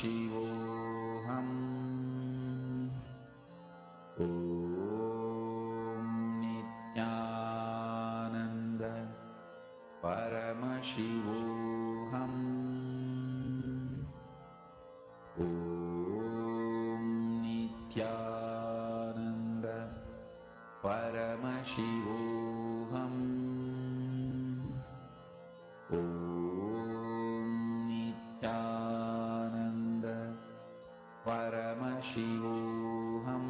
Paramashivoham Om Nityananda Paramashivoham Om Nityananda Paramashivoham Om Nityananda Paramashivoham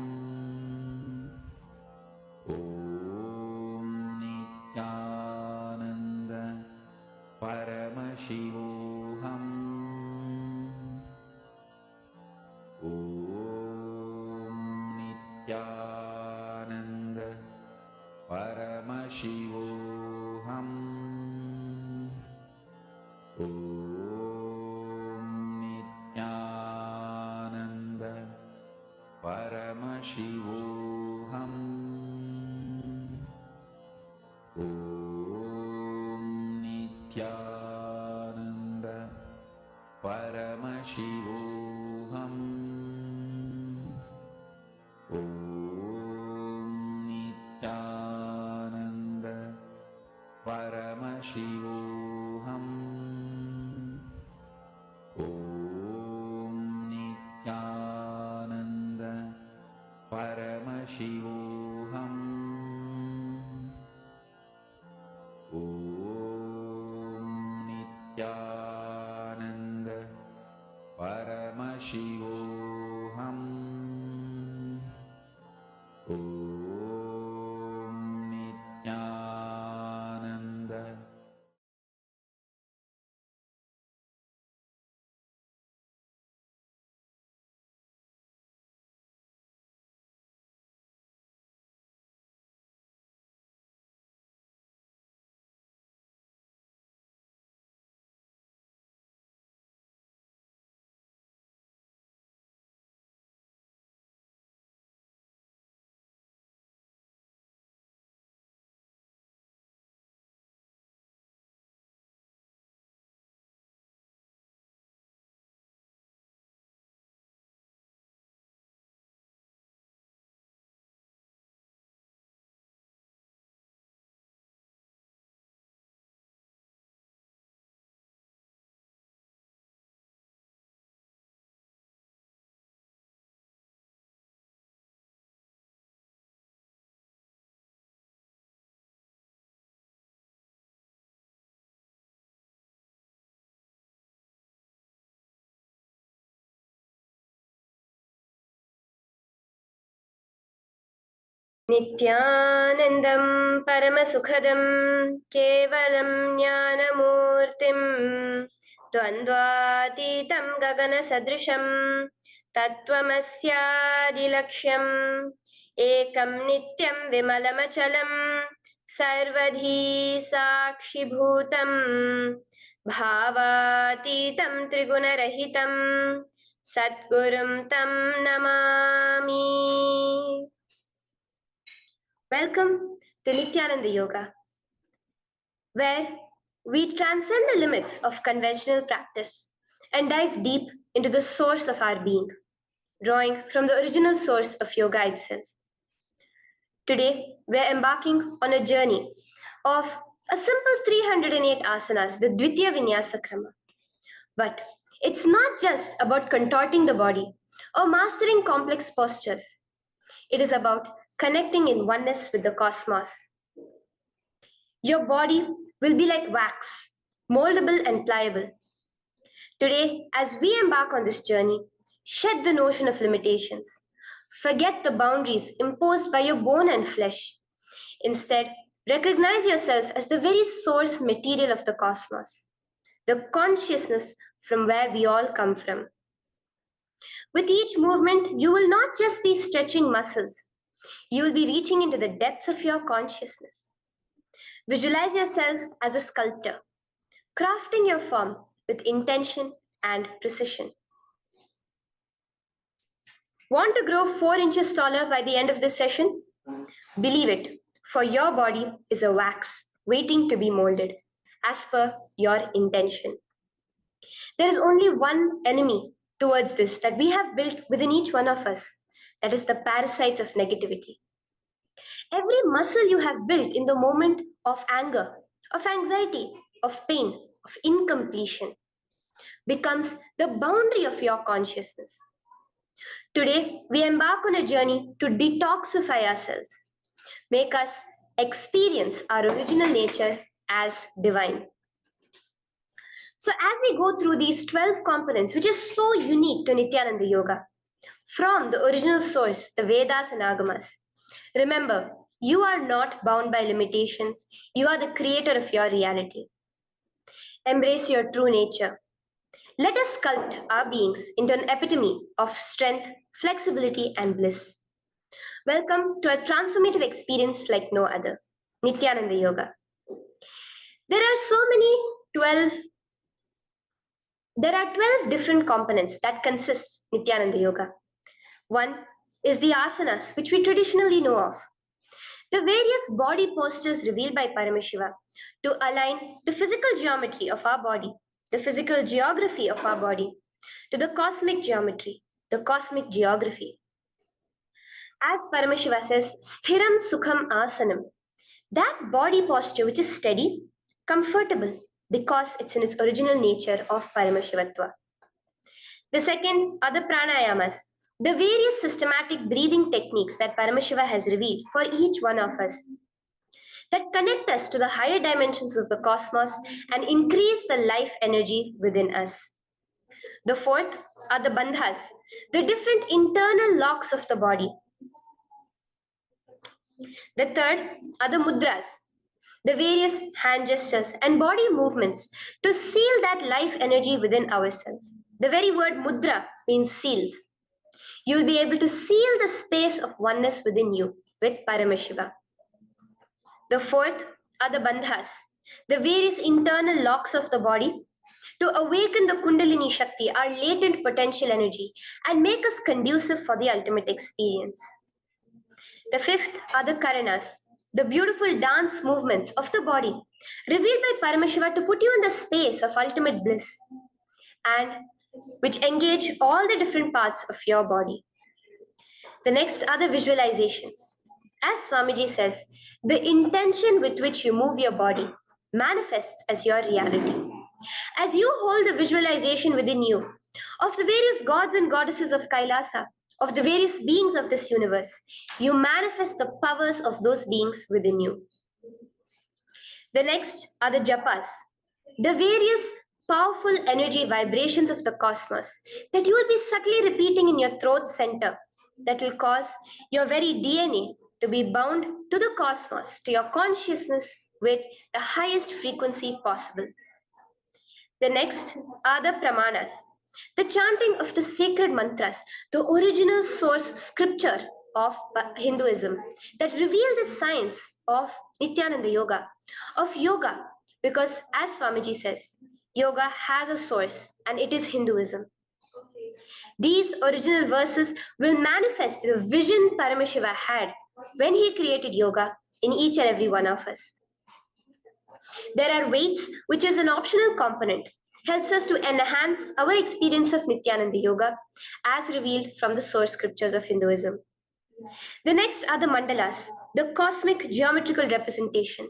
Om Nityananda Paramashivoham Om Nityananda Paramashivoham Om Nityananda Paramashivoham Om Nityananda Paramashivoham Om Nityananda Paramashivoham Om Nityananda Paramashivoham Om Nityananda Paramashivoham Om Nityananda नित्यानन्दं परमसुखदं केवलं ज्ञानमूर्तिं द्वन्द्वातीतं गगनसदृशं तत्त्वमस्यादिलक्ष्यम् एकं नित्यं विमलमचलं सर्वधी साक्षिभूतं भावातीतं त्रिगुणरहितं सद्गुरुं तं Namami. Welcome to Nityananda Yoga, where we transcend the limits of conventional practice and dive deep into the source of our being, drawing from the original source of yoga itself. Today, we're embarking on a journey of a simple 308 asanas, the Dvitiya Vinyasa Krama. But it's not just about contorting the body or mastering complex postures. It is about connecting in oneness with the cosmos. Your body will be like wax, moldable and pliable. Today, as we embark on this journey, shed the notion of limitations. Forget the boundaries imposed by your bone and flesh. Instead, recognize yourself as the very source material of the cosmos, the consciousness from where we all come from. With each movement, you will not just be stretching muscles, you will be reaching into the depths of your consciousness. Visualize yourself as a sculptor, crafting your form with intention and precision. Want to grow 4 inches taller by the end of this session? Believe it, for your body is a wax waiting to be molded as per your intention. There is only one enemy towards this that we have built within each one of us, that is the parasites of negativity. Every muscle you have built in the moment of anger, of anxiety, of pain, of incompletion becomes the boundary of your consciousness. Today, we embark on a journey to detoxify ourselves, make us experience our original nature as divine. So as we go through these 12 components, which is so unique to Nityananda Yoga, from the original source, the Vedas and Agamas, remember, you are not bound by limitations. You are the creator of your reality. Embrace your true nature. Let us sculpt our beings into an epitome of strength, flexibility, and bliss. Welcome to a transformative experience like no other, Nityananda Yoga. There are 12 different components that consist Nityananda Yoga. One is the asanas, which we traditionally know of. The various body postures revealed by Paramashiva to align the physical geometry of our body, the physical geography of our body, to the cosmic geometry, the cosmic geography. As Paramashiva says, sthiram sukham asanam, that body posture which is steady, comfortable, because it's in its original nature of Paramashivatva. The second are the pranayamas, the various systematic breathing techniques that Paramashiva has revealed for each one of us, that connect us to the higher dimensions of the cosmos and increase the life energy within us. The fourth are the bandhas, the different internal locks of the body. The third are the mudras, the various hand gestures and body movements to seal that life energy within ourselves. The very word mudra means seals. You will be able to seal the space of oneness within you with Paramashiva. The fourth are the bandhas, the various internal locks of the body to awaken the Kundalini Shakti, our latent potential energy, and make us conducive for the ultimate experience. The fifth are the karanas, the beautiful dance movements of the body, revealed by Paramashiva to put you in the space of ultimate bliss, and which engage all the different parts of your body. The next are the visualizations. As Swamiji says, the intention with which you move your body manifests as your reality. As you hold the visualization within you of the various gods and goddesses of Kailasa, of the various beings of this universe, you manifest the powers of those beings within you. The next are the japas, the various powerful energy vibrations of the cosmos that you will be subtly repeating in your throat center, that will cause your very DNA to be bound to the cosmos, to your consciousness with the highest frequency possible. The next are the pramanas, the chanting of the sacred mantras, the original source scripture of Hinduism that reveal the science of Nityananda Yoga, of yoga, because as Swamiji says, yoga has a source and it is Hinduism. These original verses will manifest the vision Paramashiva had when he created yoga in each and every one of us. There are weights, which is an optional component, helps us to enhance our experience of Nityananda Yoga as revealed from the source scriptures of Hinduism. The next are the mandalas, the cosmic geometrical representation.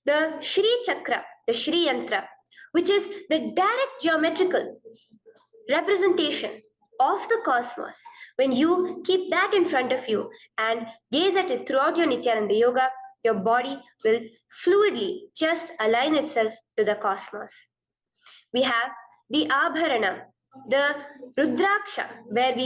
The Shri Chakra, the Shri Yantra, which is the direct geometrical representation of the cosmos. When you keep that in front of you and gaze at it throughout your Nityananda Yoga, your body will fluidly just align itself to the cosmos. We have the Abharana, the Rudraksha,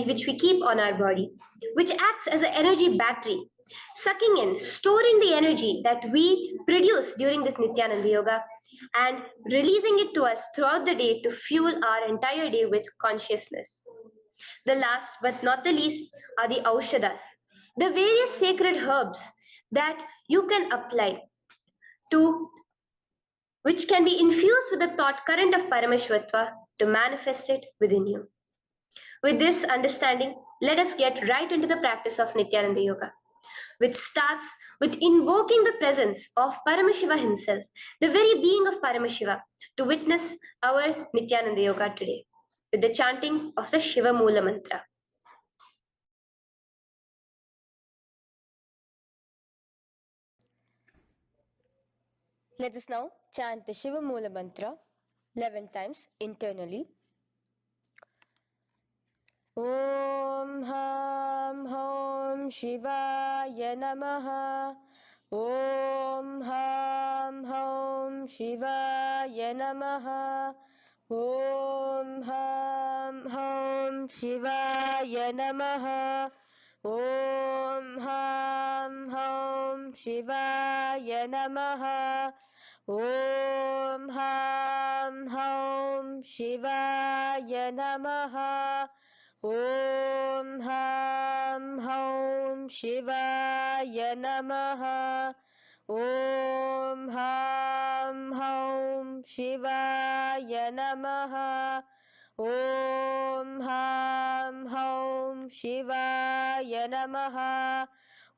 which we keep on our body, which acts as an energy battery, sucking in, storing the energy that we produce during this Nityananda Yoga and releasing it to us throughout the day to fuel our entire day with consciousness. The last but not the least are the Aushadas, the various sacred herbs that you can apply to, which can be infused with the thought current of Paramashivatva to manifest it within you. With this understanding, let us get right into the practice of Nityananda Yoga, which starts with invoking the presence of Paramashiva himself, the very being of Paramashiva, to witness our Nityananda Yoga today. with the chanting of the Shiva Mula mantra. Let us now chant the Shiva Mula mantra 11 times internally. Om Ham Hom Shivaya Namaha. Om Ham Hom Shivaya Namaha. Om Ham Hom Shivaya Namaha. Om Ham Hom Shivaya Namaha. Om Ham Hom Shivaya Namaha. Om Ham Hom Shivaya Namaha. Om Ham Hom Shivaya Namaha. Om Ham Hom Shivaya Namaha.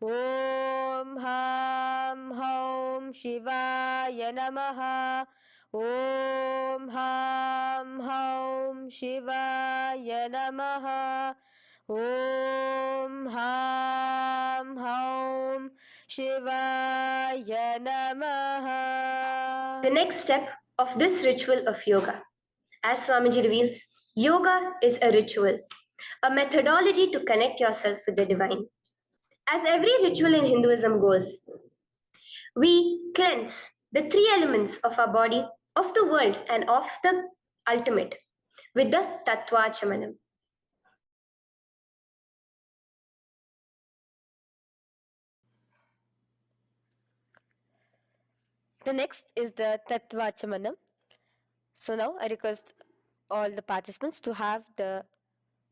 Om Ham Hom Shivaya Namaha. Om Ham Hom Shivaya Namaha. Om Ham Hom Shivaya Namaha. The next step of this ritual of yoga, as Swamiji reveals, yoga is a ritual, a methodology to connect yourself with the divine. As every ritual in Hinduism goes, we cleanse the three elements of our body, of the world, and of the ultimate with the Tattvachamanam. The next is the Tattvachamanam. So now I request all the participants to have the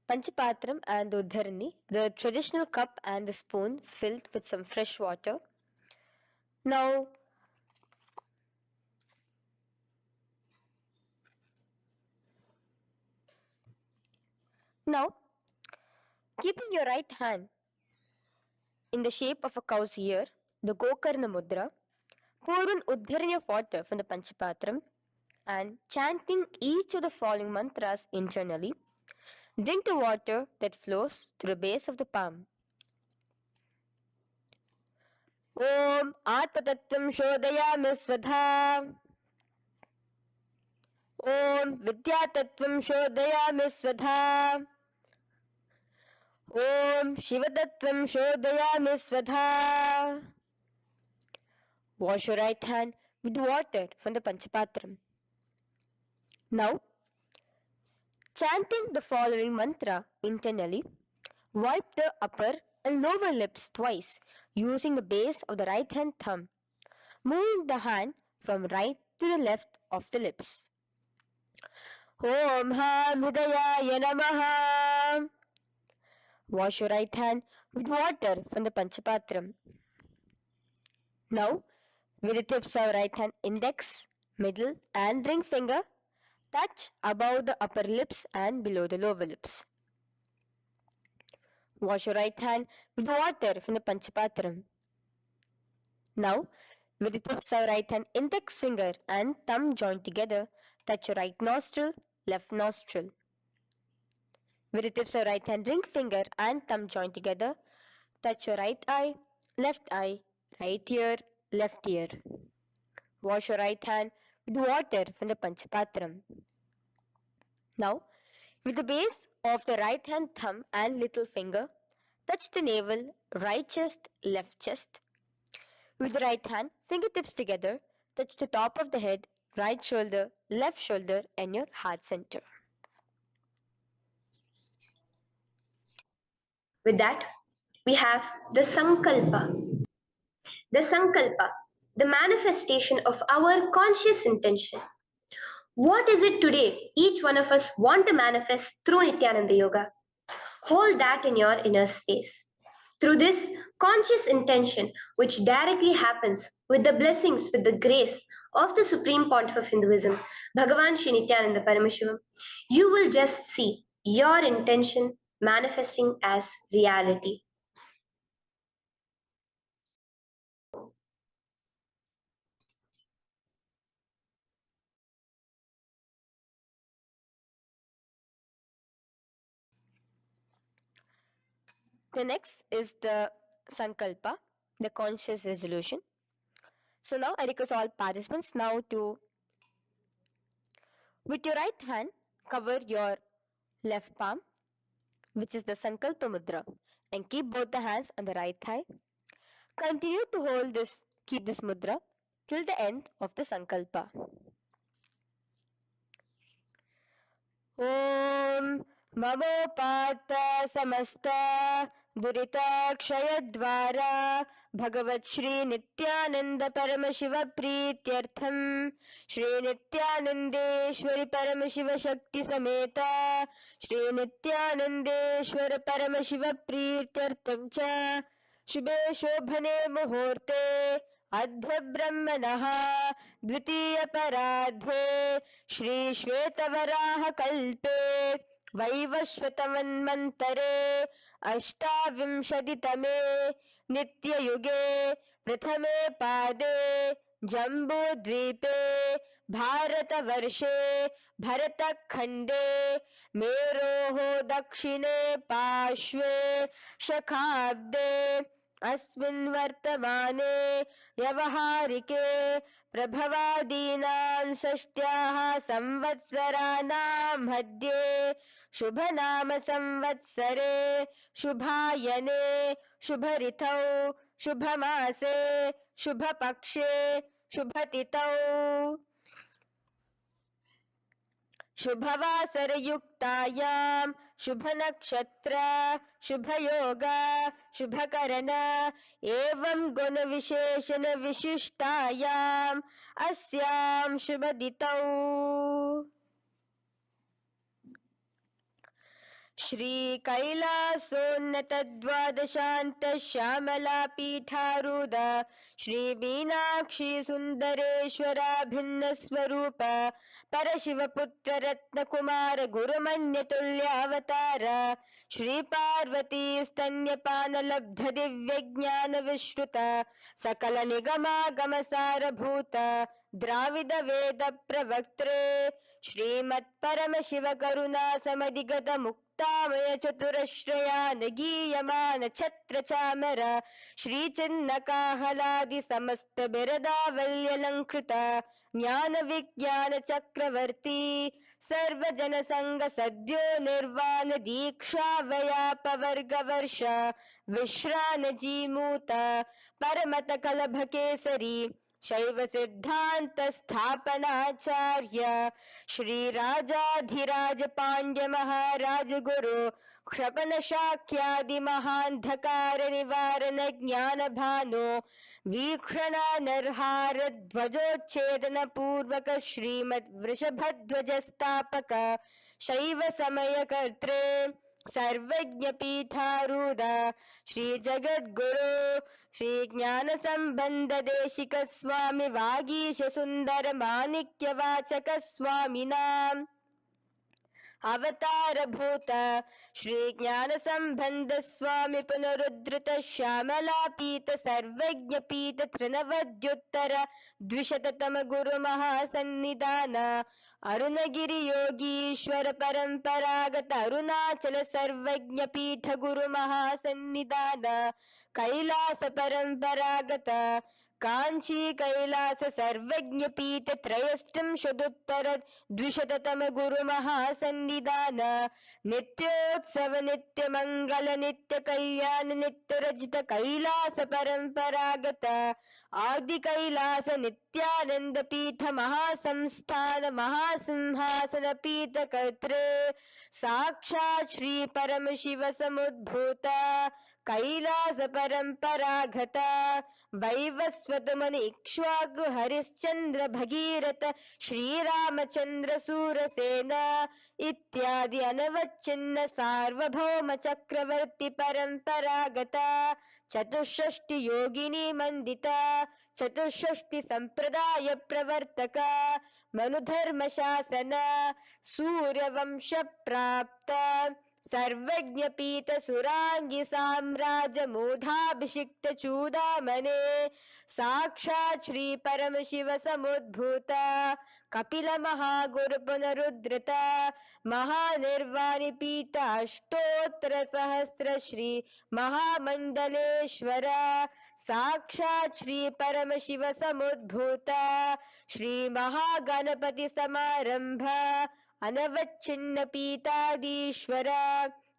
Panchapatram and the Uddharani, the traditional cup and the spoon filled with some fresh water. Now, keeping your right hand in the shape of a cow's ear, the Gokarna Mudra, pour an Uddharani of water from the Panchapatram and chanting each of the following mantras internally, drink the water that flows through the base of the palm. Om Atmatattvam Shodayami Svadha. Om Vidyatattvam Shodayami Svadha. Om Shivatattvam Shodayami Svadha. Wash your right hand with water from the Panchapatram. Now, chanting the following mantra internally, wipe the upper and lower lips twice using the base of the right hand thumb, moving the hand from right to the left of the lips. Om Ham Hridayaya Namaha. Wash your right hand with water from the Panchapatram. Now, with the tips of right hand index, middle and ring finger, touch above the upper lips and below the lower lips. Wash your right hand with water from the Panchapatram. Now, with the tips of right hand index finger and thumb joined together, touch your right nostril, left nostril. With the tips of right hand ring finger and thumb joined together, touch your right eye, right ear, left ear. Wash your right hand with water from the Panchapatram. Now, with the base of the right hand thumb and little finger, touch the navel, right chest, left chest. With the right hand, fingertips together, touch the top of the head, right shoulder, left shoulder, and your heart center. With that, we have the Sankalpa. The Sankalpa, the manifestation of our conscious intention. What is it today each one of us want to manifest through Nityananda Yoga? Hold that in your inner space. Through this conscious intention, which directly happens with the blessings, with the grace of the Supreme Pontiff of Hinduism, Bhagavan Sri Nityananda Paramashivoham, you will just see your intention manifesting as reality. The next is the Sankalpa, the conscious resolution. So now I request all participants now to, with your right hand, cover your left palm, which is the Sankalpa Mudra, and keep both the hands on the right thigh. Continue to keep this mudra till the end of the Sankalpa. Om Mamopata Samasta Duritakshayaddvara Bhagavat Shri Nityananda Paramashiva Prityartham Shri Nityanandeshwari Paramashiva Shakti Sameta Shri Nityanandeshwara Paramashiva Prityartham Cha शुभे शोभने मुहूर्ते अद्य ब्रह्मणः द्वितीय परार्धे श्री श्वेतवराह कल्पे वैवस्वतमन्वन्तरे अष्टाविंशतितमे नित्ययुगे प्रथमे पादे जम्बूद्वीपे भारतवर्षे भरतखण्डे मेरोः दक्षिणे पार्श्वे शखाब्दे अस्मिन् वर्तमाने व्यवहारिके प्रभवादीनां षष्ट्याः संवत्सराणां मध्ये शुभनाम संवत्सरे शुभायने शुभऋतौ शुभमासे शुभपक्षे शुभतिथौ शुभवासरयुक्तायां शुभनक्षत्र शुभयोग शुभकरण एवं गुणविशेषण विशिष्टायाम् अस्यां शुभतिथौ श्री कैलासोन्नत द्वादशान्त श्यामला पीठारूढ श्री मीनाक्षी सुंदरेश्वरा भिन्न स्वरूप परशिवपुत्र रत्नकुमार गुरुमन्यतुल्यावतार श्री पार्वती स्तन्यपान लब्ध दिव्य ज्ञान विश्रुत सकल निगमागम सारभूत द्राविड वेद प्रवक्त्रे श्रीमत् परमशिव करुणा समधिगत मुक्तामय चतुरश्रयान गीयमान छत्र चामर श्री चिन्ह काहलादि समस्त बिरदावल्यलंकृत ज्ञान विज्ञान चक्रवर्ती सर्वजन संग सद्यो निर्वाण दीक्षा व्याप वर्ग वर्ष विश्रान जीमूत परमत कलभ केसरी शैव सिद्धांत स्थापनाचार्य श्री राजाधिराज पांड्य महाराज गुरु क्षपन शाक्यादि महांधकार निवारण ज्ञान भानु वीक्षणा नरहार ध्वजोच्छेदन पूर्वक श्रीमद् वृषभध्वज स्थापक शैव समय कर्त्रे सर्वज्ञ पीठारूढ़ श्री जगद्गुरु श्री ज्ञान संबंध देशिक स्वामी वागीश सुंदर माणिक्य वाचक स्वामी नाम अवतार भूत श्री ज्ञान संबंध स्वामी पुनरुद्धृत श्यामला पीत सर्वज्ञ पीत त्रिनवद्युत्तर द्विशततम गुरु महासन्निधान अरुणगिरि योगीश्वर परंपरागत अरुणाचल सर्वज्ञ पीठ गुरु महासन्निधान कैलास परंपरागत कांची कैलास सर्वज्ञ पीठ त्रयस्त्रिंशदुत्तर द्विशततम गुरु महासन्निधान नित्योत्सव नित्य मंगल नित्य कल्याण नित्य रजित कैलास परंपरागत आदि कैलास नित्यानंद पीठ महासंस्थान महासिंहासन पीठ कर्त्रे साक्षात् श्री परमशिव समुद्भूत कैलास परंपरागत वैवस्वत मुनि इक्ष्वाकु हरिश्चंद्र भगीरथ श्रीरामचंद्र सूरसेन इत्यादि अनवच्छिन्न सार्वभौम चक्रवर्ती परंपरागत चतुष्षष्टि योगिनी मंडित चतुष्षष्टि संप्रदाय प्रवर्तक मनुधर्म शासन सूर्यवंश प्राप्त सर्वज्ञपीठ सुरांगी साम्राज्य मूधाभिषिक्त चूदामणे साक्षात् श्री परम शिव समुद्भूत कपिल महागुरु पुनरुद्धृत महानिर्वाणि पीठ अष्टोत्तर सहस्र श्री महामंडलेश्वर साक्षात् श्री परम शिव समुद्भूत श्री महागणपति समारंभ अनवच्छिन्न पीताधीश्वर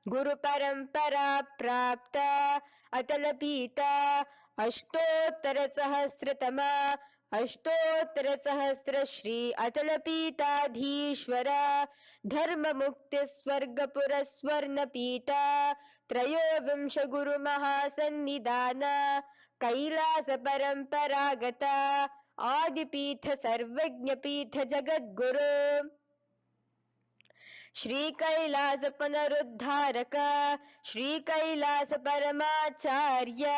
गुरु परंपरा प्राप्त अतल पीता अष्टोत्तर सहस्रतम अष्टोत्तर सहस्र श्री अतल पीताधीश्वर धर्म मुक्ति स्वर्गपुर स्वर्ण पीता त्रयोविंश गुरु महासन्निधान कैलास परंपरागत आदिपीठ सर्वज्ञ पीठ जगद्गुरु श्री कैलास पुनरुद्धारक श्री कैलास परमाचार्य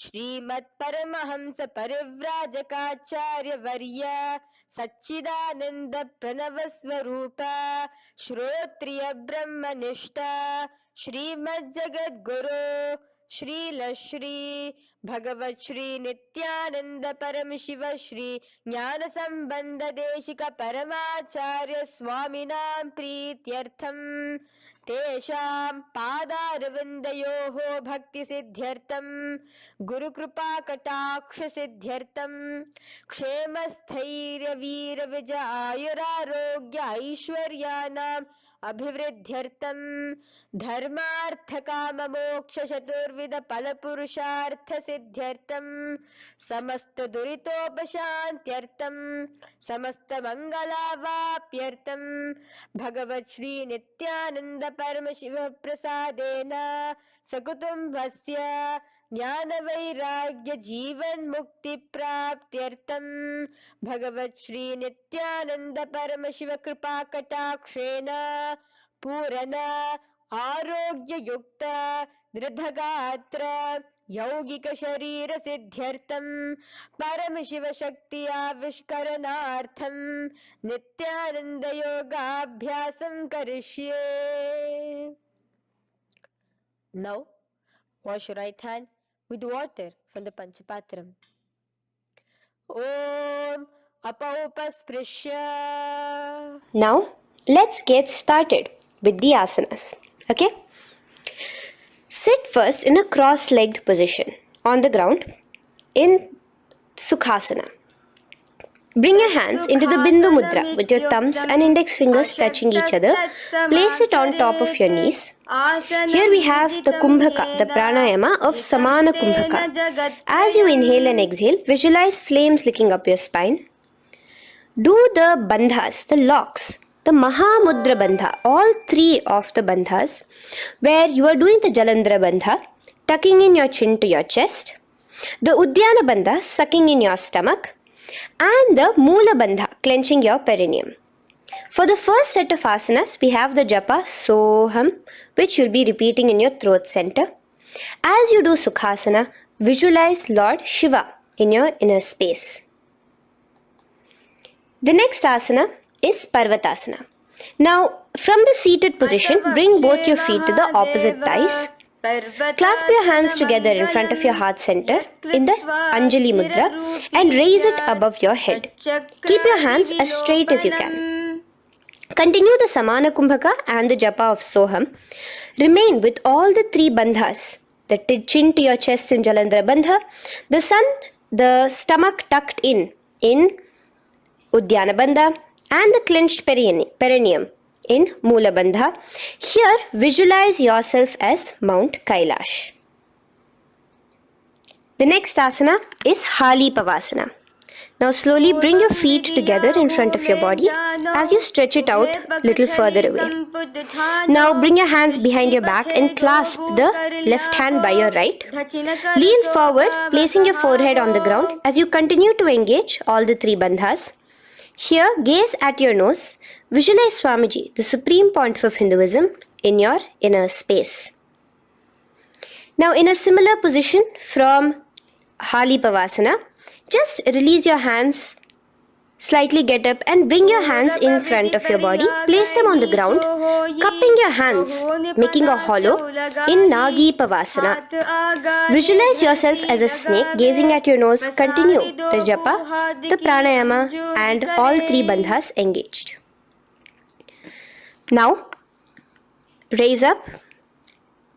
श्रीमत् परमहंस परिव्राजकाचार्य वर्य सच्चिदानंद प्रणव स्वरूप श्रोत्रिय ब्रह्मनिष्ठ श्रीमद् जगद्गुरु श्रील श्री भगवत श्री नित्यानंद परम शिव श्री ज्ञान संबंध देशिक परमाचार्य स्वामिनां प्रीत्यर्थम तेषां पादारविन्दयोः भक्ति सिद्ध्यर्थम गुरु कृपा कटाक्ष सिद्ध्यर्थम क्षेम स्थैर्य वीर विजय आयुरारोग्य ऐश्वर्यानां अभिवृद्ध्यर्थम धर्मार्थ काम मोक्ष चतुर्विध फल पुरुषार्थ सिद्ध्यर्थम समस्त दुरितोपशांत्यर्थम समस्त मंगलावाप्यर्थम भगवत श्री नित्यानंद परम शिव प्रसादेन सकुटुंबस्य ज्ञान वैराग्य जीवन मुक्ति प्राप्त्यर्थम भगवत श्री नित्यानंद परम शिव कृपा कटाक्षेण पूर्ण आरोग्य युक्त दृढ़गात्र यौगिक शरीर सिद्ध्यर्थम परम शिव शक्ति आविष्करणार्थम नित्यानंद योगाभ्यासं करिष्ये. Now wash your right hand with water from the Panchapatram. Om Apaupasprisya. Now, let's get started with the asanas. Okay? Sit first in a cross-legged position on the ground in Sukhasana. Bring your hands into the Bindu Mudra with your thumbs and index fingers touching each other. Place it on top of your knees. Here we have the Kumbhaka, the pranayama of Samana Kumbhaka. As you inhale and exhale, visualize flames licking up your spine. Do the bandhas, the locks, the Mahamudra Bandha, all three of the bandhas, where you are doing the Jalandhara Bandha, tucking in your chin to your chest, the Udyana Bandha, sucking in your stomach, and the Moola Bandha, clenching your perineum. For the first set of asanas, we have the japa Soham, which you'll be repeating in your throat center. As you do Sukhasana, visualize Lord Shiva in your inner space. The next asana is Parvatasana. Now, from the seated position, bring both your feet to the opposite thighs. Clasp your hands together in front of your heart center in the Anjali Mudra and raise it above your head. Keep your hands as straight as you can. Continue the Samana Kumbhaka and the japa of Soham. Remain with all the three bandhas, the chin to your chest in Jalandhara Bandha, the stomach tucked in Udyana Bandha, and the clenched perineum in Moola Bandha. Here, visualize yourself as Mount Kailash. The next asana is Hali Pavasana. Now slowly bring your feet together in front of your body as you stretch it out little further away. Now bring your hands behind your back and clasp the left hand by your right. Lean forward, placing your forehead on the ground as you continue to engage all the three bandhas. Here, gaze at your nose. Visualize Swamiji, the Supreme Pontiff of Hinduism, in your inner space. Now, in a similar position from Hali Pavasana, just release your hands Slightly get up and bring your hands in front of your body. Place them on the ground, cupping your hands, making a hollow in Nagi Pavasana. Visualize yourself as a snake gazing at your nose. Continue the japa, the pranayama, and all three bandhas engaged. Now, raise up.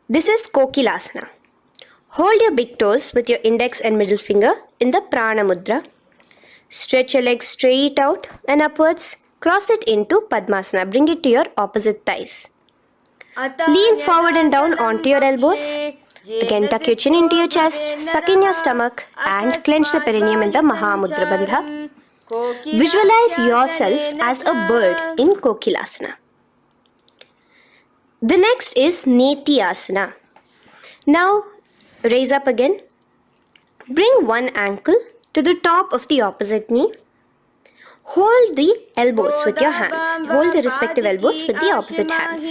This is Kokilasana. Hold your big toes with your index and middle finger in the Prana Mudra. Stretch your legs straight out and upwards. Cross it into Padmasana. Bring it to your opposite thighs. Lean forward and down onto your elbows. Again, tuck your chin into your chest, suck in your stomach, and clench the perineum in the Mahamudra Bandha. Visualize yourself as a bird in Kokilasana. The next is Neti Asana. Now, raise up again. Bring one ankle to the top of the opposite knee. Hold the elbows with your hands. Hold the respective elbows with the opposite hands.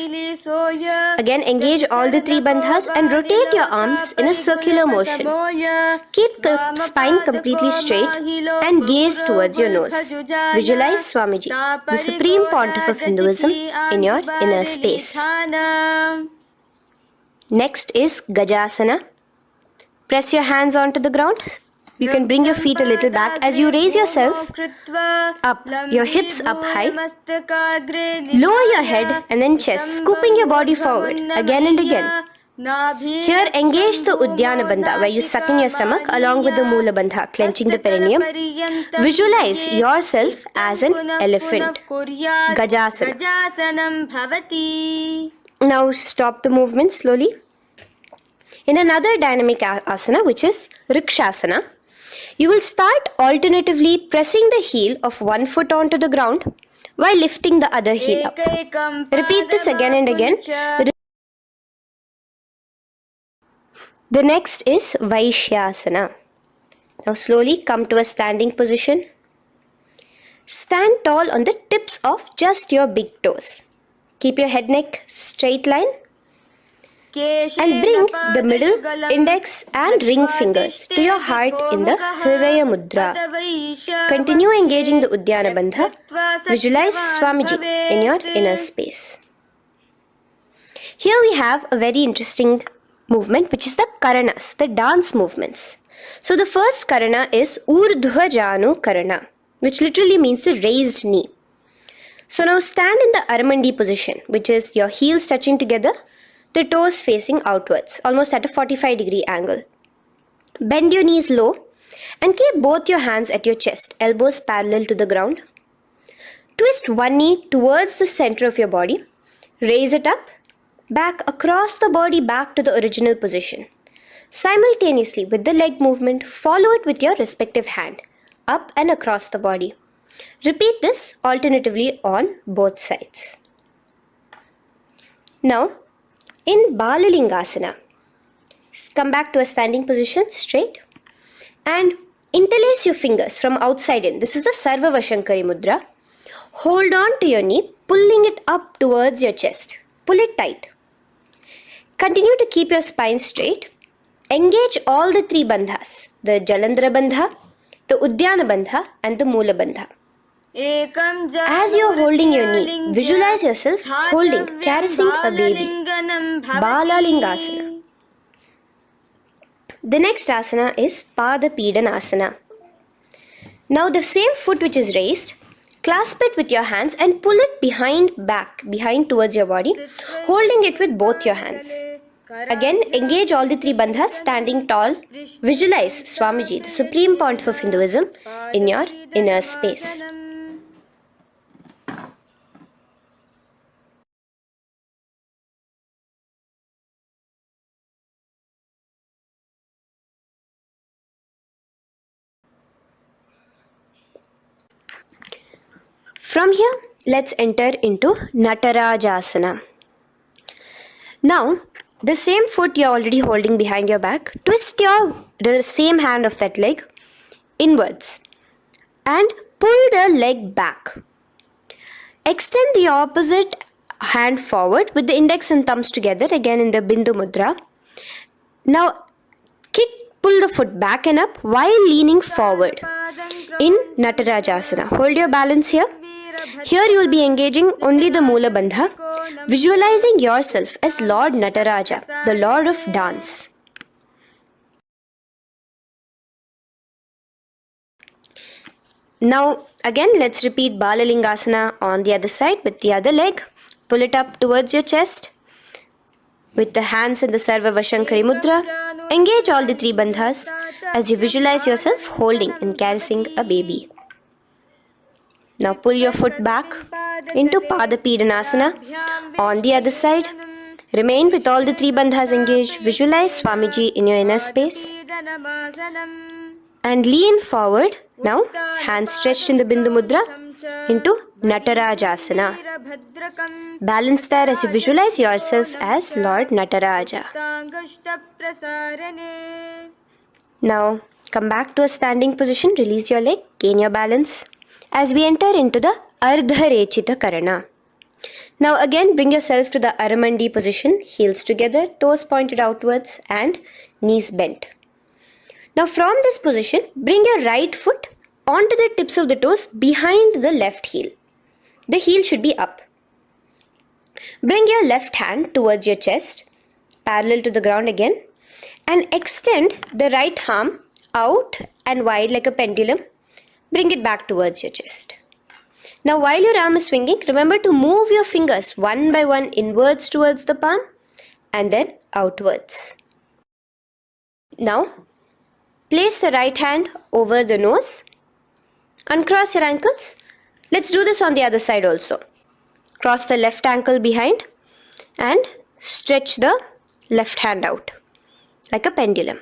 Again, engage all the three bandhas and rotate your arms in a circular motion. Keep the spine completely straight and gaze towards your nose. Visualize Swamiji, the Supreme Pontiff of Hinduism, in your inner space. Next is Gajasana. Press your hands onto the ground. You can bring your feet a little back as you raise yourself up, your hips up high. Lower your head and then chest, scooping your body forward again and again. Here, engage the Udyana Bandha, where you suck in your stomach along with the Mula Bandha, clenching the perineum. Visualize yourself as an elephant. Gajasana. Now stop the movement slowly. In another dynamic asana, which is Rikshasana, you will start alternatively pressing the heel of one foot onto the ground while lifting the other heel up. Repeat this again and again. The next is Vaishyasana. Now slowly come to a standing position. Stand tall on the tips of just your big toes. Keep your head neck straight line. And bring the middle, index and ring fingers to your heart in the Hridaya Mudra. Continue engaging the Udyana Bandha. Visualize Swamiji in your inner space. Here we have a very interesting movement, which is the Karanas, the dance movements. So the first Karana is Urdhva Janu Karana, which literally means the raised knee. So now stand in the Aramandi position, which is your heels touching together, the toes facing outwards, almost at a 45-degree angle. Bend your knees low and keep both your hands at your chest, elbows parallel to the ground. Twist one knee towards the center of your body. Raise it up, back across the body back to the original position. Simultaneously with the leg movement, follow it with your respective hand, up and across the body. Repeat this alternatively on both sides. Now, in Balalingasana, come back to a standing position straight and interlace your fingers from outside in. This is the Sarvavashankari Mudra. Hold on to your knee, pulling it up towards your chest. Pull it tight. Continue to keep your spine straight. Engage all the three bandhas, the Jalandhara Bandha, the Udyana Bandha and the Mula Bandha. As you are holding your knee, visualize yourself holding, caressing a baby. Balalingasana. The next asana is Pada Pidanasana. Now the same foot which is raised, clasp it with your hands and pull it behind towards your body, holding it with both your hands. Again, engage all the three bandhas, standing tall. Visualize Swamiji, the Supreme Pontiff of Hinduism, in your inner space. From here, let's enter into Natarajasana. Now, the same foot you're already holding behind your back, twist the same hand of that leg inwards and pull the leg back. Extend the opposite hand forward with the index and thumbs together, again in the Bindu Mudra. Now, pull the foot back and up while leaning forward in Natarajasana. Hold your balance here. Here you will be engaging only the Mula Bandha, visualizing yourself as Lord Nataraja, the Lord of Dance. Now again let's repeat Balalingasana on the other side with the other leg. Pull it up towards your chest with the hands in the Sarva Vashankari Mudra. Engage all the 3 bandhas as you visualize yourself holding and caressing a baby. Now pull your foot back into Padapidanasana on the other side. Remain with all the 3 bandhas engaged. Visualize Swamiji in your inner space. And lean forward. Now hands stretched in the Bindu Mudra into Natarajasana. Balance there as you visualize yourself as Lord Nataraja. Now come back to a standing position. Release your leg. Gain your balance as we enter into the Ardharechita Karana. Now again bring yourself to the Aramandi position. Heels together, toes pointed outwards and knees bent. Now from this position, bring your right foot onto the tips of the toes behind the left heel. The heel should be up. Bring your left hand towards your chest, parallel to the ground again, and extend the right arm out and wide like a pendulum. Bring it back towards your chest. Now while your arm is swinging, remember to move your fingers one by one inwards towards the palm and then outwards. Now place the right hand over the nose. Uncross your ankles. Let's do this on the other side also. Cross the left ankle behind and stretch the left hand out like a pendulum.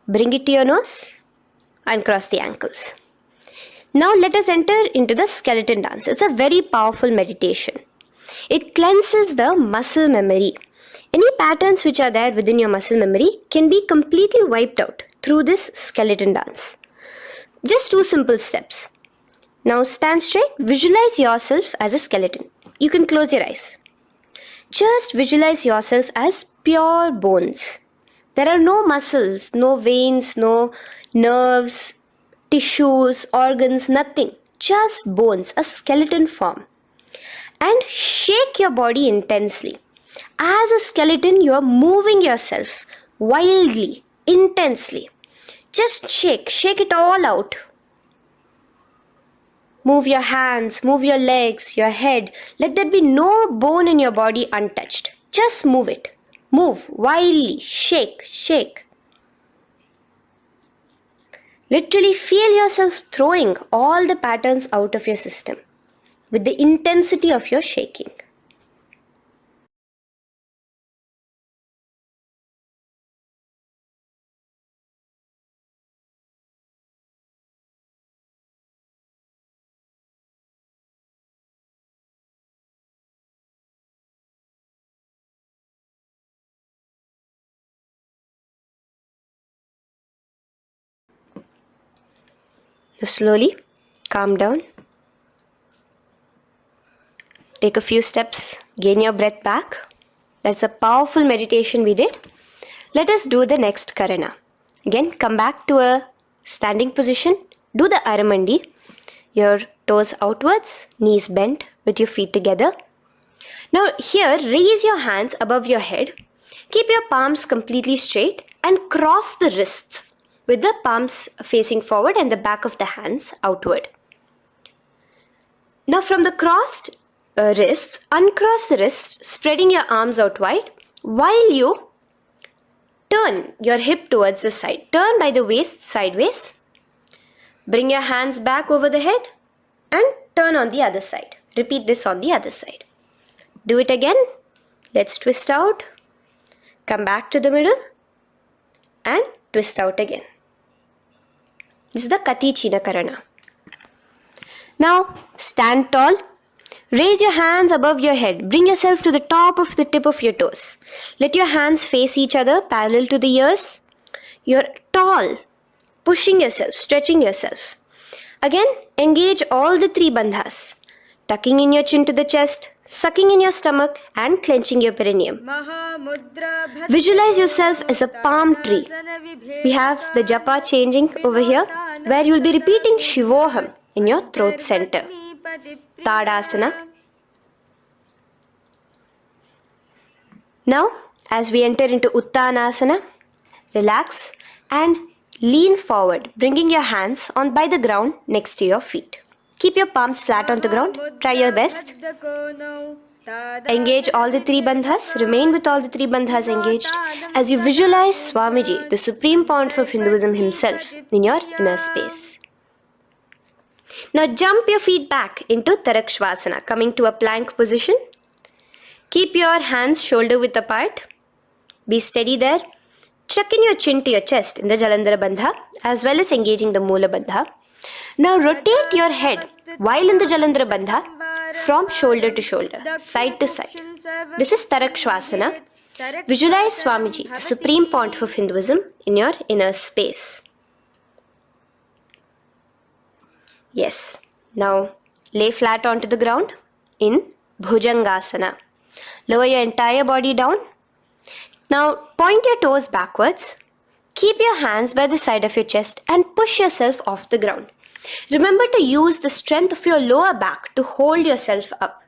Bring it to your nose. Uncross the ankles. Now let us enter into the skeleton dance. It's a very powerful meditation. It cleanses the muscle memory. Any patterns which are there within your muscle memory can be completely wiped out through this skeleton dance. Just 2 simple steps. Now stand straight. Visualize yourself as a skeleton. You can close your eyes. Just visualize yourself as pure bones. There are no muscles, no veins, no nerves, tissues, organs, nothing. Just bones, a skeleton form. And shake your body intensely. As a skeleton, you are moving yourself wildly, intensely. Just shake it all out. Move your hands, move your legs, your head. Let there be no bone in your body untouched. Just move it. Move wildly, shake. Literally feel yourself throwing all the patterns out of your system with the intensity of your shaking. Now slowly calm down. Take a few steps, gain your breath back. That's a powerful meditation we did. Let us do the next Karana. Again, come back to a standing position. Do the Aramandi. Your toes outwards, knees bent with your feet together. Now here, raise your hands above your head. Keep your palms completely straight and cross the wrists with the palms facing forward and the back of the hands outward. Now from the crossed wrists, uncross the wrists, spreading your arms out wide while you turn your hip towards the side. Turn by the waist sideways. Bring your hands back over the head and turn on the other side. Repeat this on the other side. Do it again. Let's twist out. Come back to the middle and twist out again. This is the Kati China Karana. Now stand tall. Raise your hands above your head. Bring yourself to the top of the tip of your toes. Let your hands face each other parallel to the ears. You're tall. Pushing yourself, stretching yourself. Again, engage all the 3 bandhas. tucking in your chin to the chest, sucking in your stomach and clenching your perineum. Visualize yourself as a palm tree. We have the japa changing over here, where you will be repeating Shivoham in your throat center. Tadasana. Now, as we enter into Uttanasana, relax and lean forward, bringing your hands on by the ground next to your feet. Keep your palms flat on the ground. Try your best. Engage all the three bandhas. Remain with all the three bandhas engaged as you visualize Swamiji, the Supreme Pontiff of Hinduism himself, in your inner space. Now jump your feet back into Tarakshvasana, coming to a plank position. Keep your hands shoulder width apart. Be steady there. Chuck in your chin to your chest in the Jalandhara Bandha as well as engaging the Moola Bandha. Now rotate your head while in the Jalandhara Bandha from shoulder to shoulder, side to side. This is Tarakshvasana. Visualize Swamiji, the Supreme Pontiff of Hinduism, in your inner space. Yes. Now lay flat onto the ground in Bhujangasana. Lower your entire body down. Now point your toes backwards. Keep your hands by the side of your chest and push yourself off the ground. Remember to use the strength of your lower back to hold yourself up.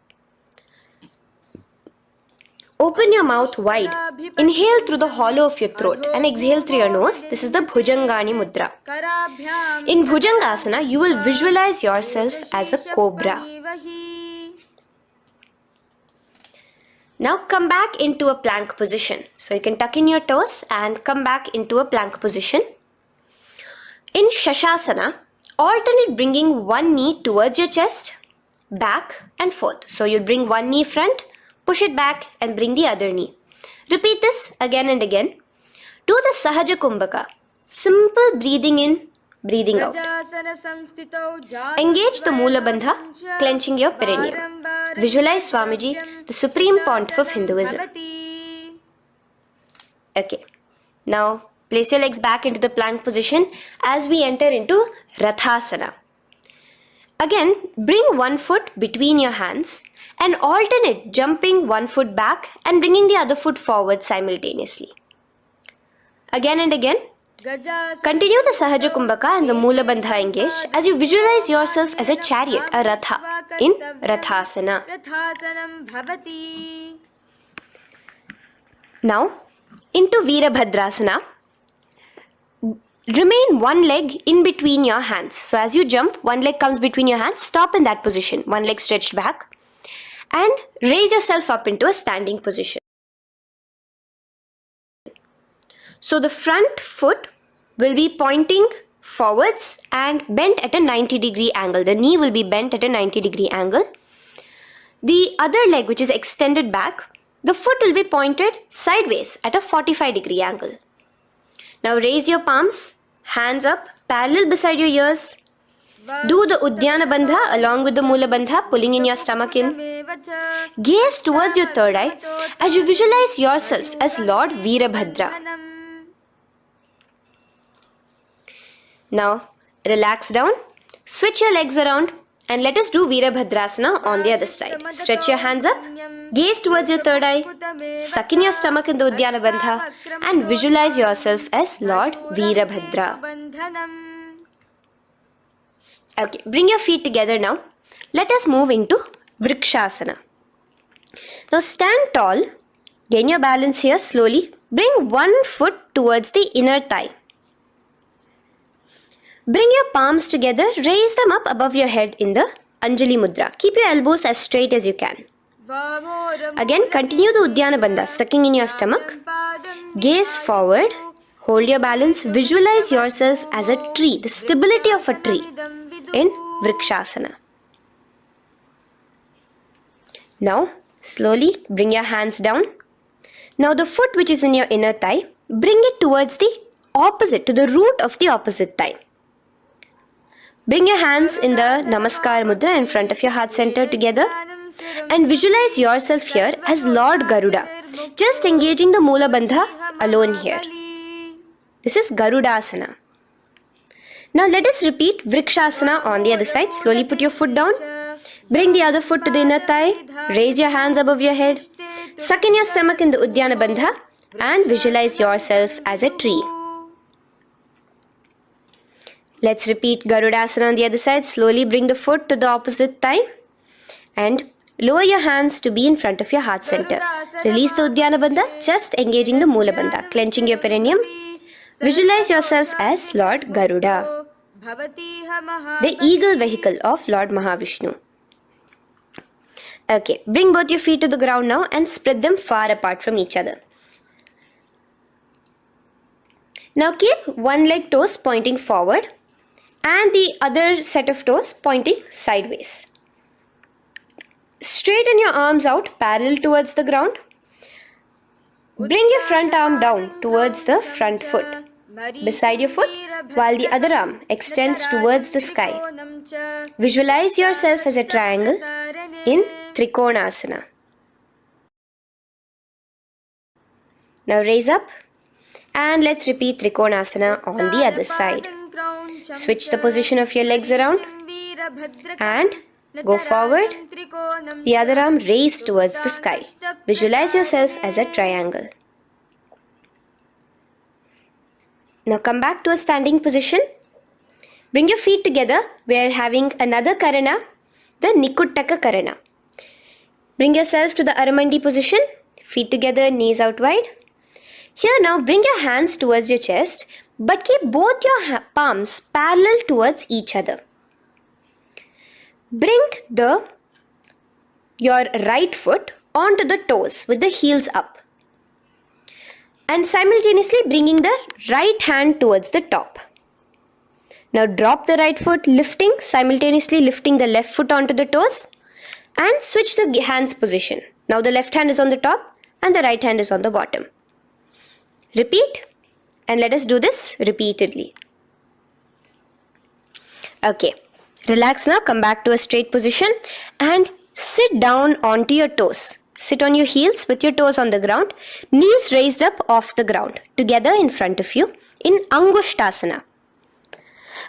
Open your mouth wide. Inhale through the hollow of your throat and exhale through your nose. This is the Bhujangani Mudra. In Bhujangasana, you will visualize yourself as a cobra. Now come back into a plank position. So you can tuck in your toes and come back into a plank position. In Shashasana, alternate bringing one knee towards your chest, back and forth. So you'll bring one knee front, push it back and bring the other knee. Repeat this again and again. Do the Sahaja Kumbhaka. Simple breathing in, breathing out. Engage the Moola Bandha, clenching your perineum. Visualize Swamiji, the Supreme Pontiff of Hinduism. Okay. Now place your legs back into the plank position as we enter into Rathasana. Again, bring one foot between your hands and alternate jumping one foot back and bringing the other foot forward simultaneously. Again and again. Continue the Sahaja Kumbhaka and the Moola Bandha engaged as you visualize yourself as a chariot, a Ratha, in Rathasana. Now, into Veerabhadrasana. Remain one leg in between your hands. So as you jump, one leg comes between your hands. Stop in that position. One leg stretched back. And raise yourself up into a standing position. So the front foot will be pointing forwards and bent at a 90-degree angle. The knee will be bent at a 90-degree angle. The other leg, which is extended back, the foot will be pointed sideways at a 45-degree angle. Now raise your palms, hands up, parallel beside your ears. Do the Uddiyana Bandha along with the Moola Bandha, pulling in your stomach in. Gaze towards your third eye as you visualize yourself as Lord Veerabhadra. Now relax down, switch your legs around and let us do Veerabhadrasana on the other side. Stretch your hands up, gaze towards your third eye, suck in your stomach in the Uddiyana Bandha and visualize yourself as Lord Veerabhadra. Okay, bring your feet together now. Let us move into Vrikshasana. Now stand tall, gain your balance here slowly. Bring one foot towards the inner thigh. Bring your palms together, raise them up above your head in the Anjali Mudra. Keep your elbows as straight as you can. Again, continue the Uddiyana Bandha, sucking in your stomach. Gaze forward, hold your balance, visualize yourself as a tree, the stability of a tree in Vrikshasana. Now, slowly bring your hands down. Now the foot which is in your inner thigh, bring it towards the opposite, to the root of the opposite thigh. Bring your hands in the Namaskar Mudra in front of your heart center together and visualize yourself here as Lord Garuda, just engaging the Moola Bandha alone here. This is Garudasana. Now let us repeat Vrikshasana on the other side. Slowly put your foot down. Bring the other foot to the inner thigh. Raise your hands above your head. Suck in your stomach in the Uddiyana Bandha and visualize yourself as a tree. Let's repeat Garudasana on the other side. Slowly bring the foot to the opposite thigh and lower your hands to be in front of your heart center. Release the Uddiyana Bandha, just engaging the Moola Bandha, clenching your perineum. Visualize yourself as Lord Garuda, the eagle vehicle of Lord Mahavishnu. Okay, bring both your feet to the ground now and spread them far apart from each other. Now keep one leg toes pointing forward and the other set of toes pointing sideways. Straighten your arms out parallel towards the ground. Bring your front arm down towards the front foot, beside your foot, while the other arm extends towards the sky. Visualize yourself as a triangle in Trikonasana. Now raise up and let's repeat Trikonasana on the other side. Switch the position of your legs around and go forward. The other arm raised towards the sky. Visualize yourself as a triangle. Now come back to a standing position. Bring your feet together. We are having another Karana, the Nikuttaka Karana. Bring yourself to the Aramandi position. Feet together, knees out wide. Here now bring your hands towards your chest, but keep both your palms parallel towards each other. Bring your right foot onto the toes with the heels up. And simultaneously bringing the right hand towards the top. Now drop the right foot, simultaneously lifting the left foot onto the toes. And switch the hands position. Now the left hand is on the top and the right hand is on the bottom. Repeat and let us do this repeatedly. Okay, relax now, come back to a straight position and sit down onto your toes. Sit on your heels with your toes on the ground, knees raised up off the ground, together in front of you in Angushtasana.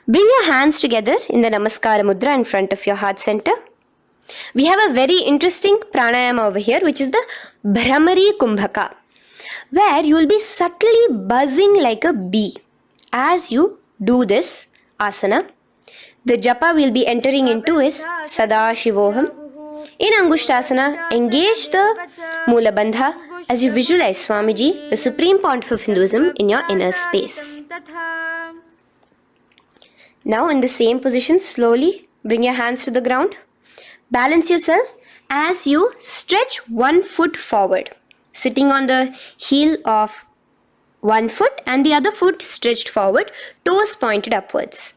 Bring your hands together in the Namaskara Mudra in front of your heart center. We have a very interesting pranayama over here, which is the Bhramari Kumbhaka, where you will be subtly buzzing like a bee as you do this asana. The japa we will be entering into is Sadashivoham. In Angushtasana, engage the Moola Bandha as you visualize Swamiji, the Supreme Pontiff of Hinduism, in your inner space. Now in the same position, slowly bring your hands to the ground. Balance yourself as you stretch one foot forward, sitting on the heel of one foot and the other foot stretched forward, toes pointed upwards.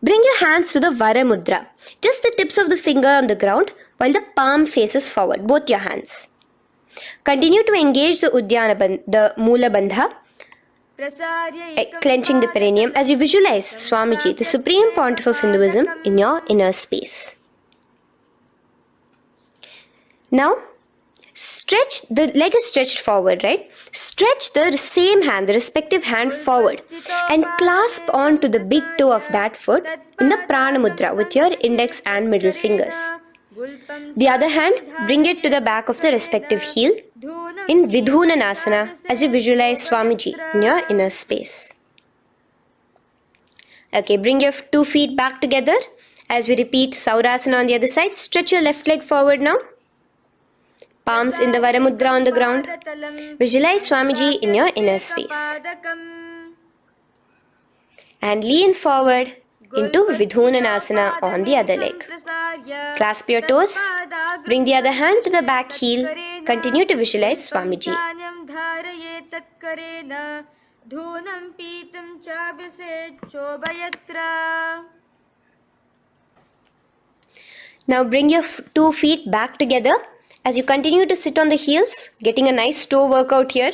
Bring your hands to the Vara Mudra, just the tips of the finger on the ground while the palm faces forward, both your hands. Continue to engage the Moola Bandha, clenching the perineum as you visualize Swamiji, the Supreme Pontiff of Hinduism, in your inner space. Now, stretch, the leg is stretched forward, right? Stretch the same hand, the respective hand forward and clasp onto the big toe of that foot in the Prana Mudra with your index and middle fingers. The other hand, bring it to the back of the respective heel in Vidhunanasana as you visualize Swamiji in your inner space. Okay, bring your 2 feet back together as we repeat Saurasana on the other side. Stretch your left leg forward now. Palms in the Vara Mudra on the ground. Visualize Swamiji in your inner space. And lean forward into Vidhunanasana on the other leg. Clasp your toes. Bring the other hand to the back heel. Continue to visualize Swamiji. Now bring your 2 feet back together as you continue to sit on the heels, getting a nice toe workout here.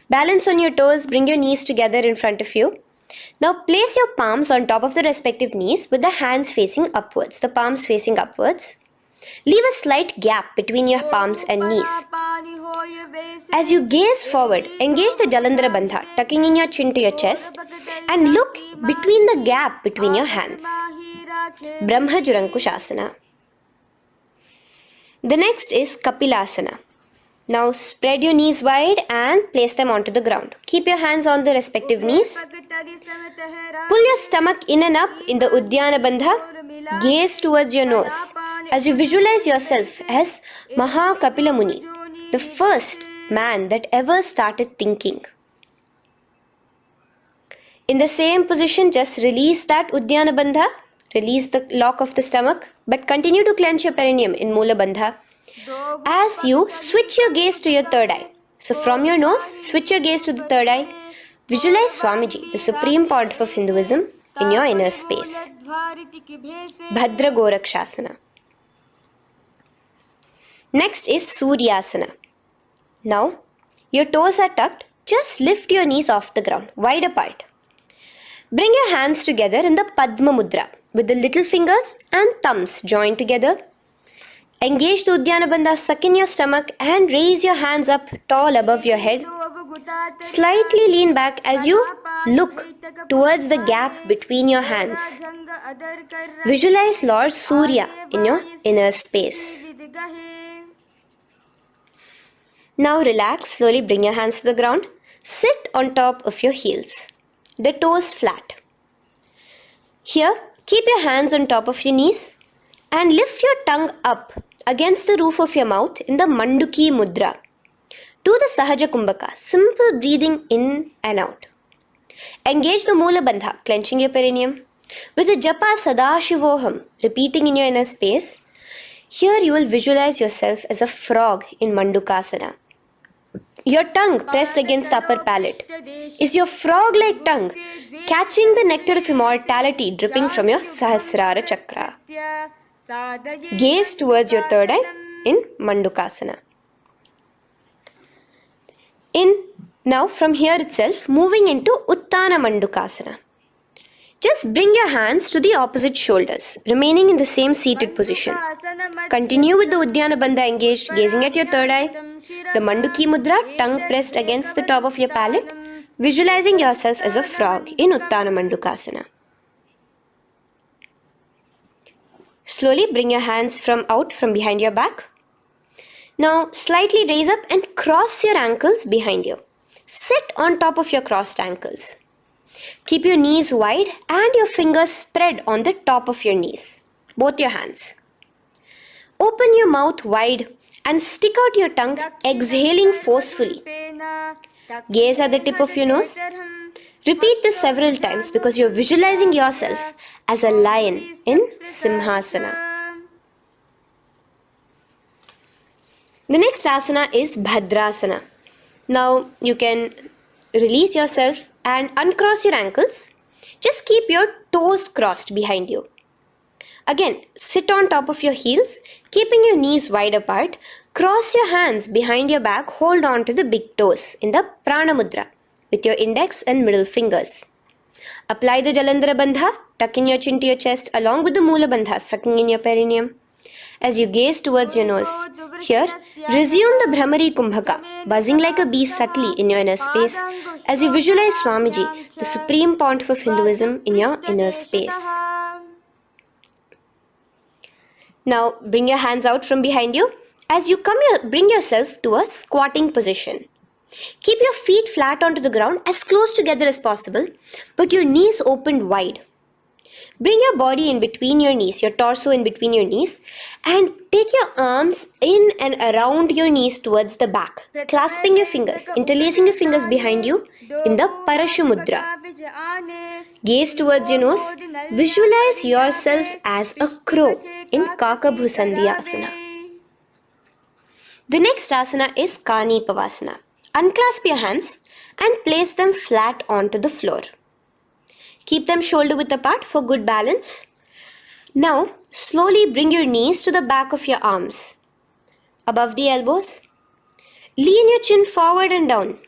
Balance on your toes, bring your knees together in front of you. Now place your palms on top of the respective knees with the hands facing upwards, the palms facing upwards. Leave a slight gap between your palms and knees. As you gaze forward, engage the Jalandhara Bandha, tucking in your chin to your chest, and look between the gap between your hands. Brahma Jurankushasana. The next is Kapilasana. Now spread your knees wide and place them onto the ground. Keep your hands on the respective knees. Pull your stomach in and up in the Uddiyana Bandha. Gaze towards your nose as you visualize yourself as Maha Kapila Muni, the first man that ever started thinking. In the same position, just release that Uddiyana Bandha. Release the lock of the stomach, but continue to clench your perineum in Mula Bandha as you switch your gaze to your third eye. So from your nose, switch your gaze to the third eye. Visualize Swamiji, the Supreme Pontiff of Hinduism, in your inner space. Bhadra Gorakshasana. Next is Suryasana. Now, your toes are tucked. Just lift your knees off the ground, wide apart. Bring your hands together in the Padma Mudra with the little fingers and thumbs joined together. Engage the Uddiyana Bandha, suck in your stomach and raise your hands up tall above your head. Slightly lean back as you look towards the gap between your hands. Visualize Lord Surya in your inner space. Now relax, slowly bring your hands to the ground. Sit on top of your heels, the toes flat. Here, keep your hands on top of your knees and lift your tongue up against the roof of your mouth in the Manduki Mudra. Do the Sahaja Kumbhaka, simple breathing in and out. Engage the Mula Bandha, clenching your perineum. With the Japa Sadashivoham, repeating in your inner space, here you will visualize yourself as a frog in Mandukasana. Your tongue pressed against the upper palate. Is your frog-like tongue catching the nectar of immortality dripping from your Sahasrara Chakra? Gaze towards your third eye in Mandukasana. Now from here itself, moving into Uttana Mandukasana. Just bring your hands to the opposite shoulders, remaining in the same seated position. Continue with the Uddiyana Bandha engaged, gazing at your third eye. The Manduki Mudra, tongue pressed against the top of your palate, visualizing yourself as a frog in Uttana Mandukasana. Slowly bring your hands out from behind your back. Now slightly raise up and cross your ankles behind you. Sit on top of your crossed ankles. Keep your knees wide and your fingers spread on the top of your knees, both your hands. Open your mouth wide and stick out your tongue, exhaling forcefully. Gaze at the tip of your nose. Repeat this several times because you're visualizing yourself as a lion in Simhasana. The next asana is Bhadrasana. Now you can release yourself and uncross your ankles. Just keep your toes crossed behind you. Again, sit on top of your heels, keeping your knees wide apart. Cross your hands behind your back, hold on to the big toes in the Prana Mudra with your index and middle fingers. Apply the Jalandhara Bandha, tuck in your chin to your chest along with the Mula Bandha, sucking in your perineum. As you gaze towards your nose, here, resume the Brahmari Kumbhaka, buzzing like a bee subtly in your inner space as you visualize Swamiji, the Supreme Pontiff of Hinduism, in your inner space. Now, bring your hands out from behind you. As you bring yourself to a squatting position. Keep your feet flat onto the ground as close together as possible, but your knees opened wide. Bring your body in between your knees, your torso in between your knees, and take your arms in and around your knees towards the back, clasping your fingers, interlacing your fingers behind you in the Parashu Mudra. Gaze towards your nose. Visualize yourself as a crow in Kakabhusandhyasana. The next asana is Kani Pavasana. Unclasp your hands and place them flat onto the floor. Keep them shoulder width apart for good balance. Now, slowly bring your knees to the back of your arms, above the elbows. Lean your chin forward and down.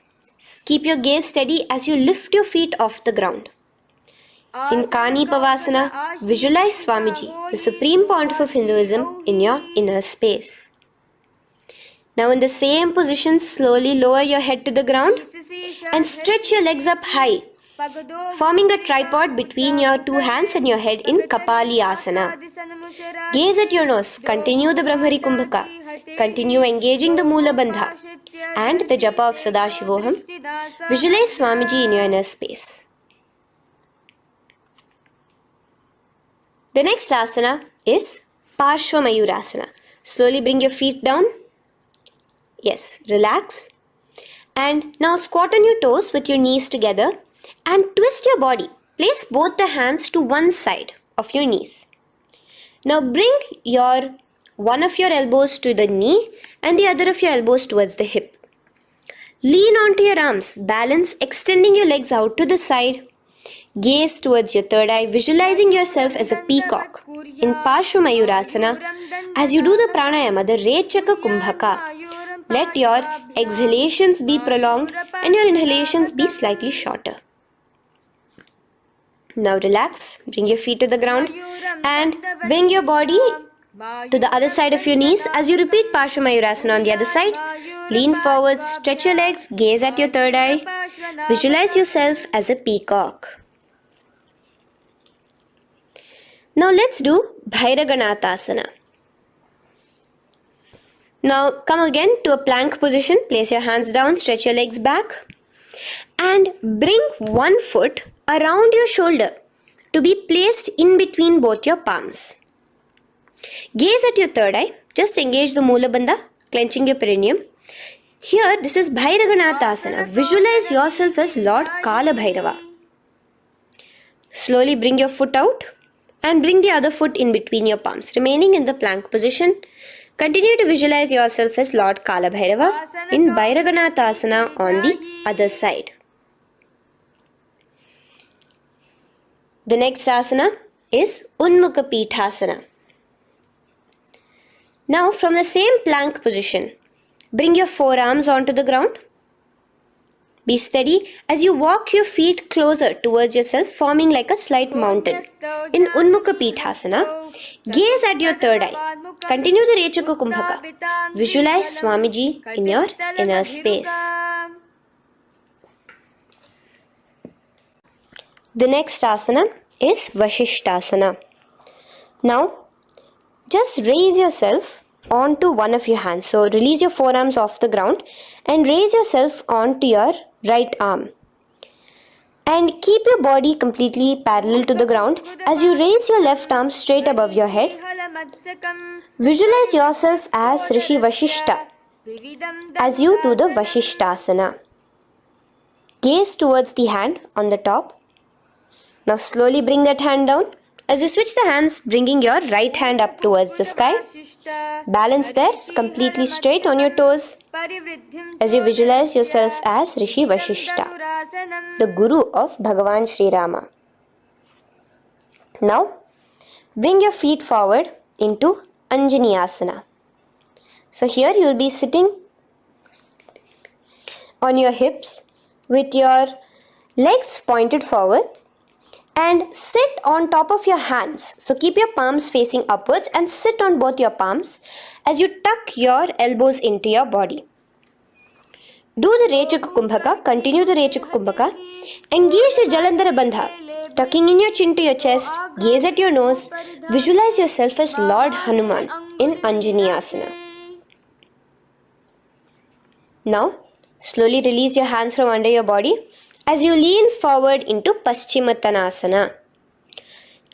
Keep your gaze steady as you lift your feet off the ground. In Kani Pavasana, visualize Swamiji, the Supreme Pontiff of Hinduism, in your inner space. Now in the same position, slowly lower your head to the ground and stretch your legs up high, forming a tripod between your two hands and your head in Kapali Asana. Gaze at your nose, continue the Brahmari Kumbhaka, continue engaging the Mula Bandha and the Japa of Sadashivoham. Visualize Swamiji in your inner space. The next asana is Parshvamayurasana. Slowly bring your feet down. Yes, relax. And now squat on your toes with your knees together and twist your body. Place both the hands to one side of your knees. Now bring one of your elbows to the knee and the other of your elbows towards the hip. Lean onto your arms, balance, extending your legs out to the side. Gaze towards your third eye, visualizing yourself as a peacock. In Parshvamayurasana, as you do the pranayama, the Rechaka Kumbhaka, let your exhalations be prolonged and your inhalations be slightly shorter. Now relax, bring your feet to the ground and bring your body to the other side of your knees as you repeat Parshvamayurasana on the other side. Lean forward, stretch your legs, gaze at your third eye. Visualize yourself as a peacock. Now let's do Bhairaganathasana. Now come again to a plank position. Place your hands down, stretch your legs back and bring one foot around your shoulder to be placed in between both your palms. Gaze at your third eye. Just engage the Mula Bandha, clenching your perineum. Here, this is Bhairaganathasana. Visualize yourself as Lord Kala Bhairava. Slowly bring your foot out and bring the other foot in between your palms. Remaining in the plank position, continue to visualize yourself as Lord Kala Bhairava in Bhairaganathasana on the other side. The next asana is Unmukha Pithasana. Now from the same plank position, bring your forearms onto the ground. Be steady as you walk your feet closer towards yourself, forming like a slight mountain. In Unmukha Pithasana, gaze at your third eye. Continue the Rechaka Kumbhaka. Visualize Swamiji in your inner space. The next asana is Vashishthasana. Now, just raise yourself onto one of your hands. So, release your forearms off the ground and raise yourself onto your right arm. And keep your body completely parallel to the ground as you raise your left arm straight above your head. Visualize yourself as Rishi Vashishta as you do the Vashishthasana. Gaze towards the hand on the top. Now slowly bring that hand down. As you switch the hands, bringing your right hand up towards the sky. Balance there, completely straight on your toes. As you visualize yourself as Rishi Vashishta, the Guru of Bhagavan Sri Rama. Now, bring your feet forward into Anjani Asana. So here you will be sitting on your hips with your legs pointed forward and sit on top of your hands. So keep your palms facing upwards and sit on both your palms as you tuck your elbows into your body. Do the Rechaka Kumbhaka, continue the Rechaka Kumbhaka. Engage the Jalandhara Bandha, tucking in your chin to your chest, gaze at your nose, visualize yourself as Lord Hanuman in Anjani Asana. Now, slowly release your hands from under your body as you lean forward into Paschimottanasana.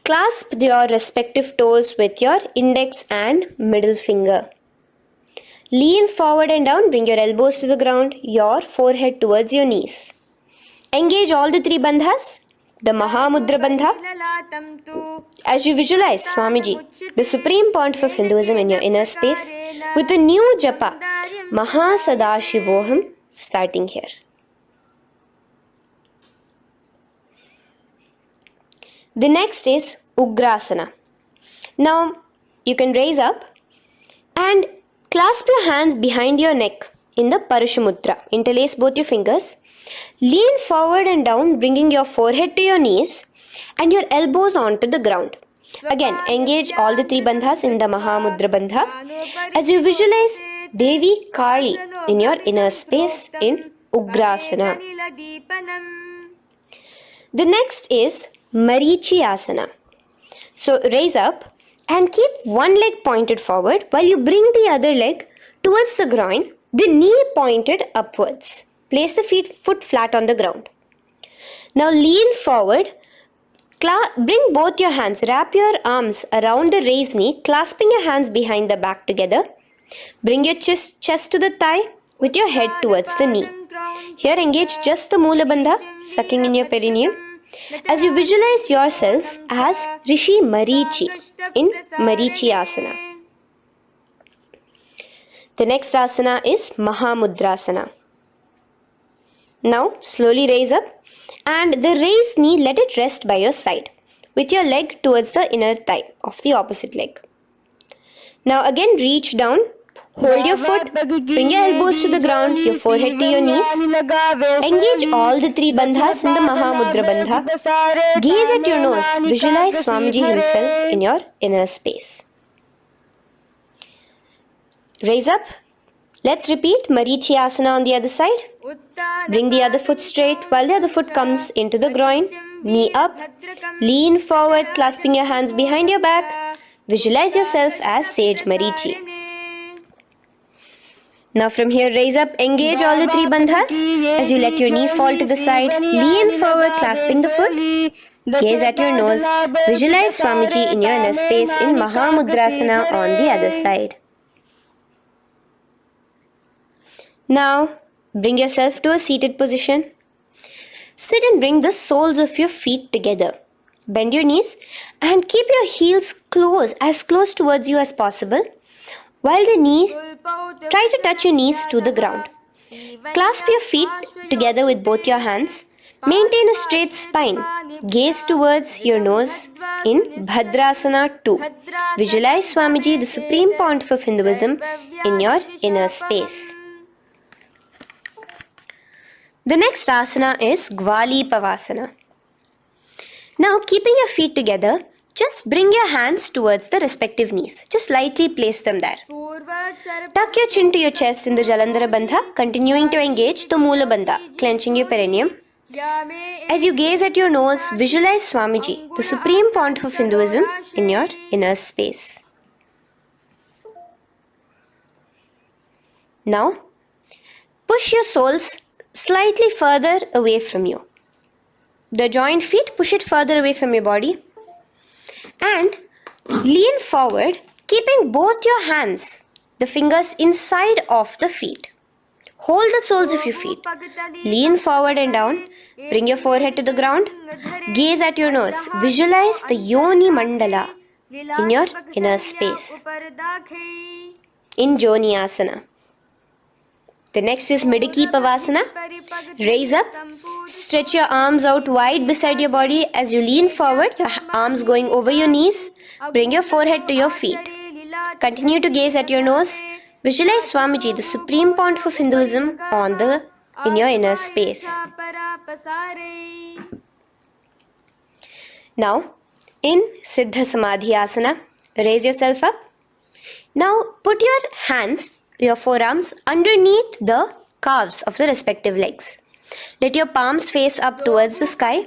Clasp your respective toes with your index and middle finger. Lean forward and down, bring your elbows to the ground, your forehead towards your knees. Engage all the three bandhas, the Mahamudra Bandha, as you visualize Swamiji, the Supreme Pontiff of Hinduism in your inner space, with a new japa, Mahasadashivoham, starting here. The next is Ugrasana. Now, you can raise up and clasp your hands behind your neck in the Parashamudra. Interlace both your fingers. Lean forward and down, bringing your forehead to your knees and your elbows onto the ground. Again, engage all the three bandhas in the Mahamudra Bandha as you visualize Devi Kali in your inner space in Ugrasana. The next is Marichi Asana. So raise up and keep one leg pointed forward while you bring the other leg towards the groin, the knee pointed upwards. Place the foot flat on the ground. Now lean forward. Bring both your hands, wrap your arms around the raised knee, clasping your hands behind the back together. Bring your chest to the thigh with your head towards the knee. Here engage just the Moola Bandha, sucking in your perineum, as you visualize yourself as Rishi Marichi in Marichi Asana. The next asana is Mahamudrasana. Now slowly raise up and the raised knee, let it rest by your side with your leg towards the inner thigh of the opposite leg. Now again reach down, hold your foot, bring your elbows to the ground, your forehead to your knees. Engage all the three bandhas in the Mahamudra Bandha. Gaze at your nose, visualize Swamiji himself in your inner space. Raise up. Let's repeat Marichi Asana on the other side. Bring the other foot straight while the other foot comes into the groin. Knee up. Lean forward, clasping your hands behind your back. Visualize yourself as Sage Marichi. Now from here, raise up, engage all the three bandhas as you let your knee fall to the side. Lean forward, clasping the foot. Gaze at your nose. Visualize Swamiji in your inner space in Mahamudrasana on the other side. Now, bring yourself to a seated position. Sit and bring the soles of your feet together. Bend your knees and keep your heels as close towards you as possible. While try to touch your knees to the ground. Clasp your feet together with both your hands. Maintain a straight spine. Gaze towards your nose in Bhadrasana 2. Visualize Swamiji, the Supreme Pontiff of Hinduism, in your inner space. The next asana is Gwali Pavasana. Now, keeping your feet together, just bring your hands towards the respective knees. Just lightly place them there. Tuck your chin to your chest in the Jalandhara Bandha, continuing to engage the Moola Bandha, clenching your perineum. As you gaze at your nose, visualize Swamiji, the Supreme Pontiff of Hinduism, in your inner space. Now, push your soles slightly further away from you. The joined feet, push it further away from your body. And lean forward, keeping both your hands, the fingers inside of the feet. Hold the soles of your feet. Lean forward and down. Bring your forehead to the ground. Gaze at your nose. Visualize the Yoni Mandala in your inner space. In Joni Asana. The next is Midiki Pavasana. Raise up. Stretch your arms out wide beside your body as you lean forward, your arms going over your knees. Bring your forehead to your feet. Continue to gaze at your nose. Visualize Swamiji, the Supreme Pontiff of Hinduism, in your inner space. Now, in Siddha Samadhi Asana, raise yourself up. Now, put your forearms underneath the calves of the respective legs. Let your palms face up towards the sky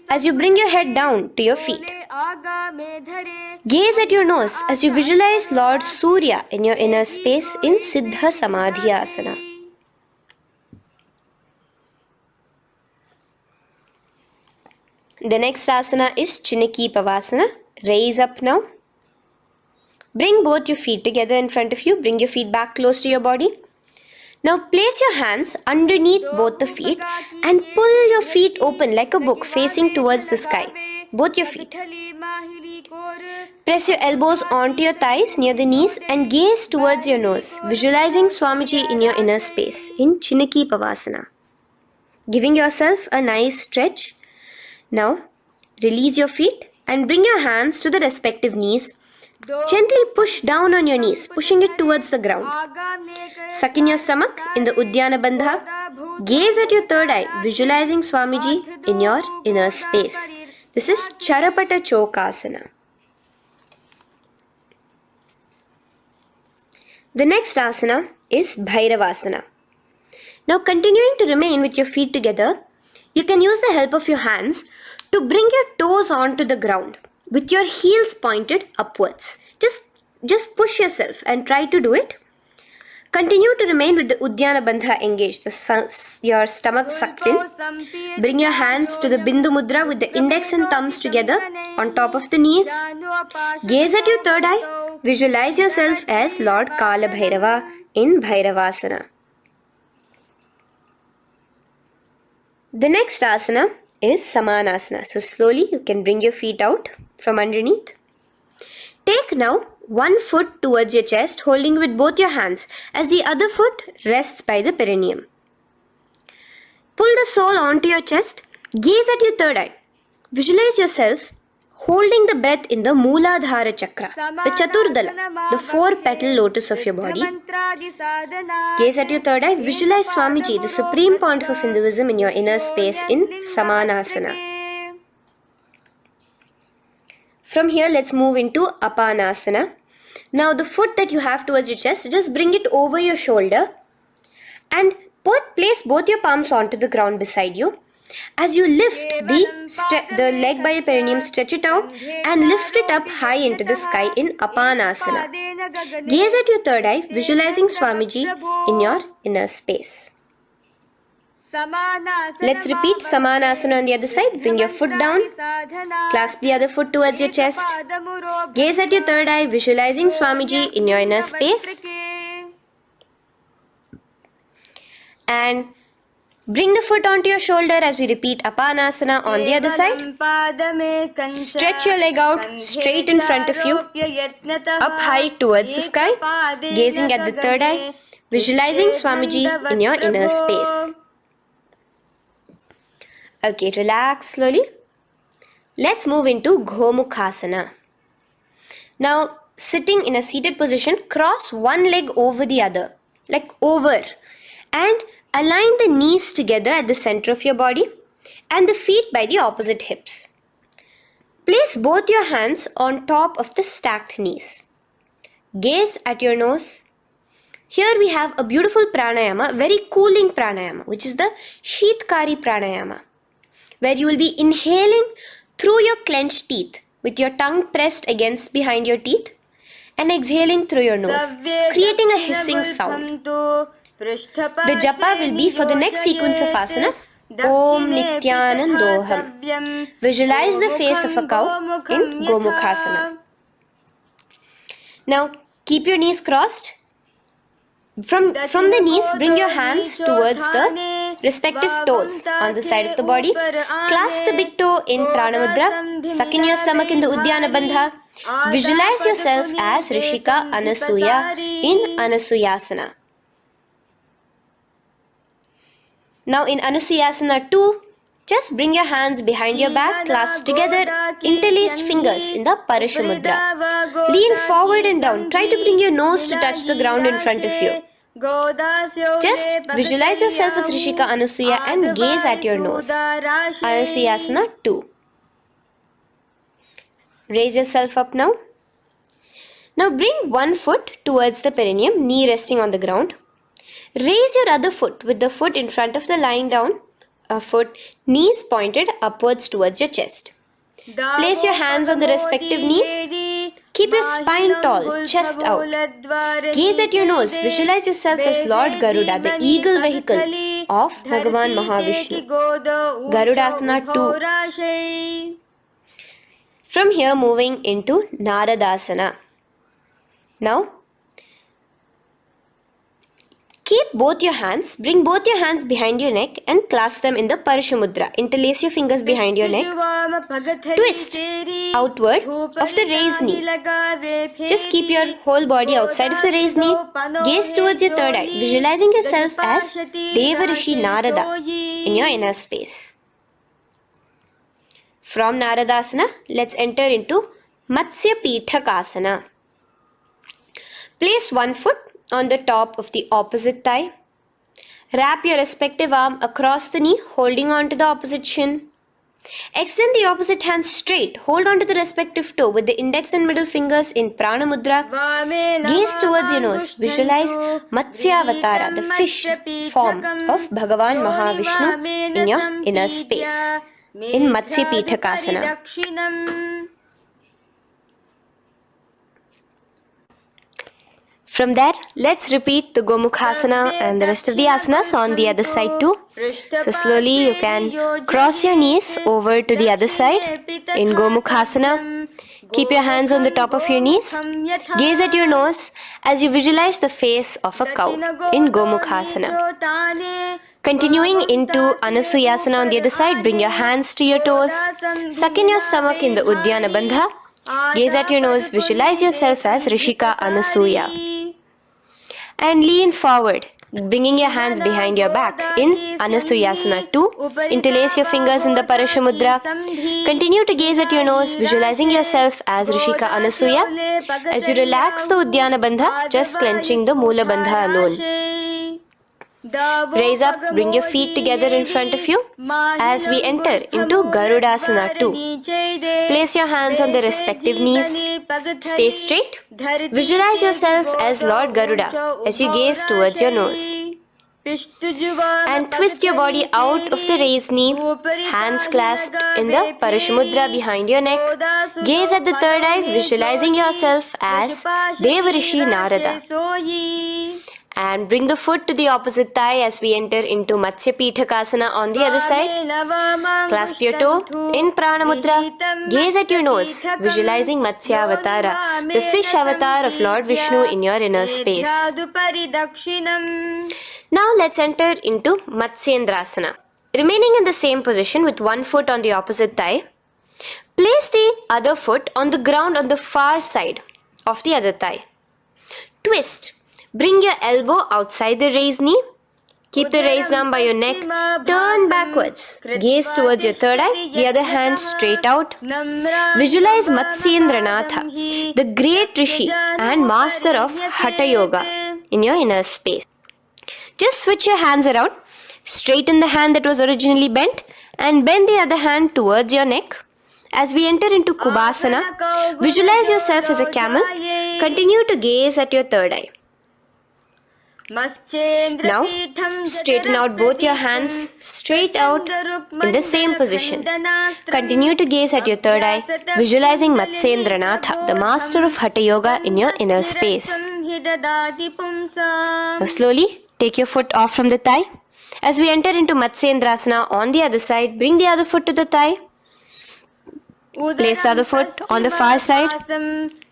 as you bring your head down to your feet. Gaze at your nose as you visualize Lord Surya in your inner space in Siddha Samadhi Asana. The next asana is Chiniki Pavasana. Raise up now. Bring both your feet together in front of you. Bring your feet back close to your body. Now place your hands underneath both the feet and pull your feet open like a book facing towards the sky. Both your feet. Press your elbows onto your thighs near the knees and gaze towards your nose, visualizing Swamiji in your inner space in Chiniki Pavasana. Giving yourself a nice stretch. Now release your feet and bring your hands to the respective knees. Gently push down on your knees, pushing it towards the ground. Suck in your stomach in the Uddiyana Bandha. Gaze at your third eye, visualizing Swamiji in your inner space. This is Charapata Chokasana. The next asana is Bhairavasana. Now continuing to remain with your feet together, You can use the help of your hands to bring your toes onto the ground with your heels pointed upwards. Just push yourself and try to do it. Continue to remain with the Uddiyana Bandha engaged, your stomach sucked in. Bring your hands to the Bindu Mudra with the index and thumbs together on top of the knees. Gaze at your third eye. Visualize yourself as Lord Kala Bhairava in Bhairavasana. The next asana is Samanasana. So slowly you can bring your feet out from underneath. Take now one foot towards your chest, holding with both your hands as the other foot rests by the perineum. Pull the sole onto your chest. Gaze at your third eye. Visualize yourself holding the breath in the Mooladhara Chakra, the Chaturdala, the 4-petal lotus of your body. Gaze at your third eye. Visualize Swamiji, the Supreme Pontiff of Hinduism, in your inner space in Samanasana. From here, let's move into Apanasana. Now, the foot that you have towards your chest, just bring it over your shoulder and place both your palms onto the ground beside you. As you lift the leg by your perineum, stretch it out and lift it up high into the sky in Apanasana. Gaze at your third eye, visualizing Swamiji in your inner space. Let's repeat Samanasana on the other side. Bring your foot down. Clasp the other foot towards your chest. Gaze at your third eye, visualizing Swamiji in your inner space. And bring the foot onto your shoulder as we repeat Apanasana on the other side. Stretch your leg out straight in front of you, up high towards the sky, gazing at the third eye, visualizing Swamiji in your inner space. Okay, relax slowly. Let's move into Gomukhasana. Now, sitting in a seated position, cross one leg over the other, like over, and align the knees together at the center of your body and the feet by the opposite hips. Place both your hands on top of the stacked knees. Gaze at your nose. Here we have a beautiful pranayama, very cooling pranayama, which is the Sheetkari pranayama, where you will be inhaling through your clenched teeth with your tongue pressed against behind your teeth and exhaling through your nose, creating a hissing sound. The japa will be for the next sequence of asanas, Om Nityanandoham. Visualize the face of a cow in Gomukhasana. Now, keep your knees crossed. From the knees, bring your hands towards the respective toes on the side of the body. Clasp the big toe in Pranamudra. Suck in your stomach in the Uddiyana Bandha. Visualize yourself as Rishika Anasuya in Anasuyasana. Now in Anusuyasana 2, just bring your hands behind your back, clasped together, interlaced fingers in the Parashamudra. Lean forward and down. Try to bring your nose to touch the ground in front of you. Just visualize yourself as Rishika Anasuya and gaze at your nose. Anusuyasana 2. Raise yourself up now. Now bring one foot towards the perineum, knee resting on the ground. Raise your other foot with the foot in front of the lying down foot, knees pointed upwards towards your chest. Place your hands on the respective knees. Keep your spine tall, chest out. Gaze at your nose. Visualize yourself as Lord Garuda, the eagle vehicle of Bhagavan Mahavishnu. Garudasana 2. From here, moving into Naradasana. Now, keep both your hands, bring both your hands behind your neck and clasp them in the Parashamudra. Interlace your fingers behind your neck. Twist outward of the raised knee. Just keep your whole body outside of the raised knee. Gaze towards your third eye, visualizing yourself as Devarishi Narada in your inner space. From Naradasana, let's enter into Matsya Pithakasana. Place one foot on the top of the opposite thigh. Wrap your respective arm across the knee, holding on to the opposite shin. Extend the opposite hand straight. Hold on to the respective toe with the index and middle fingers in Prana Mudra. Gaze towards your nose. Visualize Matsyavatara, the fish form of Bhagavan Mahavishnu in your inner space in Matsya Pithakasana. From there, let's repeat the Gomukhasana and the rest of the asanas on the other side too. So slowly you can cross your knees over to the other side in Gomukhasana. Keep your hands on the top of your knees. Gaze at your nose as you visualize the face of a cow in Gomukhasana. Continuing into Anusuyasana on the other side, bring your hands to your toes. Suck in your stomach in the Uddiyana Bandha. Gaze at your nose, visualize yourself as Rishika Anasuya. And lean forward, bringing your hands behind your back in Anusuyasana 2. Interlace your fingers in the Parashamudra. Continue to gaze at your nose, visualizing yourself as Rishika Anasuya. As you relax the Uddiyana Bandha, just clenching the Mula Bandha alone. Raise up, bring your feet together in front of you as we enter into Garudasana 2. Place your hands on the respective knees. Stay straight. Visualize yourself as Lord Garuda as you gaze towards your nose. And twist your body out of the raised knee, hands clasped in the Parashamudra behind your neck. Gaze at the third eye, visualizing yourself as Devarishi Narada. And bring the foot to the opposite thigh as we enter into Matsya Pithakasana on the other side. Clasp your toe in Prana Mudra. Gaze at your nose, visualizing Matsya Avatara, the fish avatar of Lord Vishnu in your inner space. Now let's enter into Matsyendrasana. Remaining in the same position with one foot on the opposite thigh, place the other foot on the ground on the far side of the other thigh. Twist. Bring your elbow outside the raised knee. Keep the raised arm by your neck. Turn backwards. Gaze towards your third eye, the other hand straight out. Visualize Matsyendranatha, the great Rishi and master of Hatha Yoga in your inner space. Just switch your hands around. Straighten the hand that was originally bent and bend the other hand towards your neck. As we enter into Kubhasana, visualize yourself as a camel. Continue to gaze at your third eye. Now, straighten out both your hands straight out in the same position. Continue to gaze at your third eye, visualizing Matsyendranatha, the master of Hatha Yoga in your inner space. Now slowly, take your foot off from the thigh. As we enter into Matsyendrasana on the other side, bring the other foot to the thigh. Place the other foot on the far side.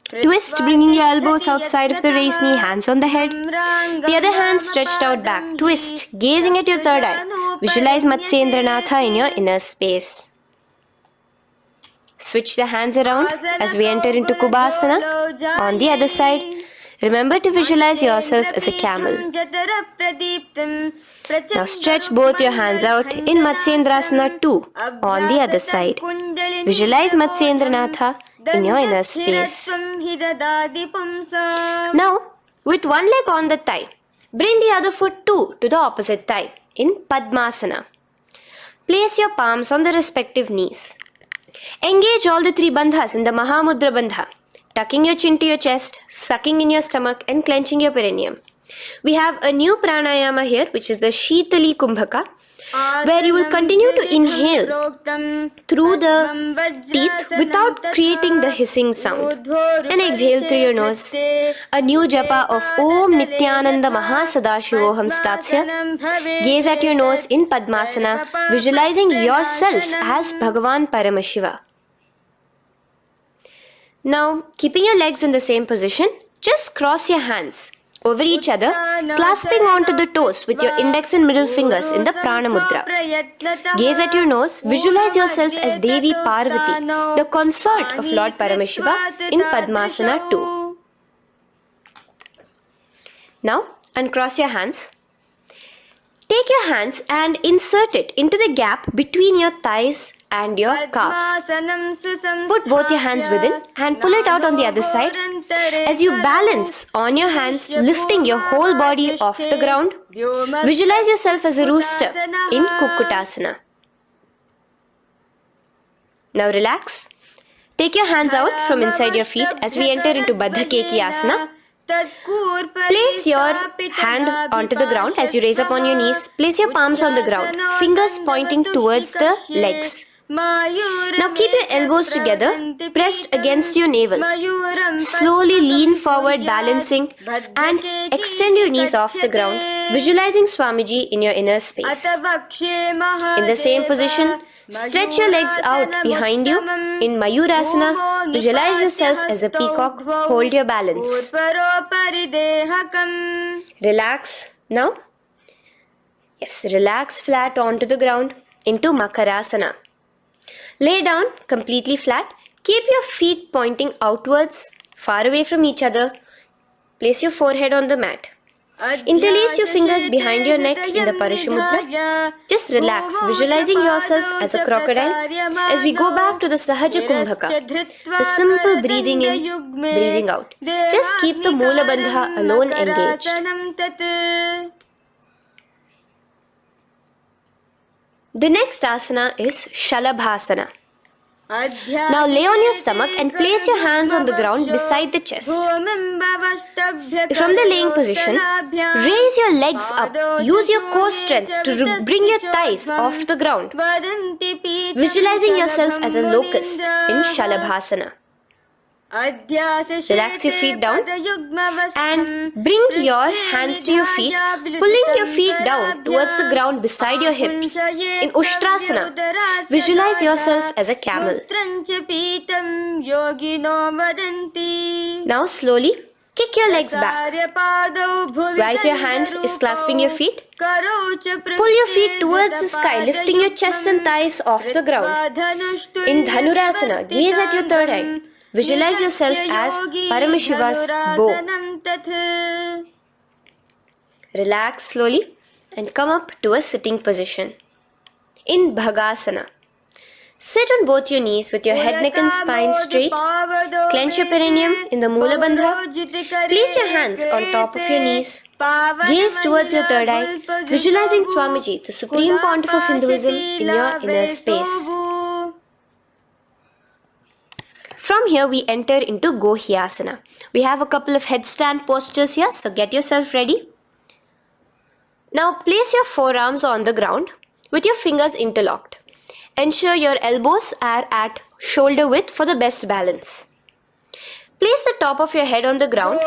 Twist, bringing your elbows outside of the raised knee, hands on the head. The other hand stretched out back. Twist, gazing at your third eye. Visualize Matsyendranatha in your inner space. Switch the hands around as we enter into Kubhasana on the other side. Remember to visualize yourself as a camel. Now stretch both your hands out in Matsyendrasana 2 on the other side. Visualize Matsyendranatha in your inner space. Now, with one leg on the thigh, bring the other foot too to the opposite thigh in Padmasana. Place your palms on the respective knees. Engage all the three bandhas in the Mahamudra Bandha, tucking your chin to your chest, sucking in your stomach and clenching your perineum. We have a new pranayama here, which is the Shitali Kumbhaka, where you will continue to inhale through the teeth without creating the hissing sound and exhale through your nose. A new japa of Om Nityananda Mahasadashivoham starts here. Gaze at your nose in Padmasana, visualizing yourself as Bhagavan Paramashiva. Now, keeping your legs in the same position, just cross your hands over each other, clasping onto the toes with your index and middle fingers in the Prana Mudra. Gaze at your nose, visualize yourself as Devi Parvati, the consort of Lord Paramashiva in Padmasana 2. Now, uncross your hands. Take your hands and insert it into the gap between your thighs and your calves. Put both your hands within and pull it out on the other side. As you balance on your hands, lifting your whole body off the ground, visualize yourself as a rooster in Kukkutasana. Now relax. Take your hands out from inside your feet as we enter into Baddha Keki Asana. Place your hand onto the ground as you raise up on your knees. Place your palms on the ground, fingers pointing towards the legs. Now keep your elbows together, pressed against your navel. Slowly lean forward, balancing, and extend your knees off the ground, visualizing Swamiji in your inner space. In the same position, stretch your legs out behind you. In Mayurasana, visualize yourself as a peacock. Hold your balance. Relax now. Yes, relax flat onto the ground into Makarasana. Lay down completely flat. Keep your feet pointing outwards, far away from each other. Place your forehead on the mat. Interlace your fingers behind your neck in the Parashumudra. Just relax, visualizing yourself as a crocodile as we go back to the Sahaja Kumbhaka, the simple breathing in, breathing out. Just keep the Moola Bandha alone engaged. The next asana is Shalabhasana. Now lay on your stomach and place your hands on the ground beside the chest. From the laying position, raise your legs up. Use your core strength to bring your thighs off the ground. Visualizing yourself as a locust in Shalabhasana. Relax your feet down and bring your hands to your feet, pulling your feet down towards the ground beside your hips. In Ushtrasana, visualize yourself as a camel. Now slowly kick your legs back. Whilst your hand is clasping your feet, pull your feet towards the sky, lifting your chest and thighs off the ground. In Dhanurasana, gaze at your third eye. Visualize yourself as Paramashiva's bow. Relax slowly and come up to a sitting position. In Bhagasana, sit on both your knees with your head, neck and spine straight. Clench your perineum in the Moola Bandha. Place your hands on top of your knees. Gaze towards your third eye, visualizing Swamiji, the Supreme Pontiff of Hinduism, in your inner space. From here we enter into Gohyasana. We have a couple of headstand postures here, so get yourself ready. Now place your forearms on the ground with your fingers interlocked. Ensure your elbows are at shoulder width for the best balance. Place the top of your head on the ground,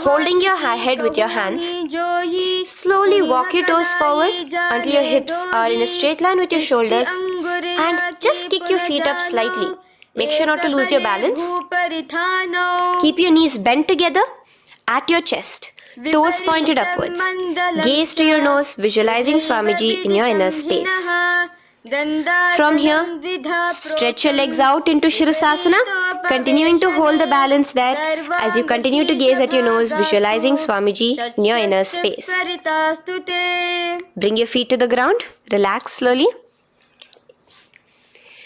holding your head with your hands. Slowly walk your toes forward until your hips are in a straight line with your shoulders, and just kick your feet up slightly. Make sure not to lose your balance. Keep your knees bent together at your chest, toes pointed upwards. Gaze to your nose, visualizing Swamiji in your inner space. From here, stretch your legs out into Shirasasana, continuing to hold the balance there as you continue to gaze at your nose, visualizing Swamiji in your inner space. Bring your feet to the ground, relax slowly.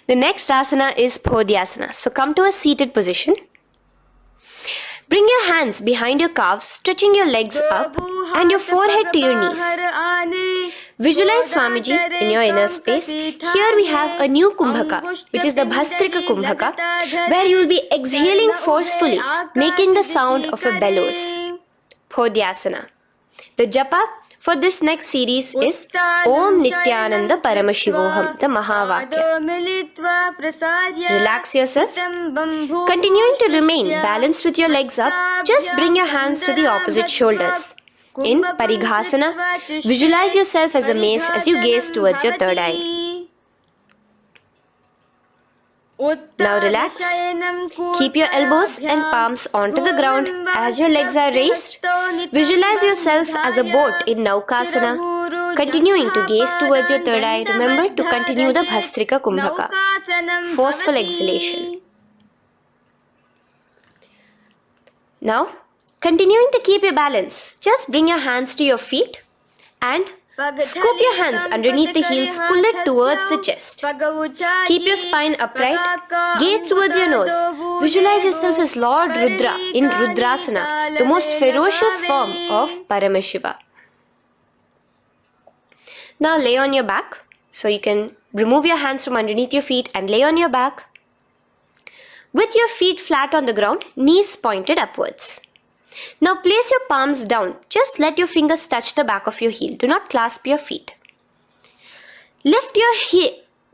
The next asana is Podhyasana. So come to a seated position. Bring your hands behind your calves, stretching your legs up and your forehead to your knees. Visualize Swamiji in your inner space. Here we have a new Kumbhaka, which is the Bhastrika Kumbhaka, where you will be exhaling forcefully, making the sound of a bellows. Podhyasana. The japa for this next series is Om Nityananda Paramashivoham, the Mahavakya. Relax yourself. Continuing to remain balanced with your legs up, just bring your hands to the opposite shoulders. In Parighasana, visualize yourself as a mace as you gaze towards your third eye. Now relax. Keep your elbows and palms onto the ground as your legs are raised. Visualize yourself as a boat in Naukasana. Continuing to gaze towards your third eye, remember to continue the Bhastrika Kumbhaka. Forceful exhalation. Now, continuing to keep your balance, just bring your hands to your feet and scoop your hands underneath the heels, pull it towards the chest. Keep your spine upright, gaze towards your nose. Visualize yourself as Lord Rudra in Rudrasana, the most ferocious form of Paramashiva. Now lay on your back. So you can remove your hands from underneath your feet and lay on your back. with your feet flat on the ground, knees pointed upwards. Now place your palms down. Just let your fingers touch the back of your heel. Do not clasp your feet. Lift your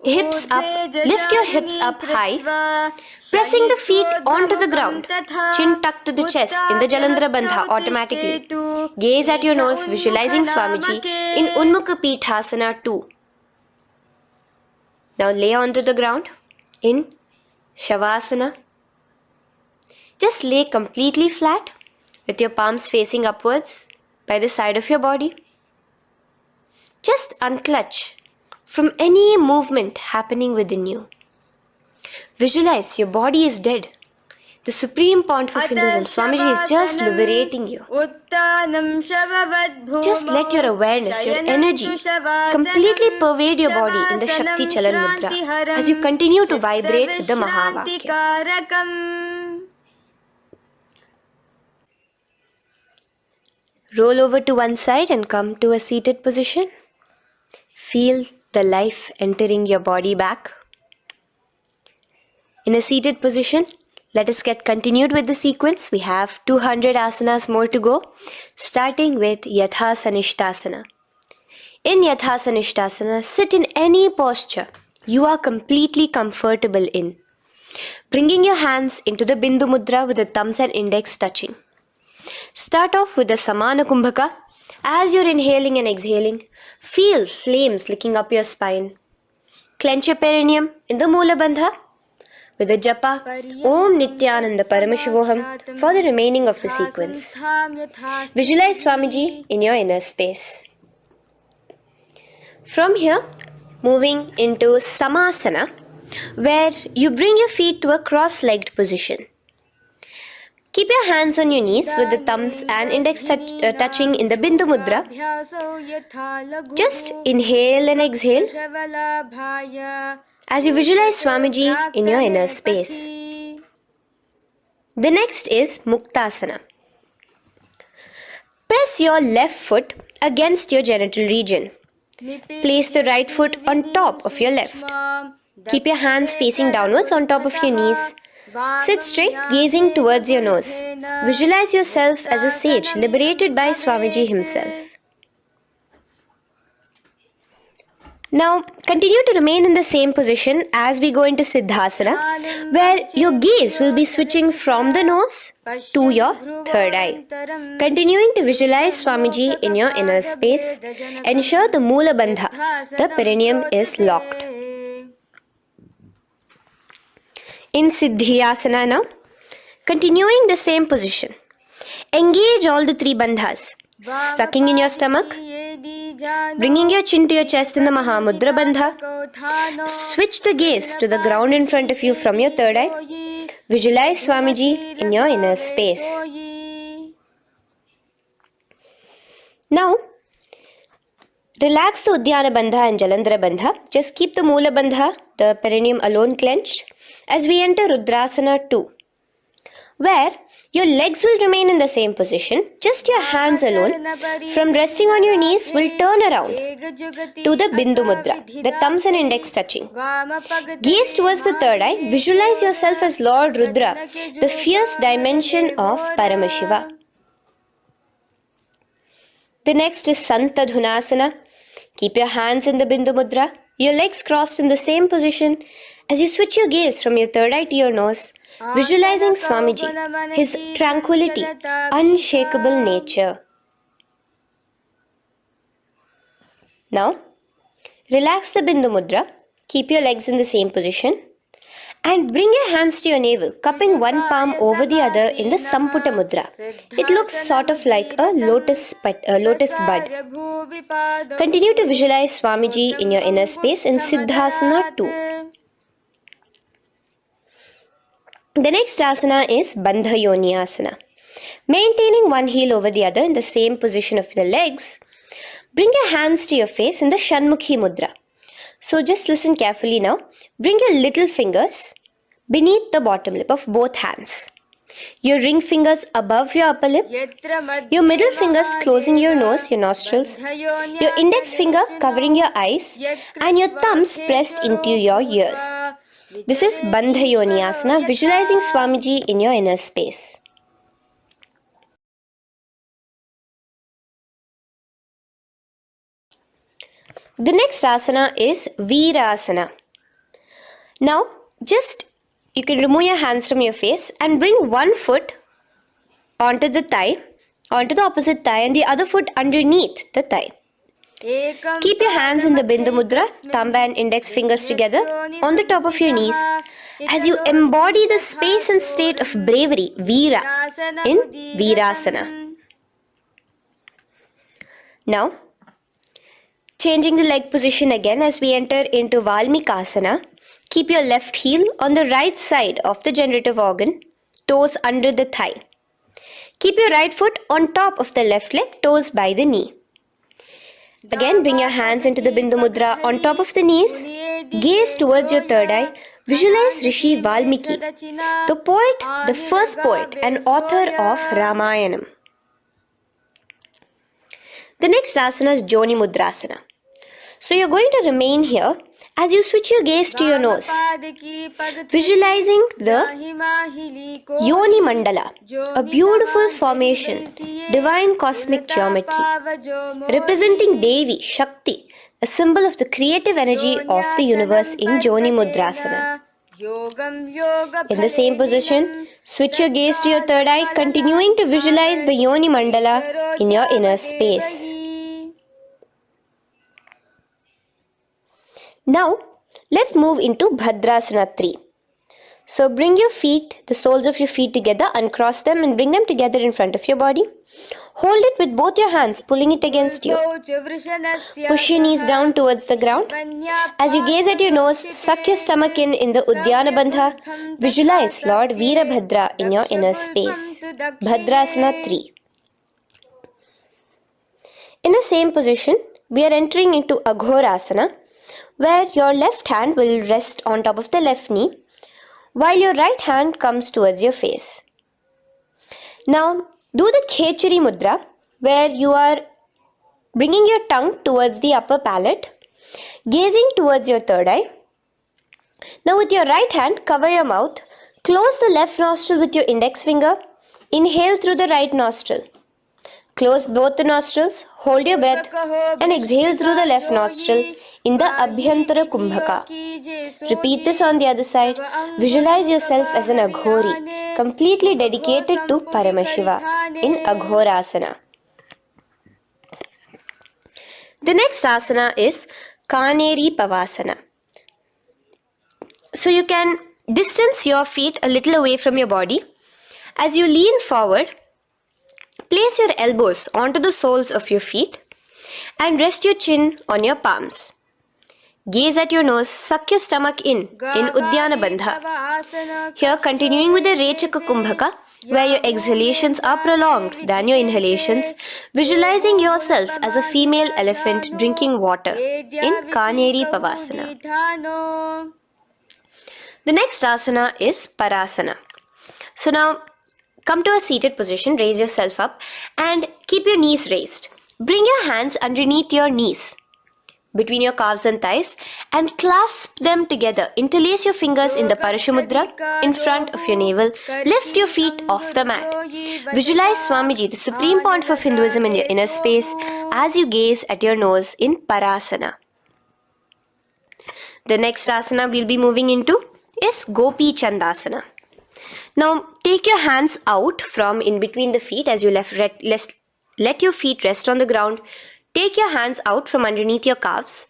hips up high, pressing the feet onto the ground. Chin tucked to the chest in the Jalandhara Bandha automatically. Gaze at your nose, visualizing Swamiji in Unmukha Pithasana 2. Now lay onto the ground in Shavasana. Just lay completely flat with your palms facing upwards by the side of your body. Just unclutch from any movement happening within you. Visualize your body is dead. The Supreme Pontiff of Hinduism, Swamiji, is just liberating you. Just let your awareness, your energy completely pervade your body in the Shakti Chalan Mudra as you continue to vibrate with the Mahavakya. Roll over to one side and come to a seated position. Feel the life entering your body back. In a seated position, let us get continued with the sequence. We have 200 asanas more to go, starting with Yatha Sanishtasana. In Yatha Sanishtasana, sit in any posture you are completely comfortable in, bringing your hands into the Bindu Mudra with the thumbs and index touching. Start off with the Samana Kumbhaka. As you're inhaling and exhaling, feel flames licking up your spine. Clench your perineum in the Moola Bandha with the japa Om Nityananda Paramashivoham for the remaining of the sequence. Visualize Swamiji in your inner space. From here, moving into Samasana, where you bring your feet to a cross-legged position. Keep your hands on your knees with the thumbs and index touching in the Bindu Mudra. Just inhale and exhale as you visualize Swamiji in your inner space. The next is Muktasana. Press your left foot against your genital region. Place the right foot on top of your left. Keep your hands facing downwards on top of your knees. Sit straight, gazing towards your nose. Visualize yourself as a sage liberated by Swamiji himself. Now, continue to remain in the same position as we go into Siddhasana, where your gaze will be switching from the nose to your third eye. Continuing to visualize Swamiji in your inner space, ensure the Moola Bandha, the perineum, is locked. In Siddhyasana now, continuing the same position. Engage all the three bandhas, sucking in your stomach, bringing your chin to your chest in the Mahamudra Bandha. Switch the gaze to the ground in front of you from your third eye. Visualize Swamiji in your inner space. Now, relax the Uddiyana Bandha and Jalandhara Bandha. Just keep the Moola Bandha, the perineum, alone clenched as we enter Rudrasana 2, where your legs will remain in the same position, just your hands alone from resting on your knees will turn around to the Bindu Mudra, the thumbs and index touching. Gaze towards the third eye, visualize yourself as Lord Rudra, the fierce dimension of Paramashiva. The next is Santadhunasana. Keep your hands in the Bindu Mudra, your legs crossed in the same position as you switch your gaze from your third eye to your nose, visualizing Swamiji, his tranquility, unshakable nature. Now, relax the Bindu Mudra, keep your legs in the same position, and bring your hands to your navel, cupping one palm over the other in the Samputa Mudra. It looks sort of like a lotus bud. Continue to visualize Swamiji in your inner space in Siddhasana 2. The next asana is Bandha Yoni Asana. Maintaining one heel over the other in the same position of the legs, bring your hands to your face in the Shanmukhi Mudra. So just listen carefully now. Bring your little fingers beneath the bottom lip of both hands. Your ring fingers above your upper lip. Your middle fingers closing your nose, your nostrils. Your index finger covering your eyes. And your thumbs pressed into your ears. This is Bandha Yoni Asana, visualizing Swamiji in your inner space. The next asana is Virasana. Now, you can remove your hands from your face and bring one foot onto the opposite thigh, and the other foot underneath the thigh. Keep your hands in the Bindu Mudra, thumb and index fingers together on the top of your knees as you embody the space and state of bravery, Veera, in Virasana. Now, changing the leg position again as we enter into Valmikasana. Keep your left heel on the right side of the generative organ, toes under the thigh. Keep your right foot on top of the left leg, toes by the knee. Again, bring your hands into the Bindu Mudra on top of the knees. Gaze towards your third eye. Visualize Rishi Valmiki, the poet, the first poet and author of Ramayanam. The next asana is Joni Mudrasana. So you're going to remain here as you switch your gaze to your nose, visualizing the Yoni Mandala, a beautiful formation, divine cosmic geometry, representing Devi, Shakti, a symbol of the creative energy of the universe in Joni Mudrasana. In the same position, switch your gaze to your third eye, continuing to visualize the Yoni Mandala in your inner space. Now, let's move into Bhadrasana 3. So bring your feet, the soles of your feet together, uncross them and bring them together in front of your body. Hold it with both your hands, pulling it against you. Push your knees down towards the ground. As you gaze at your nose, suck your stomach in the Udyana Bandha. Visualize Lord Veerabhadra in your inner space. Bhadrasana 3. In the same position, we are entering into Aghorasana, where your left hand will rest on top of the left knee, while your right hand comes towards your face. Now, do the Khechari Mudra, where you are bringing your tongue towards the upper palate, gazing towards your third eye. Now, with your right hand, cover your mouth, close the left nostril with your index finger, inhale through the right nostril. Close both the nostrils, hold your breath and exhale through the left nostril in the Abhyantara Kumbhaka. Repeat this on the other side. Visualize yourself as an Aghori, completely dedicated to Paramashiva in Aghorasana. The next asana is Kaneri Pavasana. So you can distance your feet a little away from your body. As you lean forward, place your elbows onto the soles of your feet and rest your chin on your palms. Gaze at your nose, suck your stomach in Udyana Bandha. Here, continuing with the Rechaka Kumbhaka, where your exhalations are prolonged than your inhalations, visualizing yourself as a female elephant drinking water in Kaneri Pavasana. The next asana is Parasana. So now, come to a seated position, raise yourself up and keep your knees raised. Bring your hands underneath your knees, between your calves and thighs, and clasp them together. Interlace your fingers in the Parashamudra in front of your navel. Lift your feet off the mat. Visualize Swamiji, the Supreme Pontiff of Hinduism, in your inner space as you gaze at your nose in Parasana. The next asana we'll be moving into is Gopi Chandasana. Now, take your hands out from in between the feet as you let your feet rest on the ground. Take your hands out from underneath your calves.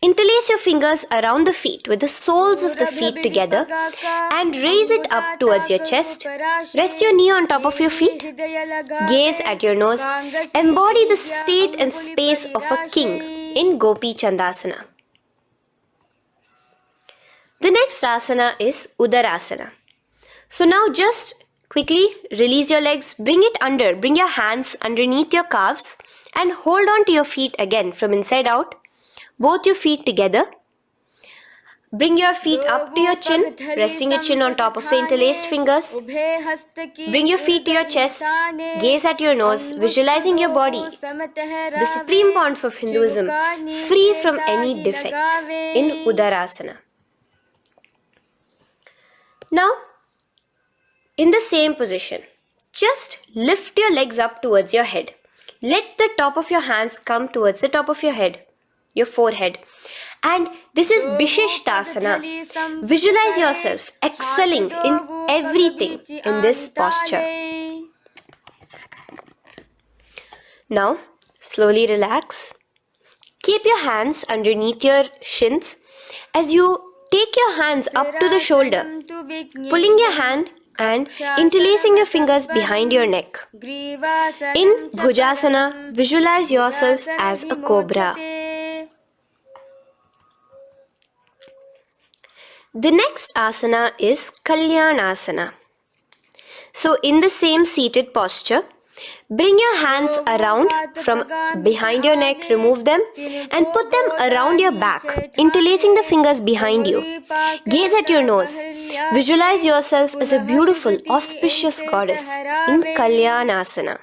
Interlace your fingers around the feet with the soles of the feet together and raise it up towards your chest. Rest your knee on top of your feet. Gaze at your nose. Embody the state and space of a king in Gopi Chandasana. The next asana is Udarasana. So now just quickly release your legs, bring your hands underneath your calves and hold on to your feet again from inside out, both your feet together. Bring your feet up to your chin, resting your chin on top of the interlaced fingers. Bring your feet to your chest, gaze at your nose, visualizing your body, the Supreme Pontiff of Hinduism, free from any defects in Udarasana. Now, in the same position, just lift your legs up towards your head. Let the top of your hands come towards the top of your head, your forehead. And this is Vishishtasana. Visualize yourself excelling in everything in this posture. Now, slowly relax. Keep your hands underneath your shins as you take your hands up to the shoulder, pulling your hand and interlacing your fingers behind your neck. In Bhujasana, visualize yourself as a cobra. The next asana is Kalyanasana. So in the same seated posture, bring your hands around from behind your neck, remove them and put them around your back, interlacing the fingers behind you. Gaze at your nose. Visualize yourself as a beautiful, auspicious goddess in Kalyanasana.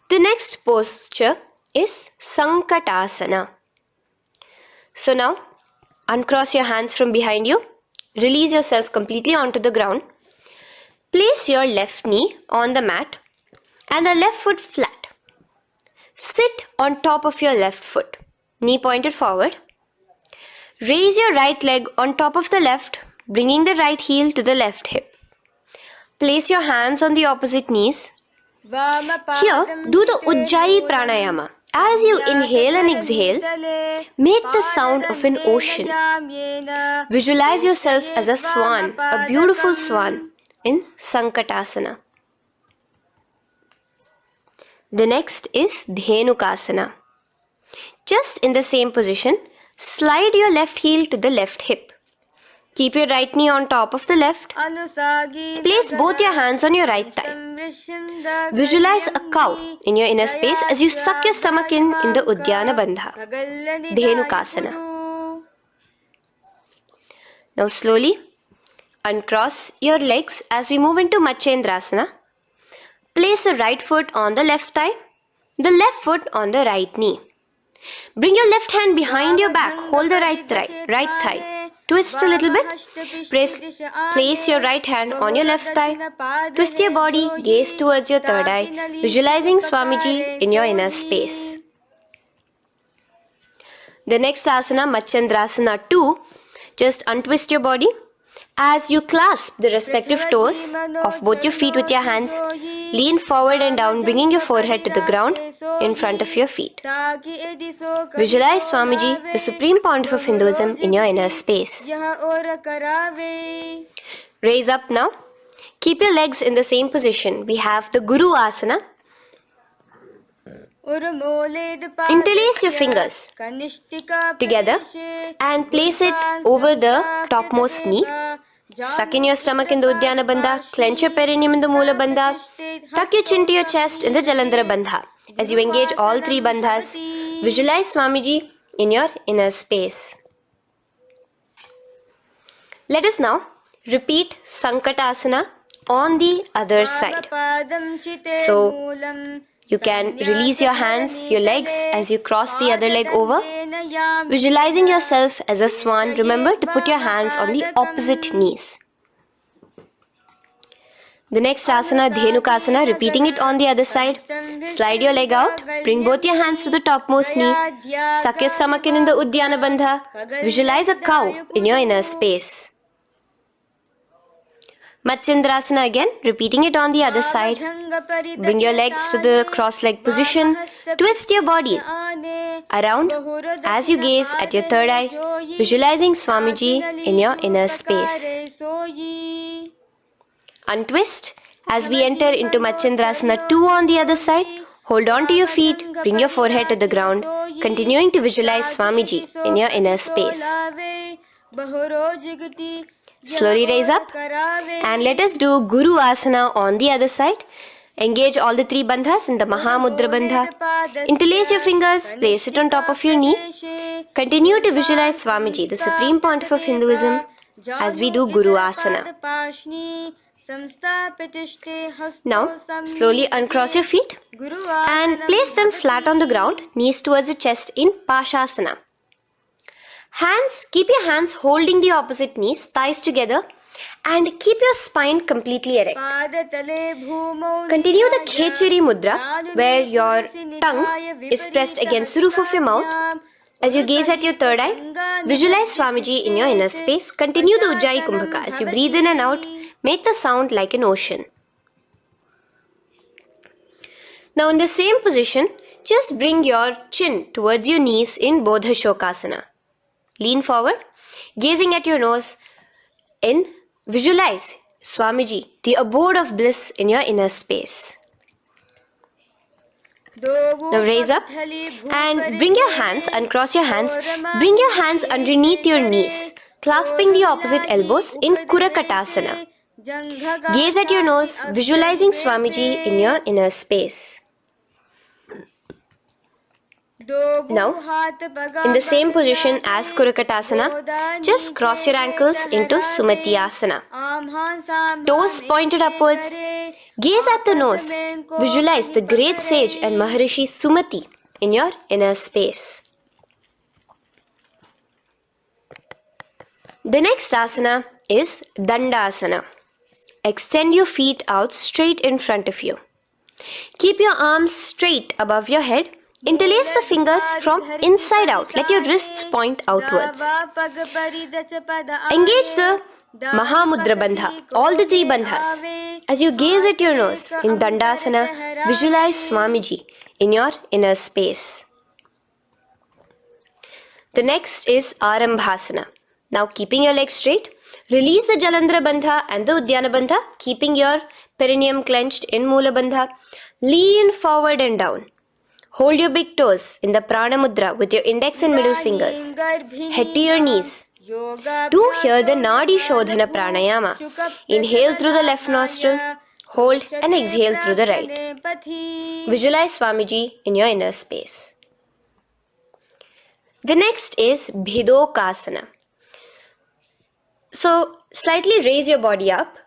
The next posture is Sankatasana. So now, uncross your hands from behind you. Release yourself completely onto the ground. Place your left knee on the mat and the left foot flat. Sit on top of your left foot, knee pointed forward. Raise your right leg on top of the left, bringing the right heel to the left hip. Place your hands on the opposite knees. Here, do the Ujjayi Pranayama. As you inhale and exhale, make the sound of an ocean. Visualize yourself as a swan, a beautiful swan in Sankatasana. The next is Dhenukasana. Just in the same position, slide your left heel to the left hip. Keep your right knee on top of the left. Place both your hands on your right thigh. Visualize a cow in your inner space as you suck your stomach in the Uddiyana Bandha, Dhenukasana. Now slowly uncross your legs as we move into Matsyendrasana. Place the right foot on the left thigh, the left foot on the right knee. Bring your left hand behind your back, hold the right thigh. Twist a little bit. Place your right hand on your left thigh. Twist your body, gaze towards your third eye, visualizing Swamiji in your inner space. The next asana, Matsyendrasana 2, just untwist your body. As you clasp the respective toes of both your feet with your hands, lean forward and down, bringing your forehead to the ground in front of your feet. Visualize Swamiji, the Supreme Pontiff of Hinduism, in your inner space. Raise up now. Keep your legs in the same position. We have the Guru Asana. Interlace your fingers together and place it over the topmost knee. Suck in your stomach in the Uddiyana Bandha, clench your perineum in the Moola Bandha, tuck your chin to your chest in the Jalandhara Bandha. As you engage all three bandhas, visualize Swamiji in your inner space. Let us now repeat Sankatasana on the other side. So, you can release your hands, your legs as you cross the other leg over. Visualizing yourself as a swan, remember to put your hands on the opposite knees. The next asana, Dhenukasana, repeating it on the other side. Slide your leg out, bring both your hands to the topmost knee. Suck your stomach in the Uddiyana Bandha. Visualize a cow in your inner space. Matsyendrasana again, repeating it on the other side. Bring your legs to the cross-leg position. Twist your body around as you gaze at your third eye, visualizing Swamiji in your inner space. Untwist as we enter into Matsyendrasana 2 on the other side. Hold on to your feet, bring your forehead to the ground, continuing to visualize Swamiji in your inner space. Slowly raise up and let us do Guru Asana on the other side. Engage all the three bandhas in the Mahamudra Bandha. Interlace your fingers, place it on top of your knee. Continue to visualize Swamiji, the Supreme Pontiff of Hinduism, as we do Guru Asana. Now, slowly uncross your feet and place them flat on the ground, knees towards the chest in Pashasana. Keep your hands holding the opposite knees, thighs together, and keep your spine completely erect. Continue the Khechari Mudra, where your tongue is pressed against the roof of your mouth. As you gaze at your third eye, visualize Swamiji in your inner space. Continue the Ujjayi Kumbhaka. As you breathe in and out, make the sound like an ocean. Now in the same position, just bring your chin towards your knees in Bodha Shokasana. Lean forward, gazing at your nose, and visualize Swamiji, the abode of bliss in your inner space. Now raise up and bring your hands, uncross your hands, bring your hands underneath your knees, clasping the opposite elbows in Kurakatasana. Gaze at your nose, visualizing Swamiji in your inner space. Now, in the same position as Kurakatasana, just cross your ankles into Sumatiyasana. Toes pointed upwards. Gaze at the nose. Visualize the great sage and Maharishi Sumati in your inner space. The next asana is Dandasana. Extend your feet out straight in front of you. Keep your arms straight above your head. Interlace the fingers from inside out. Let your wrists point outwards. Engage the Mahamudra Bandha, all the three bandhas. As you gaze at your nose in Dandasana, visualize Swamiji in your inner space. The next is Arambhasana. Now keeping your legs straight, release the Jalandhara Bandha and the Udyana Bandha, keeping your perineum clenched in Mula Bandha. Lean forward and down. Hold your big toes in the Prana Mudra with your index and middle fingers. Head to your knees. Do here the Nadi Shodhana Pranayama. Inhale through the left nostril, hold and exhale through the right. Visualize Swamiji in your inner space. The next is Bhidokasana. So slightly raise your body up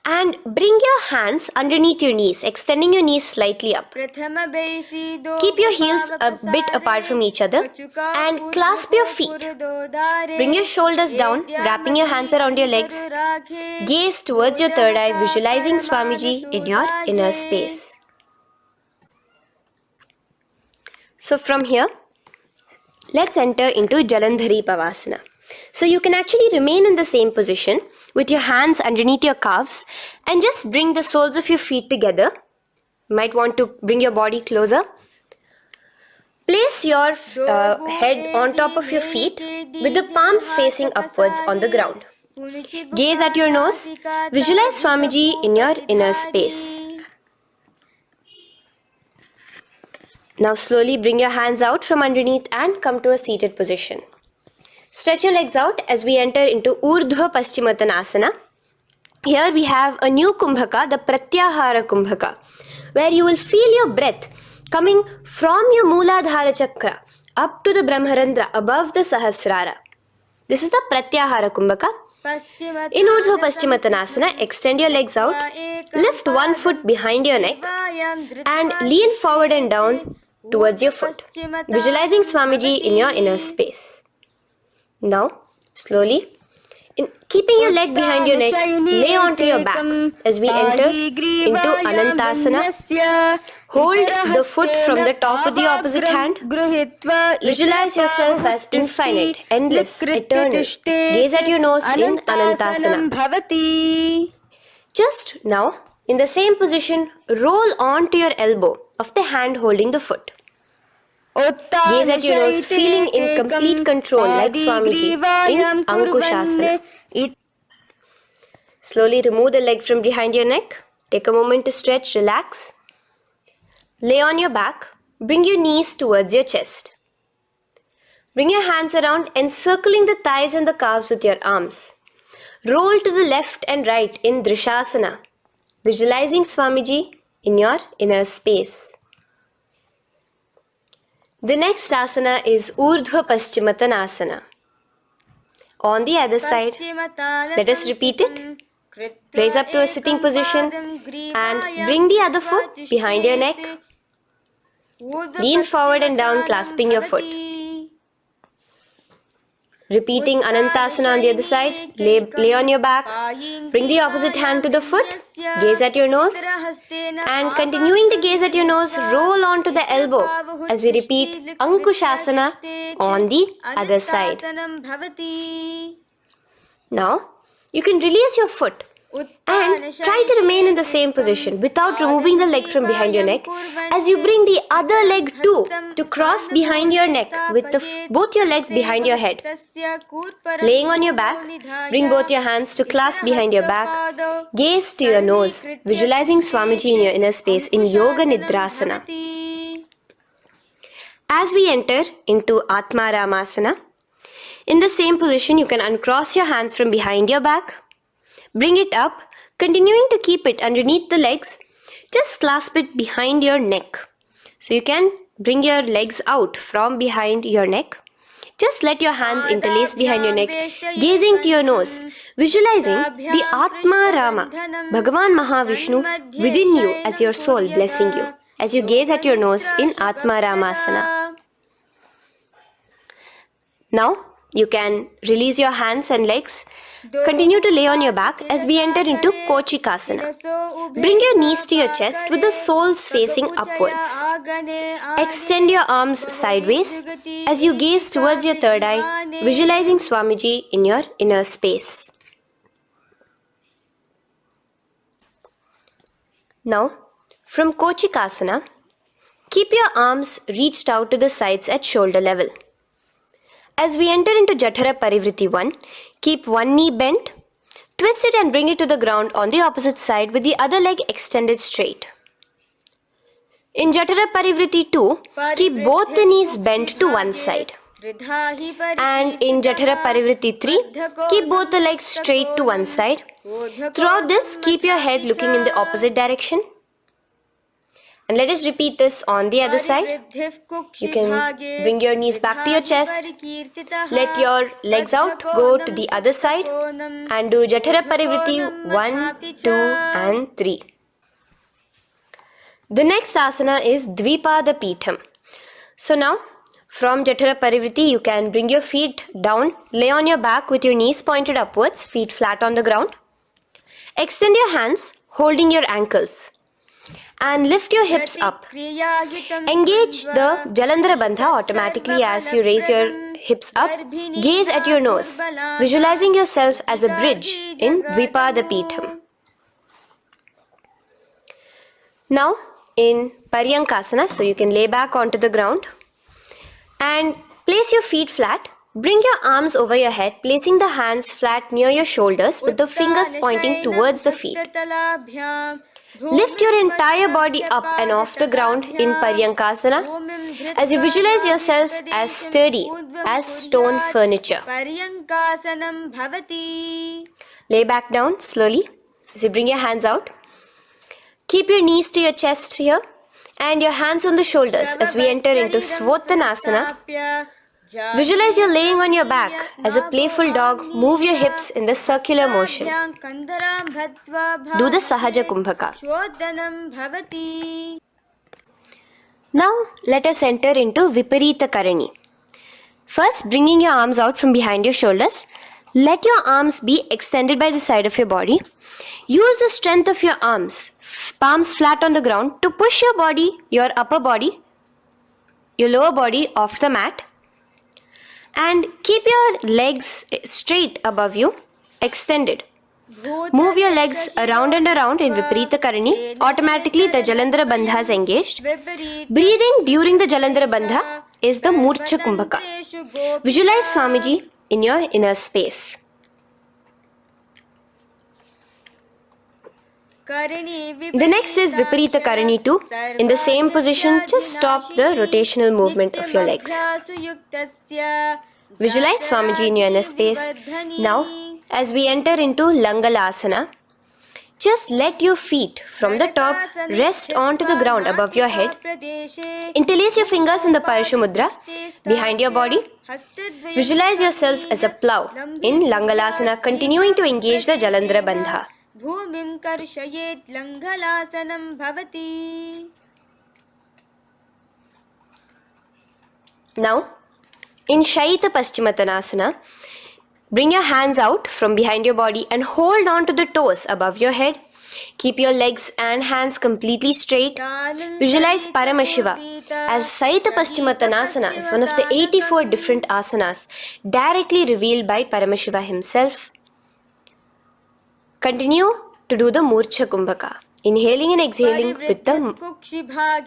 and bring your hands underneath your knees, extending your knees slightly up. Keep your heels a bit apart from each other and clasp your feet. Bring your shoulders down, wrapping your hands around your legs. Gaze towards your third eye, visualizing Swamiji in your inner space. So from here, let's enter into Jalandhari Pavasana. So you can actually remain in the same position with your hands underneath your calves and just bring the soles of your feet together. You might want to bring your body closer. Place your head on top of your feet with the palms facing upwards on the ground. Gaze at your nose. Visualize Swamiji in your inner space. Now slowly bring your hands out from underneath and come to a seated position. Stretch your legs out as we enter into Urdhva Paschimottanasana. Here we have a new Kumbhaka, the Pratyahara Kumbhaka, where you will feel your breath coming from your Mooladhara Chakra up to the Brahmarandra above the Sahasrara. This is the Pratyahara Kumbhaka. In Urdhva Paschimottanasana, extend your legs out, lift one foot behind your neck and lean forward and down towards your foot, visualizing Swamiji in your inner space. Now, slowly, keeping your leg behind your neck, lay onto your back as we enter into Anantasana. Hold the foot from the top with the opposite hand. Visualize yourself as infinite, endless, eternal. Gaze at your nose in Anantasana. Just now, in the same position, roll onto your elbow of the hand holding the foot. Gaze at your nose, feeling in complete control like Swamiji in Ankushasana. Slowly remove the leg from behind your neck. Take a moment to stretch, relax. Lay on your back. Bring your knees towards your chest. Bring your hands around, encircling the thighs and the calves with your arms. Roll to the left and right in Drishasana, visualizing Swamiji in your inner space. The next asana is Urdhva Paschimottanasana. On the other side, let us repeat it. Raise up to a sitting position and bring the other foot behind your neck. Lean forward and down, clasping your foot. Repeating Anantasana on the other side, lay on your back, bring the opposite hand to the foot, gaze at your nose, and continuing to gaze at your nose, roll onto the elbow as we repeat Ankushasana on the other side. Now, you can release your foot and try to remain in the same position without removing the leg from behind your neck as you bring the other leg too to cross behind your neck with both your legs behind your head. Laying on your back, bring both your hands to clasp behind your back. Gaze to your nose, visualizing Swamiji in your inner space in Yoga Nidrasana. As we enter into Atma Ramasana, in the same position you can uncross your hands from behind your back. Bring it up, continuing to keep it underneath the legs. Just clasp it behind your neck. So you can bring your legs out from behind your neck. Just let your hands interlace behind your neck, gazing to your nose, visualizing the Atma Rama, Bhagavan Mahavishnu within you as your soul blessing you, as you gaze at your nose in Atma Ramasana. Now, you can release your hands and legs. Continue to lay on your back as we enter into Kochikasana. Bring your knees to your chest with the soles facing upwards. Extend your arms sideways as you gaze towards your third eye, visualizing Swamiji in your inner space. Now, from Kochikasana, keep your arms reached out to the sides at shoulder level. As we enter into Jatara Parivritti 1, keep one knee bent, twist it and bring it to the ground on the opposite side with the other leg extended straight. In Jatara Parivritti 2, keep both the knees bent to one side. And in Jatara Parivritti 3, keep both the legs straight to one side. Throughout this, keep your head looking in the opposite direction. And let us repeat this on the other side. You can bring your knees back to your chest. Let your legs out, go to the other side and do Jatara Parivritti 1, 2 and 3. The next asana is Dvipada Pitham. So now from Jatara Parivritti you can bring your feet down, lay on your back with your knees pointed upwards, feet flat on the ground. Extend your hands holding your ankles. And lift your hips up. Engage the Jalandhara Bandha automatically as you raise your hips up. Gaze at your nose, visualizing yourself as a bridge in Dvipada Pitham. Now in Paryankasana, so you can lay back onto the ground and place your feet flat. Bring your arms over your head, placing the hands flat near your shoulders with the fingers pointing towards the feet. Lift your entire body up and off the ground in Paryankasana as you visualize yourself as sturdy as stone furniture. Lay back down slowly as you bring your hands out. Keep your knees to your chest here and your hands on the shoulders as we enter into Svottanasana. Visualize you're laying on your back as a playful dog. Move your hips in the circular motion. Do the Sahaja Kumbhaka. Now let us enter into Viparita Karani. First, bringing your arms out from behind your shoulders. Let your arms be extended by the side of your body. Use the strength of your arms, palms flat on the ground, to push your body, your upper body, your lower body off the mat. And keep your legs straight above you, extended. Move your legs around and around in Viparita Karani. Automatically the Jalandhara Bandha is engaged. Breathing during the Jalandhara Bandha is the Murcha Kumbhaka. Visualize Swamiji in your inner space. The next is Viparita Karani 2. In the same position, just stop the rotational movement of your legs. Visualize Swamiji in your inner space. Now, as we enter into Langalasana, just let your feet from the top rest onto the ground above your head. Interlace your fingers in the Parashu Mudra behind your body. Visualize yourself as a plow in Langalasana, continuing to engage the Jalandhara Bandha. Bhumim karshayet Langalasanam bhavati. Now, in Shaita Paschimottanasana, Bring your hands out from behind your body and hold on to the toes above your head. Keep your legs and hands completely straight. Visualize Paramashiva as Saita Paschimottanasana is one of the 84 different asanas directly revealed by Paramashiva himself. Continue to do the Murcha Kumbhaka, inhaling and exhaling with the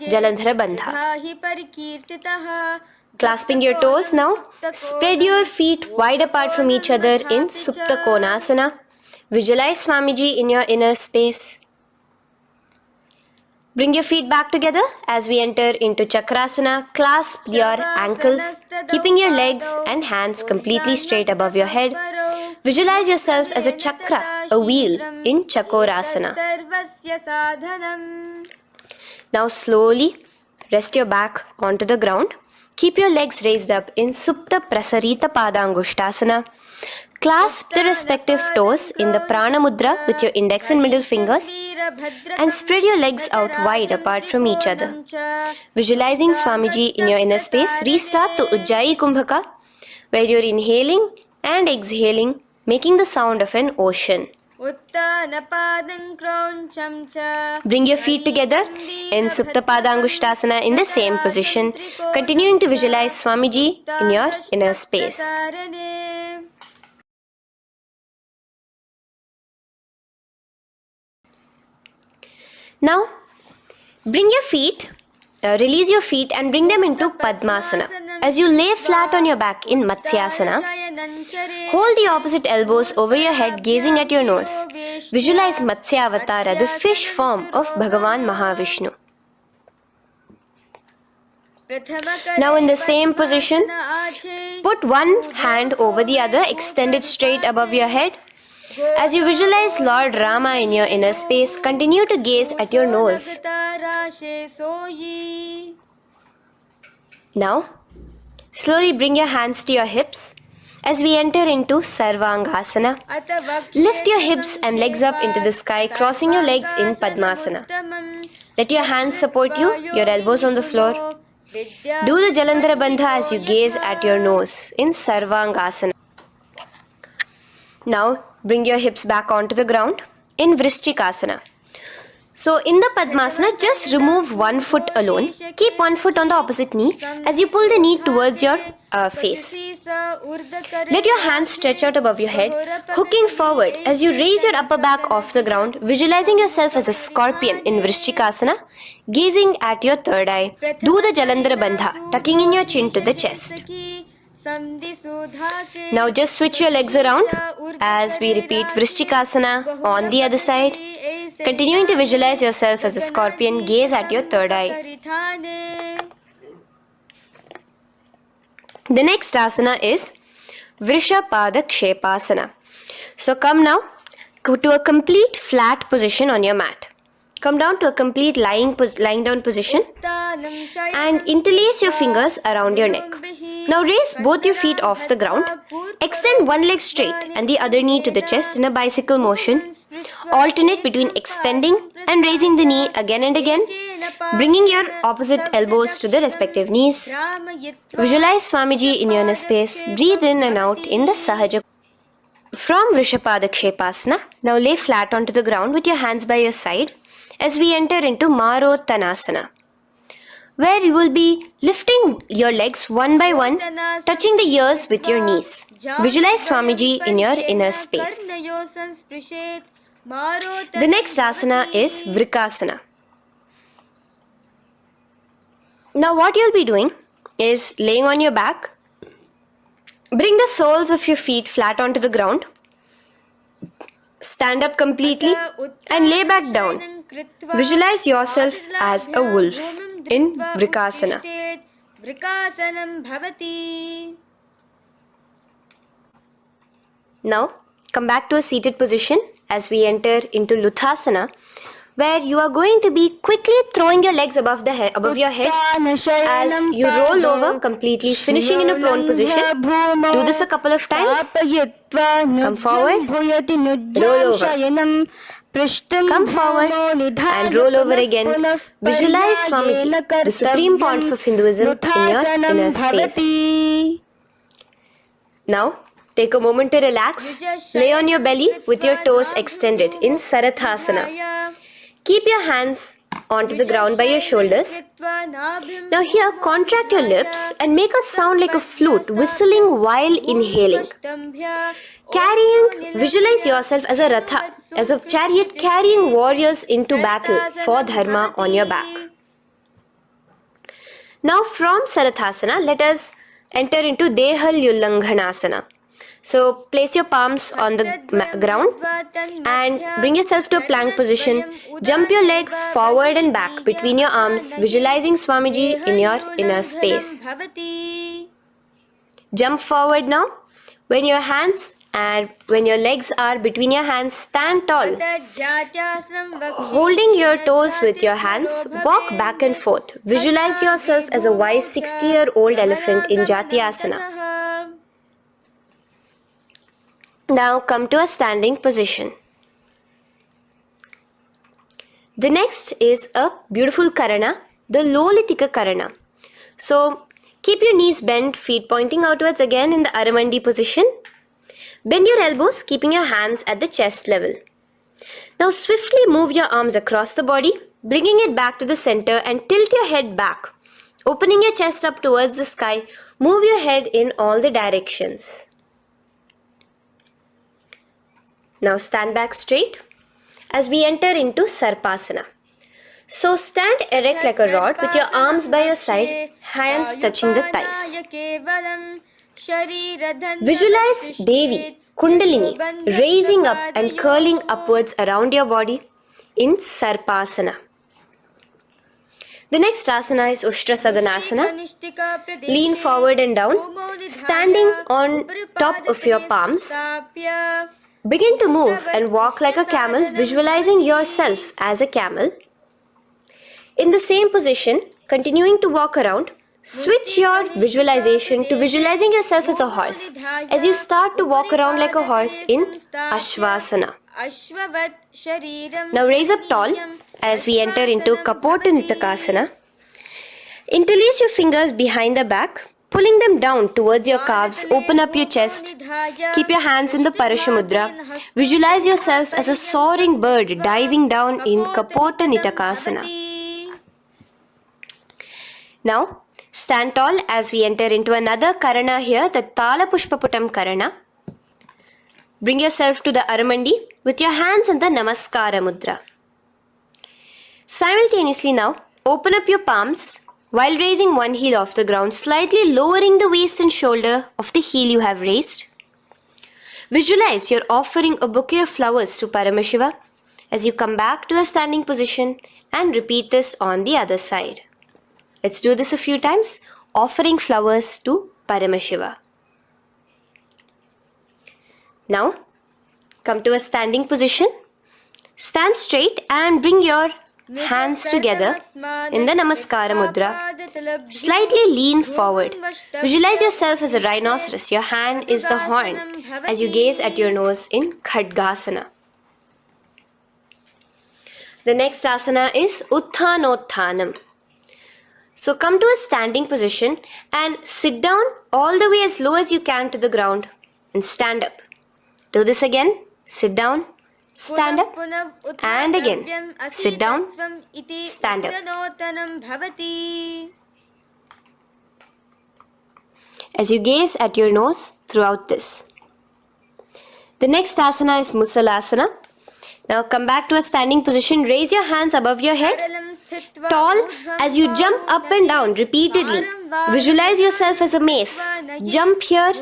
Jalandhara Bandha. Clasping your toes now, spread your feet wide apart from each other in Supta Konasana. Visualize Swamiji in your inner space. Bring your feet back together as we enter into Chakrasana. Clasp your ankles, keeping your legs and hands completely straight above your head. Visualize yourself as a chakra, a wheel in Chakorasana. Now slowly rest your back onto the ground. Keep your legs raised up in Supta Prasarita Padangushtasana. Clasp the respective toes in the Prana Mudra with your index and middle fingers and spread your legs out wide apart from each other. Visualizing Swamiji in your inner space, restart to Ujjayi Kumbhaka where you're inhaling and exhaling, making the sound of an ocean. Bring your feet together in Supta Padangushtasana in the same position, continuing to visualize Swamiji in your inner space. Now, bring your feet, release your feet and bring them into Padmasana. As you lay flat on your back in Matsyasana, hold the opposite elbows over your head, gazing at your nose. Visualize Matsya Avatara, the fish form of Bhagavan Mahavishnu. Now in the same position, put one hand over the other, extended straight above your head. As you visualize Lord Rama in your inner space, continue to gaze at your nose. Now, slowly bring your hands to your hips as we enter into Sarvangasana. Lift your hips and legs up into the sky, crossing your legs in Padmasana. Let your hands support you, your elbows on the floor. Do the Jalandhara Bandha as you gaze at your nose in Sarvangasana. Now, bring your hips back onto the ground in Vrishchikasana. So, in the Padmasana, just remove one foot alone. Keep one foot on the opposite knee as you pull the knee towards your face. Let your hands stretch out above your head, hooking forward as you raise your upper back off the ground, visualizing yourself as a scorpion in Vrishchikasana, gazing at your third eye. Do the Jalandhara Bandha, tucking in your chin to the chest. Now just switch your legs around as we repeat Vrishchikasana on the other side. Continuing to visualize yourself as a scorpion, gaze at your third eye. The next asana is Vrishapada Kshepasana. So come now to a complete flat position on your mat. Come down to a complete lying down position and interlace your fingers around your neck. Now raise both your feet off the ground. Extend one leg straight and the other knee to the chest in a bicycle motion. Alternate between extending and raising the knee again and again, bringing your opposite elbows to the respective knees. Visualize Swamiji in your inner space. Breathe in and out in the Sahaja. From Vrishapada Kshepasana, now lay flat onto the ground with your hands by your side as we enter into Marottanasana, where you will be lifting your legs one by one, touching the ears with your knees. Visualize Swamiji in your inner space. The next asana is Vrikasana. Now what you'll be doing is laying on your back. Bring the soles of your feet flat onto the ground. Stand up completely and lay back down. Visualize yourself as a wolf in Vrikasana. Now come back to a seated position as we enter into Luthasana, where you are going to be quickly throwing your legs above your head as you roll over completely, finishing in a prone position. Do this a couple of times. Come forward, roll over. Come forward and roll over again. Visualize Swamiji, the Supreme Pontiff of Hinduism, in your inner space. Now, Take a moment to relax. Lay on your belly with your toes extended in Sarathasana. Keep your hands onto the ground by your shoulders. Now here, contract your lips and make a sound like a flute whistling while inhaling. Visualize yourself as a ratha, as a chariot carrying warriors into battle for dharma on your back. Now from Sarathasana, let us enter into Dehalyullanghanasana. So place your palms on the ground and bring yourself to a plank position. Jump your leg forward and back between your arms, visualizing Swamiji in your inner space. Jump forward now. When your hands and when your legs are between your hands, stand tall. Holding your toes with your hands, walk back and forth. Visualize yourself as a wise 60-year-old elephant in Jatyasana. Now come to a standing position. The next is a beautiful karana, the Lolitika karana. So keep your knees bent, feet pointing outwards again in the Aramandi position. Bend your elbows, keeping your hands at the chest level. Now swiftly move your arms across the body, bringing it back to the center and tilt your head back. Opening your chest up towards the sky, move your head in all the directions. Now stand back straight as we enter into Sarpasana. So stand erect like a rod with your arms by your side, hands touching the thighs. Visualize Devi, Kundalini, raising up and curling upwards around your body in Sarpasana. The next asana is Ushtrasadanasana. Lean forward and down, standing on top of your palms. Begin to move and walk like a camel, visualizing yourself as a camel. In the same position, continuing to walk around, switch your visualization to visualizing yourself as a horse as you start to walk around like a horse in Ashvasana. Now raise up tall as we enter into Kapotanitakasana. Interlace your fingers behind the back, pulling them down towards your calves. Open up your chest. Keep your hands in the Parashamudra. Visualize yourself as a soaring bird diving down in Kapotanitakasana. Now stand tall as we enter into another karana here, the Tala Pushpaputam karana. Bring yourself to the Aramandi with your hands in the Namaskara Mudra. Simultaneously now, open up your palms while raising one heel off the ground, slightly lowering the waist and shoulder of the heel you have raised. Visualize you're offering a bouquet of flowers to Paramashiva as you come back to a standing position and repeat this on the other side. Let's do this a few times, offering flowers to Paramashiva. Now, come to a standing position. Stand straight and bring your hands together in the Namaskara Mudra. Slightly lean forward. Visualize yourself as a rhinoceros. Your hand is the horn as you gaze at your nose in Khadgasana. The next asana is Uttanottanam. So come to a standing position and sit down all the way as low as you can to the ground and stand up. Do this again. Sit down, stand up, and again. Sit down, stand up. As you gaze at your nose throughout this. The next asana is Musalasana. Now come back to a standing position. Raise your hands above your head. Tall as you jump up and down repeatedly. Visualize yourself as a mace. Jump here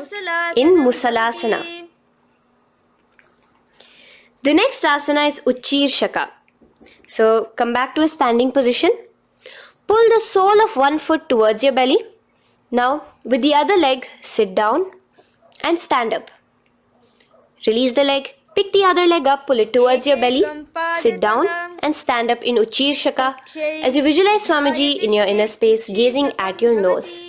in Musalasana. The next asana is Uchirshaka. So come back to a standing position. Pull the sole of one foot towards your belly. Now with the other leg, sit down and stand up. Release the leg. Pick the other leg up, pull it towards your belly. Sit down and stand up in Uchirshaka as you visualize Swamiji in your inner space, gazing at your nose.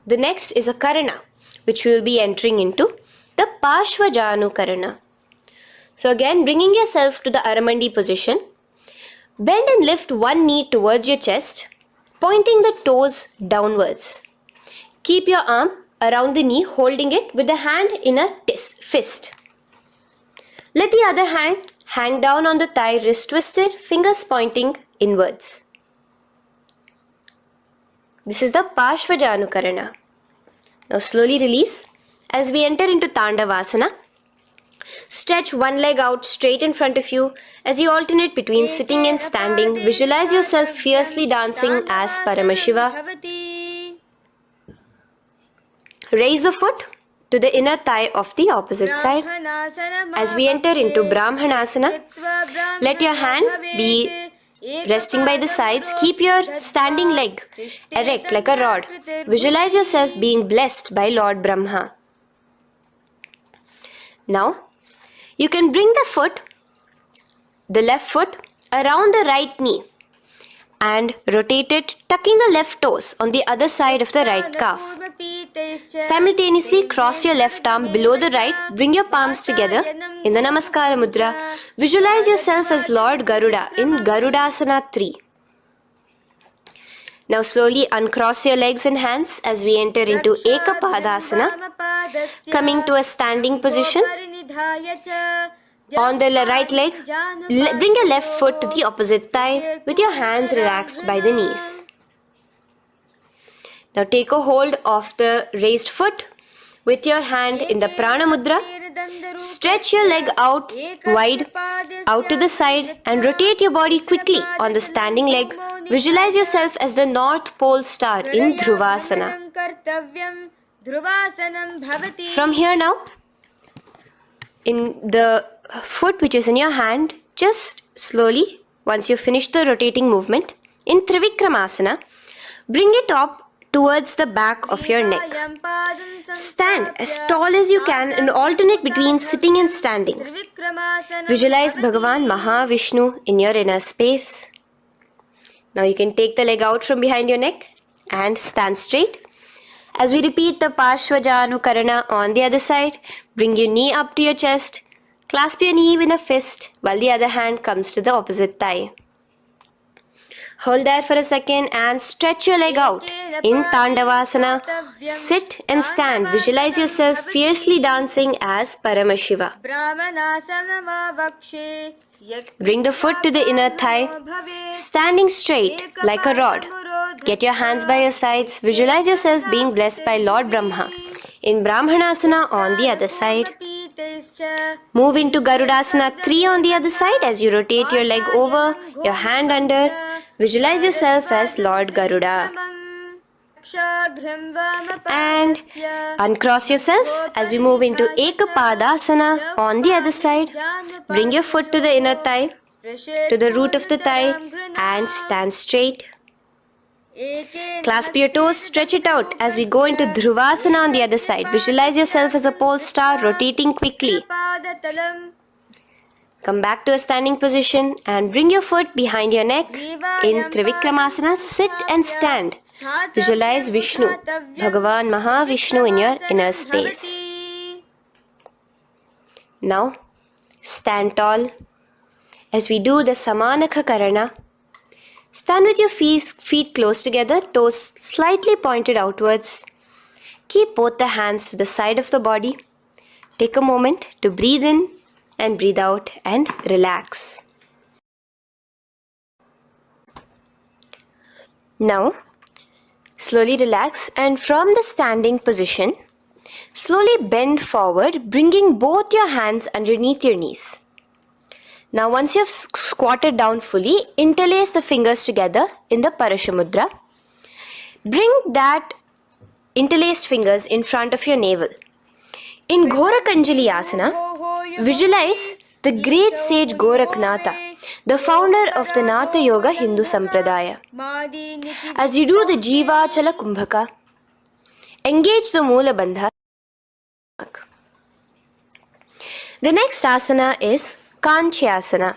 The next is a Karana, which we will be entering into. The Pashvajanu Karana. So again, bringing yourself to the Aramandi position. Bend and lift one knee towards your chest, pointing the toes downwards. Keep your arm around the knee, holding it with the hand in a fist. Let the other hand hang down on the thigh, wrist twisted, fingers pointing inwards. This is the Parshvajanukarana. Now slowly release as we enter into Tandavasana. Stretch one leg out straight in front of you as you alternate between sitting and standing. Visualize yourself fiercely dancing as Paramashiva. Raise the foot to the inner thigh of the opposite side. As we enter into Brahmanasana, let your hand be resting by the sides. Keep your standing leg erect like a rod. Visualize yourself being blessed by Lord Brahma. Now, you can bring the left foot around the right knee and rotate it, tucking the left toes on the other side of the right calf. Simultaneously, cross your left arm below the right, bring your palms together in the Namaskara Mudra. Visualize yourself as Lord Garuda in Garudasana 3. Now slowly uncross your legs and hands as we enter into Ekapadasana, coming to a standing position. On the right leg, bring your left foot to the opposite thigh with your hands relaxed by the knees. Now take a hold of the raised foot with your hand in the Prana Mudra. Stretch your leg out wide, out to the side, and rotate your body quickly on the standing leg. Visualize yourself as the North Pole star in Dhruvasana. From here now, in the foot which is in your hand, just slowly, once you finish the rotating movement, in Trivikramasana, bring it up towards the back of your neck. Stand as tall as you can and alternate between sitting and standing. Visualize Bhagavan Mahavishnu in your inner space. Now you can take the leg out from behind your neck and stand straight. As we repeat the Parshvajanukarana on the other side, bring your knee up to your chest, clasp your knee in a fist while the other hand comes to the opposite thigh. Hold there for a second and stretch your leg out. In Tandavasana, sit and stand. Visualize yourself fiercely dancing as Paramashiva. Bring the foot to the inner thigh, standing straight like a rod. Get your hands by your sides. Visualize yourself being blessed by Lord Brahma. In Brahmanasana on the other side. Move into Garudasana 3 on the other side as you rotate your leg over, your hand under. Visualize yourself as Lord Garuda. And uncross yourself as we move into Ekapadasana on the other side. Bring your foot to the inner thigh, to the root of the thigh, and stand straight. Clasp your toes, stretch it out as we go into Dhruvasana on the other side. Visualize yourself as a pole star rotating quickly. Come back to a standing position and bring your foot behind your neck. In Trivikramasana, sit and stand. Visualize Vishnu, Bhagavan Mahavishnu in your inner space. Now, stand tall as we do the Samanakha Karana. Stand with your feet close together, toes slightly pointed outwards. Keep both the hands to the side of the body. Take a moment to breathe in and breathe out and relax. Now, slowly relax and from the standing position, slowly bend forward, bringing both your hands underneath your knees. Now once you have squatted down fully, interlace the fingers together in the Parashamudra. Bring that interlaced fingers in front of your navel. In Ghorakanjali Asana, visualize the great sage Goraknatha, the founder of the Natha Yoga Hindu Sampradaya. As you do the Jiva Chala Kumbhaka, engage the Moola Bandha. The next asana is Kanchyasana.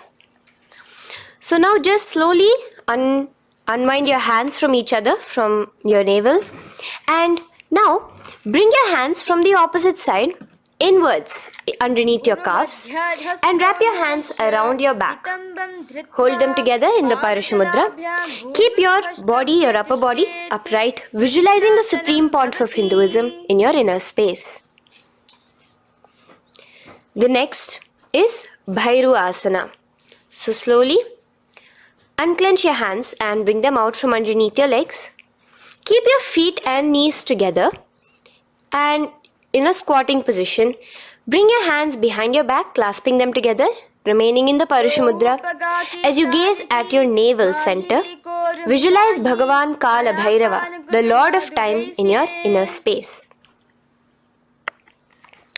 So now just slowly unwind your hands from each other, from your navel, and now bring your hands from the opposite side inwards underneath your calves and wrap your hands around your back. Hold them together in the Paramashivoham Mudra. Keep your body, your upper body, upright, visualizing the Supreme Pontiff of Hinduism in your inner space. The next is Bhairu Asana. So slowly unclench your hands and bring them out from underneath your legs. Keep your feet and knees together and in a squatting position, bring your hands behind your back, clasping them together, remaining in the Paramashivoham Mudra. As you gaze at your navel center, visualize Bhagavan Kala Bhairava, the Lord of Time, in your inner space.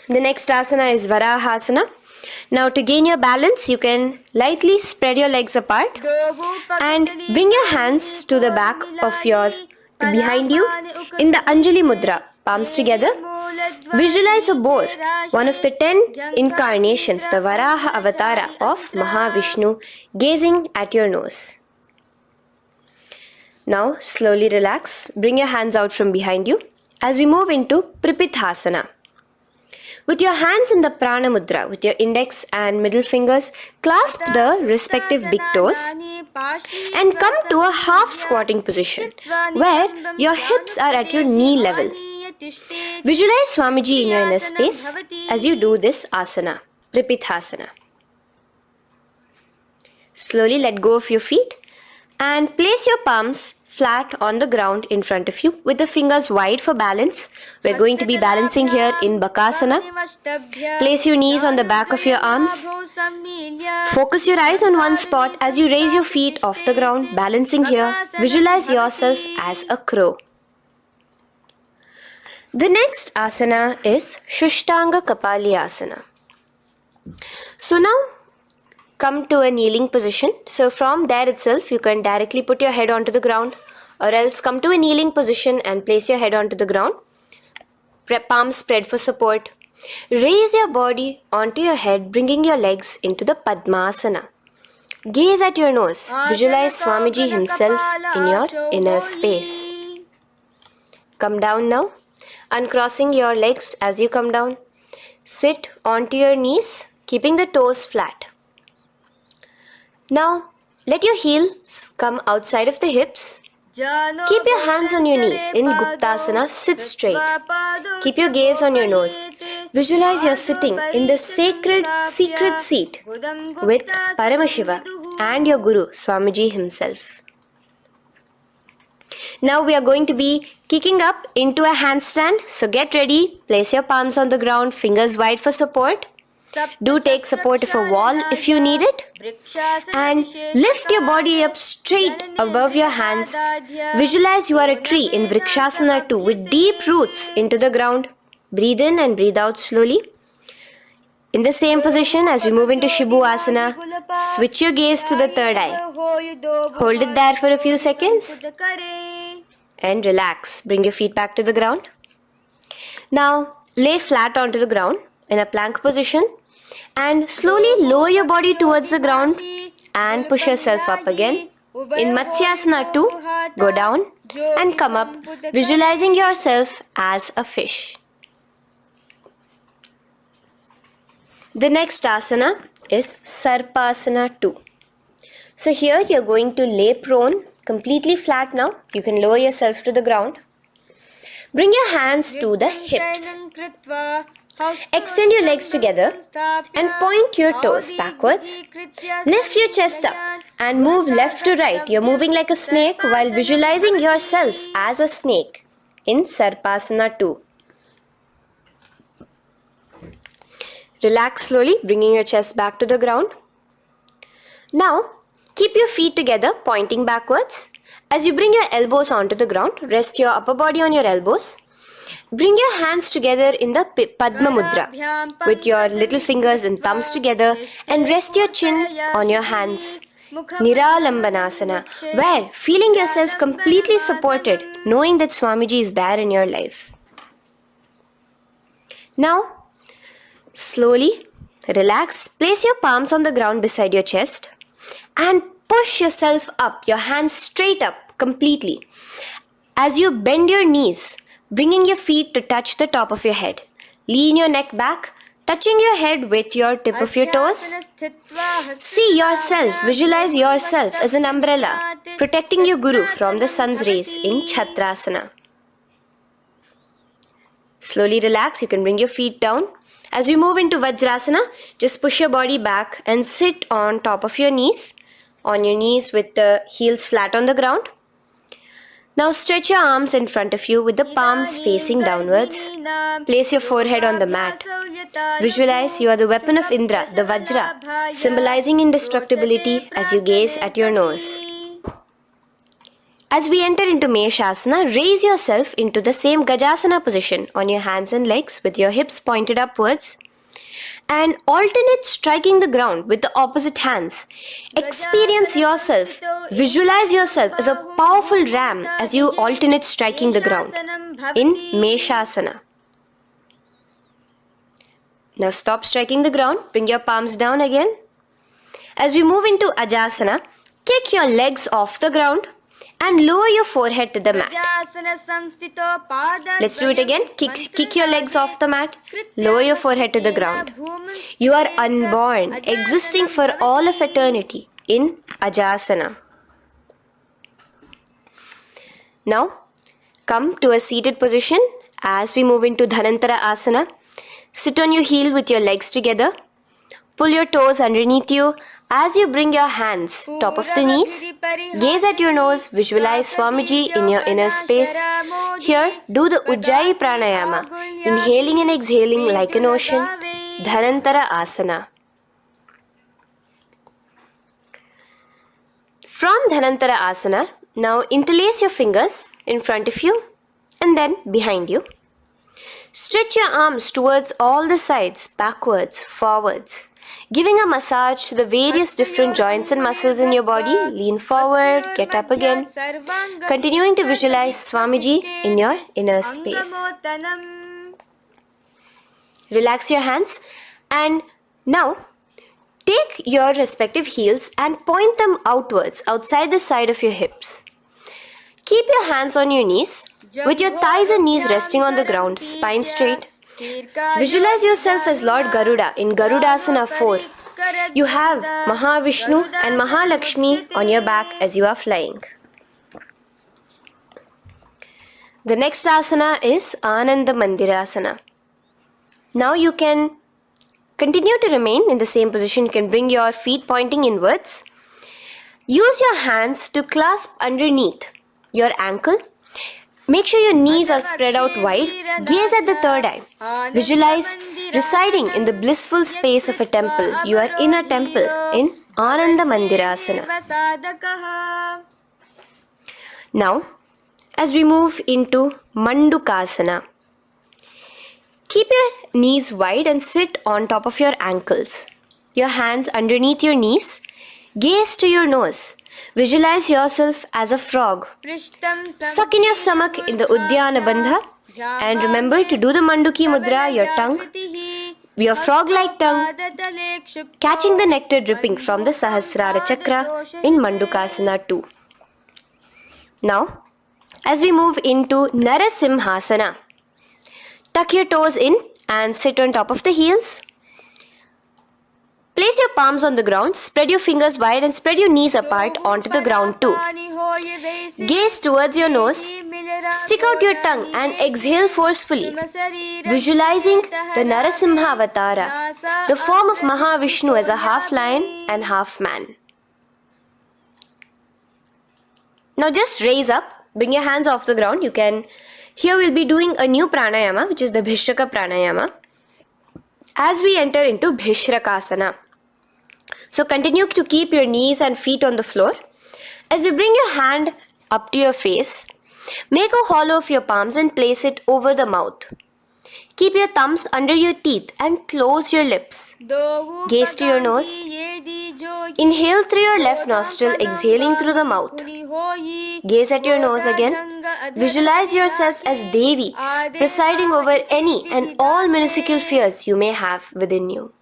The next asana is Varahasana. Now to gain your balance, you can lightly spread your legs apart and bring your hands to the back of your behind you in the Anjali Mudra, palms together. Visualize a boar, one of the 10 incarnations, the Varaha Avatara of Mahavishnu, gazing at your nose. Now slowly relax, bring your hands out from behind you as we move into Pripithasana. With your hands in the Prana Mudra, with your index and middle fingers, clasp the respective big toes and come to a half squatting position where your hips are at your knee level. Visualize Swamiji in your inner space as you do this asana, Pripithasana. Slowly let go of your feet and place your palms flat on the ground in front of you with the fingers wide for balance. We're going to be balancing here in Bakasana. Place your knees on the back of your arms. Focus your eyes on one spot as you raise your feet off the ground, balancing here. Visualize yourself as a crow. The next asana is Shushtanga Kapali Asana. So now come to a kneeling position. So from there itself, you can directly put your head onto the ground, or else come to a kneeling position and place your head onto the ground. Palms spread for support. Raise your body onto your head, bringing your legs into the Padmasana. Gaze at your nose. Visualize Swamiji himself in your inner space. Come down now, uncrossing your legs as you come down. Sit onto your knees, keeping the toes flat. Now, let your heels come outside of the hips. Keep your hands on your knees in Guptasana, sit straight. Keep your gaze on your nose. Visualize you're sitting in the sacred secret seat with Paramashiva and your Guru, Swamiji himself. Now we are going to be kicking up into a handstand. So get ready, place your palms on the ground, fingers wide for support. Do take support of a wall if you need it. And lift your body up straight above your hands. Visualize you are a tree in Vrikshasana 2 with deep roots into the ground. Breathe in and breathe out slowly. In the same position as we move into Shibhu Asana, switch your gaze to the third eye. Hold it there for a few seconds. And relax. Bring your feet back to the ground. Now lay flat onto the ground in a plank position and slowly lower your body towards the ground and push yourself up again. In Matsyasana 2, go down and come up, visualizing yourself as a fish. The next asana is Sarpasana 2. So here you're going to lay prone, completely flat now. You can lower yourself to the ground. Bring your hands to the hips. Extend your legs together and point your toes backwards. Lift your chest up and move left to right. You're moving like a snake while visualizing yourself as a snake in Sarpasana 2. Relax slowly, bringing your chest back to the ground. Now, keep your feet together, pointing backwards. As you bring your elbows onto the ground, rest your upper body on your elbows. Bring your hands together in the Padma Mudra with your little fingers and thumbs together and rest your chin on your hands. Niralambanasana, where feeling yourself completely supported, knowing that Swamiji is there in your life. Now, slowly relax, place your palms on the ground beside your chest and push yourself up, your hands straight up completely. As you bend your knees, bringing your feet to touch the top of your head. Lean your neck back, touching your head with your tip of your toes. See yourself, visualize yourself as an umbrella, protecting your Guru from the sun's rays in Chhatrasana. Slowly relax, you can bring your feet down. As we move into Vajrasana, just push your body back and sit on top of your knees, with the heels flat on the ground. Now stretch your arms in front of you with the palms facing downwards. Place your forehead on the mat. Visualize you are the weapon of Indra, the Vajra, symbolizing indestructibility as you gaze at your nose. As we enter into Meshasana, raise yourself into the same Gajasana position on your hands and legs with your hips pointed upwards and alternate striking the ground with the opposite hands. Experience yourself, visualize yourself as a powerful ram as you alternate striking the ground in Meshasana. Now stop striking the ground, bring your palms down again. As we move into Ajasana, kick your legs off the ground and lower your forehead to the mat. Let's do it again. Kick your legs off the mat. Lower your forehead to the ground. You are unborn, existing for all of eternity in Ajasana. Now, come to a seated position as we move into Dhanantara Asana. Sit on your heel with your legs together. Pull your toes underneath you. As you bring your hands top of the knees, gaze at your nose, visualize Swamiji in your inner space. Here, do the Ujjayi Pranayama, inhaling and exhaling like an ocean, Dhanantara Asana. From Dhanantara Asana, now interlace your fingers in front of you and then behind you. Stretch your arms towards all the sides, backwards, forwards. Giving a massage to the various different joints and muscles in your body. Lean forward, get up again. Continuing to visualize Swamiji in your inner space. Relax your hands and now take your respective heels and point them outwards, outside the side of your hips. Keep your hands on your knees, with your thighs and knees resting on the ground, spine straight. Visualize yourself as Lord Garuda in Garudasana 4. You have Mahavishnu and Mahalakshmi on your back as you are flying. The next asana is Ananda Mandirasana. Now you can continue to remain in the same position. You can bring your feet pointing inwards. Use your hands to clasp underneath your ankle. Make sure your knees are spread out wide. Gaze at the third eye. Visualize residing in the blissful space of a temple. You are in a temple in Ananda Mandirasana. Now, as we move into Mandukasana, keep your knees wide and sit on top of your ankles. Your hands underneath your knees. Gaze to your nose. Visualize yourself as a frog. Suck in your stomach in the Uddiyana Bandha and remember to do the Manduki Mudra, your frog-like tongue, catching the nectar dripping from the Sahasrara Chakra in Mandukasana 2. Now, as we move into Narasimhasana, tuck your toes in and sit on top of the heels. Place your palms on the ground, spread your fingers wide and spread your knees apart onto the ground too. Gaze towards your nose, stick out your tongue and exhale forcefully, visualizing the Narasimha Avatara, the form of Mahavishnu as a half lion and half man. Now just raise up, bring your hands off the ground. Here we'll be doing a new pranayama, which is the Bhishraka pranayama, as we enter into Bhishrakasana. So continue to keep your knees and feet on the floor. As you bring your hand up to your face, make a hollow of your palms and place it over the mouth. Keep your thumbs under your teeth and close your lips. Gaze to your nose. Inhale through your left nostril, exhaling through the mouth. Gaze at your nose again. Visualize yourself as Devi, presiding over any and all minuscule fears you may have within you.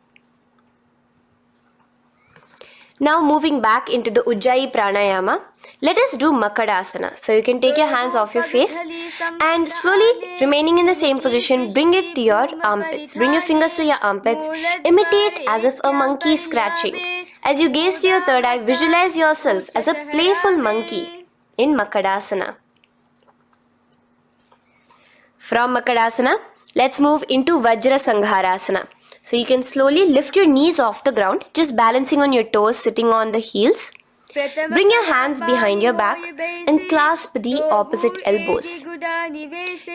Now moving back into the Ujjayi Pranayama, let us do Makadasana. So you can take your hands off your face and slowly remaining in the same position, bring it to your armpits. Bring your fingers to your armpits. Imitate as if a monkey is scratching. As you gaze to your third eye, visualize yourself as a playful monkey in Makadasana. From Makadasana, let's move into Vajra Sangharasana. So you can slowly lift your knees off the ground, just balancing on your toes, sitting on the heels. Bring your hands behind your back and clasp the opposite elbows.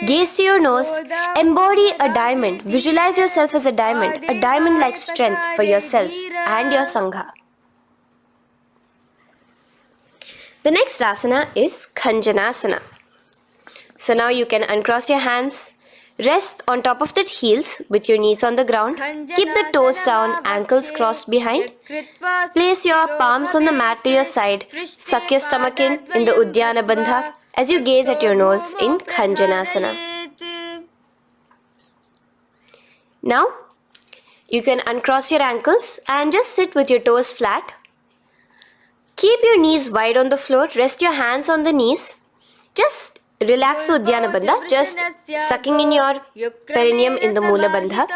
Gaze to your nose, embody a diamond. Visualize yourself as a diamond-like strength for yourself and your Sangha. The next asana is Khanjanasana. So now you can uncross your hands, rest on top of the heels with your knees on the ground. Keep the toes down, ankles crossed behind. Place your palms on the mat to your side. Suck your stomach in the Uddiyana Bandha as you gaze at your nose in Khanjanasana. Now, you can uncross your ankles and just sit with your toes flat. Keep your knees wide on the floor. Rest your hands on the knees. Just relax the Uddiyana Bandha, just sucking in your perineum in the Mula Bandha.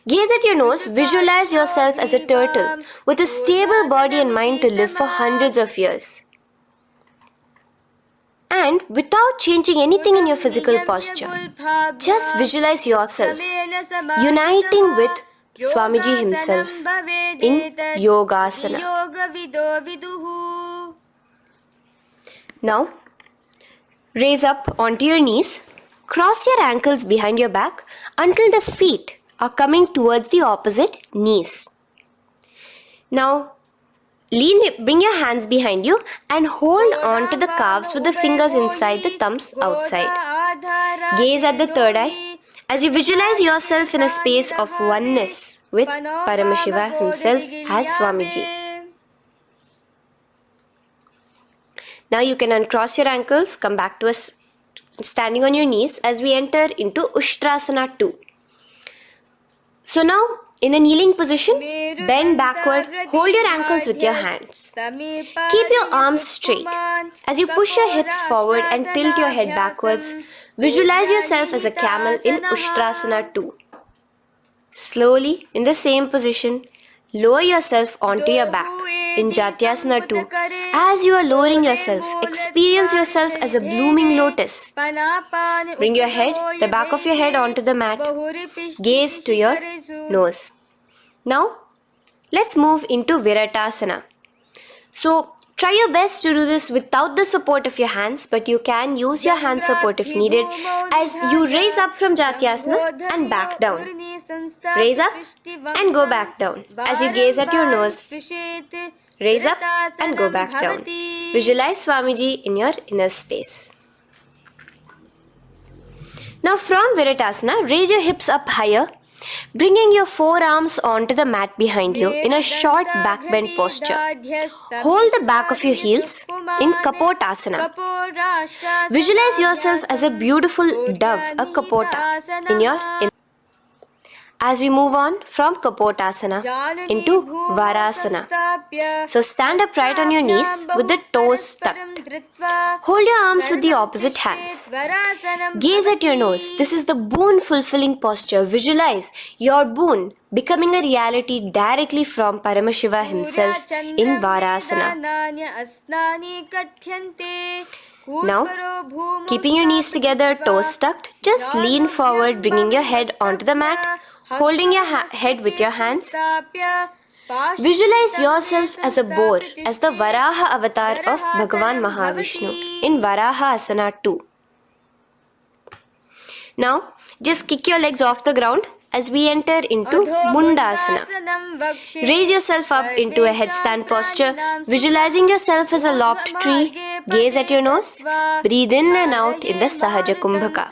Gaze at your nose, visualize yourself as a turtle with a stable body and mind to live for hundreds of years. And without changing anything in your physical posture, just visualize yourself uniting with Swamiji himself in Yogasana. Now, raise up onto your knees, cross your ankles behind your back until the feet are coming towards the opposite knees. Now, bring your hands behind you and hold on to the calves with the fingers inside, the thumbs outside. Gaze at the third eye as you visualize yourself in a space of oneness with Paramashiva himself as Swamiji. Now you can uncross your ankles, come back to us standing on your knees as we enter into Ushtrasana 2. So now, in a kneeling position, bend backward, hold your ankles with your hands. Keep your arms straight. As you push your hips forward and tilt your head backwards, visualize yourself as a camel in Ushtrasana 2. Slowly, in the same position, lower yourself onto your back in Jatyasana 2. As you are lowering yourself, experience yourself as a blooming lotus. Bring your head, the back of your head onto the mat. Gaze to your nose. Now, let's move into Viratasana. So, try your best to do this without the support of your hands, but you can use your hand support if needed as you raise up from Jatyasana and back down. Raise up and go back down as you gaze at your nose. Raise up and go back down. Visualize Swamiji in your inner space. Now from Viratasana, raise your hips up higher, bringing your forearms onto the mat behind you in a short back bend posture. Hold the back of your heels in Kapotasana. Visualize yourself as a beautiful dove, a Kapota, in your inner. As we move on from Kapotasana into Varasana. So stand upright on your knees with the toes tucked. Hold your arms with the opposite hands. Gaze at your nose. This is the boon fulfilling posture. Visualize your boon becoming a reality directly from Paramashiva himself in Varasana. Now, keeping your knees together, toes tucked, just lean forward, bringing your head onto the mat. Holding your head with your hands. Visualize yourself as a boar, as the Varaha avatar of Bhagavan Mahavishnu in Varaha Asana 2. Now, just kick your legs off the ground as we enter into Mundasana. Raise yourself up into a headstand posture, visualizing yourself as a lopped tree. Gaze at your nose. Breathe in and out in the Sahaja Kumbhaka.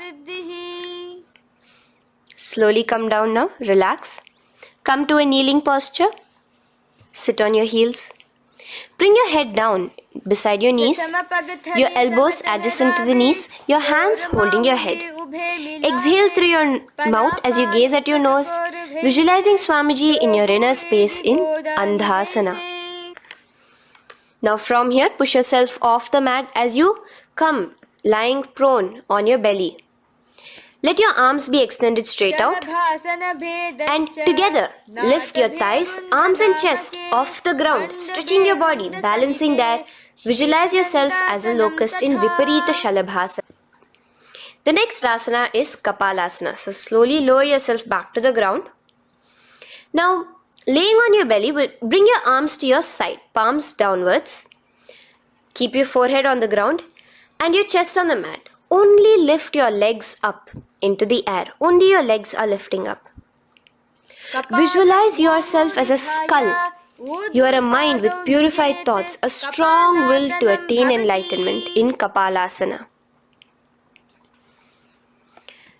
Slowly come down now, relax. Come to a kneeling posture. Sit on your heels. Bring your head down beside your knees, your elbows adjacent to the knees, your hands holding your head. Exhale through your mouth as you gaze at your nose, visualizing Swamiji in your inner space in Andhasana. Now from here, push yourself off the mat as you come lying prone on your belly. Let your arms be extended straight out, and together lift your thighs, arms and chest off the ground, stretching your body, balancing there. Visualize yourself as a locust in Viparita Shalabhasana. The next asana is Kapalasana. So slowly lower yourself back to the ground. Now, laying on your belly, bring your arms to your side, palms downwards. Keep your forehead on the ground and your chest on the mat. Only lift your legs up into the air. Only your legs are lifting up. Visualize yourself as a skull. You are a mind with purified thoughts, a strong will to attain enlightenment in Kapalasana.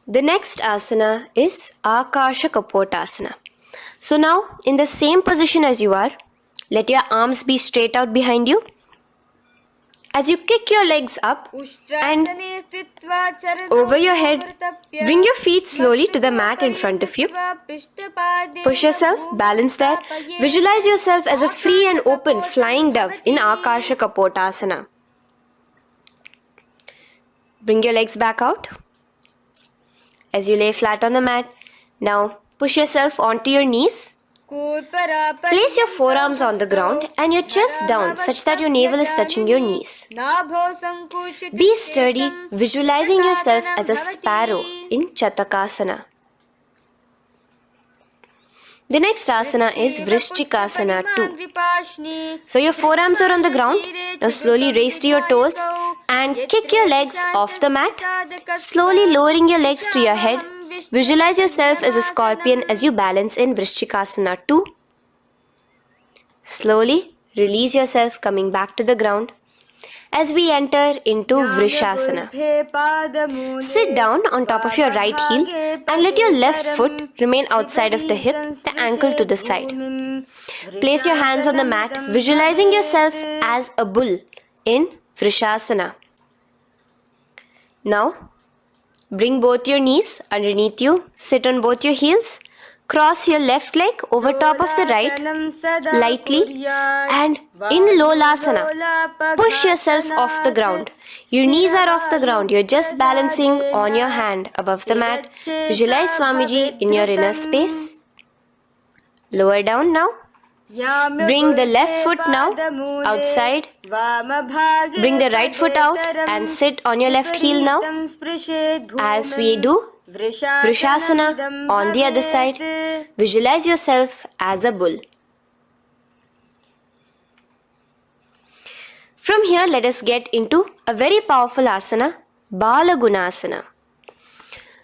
The next asana is Akasha Kapotasana. So now, in the same position as you are, let your arms be straight out behind you. As you kick your legs up and over your head, bring your feet slowly to the mat in front of you. Push yourself, balance there. Visualize yourself as a free and open flying dove in Akasha Kapotasana. Bring your legs back out as you lay flat on the mat. Now push yourself onto your knees. Place your forearms on the ground and your chest down such that your navel is touching your knees. Be sturdy, visualizing yourself as a sparrow in Chatakasana. The next asana is Vrishchikasana 2. So your forearms are on the ground. Now slowly raise to your toes and kick your legs off the mat. Slowly lowering your legs to your head. Visualize yourself as a scorpion as you balance in Vrishchikasana 2. Slowly release yourself, coming back to the ground as we enter into Vrishasana. Sit down on top of your right heel and let your left foot remain outside of the hip, the ankle to the side. Place your hands on the mat, visualizing yourself as a bull in Vrishasana. Now, bring both your knees underneath you, sit on both your heels, cross your left leg over top of the right lightly, and in Lolasana, push yourself off the ground. Your knees are off the ground, you're just balancing on your hand above the mat. Visualize Swamiji in your inner space. Lower down now. Bring the left foot now outside. Bring the right foot out and sit on your left heel now. As we do Vrishasana on the other side, visualize yourself as a bull. From here, let us get into a very powerful asana, Balagunasana.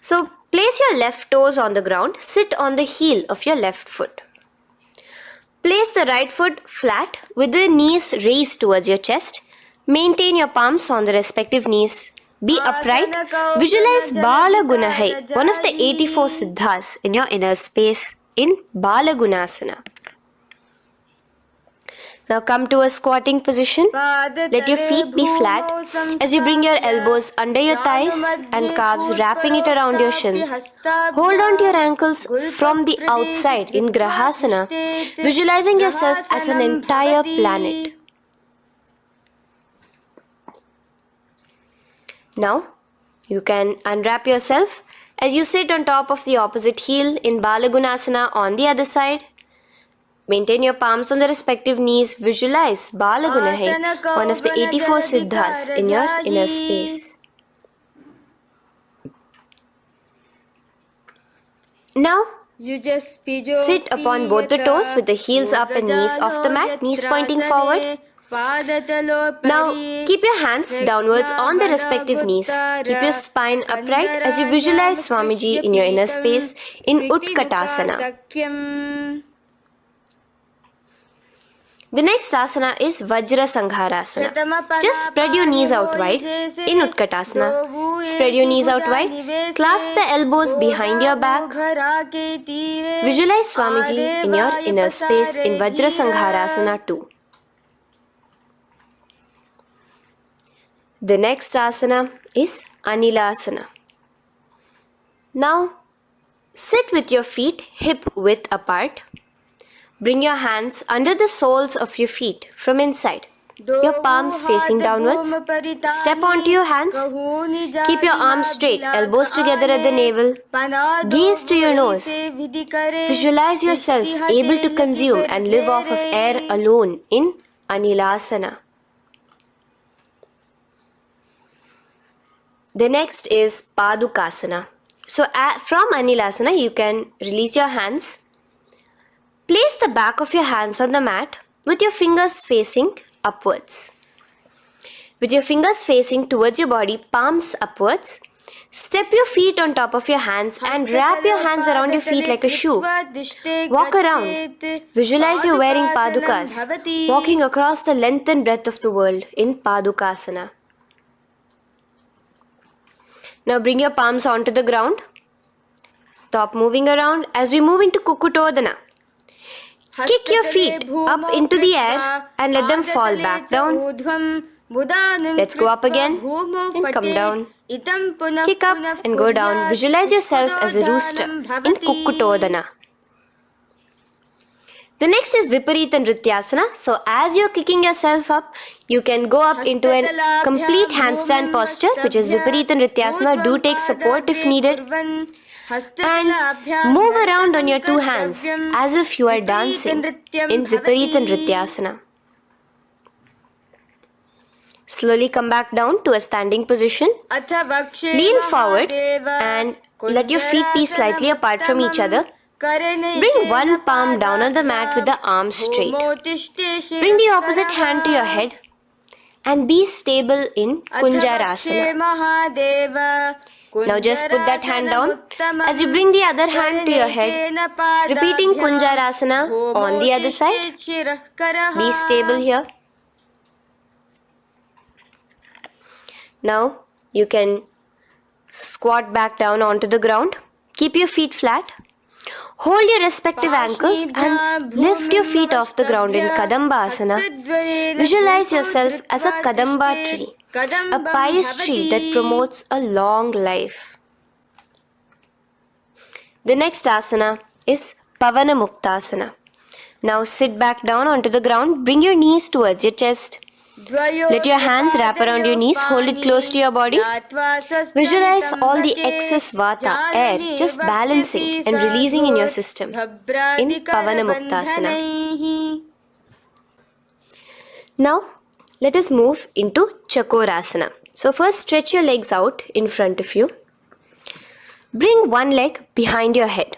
So, place your left toes on the ground, sit on the heel of your left foot. Place the right foot flat with the knees raised towards your chest. Maintain your palms on the respective knees. Be upright. Visualize Balagunahai, one of the 84 siddhas in your inner space in Balagunasana. Now come to a squatting position. Let your feet be flat as you bring your elbows under your thighs and calves, wrapping it around your shins. Hold on to your ankles from the outside in Grahasana, visualizing yourself as an entire planet. Now, you can unwrap yourself as you sit on top of the opposite heel in Balagunasana on the other side. Maintain your palms on the respective knees. Visualize Balagunahai, one of the 84 siddhas in your inner space. Now, sit upon both the toes with the heels up and knees off the mat, knees pointing forward. Now, keep your hands downwards on the respective knees. Keep your spine upright as you visualize Swamiji in your inner space in Utkatasana. The next asana is Vajra Sangharasana. Just spread your knees out wide in Utkatasana. Spread your knees out wide. Clasp the elbows behind your back. Visualize Swamiji in your inner space in Vajra Sangharasana 2. The next asana is Anilasana. Now, sit with your feet hip width apart. Bring your hands under the soles of your feet from inside. your palms facing downwards. Step onto your hands. Keep your arms straight, elbows together at the navel. Gaze to your nose. Visualize yourself able to consume and live off of air alone in Anilasana. The next is Padukasana. So from Anilasana, you can release your hands. Place the back of your hands on the mat with your fingers facing upwards. With your fingers facing towards your body, palms upwards. Step your feet on top of your hands and wrap your hands around your feet like a shoe. Walk around. Visualize you're wearing padukas, walking across the length and breadth of the world in Padukasana. Now bring your palms onto the ground. Stop moving around as we move into Kukutodana. Kick your feet up into the air and let them fall back down. Let's go up again and come down. Kick up and go down. Visualize yourself as a rooster in Kukutodana. The next is Viparita Nrityasana. So as you're kicking yourself up, you can go up into a complete handstand posture, which is Viparita Nrityasana. Do take support if needed. And move around on your two hands as if you are dancing in Viparita Nrityasana. Slowly come back down to a standing position. Lean forward and let your feet be slightly apart from each other. Bring one palm down on the mat with the arms straight. Bring the opposite hand to your head and be stable in Kunjarasana. Now just put that hand down as you bring the other hand to your head, repeating Kunjarasana on the other side. Be stable here. Now you can squat back down onto the ground. Keep your feet flat. Hold your respective ankles and lift your feet off the ground in Kadambasana. Visualize yourself as a Kadamba tree, a pious tree that promotes a long life. The next asana is Pavana Muktasana. Now sit back down onto the ground. Bring your knees towards your chest. Let your hands wrap around your knees. Hold it close to your body. Visualize all the excess vata, air, just balancing and releasing in your system in Pavana Muktasana. Now, let us move into Chakorasana. So first stretch your legs out in front of you. Bring one leg behind your head.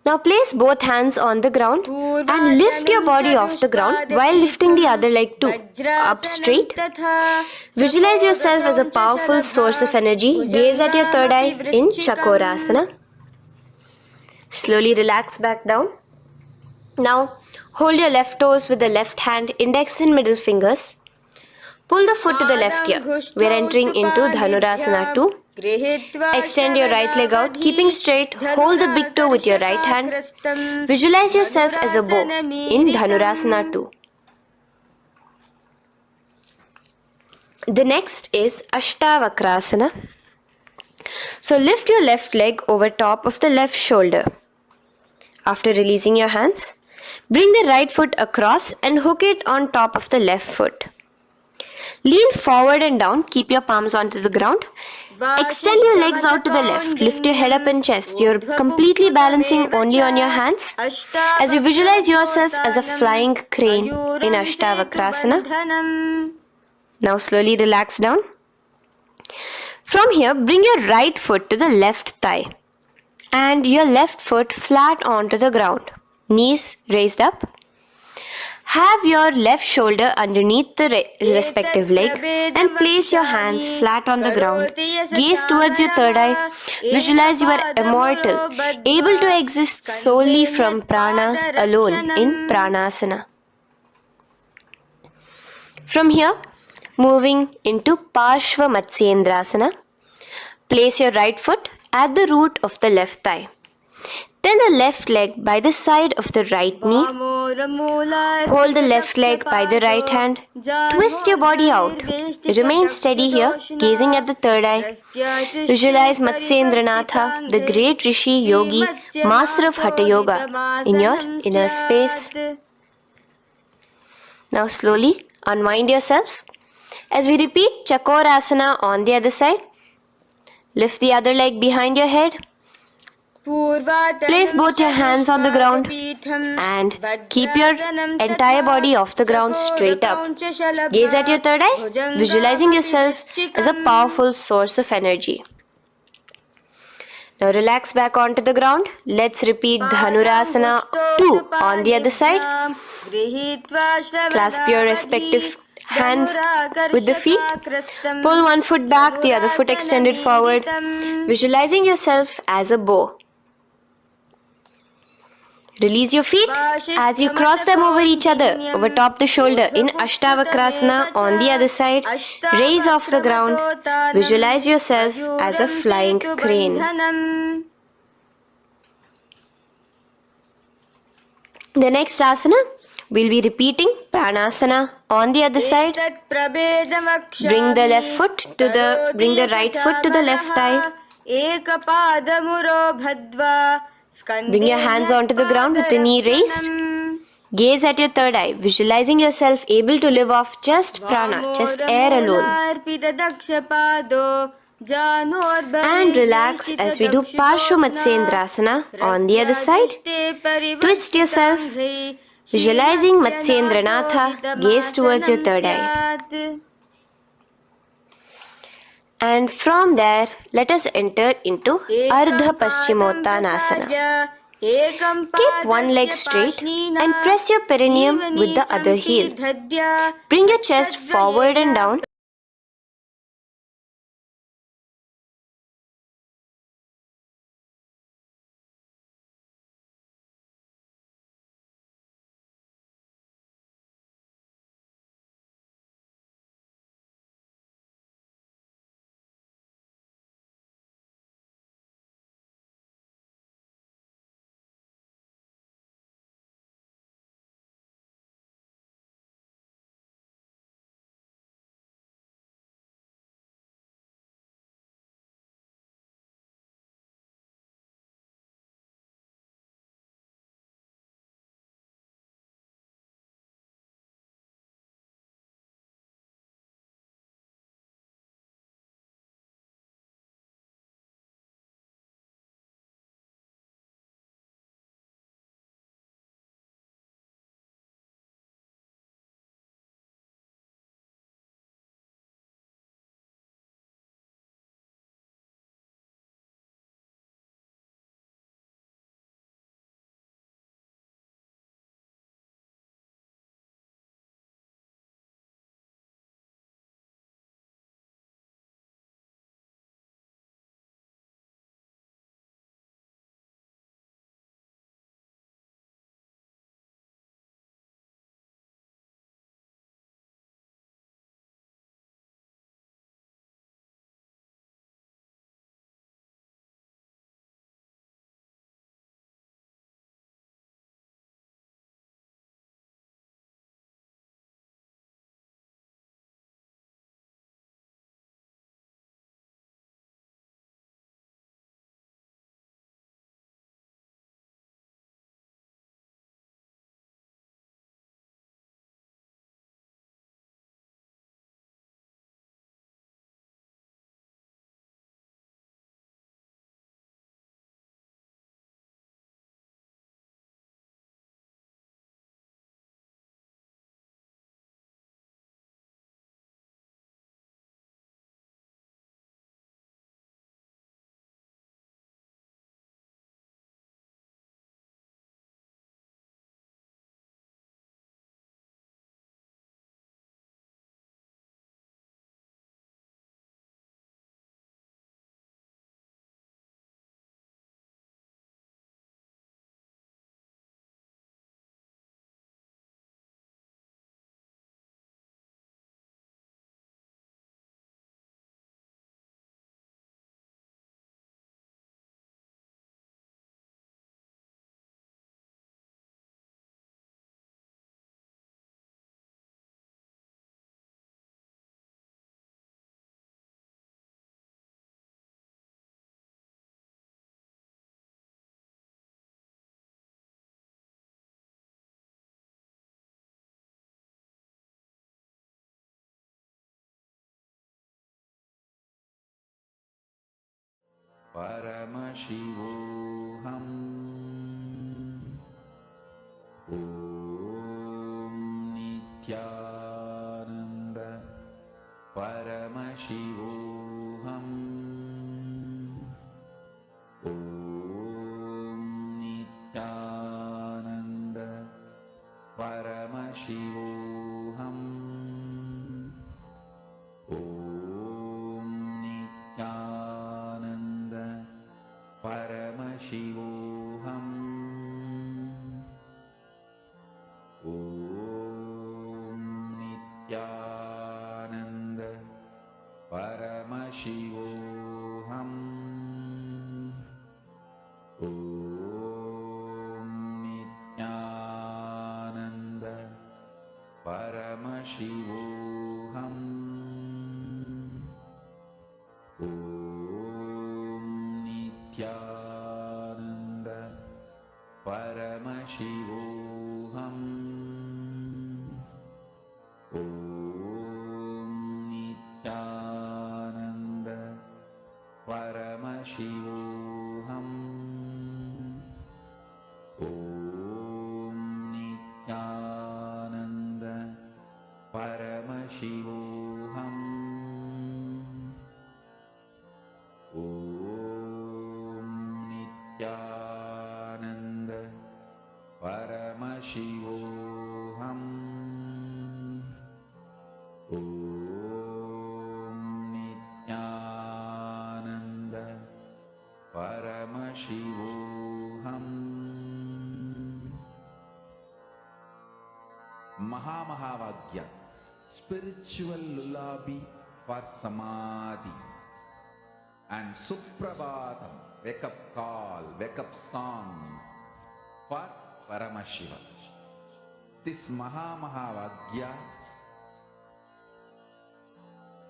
Now place both hands on the ground and lift your body off the ground while lifting the other leg too, up straight. Visualize yourself as a powerful source of energy. Gaze at your third eye in Chakorasana. Slowly relax back down. Now hold your left toes with the left hand, index and middle fingers. Pull the foot to the left ear. We are entering into Dhanurasana 2. Extend your right leg out, keeping straight. Hold the big toe with your right hand. Visualize yourself as a bow in Dhanurasana 2. The next is Ashtavakrasana. So lift your left leg over top of the left shoulder. After releasing your hands, bring the right foot across and hook it on top of the left foot. Lean forward and down. Keep your palms onto the ground. Extend your legs out to the left. Lift your head up and chest. You're completely balancing only on your hands as you visualize yourself as a flying crane in Ashtavakrasana. Now slowly relax down. From here, bring your right foot to the left thigh and your left foot flat onto the ground. Knees raised up. Have your left shoulder underneath the respective leg and place your hands flat on the ground. Gaze towards your third eye. Visualize you are immortal, able to exist solely from prana alone in Pranasana. From here, moving into Parshva Matsyendrasana. Place your right foot at the root of the left thigh. Then the left leg by the side of the right knee. Hold the left leg by the right hand. Twist your body out. Remain steady here, gazing at the third eye. Visualize Matsyendranatha, the great Rishi, Yogi, master of Hatha Yoga, in your inner space. Now slowly Unwind yourself. As we repeat Chakorasana on the other side, lift the other leg behind your head. Place both your hands on the ground and keep your entire body off the ground straight up. Gaze at your third eye, visualizing yourself as a powerful source of energy. Now relax back onto the ground. Let's repeat Dhanurasana 2 on the other side. Clasp your respective hands with the feet. Pull one foot back, the other foot extended forward, visualizing yourself as a bow. Release your feet as you cross them over each other, over top the shoulder in Ashtavakrasana on the other side. Raise off the ground. Visualize yourself as a flying crane. The next asana, we'll be repeating Pranasana on the other side. Bring the right foot to the left thigh. Bring your hands onto the ground with the knee raised. Gaze at your third eye, visualizing yourself able to live off just prana, just air alone. And relax as we do Parshvamatsendrasana on the other side. Twist yourself, visualizing Matsyendranatha, gaze towards your third eye. And from there, let us enter into Ardha Paschimottanasana. Keep one leg straight and press your perineum with the other heel. Bring your chest forward and down. Paramashivoham Om Nityananda Paramashivoham Om Nityananda Paramashivoham Om Nityananda Paramashivoham Om Nityananda Paramashivoham Om Nityananda Paramashivoham Om Nityananda Paramashivoham Om Nityananda Paramashivoham Om Nityananda Paramashivoham Om Nityananda Paramashivoham Om Nityananda Paramashivoham Mahamahavagya, spiritual lullaby for samadhi, and Suprabhatam, wake up call, wake up song for Paramashiva. This Mahamahavagya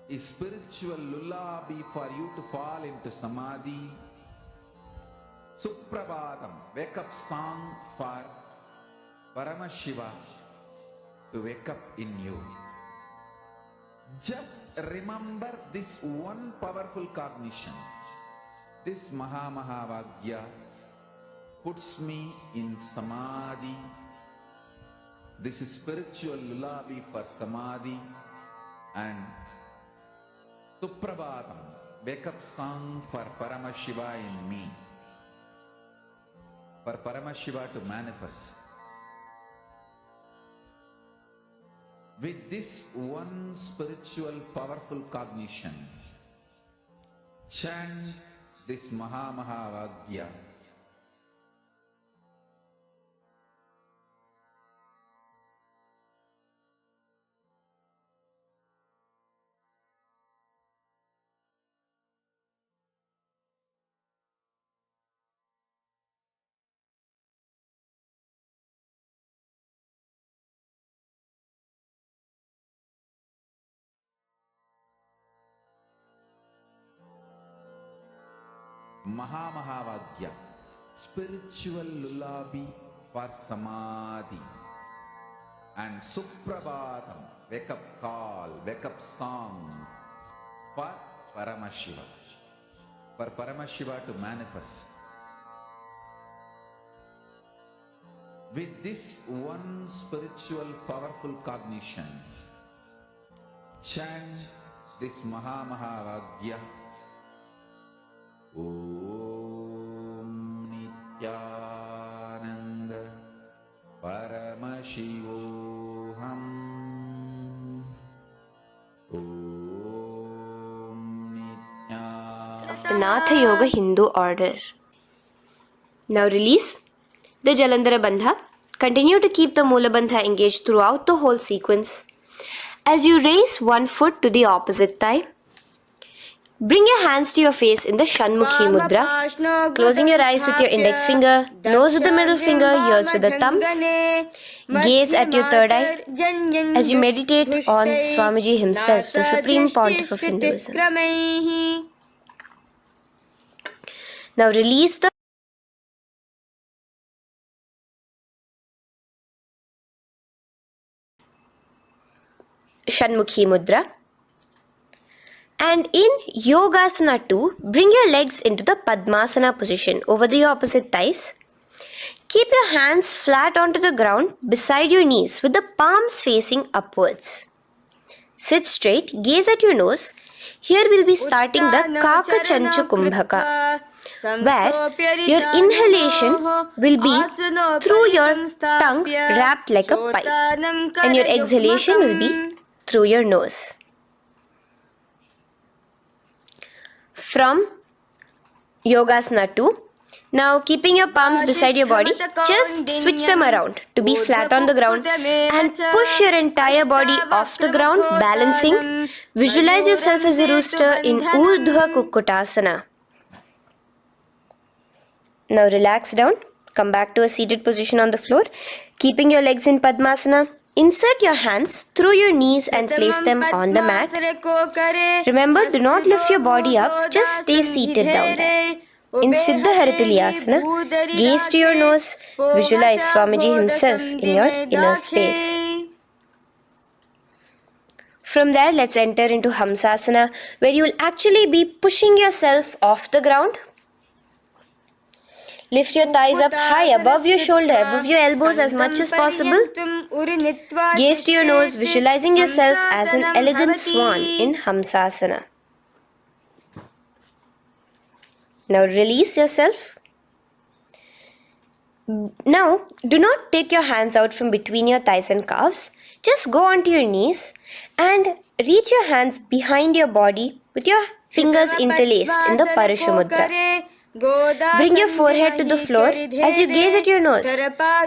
is spiritual lullaby for you to fall into samadhi. Suprabhatam, wake up song for Paramashiva to wake up in you. Just remember this one powerful cognition. This Mahamahavagya puts me in samadhi. This is spiritual lullaby for samadhi, and Suprabhatam, wake up song for Paramashiva in me, for Paramashiva to manifest. With this one spiritual powerful cognition, chant this Mahamahavagya. Mahamahavagya, spiritual lullaby for samadhi, and Suprabhatam, wake up call, wake up song for Paramashiva, for Paramashiva to manifest. With this one spiritual powerful cognition, chant this Mahamahavagya. Om Nityananda Paramashivoham Om Nityananda. The Natha Yoga Hindu order. Now release the Jalandhara Bandha. Continue to keep the Mula Bandha engaged throughout the whole sequence. As you raise one foot to the opposite thigh, bring your hands to your face in the Shanmukhi Mudra, closing your eyes with your index finger, nose with the middle finger, ears with the thumbs. Gaze at your third eye as you meditate on Swamiji himself, the Supreme Pontiff of Hinduism. Now release the Shanmukhi Mudra And in Yogasana 2, bring your legs into the Padmasana position over the opposite thighs. Keep your hands flat onto the ground beside your knees with the palms facing upwards. Sit straight, gaze at your nose. Here we'll be starting the Kakachancha Kumbhaka, where your inhalation will be through your tongue wrapped like a pipe, and your exhalation will be through your nose. From Yogasana 2, now keeping your palms beside your body, just switch them around to be flat on the ground and push your entire body off the ground, balancing. Visualize yourself as a rooster in Urdhva Kukkutasana. Now relax down, come back to a seated position on the floor, keeping your legs in Padmasana. Insert your hands through your knees and place them on the mat. Remember, do not lift your body up, just stay seated down there. In Siddha Harituliyasana, gaze to your nose, visualize Swamiji himself in your inner space. From there, let's enter into Hamsasana, where you will actually be pushing yourself off the ground. Lift your thighs up high above your shoulder, above your elbows as much as possible. Gaze to your nose, visualizing yourself as an elegant swan in Hamsasana. Now release yourself. Now, do not take your hands out from between your thighs and calves. Just go onto your knees and reach your hands behind your body with your fingers interlaced in the Parashumudra. Bring your forehead to the floor as you gaze at your nose.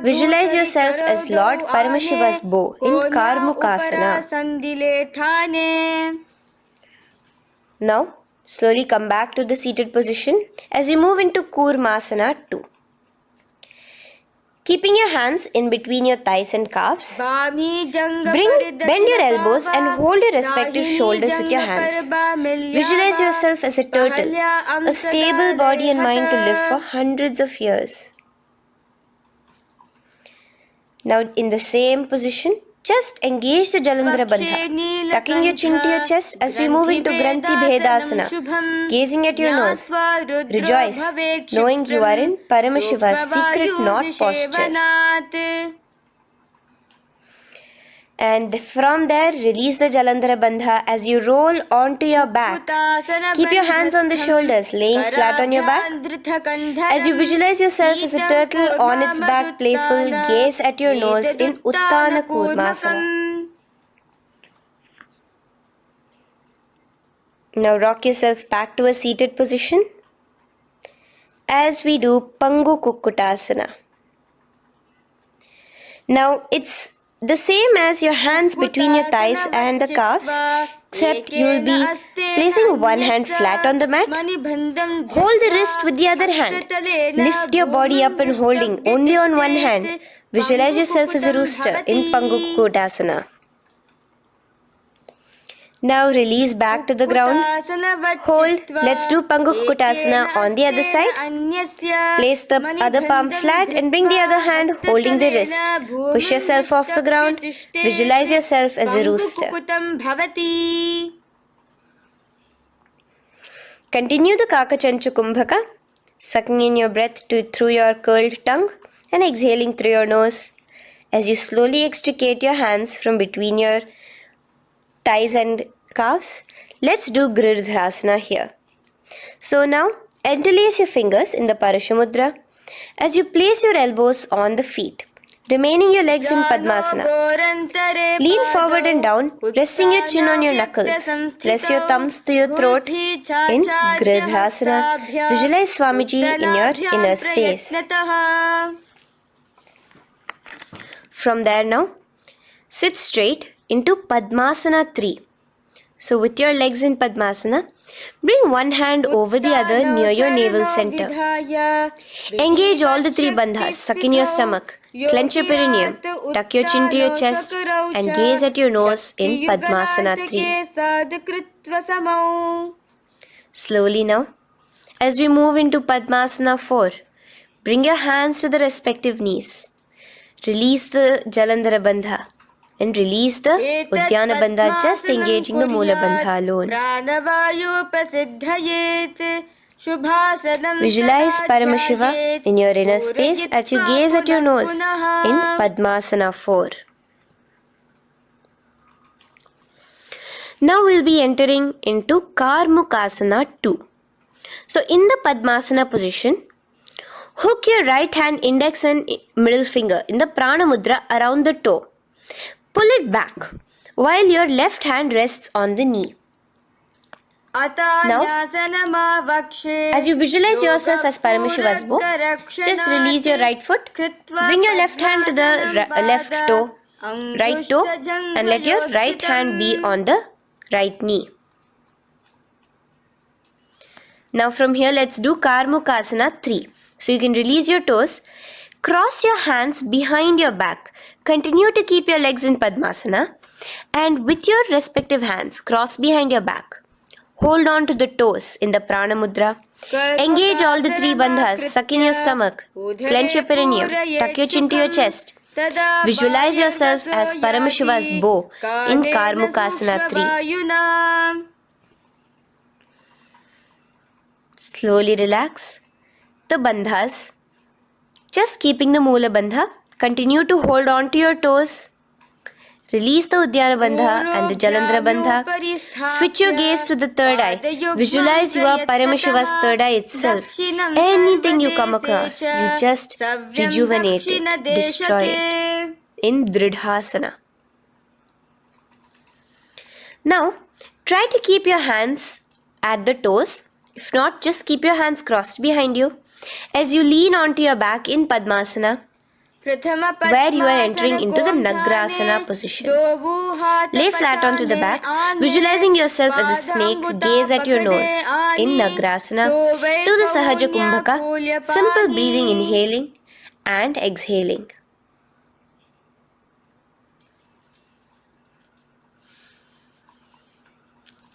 Visualize yourself as Lord Paramashiva's bow in Karmukasana. Now, slowly come back to the seated position as we move into Kurmasana 2. Keeping your hands in between your thighs and calves, bend your elbows and hold your respective shoulders with your hands. Visualize yourself as a turtle, a stable body and mind to live for hundreds of years. Now in the same position, just engage the Jalandhara Bandha, tucking your chin to your chest as we move into Granthi Bhedasana, gazing at your nose. Rejoice, knowing you are in Paramashiva's secret knot posture. And from there, release the Jalandhara Bandha as you roll onto your back. Keep your hands on the shoulders, laying flat on your back. As you visualize yourself as a turtle on its back, playful, gaze at your nose in Uttana Kurmasana. Now rock yourself back to a seated position as we do Pangu Kukkutasana. Now it's the same as your hands between your thighs and the calves, except you will be placing one hand flat on the mat. Hold the wrist with the other hand. Lift your body up and holding only on one hand. Visualize yourself as a rooster in Pangu Kukkutasana. Now release back to the ground. Hold. Let's do Pangu Kukkutasana on the other side. Place the other palm flat and bring the other hand holding the wrist. Push yourself off the ground. Visualize yourself as a rooster. Continue the Kakachancha Kumbhaka, sucking in your breath through your curled tongue and exhaling through your nose. As you slowly extricate your hands from between your thighs and calves, let's do Girdharasana here. So now, interlace your fingers in the Parashumudra as you place your elbows on the feet, remaining your legs in Padmasana. Lean forward and down, resting your chin on your knuckles. Place your thumbs to your throat in Girdharasana. Visualize Swamiji in your inner space. From there now, sit straight into Padmasana 3. So with your legs in Padmasana, bring one hand over the other near your navel center. Engage all the three bandhas, suck in your stomach, clench your perineum, tuck your chin to your chest and gaze at your nose in Padmasana 3. Slowly now, as we move into Padmasana 4, bring your hands to the respective knees. Release the Jalandhara Bandha. and release the Uddiyana Bandha, just engaging the Mula Bandha alone. Visualize Paramashiva in your inner space as you gaze at your nose in Padmasana 4. Now we'll be entering into Karmukasana 2. So in the Padmasana position, hook your right hand index and middle finger in the Prana Mudra around the toe. Pull it back while your left hand rests on the knee. Now, as you visualize yourself as Paramashiva's bow, just release your right foot, bring your left hand to the left toe, right toe, and let your right hand be on the right knee. Now from here, let's do Karmukasana 3. So you can release your toes, cross your hands behind your back, continue to keep your legs in Padmasana, and with your respective hands, cross behind your back. Hold on to the toes in the Prana Mudra. Engage all the 3 bandhas. Suck in your stomach. Clench your perineum. Tuck your chin to your chest. Visualize yourself as Paramashiva's bow in Karmukasana 3. Slowly relax the bandhas. Just keeping the Mula Bandha. Continue to hold on to your toes. Release the Uddiyana Bandha and the Jalandhara Bandha. Switch your gaze to the third eye. Visualize you are Paramashiva's third eye itself. Anything you come across, you just rejuvenate it, destroy it in Dridhasana. Now, try to keep your hands at the toes. If not, just keep your hands crossed behind you as you lean onto your back in Padmasana, where you are entering into the Nagrasana position. Lay flat onto the back, visualizing yourself as a snake, gaze at your nose in Nagrasana. Do the Sahaja Kumbhaka, simple breathing, inhaling and exhaling.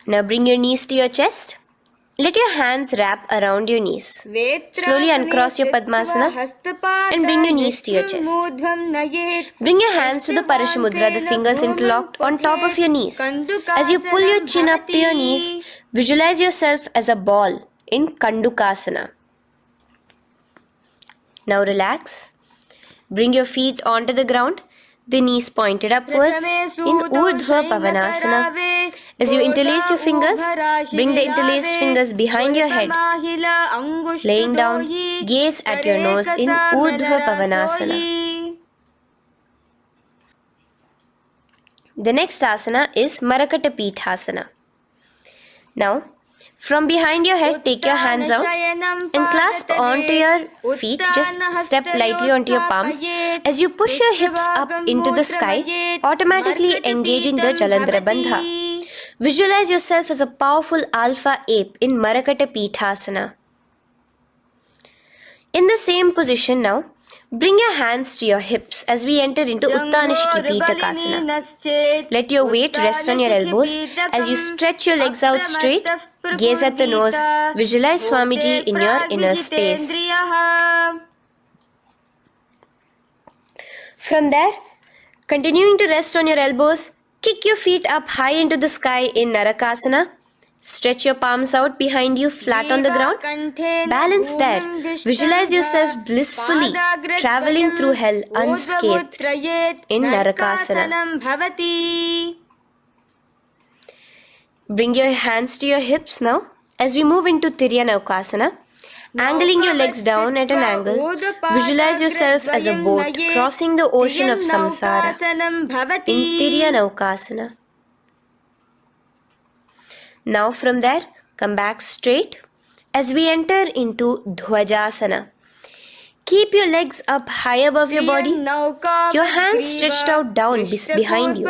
Now bring your knees to your chest. Let your hands wrap around your knees. Slowly uncross your Padmasana and bring your knees to your chest. Bring your hands to the Parashamudra, the fingers interlocked on top of your knees. As you pull your chin up to your knees, visualize yourself as a ball in Kandukasana. Now relax. Bring your feet onto the ground, the knees pointed upwards in Urdhva Pavanasana. As you interlace your fingers, bring the interlaced fingers behind your head. Laying down, gaze at your nose in Urdhva Pavanasana. The next asana is Marakata Pithasana. Now, from behind your head, take your hands out and clasp onto your feet. Just step lightly onto your palms. As you push your hips up into the sky, automatically engaging the Jalandhara Bandha. Visualize yourself as a powerful alpha ape in Marakata Pithasana. In the same position now, bring your hands to your hips as we enter into Uttanashiki Pitakasana. Let your weight rest on your elbows as you stretch your legs out straight. Gaze at the nose. Visualize Swamiji in your inner space. From there, continuing to rest on your elbows, kick your feet up high into the sky in Narakasana. Stretch your palms out behind you, flat on the ground. Balance there. Visualize yourself blissfully traveling through hell unscathed in Narakasana. Bring your hands to your hips now as we move into Tiryanaukasana. Angling your legs down at an angle, visualize yourself as a boat crossing the ocean of samsara in Tiryanaukasana. Now from there, come back straight as we enter into Dhwajasana. Keep your legs up high above your body, your hands stretched out down behind you.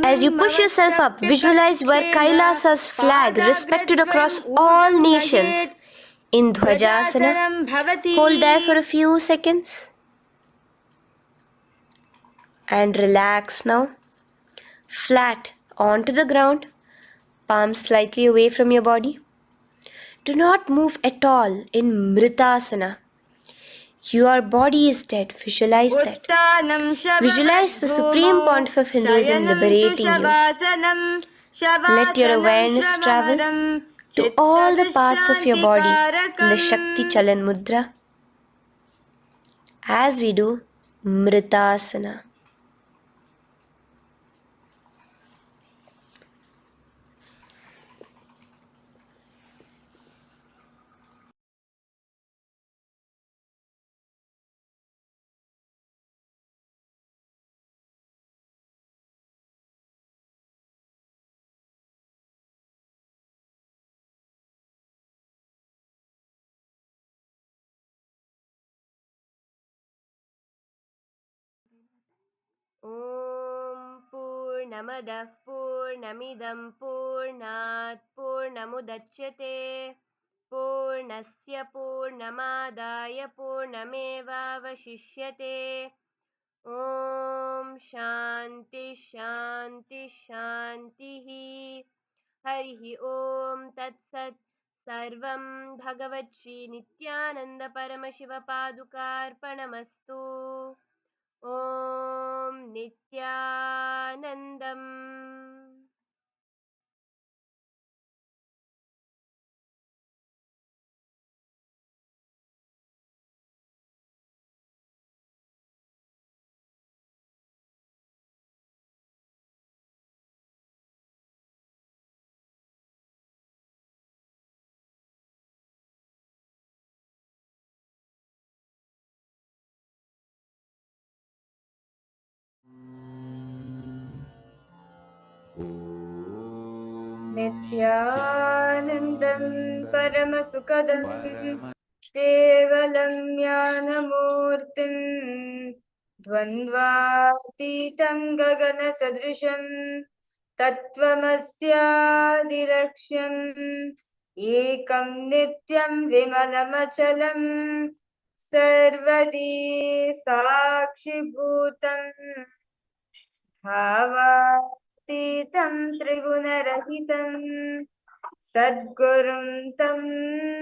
As you push yourself up, visualize where Kailasa's flag respected across all nations in Dhwajasana. Hold there for a few seconds. And relax now. Flat onto the ground. Palms slightly away from your body. Do not move at all in Mritasana. Your body is dead. Visualize that. Visualize the Supreme Pontiff of Hinduism liberating you. Let your awareness travel to all the parts of your body in the Shakti Chalan Mudra as we do Mritasana. Om Purnamadah Purnamidam Purnat Purnamudachyate Purnasya Purnamadaya Purnamevavashishyate Om Shanti Shanti Shantihi Harihi Om Tat Sat Sarvam Bhagavat Shri Nityananda Paramashiva Padukarpanamastu Om Nityanandam. Nityanandam Paramasukadam Kevalam Jnanamurtim Dvandvatitam Gagana Sadrisham Tattvamasyadiraksham Ekam Nityam Vimalamachalam Sarvadi Sakshibhutam Bhavaतीतं त्रिगुणरहितं सद्गुरुं तं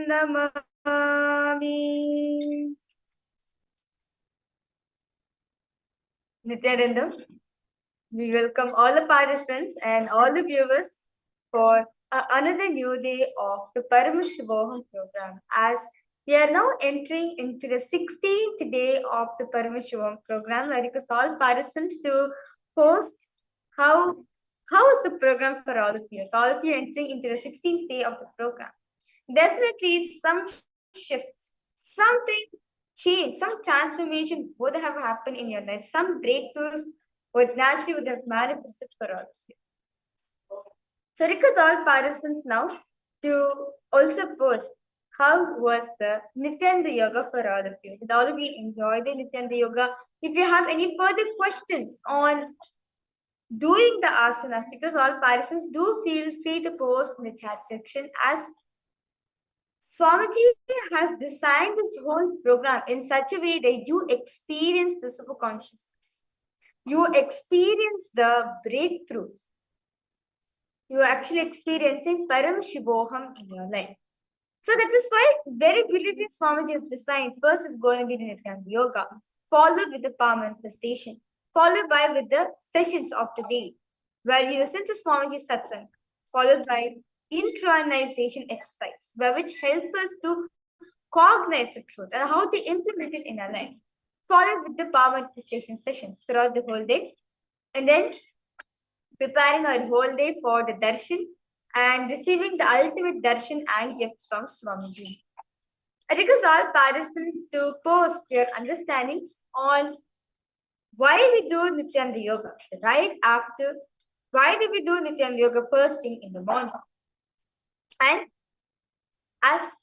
Namami. Nityanandam, we welcome all the participants and all the viewers for another new day of the Paramashivoham program. As we are now entering into the 16th day of the Paramashivoham program, I request all participants to post how is the program for all of you. So all of you entering into the 16th day of the program. Definitely some shifts, something change, some transformation would have happened in your life. Some breakthroughs would naturally have manifested for all of you. So request all participants now to also post how was the Nityanda Yoga for all of you. Did all of you enjoy the Nityanda Yoga? If you have any further questions on doing the asanas, because all participants do feel free to post in the chat section, as Swamiji has designed this whole program in such a way that you experience the super consciousness. You experience the breakthrough. You are actually experiencing Paramashivoham in your life. So that is why very beautifully Swamiji has designed. First is going to be the Nityanda Yoga, followed with the power manifestation, followed by with the sessions of the day, where you listen to Swamiji's satsang, followed by internalization exercise, which help us to cognize the truth and how to implement it in our life, followed with the power manifestation sessions throughout the whole day, and then preparing our whole day for the darshan and receiving the ultimate darshan and gift from Swamiji. I request all participants to post your understandings on why we do Nityanda Yoga right after. Why do we do Nityanda Yoga first thing in the morning? And as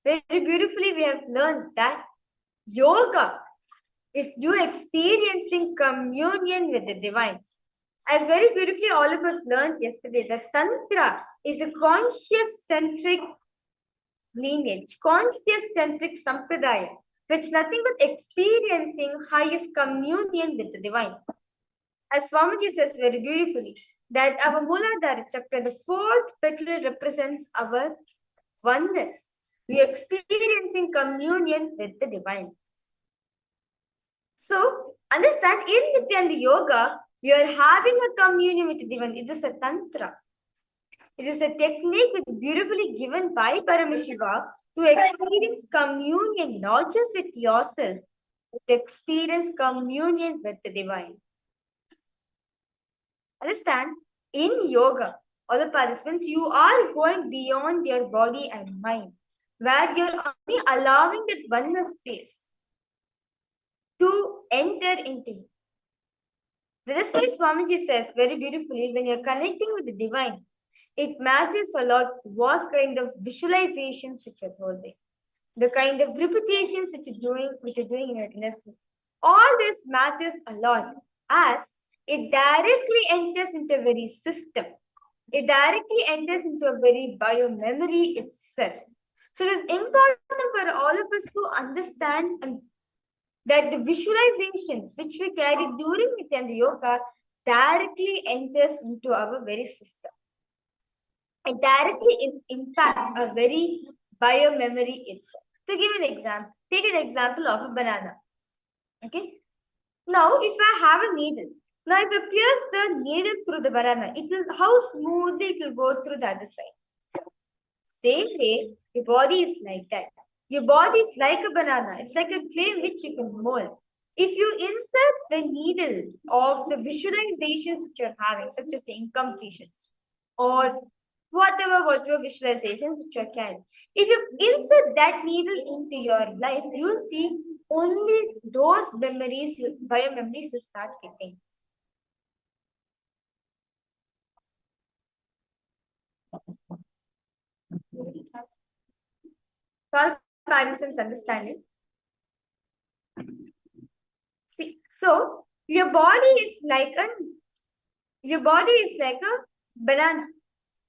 very beautifully we have learned that yoga is you experiencing communion with the divine. As very beautifully all of us learned yesterday, that Tantra is a conscious-centric lineage, conscious-centric sampradaya, which nothing but experiencing highest communion with the divine. As Swamiji says very beautifully, that our Mooladhara Chakra, the fourth petal, represents our oneness. We are experiencing communion with the divine. So, understand, in Nityanda Yoga, we are having a communion with the divine. It is a tantra. It is a technique beautifully given by Paramashiva to experience communion not just with yourself, but to experience communion with the divine. Understand? In yoga, all the participants, you are going beyond your body and mind, where you're only allowing that oneness space to enter into you. This is why Swamiji says very beautifully, when you're connecting with the divine, it matters a lot what kind of visualizations which you're holding, the kind of repetitions which you're doing in your inner space. All this matters a lot as it directly enters into a very system. It directly enters into a very biomemory itself. So it is important for all of us to understand that the visualizations which we carry during Nityanda Yoga directly enters into our very system. It directly impacts our very biomemory itself. To give an example, take an example of a banana. Okay. Now, if I have a needle, now if I pierce the needle through the banana, it will how smoothly it will go through the other side. Same way, your body is like that. Your body is like a banana. It's like a clay which you can mold. If you insert the needle of the visualizations which you're having, such as the incompletions or whatever visualizations which you're carrying, if you insert that needle into your life, you'll see only those memories, biomemories will start hitting. All participants understanding? See, so your body is like a banana,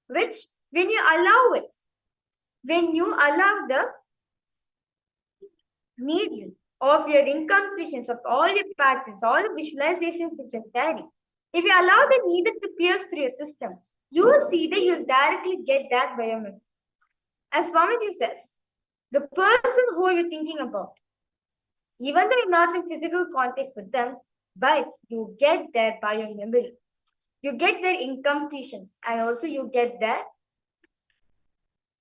which when you allow the needle of your incompletions, of all your patterns, all the visualizations that you carry, if you allow the needle to pierce through your system, you will see that you directly get that biomemory. As Swamiji says, the person who you're thinking about, even though you're not in physical contact with them, but you get their biomemory. You get their incompletions, and also you get their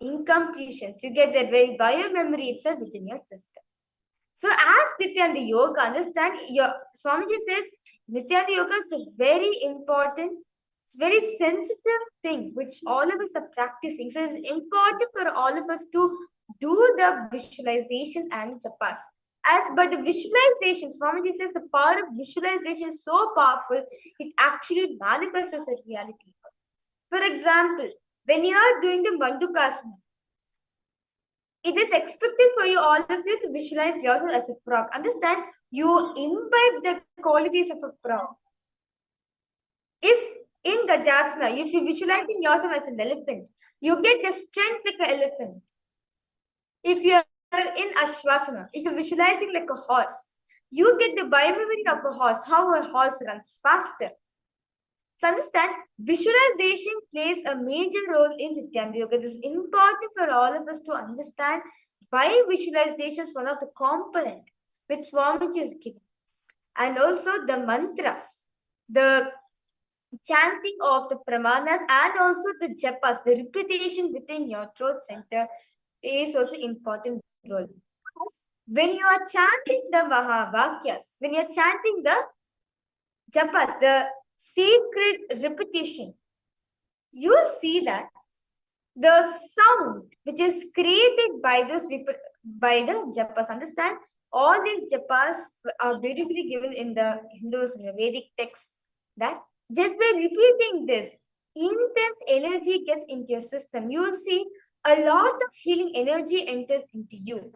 incompletions. You get their very biomemory itself within your system. So as Nityanda Yoga, understand, your Swamiji says Nityanda Yoga is a very important, it's a very sensitive thing which all of us are practicing. So it's important for all of us to do the visualizations and japas. But the visualization, Swamiji says the power of visualization is so powerful, it actually manifests as a reality. For example, when you are doing the Mandukasana, it is expected for you, all of you, to visualize yourself as a frog. Understand, you imbibe the qualities of a frog. If in Gajasana, if you visualizing yourself as an elephant, you get the strength like an elephant. If you are in Ashwasana, if you're visualizing like a horse, you get the biomemory of a horse, how a horse runs faster. So understand, visualization plays a major role in Nityanda Yoga. It is important for all of us to understand why visualization is one of the components which Swamiji is given. And also the mantras, the chanting of the pramanas, and also the japas, the repetition within your throat center is also important role. When you are chanting the Mahavakyas, when you are chanting the japas, the sacred repetition, you will see that the sound which is created by the japas, understand, all these japas are beautifully given in the Hinduism, the Vedic text, that just by repeating this, intense energy gets into your system. You will see a lot of healing energy enters into you.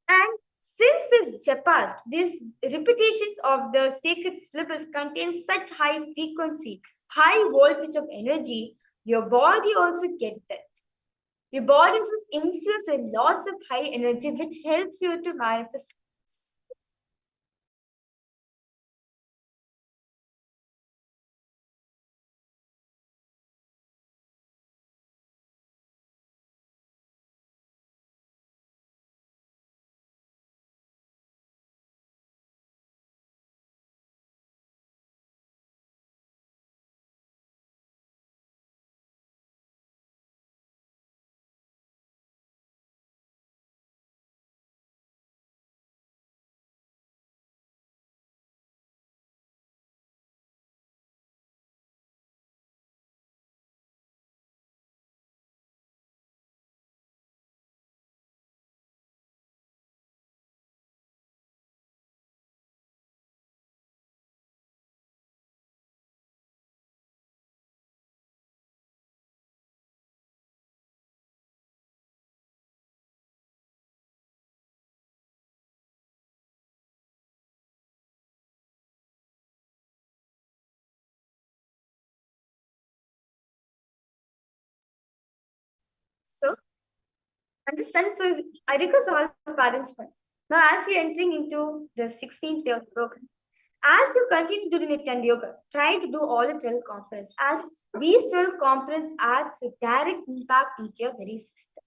And since this japas, these repetitions of the sacred syllables contain such high frequency, high voltage of energy, your body also gets that. Your body is infused with lots of high energy, which helps you to manifest Understand? So I request all the participants. Now, as we are entering into the 16th day of the program, as you continue to do the Nitya Yoga, try to do all the 12 components, as these 12 components adds a direct impact into your very system.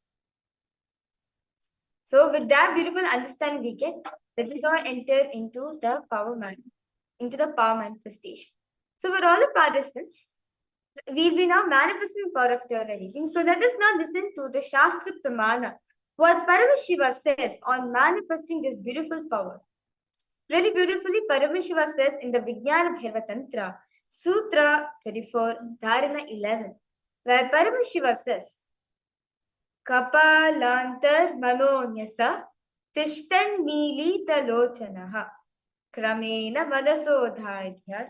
So with that beautiful understanding we get, let us now enter into the power manifestation. So for all the participants, we will be now manifesting the power of the everything. So let us now listen to the Shastra Pramana, what Paramashiva says on manifesting this beautiful power. Very beautifully, Paramashiva says in the Vijnana Bhairava Tantra, Sutra 34, Dharana 11, where Paramashiva says, Kapalantar manonyasa tishtan milita lochanaha kramena madasodhaidhyar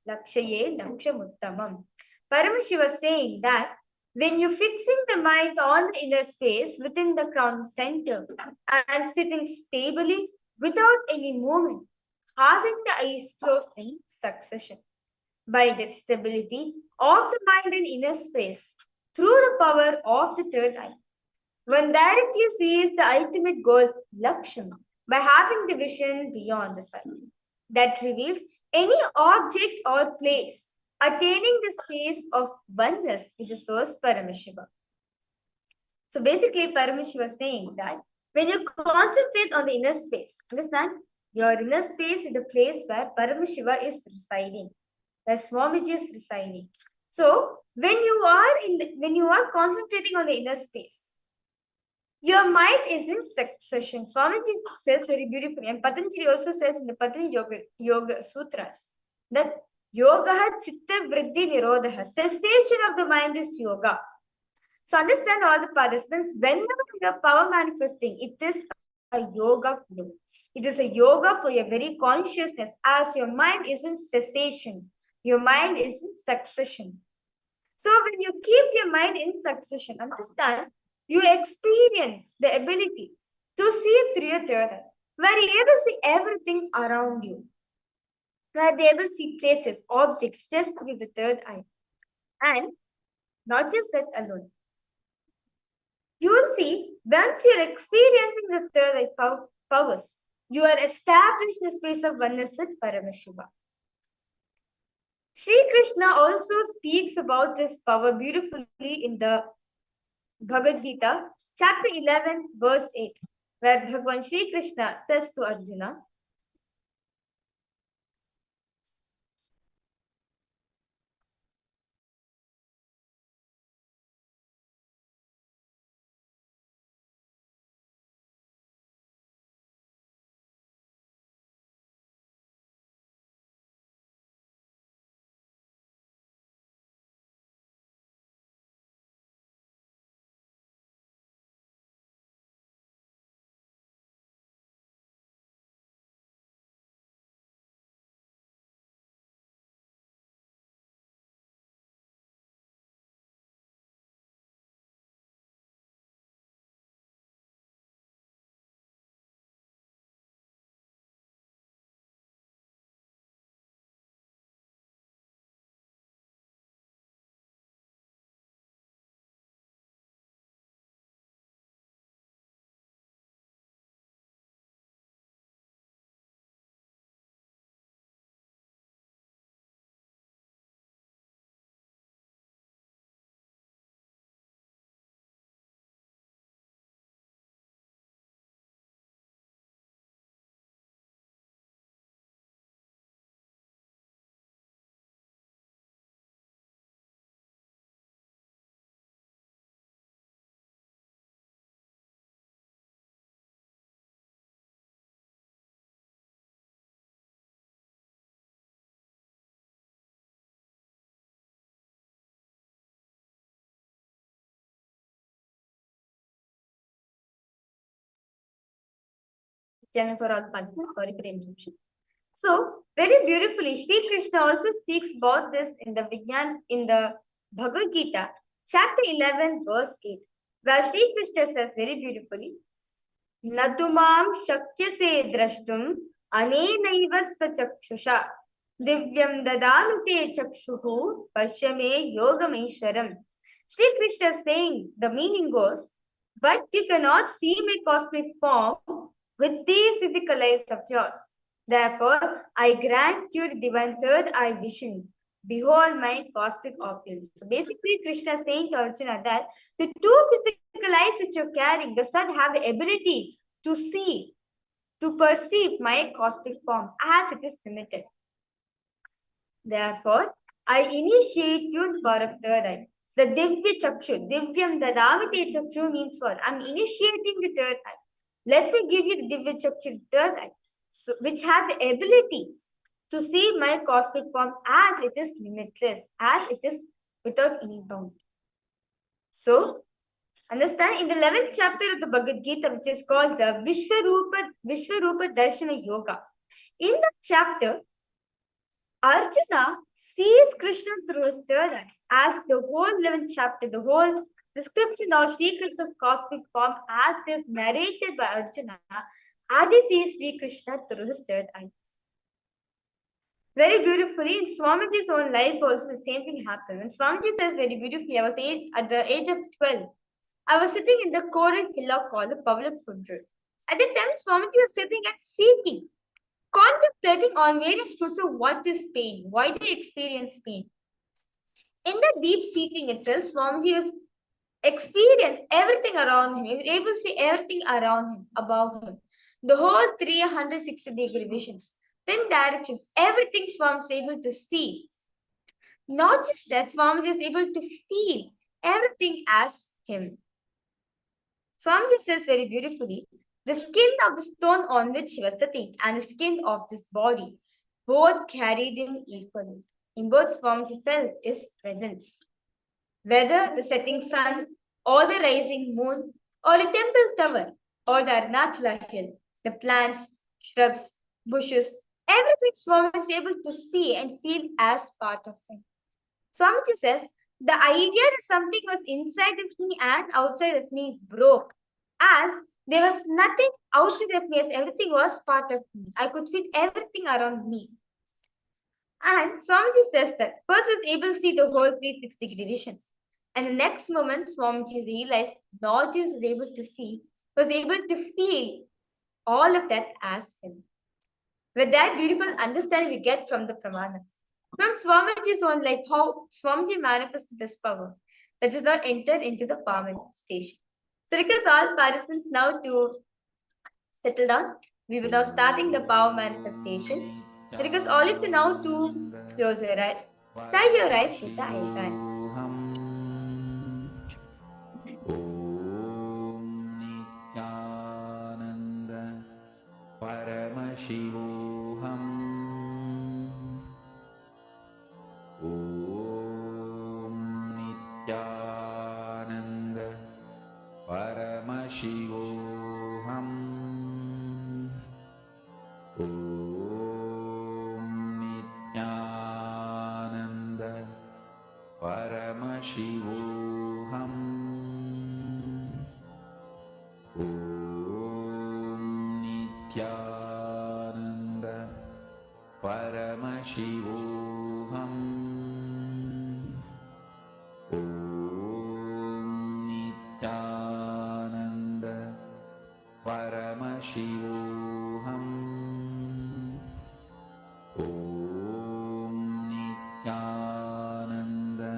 lakshaye lakshamuttamam. Paramashiva was saying that when you're fixing the mind on the inner space within the crown center and sitting stably without any movement, having the eyes closed in succession, by that stability of the mind in inner space through the power of the third eye, one directly sees the ultimate goal, Lakshman, by having the vision beyond the sight that reveals any object or place attaining the space of oneness with the source Paramashiva. So basically, Paramashiva was saying that when you concentrate on the inner space, understand, your inner space is the place where Paramashiva is residing, where Swamiji is residing. So when you are concentrating on the inner space, your mind is in succession. Swamiji says very beautifully, and Patanjali also says in the Patanjali Yoga Sutras that Yoga Chitta Vriddhi Nirodha, cessation of the mind is yoga. So understand all the participants, whenever you are power manifesting, it is a yoga flow. It is a yoga for your very consciousness, as your mind is in cessation. Your mind is in succession. So when you keep your mind in succession, understand, you experience the ability to see through your third eye, where you're able to see everything around you, where you're able to see places, objects just through the third eye. And not just that alone. You will see, once you're experiencing the third eye powers, you are established in the space of oneness with Paramashiva. Sri Krishna also speaks about this power beautifully in the Bhagavad Gita, chapter 11, verse 8, where Bhagavan Sri Krishna says to Arjuna, Jennifer or Panchana, sorry for the interruption. So, very beautifully, Sri Krishna also speaks about this in the Bhagavad Gita, chapter 11, verse 8, where Sri Krishna says very beautifully, Natumam shakyase drashtum anenaiva svachakshusha divyam dadanute chakshuhu pashyame yogameshwaram. Sri Krishna saying, the meaning goes, But you cannot see my cosmic form with these physical eyes of yours. Therefore, I grant you the divine third eye vision. Behold my cosmic opulence. So basically, Krishna is saying to Arjuna that the two physical eyes which you're carrying does not have the ability to see, to perceive my cosmic form as it is limited. Therefore, I initiate you in the power of third eye. The Divya Chakshu, Divyam Dadamite Chakshu means what? I'm initiating the third eye. Let me give you the Divya Chakshu, third eye, so, which has the ability to see my cosmic form as it is limitless, as it is without any bound. So, understand in the 11th chapter of the Bhagavad Gita, which is called the Vishwarupa Darshana Yoga. In that chapter, Arjuna sees Krishna through his third eye, as the whole 11th chapter, the whole description of Sri Krishna's cosmic form as this narrated by Arjuna, as he sees Sri Krishna through his third eye. Very beautifully, in Swamiji's own life also the same thing happened. When Swamiji says very beautifully, I was at the age of 12, I was sitting in the Koran hillock called the Pavlak Kundra. At the time, Swamiji was sitting and seeking, contemplating on various truths of what is pain, why do you experience pain. In the deep seeking itself, Swamiji was experienced everything around him. He was able to see everything around him, above him. The whole 360-degree visions, 10 directions, everything Swamiji was able to see. Not just that, Swamiji was able to feel everything as him. Swamiji says very beautifully, the skin of the stone on which he was sitting and the skin of this body both carried him equally. In both, Swamiji felt his presence. Whether the setting sun or the rising moon or the temple tower or the Arunachala hill, the plants, shrubs, bushes, everything Swamiji is able to see and feel as part of him. Swamiji says, the idea that something was inside of me and outside of me broke, as there was nothing outside of me, as everything was part of me. I could feel everything around me. And Swamiji says that first was able to see the whole 360-degree visions. And the next moment, Swamiji realized not just was able to see, was able to feel all of that as him. With that beautiful understanding we get from the Pramanas. From Swamiji's own life, how Swamiji manifested this power. Let us now enter into the power manifestation. So request all participants now to settle down. We will now starting the power manifestation. Request all of you now to close your eyes. Tie your eyes with the eye band. Paramashivoham Om Nityananda Paramashivoham Om Nityananda Paramashivoham Om Nityananda Paramashivoham Om Nityananda Paramashivoham Om Nityananda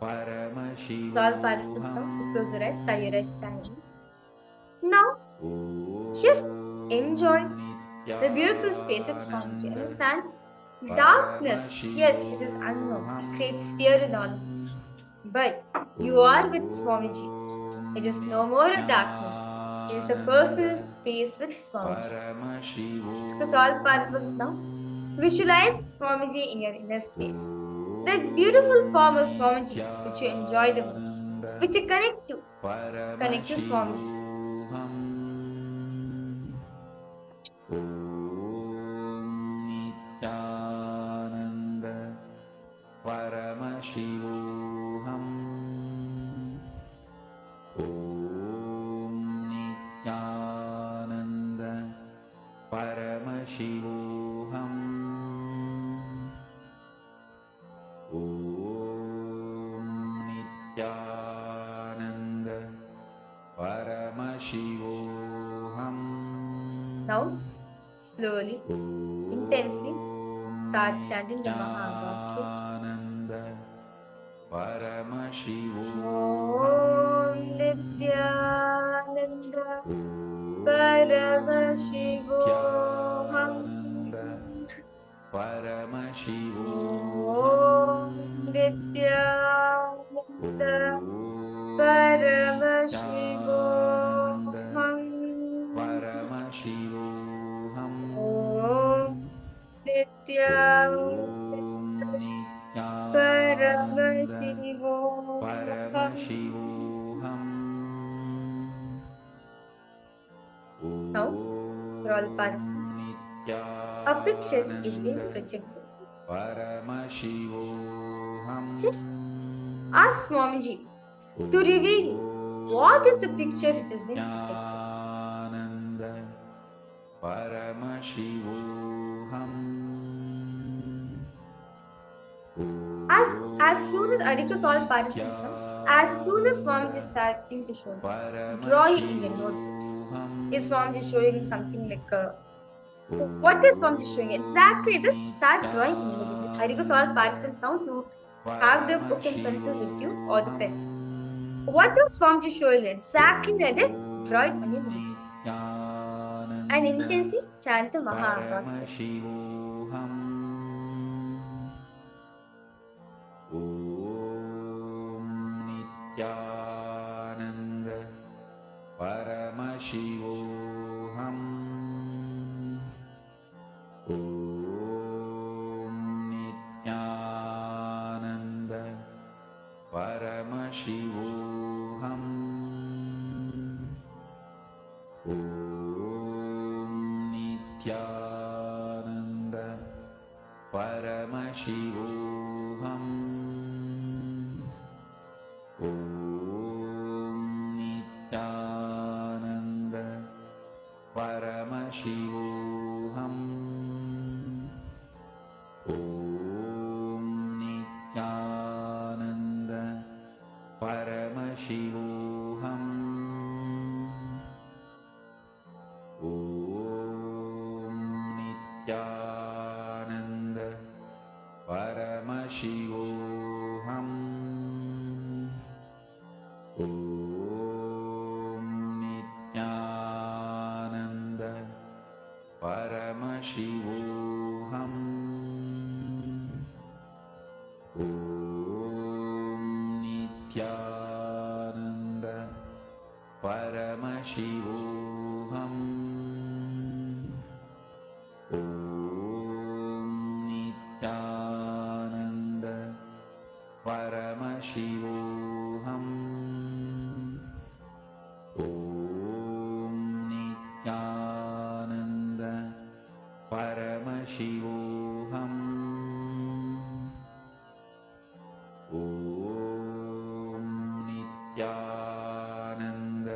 Paramashivoham. All participants now to close your eyes, tie your eyes with the eye. Now, just enjoy the beautiful space with Swamiji. Understand? Darkness, yes, it is unknown. It creates fear in all of us. But you are with Swamiji. It is no more a darkness. It is the personal space with Swamiji. Because all participants now, visualize Swamiji in your inner space. That beautiful form of Swamiji which you enjoy the most, which you connect to. Connect to Swamiji. Paramashivoham Om Nityananda Paramashivoham Om Nityananda Now, slowly, intensely, start chanting the Mahavakya. Om Nityananda Paramashivoham Om Nityananda Paramashivoham Om Nityananda Paramashivoham. Now, for all participants, a picture is being projected. Just ask Swamiji to reveal what is the picture which has been projected. As soon as Arika's all participants now, as soon as Swamiji is starting to show, draw it in your notebooks. Is Swamiji showing something like what is Swamiji showing? Exactly this. Start drawing in your notebooks. I request all participants now to have the book and pencil with you or the pen. What is Swamiji showing? Exactly like it. Draw it on your notebooks. And intensely chant the Mahavakya. Paramashivoham. Om Nityananda Paramashivoham. Om Nityananda Paramashivoham. Paramashivoham. Om Nityananda Paramashivoham. Om Nityananda Paramashivoham. Om Nityananda Paramashivoham. Om Nityananda Paramashivoham. Om Nityananda Paramashivoham. Om Nityananda Paramashivoham. Om Nityananda Paramashivoham. Om Nityananda Paramashivoham. Om Nityananda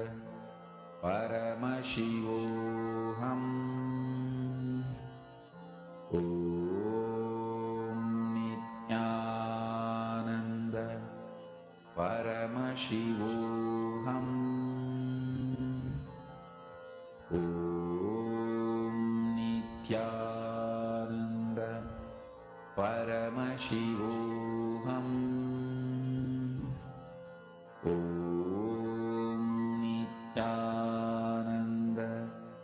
Paramashivoham. Om Nityananda Paramashivoham. Om Nityananda Paramashivoham. Om Nityananda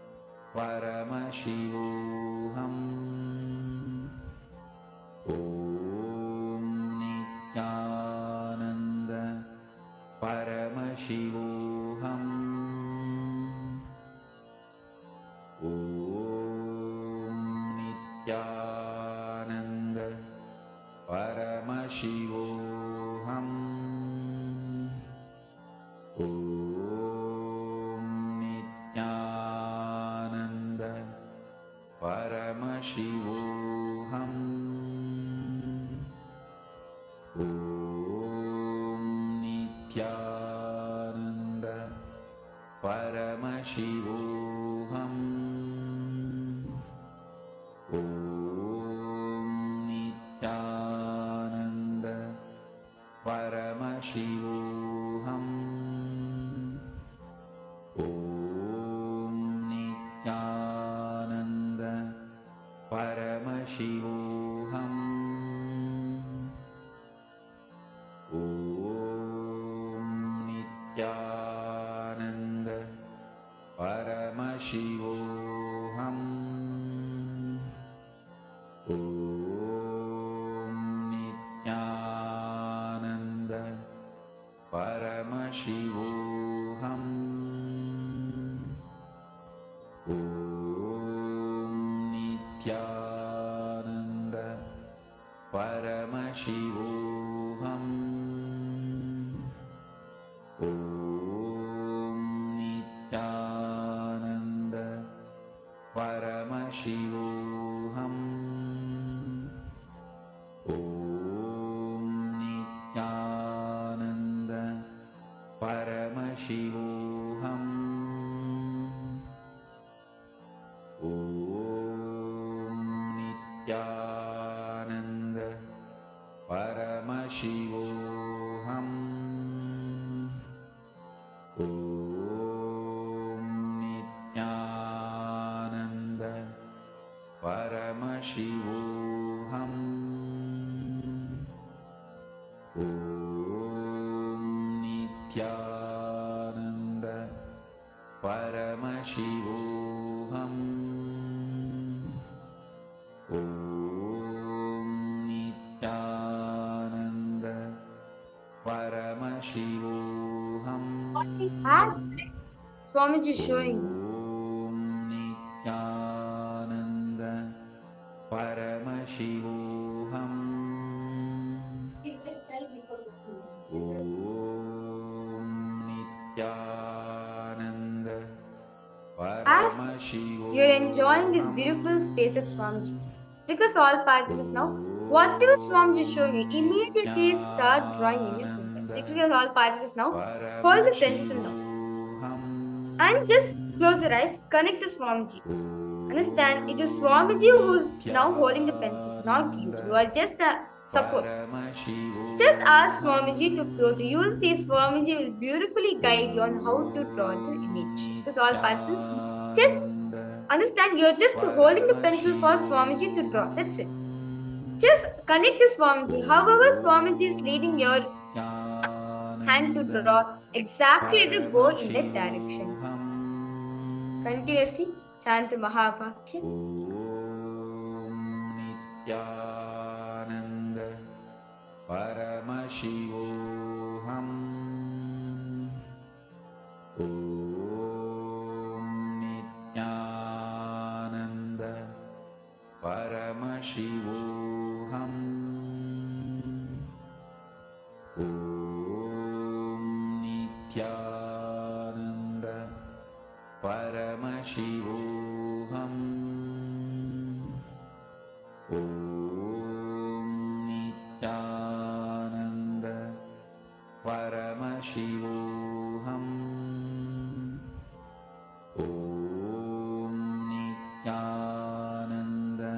Paramashivoham. Om Nityananda Paramashivoham. Om Nityananda Paramashivoham. Om Nityananda Paramashivoham. Om Nityananda Paramashivoham Om Nityananda Paramashivoham Om Nityananda Paramashivoham Om Nityananda Paramashivoham Om Nityananda Paramashivoham As Swamiji is showing you. Om Nityananda Paramashivoham Om Nityananda As you're enjoying this beautiful space at Swamiji, because all participants now, whatever Swamiji is showing you, immediately start drawing in your paper. So because all participants now, hold the pencil now and just close your eyes, connect to Swamiji. Understand, it is Swamiji who's now holding the pencil, not you. You are just a support. Just ask Swamiji to flow through. You will see Swamiji will beautifully guide you on how to draw the image. Because all participants, just understand, you're just holding the pencil for Swamiji to draw. That's it. Just connect to Swamiji. However, Swamiji is leading your hand to draw, exactly to go in that direction. Continuously chant the Mahavakya. Om Nityananda Paramashivoham Om Nityananda Paramashivoham Om Nityananda Paramashivoham Om Nityananda Paramashivoham Om Nityananda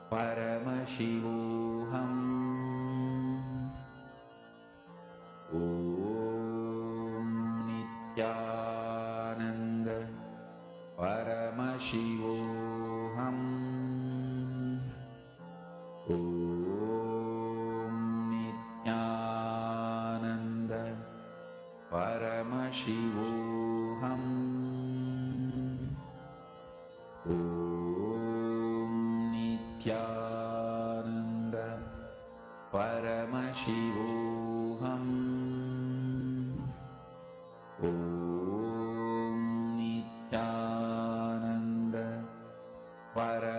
Paramashivoham Om Nityananda Paramashivoham Om Nityananda Paramashivoham Om Nityananda Paramashivoham Om Nityananda Paramashivoham Om Nityananda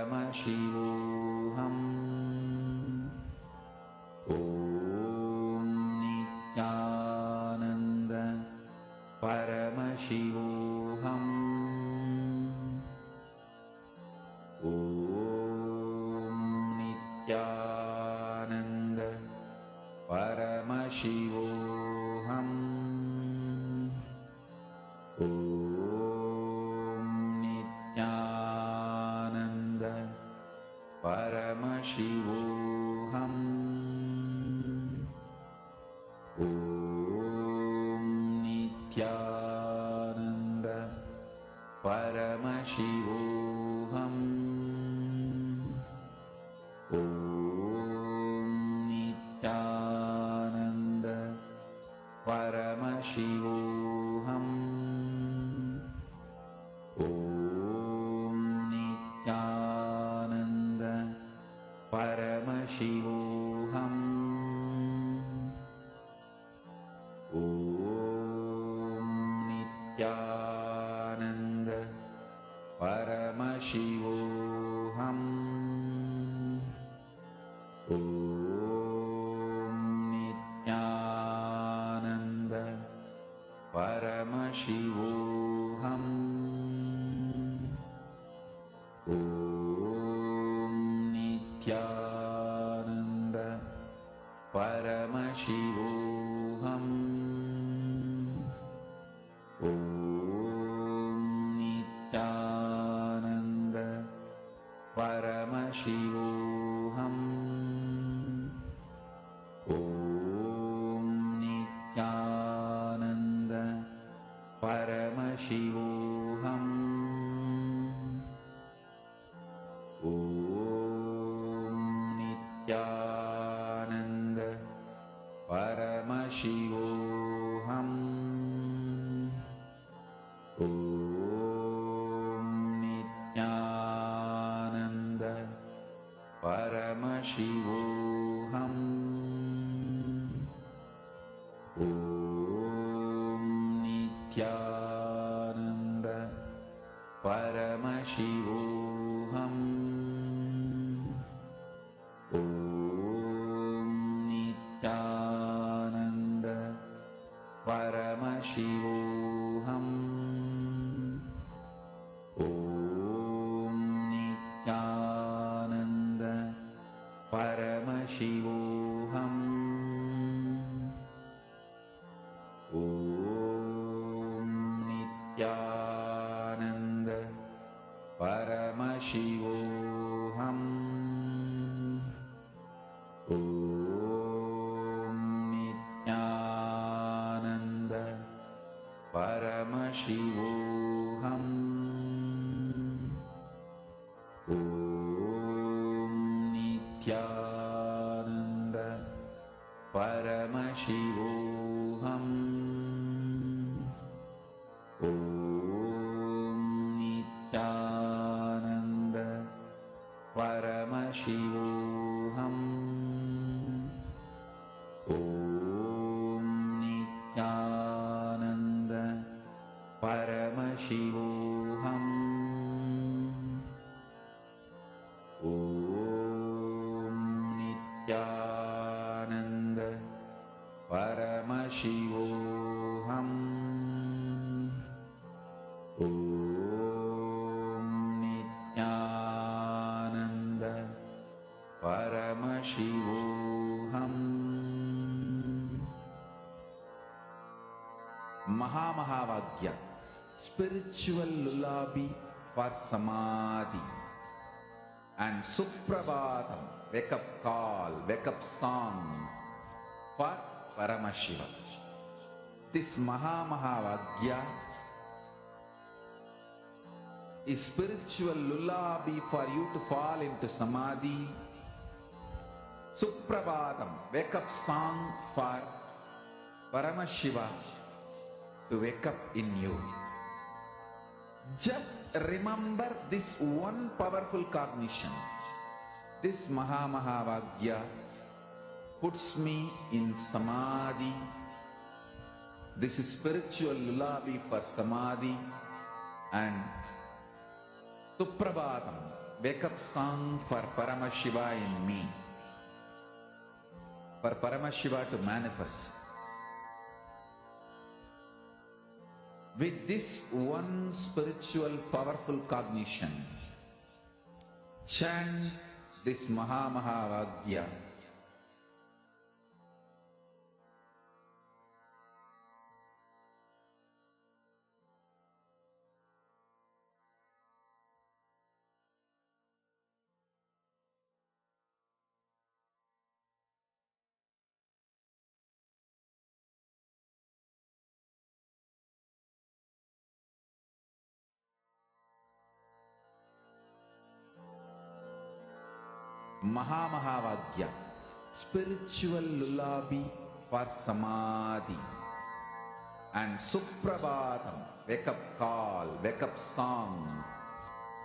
Paramashivoham Om Nityananda Paramashivoham Om Nityananda Paramashivoham Om Nityananda Paramashivoham Om Nityananda Paramashivoham Om Nityananda Paramashivoham Om Nityananda Paramashivoham Om Nityananda Paramashivoham Om Nityananda Paramashivoham Paramashivoham Om Nityananda Paramashivoham Om Nityananda Paramashivoham Om Nityananda Paramashivoham Om Nityananda Paramashivoham Om Nityananda Paramashivoham Om Nityananda Paramashivoham Om Nityananda Paramashivoham Om Nityananda Paramashivoham Om Nityananda Paramashivoham Om Nityananda Paramashivoham Om Nityananda Paramashivoham Mahamahavagya, spiritual lullaby for samadhi, and Suprabhatam, wake up call, wake up song for Paramashiva. This Mahamahavagya is spiritual lullaby for you to fall into samadhi. Suprabhatam, wake up song for Paramashiva to wake up in you. Just remember this one powerful cognition. This Mahamahavagya puts me in samadhi. This is spiritual lullaby for samadhi, and Suprabhatam, wake up song for Paramashiva in me, for Paramashiva to manifest. With this one spiritual powerful cognition, chant this Mahamahavagya. Mahamahavagya, spiritual lullaby for samadhi, and Suprabhatam, wake up call, wake up song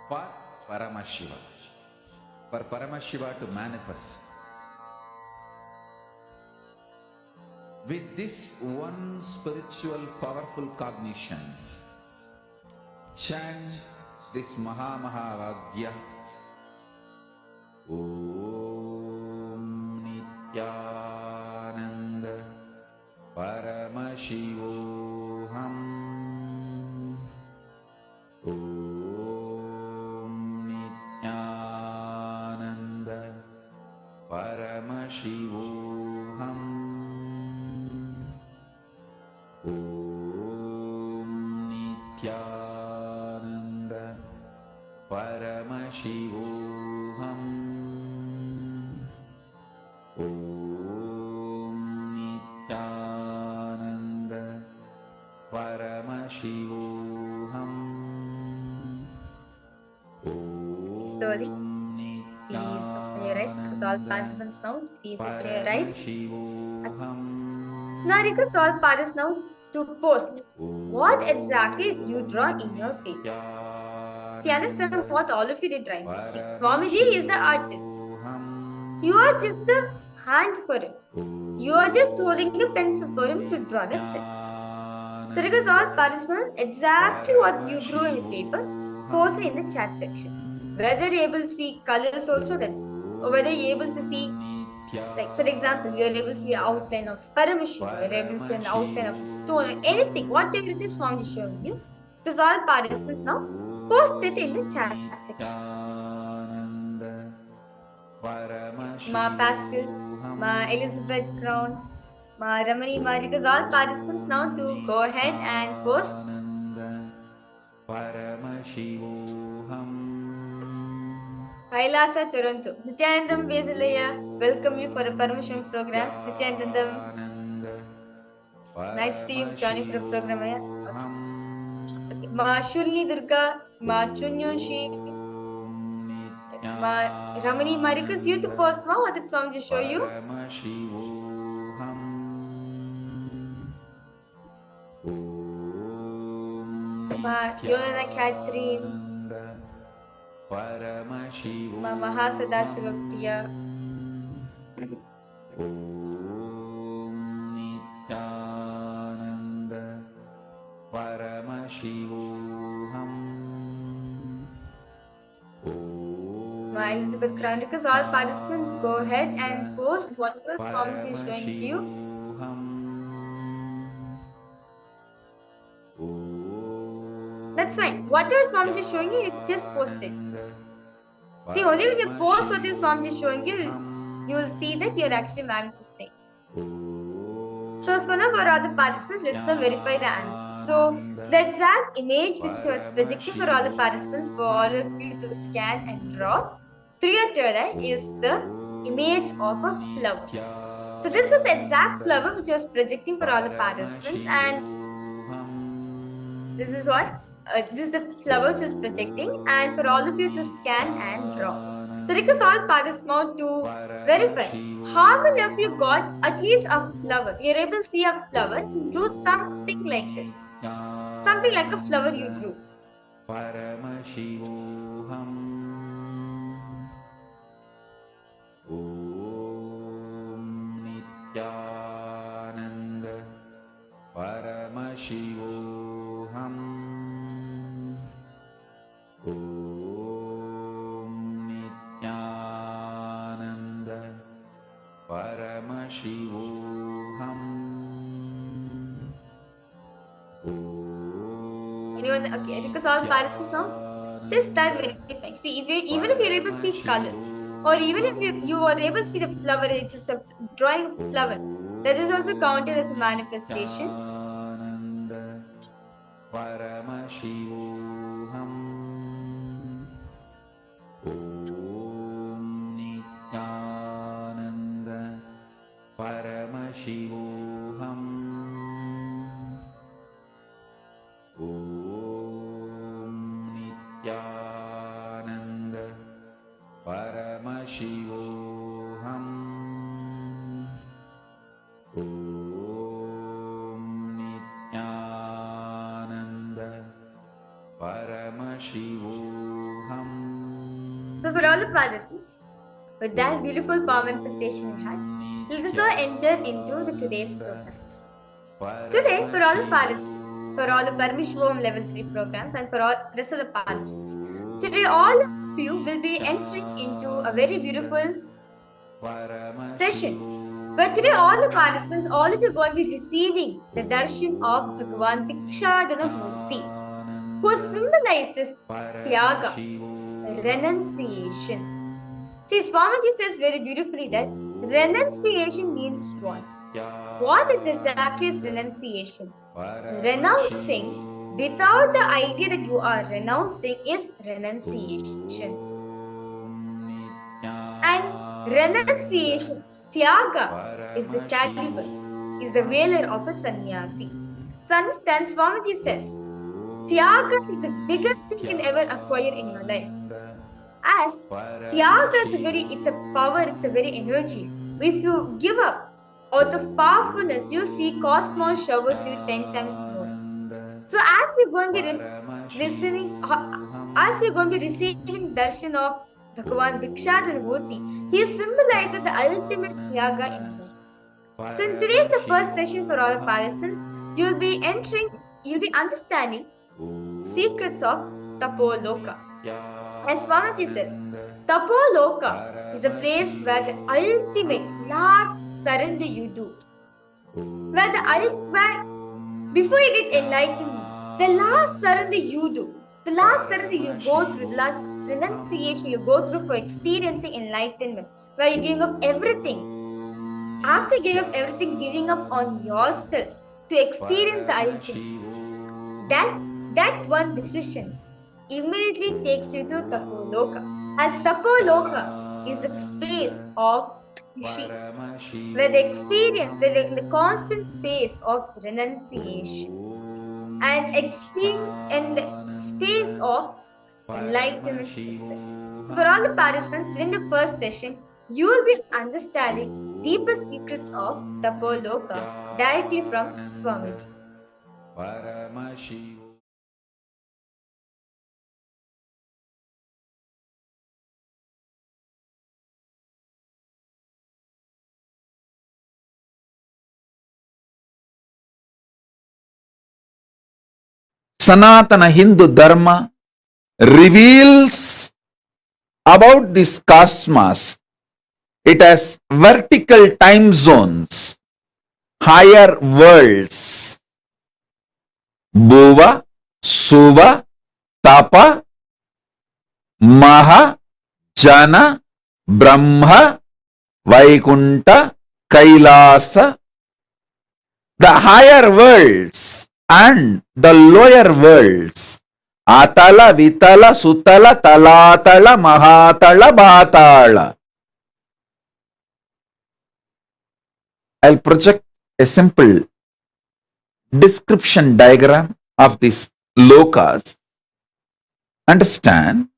for Paramashiva, for Paramashiva to manifest. With this one spiritual powerful cognition, chant this Mahamahavagya. Om Nityananda Paramashivoham Om Nityananda Paramashivoham Om Nityananda Paramashivoham Om Nityananda Paramashivoham. Slowly. Please open your eyes. Because all participants now, please open your eyes. Paramashivoham. Now request all parties now to post what exactly you draw in your paper. See, understand what all of you did right now. See, Swamiji is the artist. You are just the hand for him. You are just holding the pencil for him to draw. That's it. So request all participants exactly what you drew in the paper, post it in the chat section. Whether you're able to see colors also, or whether you're able to see, like for example, you're able to see an outline of Paramashivoham, you're able to see an outline of a stone, or anything, whatever it is Swami is showing you. Because all participants now post it in the chat section. Ma Pascal, Ma Elizabeth Crown, Ma Ramani Ma, because all participants now to go ahead and post. Kailasa Toronto. Nityanandam Vesalaya, welcome you for a Paramashivoham program. Nityanandam. Nice to see you joining for a program. Okay. Ma Shulni Durga, Ma Chunyonshi. Yes, Ma Ramani Ma, request you to post Ma, what did Swamiji show you? Ma Yolana Catherine. Ma Mahasadashiva Priya. Ma Elizabeth Crown, because all participants go ahead and post whatever Swamiji is showing to you. That's fine. Whatever Swamiji is showing you just post it. See, only when you post what is Swamiji is showing you, you will see that you are actually manifesting. So, for all the participants, let's now verify the answers. So, the exact image which was projecting for all the participants, for all of you to scan and draw, through your third eye is the image of a flower. So, this was the exact flower which was projecting for all the participants, and this is what? This is the flower which is projecting, and for all of you to scan and draw. So request all participants to verify how many of you got at least a flower. You're able to see a flower, you drew something like this. Something like a flower you drew. Paramashivoham. Om Nityananda. Paramashivoham. Paramashivoham. Anyone? Okay, because all participants now just start verifying. See, even if you're able to see colors, or even if you are able to see the flower, it's just a drawing of flower, that is also counted as a manifestation. Paramashivoham. Paramashivoham. Om Nityananda. Paramashivoham. Om Nityananda. Paramashivoham. So for all the participants, with that beautiful power manifestation we had, let us now enter into the today's program. Today, for all the participants, for all the Paramashivoham Level 3 programs, and for all rest of the participants, today all of you will be entering into a very beautiful session. But today, all the participants, all of you are going to be receiving the darshan of Bhagavan Dikshadana Murti, who symbolizes Tyaga, renunciation. See, Swamiji says very beautifully that renunciation means what? What is exactly renunciation? Renouncing without the idea that you are renouncing is renunciation. And renunciation, Tyaga, is the caliber, is the veiler of a sannyasi. So understand, Swamiji says, Tyaga is the biggest thing you can ever acquire in your life. As Tyaga is it's a power, it's a very energy. If you give up out of powerfulness, you see cosmos showers you 10 times more. So as we're going to be listening, as we're going to be receiving darshan of Bhagavan Bhikshadhara Murti, he symbolizes the ultimate Tyaga in life. So in today's the first session for all the participants, you'll be understanding secrets of Tapoloka. As Swamiji says, Tapoloka is a place where the ultimate last surrender you do. Where before you get enlightenment, the last surrender you do, the last surrender you go through, the last renunciation you go through for experiencing enlightenment, where you're giving up everything. After giving up everything, giving up on yourself to experience the ultimate. That one decision immediately takes you to Tapoloka. As Tapoloka is the space of rishis, where they experience, in the constant space of renunciation and experience in the space of enlightenment itself. So for all the participants during the first session, you will be understanding deeper secrets of Tapoloka directly from Swamiji. Paramashivoham Sanatana Hindu Dharma reveals about this cosmos. It has vertical time zones, higher worlds, Bhuva, Suva, Tapa, Maha, Jana, Brahma, Vaikunta, Kailasa. The higher worlds and the lower worlds, Atala, Vitala, Sutala, Talatala, Mahatala, Bhatala. I'll project a simple description diagram of these lokas. Understand?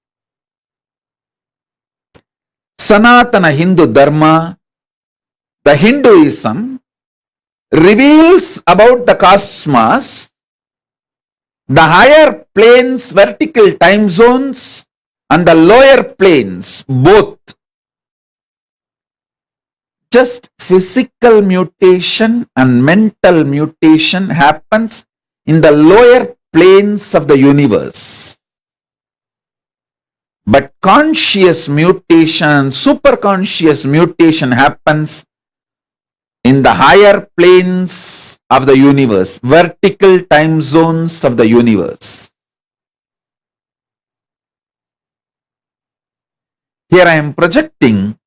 Sanatana Hindu Dharma, the Hinduism, reveals about the cosmos, the higher planes, vertical time zones, and the lower planes, both. Just physical mutation and mental mutation happens in the lower planes of the universe. But conscious mutation, superconscious mutation happens in the higher planes of the universe, vertical time zones of the universe. Here I am projecting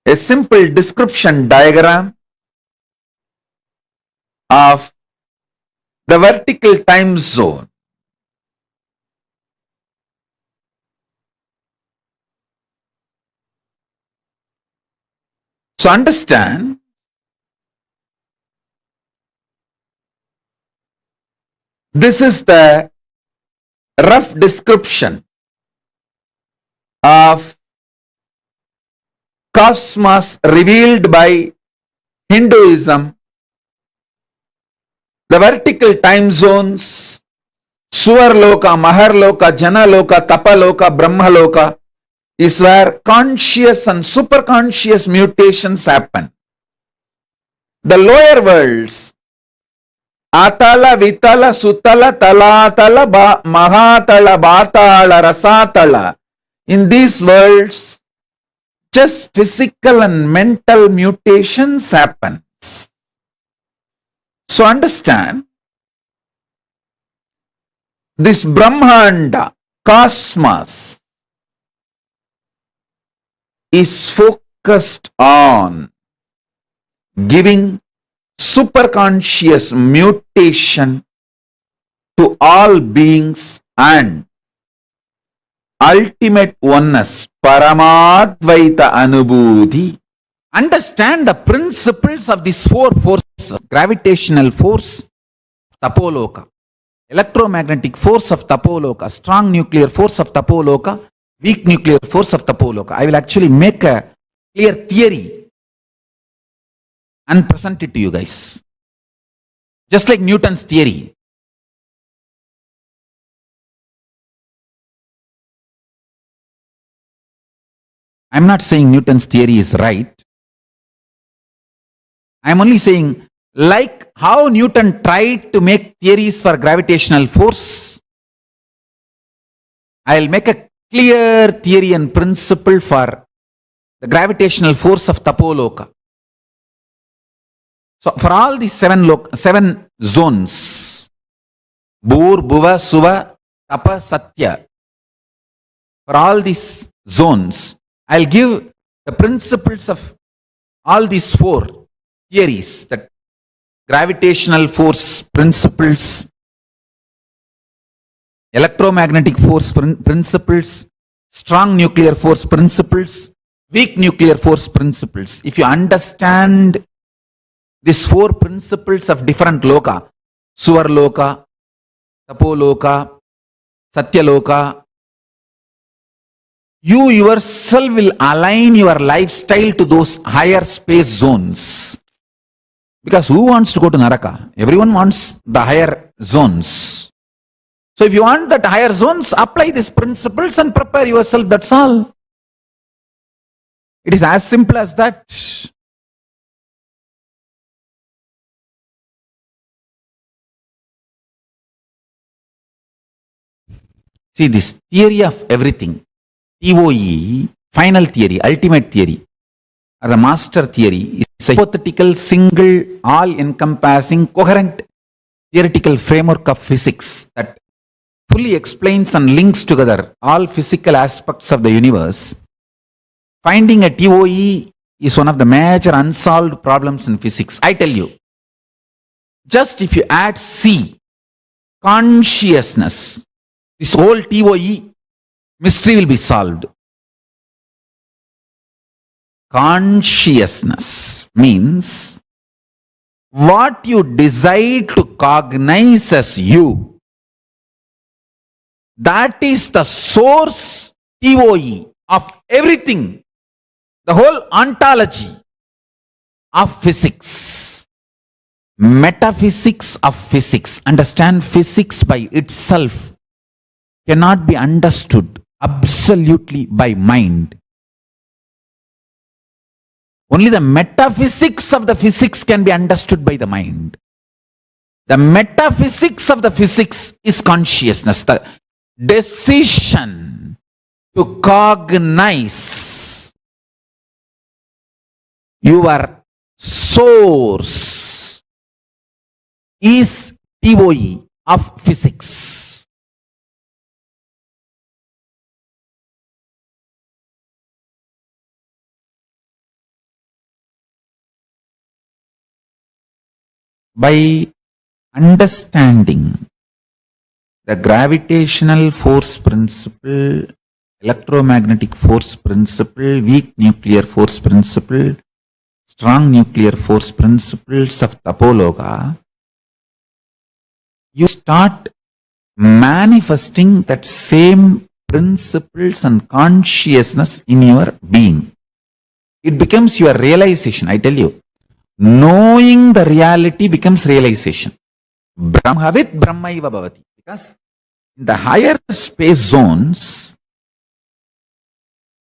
a simple description diagram of the vertical time zone. So understand, this is the rough description of cosmos revealed by Hinduism. The vertical time zones, Suvarloka, Maharloka, Janaloka, Tapaloka, Brahmaloka, is where conscious and superconscious mutations happen. The lower worlds, Atala, Vitala, Sutala, Talatala, Mahatala, Bhatala, Rasatala, in these worlds, just physical and mental mutations happen. So understand, this Brahmanda, cosmos, is focused on giving superconscious mutation to all beings and ultimate oneness, Paramadvaita Anubhuti. Understand the principles of these four forces: gravitational force, Tapoloka, electromagnetic force of Tapoloka, strong nuclear force of Tapoloka, weak nuclear force of Tapoloka. I will actually make a clear theory and present it to you guys. Just like Newton's theory. I'm not saying Newton's theory is right. I'm only saying, like how Newton tried to make theories for gravitational force, I'll make a clear theory and principle for the gravitational force of Tapoloka. So for all these seven zones, Bhur, Bhuva, Suva, Tapa, Satya, for all these zones, I'll give the principles of all these four theories, that gravitational force principles, electromagnetic force principles, strong nuclear force principles, weak nuclear force principles. If you understand these four principles of different loka, Suvarloka, Tapoloka, Satyaloka, you yourself will align your lifestyle to those higher space zones. Because who wants to go to Naraka? Everyone wants the higher zones. So if you want that higher zones, apply these principles and prepare yourself, that's all. It is as simple as that. See, this theory of everything, TOE, final theory, ultimate theory, or the master theory, is a hypothetical, single, all-encompassing, coherent theoretical framework of physics that fully explains and links together all physical aspects of the universe. Finding a TOE is one of the major unsolved problems in physics. I tell you, just if you add C, consciousness, this whole TOE mystery will be solved. Consciousness means what you decide to cognize as you. That is the source TOE of everything, the whole ontology of physics. Metaphysics of physics. Understand, physics by itself cannot be understood absolutely by mind. Only the metaphysics of the physics can be understood by the mind. The metaphysics of the physics is consciousness, the decision to cognize your source is TOE of physics. By understanding the gravitational force principle, electromagnetic force principle, weak nuclear force principle, strong nuclear force principles of Tapoloka, you start manifesting that same principles and consciousness in your being. It becomes your realization, I tell you. Knowing the reality becomes realization. Brahmavit Brahmaiva Bhavati. Because in the higher space zones,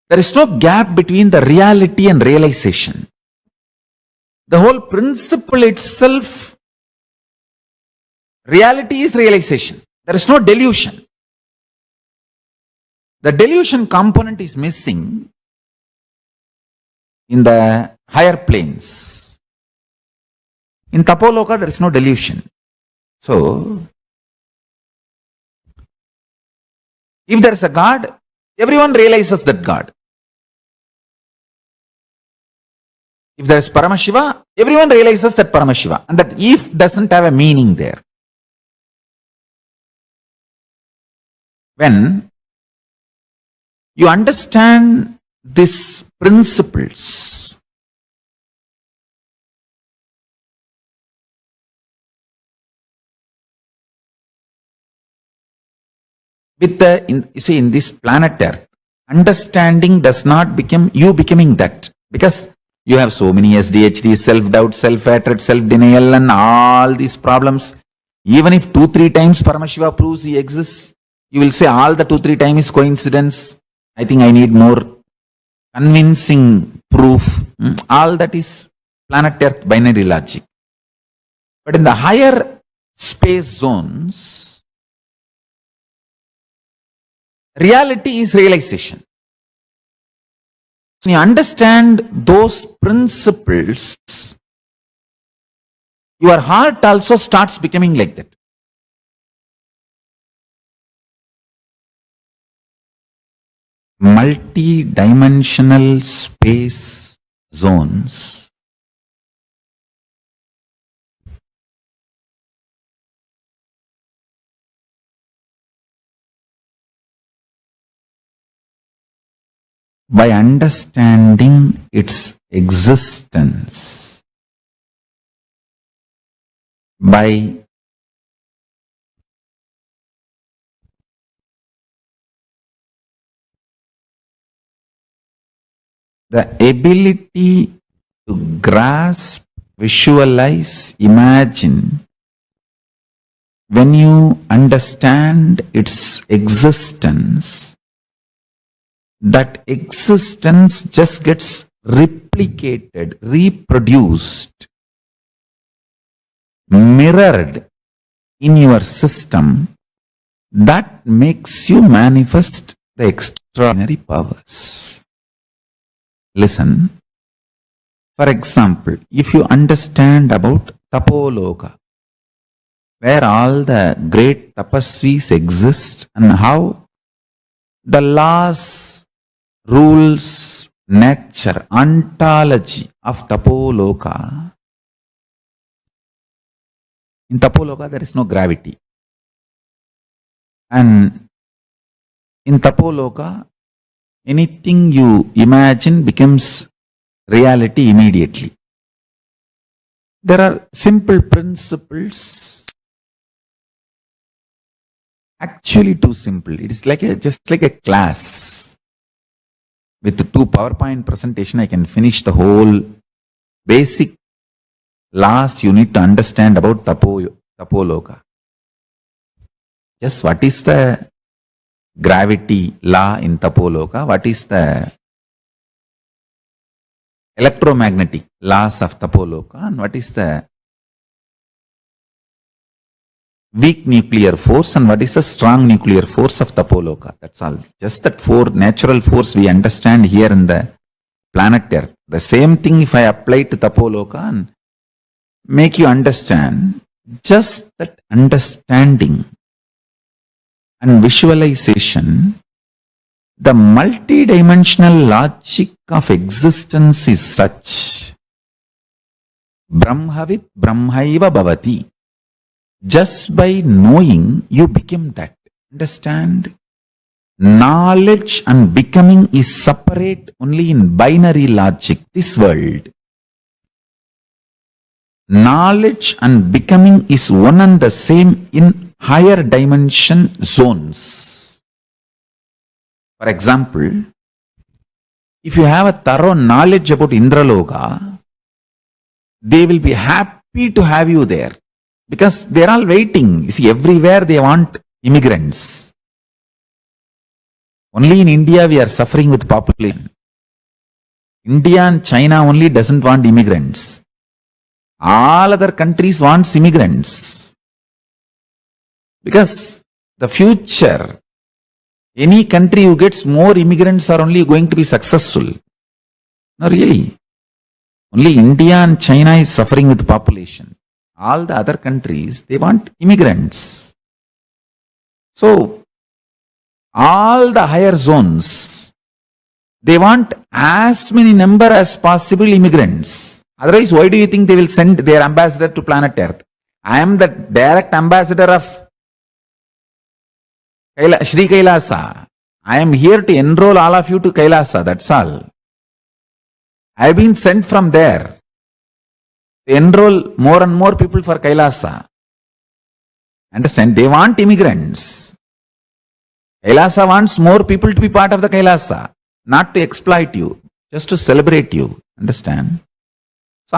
there is no gap between the reality and realization. The whole principle itself, reality is realization. There is no delusion. The delusion component is missing in the higher planes. In Tapoloka, there is no delusion. So, if there is a God, everyone realizes that God. If there is Paramashiva, everyone realizes that Paramashiva. And that if doesn't have a meaning there. When you understand these principles, with in this planet Earth, understanding does not become you becoming that. Because You have so many SDHD, self-doubt, self-hatred, self-denial and all these problems. Even if 2-3 times Paramashiva proves he exists, you will say all the 2-3 times is coincidence. I think I need more convincing proof. All that is planet Earth binary logic. But in the higher space zones, reality is realization. When you understand those principles, your heart also starts becoming like that. Multi-dimensional space zones by understanding its existence, by the ability to grasp, visualize, imagine, when you understand its existence, that existence just gets replicated, reproduced, mirrored in your system. That makes you manifest the extraordinary powers. Listen, for example, if you understand about Tapoloka, where all the great tapasvis exist and how the laws, rules, nature, ontology of Tapoloka, in Tapoloka there is no gravity. And in Tapoloka, anything you imagine becomes reality immediately. There are simple principles, actually too simple. It is like just like a class. With 2 PowerPoint presentation, I can finish the whole basic laws you need to understand about Tapoloka. Just what is the gravity law in Tapoloka? What is the electromagnetic laws of Tapoloka? And what is the weak nuclear force and what is the strong nuclear force of Tapoloka? That's all. Just that 4 natural force we understand here in the planet Earth. The same thing if I apply to Tapoloka and make you understand, just that understanding and visualization, the multidimensional logic of existence is such. Brahmavit Brahmaiva Bhavati. Just by knowing, you become that. Understand? Knowledge and becoming is separate only in binary logic, this world. Knowledge and becoming is one and the same in higher dimension zones. For example, if you have a thorough knowledge about Indraloka, they will be happy to have you there because they are all waiting. You see, everywhere they want immigrants. Only in India we are suffering with population. India and China only doesn't want immigrants. All other countries want immigrants. Because the future, any country who gets more immigrants are only going to be successful. No, really. Only India and China is suffering with population. All the other countries, they want immigrants. So, all the higher zones, they want as many number as possible immigrants. Otherwise, why do you think they will send their ambassador to planet Earth? I am the direct ambassador of Sri Kailasa. I am here to enroll all of you to Kailasa, that's all. I have been sent from there to enroll more and more people for Kailasa. Understand? They want immigrants. Kailasa wants more people to be part of the Kailasa, not to exploit you, just to celebrate you. Understand? So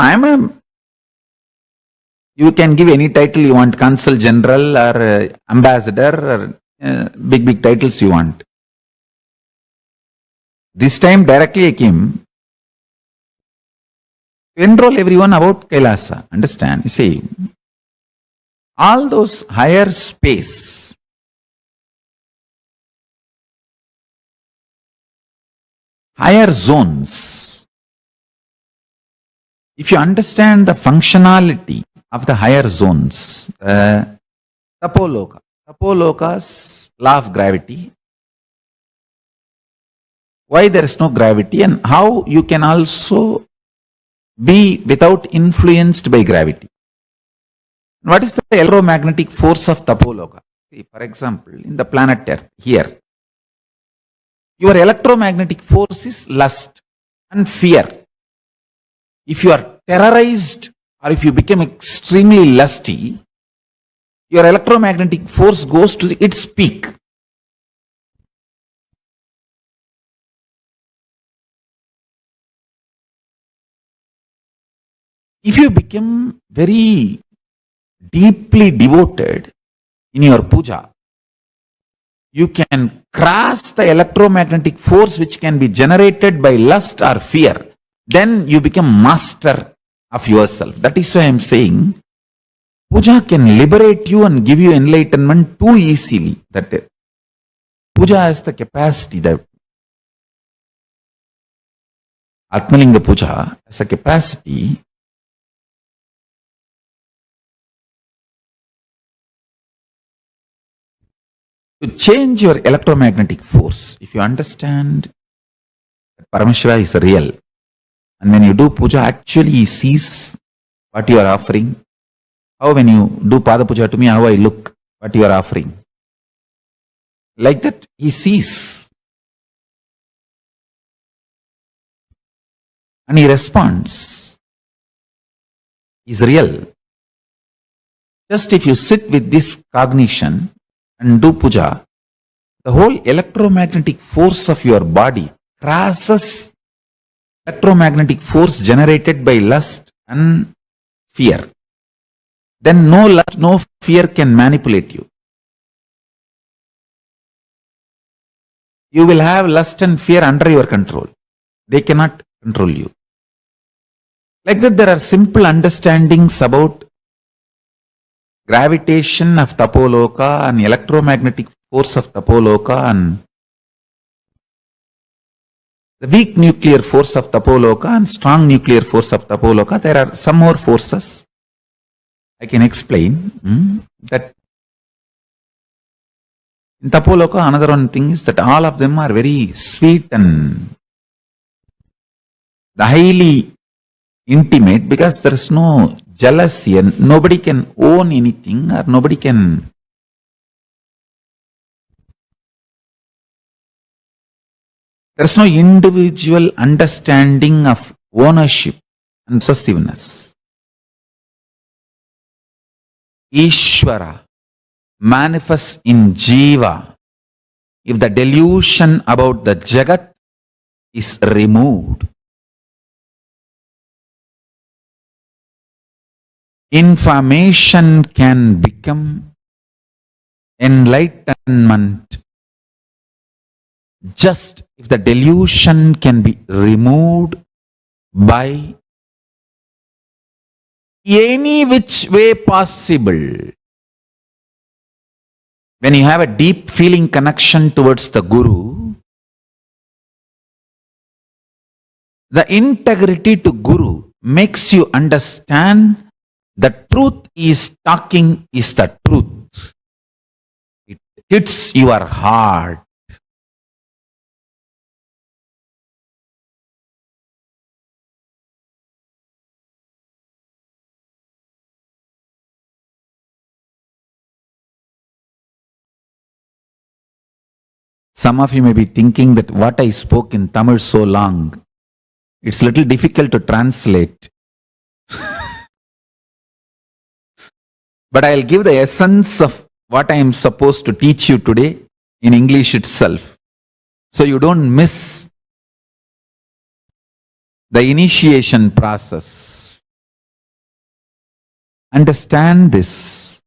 you can give any title you want, consul general or ambassador or big titles you want. This time directly I came to enroll everyone about Kailasa. Understand? You see, all those higher space, higher zones, if you understand the functionality of the higher zones, Tapoloka's law of gravity, why there is no gravity and how you can also be without influenced by gravity. What is the electromagnetic force of Tapoloka? See, for example, in the planet Earth, here, your electromagnetic force is lust and fear. If you are terrorized or if you become extremely lusty, your electromagnetic force goes to its peak. If you become very deeply devoted in your puja, you can cross the electromagnetic force which can be generated by lust or fear. Then you become master of yourself. That is why I am saying puja can liberate you and give you enlightenment too easily. That puja has the capacity, that Atmalinga puja has a capacity to change your electromagnetic force. If you understand that Paramashiva is real, and when you do puja, actually he sees what you are offering. How when you do Pada Puja to me, how I look, what you are offering. Like that, he sees. And he responds. He's real. Just if you sit with this cognition and do puja, the whole electromagnetic force of your body crosses electromagnetic force generated by lust and fear. Then no lust, no fear can manipulate you. You will have lust and fear under your control. They cannot control you. Like that, there are simple understandings about gravitation of Tapoloka and electromagnetic force of Tapoloka and the weak nuclear force of Tapoloka and strong nuclear force of Tapoloka. There are some more forces I can explain that in Tapoloka. Another one thing is that all of them are very sweet and highly intimate because there is no jealousy and nobody can own anything or nobody can there is no individual understanding of ownership and possessiveness. Ishvara manifests in Jiva if the delusion about the Jagat is removed. Information can become enlightenment just if the delusion can be removed by any which way possible. When you have a deep feeling connection towards the Guru, the integrity to Guru makes you understand the truth is talking is the truth. It hits your heart. Some of you may be thinking that what I spoke in Tamil so long, it's a little difficult to translate. But I'll give the essence of what I am supposed to teach you today in English itself. So you don't miss the initiation process. Understand this.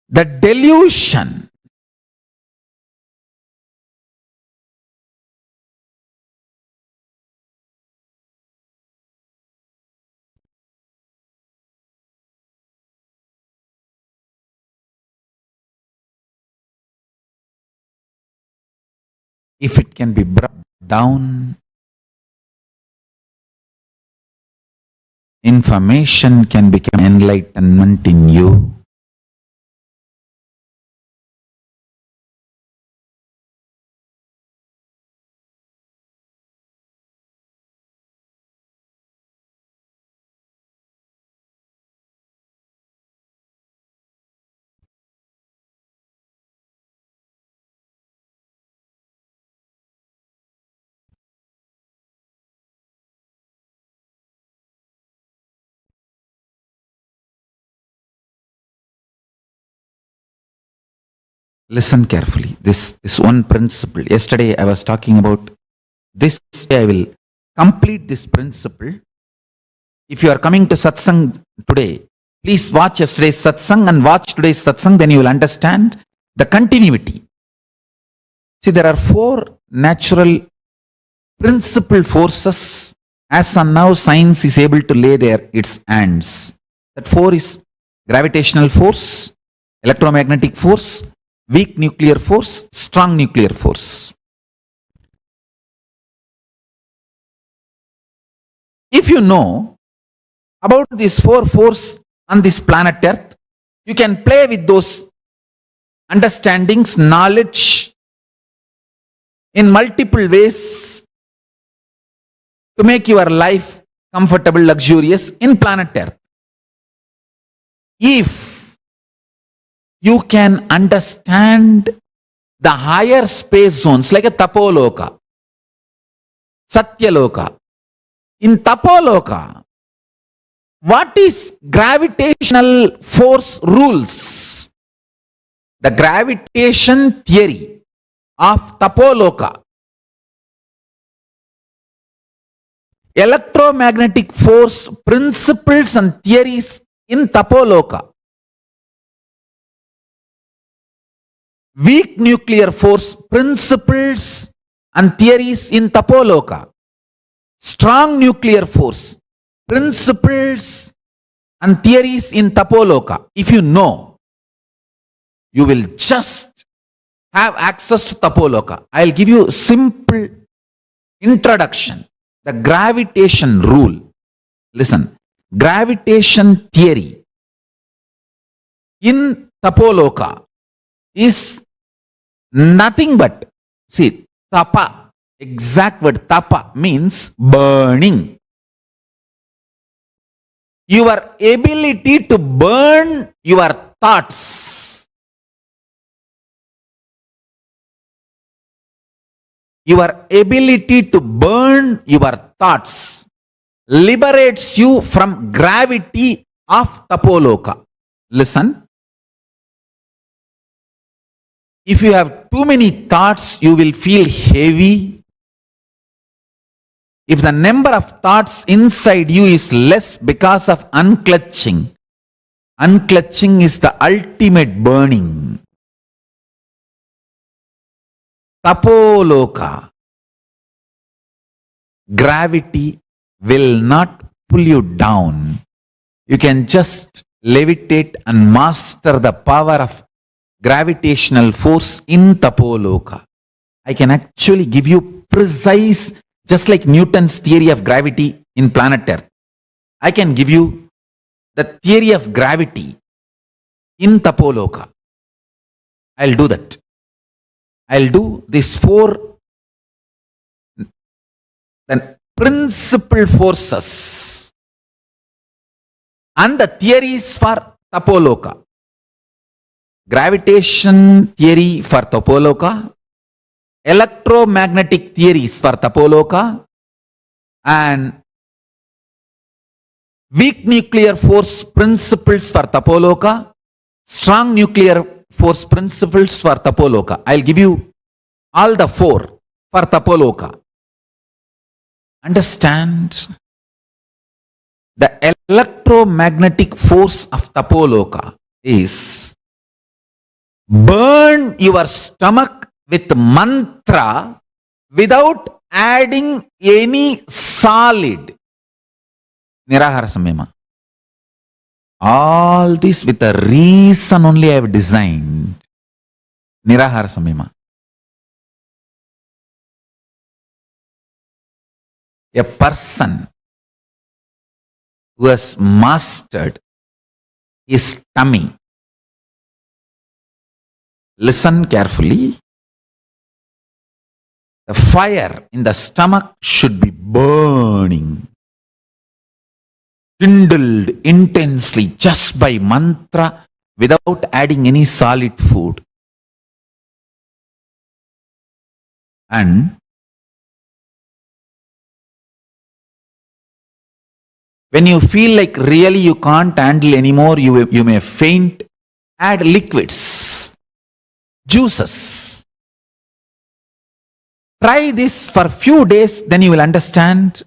The delusion if it can be brought down, information can become enlightenment in you. Listen carefully. This one principle. Yesterday I was talking about this. I will complete this principle. If you are coming to satsang today, please watch yesterday's satsang and watch today's satsang, then you will understand the continuity. See, there are 4 natural principal forces. As on now, science is able to lay there its hands. That 4 is gravitational force, electromagnetic force, weak nuclear force, strong nuclear force. If you know about these 4 forces on this planet Earth, you can play with those understandings, knowledge in multiple ways to make your life comfortable, luxurious in planet Earth. If you can understand the higher space zones like a Tapoloka, Satyaloka. In Tapoloka, what is gravitational force rules? The gravitation theory of Tapoloka. Electromagnetic force principles and theories in Tapoloka. Weak nuclear force principles and theories in Tapoloka. Strong nuclear force principles and theories in Tapoloka. If you know, you will just have access to Tapoloka. I'll give you a simple introduction. The gravitation rule. Listen, gravitation theory in Tapoloka is nothing but, see, tapa, exact word tapa means burning. Your ability to burn your thoughts. Your ability to burn your thoughts liberates you from gravity of Tapoloka. Listen. If you have too many thoughts, you will feel heavy. If the number of thoughts inside you is less because of unclutching, unclutching is the ultimate burning. Tapoloka, gravity will not pull you down. You can just levitate and master the power of gravitational force in Tapoloka. I can actually give you precise, just like Newton's theory of gravity in planet Earth. I can give you the theory of gravity in Tapoloka. I'll do that. I'll do these 4 then principal forces and the theories for Tapoloka. Gravitation theory for Tapoloka, electromagnetic theories for Tapoloka, and weak nuclear force principles for Tapoloka, strong nuclear force principles for Tapoloka. I'll give you all the four for Tapoloka. Understand? The electromagnetic force of Tapoloka is burn your stomach with mantra without adding any solid. Nirahara Samyama. All this with a reason only I have designed. Nirahara Samyama. A person who has mastered his tummy. Listen carefully. The fire in the stomach should be burning, kindled intensely just by mantra without adding any solid food. And when you feel like really you can't handle anymore, you may faint, add liquids, juices. Try this for a few days, then you will understand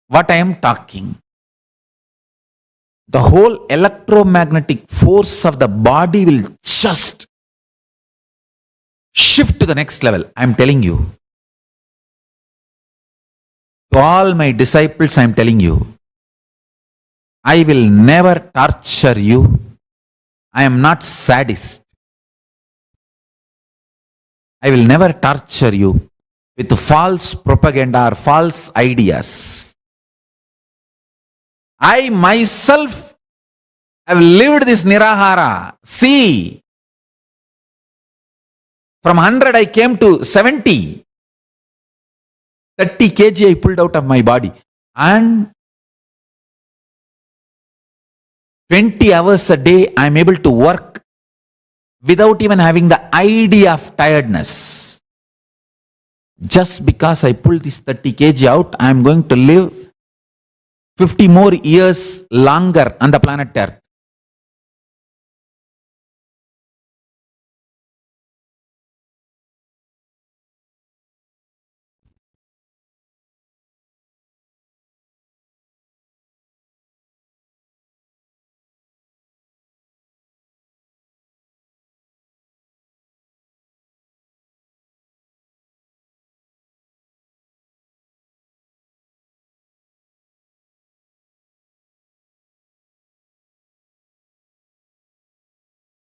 what I am talking. The whole electromagnetic force of the body will just shift to the next level. I am telling you. To all my disciples, I am telling you, I will never torture you. I am not sadist. I will never torture you with false propaganda or false ideas. I myself have lived this Nirahara. See, from 100 I came to 70. 30 kg I pulled out of my body. And 20 hours a day I am able to work without even having the idea of tiredness. Just because I pulled this 30 kg out, I am going to live 50 more years longer on the planet Earth.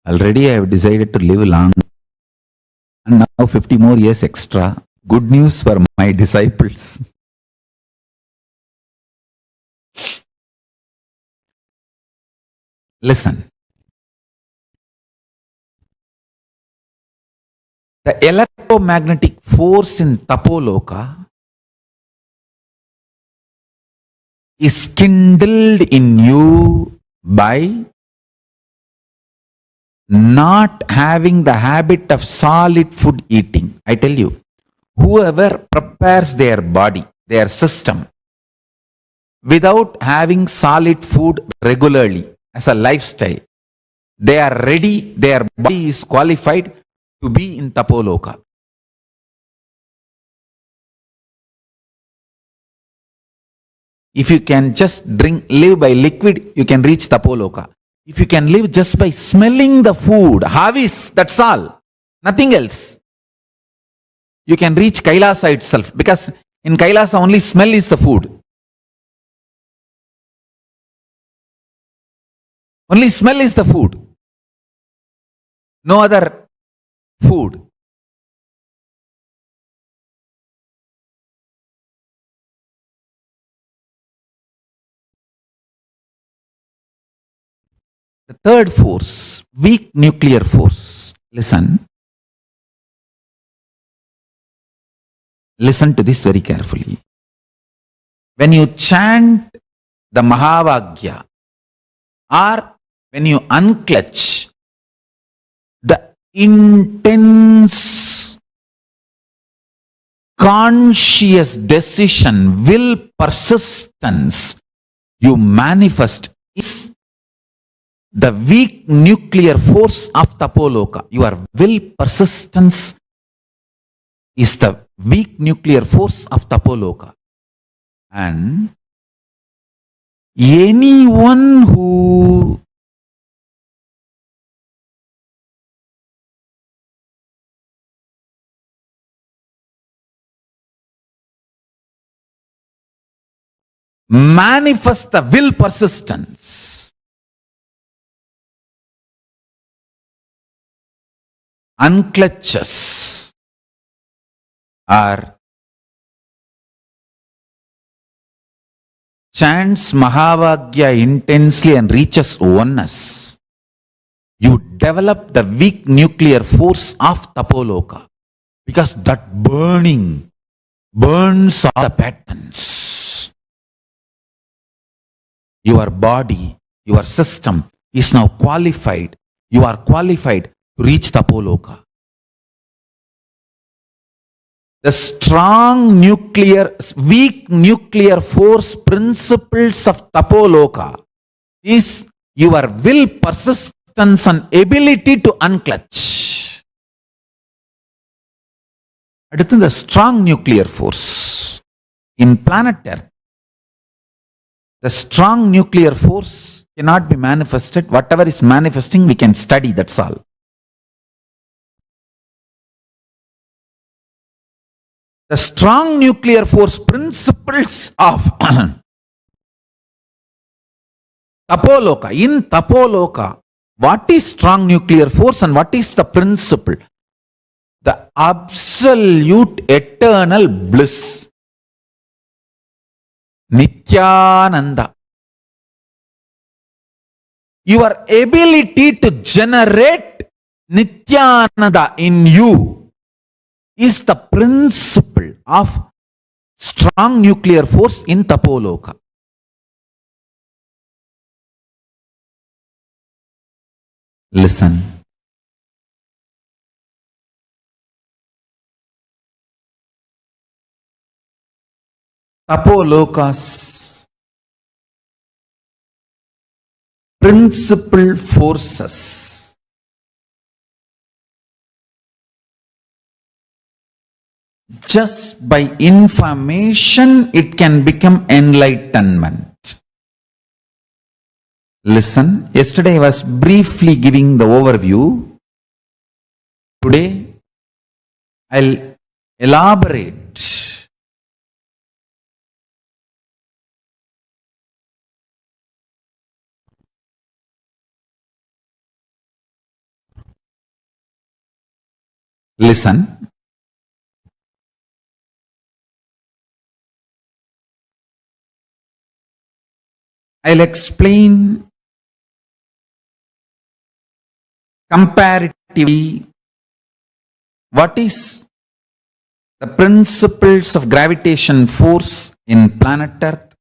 Already I have decided to live long, and now 50 more years extra. Good news for my disciples. Listen. The electromagnetic force in Tapoloka is kindled in you by not having the habit of solid food eating. I tell you, whoever prepares their body, their system, without having solid food regularly as a lifestyle, they are ready, their body is qualified to be in Tapoloka. If you can just live by liquid, you can reach Tapoloka. If you can live just by smelling the food, havis, that's all, nothing else, you can reach Kailasa itself, because in Kailasa only smell is the food. Only smell is the food. No other food. The third force, weak nuclear force. Listen. Listen to this very carefully. When you chant the Mahavagya, or when you unclutch, the intense conscious decision, will, persistence you manifest is the weak nuclear force of Tapoloka. Your will, persistence is the weak nuclear force of Tapoloka. And anyone who manifests the will persistence, unclutches, or chants Mahavagya intensely and reaches oneness, you develop the weak nuclear force of Tapoloka, because that burning burns all the patterns. Your body, your system is now qualified. You are qualified to reach Tapoloka. The strong weak nuclear force principles of Tapoloka is your will, persistence, and ability to unclutch. Adutha, the strong nuclear force in planet Earth. The strong nuclear force cannot be manifested. Whatever is manifesting, we can study, that's all. The strong nuclear force principles of Tapoloka. In Tapoloka, what is strong nuclear force and what is the principle? The absolute eternal bliss. Nityananda. Your ability to generate Nityananda in you is the principle of strong nuclear force in Tapoloka. Listen. Tapoloka's principal forces just by information it can become enlightenment. Listen, yesterday I was briefly giving the overview. Today I'll elaborate. Listen. I'll explain comparatively what is the principles of gravitation force in planet Earth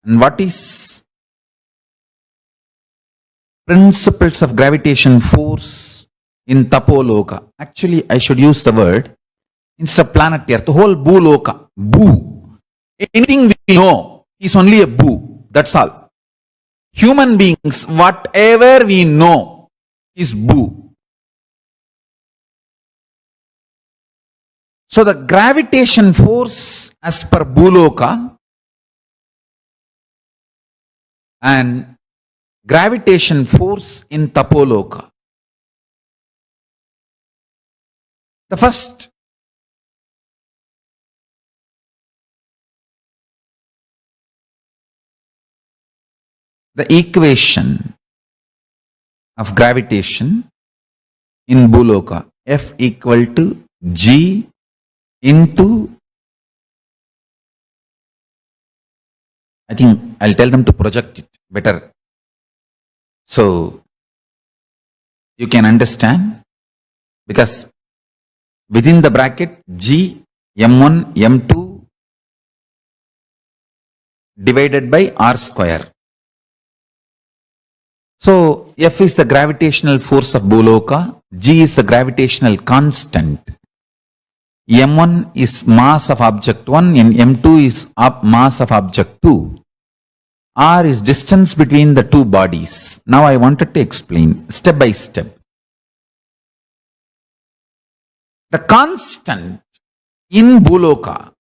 and what is principles of gravitation force in Tapoloka. Actually, I should use the word instead of planet Earth, the whole Bhuloka. Bhu. Anything we know is only a Bhu. That's all. Human beings, whatever we know is Bhu. So the gravitation force as per Bhuloka and gravitation force in Tapoloka. The first, the equation of gravitation in Bhuloka, F equal to G into, I think I'll tell them to project it better so you can understand, because within the bracket G M1 M2 divided by R square. So F is the gravitational force of Bhuloka, G is the gravitational constant, M1 is mass of object 1 and M2 is mass of object 2. R is distance between the two bodies. Now I wanted to explain step by step. The constant in Bhuloka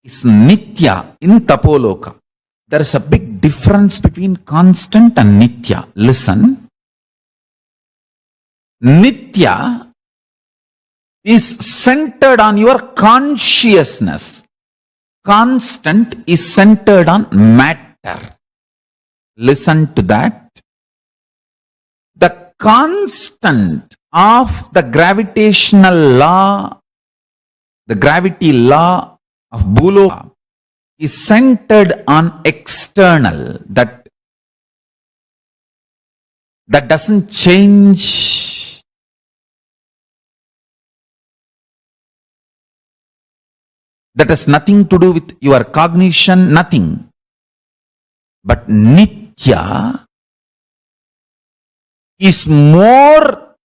is Nitya in Tapoloka. There is a big difference between constant and Nitya. Listen. Nitya is centered on your consciousness. Constant is centered on matter. Listen to that. The constant of the gravitational law, the gravity law of Bhuloka, is centered on external, that doesn't change. That has nothing to do with your cognition, nothing. But Nitya is more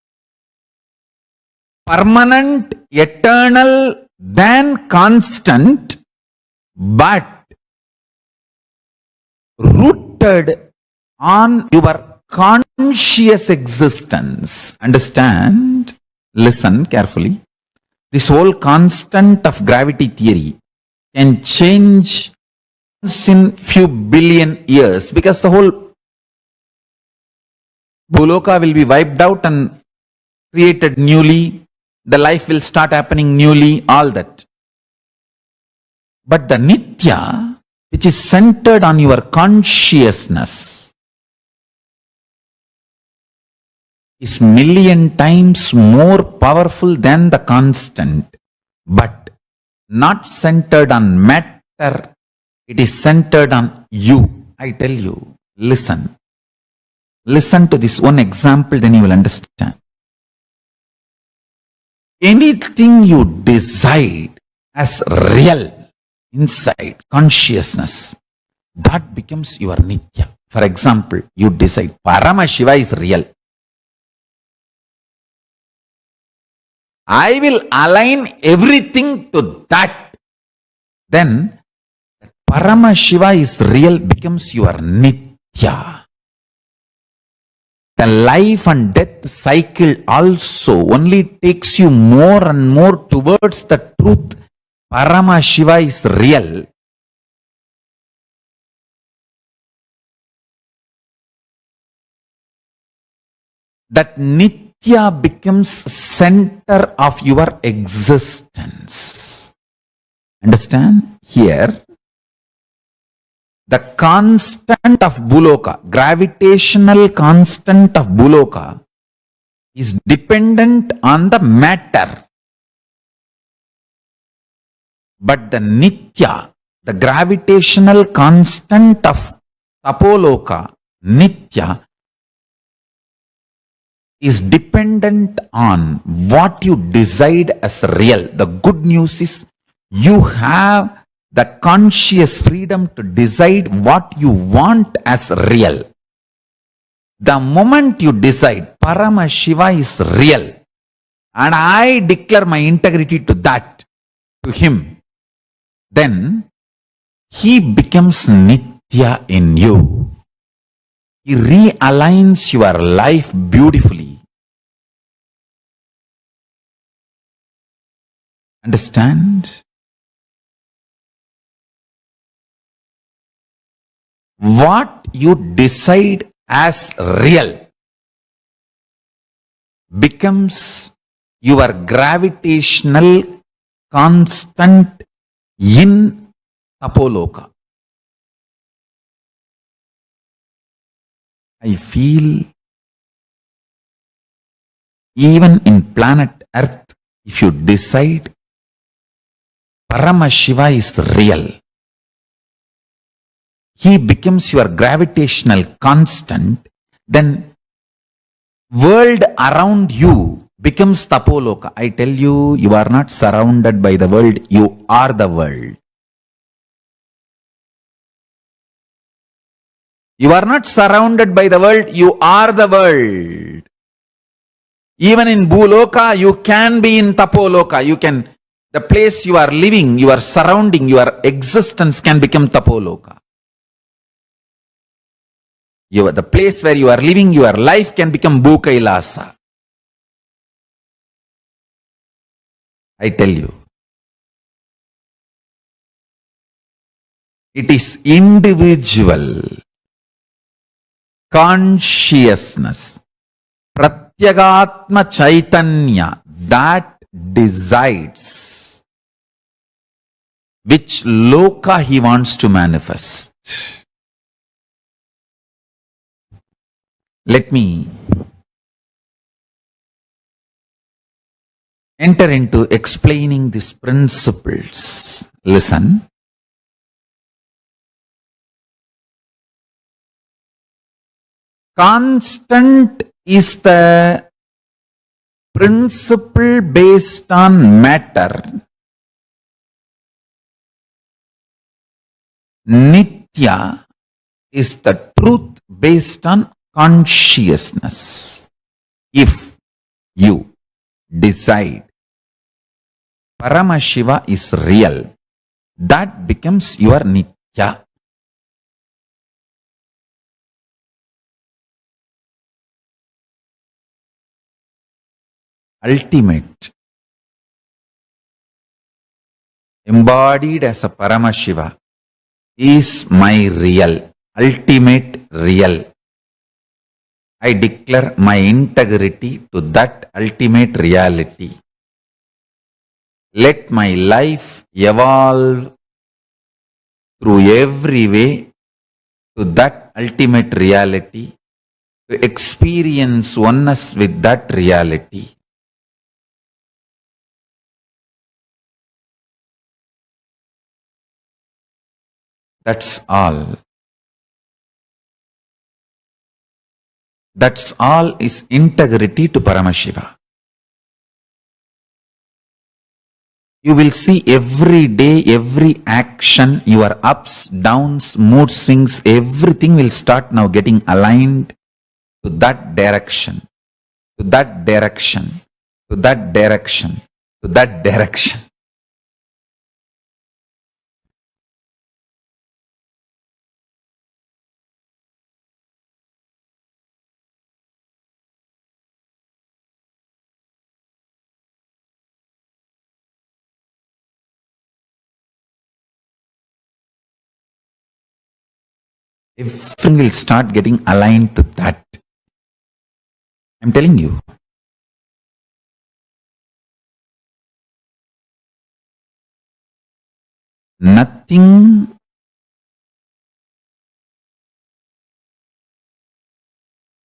permanent, eternal than constant, but rooted on your conscious existence. Understand? Listen carefully. This whole constant of gravity theory can change in few billion years, because the whole Bhuloka will be wiped out and created newly. The life will start happening newly, all that. But the Nitya, which is centered on your consciousness, is million times more powerful than the constant, but not centered on matter. It is centered on you. I tell you, listen. Listen to this one example, then you will understand. Anything you decide as real inside consciousness, that becomes your Nitya. For example, you decide Paramashiva is real. I will align everything to that. Then Paramashiva is real becomes your Nitya. The life and death cycle also only takes you more and more towards the truth. Paramashiva is real. That Nitya becomes center of your existence. Understand? Here, the constant of Bhuloka, gravitational constant of Bhuloka, is dependent on the matter. But the Nitya, the gravitational constant of Tapoloka, Nitya, is dependent on what you decide as real. The good news is you have the conscious freedom to decide what you want as real. The moment you decide Paramashiva is real and I declare my integrity to that, to him, then he becomes Nitya in you. He realigns your life beautifully. Understand? What you decide as real becomes your gravitational constant in Tapoloka. I feel even in planet Earth, if you decide Paramashiva is real, he becomes your gravitational constant, then world around you becomes Tapoloka. I tell you, you are not surrounded by the world, you are the world. You are not surrounded by the world, you are the world. Even in Bhuloka, you can be in Tapoloka. You can, the place you are living, your surrounding, your existence can become Tapoloka. The place where you are living, your life can become Bhukailasa. I tell you. It is individual consciousness, Pratyagatma Chaitanya, that decides which loka he wants to manifest. Let me enter into explaining these principles. Listen. Constant is the principle based on matter. Nitya is the truth based on consciousness. If you decide Paramashiva is real, that becomes your Nitya. Ultimate, embodied as a Paramashiva, is my real, ultimate real. I declare my integrity to that ultimate reality. Let my life evolve through every way to that ultimate reality, to experience oneness with that reality. That's all. That's all is integrity to Paramashiva. You will see every day, every action, your ups, downs, mood swings, everything will start now getting aligned to that direction, to that direction, to that direction, to that direction. Everything will start getting aligned to that. I'm telling you. Nothing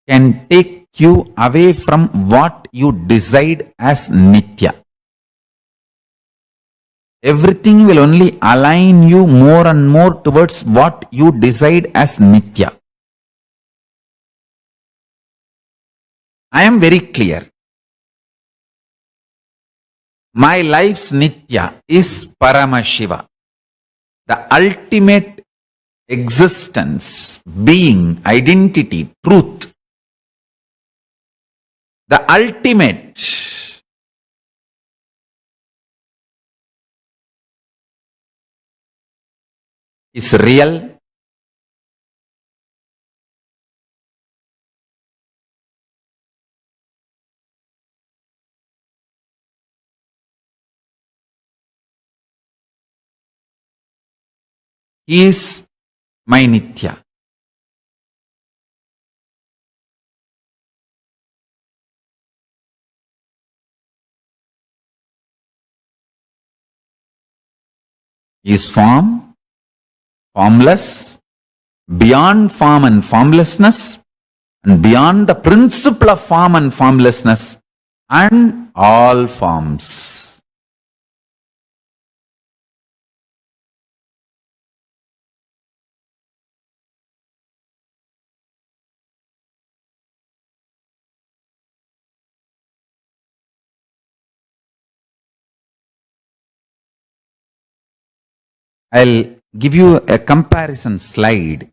can take you away from what you decide as Nitya. Everything will only align you more and more towards what you decide as Nitya. I am very clear. My life's Nitya is Paramashiva, the ultimate existence, being, identity, truth. The ultimate is real. He is my Nitya. He is form, formless, beyond form and formlessness, and beyond the principle of form and formlessness, and all forms. I'll give you a comparison slide.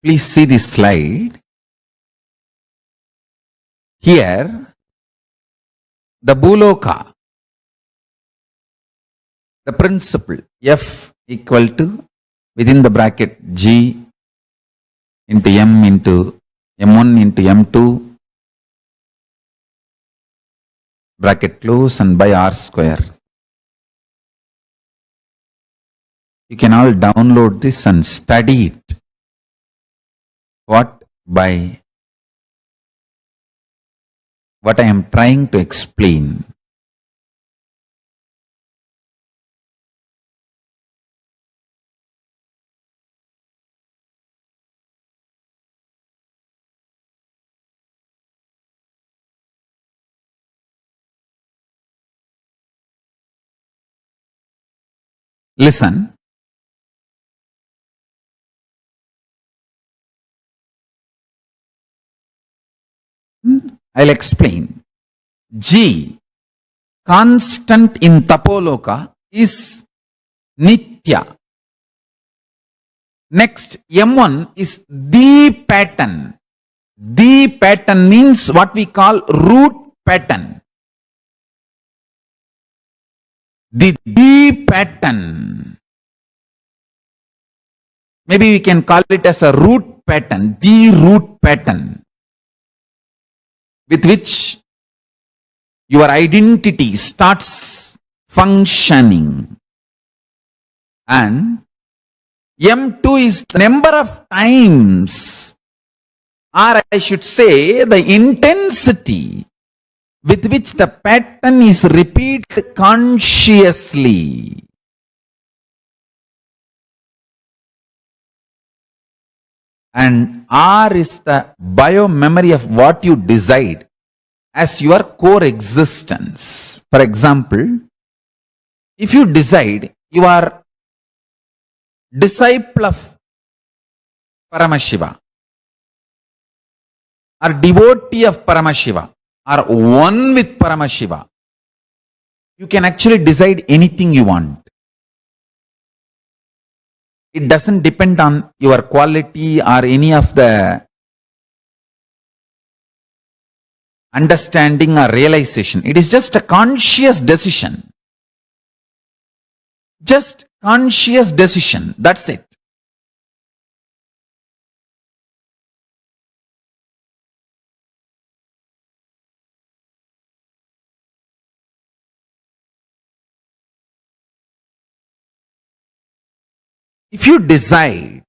Please see this slide. Here, the Bhuloka, the principle F equal to, within the bracket, G into M into M1 into M2, bracket close, and by R square. You can all download this and study it. What I am trying to explain. Listen. I'll explain. G, constant in Tapoloka, is Nitya. Next, M1 is the pattern. The pattern means what we call root pattern. The pattern. Maybe we can call it as a root pattern, the root pattern, with which your identity starts functioning. And M2 is the number of times, or I should say the intensity with which the pattern is repeated consciously. And R is the bio-memory of what you decide as your core existence. For example, if you decide you are disciple of Paramashiva, or devotee of Paramashiva, or one with Paramashiva, you can actually decide anything you want. It doesn't depend on your quality or any of the understanding or realization. It is just a conscious decision. Just conscious decision. That's it. If you decide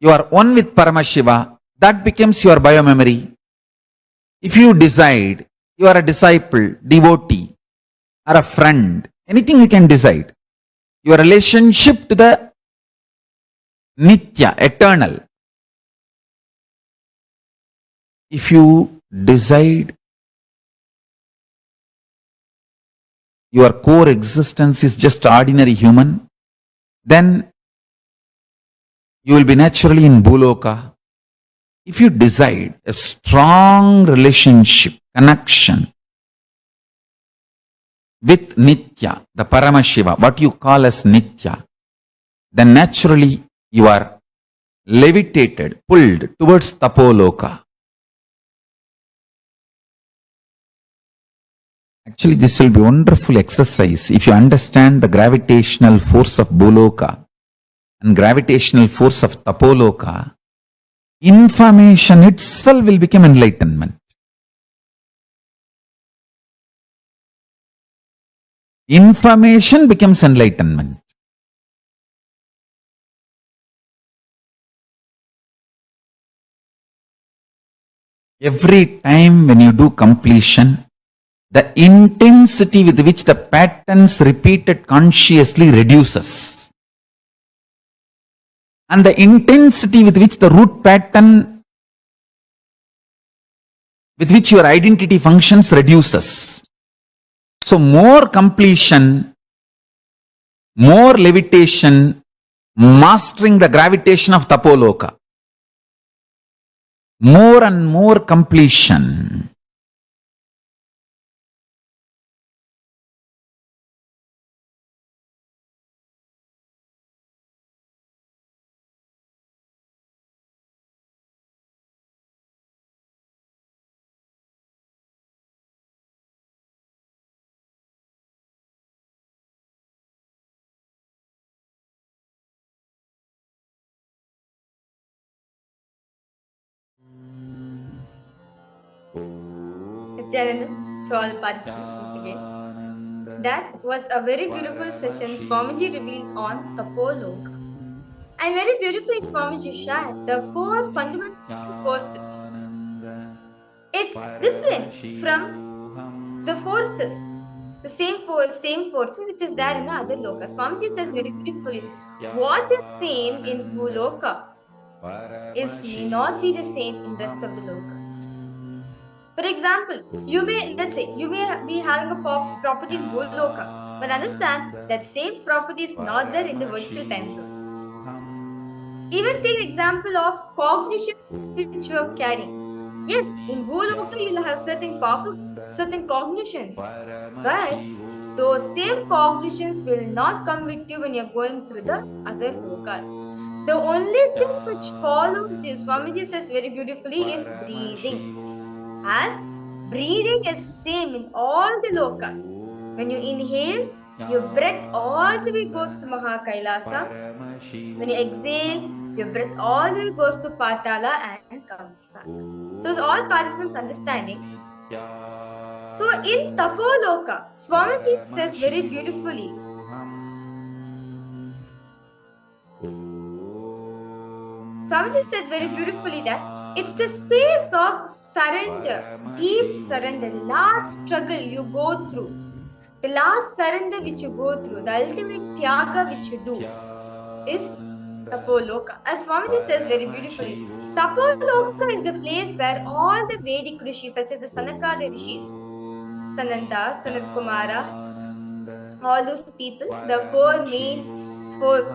you are one with Paramashiva, that becomes your biomemory. If you decide you are a disciple, devotee, or a friend, anything you can decide. Your relationship to the Nitya, eternal. If you decide your core existence is just ordinary human, then you will be naturally in Bhuloka. If you decide a strong relationship, connection with Nitya, the Paramashiva, what you call as Nitya, then naturally you are levitated, pulled towards Tapoloka. Actually, this will be a wonderful exercise if you understand the gravitational force of Bhuloka and gravitational force of Tapoloka. Information itself will become enlightenment. Information becomes enlightenment. Every time when you do completion, the intensity with which the patterns repeated consciously reduces. And the intensity with which the root pattern, with which your identity functions, reduces. So more completion, more levitation, mastering the gravitation of Tapoloka. More and more completion. Nityananda, to all participants once again. That was a very beautiful session Swamiji revealed on Tapoloka. And very beautifully Swamiji shared the 4 fundamental forces. It's different from the forces, the same forces which is there in the other lokas. Swamiji says very beautifully, what is same in Bhuloka may not be the same in rest of the lokas. For example, let's say you may be having a property in Bhuloka, but understand that same property is not there in the vertical time zones. Even take example of cognitions which you are carrying. Yes, in Bhuloka you'll have certain cognitions, but those same cognitions will not come with you when you're going through the other lokas. The only thing which follows you, Swamiji says very beautifully, is breathing. As breathing is same in all the lokas. When you inhale, your breath all the way goes to Mahakailasa. When you exhale, your breath all the way goes to Patala and comes back. So it's all participants understanding. So in Tapoloka, Swamiji says very beautifully, that it's the space of surrender, deep surrender, last struggle you go through, the last surrender which you go through, the ultimate tyaga which you do is Tapoloka. As Swamiji says very beautifully, Tapoloka is the place where all the Vedic rishis, such as the Sanakada rishis, Sananda, Sanat Kumara, all those people, the 4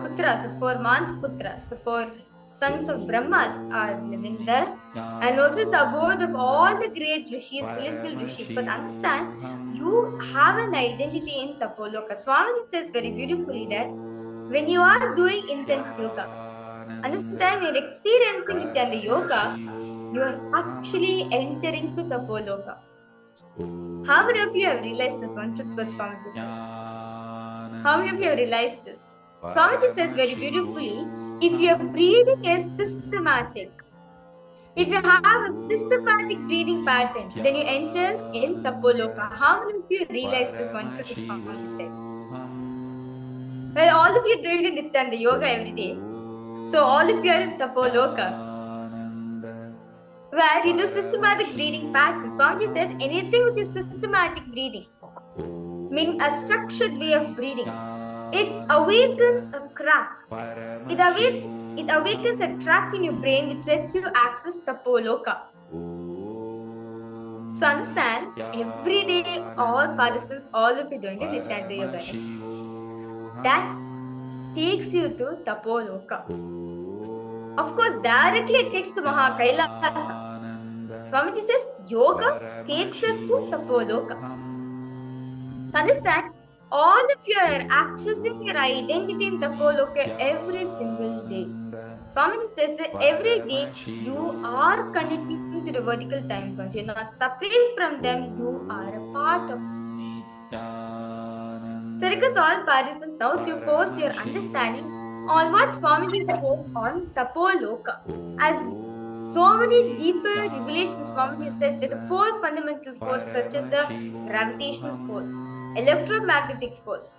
putras, the 4 Mans putras, the 4 sons of Brahmas are living there. And also it's the abode of all the great rishis, celestial rishis. But understand, you have an identity in Tapoloka. Swamiji says very beautifully that when you are doing intense yoga, understand when you're experiencing Nityanda yoga, you are actually entering to Tapoloka. How many of you have realized this one truth what Swamiji said? How many of you have realized this? Swamiji says very beautifully, if your breathing is systematic, if you have a systematic breathing pattern, then you enter in Tapoloka. How many of you realize this one truth which Swamiji said? Well, all of you are doing the Nityanda yoga every day. So all of you are in Tapoloka, where you do systematic breathing patterns. Swamiji says anything which is systematic breathing, meaning a structured way of breathing, it awakens a crack. It awakens a track in your brain which lets you access Tapoloka. So understand, every day all participants, all of you doing the Nityanda yoga. That takes you to Tapoloka. Of course, directly it takes to Mahakailasa. Swamiji says yoga takes us to Tapoloka. Understand, all of you are accessing your identity in Tapoloka every single day. Swamiji says that every day you are connecting to the vertical time zones. You're not separate from them, you are a part of it. So request all participants now to post your understanding on what Swamiji spoke on Tapoloka. As so many deeper revelations, Swamiji said that the 4 fundamental forces such as the gravitational force, electromagnetic force,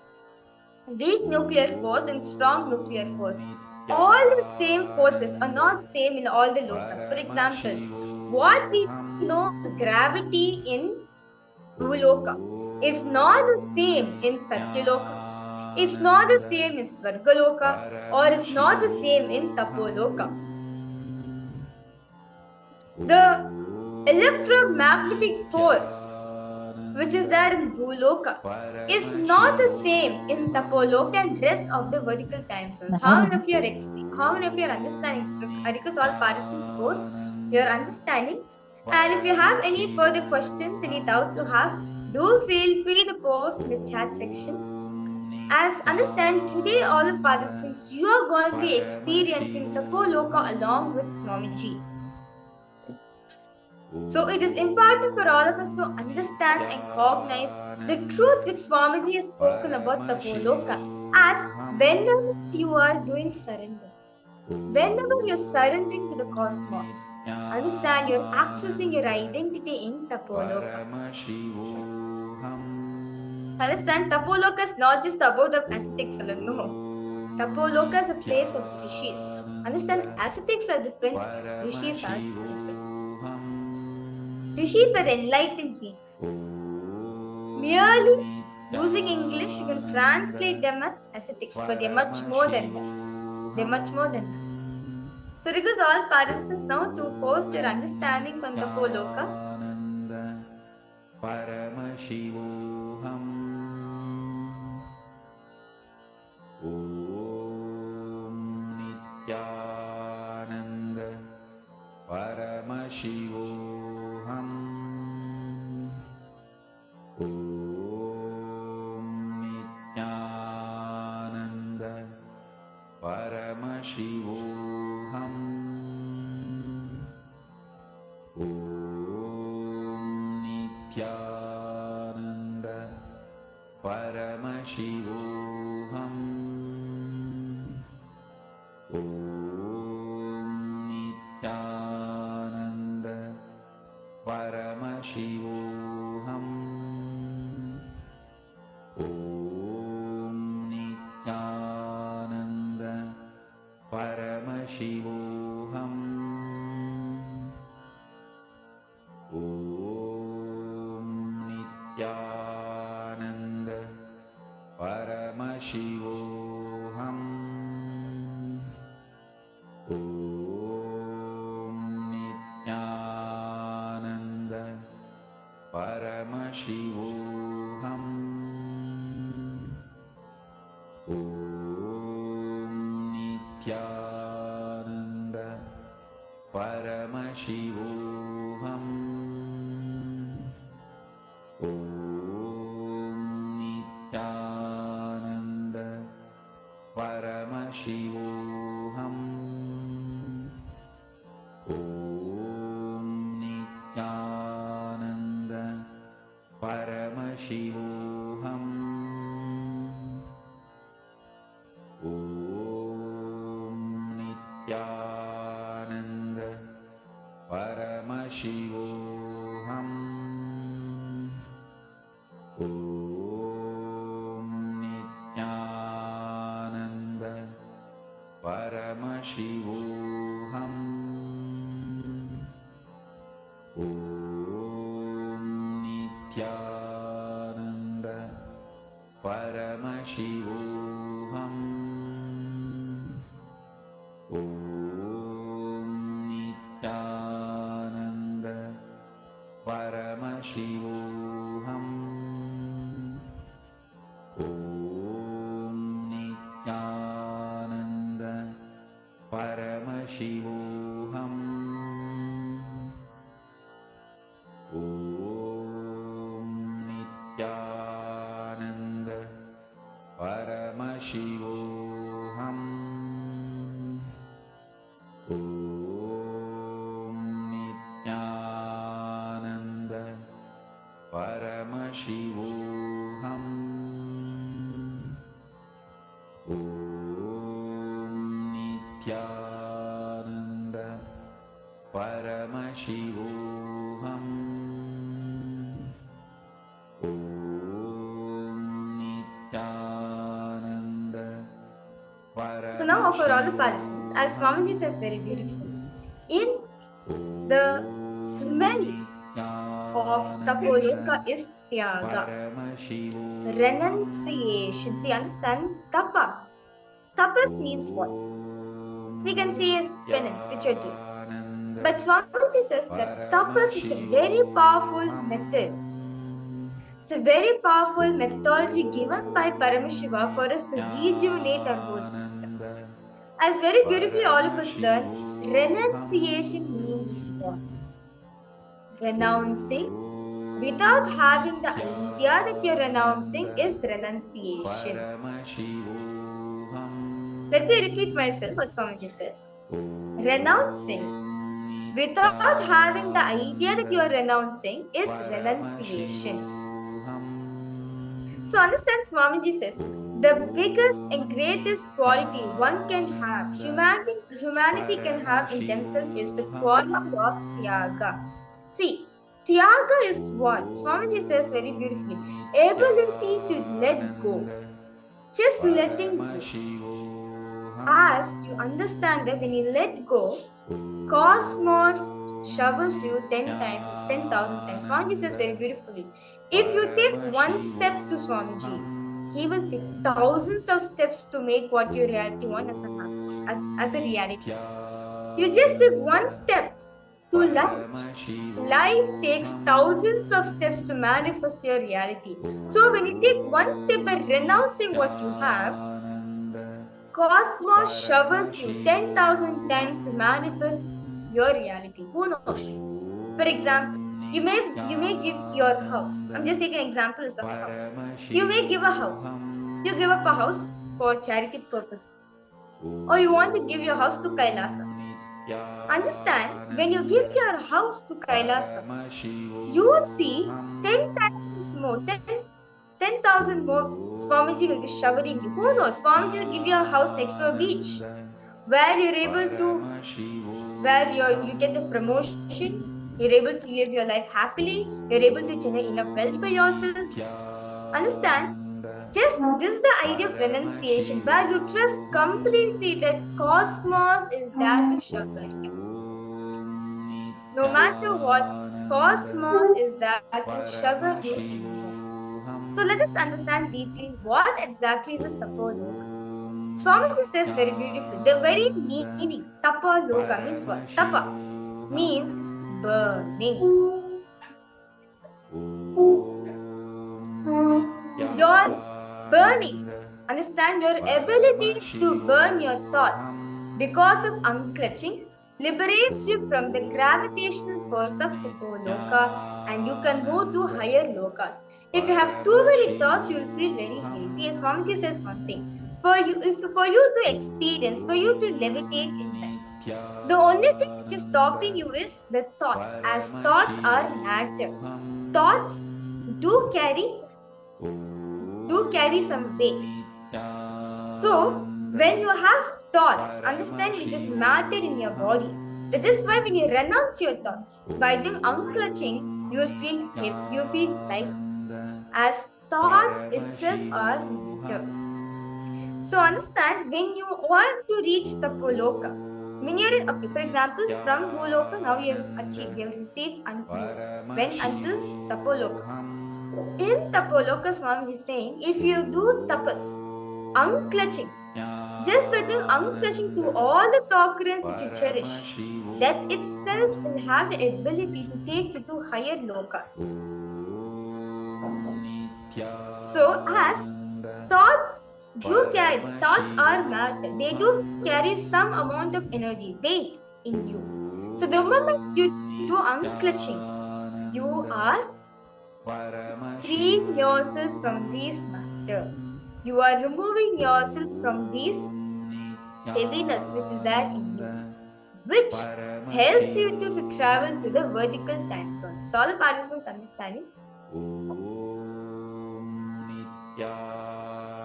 weak nuclear force and strong nuclear force, all the same forces are not same in all the lokas. For example, what we know as gravity in Bhuloka is not the same in Satyaloka. It's not the same in Svargaloka, or it's not the same in Tapoloka. The electromagnetic force which is there in Bhuloka is not the same in Tapoloka and rest of the vertical time zones. How many of you are understanding? I request all participants to post your understandings. And if you have any further questions, any doubts you have, do feel free to post in the chat section. As understand, today all the participants, you are going to be experiencing Tapoloka along with Swamiji. So it is important for all of us to understand and cognize the truth which Swamiji has spoken about Tapoloka, as whenever you are doing surrender, whenever you're surrendering to the cosmos, understand you're accessing your identity in Tapoloka. Understand, Tapoloka is not just about the ascetics alone, no. Tapoloka is a place of rishis. Understand, ascetics are different, rishis are different. Rishis are enlightened beings. Merely using English, you can translate them as ascetics, but they're much more than this. They're much more than that. So request all participants now to post their understandings on Tapoloka. Paramashivoham Om Nityananda Paramashivoham Om Nityananda Paramashivoham Om Nityananda Paramashivoham Om Nityananda Paramashivoham Om Nityananda Paramashivoham Om Nityananda Paramashivoham Om Nityananda Paramashivoham Om Nityananda Paramashivoham Om Nityananda Paramashivoham Om Nityananda Paramashivoham Om Nityananda Paramashivoham Om Nityananda Paramashivoham Om Nityananda Paramashivoham Om Nityananda Paramashivoham Om Nityananda Paramashivoham Om Nityananda Paramashivoham Om Nityananda Paramashivoham Om Nityananda Paramashivoham Om Nityananda So now for all the participants, as Swamiji says very beautifully, in the smell of Tapoloka is Tyaga, renunciation. See, understand Tapa. Tapas means what? We can say is penance, which you're doing. But Swamiji says that tapas is a very powerful method. It's a very powerful methodology given by Paramashiva for us to rejuvenate our whole system. As very beautifully all of us learn, renunciation means what? Renouncing without having the idea that you're renouncing is renunciation. Let me repeat myself what Swamiji says. Renouncing without having the idea that you are renouncing is renunciation. So understand, Swamiji says, the biggest and greatest quality one can have, humanity can have in themselves is the quality of Tyaga. See, Tyaga is what? Swamiji says very beautifully. Ability to let go. Just letting go. As you understand that when you let go, cosmos shovels you 10 times, 10,000 times. Swamiji says very beautifully. If you take one step to Swamiji, he will take thousands of steps to make what your reality want as a reality. You just take one step to life. Life takes thousands of steps to manifest your reality. So when you take one step by renouncing what you have, cosmos shovels you 10,000 times to manifest your reality. Who knows? For example, you may give your house. I'm just taking examples of a house. You may give a house. You give up a house for charity purposes. Or you want to give your house to Kailasa. Understand, when you give your house to Kailasa, you will see 10 times more, 10,000 more Swamiji will be showering you. Who knows? Swamiji will give you a house next to a beach where you're able to, where you get a promotion, you're able to live your life happily, you're able to generate enough wealth for yourself. Understand? Just this is the idea of renunciation, where you trust completely that cosmos is there to shower you. No matter what, cosmos is there to shower you anywhere. So let us understand deeply what exactly is this Tapoloka. Swamiji says very beautifully, the very meaning, Tapaloka means what? Tapa means burning. Your burning, understand, your ability to burn your thoughts because of unclutching liberates you from the gravitational force of Tapoloka, and you can move to higher lokas. If you have too many thoughts, you will feel very hazy. As Swamiji says one thing, for you to experience, for you to levitate in life, the only thing which is stopping you is the thoughts, as thoughts are matter. Thoughts do carry some weight. So, when you have thoughts, understand it is matter in your body. That is why when you renounce your thoughts, by doing unclutching, you will feel like this. As thoughts itself are matter. So understand, when you want to reach Tapoloka, when you're in, okay, for example, from Bhuloka, now you have received went until Tapoloka. In Tapoloka, Swami is saying, if you do tapas, unclutching, just by doing unclutching to all the occurrence which you cherish, that itself will have the ability to take you to higher lokas. So, as thoughts are matter, they do carry some amount of energy, weight in you. So, the moment you do unclutching, you are freeing yourself from this matter. You are removing yourself from this heaviness which is there in you, which helps you to travel to the vertical time zone. So, all the participants understanding?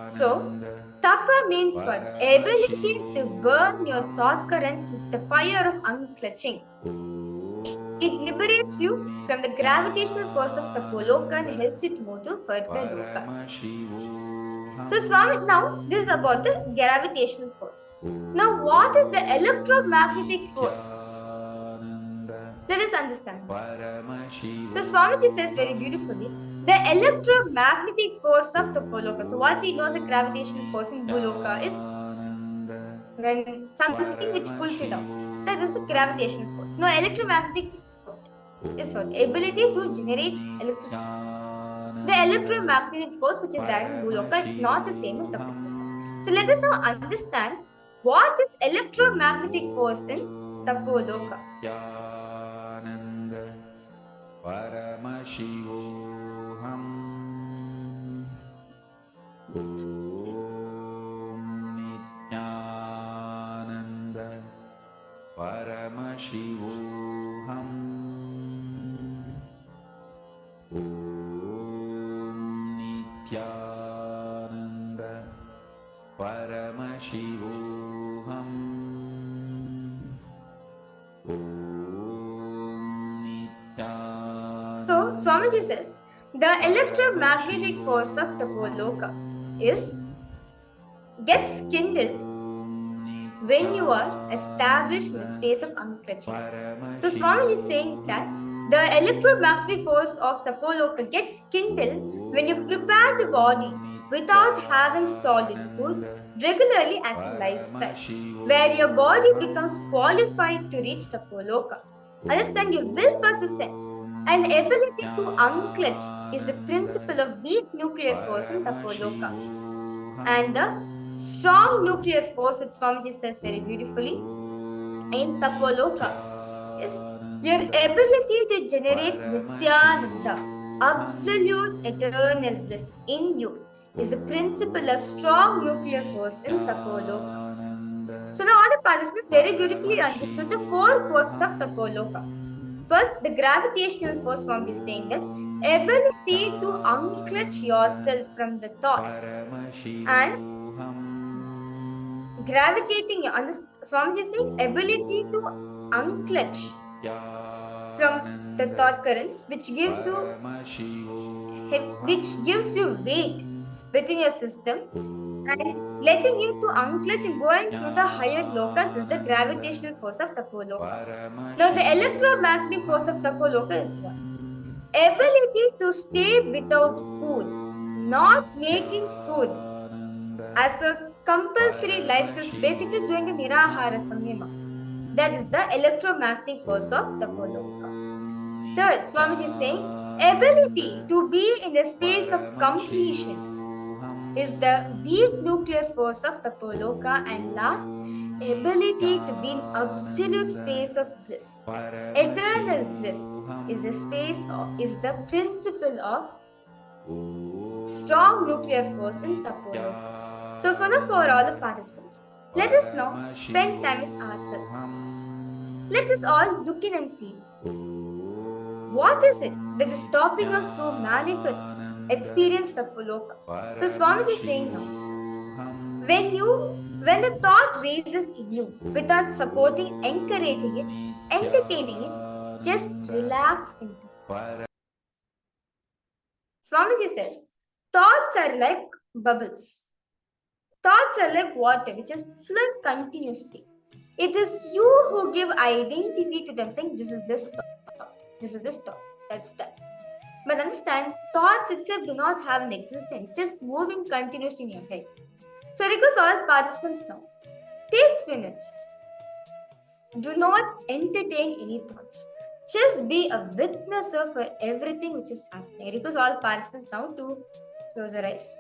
So, tapa means what? Ability to burn your thought currents with the fire of unclutching. It liberates you from the gravitational force of Tapoloka and helps you to move to further lokas. So, Swami, now this is about the gravitational force. Now, what is the electromagnetic force? Let us understand this. The Swamiji says very beautifully, the electromagnetic force of Tapoloka. So, what we know as a gravitational force in Bhuloka is when something which pulls you down. That is the gravitational force. Now, electromagnetic force is what? Ability to generate electricity. The electromagnetic force which is there in Bhuloka is not the same in Tapoloka. So, let us now understand what is electromagnetic force in Tapoloka. Paramashivoham Nityananda Paramashivoham Nityananda Paramashivoham Nityananda Swamiji says, the electromagnetic force of Tapoloka gets kindled when you are established in the space of unclutching. So Swamiji is saying that the electromagnetic force of Tapoloka gets kindled when you prepare the body without having solid food regularly as a lifestyle, where your body becomes qualified to reach Tapoloka. Understand your will persistence and ability to unclutch is the principle of weak nuclear force in Tapoloka. And the strong nuclear force, which Swamiji says very beautifully, in Tapoloka is your ability to generate Nityananda, absolute eternal bliss in you, is the principle of strong nuclear force in Tapoloka. So now all the participants very beautifully understood the four forces of Tapoloka. First, the gravitational force, Swamiji is saying that ability to unclutch yourself from the thoughts and gravitating, Swamiji is saying ability to unclutch from the thought currents, which gives you weight within your system and letting you to unclutch and going through the higher locus is the gravitational force of Tapoloka. Now the electromagnetic force of Tapoloka is what? Ability to stay without food, not making food as a compulsory lifestyle, basically doing a nirahara samyama. That is the electromagnetic force of Tapoloka. Third, Swamiji is saying, ability to be in the space of completion is the weak nuclear force of Tapoloka. And last, ability to be in absolute space of bliss. Eternal bliss is the principle of strong nuclear force in Tapoloka. So for all the participants, let us now spend time with ourselves. Let us all look in and see what is it that is stopping us to manifest, experience Tapoloka. So Swamiji is saying now, when the thought raises in you without supporting, encouraging it, entertaining it, just relax into it. Swamiji says, thoughts are like bubbles. Thoughts are like water which is flowing continuously. It is you who give identity to them, saying, this is this thought, this is this thought, that's that. But understand, thoughts itself do not have an existence, just moving continuously in your head. So request all participants now, take minutes. Do not entertain any thoughts. Just be a witnesser for everything which is happening. I request all participants now to close their eyes.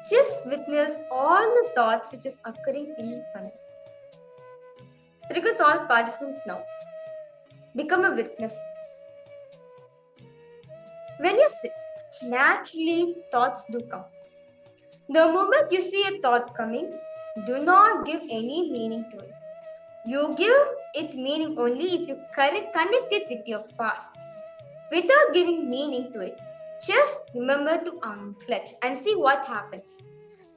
Just witness all the thoughts which is occurring in front of you. So request all participants now. Become a witness. When you sit, naturally thoughts do come. The moment you see a thought coming, do not give any meaning to it. You give it meaning only if you connect it with your past. Without giving meaning to it, just remember to unclutch and see what happens.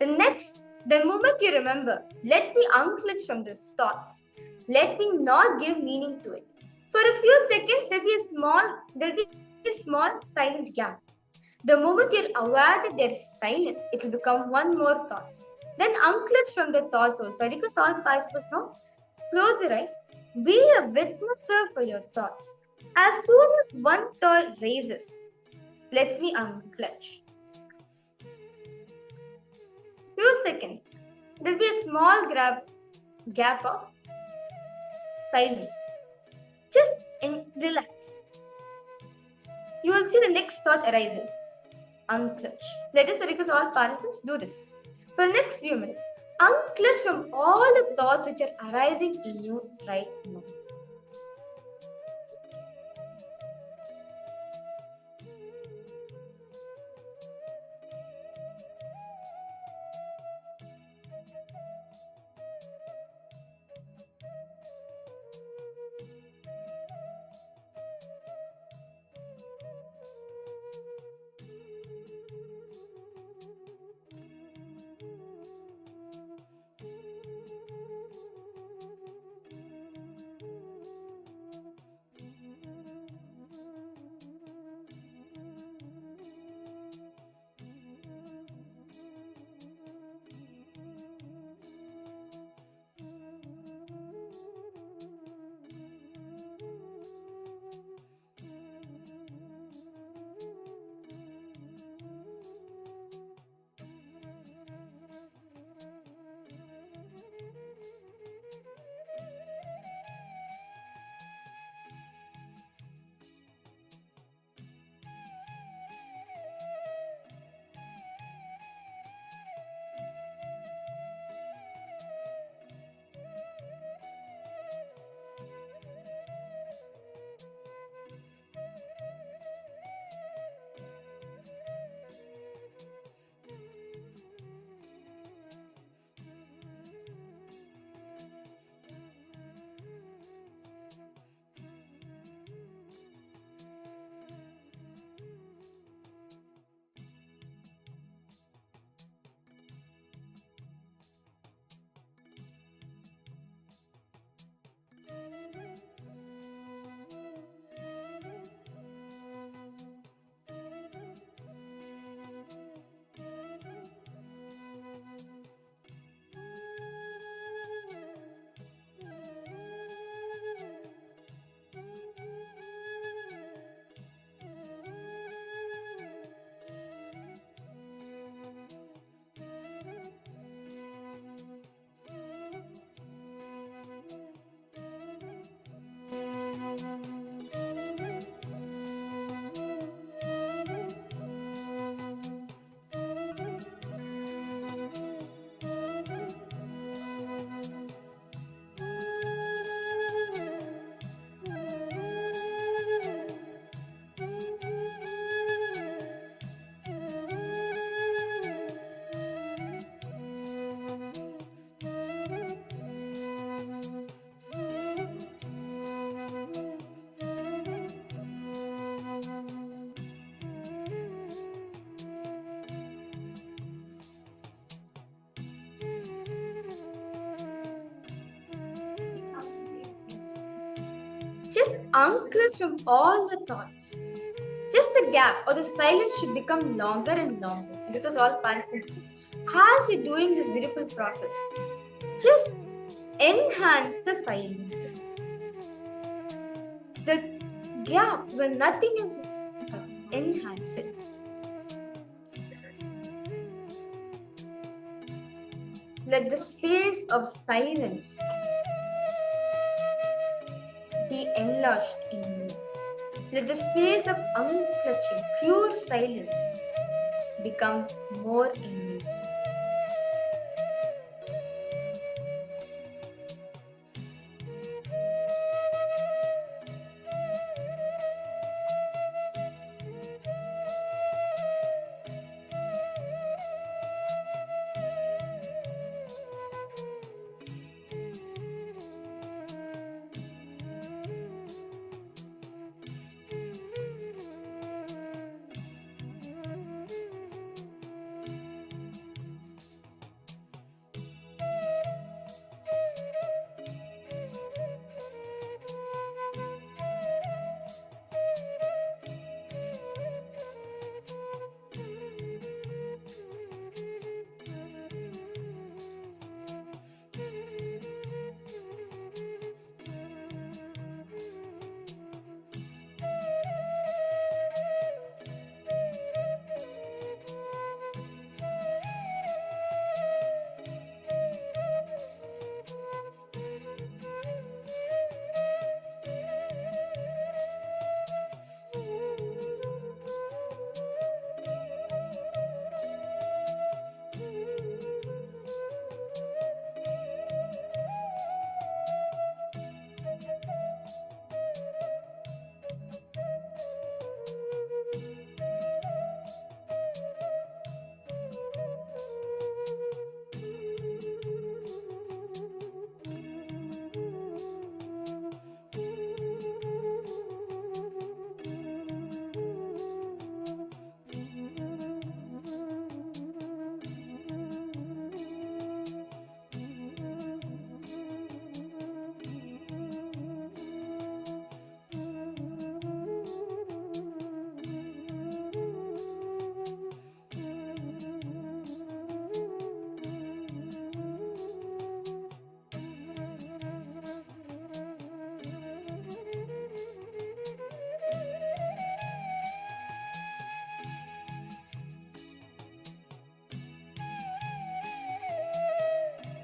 The moment you remember, let me unclutch from this thought. Let me not give meaning to it. For a few seconds, there'll be a small silent gap. The moment you're aware that there is silence, it will become one more thought. Then unclutch from the thought also. I request all participants now, close your eyes. Be a witnesser for your thoughts. As soon as one thought raises, let me unclutch. Few seconds. There'll be a small gap of silence. Just relax. You will see the next thought arises. Unclutch. Let us request all participants do this. For the next few minutes, unclutch from all the thoughts which are arising in you right now. just unclench from all the thoughts. Just the gap or the silence should become longer and longer. And because all participants, as you're doing this beautiful process, just enhance the silence. The gap when nothing is, enhance it. Let the space of silence be enlarged in you. Let the space of unclutching, pure silence become more in you.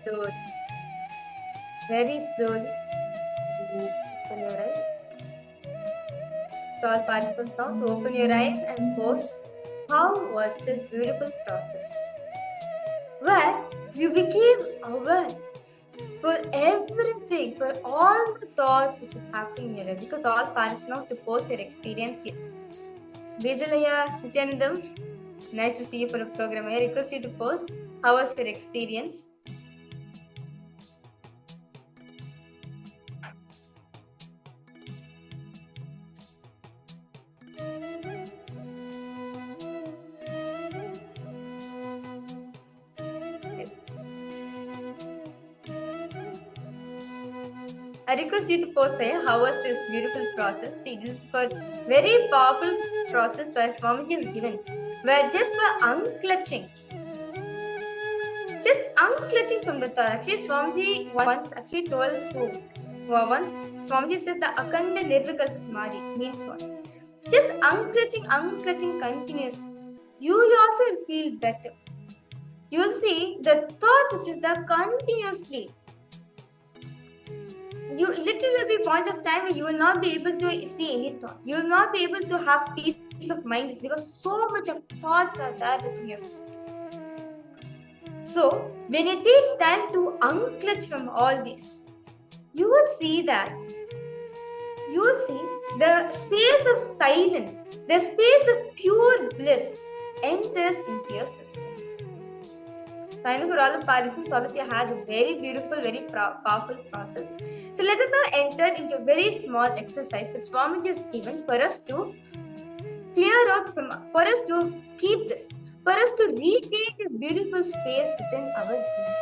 Slowly, very slowly, please open your eyes. So all participants now to open your eyes and post how was this beautiful process where you became aware for everything, for all the thoughts which is happening in your life, because all participants now to post your experience. Yes, Bezalaya, Nityanandam, nice to see you for the program. I request you to post how was your experience. I request you to post there how was this beautiful process. See, this is for very powerful process where Swamiji is given, where just the unclutching from the thought. Actually, Swamiji once actually told once Swamiji says the Akanda Nirvikalpa Samadhi means what? Just unclutching continuously. You yourself feel better. You will see the thoughts which is there continuously. You literally will be a point of time where you will not be able to see any thought. You will not be able to have peace of mind because so much of thoughts are there within your system. So, when you take time to unclutch from all this, you will see the space of silence, the space of pure bliss enters into your system. So I know for all the participants, all of you had a very beautiful, very powerful process. So let us now enter into a very small exercise which Swamiji is given for us to clear out for us to keep this, for us to retain this beautiful space within our being.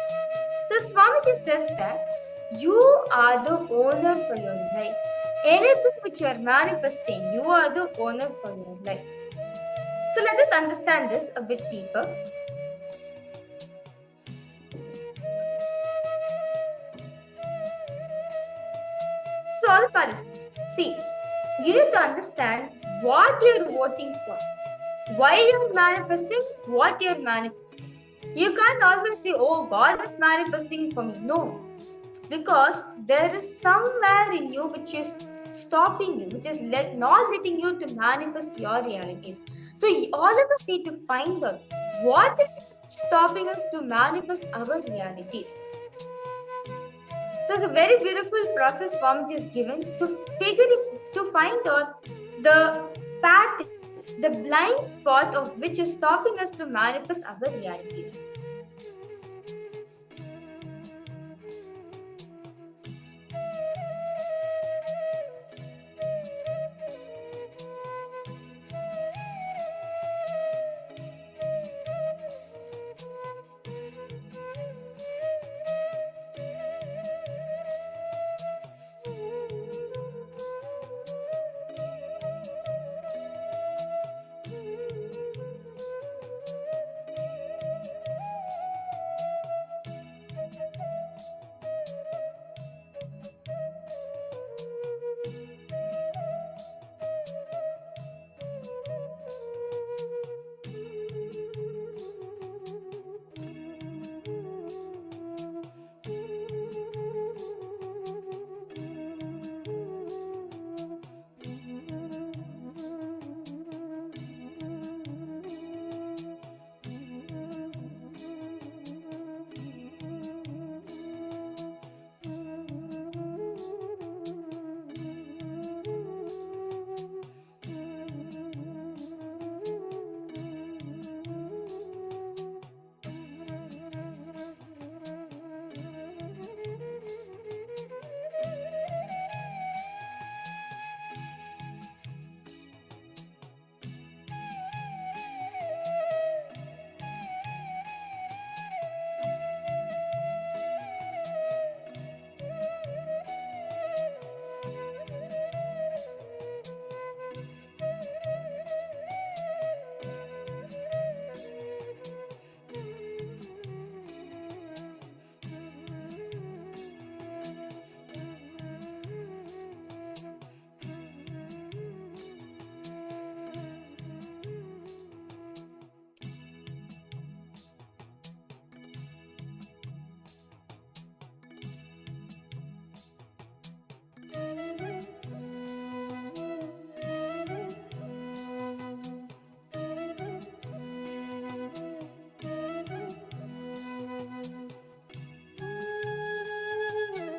So Swamiji says that you are the owner for your life. Anything which you are manifesting, you are the owner for your life. So let us understand this a bit deeper. So all the participants, see, you need to understand what you are voting for, why you are manifesting what you are manifesting. You can't always say, oh, God is manifesting for me. No, it's because there is somewhere in you which is stopping you, which is not letting you to manifest your realities. So all of us need to find out what is stopping us to manifest our realities. So it's a very beautiful process Swamiji is given to find out the path, the blind spot of which is stopping us to manifest our realities.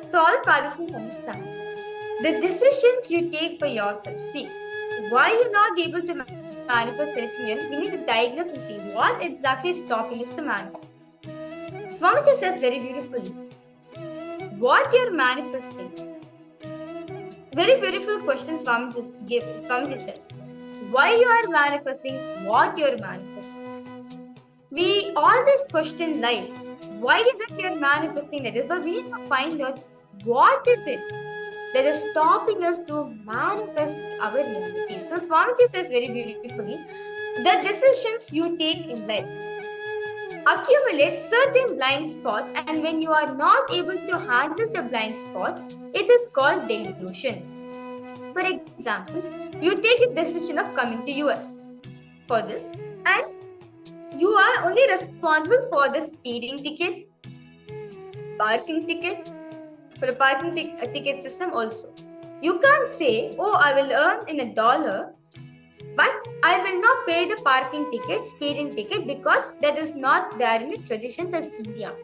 So all participants understand the decisions you take for yourself. See, why you're not able to manifest anything, we need to diagnose and see what exactly is stopping us to manifest. Swamiji says very beautifully, what you're manifesting. Very beautiful question Swamiji says, why you are manifesting what you're manifesting. We always question life. Why is it you're manifesting like this? But we need to find out what is it that is stopping us to manifest our reality. So Swamiji says very beautifully, the decisions you take in life accumulate certain blind spots, and when you are not able to handle the blind spots, it is called delusion. For example, you take a decision of coming to US for this, and you are only responsible for the speeding ticket, parking ticket, for the parking ticket system also. You can't say, oh, I will earn in $1, but I will not pay the parking ticket, speeding ticket, because that is not there in the traditions as India.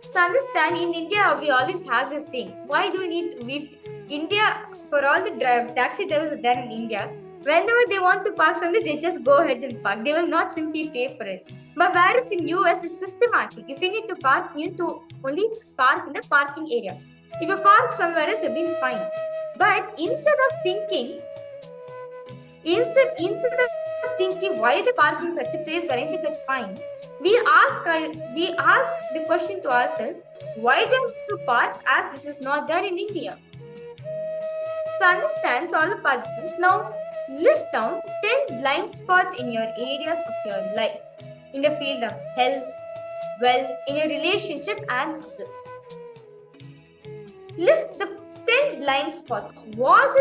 So understand, in India, we always have this thing. Why do we need India, for all the taxi drivers there in India, whenever they want to park something, they just go ahead and park. They will not simply pay for it. But whereas in US, it's systematic. If you need to park, you need to only park in the parking area. If you park somewhere else, you've been fined. But instead of thinking why they park in such a place where I get fined, we ask the question to ourselves, why do I have to park as this is not there in India? So understand, so all the participants, now list down 10 blind spots in your areas of your life, in the field of health, wealth, in your relationship and others. List the 10 blind spots. What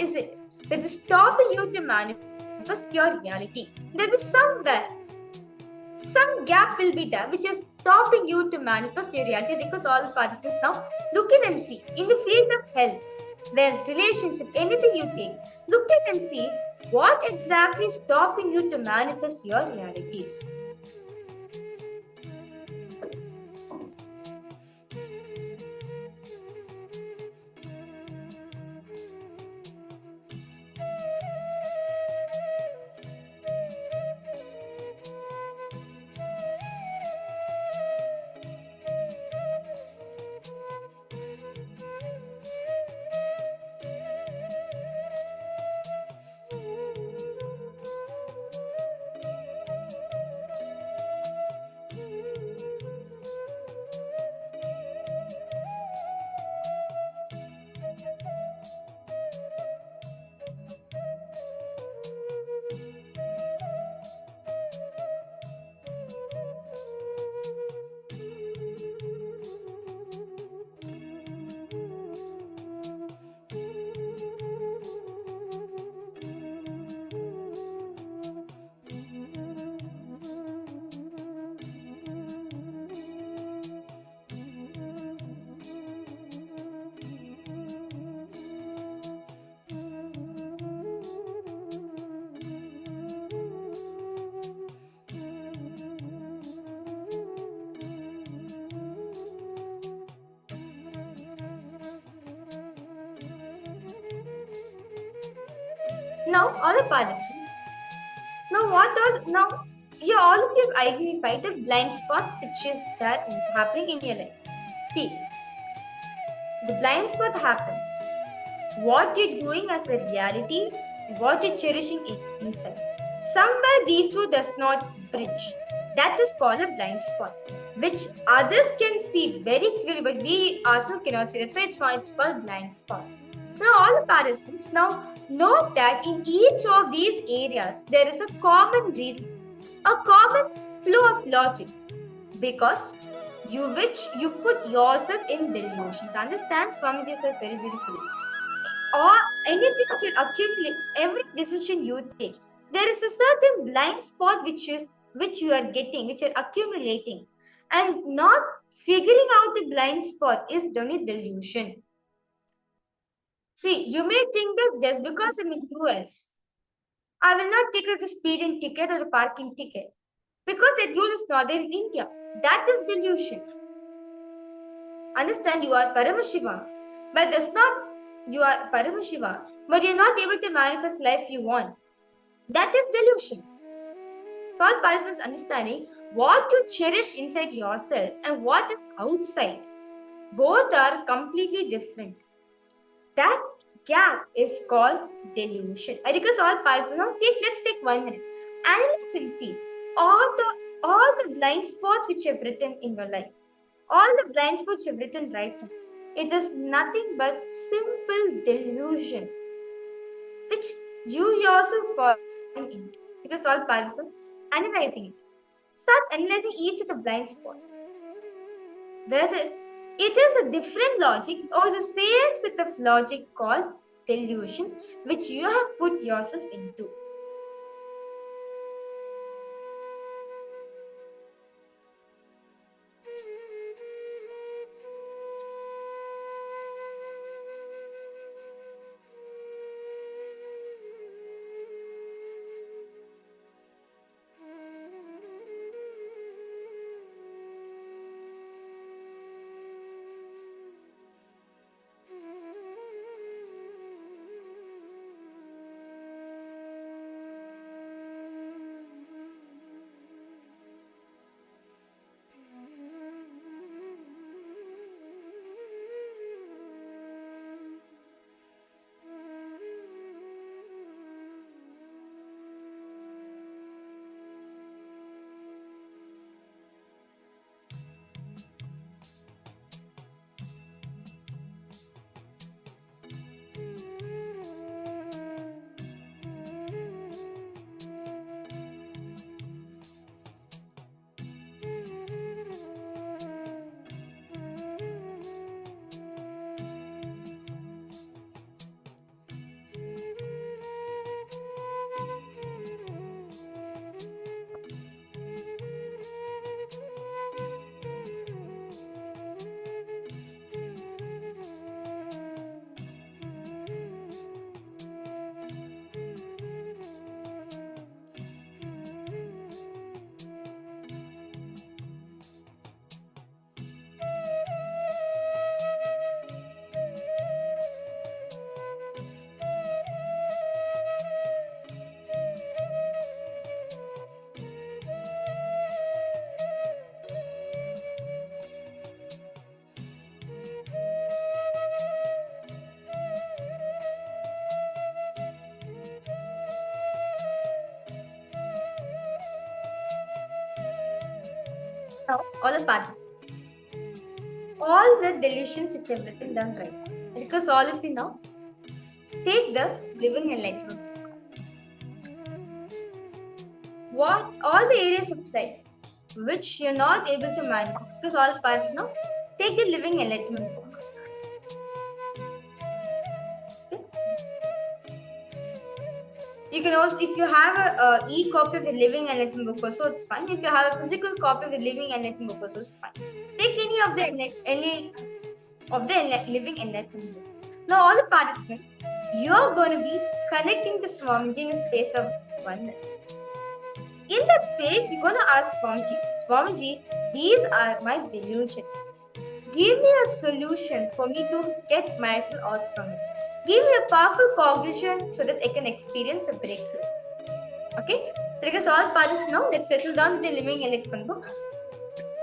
is it that is stopping you to manifest your reality? There is somewhere, some gap will be there which is stopping you to manifest your reality, because all the participants now look in and see in the field of health, wealth, relationship, anything you take, look at and see what exactly is stopping you to manifest your realities. Now, all the participants, now you all of you have identified the blind spots which is that happening in your life. See, the blind spot happens. What you're doing as a reality and what you're cherishing inside. Somewhere these two does not bridge. That is called a blind spot, which others can see very clearly, but we ourselves cannot see. That's why it's called blind spot. Now, all the participants, now note that in each of these areas, there is a common reason, a common flow of logic, because you put yourself in delusions. Understand? Swamiji says very beautifully. Or anything which you accumulate, every decision you take, there is a certain blind spot which you are getting, which you're accumulating, and not figuring out the blind spot is the only delusion. See, you may think that just because I'm in US, I will not take the speeding ticket or the parking ticket, because that rule is not there in India. That is delusion. Understand, you are Paramashiva, but that's not, you are Paramashiva, but you're not able to manifest life you want. That is delusion. So all participants understanding what you cherish inside yourself and what is outside, both are completely different. That gap is called delusion. I request all participants, now let's take 1 minute. Analyze and see all the blind spots which you have written in your life. All the blind spots you have written right now. It is nothing but simple delusion, which you yourself fall into. Because all participants analyzing it. Start analyzing each of the blind spot. Whether it is a different logic or the same set of logic called delusion, which you have put yourself into. Now, all the party. All the delusions which have written down right. Because all of you now, take the living enlightenment. What all the areas of life which you're not able to manifest, because all part now, take the living enlightenment book. Okay? You can also, if you have a e-copy of the living enlightenment book also, it's fine. If you have a physical copy of the living enlightenment book also, it's fine. Take any of the living enlightenment book. Now, all the participants, you're going to be connecting the Swamiji in a space of oneness. In that space, we're going to ask Swamiji, Swamiji, these are my delusions. Give me a solution for me to get myself out from it. Give me a powerful cognition so that I can experience a breakthrough. Okay? So, because all participants now, let's settle down with the living enlightenment book.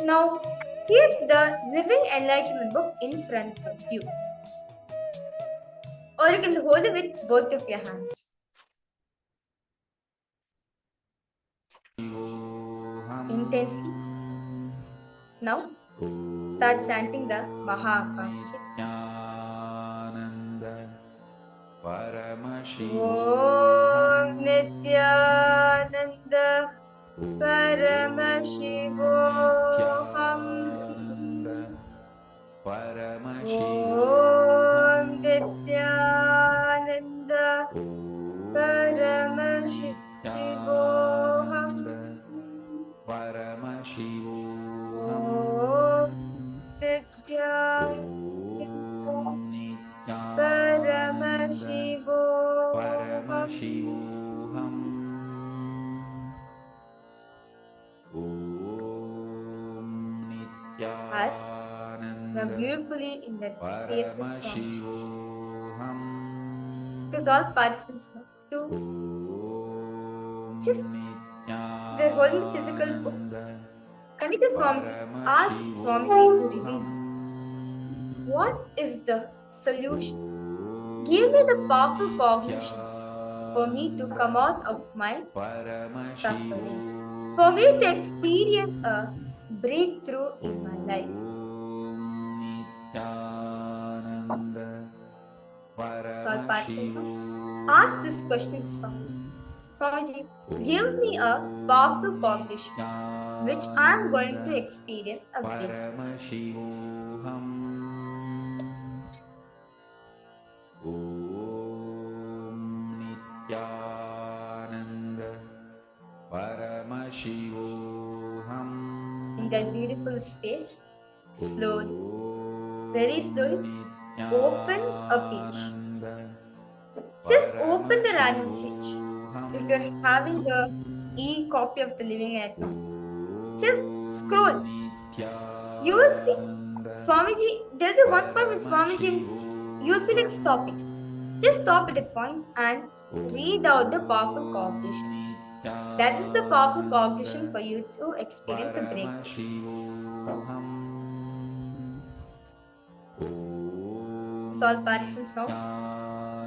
Now, keep the living enlightenment book in front of you. Or you can hold it with both of your hands. Intensely. Now, start chanting the Mahapanchit. Om Nityananda Paramashivoham. Om Nityananda Paramashivoham. Om Nityananda Paramashivoham. Us now beautifully in that space with Swamiji. Because all participants know to just they're holding the physical book. Connect to Swamiji. Ask Swamiji to reveal what is the solution. Give me the powerful cognition for me to come out of my suffering. For me to experience a breakthrough in my life. God ask this question, Swamiji. Swamiji, give me a powerful cognition which I am going to experience a breakthrough. In that beautiful space, slowly, very slowly, open a page. Just open the random page. If you're having the e-copy of the living enlightenment, just scroll. You will see Swamiji, there'll be one point with Swamiji, you'll feel like stopping. Just stop at a point and read out the powerful cognition. That is the powerful cognition for you to experience a breakthrough. So all participants now,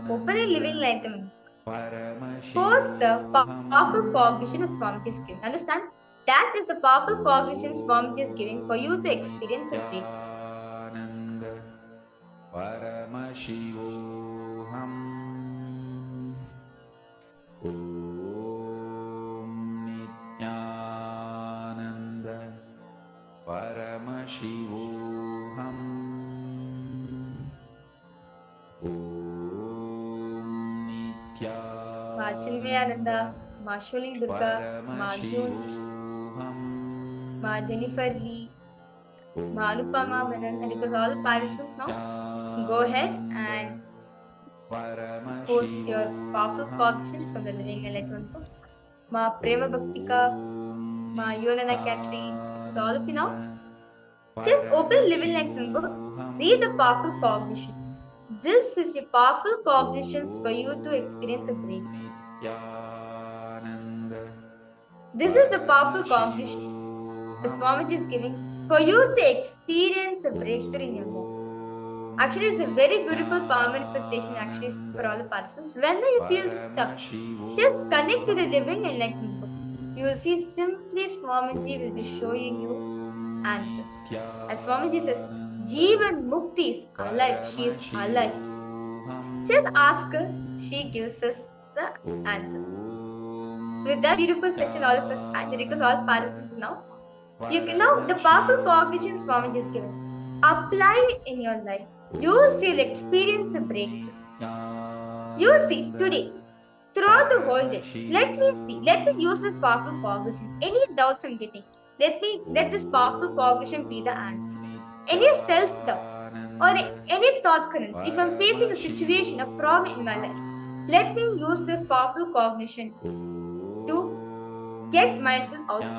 open a living enlightenment. First, the powerful cognition which Swamiji is giving. Understand? That is the powerful cognition Swamiji is giving for you to experience a breakthrough. Paramashivoham. Om Nityananda Paramashivoham. Om Nityananda. Ma Chinmayananda, Ma Shuling Durga, Ma June, Ma Jennifer Lee, Ma Anupama Menon, and because all the participants now, go ahead and post your powerful cognitions from the living enlightenment book. Ma Prema Bhaktika, Ma Yonana Catherine, so all of you now, just open living enlightenment book, read the powerful cognition. This is your powerful cognitions for you to experience a breakthrough. This is the powerful cognition the Swamiji is giving for you to experience a breakthrough in your life. Actually, it's a very beautiful power manifestation actually for all the participants. Whenever you feel stuck, just connect to the living enlightenment book. You will see simply Swamiji will be showing you answers. As Swamiji says, Jeevan Mukti is alive. She is alive. Just ask her, she gives us the answers. With that beautiful session, all of us, I request all participants now. You can now the powerful cognitions Swamiji is given. Apply it in your life. You'll experience a breakthrough. You'll see today, throughout the whole day. Let me use this powerful cognition. Any doubts I'm getting, let this powerful cognition be the answer. Any self-doubt or any thought currents, if I'm facing a situation, a problem in my life, let me use this powerful cognition to get myself out of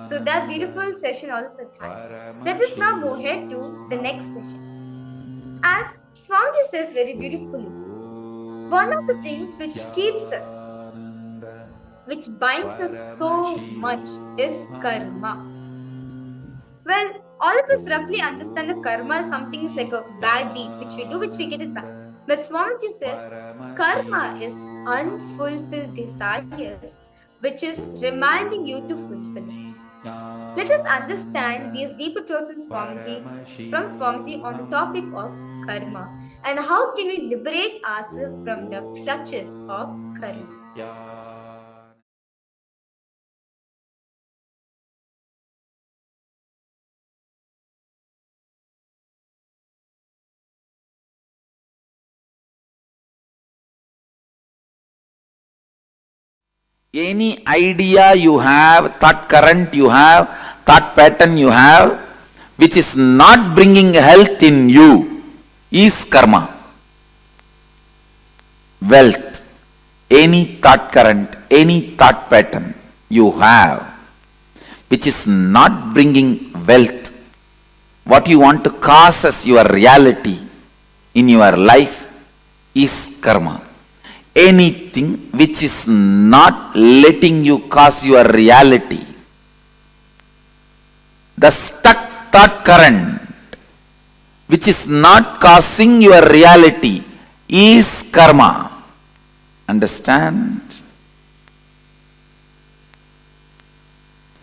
this. So that beautiful session all of the time. Let us now move ahead to the next session. As Swamiji says very beautifully, one of the things which keeps us, which binds us so much is karma. Well, all of us roughly understand that karma is something is like a bad deed which we do, which we get it back. But Swamiji says karma is unfulfilled desires, which is reminding you to fulfill it. Let us understand these deeper truths in from Swamiji on the topic of karma and how can we liberate ourselves from the clutches of karma. Any idea you have, thought current you have, thought pattern you have, which is not bringing health in you, is karma. Wealth, any thought current, any thought pattern you have, which is not bringing wealth, what you want to cause as your reality in your life is karma. Anything which is not letting you cause your reality, the stuck thought current which is not causing your reality is karma. Understand?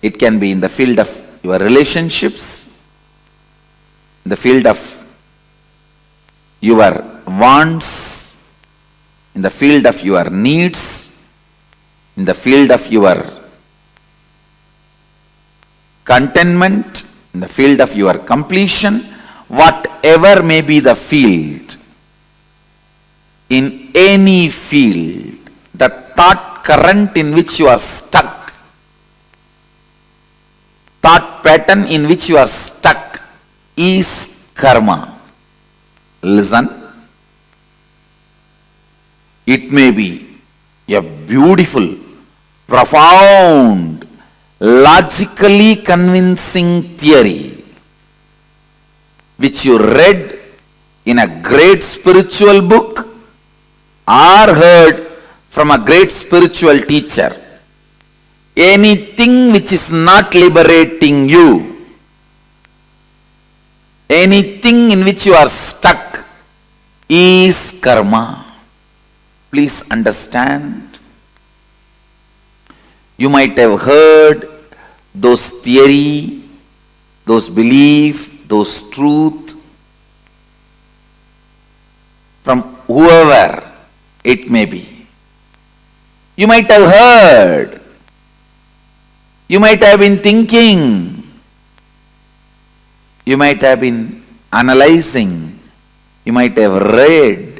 It can be in the field of your relationships, in the field of your wants, in the field of your needs, in the field of your contentment, in the field of your completion, whatever may be the field, in any field, the thought current in which you are stuck, thought pattern in which you are stuck is karma. Listen. It may be a beautiful, profound, logically convincing theory which you read in a great spiritual book or heard from a great spiritual teacher. Anything which is not liberating you, anything in which you are stuck is karma. Please understand. You might have heard those theory, those belief, those truth from whoever it may be. You might have heard. You might have been thinking. You might have been analyzing. You might have read.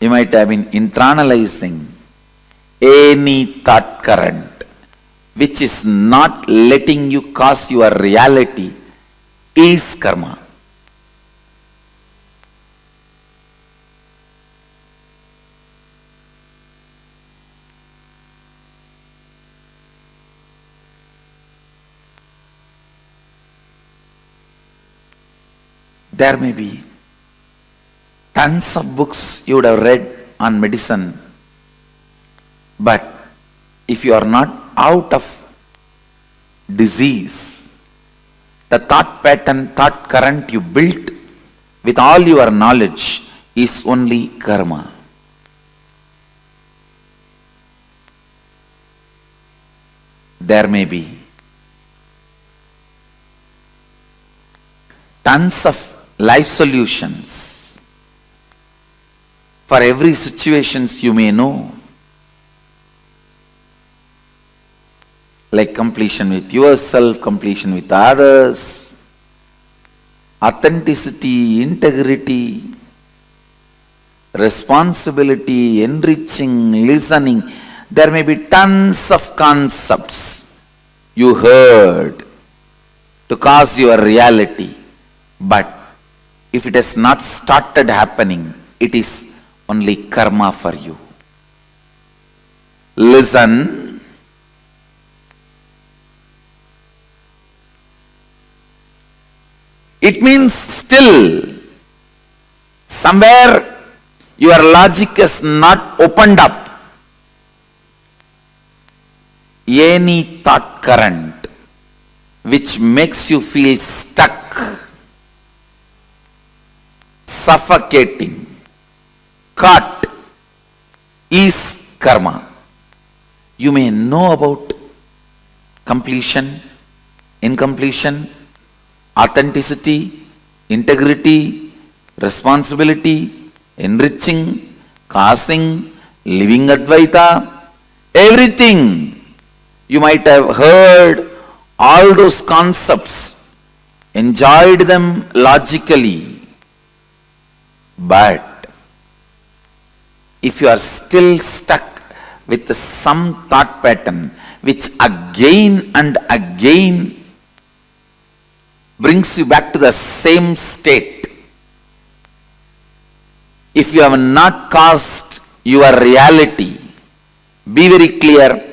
You might have been internalizing. Any thought current which is not letting you cause your reality is karma. There may be tons of books you would have read on medicine, but if you are not out of disease, the thought pattern, thought current you built with all your knowledge is only karma. There may be tons of life solutions for every situations you may know, like completion with yourself, completion with others, authenticity, integrity, responsibility, enriching, listening. There may be tons of concepts you heard to cause your reality, but if it has not started happening, it is only karma for you. Listen. It means still somewhere your logic is not opened up. Any thought current which makes you feel stuck, suffocating, caught, is karma. You may know about completion, incompletion, authenticity, integrity, responsibility, enriching, causing, living Advaita, everything. You might have heard all those concepts, enjoyed them logically, but if you are still stuck with some thought pattern which again and again brings you back to the same state, if you have not caused your reality, be very clear,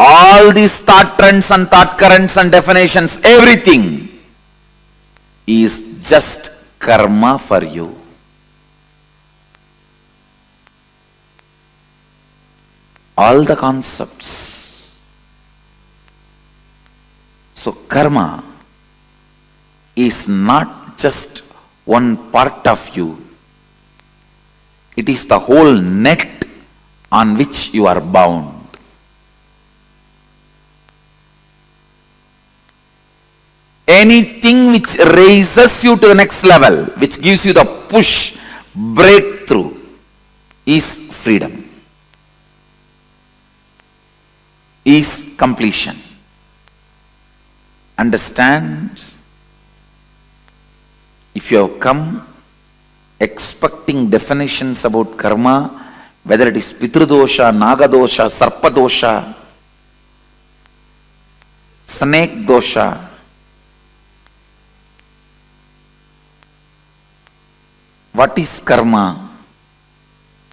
all these thought trends and thought currents and definitions, everything is just karma for you. All the concepts. So karma is not just one part of you. It is the whole net on which you are bound. Anything which raises you to the next level, which gives you the push, breakthrough, is freedom, is completion. Understand? If you have come expecting definitions about karma, whether it is Pitru-dosha, Naga-dosha, Sarpa-dosha, Snake-dosha, what is karma?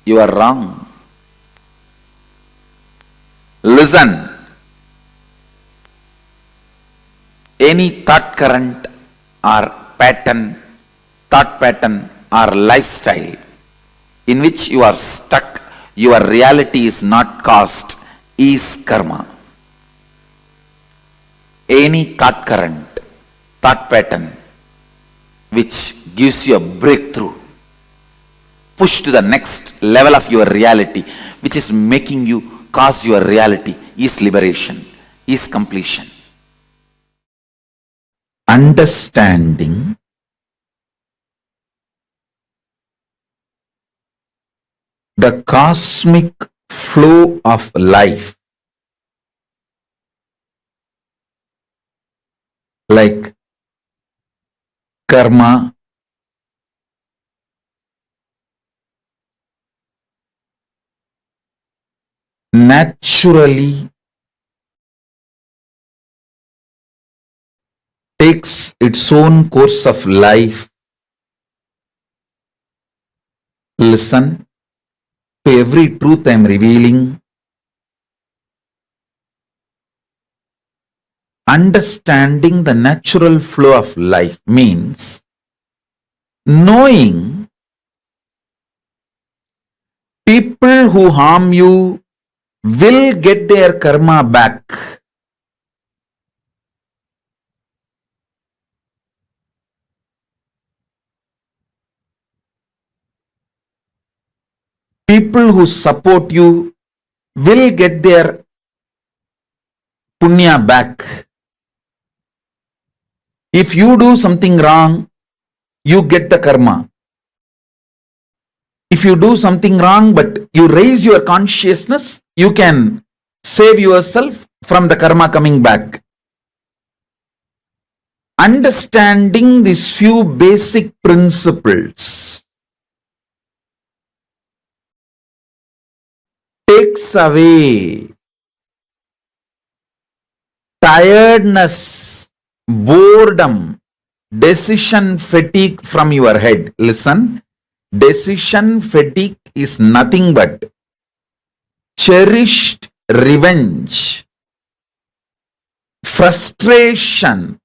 You are wrong. Listen. Any thought current or pattern, thought pattern or lifestyle in which you are stuck, your reality is not caused, is karma. Any thought current, thought pattern which gives you a breakthrough, push to the next level of your reality, which is making you cause your reality, is liberation, is completion. Understanding the cosmic flow of life, like karma, naturally takes its own course of life. Listen to every truth I am revealing. Understanding the natural flow of life means knowing people who harm you will get their karma back. People who support you will get their punya back. If you do something wrong, you get the karma. If you do something wrong, but you raise your consciousness, you can save yourself from the karma coming back. Understanding these few basic principles takes away tiredness, boredom, decision fatigue from your head. Listen, decision fatigue is nothing but cherished revenge, frustration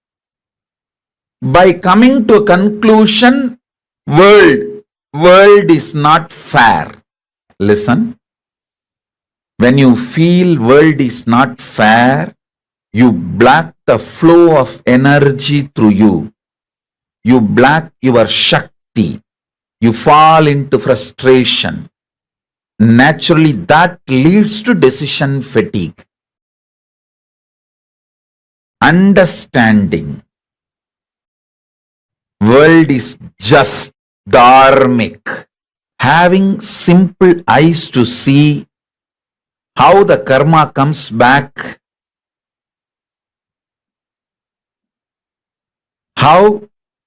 by coming to a conclusion, world is not fair. Listen, when you feel world is not fair, you block the flow of energy through you. You block your Shakti. You fall into frustration. Naturally, that leads to decision fatigue. Understanding world is just dharmic. Having simple eyes to see how the karma comes back, how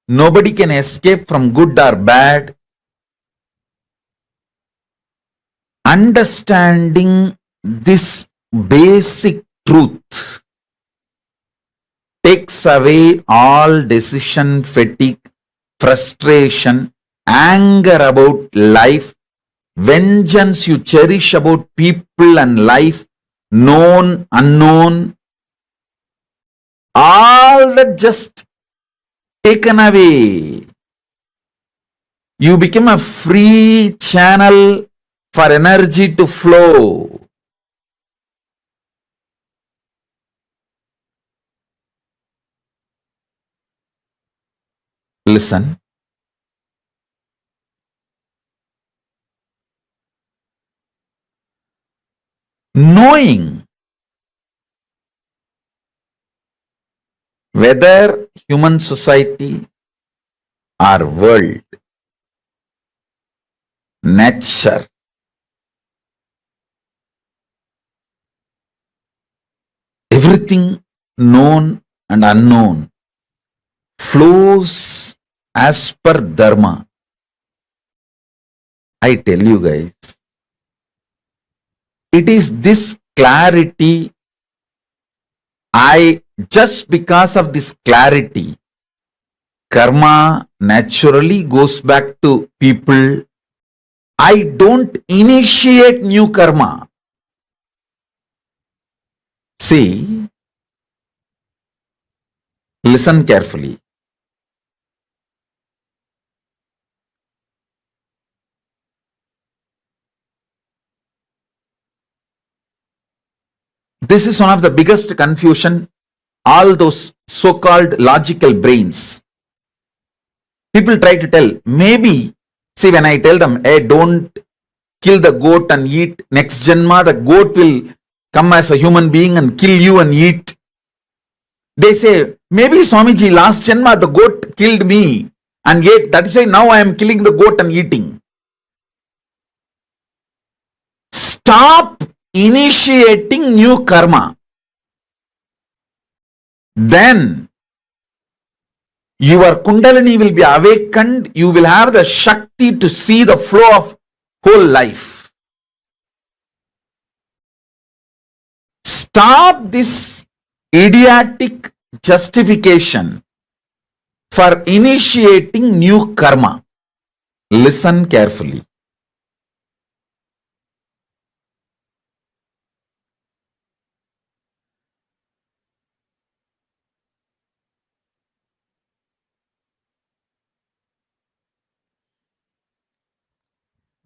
nobody can escape from good or bad. Understanding this basic truth takes away all decision fatigue, frustration, anger about life, vengeance you cherish about people and life, known, unknown, all that just taken away. You become a free channel for energy to flow. Listen. Knowing whether human society or world, nature, everything known and unknown flows as per dharma. I tell you guys, it is this clarity, just because of this clarity, karma naturally goes back to people. I don't initiate new karma. See, listen carefully. This is one of the biggest confusion. All those so-called logical brains. People try to tell, maybe, see, when I tell them, hey, don't kill the goat and eat, next janma, the goat will come as a human being and kill you and eat. They say, maybe Swamiji, last janma, the goat killed me and ate. That is why now I am killing the goat and eating. Stop initiating new karma. Then your Kundalini will be awakened. You will have the Shakti to see the flow of whole life. Stop this idiotic justification for initiating new karma. Listen carefully.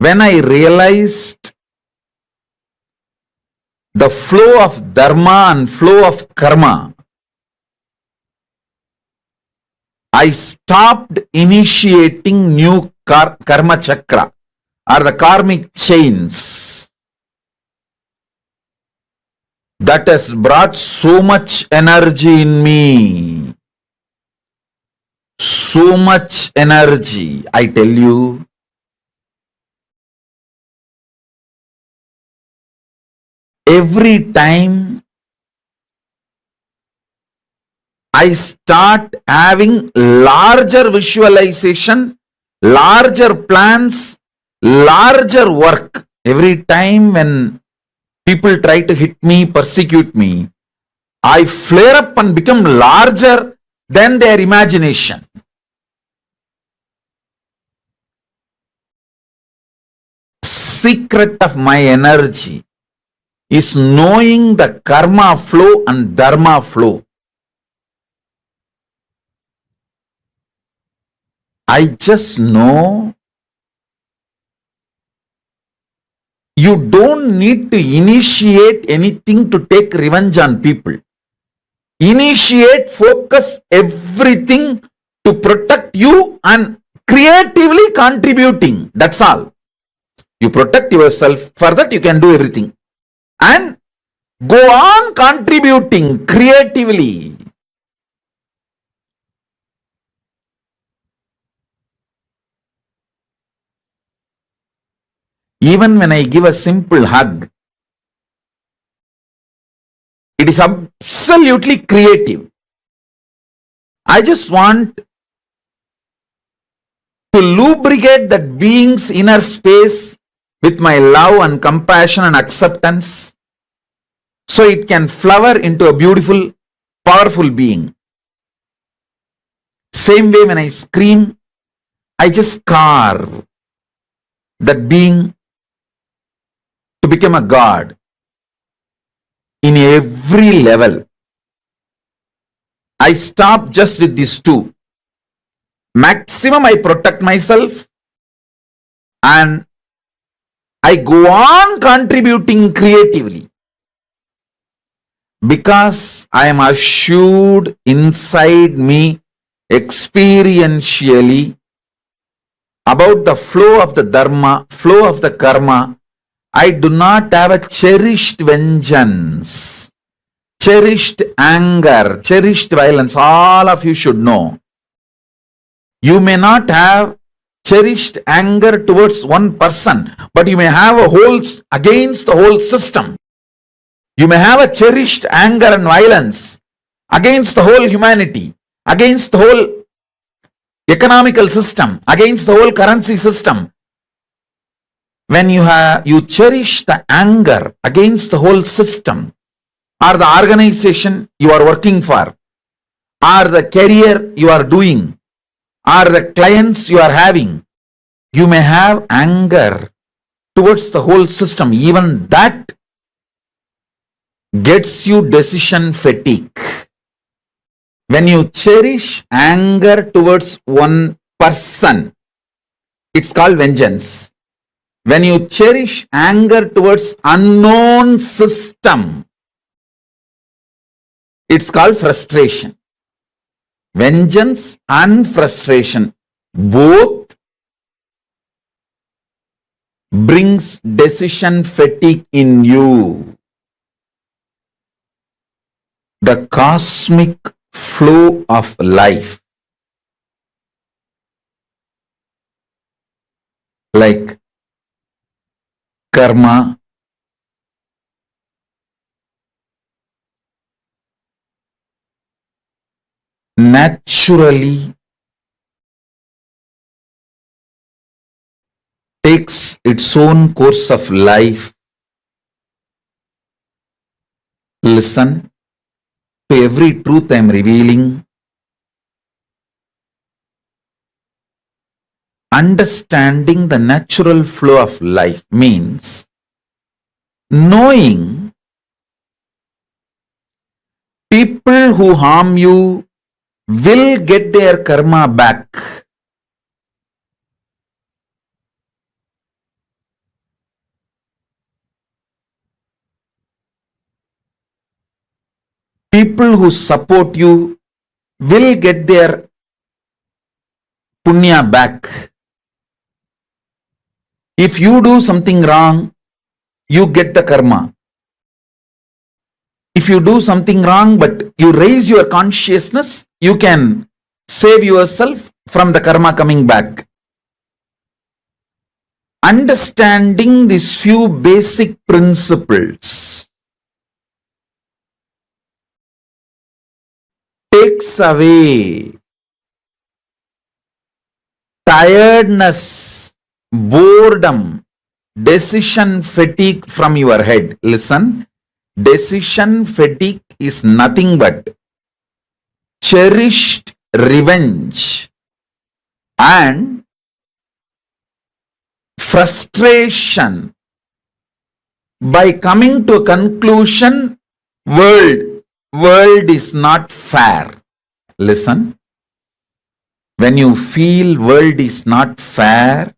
When I realized the flow of dharma and flow of karma, I stopped initiating new karma chakra or the karmic chains that has brought so much energy in me. so much energy, I tell you. Every time I start having larger visualization, larger plans, larger work. Every time when people try to hit me, persecute me, I flare up and become larger than their imagination. Secret of my energy is knowing the karma flow and dharma flow. I just know you don't need to initiate anything to take revenge on people. Initiate, focus everything to protect you and creatively contributing. That's all. You protect yourself. For that you can do everything. And go on contributing creatively. Even when I give a simple hug, it is absolutely creative. I just want to lubricate that being's inner space with my love and compassion and acceptance so it can flower into a beautiful, powerful being. Same way when I scream, I just carve that being to become a god in every level. I stop just with these two. Maximum I protect myself and I go on contributing creatively because I am assured inside me experientially about the flow of the dharma, flow of the karma. I do not have a cherished vengeance, cherished anger, cherished violence. All of you should know. You may not have cherished anger towards one person, but you may have a whole against the whole system. You may have a cherished anger and violence against the whole humanity, against the whole economical system, against the whole currency system. When you cherish the anger against the whole system, or the organization you are working for, or the career you are doing, or the clients you are having, you may have anger towards the whole system. Even that gets you decision fatigue. When you cherish anger towards one person, it's called vengeance. When you cherish anger towards unknown system, it's called frustration. Vengeance and frustration both brings decision fatigue in you. The cosmic flow of life, like karma, naturally takes its own course of life. Listen to every truth I am revealing. Understanding the natural flow of life means knowing people who harm you will get their karma back. People who support you will get their punya back. If you do something wrong, you get the karma. If you do something wrong but you raise your consciousness, you can save yourself, from the karma coming back. Understanding these few basic principles takes away tiredness, boredom, decision fatigue from your head. Listen, decision fatigue is nothing but cherished revenge and frustration by coming to a conclusion, world is not fair. Listen, when you feel world is not fair,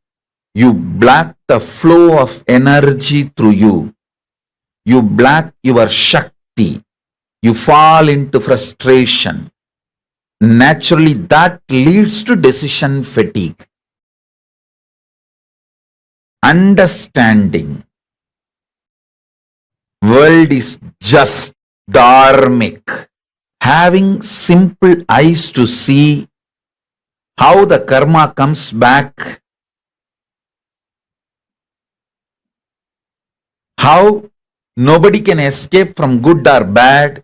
you block the flow of energy through you. You block your Shakti. You fall into frustration. Naturally, that leads to decision fatigue. Understanding world is just dharmic. Having simple eyes to see how the karma comes back, how nobody can escape from good or bad.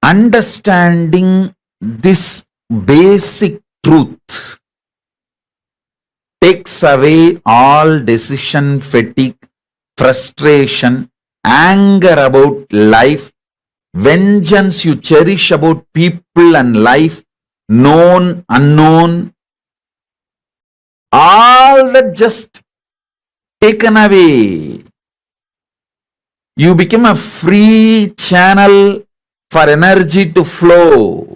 Understanding this basic truth takes away all decision fatigue, frustration, anger about life, vengeance you cherish about people and life, known, unknown, all that just taken away. You become a free channel for energy to flow.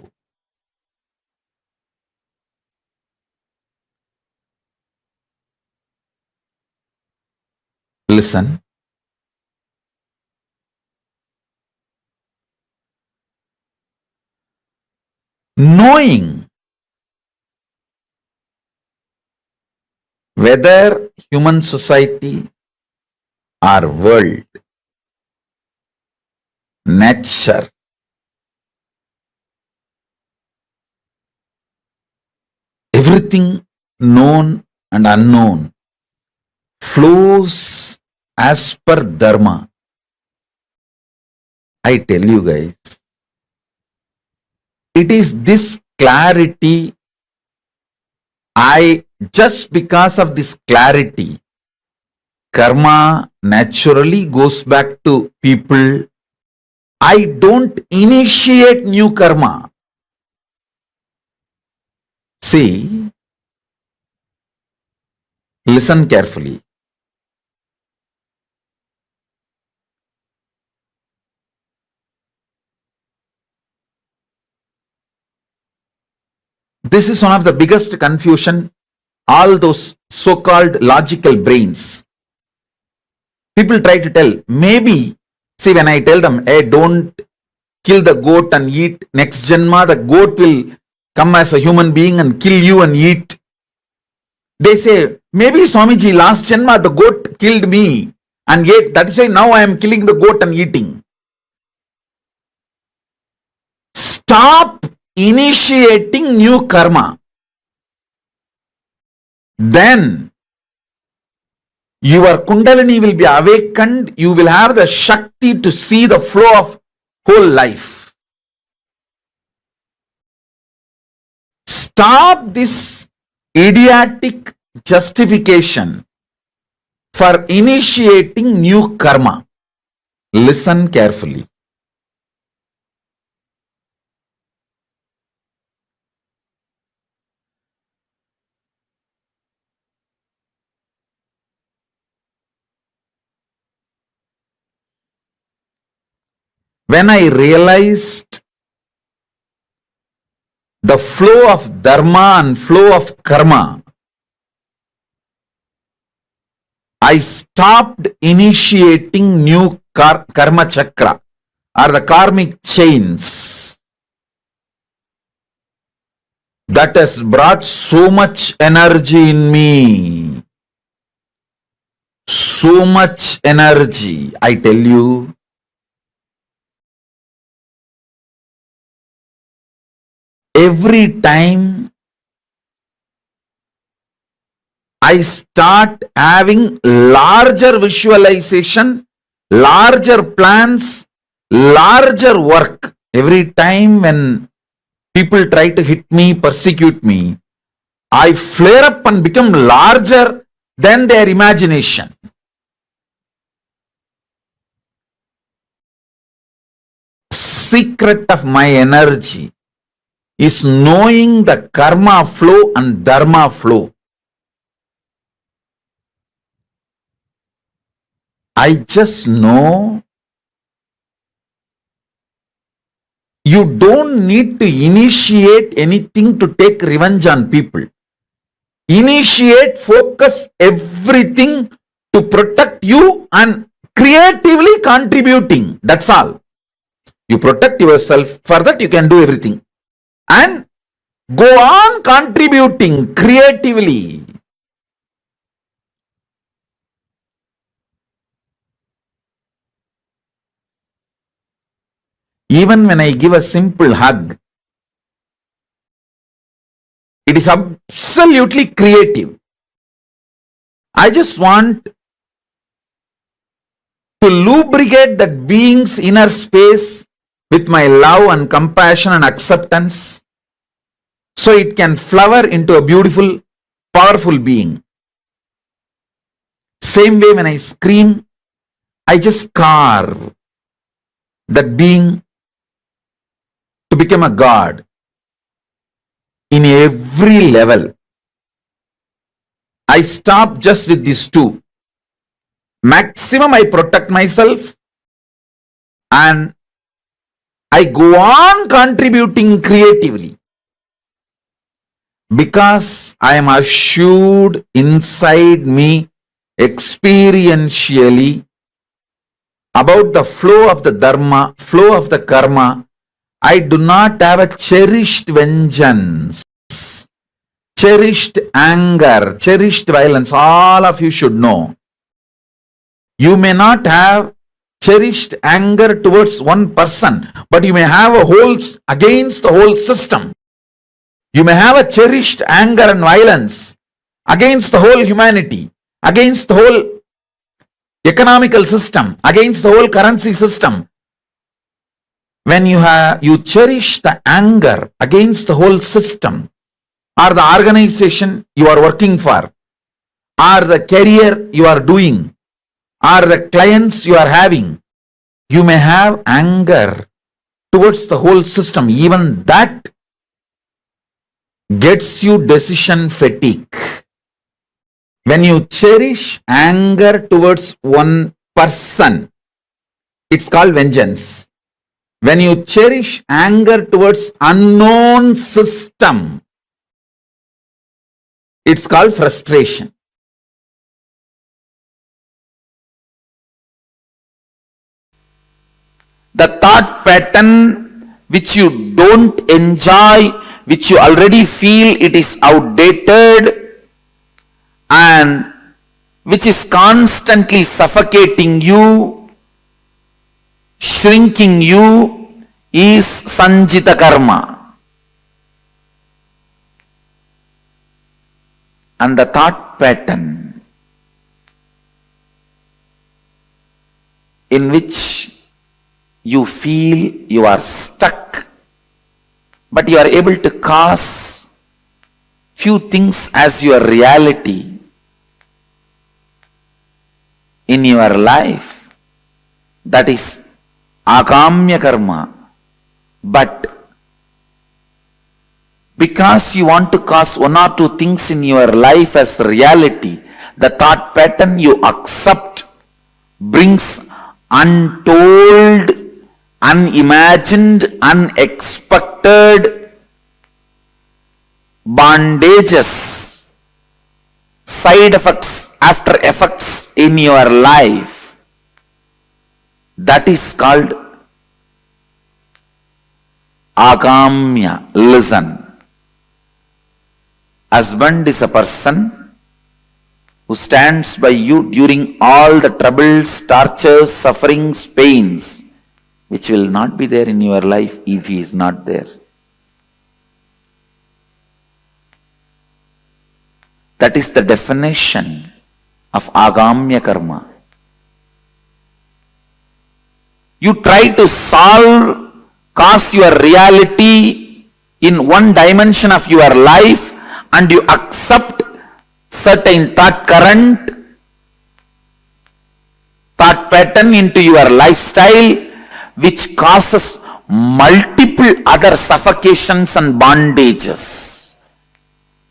Listen. Knowing whether human society or world, nature, everything known and unknown flows as per dharma. I tell you guys, it is this clarity, just because of this clarity, karma naturally goes back to people. I don't initiate new karma. See, listen carefully. This is one of the biggest confusion. All those so-called logical brains. People try to tell, maybe, see, when I tell them, hey, don't kill the goat and eat, next janma, the goat will come as a human being and kill you and eat. They say, maybe Swamiji, last janma, the goat killed me and ate. That is why now I am killing the goat and eating. Stop initiating new karma. Then your Kundalini will be awakened. You will have the Shakti to see the flow of whole life. Stop this idiotic justification for initiating new karma. Listen carefully. When I realized the flow of dharma and flow of karma, I stopped initiating new karma chakra or the karmic chains that has brought so much energy in me. So much energy, I tell you. every time I start having larger visualization, larger plans, larger work. Every time when people try to hit me, persecute me, I flare up and become larger than their imagination. Secret of my energy is knowing the karma flow and dharma flow. I just know you don't need to initiate anything to take revenge on people. Initiate, focus everything to protect you and creatively contributing. That's all. You protect yourself. For that you can do everything. And go on contributing creatively. Even when I give a simple hug, it is absolutely creative. I just want to lubricate that being's inner space with my love and compassion and acceptance so it can flower into a beautiful, powerful being. Same way when I scream, I just carve that being to become a god in every level. I stop just with these two. Maximum I protect myself and I go on contributing creatively because I am assured inside me experientially about the flow of the dharma, flow of the karma. I do not have a cherished vengeance, cherished anger, cherished violence. All of you should know. You may not have cherished anger towards one person, but you may have a whole against the whole system. You may have a cherished anger and violence against the whole humanity, against the whole economical system, against the whole currency system. When you cherish the anger against the whole system, or the organization you are working for, or the career you are doing, or the clients you are having, you may have anger towards the whole system. Even that gets you decision fatigue. When you cherish anger towards one person, it's called vengeance. When you cherish anger towards unknown system, it's called frustration. The thought pattern which you don't enjoy, which you already feel it is outdated and which is constantly suffocating you, shrinking you, is sanjita karma. And the thought pattern in which you feel you are stuck, but you are able to cause few things as your reality in your life, that is agamya karma. But because you want to cause one or two things in your life as reality, the thought pattern you accept brings untold, unimagined, unexpected bondages, side effects, after effects in your life. That is called agamya. Listen. Husband is a person who stands by you during all the troubles, tortures, sufferings, pains, which will not be there in your life if he is not there. That is the definition of agamya karma. You try to cause your reality in one dimension of your life, and you accept certain thought current, thought pattern into your lifestyle, which causes multiple other suffocations and bondages.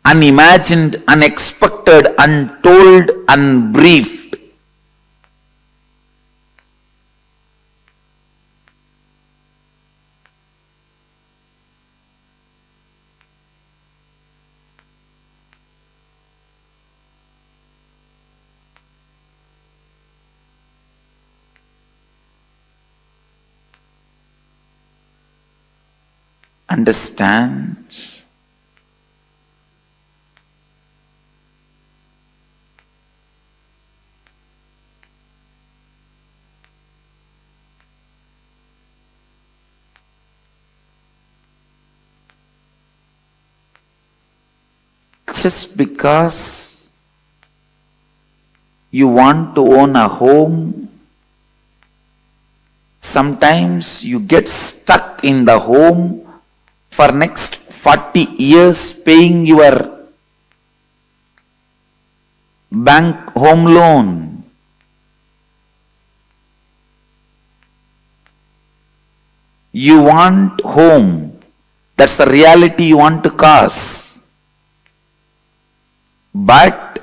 Unimagined, unexpected, untold, unbriefed. Understand? Just because you want to own a home, sometimes you get stuck in the home for next 40 years paying your bank home loan. You want home. That's the reality you want to cause. But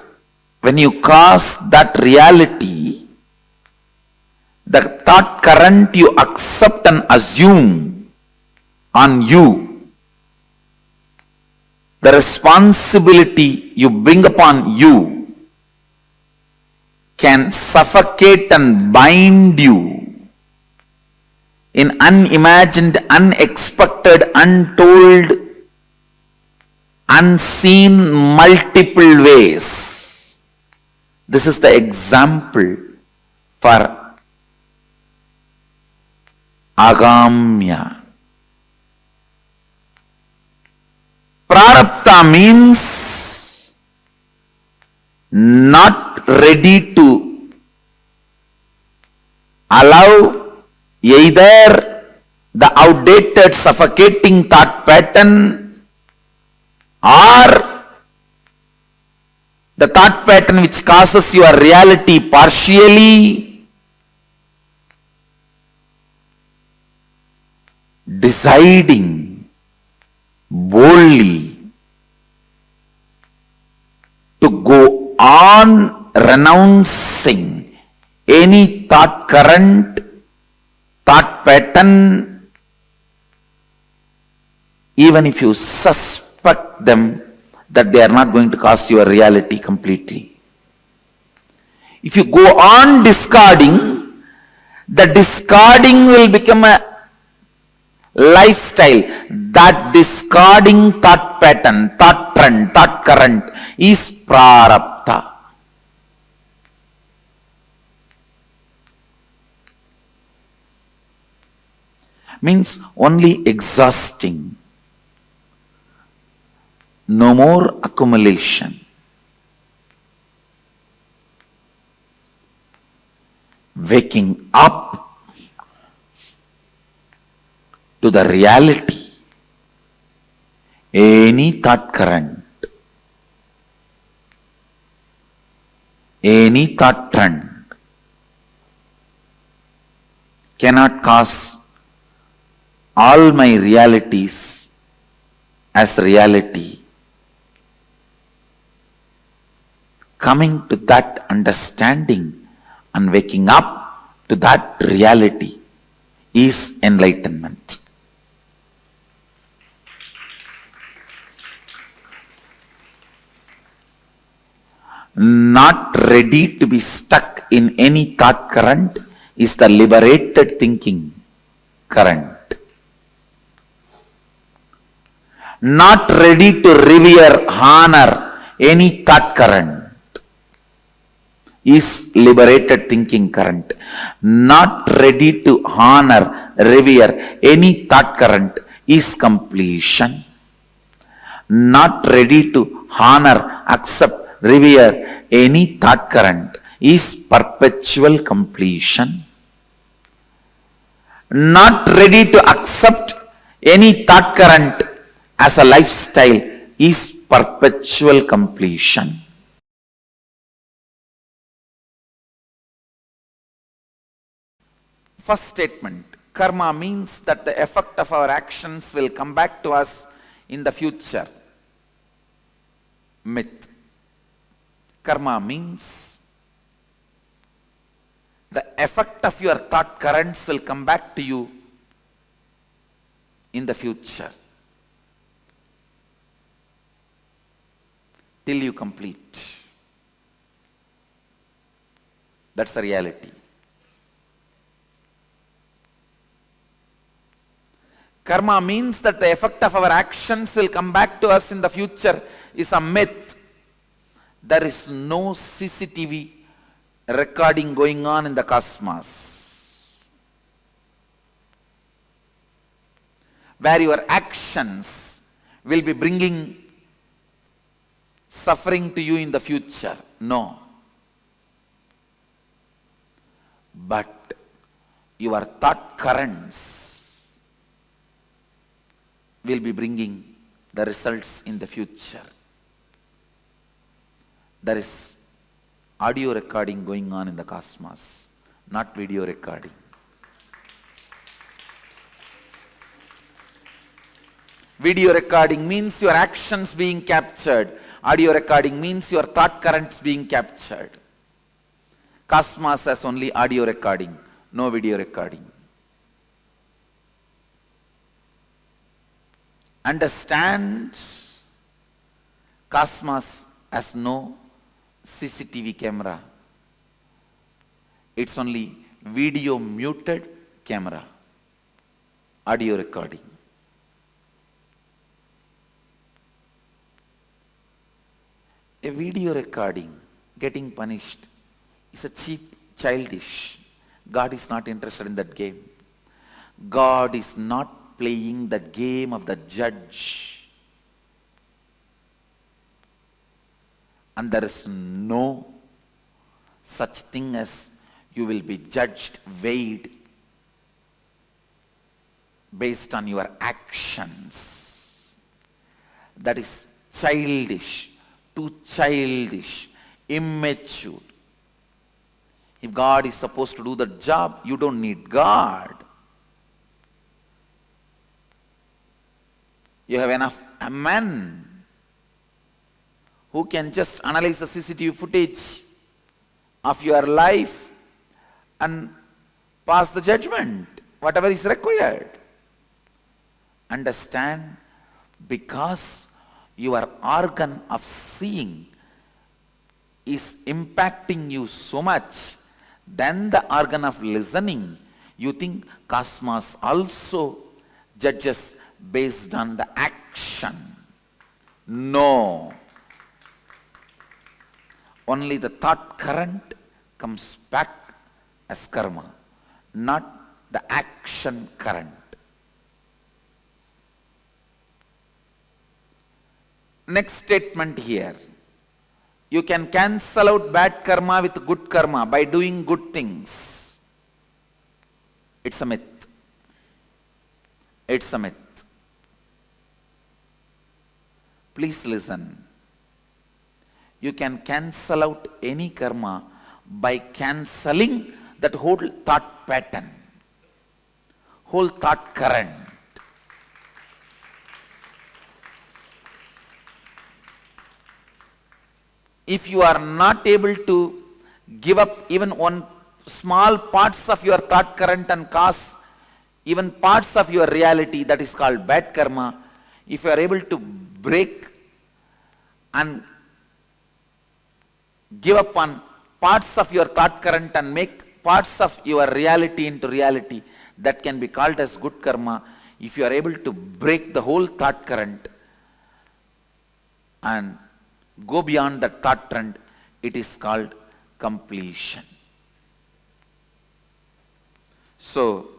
when you cause that reality, the thought current you accept and assume on you, the responsibility you bring upon you, can suffocate and bind you in unimagined, unexpected, untold, unseen multiple ways. This is the example for agamya. Prarabdha means not ready to allow either the outdated, suffocating thought pattern or the thought pattern which causes your reality partially. Deciding boldly to go on renouncing any thought current, thought pattern, even if you suspect them that they are not going to cause your reality completely. If you go on discarding, the discarding will become a lifestyle. That discarding thought pattern, thought trend, thought current is prarabdha. Means only exhausting. No more accumulation. Waking up to the reality. Any thought current, any thought trend cannot cause all my realities as reality. Coming to that understanding and waking up to that reality is enlightenment. Not ready to be stuck in any thought current is the liberated thinking current. Not ready to revere, honor any thought current is liberated thinking current. Not ready to honor, revere any thought current is completion. Not ready to honor, accept, revere any thought current is perpetual completion. Not ready to accept any thought current as a lifestyle is perpetual completion. First statement, karma means that the effect of our actions will come back to us in the future. Myth. Karma means the effect of your thought currents will come back to you in the future till you complete. That's the reality. Karma means that the effect of our actions will come back to us in the future is a myth. There is no CCTV recording going on in the cosmos where your actions will be bringing suffering to you in the future. No. But your thought currents will be bringing the results in the future. There is audio recording going on in the cosmos, not video recording. Video recording means your actions being captured. Audio recording means your thought currents being captured. Cosmos has only audio recording, no video recording. Understand, cosmos has no CCTV camera. It's only video muted camera, audio recording. A video recording getting punished is a cheap, childish. God is not interested in that game. God is not playing the game of the judge. And there is no such thing as you will be judged, weighed based on your actions. That is childish, too childish, immature. If God is supposed to do the job, you don't need God. You have enough men who can just analyze the CCTV footage of your life and pass the judgment, whatever is required. Understand, because your organ of seeing is impacting you so much than the organ of listening, you think cosmos also judges based on the action. No. Only the thought current comes back as karma, not the action current. Next statement here. You can cancel out bad karma with good karma by doing good things. It's a myth. It's a myth. Please listen. You can cancel out any karma by cancelling that whole thought pattern, whole thought current. If you are not able to give up even one small parts of your thought current and cause even parts of your reality, that is called bad karma. If you are able to break and give up on parts of your thought current and make parts of your reality into reality, that can be called as good karma. If you are able to break the whole thought current and go beyond that thought trend, it is called completion. So,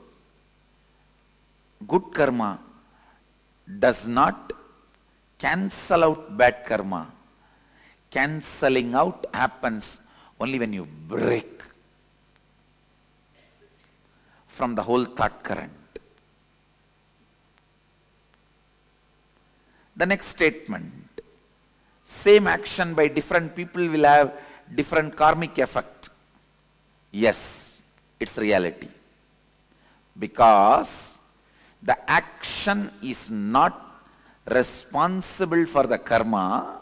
good karma does not cancel out bad karma. Cancelling out happens only when you break from the whole thought current. The next statement, same action by different people will have different karmic effect. Yes, it's reality. Because the action is not responsible for the karma.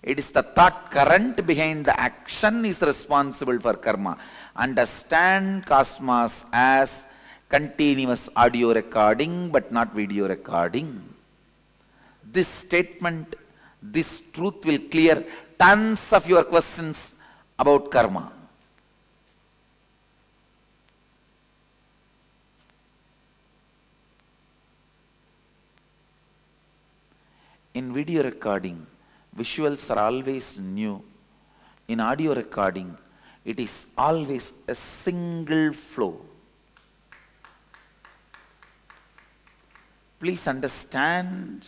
It is the thought current behind the action is responsible for karma. Understand cosmos as continuous audio recording but not video recording. This statement, this truth will clear tons of your questions about karma. In video recording, visuals are always new. In audio recording, it is always a single flow. Please understand.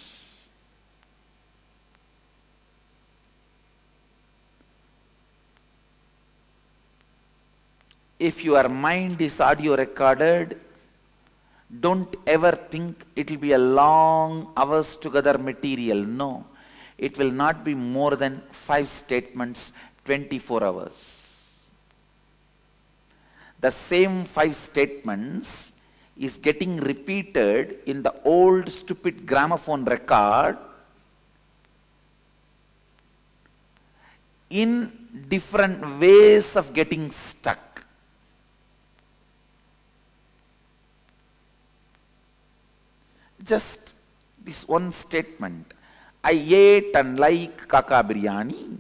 If your mind is audio recorded, don't ever think it will be a long hours together material. No, it will not be more than 5 statements, 24 hours. The same 5 statements is getting repeated in the old stupid gramophone record in different ways of getting stuck. Just this one statement, I ate and like kaka biryani.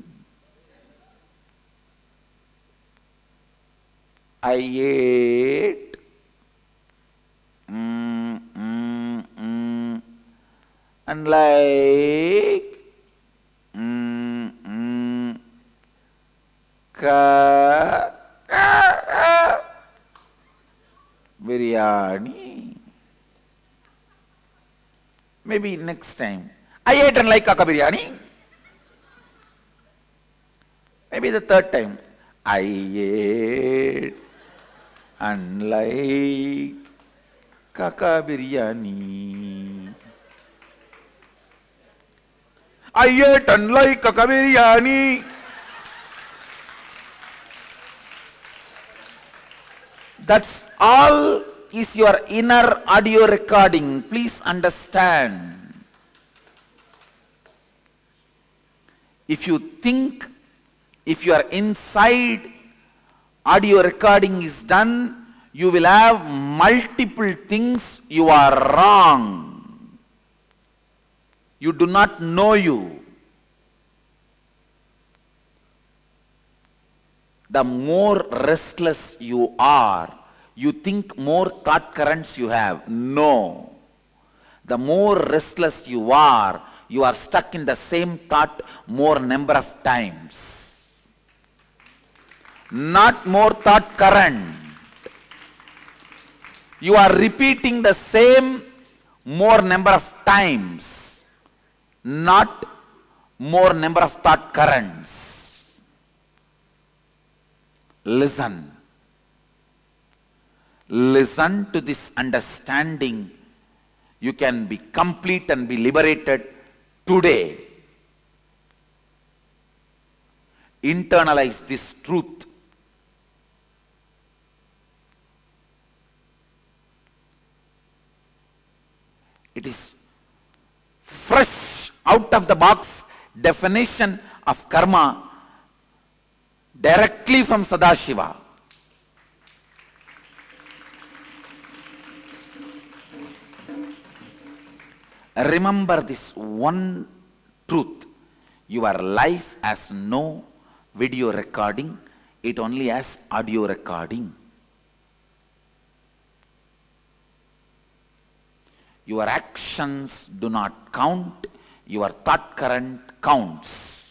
I ate and like biryani. Maybe next time, I ate and like kaka biryani. Maybe the third time, I ate and like kaka biryani. I ate and like kaka biryani. That's all is your inner audio recording. Please understand. If you think, if you are inside audio recording is done, you will have multiple things you are wrong. You do not know you. The more restless you are, you think more thought currents you have. No. The more restless you are stuck in the same thought more number of times. Not more thought current. You are repeating the same more number of times, not more number of thought currents. Listen. Listen to this understanding. You can be complete and be liberated today. Internalize this truth. It is fresh out of the box definition of karma directly from Sadashiva. Remember this one truth. Your life has no video recording, it only has audio recording. Your actions do not count, your thought current counts.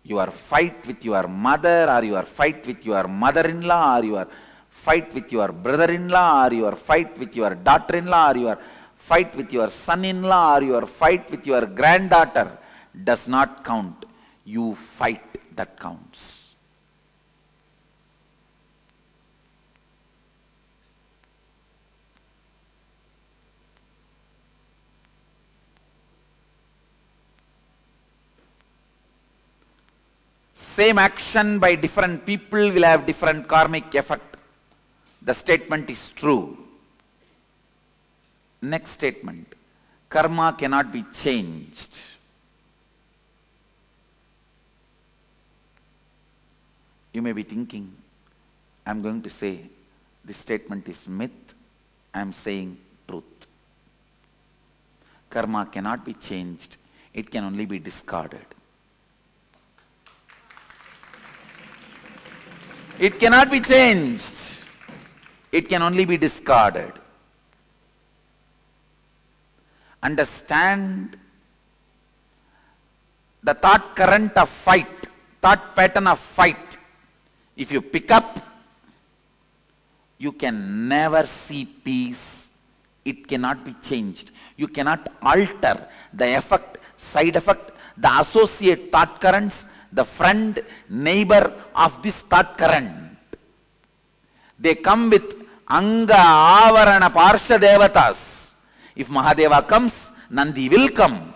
Your fight with your mother, or your fight with your mother-in-law, or your fight with your brother-in-law, or your fight with your daughter-in-law, or your fight with your son-in-law or your fight with your granddaughter does not count. You fight that counts. Same action by different people will have different karmic effect. The statement is true. Next statement. Karma cannot be changed. You may be thinking, I am going to say this statement is myth. I am saying truth. Karma cannot be changed. It can only be discarded. It cannot be changed. It can only be discarded. Understand the thought current of fight, thought pattern of fight. If you pick up, you can never see peace. It cannot be changed. You cannot alter the effect, side effect, the associate thought currents, the friend, neighbor of this thought current. They come with Anga, Avarana, Parsha Devatas. If Mahadeva comes, Nandi will come.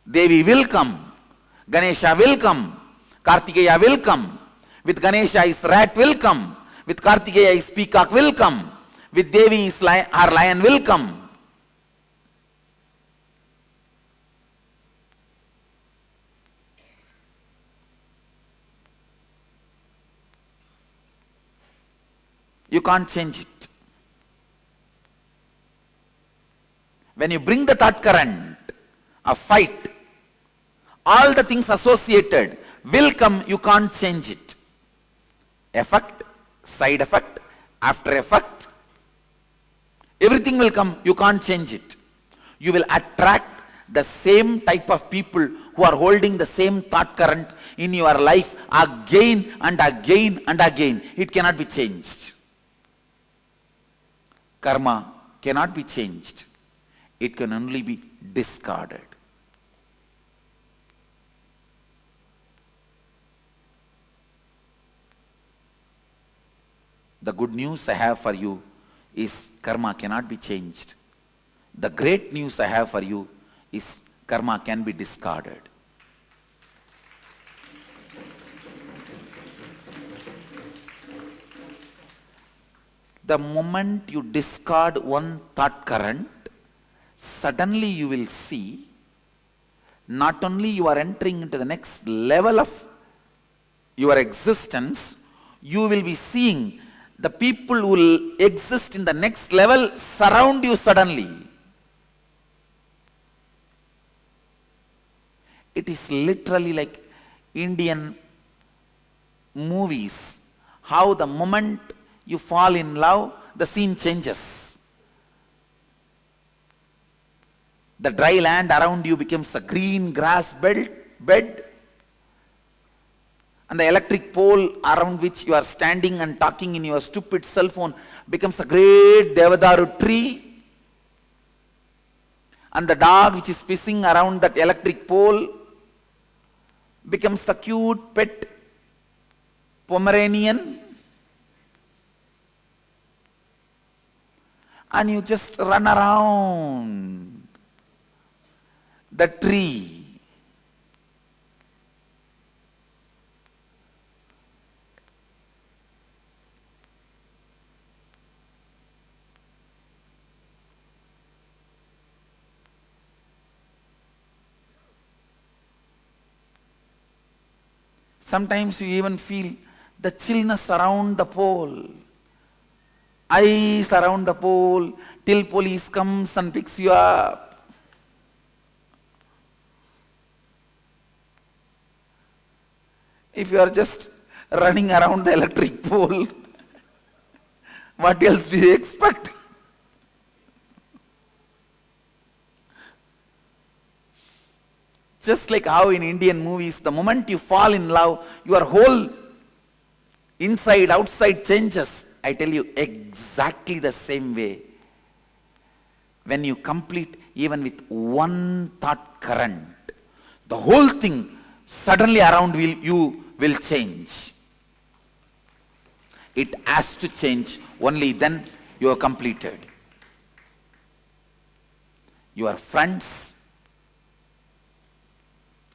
Devi will come. Ganesha will come. Kartikeya will come. With Ganesha his rat will come. With Kartikeya his peacock will come. With Devi his her lion will come. You can't change it. When you bring the thought current of fight, all the things associated will come, you can't change it. Effect, side effect, after effect, everything will come, you can't change it. You will attract the same type of people who are holding the same thought current in your life again and again and again. It cannot be changed. Karma cannot be changed. It can only be discarded. The good news I have for you is karma cannot be changed. The great news I have for you is karma can be discarded. The moment you discard one thought current, suddenly you will see not only you are entering into the next level of your existence, you will be seeing the people who will exist in the next level surround you suddenly. It is literally like Indian movies, how the moment you fall in love, the scene changes. The dry land around you becomes a green grass bed, and the electric pole around which you are standing and talking in your stupid cell phone becomes a great Devadaru tree, and the dog which is pissing around that electric pole becomes a cute pet Pomeranian, and you just run around the tree. Sometimes you even feel the chillness around the pole. Ice around the pole till police comes and picks you up. If you are just running around the electric pole, what else do you expect? Just like how in Indian movies, the moment you fall in love, your whole inside, outside changes. I tell you, exactly the same way, when you complete even with one thought current, the whole thing suddenly around you will change. It has to change, only then you are completed. Your friends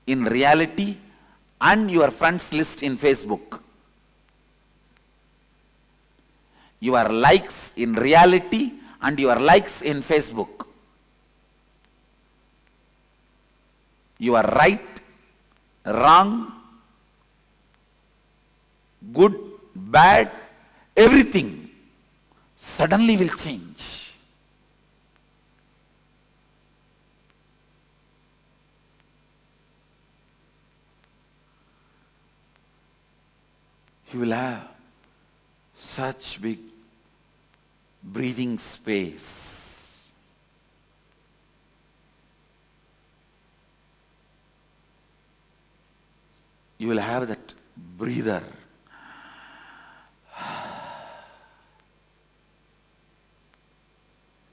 in reality and your friends list in Facebook. Your likes in reality and your likes in Facebook. You are right, wrong, good, bad, everything suddenly will change. You will have such big breathing space. You will have that breather.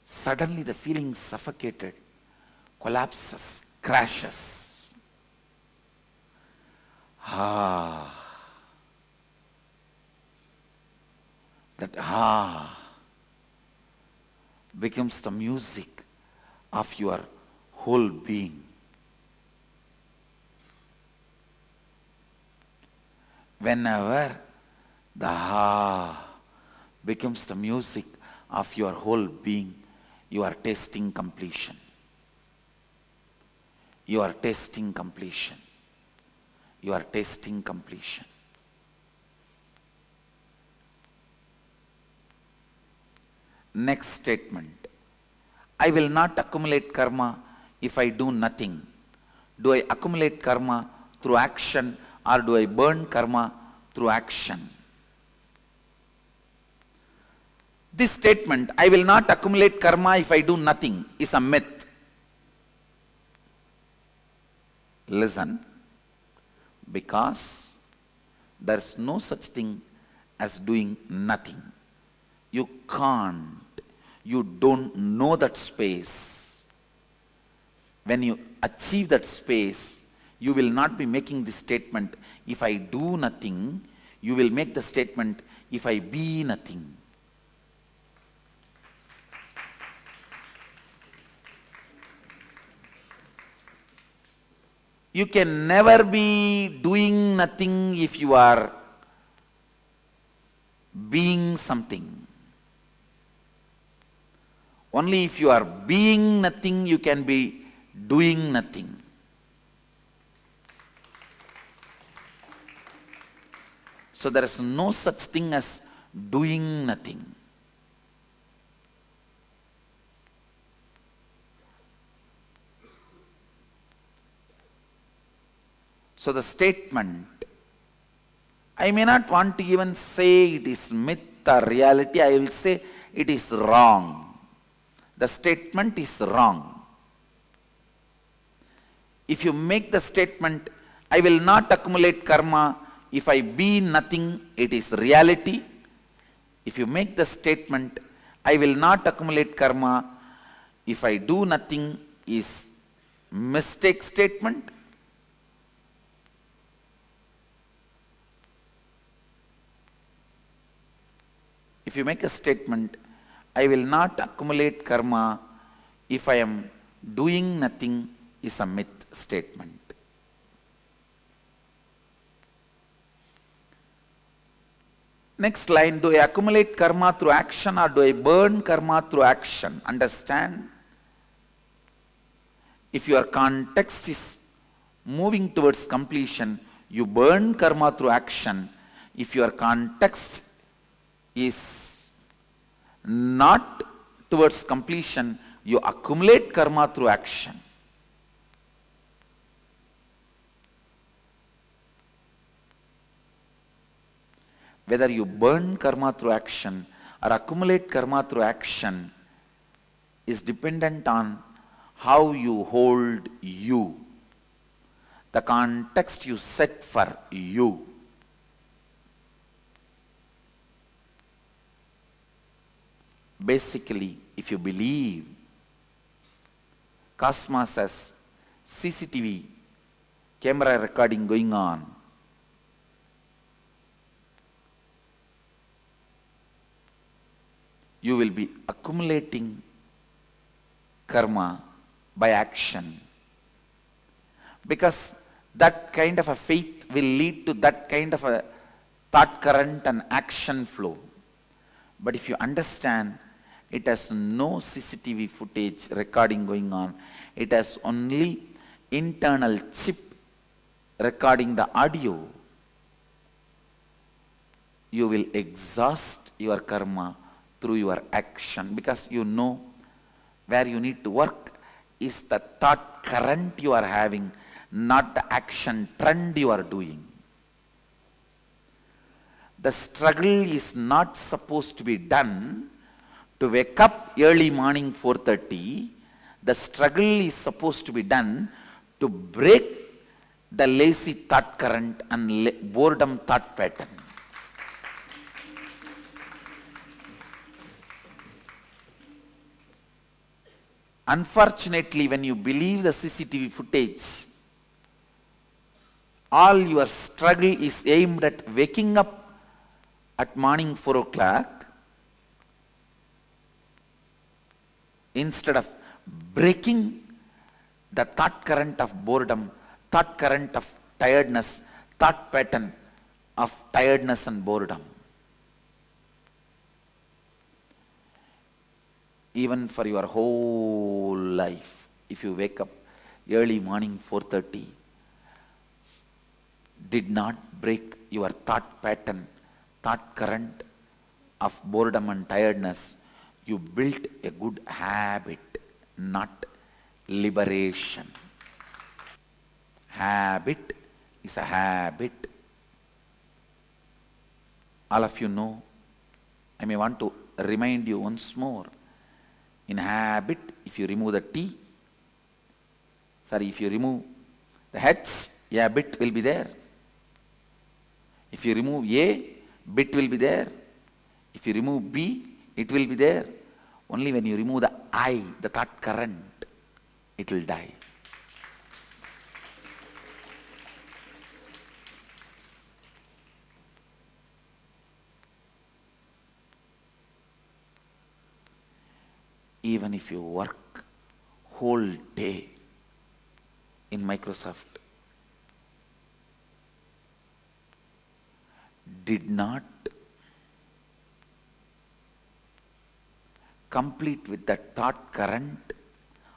Suddenly the feeling suffocated, collapses, crashes. That becomes the music of your whole being. Whenever the becomes the music of your whole being, you are tasting completion. You are tasting completion. You are tasting completion. Next statement. I will not accumulate karma if I do nothing. Do I accumulate karma through action or do I burn karma through action? This statement, I will not accumulate karma if I do nothing, is a myth. Listen, because there is no such thing as doing nothing. You can't. You don't know that space. When you achieve that space, you will not be making the statement, if I do nothing. You will make the statement, if I be nothing. You can never be doing nothing if you are being something. Only if you are being nothing, you can be doing nothing. So there is no such thing as doing nothing. So the statement, I may not want to even say it is myth or reality, I will say it is wrong. The statement is wrong. If you make the statement, I will not accumulate karma if I be nothing, it is reality. If you make the statement, I will not accumulate karma if I do nothing, is mistake statement. If you make a statement, I will not accumulate karma if I am doing nothing, is a myth statement. Next line, do I accumulate karma through action or do I burn karma through action? Understand? If your context is moving towards completion, you burn karma through action. If your context is not towards completion, you accumulate karma through action. Whether you burn karma through action or accumulate karma through action is dependent on how you hold you, the context you set for you. Basically, if you believe cosmos as CCTV camera recording going on. You will be accumulating karma by action, because that kind of a faith will lead to that kind of a thought current and action flow. But if you understand it has no CCTV footage recording going on, it has only internal chip recording the audio, you will exhaust your karma through your action, because you know where you need to work is the thought current you are having, not the action trend you are doing. The struggle is not supposed to be done to wake up early morning 4:30. The struggle is supposed to be done to break the lazy thought current and boredom thought pattern. Unfortunately, when you believe the CCTV footage, all your struggle is aimed at waking up at morning 4 o'clock instead of breaking the thought current of boredom, thought current of tiredness, thought pattern of tiredness and boredom. Even for your whole life, if you wake up early morning 4:30, did not break your thought pattern, thought current of boredom and tiredness, you built a good habit, not liberation. Habit is a habit. All of you know, I may want to remind you once more. In habit, if you remove the T, if you remove the H, a bit will be there. If you remove A, bit will be there. If you remove B, it will be there. Only when you remove the I, the thought current, it will die. Even if you work whole day in Microsoft, did not complete with that thought current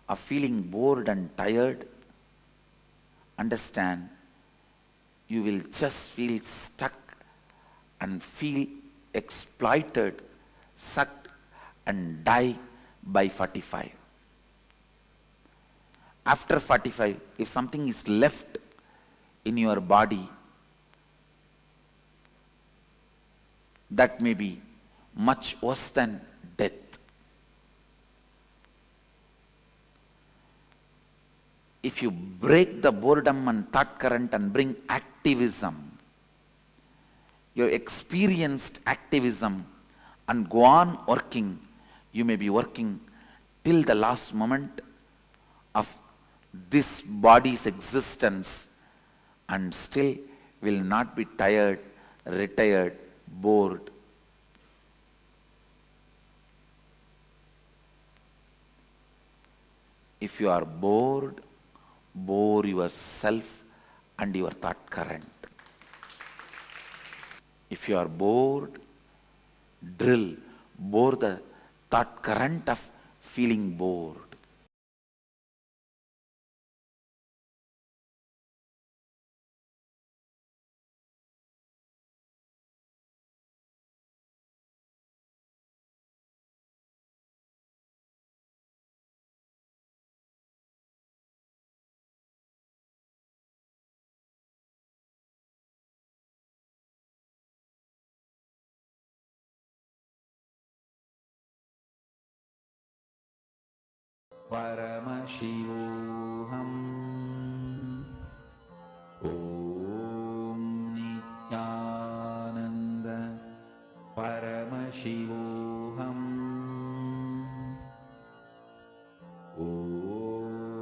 of feeling bored and tired, understand, you will just feel stuck and feel exploited, sucked and die by 45. After 45, if something is left in your body, that may be much worse than death. If you break the boredom and thought current and bring activism, you have experienced activism and go on working, you may be working till the last moment of this body's existence and still will not be tired, retired, bored. If you are bored, bore yourself and your thought current. If you are bored, bore the thought current of feeling bored. Paramashivoham Om Nityananda Paramashivoham Om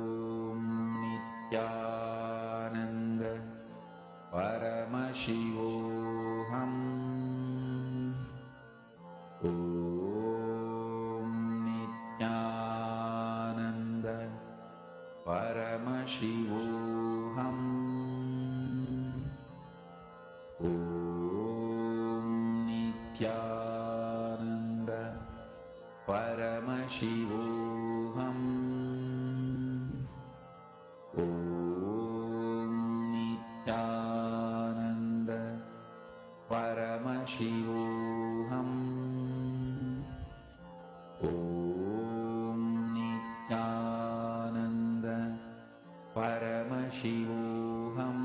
Om Nityananda Paramashivoham. Om Nityananda Paramashivoham. Om Nityananda Paramashivoham. Om Nityananda Paramashivoham.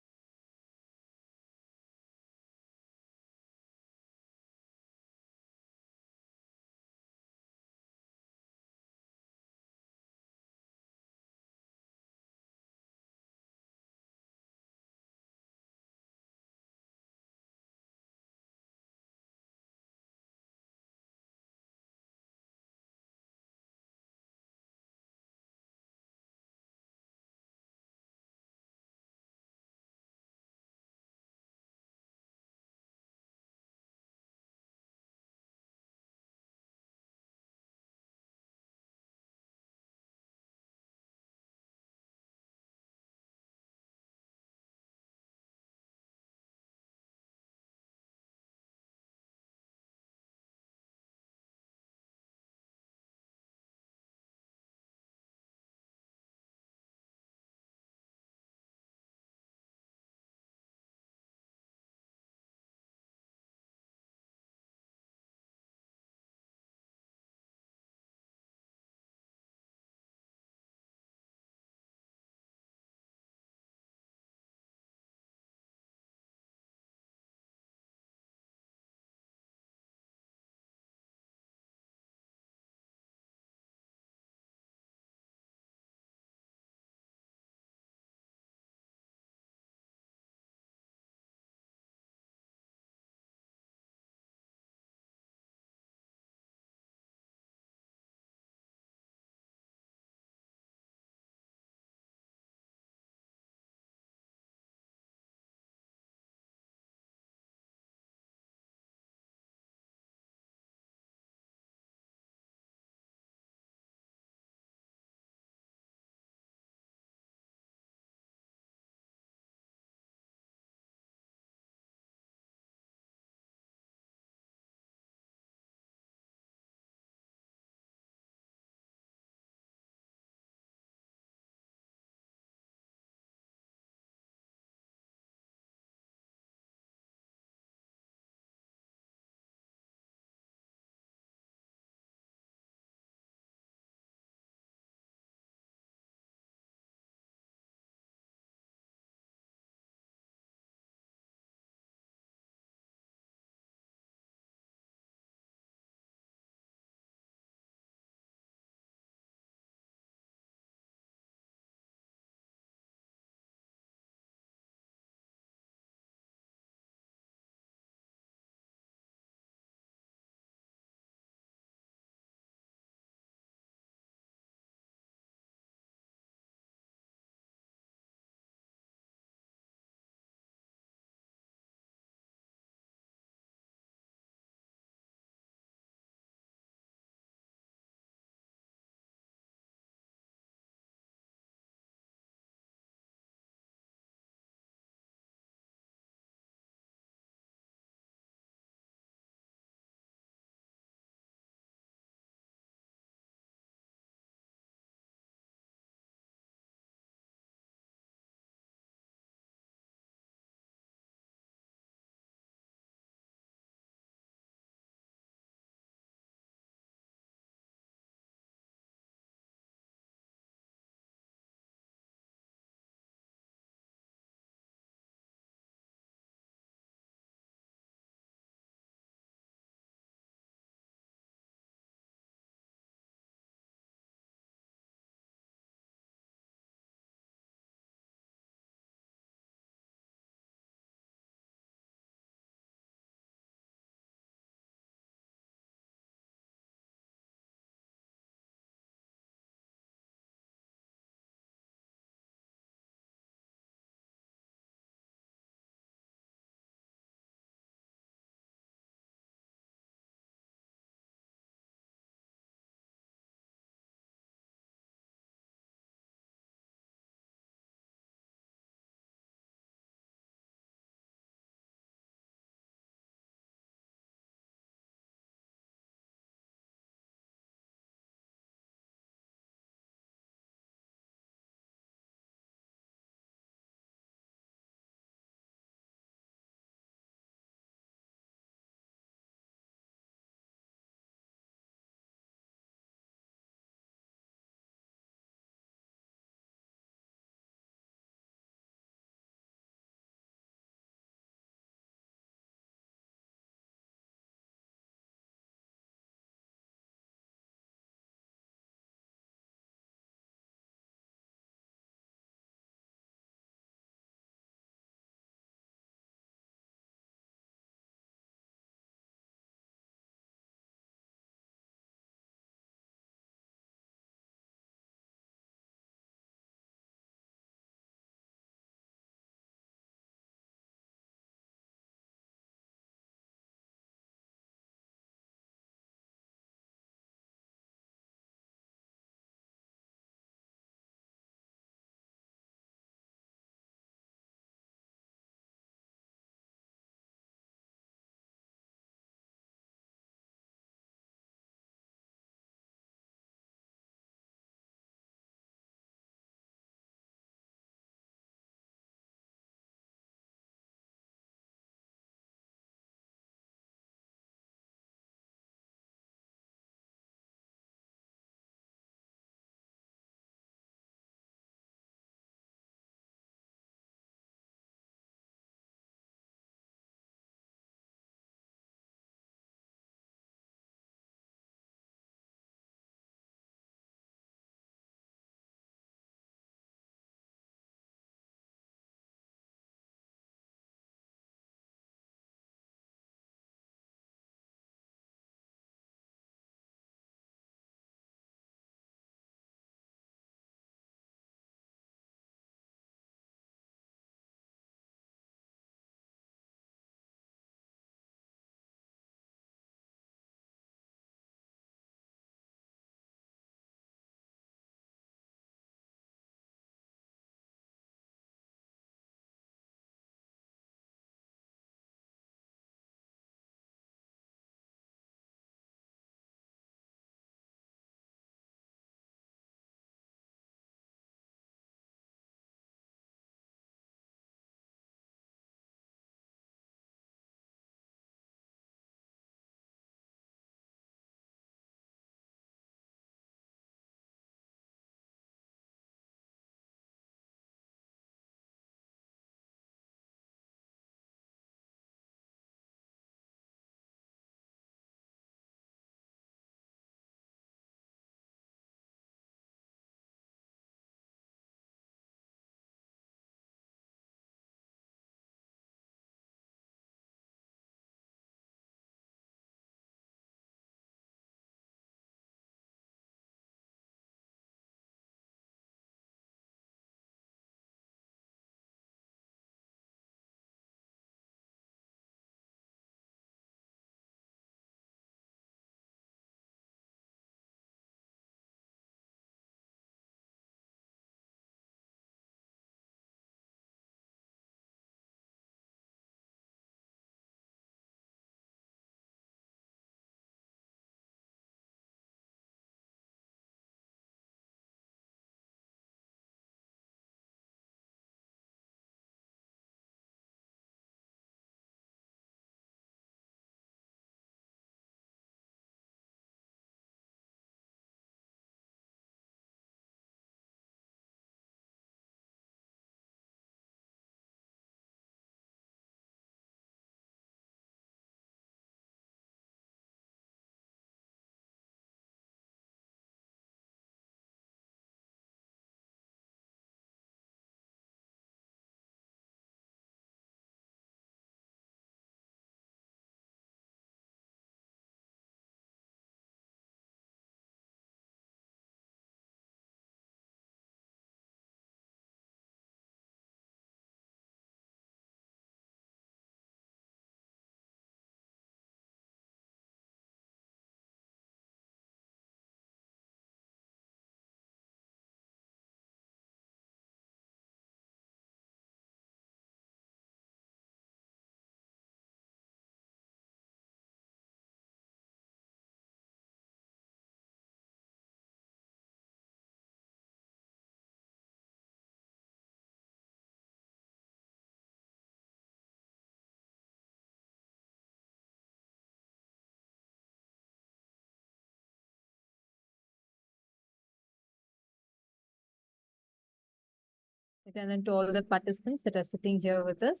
And then to all the participants that are sitting here with us.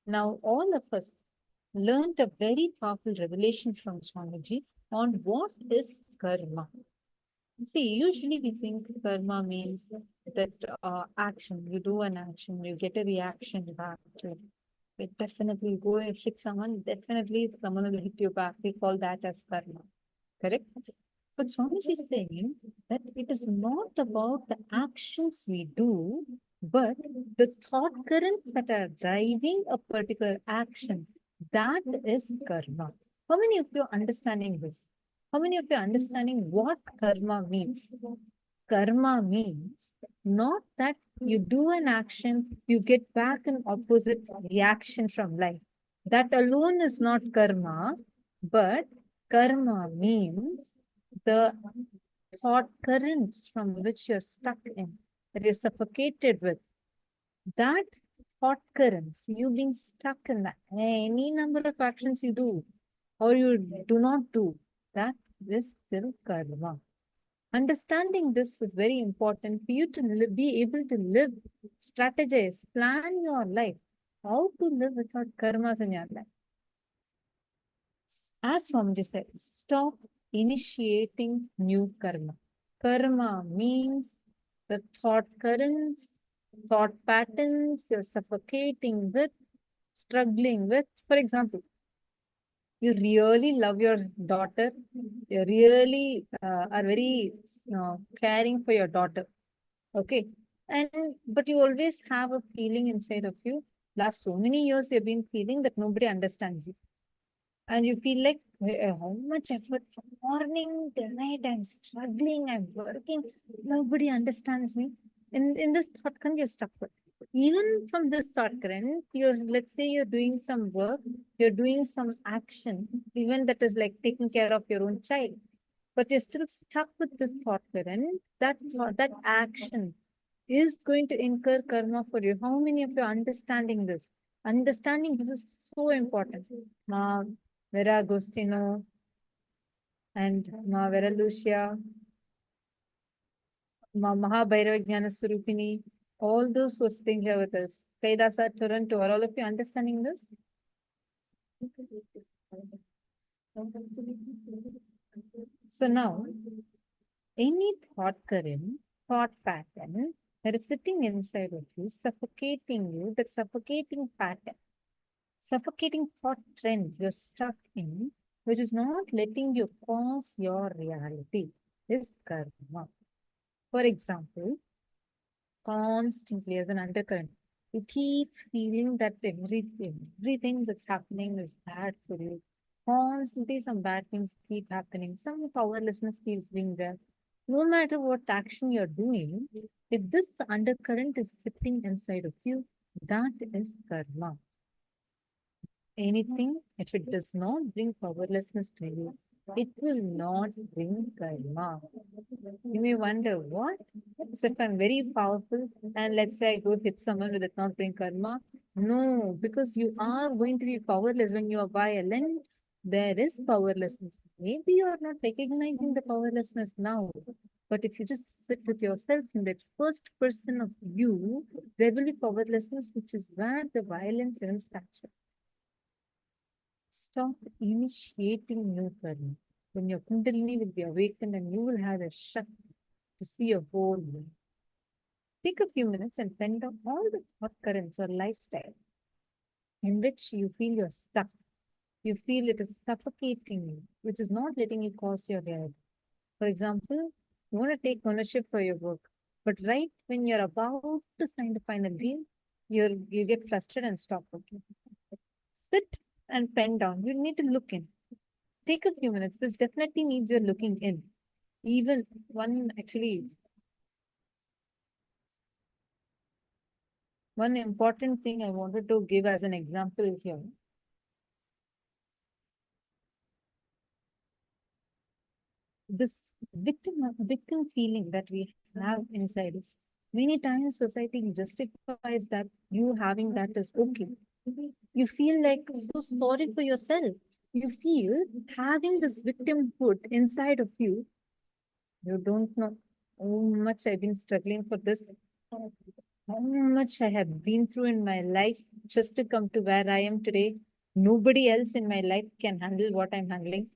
Now, all of us learned a very powerful revelation from Swamiji on what is karma. See, usually we think karma means that action, you do an action, you get a reaction back to it. It definitely go and hit someone, definitely someone will hit you back. We call that as karma. Correct? But Swamiji is saying that it is not about the actions we do, but the thought currents that are driving a particular action. That is karma. How many of you are understanding this? How many of you are understanding what karma means? Karma means not that you do an action, you get back an opposite reaction from life. That alone is not karma, but karma means the thought currents from which you're stuck in, that you're suffocated with. That thought currents, you being stuck in that, any number of actions you do or you do not do, that is still karma. Understanding this is very important for you to be able to live, strategize, plan your life, how to live without karmas in your life. As Swamiji said, stop initiating new karma. Karma means the thought currents, thought patterns you're suffocating with, struggling with. For example, you really love your daughter, you really are very caring for your daughter. Okay. But you always have a feeling inside of you. Last so many years, you've been feeling that nobody understands you. And you feel like, how much effort from morning till night, I'm struggling, I'm working, nobody understands me. In this thought current, you're stuck with. Even from this thought current, let's say you're doing some work, you're doing some action, even that is like taking care of your own child, but you're still stuck with this thought current. That action is going to incur karma for you. How many of you are understanding this? Understanding this is so important. Ma Vera Agostino and Ma Vera Lucia, Ma Mahabhairava Jnana Surupini, all those who are sitting here with us. Kaidasa, Toronto, are all of you understanding this? So now, any thought current, thought pattern that is sitting inside of you, suffocating you, that suffocating pattern, suffocating thought trend you're stuck in, which is not letting you cause your reality, is karma. For example, constantly as an undercurrent, you keep feeling that everything that's happening is bad for you. Constantly some bad things keep happening. Some powerlessness keeps being there. No matter what action you're doing, if this undercurrent is sitting inside of you, that is karma. Anything, if it does not bring powerlessness to you, it will not bring karma. You may wonder, what? So if I'm very powerful and let's say I go hit someone, will it not bring karma? No, because you are going to be powerless when you are violent. There is powerlessness. Maybe you are not recognizing the powerlessness now. But if you just sit with yourself in that first person of you, there will be powerlessness, which is where the violence even starts. Stop initiating new karma. When your Kundalini will be awakened and you will have a shakti to see a whole world. Take a few minutes and pen down all the thought currents or lifestyle in which you feel you're stuck. You feel it is suffocating you, which is not letting you cause your reality. For example, you want to take ownership for your work, but right when you're about to sign the final deal, you get frustrated and stop working. Sit and pen down. You need to look in. Take a few minutes. This definitely needs your looking in. Even one important thing I wanted to give as an example here. This victim feeling that we have inside us. Many times society justifies that you having that is okay. You feel like so sorry for yourself. You feel having this victimhood inside of you. You don't know how much I've been struggling for this. how much I have been through in my life just to come to where I am today. Nobody else in my life can handle what I'm handling.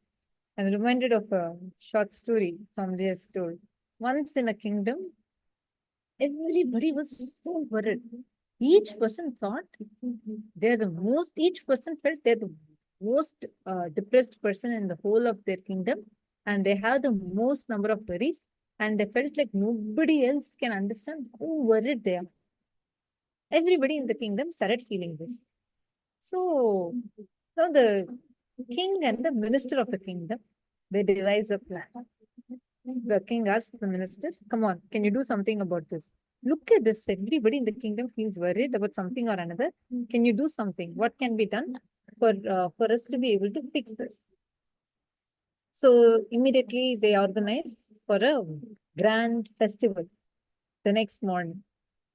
I'm reminded of a short story somebody has told. Once in a kingdom, everybody was so worried. Each person thought each person felt they're the most depressed person in the whole of their kingdom, and they have the most number of worries, and they felt like nobody else can understand how worried they are. Everybody in the kingdom started feeling this. So, so the king and the minister of the kingdom, they devise a plan. The king asks the minister, come on, can you do something about this? Look at this. Everybody in the kingdom feels worried about something or another. Can you do something? What can be done for us to be able to fix this? So immediately they organize for a grand festival the next morning.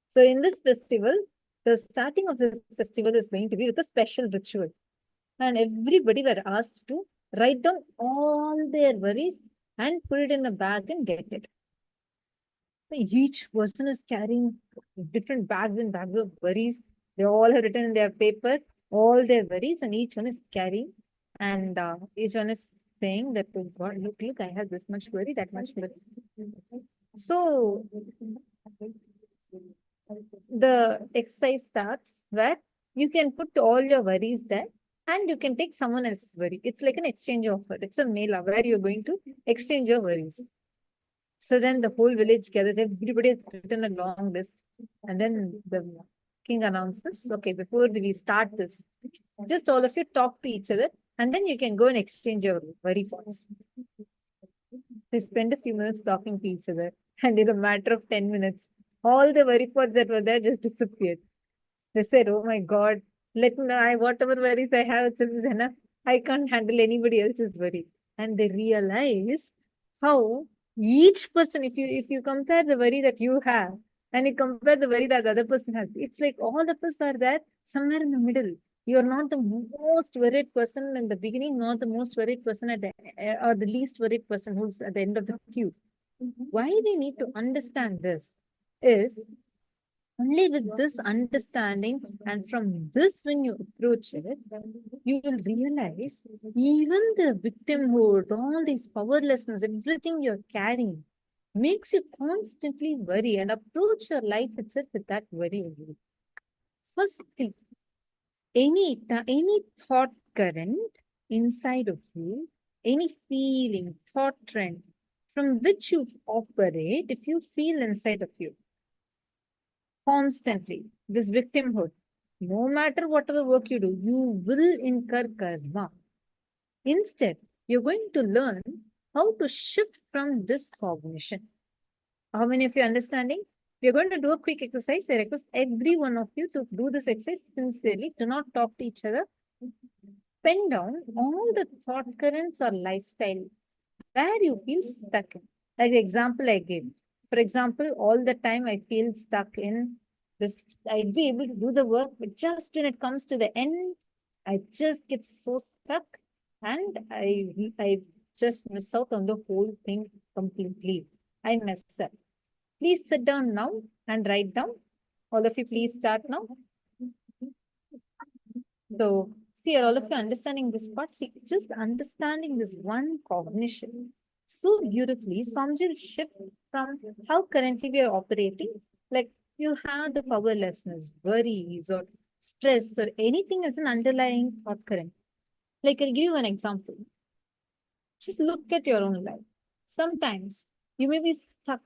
So in this festival, the starting of this festival is going to be with a special ritual. And everybody were asked to write down all their worries and put it in a bag and get it. Each person is carrying different bags and bags of worries. They all have written in their paper all their worries, and each one is carrying. And each one is saying that, oh God, look, I have this much worry, that much worry. So the exercise starts where you can put all your worries there and you can take someone else's worry. It's like an exchange offer. It's a mela where you're going to exchange your worries. So then the whole village gathers, everybody has written a long list. And then the king announces, okay, before we start this, just all of you talk to each other and then you can go and exchange your worry points. They spend a few minutes talking to each other, and in a matter of 10 minutes, all the worry points that were there just disappeared. They said, oh my God, whatever worries I have itself is enough. I can't handle anybody else's worry. And they realized how each person, if you compare the worry that you have and you compare the worry that the other person has, it's like all of us are there somewhere in the middle. You're not the most worried person in the beginning, not the most worried person at the or the least worried person who's at the end of the queue. Why we need to understand this is only with this understanding, and from this, when you approach it, you will realize even the victimhood, all these powerlessness, everything you're carrying makes you constantly worry and approach your life itself with that worry only. Firstly, any thought current inside of you, any feeling, thought trend from which you operate, if you feel inside of you constantly this victimhood, no matter whatever work you do, you will incur karma. Instead, you're going to learn how to shift from this cognition. How many of you are understanding? We're going to do a quick exercise. I request every one of you to do this exercise sincerely. Do not talk to each other. Pen down all the thought currents or lifestyle where you feel stuck in. Like the example I gave. For example, all the time I feel stuck in this, I'd be able to do the work, but just when it comes to the end, I just get so stuck and I just miss out on the whole thing completely. I mess up. Please sit down now and write down. All of you, please start now. So, see, all of you understanding this part, see, just understanding this one cognition so beautifully, Swamiji will shift from how currently we are operating, like you have the powerlessness, worries, or stress, or anything as an underlying thought current. Like, I'll give you an example. Just look at your own life. Sometimes you may be stuck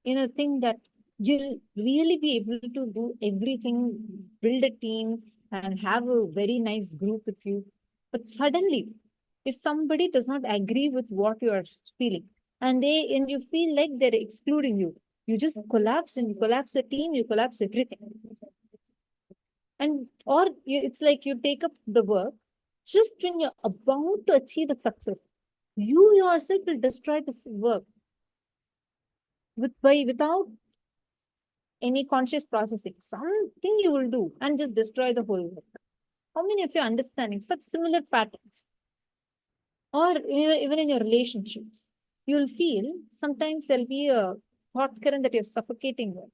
in a thing that you'll really be able to do everything, build a team, and have a very nice group with you. But suddenly, if somebody does not agree with what you are feeling, and you feel like they're excluding you, you just collapse and you collapse the team, you collapse everything. And it's like you take up the work just when you're about to achieve the success. You yourself will destroy this work without any conscious processing. Something you will do and just destroy the whole work. How many of you are understanding such similar patterns? Or even in your relationships, you'll feel sometimes there'll be a thought current that you're suffocating with.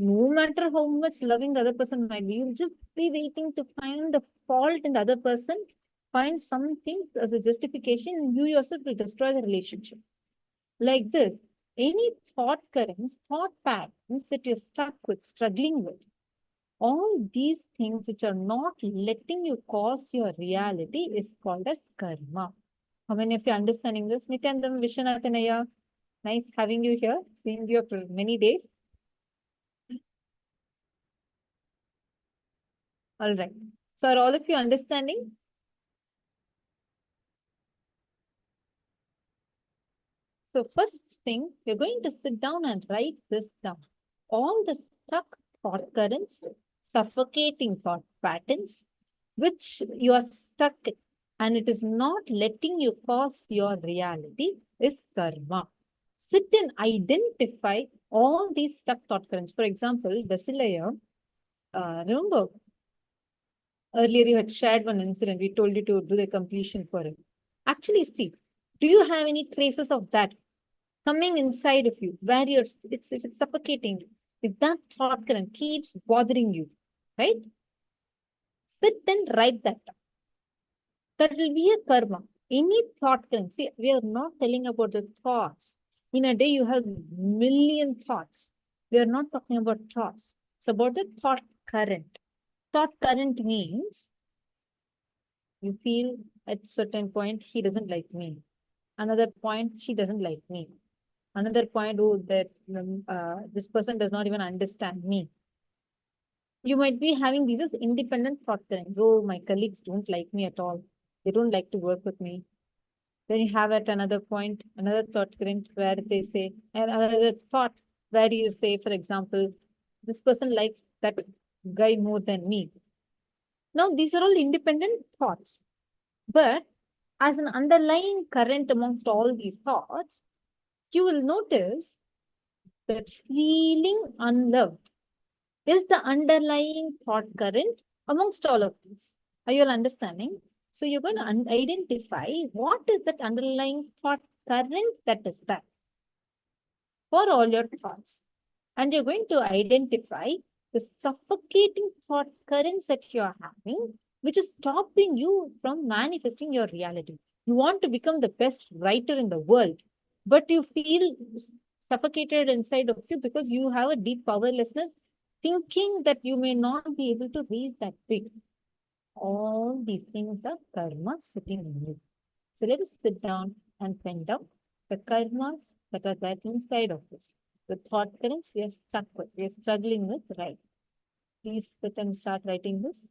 No matter how much loving the other person might be, you'll just be waiting to find the fault in the other person, find something as a justification, and you yourself will destroy the relationship. Like this, any thought currents, thought patterns that you're stuck with, struggling with, all these things which are not letting you cause your reality is called as karma. How many of you are understanding this? Nityanandam Vishwanathanaya, nice having you here, seeing you for many days. All right. So are all of you understanding? So first thing, you're going to sit down and write this down. All the stuck thought currents, suffocating thought patterns, which you are stuck in, and it is not letting you cause your reality is karma. Sit and identify all these stuck thought currents. For example, Basilaya, remember earlier you had shared one incident. We told you to do the completion for it. Actually, see, do you have any traces of that coming inside of you, where if it's suffocating you, if that thought current keeps bothering you, right? Sit and write that down. That will be a karma. Any thought current, see, we are not telling about the thoughts. In a day, you have million thoughts. We are not talking about thoughts. It's about the thought current. Thought current means you feel at certain point, he doesn't like me. Another point, she doesn't like me. Another point, oh, that this person does not even understand me. You might be having these as independent thought currents. Oh, my colleagues don't like me at all. They don't like to work with me. Then you have at another point, another thought current where they say, and another thought where you say, for example, this person likes that guy more than me. Now, these are all independent thoughts. But as an underlying current amongst all these thoughts, you will notice that feeling unloved is the underlying thought current amongst all of these. Are you all understanding? So you're going to identify what is that underlying thought current that is that for all your thoughts. And you're going to identify the suffocating thought currents that you're having, which is stopping you from manifesting your reality. You want to become the best writer in the world, but you feel suffocated inside of you because you have a deep powerlessness, thinking that you may not be able to reach that big. All these things are karma sitting in you. So let us sit down and find out the karmas that are there inside of us. The thought currents we are stuck with, we are struggling with, right? Please sit and start writing this.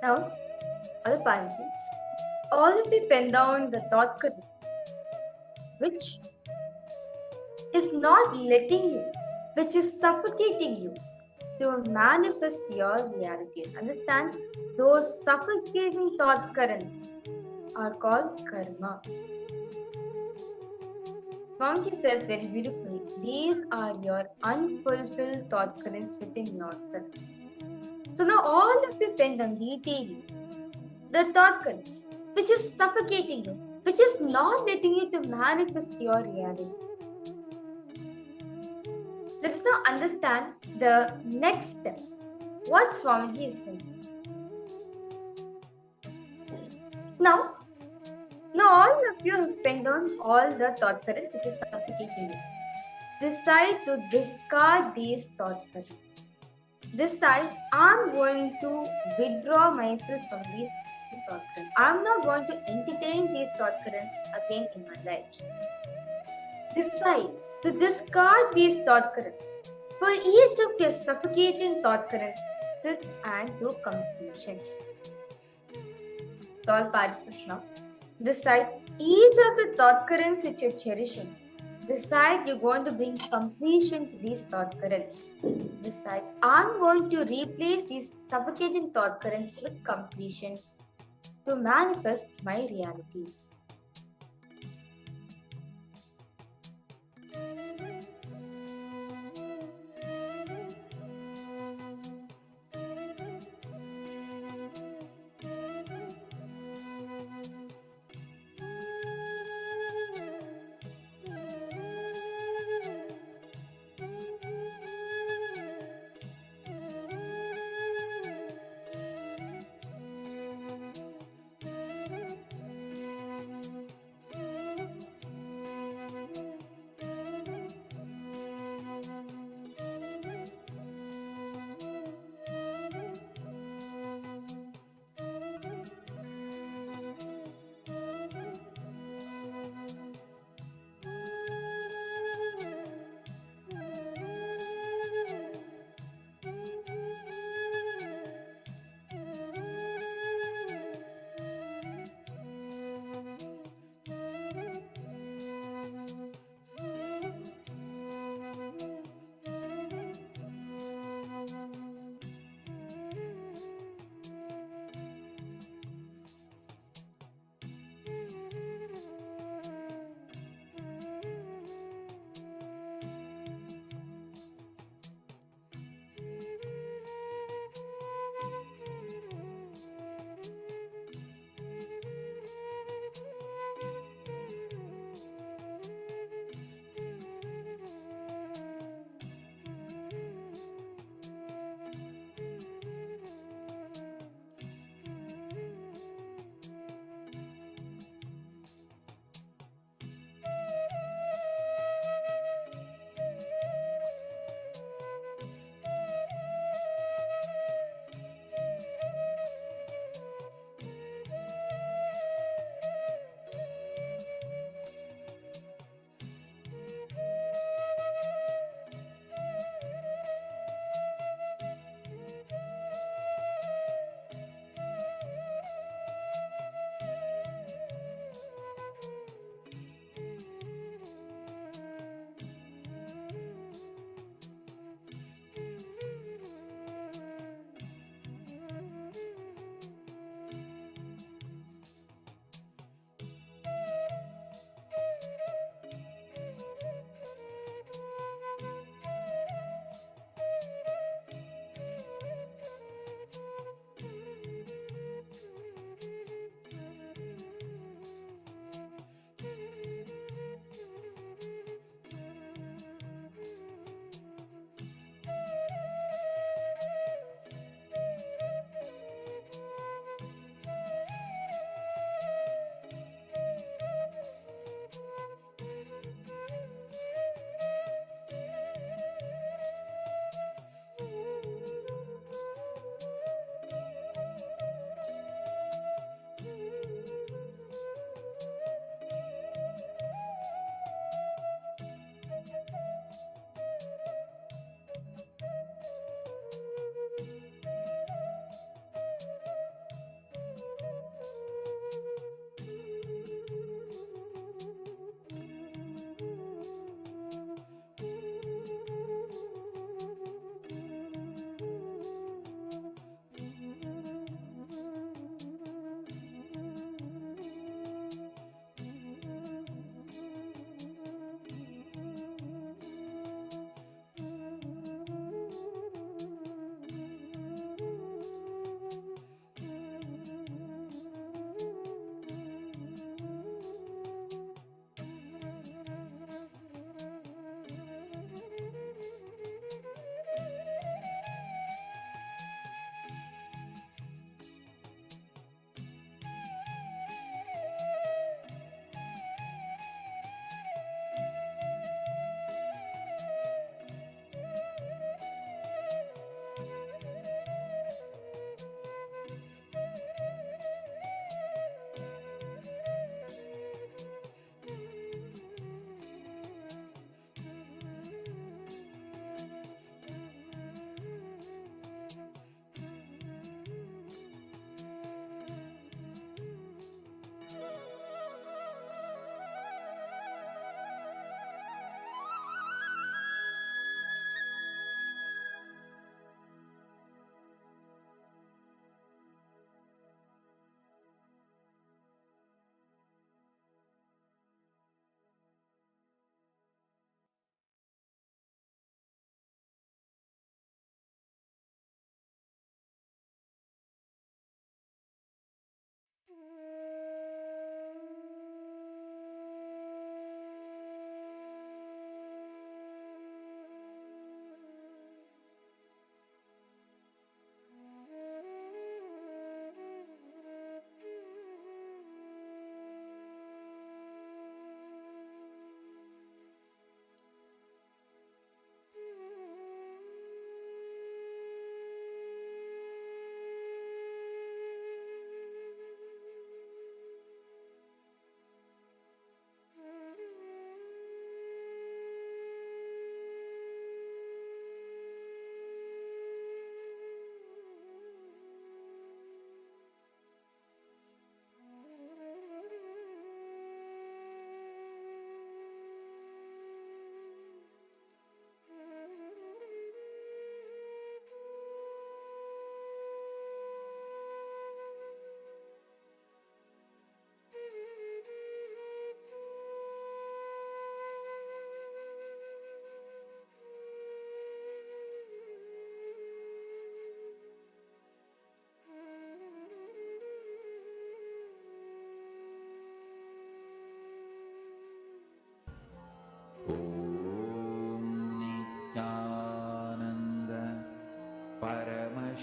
Now, other parentheses, all of you pen down the thought current which is not letting you, which is suffocating you to manifest your realities. Understand? Those suffocating thought currents are called karma. Swamiji says very beautifully, these are your unfulfilled thought currents within yourself. So now all of you pen down detailing the thought currents, which is suffocating you, which is not letting you to manifest your reality. Let's now understand the next step. What Swamiji is saying. Now all of you have penned on all the thought currents which is suffocating you. Decide to discard these thought currents. Decide, I'm going to withdraw myself from these thought currents. I'm not going to entertain these thought currents again in my life. Decide to discard these thought currents. For each of your suffocating thought currents, sit and do completion. All participants now. Decide each of the thought currents which you're cherishing. Decide you're going to bring completion to these thought currents. Decide, I'm going to replace these suffocating thought currents with completion to manifest my reality.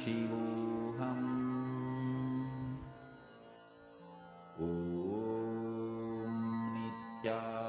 Om Nityananda.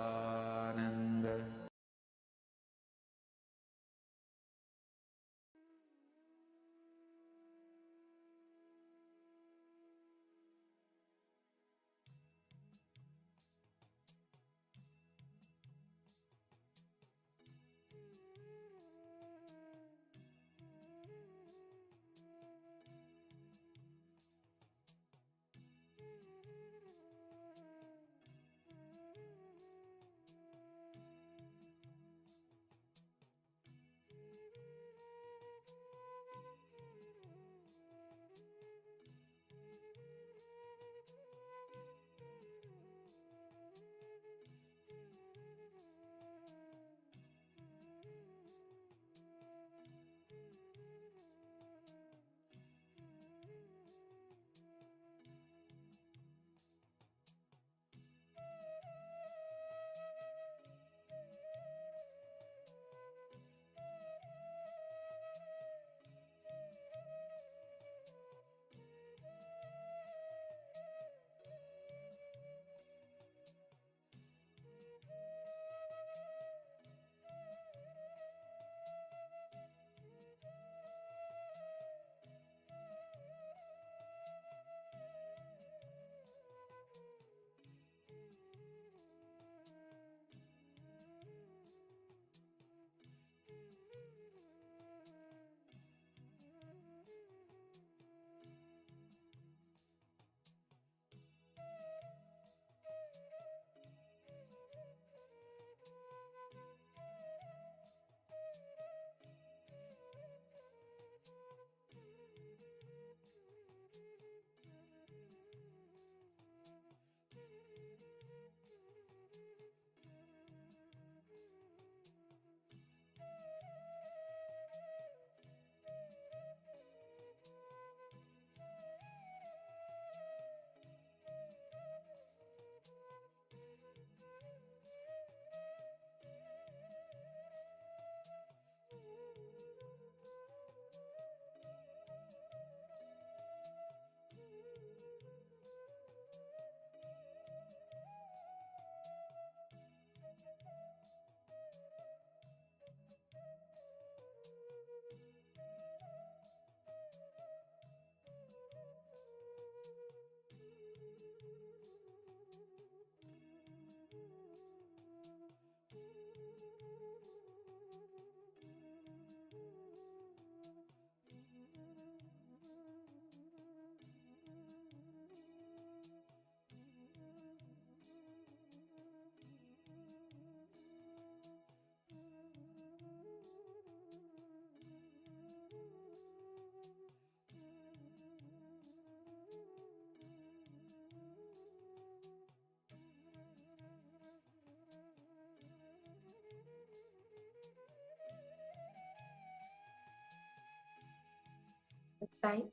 Time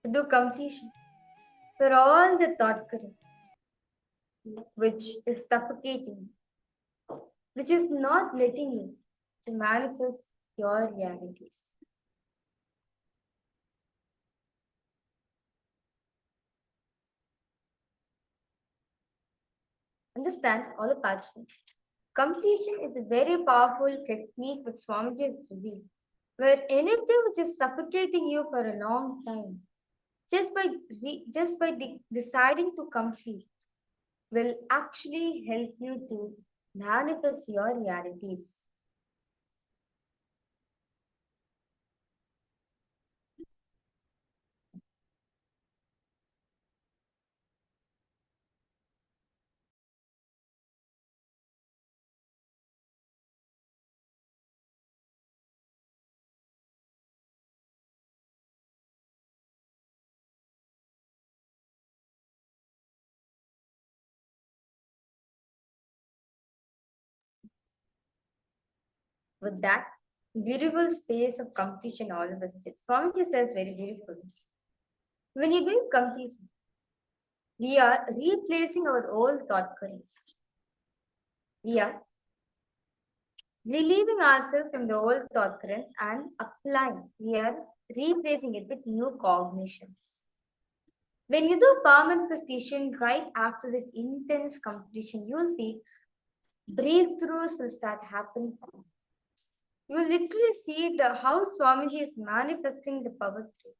to do completion for all the thought current which is suffocating, which is not letting you to manifest your realities. Understand all the participants. Completion is a very powerful technique which Swamiji has revealed, where anything which is suffocating you for a long time, just by deciding to complete, will actually help you to manifest your realities. With that beautiful space of completion all of us did. Swamiji says very beautifully. When you do completion, we are replacing our old thought currents. We are relieving ourselves from the old thought currents and applying. We are replacing it with new cognitions. When you do palm manifestation right after this intense competition, you'll see breakthroughs will start happening. You will literally see how Swamiji is manifesting the power through.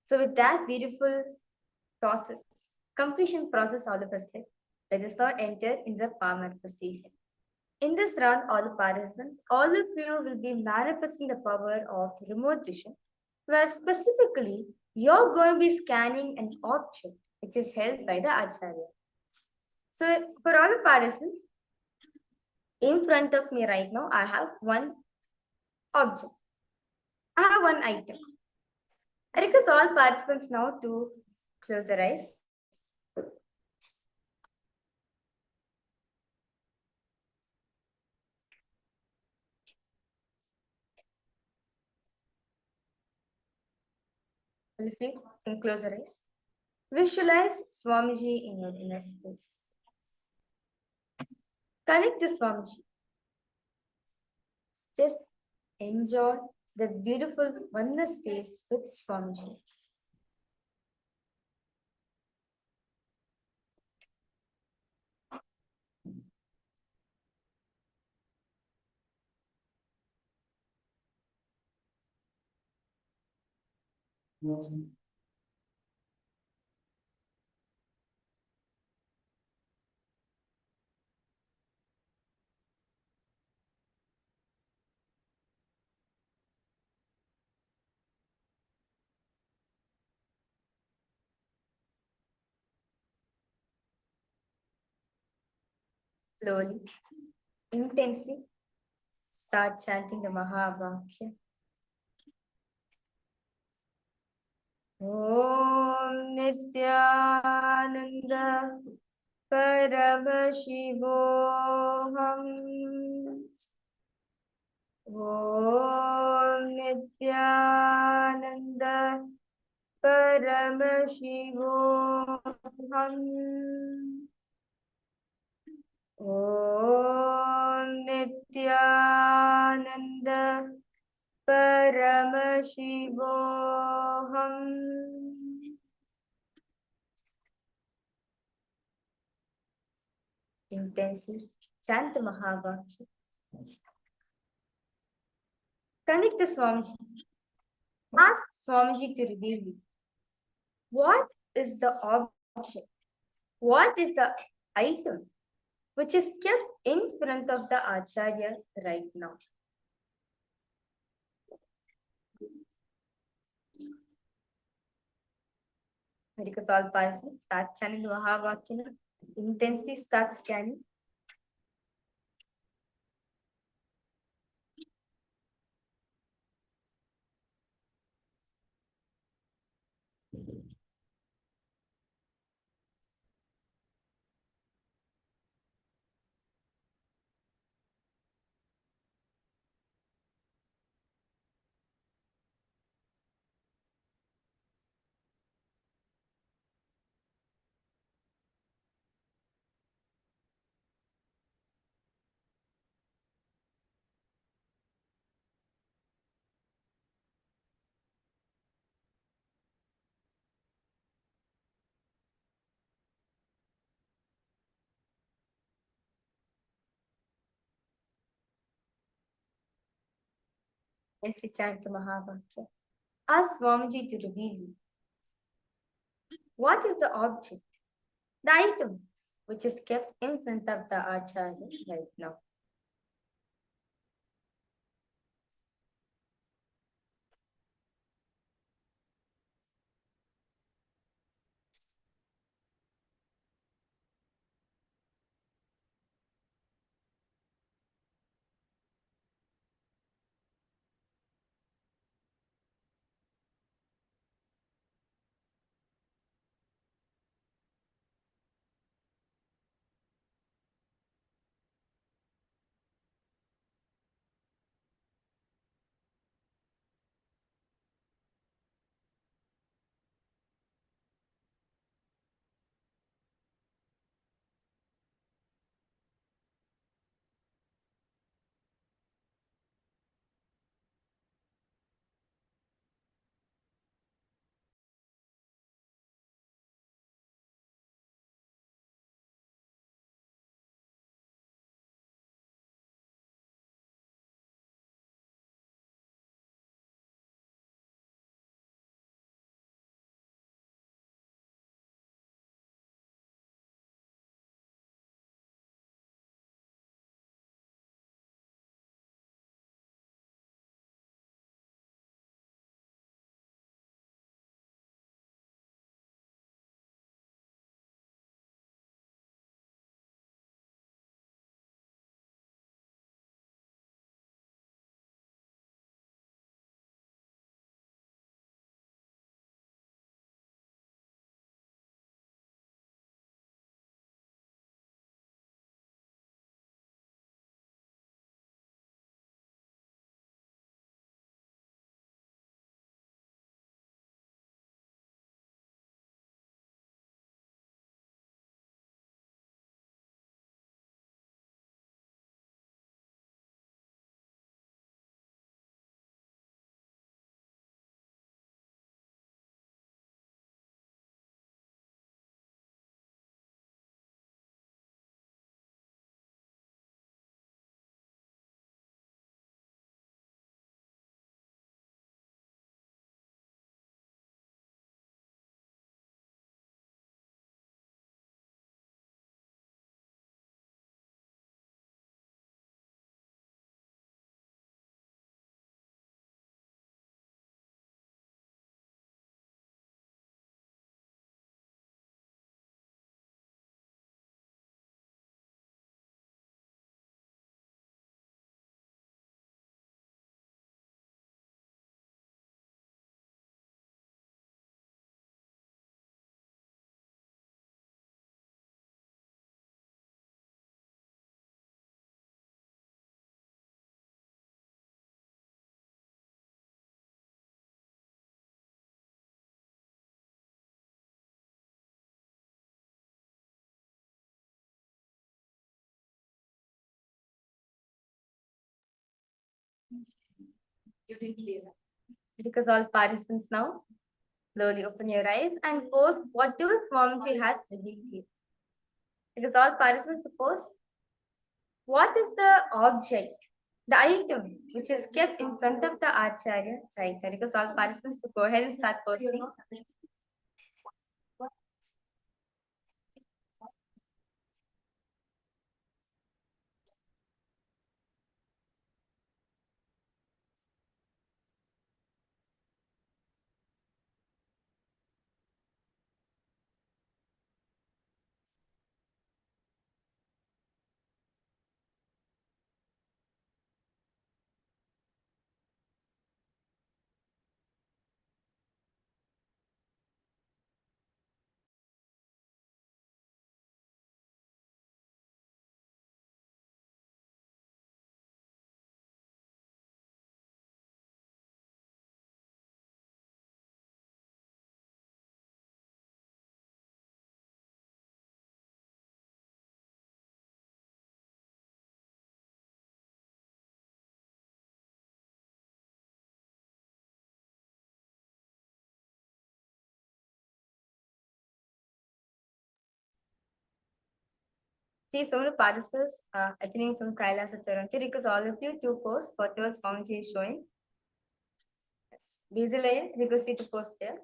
So, with that beautiful process, completion process, all of us did, let us now enter in the palm manifestation. In this round, all the participants, all of you will be manifesting the power of remote vision, where specifically you're going to be scanning an object which is held by the Acharya. So, for all the participants, in front of me right now, I have one object. I have one item. I request all participants now to close their eyes. All of you can close your eyes. Visualize Swamiji in your inner space. Connect to Swamiji. Just enjoy the beautiful oneness space with Swamiji. Slowly, intensely, start chanting the Mahavakya. Om Nityananda Paramashivoham. Om Nityananda Paramashivoham. Om Nityananda Paramashivoham. Intensely chant the Mahavakya. Connect the Swamiji. Ask Swamiji to reveal you. What is the object? What is the item which is kept in front of the Acharya right now? Harikatal Parsi, start chanting the Mahavakya. Intensely start scanning. Let's chant the Mahavakya. Ask Swamiji to reveal you. What is the object? The item which is kept in front of the Acharya right now. Because all participants now slowly open your eyes and post whatever Swamiji has revealed. Because all participants suppose what is the object, the item which is kept in front of the Acharya right there. Because all participants to go ahead and start posting. See, so many participants attending from Kailasa, Toronto, because all of you to post whatever Swamiji is showing. Yes. Busy request you to post there.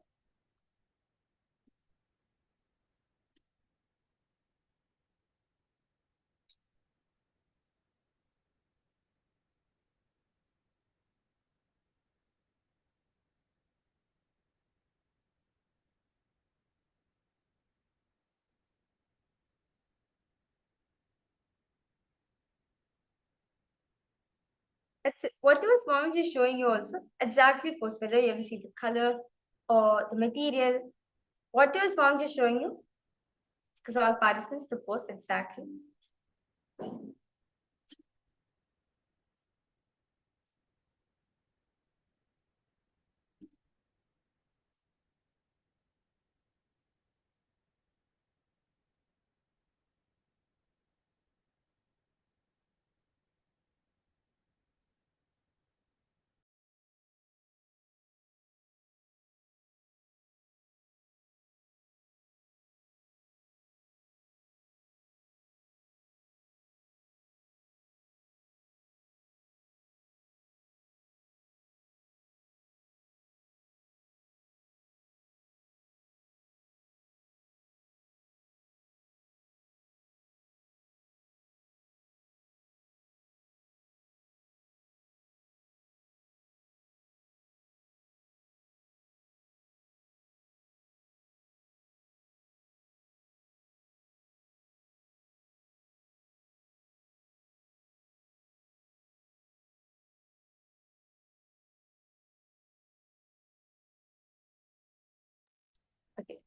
That's it. Whatever Swamiji is showing you also, exactly post, whether you ever see the color or the material, whatever Swamiji is showing you, because all participants to post exactly. Okay.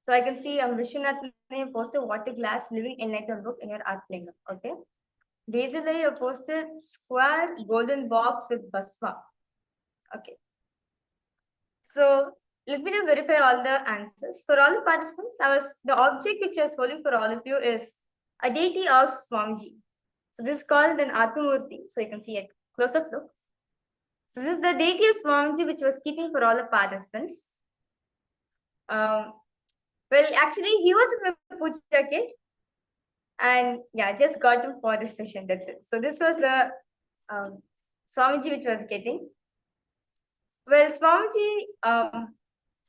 So I can see Vishwanath posted water glass living enlightened book in your art playground. Okay. Basically, you posted square golden box with basma. Okay. So let me verify all the answers. For all the participants, the object which I was holding for all of you is a deity of Swamiji. So this is called an Atmamurti. So you can see a close-up look. So this is the deity of Swamiji which was keeping for all the participants. Well, actually, he was in my puja kit. And yeah, just got him for this session. That's it. So this was the Swamiji which was getting. Well, Swamiji,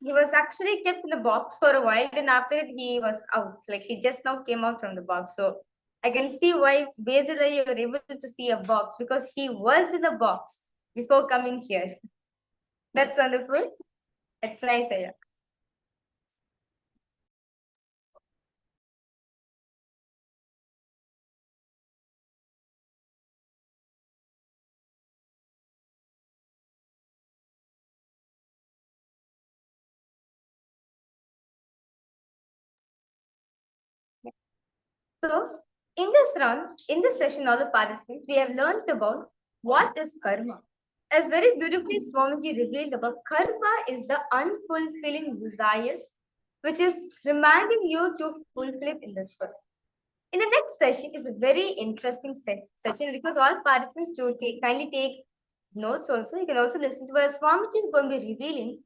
he was actually kept in the box for a while. Then after it, he was out. Like he just now came out from the box. So I can see why basically you were able to see a box because he was in the box before coming here. That's wonderful. It's nice, Aya. So, in this round, in this session, all the participants, we have learned about what is karma. As very beautifully Swamiji revealed about, karma is the unfulfilling desires which is reminding you to fulfill it in this world. In the next session is a very interesting session because all participants to kindly take notes also. You can also listen to where Swamiji is going to be revealing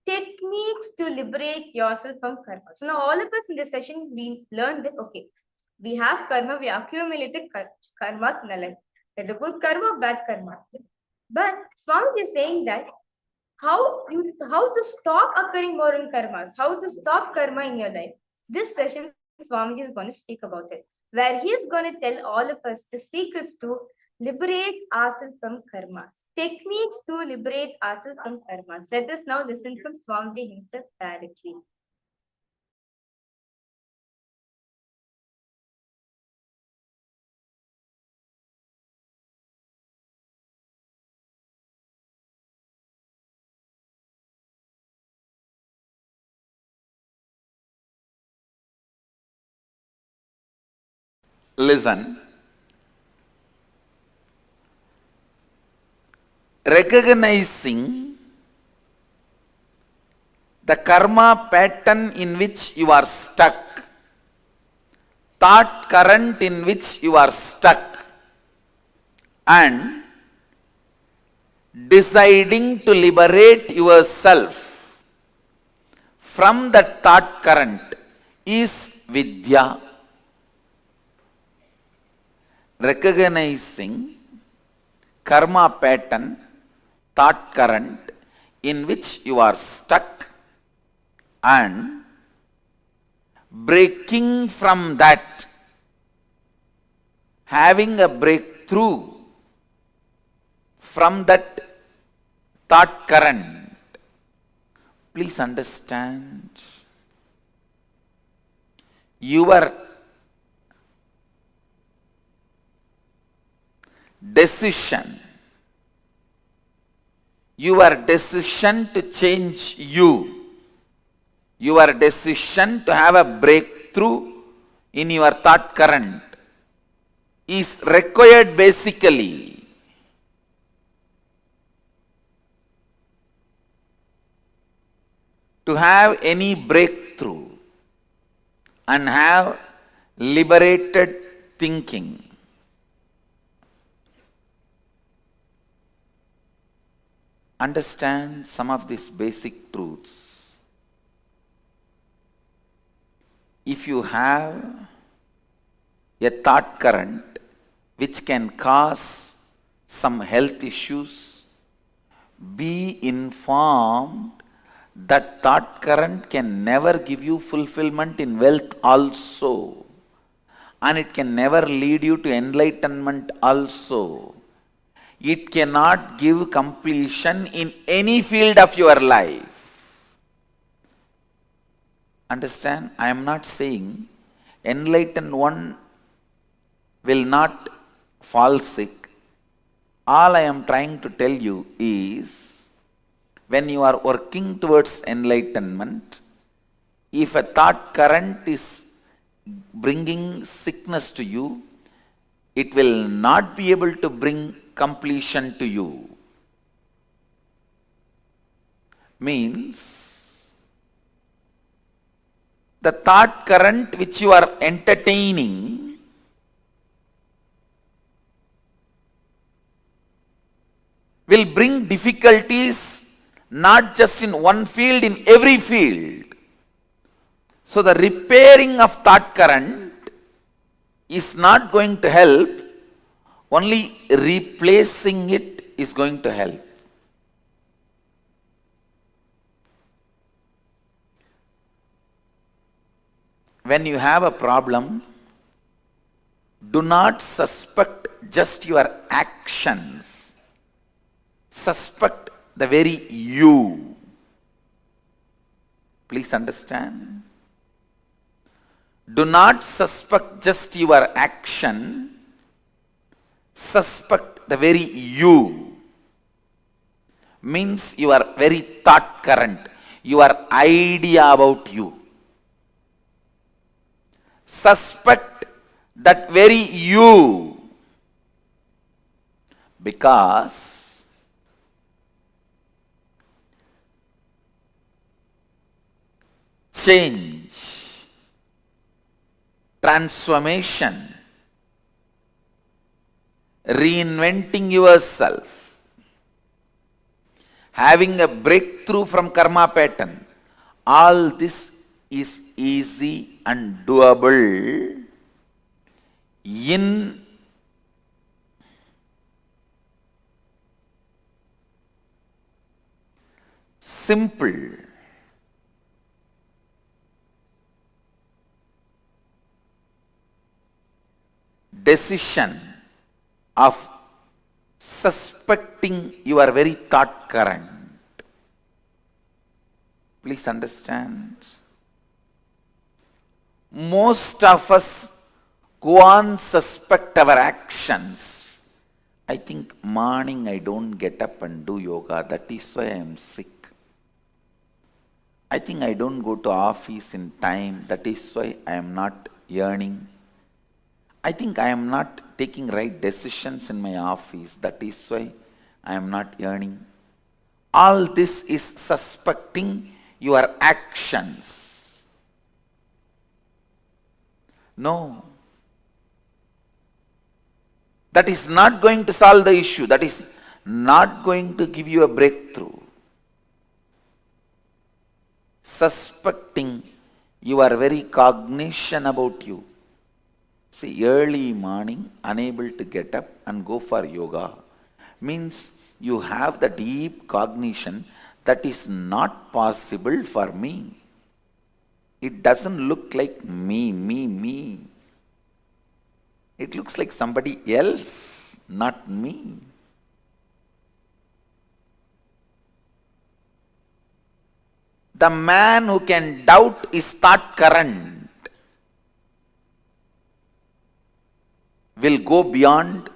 techniques to liberate yourself from karma. So now all of us in this session, we learned that, okay, we have karma, we accumulated karmas in our life. Whether good karma or bad karma. But Swamiji is saying that how to stop occurring more in karmas, how to stop karma in your life. This session, Swamiji is going to speak about it, where he is going to tell all of us the secrets to liberate ourselves from karmas, techniques to liberate ourselves from karmas. Let us now listen from Swamiji himself directly. Listen. Recognizing the karma pattern in which you are stuck, thought current in which you are stuck, and deciding to liberate yourself from that thought current is vidya. Recognizing karma pattern, thought current in which you are stuck, and breaking from that, having a breakthrough from that thought current. Please understand, your decision to change you, your decision to have a breakthrough in your thought current is required basically to have any breakthrough and have liberated thinking. Understand some of these basic truths. If you have a thought current which can cause some health issues, be informed that thought current can never give you fulfillment in wealth also, and it can never lead you to enlightenment also. It cannot give completion in any field of your life. Understand? I am not saying enlightened one will not fall sick. All I am trying to tell you is, when you are working towards enlightenment, if a thought current is bringing sickness to you, it will not be able to bring completion to you. Means, the thought current which you are entertaining will bring difficulties not just in one field, in every field. So the repairing of thought current is not going to help, only replacing it is going to help. When you have a problem, do not suspect just your actions. Suspect the very you. Please understand. Do not suspect just your action. Suspect the very you. Means your very thought current, your idea about you. Suspect that very you, because change, transformation, reinventing yourself having a breakthrough from karma pattern. All this is easy and doable in simple decision of suspecting your very thought current. Please understand. Most of us go on suspect our actions. I think morning I don't get up and do yoga, that is why I am sick. I think I don't go to office in time, that is why I am not earning. I think I am not taking right decisions in my office, that is why I am not earning. All this is suspecting your actions. No. That is not going to solve the issue. That is not going to give you a breakthrough. Suspecting your very cognition about you. See, early morning, unable to get up and go for yoga, means you have the deep cognition that is not possible for me. It doesn't look like me. It looks like somebody else, not me. The man who can doubt his thought current will go beyond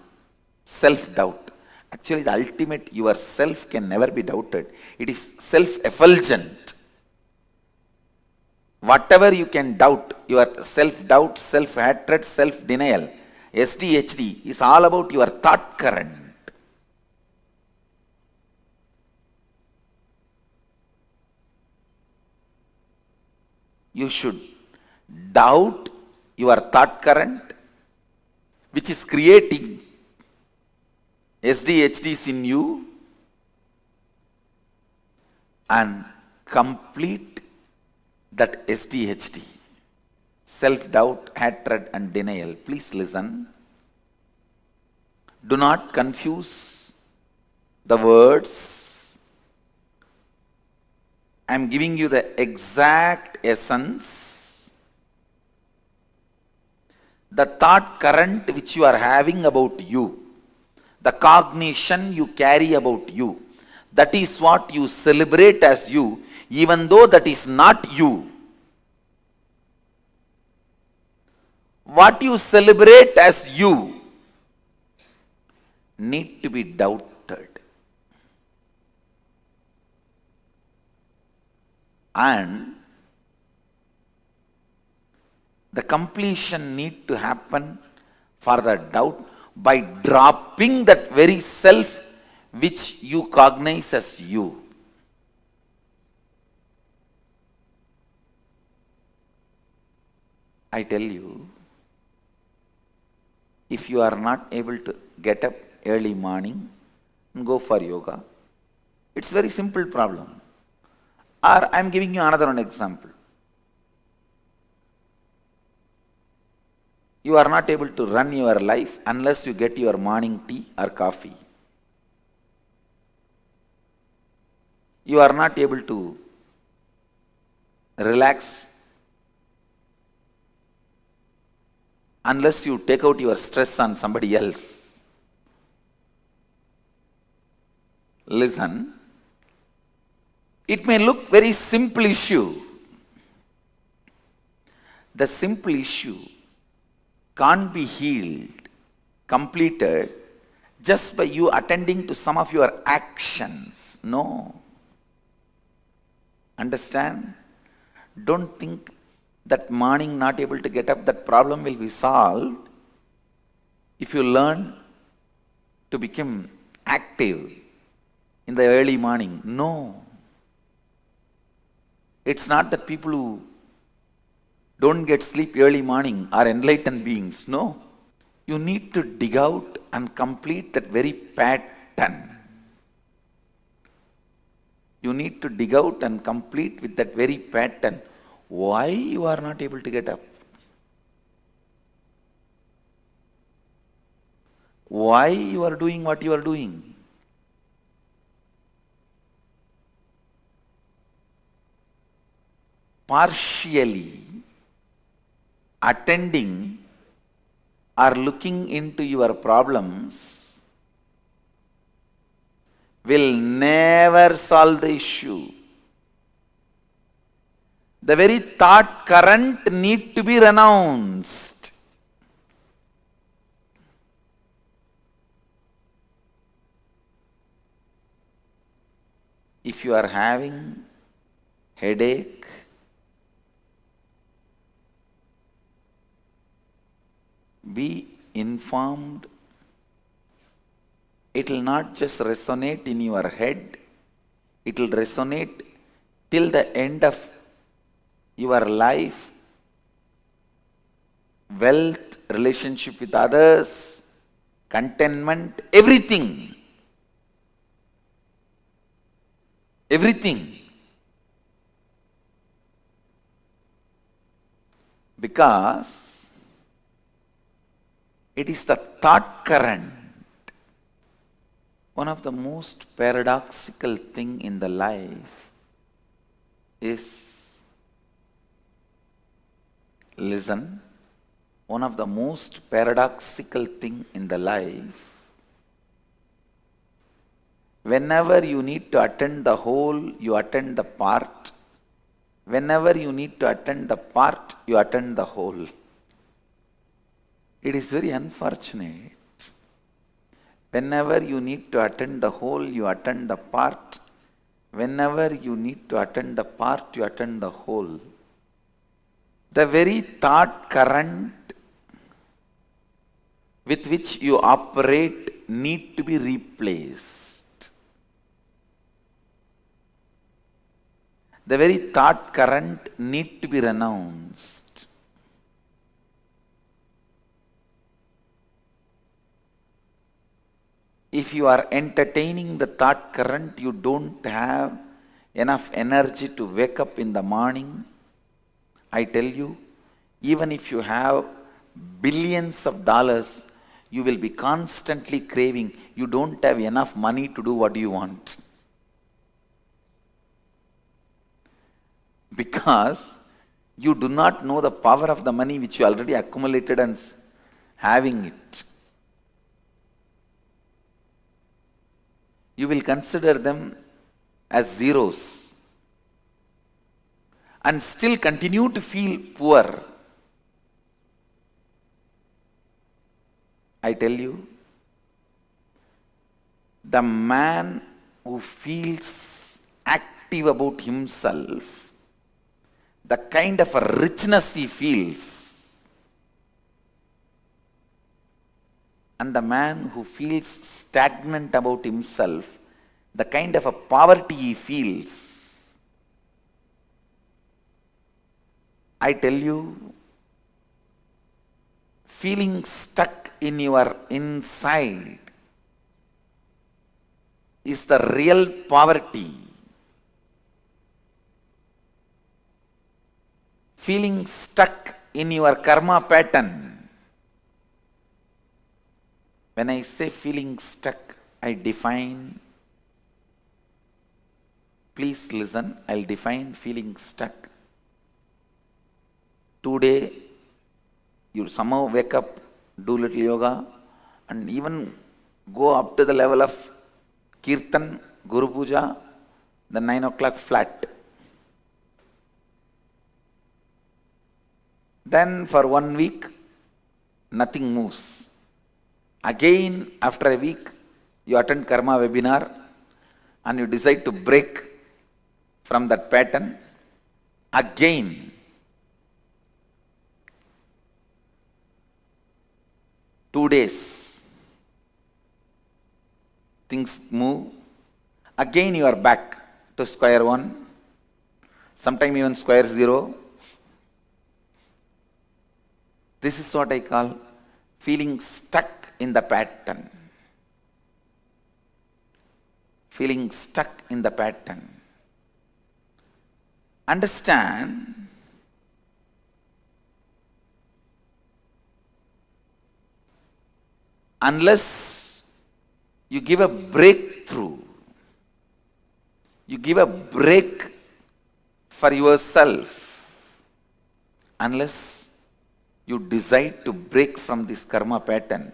self-doubt. Actually, the ultimate yourself can never be doubted. It is self-effulgent. Whatever you can doubt, your self-doubt, self-hatred, self-denial, SDHD is all about your thought current. You should doubt your thought current, which is creating SDHDs in you, and complete that SDHD, self-doubt, hatred and denial. Please listen. Do not confuse the words. I am giving you the exact essence. The thought current which you are having about you, the cognition you carry about you, that is what you celebrate as you, even though that is not you. What you celebrate as you need to be doubted. And the completion need to happen for the doubt by dropping that very self which you cognize as you. I tell you, if you are not able to get up early morning and go for yoga, it's very simple problem. Or I am giving you another one example. You are not able to run your life unless you get your morning tea or coffee. You are not able to relax unless you take out your stress on somebody else. Listen, it may look very simple issue. The simple issue can't be healed, completed, just by you attending to some of your actions. No. Understand? Don't think that morning not able to get up, that problem will be solved if you learn to become active in the early morning. No. It's not that people who don't get sleep early morning are enlightened beings. No. You need to dig out and complete that very pattern. You need to dig out and complete with that very pattern. Why you are not able to get up? Why you are doing what you are doing? Partially attending or looking into your problems will never solve the issue. The very thought current need to be renounced. If you are having headache, be informed. It will not just resonate in your head, it will resonate till the end of your life, wealth, relationship with others, contentment, everything. Everything. Because it is the thought current. One of the most paradoxical thing in the life is, listen, one of the most paradoxical thing in the life, whenever you need to attend the whole, you attend the part. Whenever you need to attend the part, you attend the whole. It is very unfortunate. Whenever you need to attend the whole, you attend the part. Whenever you need to attend the part, you attend the whole. The very thought current with which you operate need to be replaced. The very thought current need to be renounced. If you are entertaining the thought current, you don't have enough energy to wake up in the morning. I tell you, even if you have billions of dollars, you will be constantly craving. You don't have enough money to do what you want. Because you do not know the power of the money which you already accumulated and having it. You will consider them as zeros and still continue to feel poor. I tell you, the man who feels active about himself, the kind of a richness he feels, and the man who feels stagnant about himself, the kind of a poverty he feels, I tell you, feeling stuck in your inside is the real poverty. Feeling stuck in your karma pattern. When I say feeling stuck, I define, please listen, I'll define feeling stuck. Today, you somehow wake up, do little yoga, and even go up to the level of Kirtan, Guru Puja, then 9 o'clock flat. Then for 1 week, nothing moves. Again, after a week, you attend karma webinar and you decide to break from that pattern. Again, two days, things move. Again, you are back to square one, sometime even square zero. This is what I call feeling stuck in the pattern. Feeling stuck in the pattern. understand unless you give a breakthrough, you give a break for yourself, unless you decide to break from this karma pattern,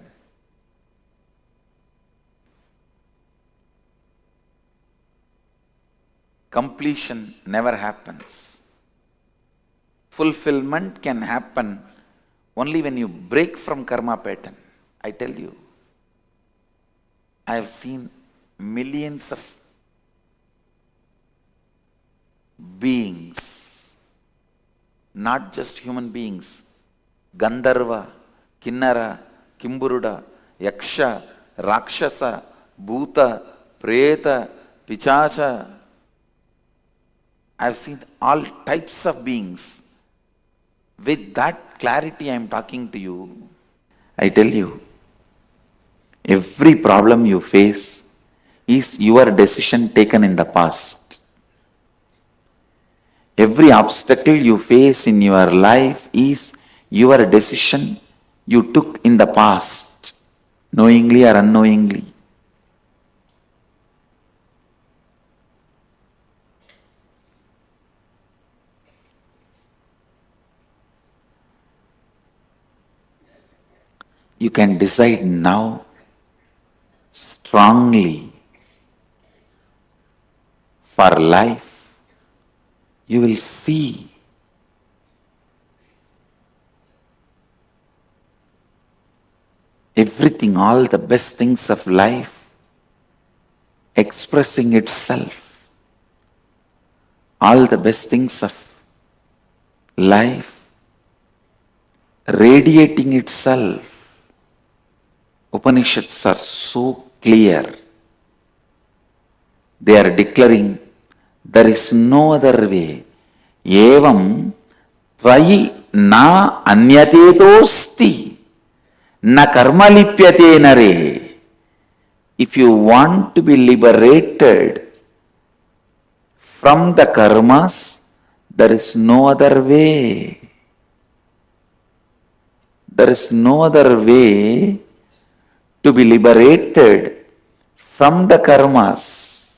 completion never happens. Fulfillment can happen only when you break from karma pattern. I tell you, I have seen millions of beings, not just human beings, Gandharva, Kinnara, Kimburuda, Yaksha, Rakshasa, Bhuta, Preta, Pichacha. I have seen all types of beings. With that clarity I am talking to you. I tell you, every problem you face is your decision taken in the past. Every obstacle you face in your life is your decision you took in the past, knowingly or unknowingly. You can decide now strongly for life. You will see everything, all the best things of life expressing itself. All the best things of life radiating itself. Upanishads are so clear. They are declaring there is no other way. Evam tvayi na anyatetosti na karma lipyate nare. If you want to be liberated from the karmas, there is no other way. There is no other way to be liberated from the karmas.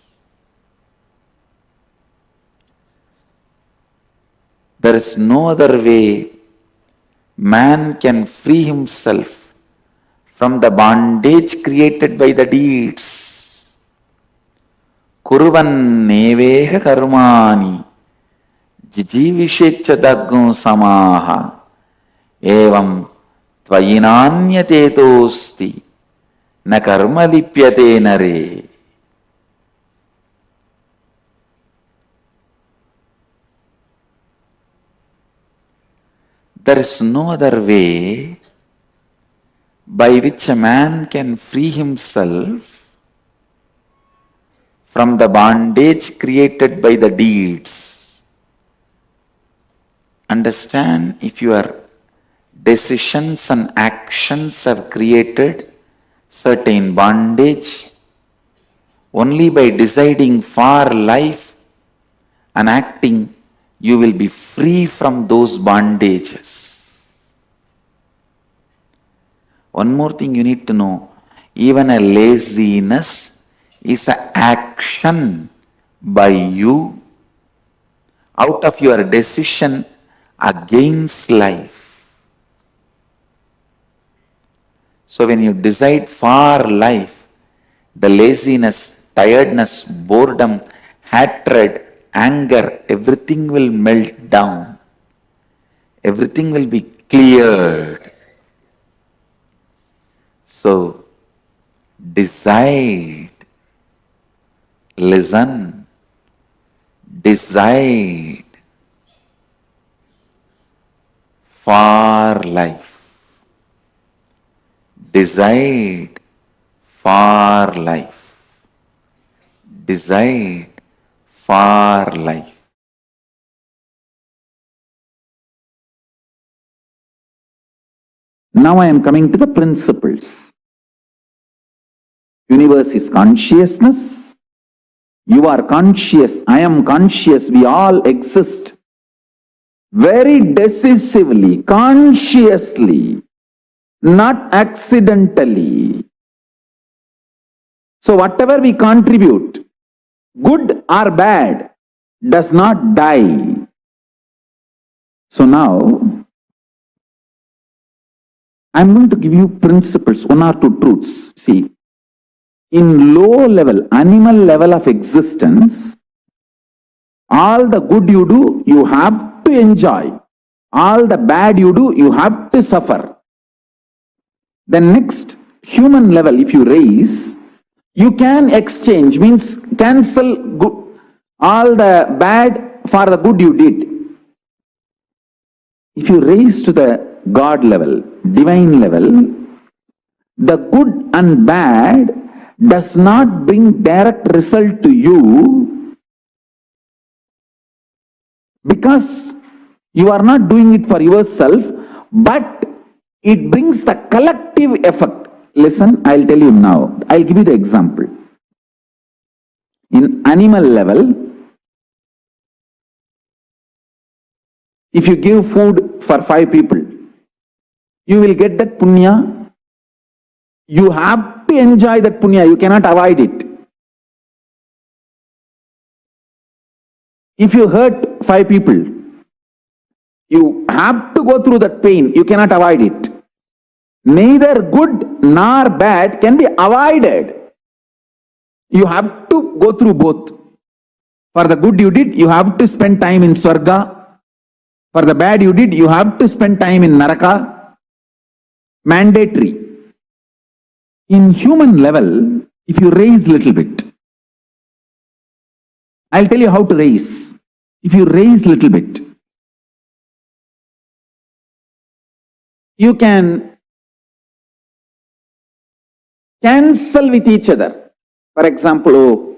There is no other way man can free himself from the bondage created by the deeds. Kurvan neveha karmani jijivishecha daggum samaha evam tvayinanyatetosti na karma lipyate nare. There is no other way by which a man can free himself from the bondage created by the deeds. Understand, if your decisions and actions have created certain bondage, only by deciding for life and acting, you will be free from those bondages. One more thing you need to know, even a laziness is an action by you out of your decision against life. So when you decide for life, the laziness, tiredness, boredom, hatred, anger, everything will melt down. Everything will be cleared. So, decide, listen, decide for life. Decide for life. Decide for life. Now I am coming to the principles. Universe is consciousness. You are conscious, I am conscious, we all exist very decisively, consciously, not accidentally. So whatever we contribute, good or bad, does not die. So now, I'm going to give you principles, one or two truths. See, in low level, animal level of existence, all the good you do, you have to enjoy. All the bad you do, you have to suffer. The next human level, if you raise, you can exchange, means cancel good, all the bad for the good you did. If you raise to the God level, divine level, the good and bad does not bring direct result to you because you are not doing it for yourself, but it brings the collective effect. Listen, I'll tell you now. I'll give you the example. In animal level, if you give food for 5 people, you will get that punya. You have to enjoy that punya. You cannot avoid it. If you hurt 5 people, you have to go through that pain. You cannot avoid it. Neither good nor bad can be avoided. You have to go through both. For the good you did, you have to spend time in Swarga. For the bad you did, you have to spend time in Naraka. Mandatory. In human level, if you raise little bit, I'll tell you how to raise. If you raise little bit, you can cancel with each other. For example, oh,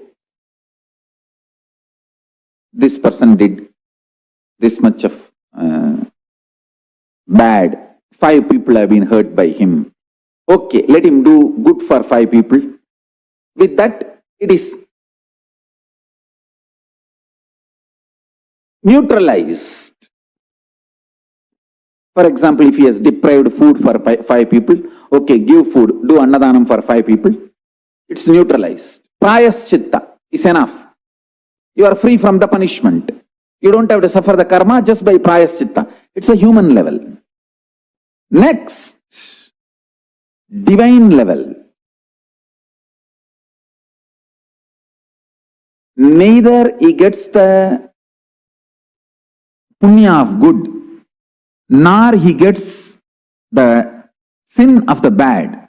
this person did this much of bad. 5 people have been hurt by him. Okay, let him do good for 5 people. With that, it is neutralized. For example, if he has deprived food for 5 people, okay, give food, do annadanam for 5 people. It's neutralized. Prayaschitta is enough. You are free from the punishment. You don't have to suffer the karma just by prayaschitta. It's a human level. Next, divine level. Neither he gets the punya of good, nor he gets the sin of the bad,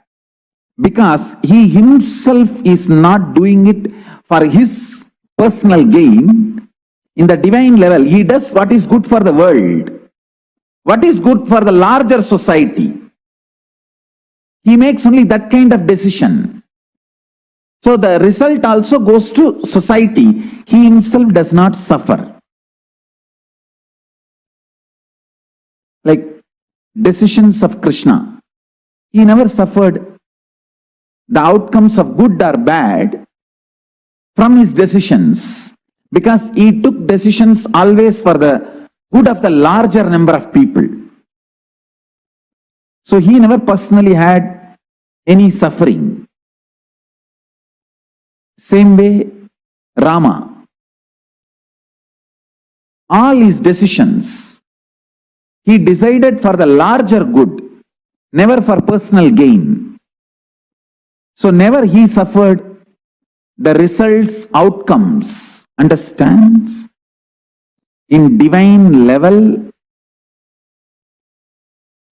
because he himself is not doing it for his personal gain. In the divine level, he does what is good for the world, what is good for the larger society. He makes only that kind of decision. So the result also goes to society. He himself does not suffer. Like decisions of Krishna, he never suffered the outcomes of good or bad from his decisions, because he took decisions always for the good of the larger number of people. So he never personally had any suffering. Same way, Rama. All his decisions, he decided for the larger good, never for personal gain. So never he suffered the results, outcomes. Understand? In divine level,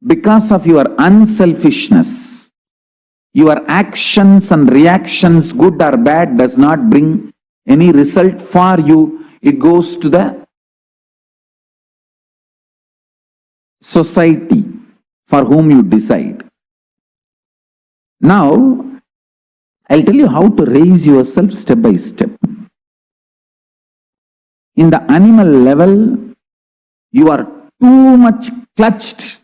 because of your unselfishness, your actions and reactions, good or bad, does not bring any result for you. It goes to the society for whom you decide. Now, I'll tell you how to raise yourself step by step. In the animal level, you are too much clutched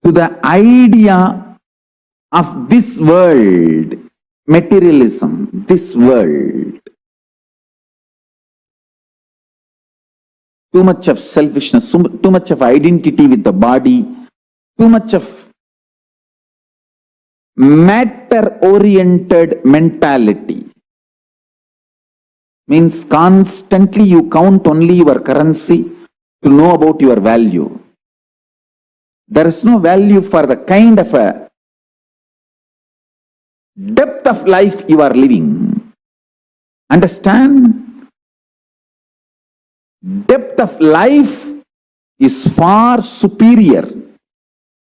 to the idea of this world, materialism, this world. too much of selfishness, too much of identity with the body, too much of matter-oriented mentality. Means constantly you count only your currency to know about your value. There is no value for the kind of a depth of life you are living. Understand? Depth of life is far superior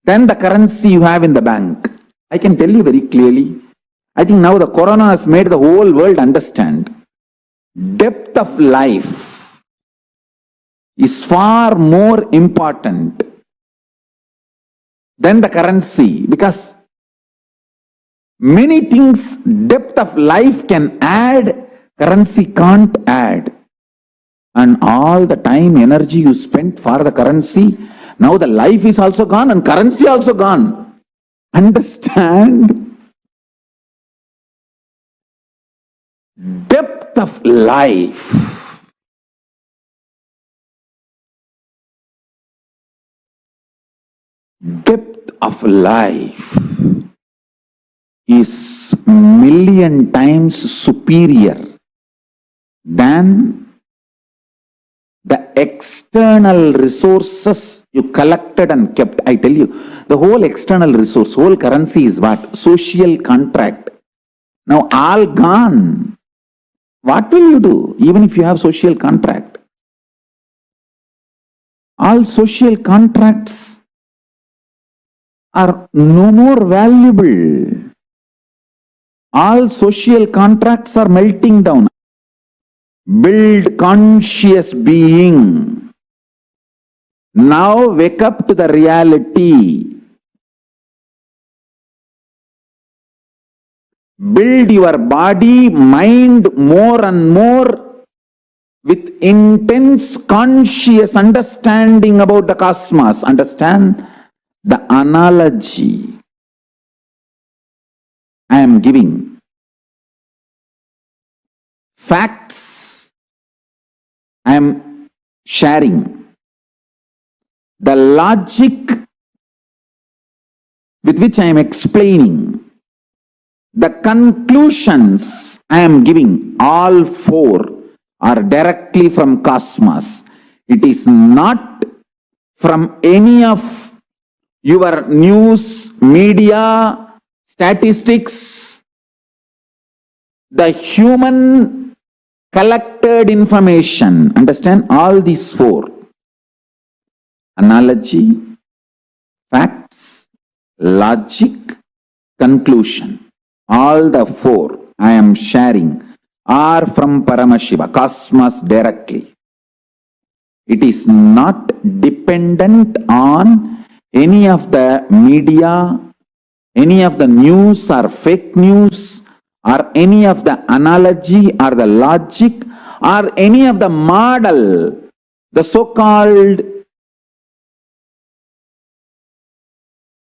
than the currency you have in the bank. I can tell you very clearly. I think now the corona has made the whole world understand. Depth of life is far more important than the currency, because many things depth of life can add, currency can't add. And all the time, energy you spent for the currency, now the life is also gone and currency also gone. Understand? Depth of life. Depth of life is million times superior than the external resources you collected and kept. I tell you, the whole external resource, whole currency is what? Social contract. Now all gone. What will you do even if you have social contract? All social contracts are no more valuable. All social contracts are melting down. Build conscious being. Now wake up to the reality. Build your body, mind more and more with intense conscious understanding about the cosmos. Understand the analogy I am giving. Facts I am sharing. The logic with which I am explaining. The conclusions I am giving, all four are directly from cosmos. It is not from any of your news, media, statistics. The human collected information. Understand? All these four. Analogy, facts, logic, conclusion. All the four I am sharing are from Paramashiva, cosmos directly. It is not dependent on any of the media, any of the news or fake news, or any of the analogy or the logic, or any of the model, the so-called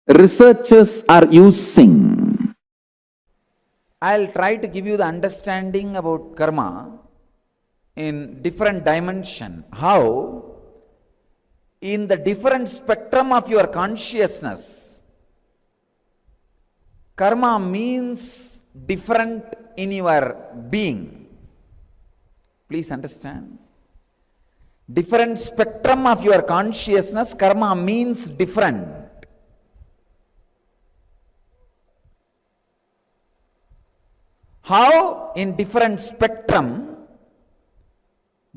researchers are using. I'll try to give you the understanding about karma in different dimension. How in the different spectrum of your consciousness, karma means different in your being. Please understand. Different spectrum of your consciousness, karma means different. How in different spectrum,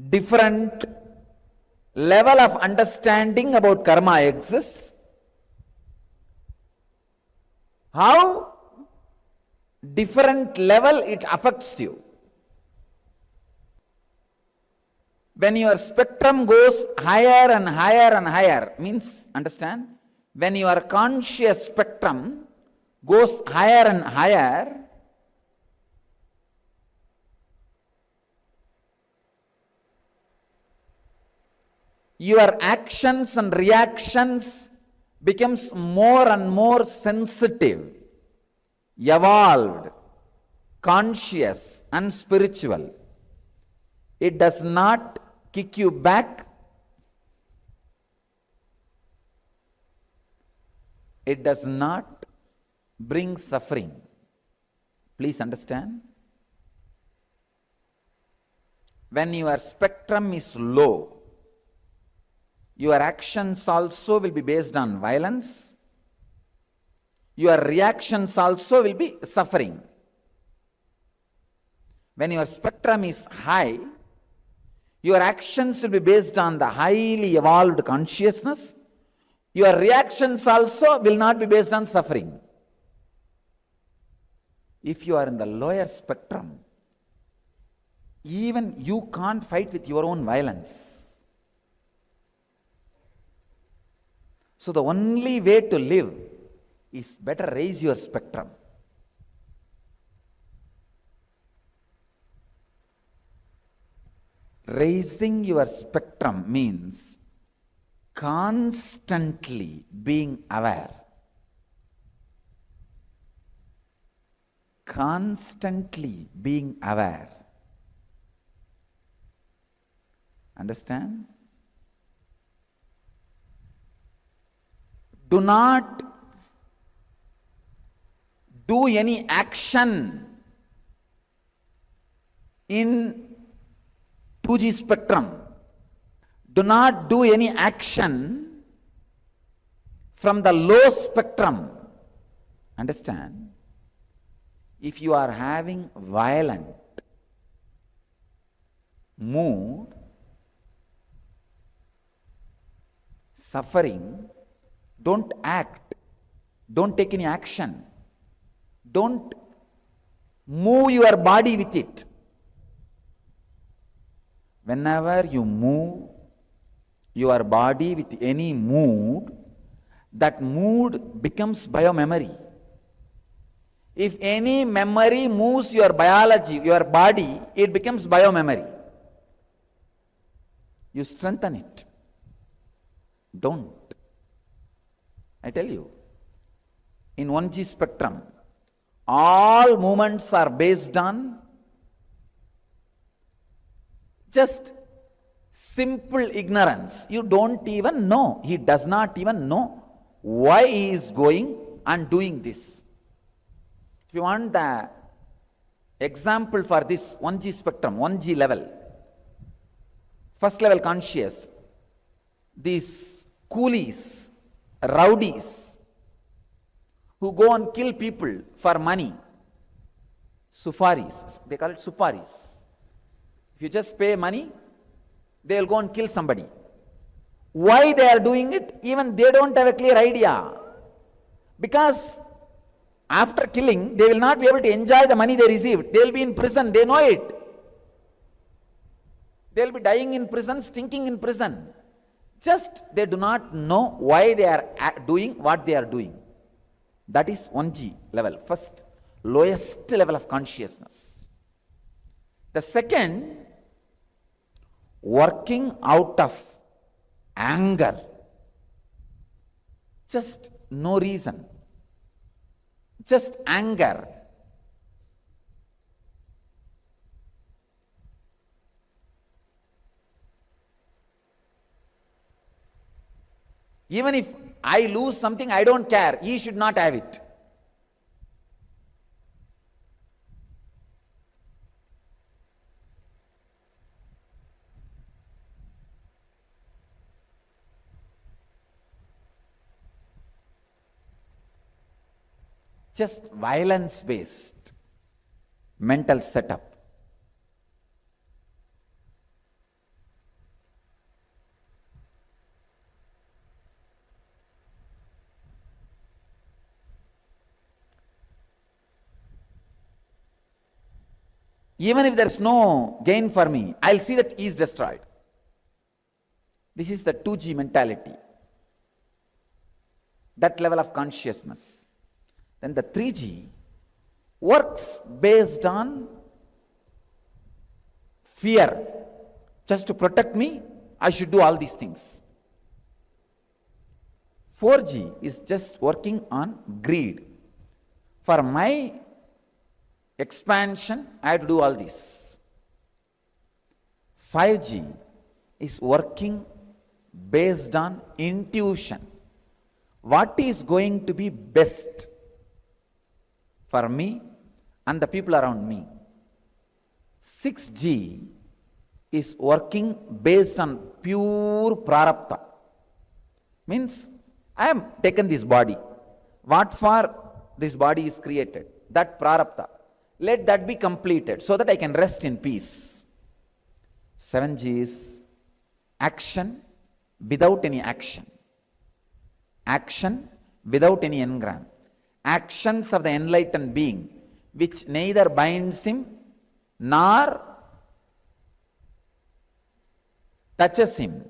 different level of understanding about karma exists? How different level it affects you? When your spectrum goes higher and higher and higher, means, understand, when your conscious spectrum goes higher and higher, your actions and reactions becomes more and more sensitive, evolved, conscious and spiritual. It does not kick you back It does not bring suffering. Please understand. When your spectrum is low, your actions also will be based on violence. Your reactions also will be suffering. When your spectrum is high, your actions will be based on the highly evolved consciousness. Your reactions also will not be based on suffering. If you are in the lower spectrum, even you can't fight with your own violence. So the only way to live is better raise your spectrum. Raising your spectrum means constantly being aware. Constantly being aware. Understand? Do not do any action in 2G spectrum. Do not do any action from the low spectrum. Understand? If you are having violent mood, suffering, don't act. Don't take any action. Don't move your body with it. Whenever you move your body with any mood, that mood becomes biomemory. If any memory moves your biology, your body, it becomes biomemory. You strengthen it. Don't. I tell you, in 1G spectrum, all movements are based on just simple ignorance. You don't even know. He does not even know why he is going and doing this. If you want the example for this 1G spectrum, 1G level, first level conscious, these coolies, rowdies, who go and kill people for money, sufaris, they call it suparis. If you just pay money, they will go and kill somebody. Why they are doing it? Even they don't have a clear idea. Because after killing, they will not be able to enjoy the money they received. They will be in prison, they know it. They will be dying in prison, stinking in prison. Just they do not know why they are doing what they are doing. That is 1G level, first, lowest level of consciousness. The second, working out of anger. Just no reason. Just anger. Even if I lose something, I don't care. He should not have it. Just violence-based mental setup. Even if there's no gain for me, I'll see that he is destroyed. This is the 2G mentality. That level of consciousness. Then the 3G works based on fear. Just to protect me, I should do all these things. 4G is just working on greed. For my expansion, I have to do all this. 5G is working based on intuition. what is going to be best for me and the people around me. 6G is working based on pure prarabdha. Means, I have taken this body. What for this body is created? That prarabdha. Let that be completed so that I can rest in peace. 7G is action without any action. Action without any engram. Actions of the enlightened being, which neither binds him nor touches him.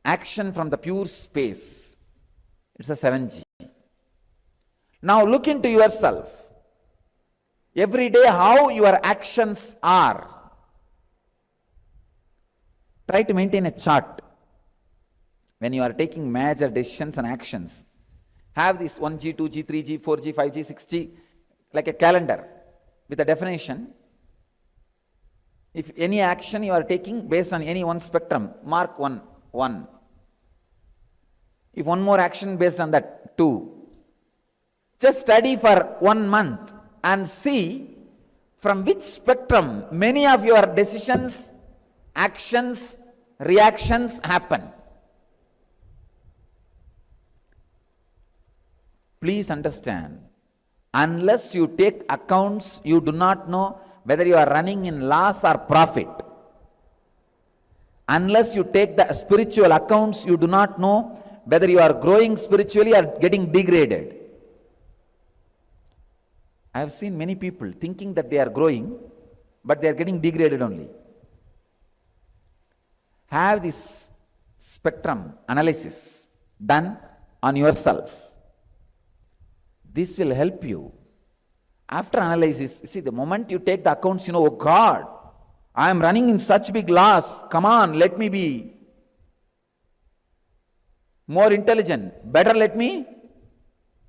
Action from the pure space. It's a 7G. Now look into yourself. Every day how your actions are. Try to maintain a chart. When you are taking major decisions and actions, have this 1G, 2G, 3G, 4G, 5G, 6G, like a calendar with a definition. If any action you are taking based on any one spectrum, mark 1. If one more action based on that, 2. Just study for 1 month and see from which spectrum many of your decisions, actions, reactions happen. Please understand, unless you take accounts, you do not know whether you are running in loss or profit. Unless you take the spiritual accounts, you do not know whether you are growing spiritually or getting degraded. I have seen many people thinking that they are growing, but they are getting degraded only. Have this spectrum analysis done on yourself. This will help you. After analysis, see, the moment you take the accounts, you know, oh God, I am running in such big loss. Come on, let me be more intelligent. Better let me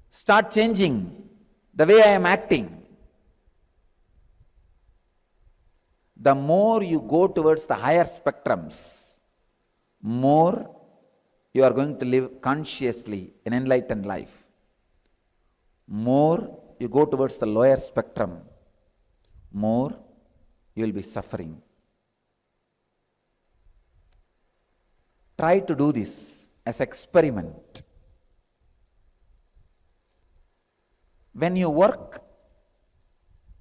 start changing the way I am acting. The more you go towards the higher spectrums, more you are going to live consciously an enlightened life. More you go towards the lower spectrum, more you will be suffering. Try to do this as experiment. When you work,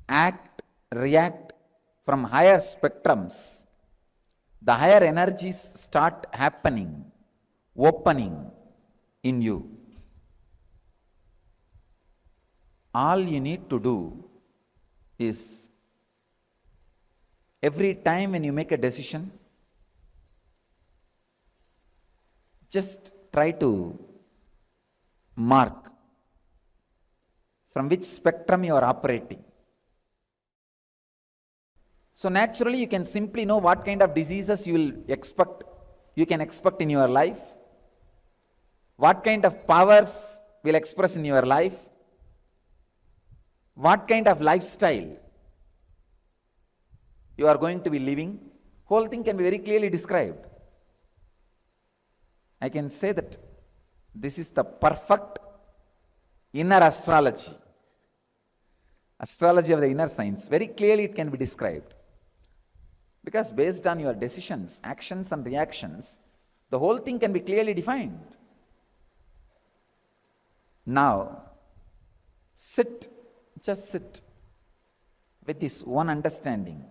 act, react from higher spectrums, the higher energies start happening, opening in you. All you need to do is, every time when you make a decision, just try to mark from which spectrum you are operating. So naturally you can simply know what kind of diseases you can expect in your life, what kind of powers will express in your life, what kind of lifestyle you are going to be living. Whole thing can be very clearly described. I can say that this is the perfect inner astrology. Astrology of the inner science. Very clearly it can be described. Because based on your decisions, actions and reactions, the whole thing can be clearly defined. Now, just sit with this one understanding.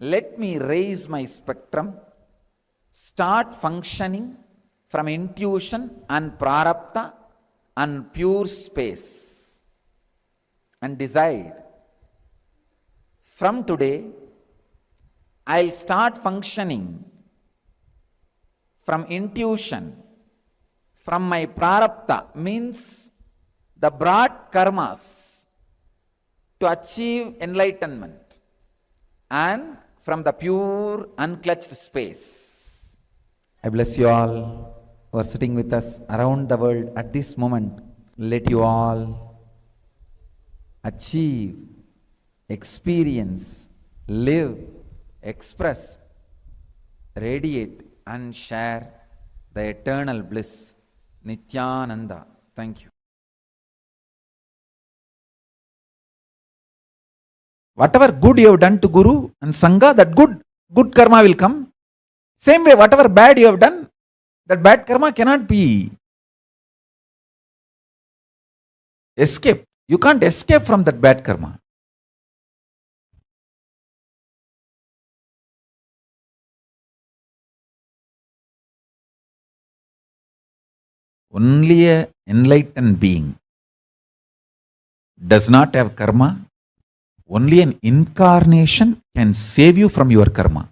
Let me raise my spectrum, start functioning from intuition and prarabdha and pure space, and decide, from today, I'll start functioning from intuition, from my prarabdha, means the broad karmas, to achieve enlightenment, and from the pure unclutched space. I bless you all who are sitting with us around the world at this moment. Let you all achieve, experience, live, express, radiate and share the eternal bliss Nityananda. Thank you. Whatever good you have done to Guru and Sangha, that good karma will come. Same way, whatever bad you have done, that bad karma cannot be escaped. You can't escape from that bad karma. Only an enlightened being does not have karma. Only an incarnation can save you from your karma.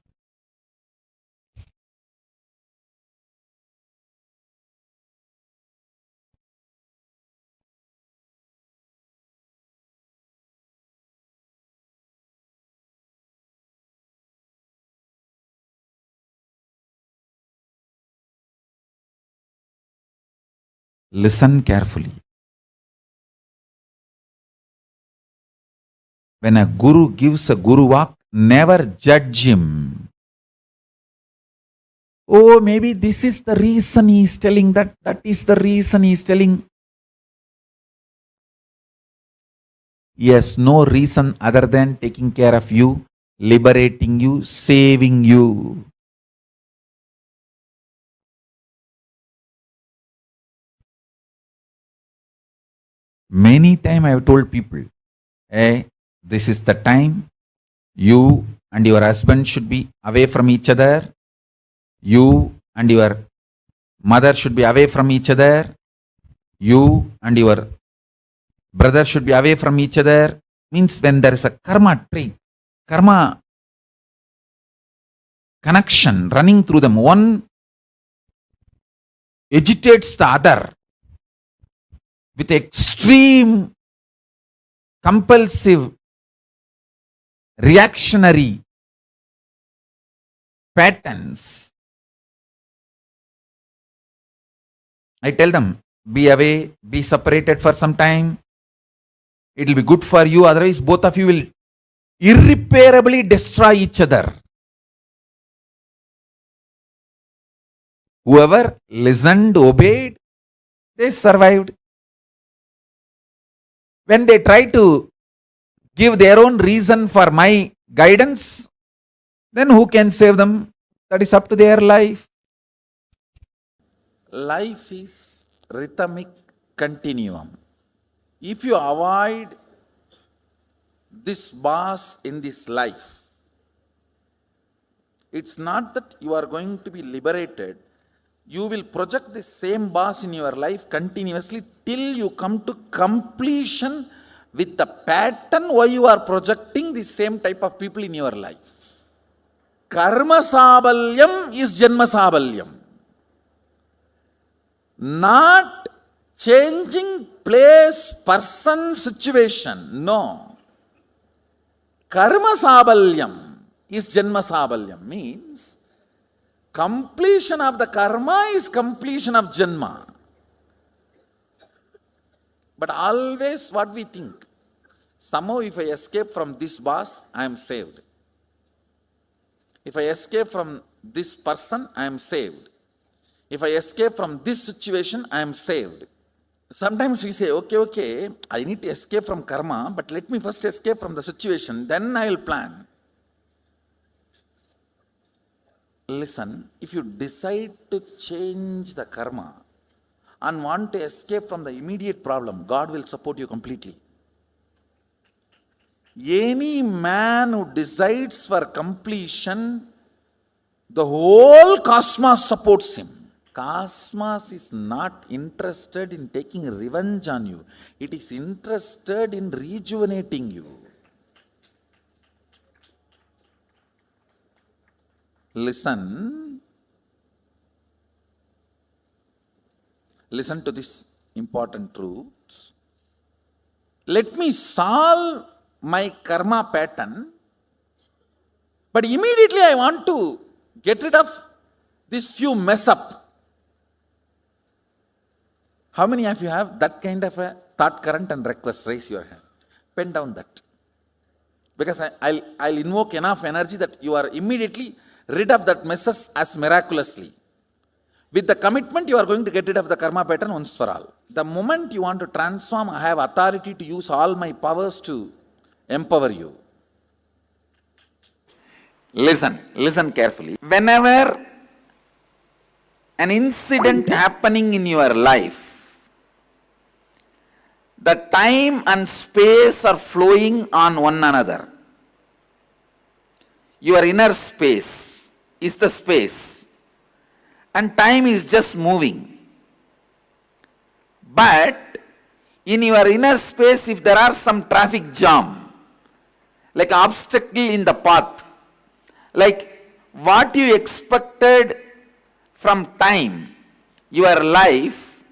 Listen carefully. When a guru gives a guru walk, never judge him. Oh, maybe this is the reason he is telling that. That is the reason he is telling. Yes, no reason other than taking care of you, liberating you, saving you. Many times I have told people, hey, this is the time you and your husband should be away from each other. You and your mother should be away from each other. You and your brother should be away from each other. Means when there is a karma trait, karma connection running through them, one agitates the other with extreme compulsive reactionary patterns. I tell them, be away, be separated for some time. It will be good for you, otherwise both of you will irreparably destroy each other. Whoever listened, obeyed, they survived. When they try to give their own reason for my guidance, then who can save them? That is up to their life. Life is rhythmic continuum. If you avoid this boss in this life, it's not that you are going to be liberated. You will project the same boss in your life continuously till you come to completion with the pattern why you are projecting the same type of people in your life. Karma sabalyam is janma sabalyam. Not changing place, person, situation. No. Karma sabalyam is janma sabalyam. Means completion of the karma is completion of janma. But always what we think, somehow if I escape from this boss, I am saved. If I escape from this person, I am saved. If I escape from this situation, I am saved. Sometimes we say, okay, I need to escape from karma, but let me first escape from the situation, then I will plan. Listen, if you decide to change the karma and want to escape from the immediate problem, God will support you completely. Any man who decides for completion, the whole cosmos supports him. Cosmos is not interested in taking revenge on you. It is interested in rejuvenating you. Listen to this important truth. Let me solve my karma pattern, but immediately I want to get rid of this few mess up. How many of you have that kind of a thought current and request? Raise your hand. Pen down that. Because I'll invoke enough energy that you are immediately rid of that messes as miraculously. With the commitment, you are going to get rid of the karma pattern once for all. The moment you want to transform, I have authority to use all my powers to empower you. Listen carefully. Whenever an incident happening in your life, the time and space are flowing on one another. Your inner space is the space, and time is just moving. But in your inner space, if there are some traffic jam, like obstacle in the path, like what you expected from time, your life,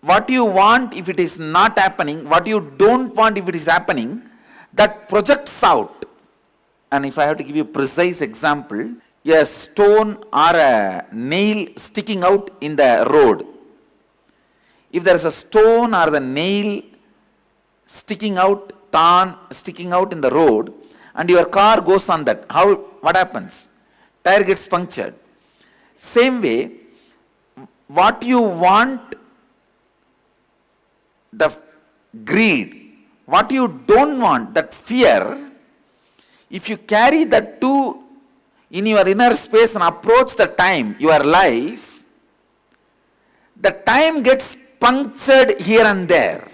what you want if it is not happening, what you don't want if it is happening, that projects out. And if I have to give you a precise example, a stone or a nail sticking out in the road. If there is a stone or the nail sticking out, sticking out in the road, and your car goes on that, what happens? Tire gets punctured. Same way, what you want, the greed, what you don't want, that fear, if you carry that two in your inner space and approach the time, your life, the time gets punctured here and there.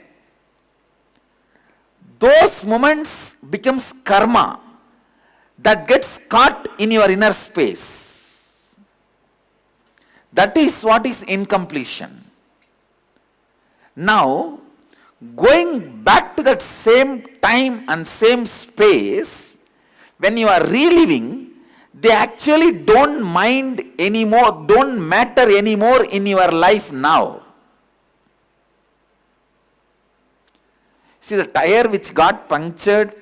Those moments becomes karma that gets caught in your inner space. That is what is incompletion. Now, going back to that same time and same space, when you are reliving, they actually don't mind anymore, don't matter anymore in your life now. See, the tire which got punctured,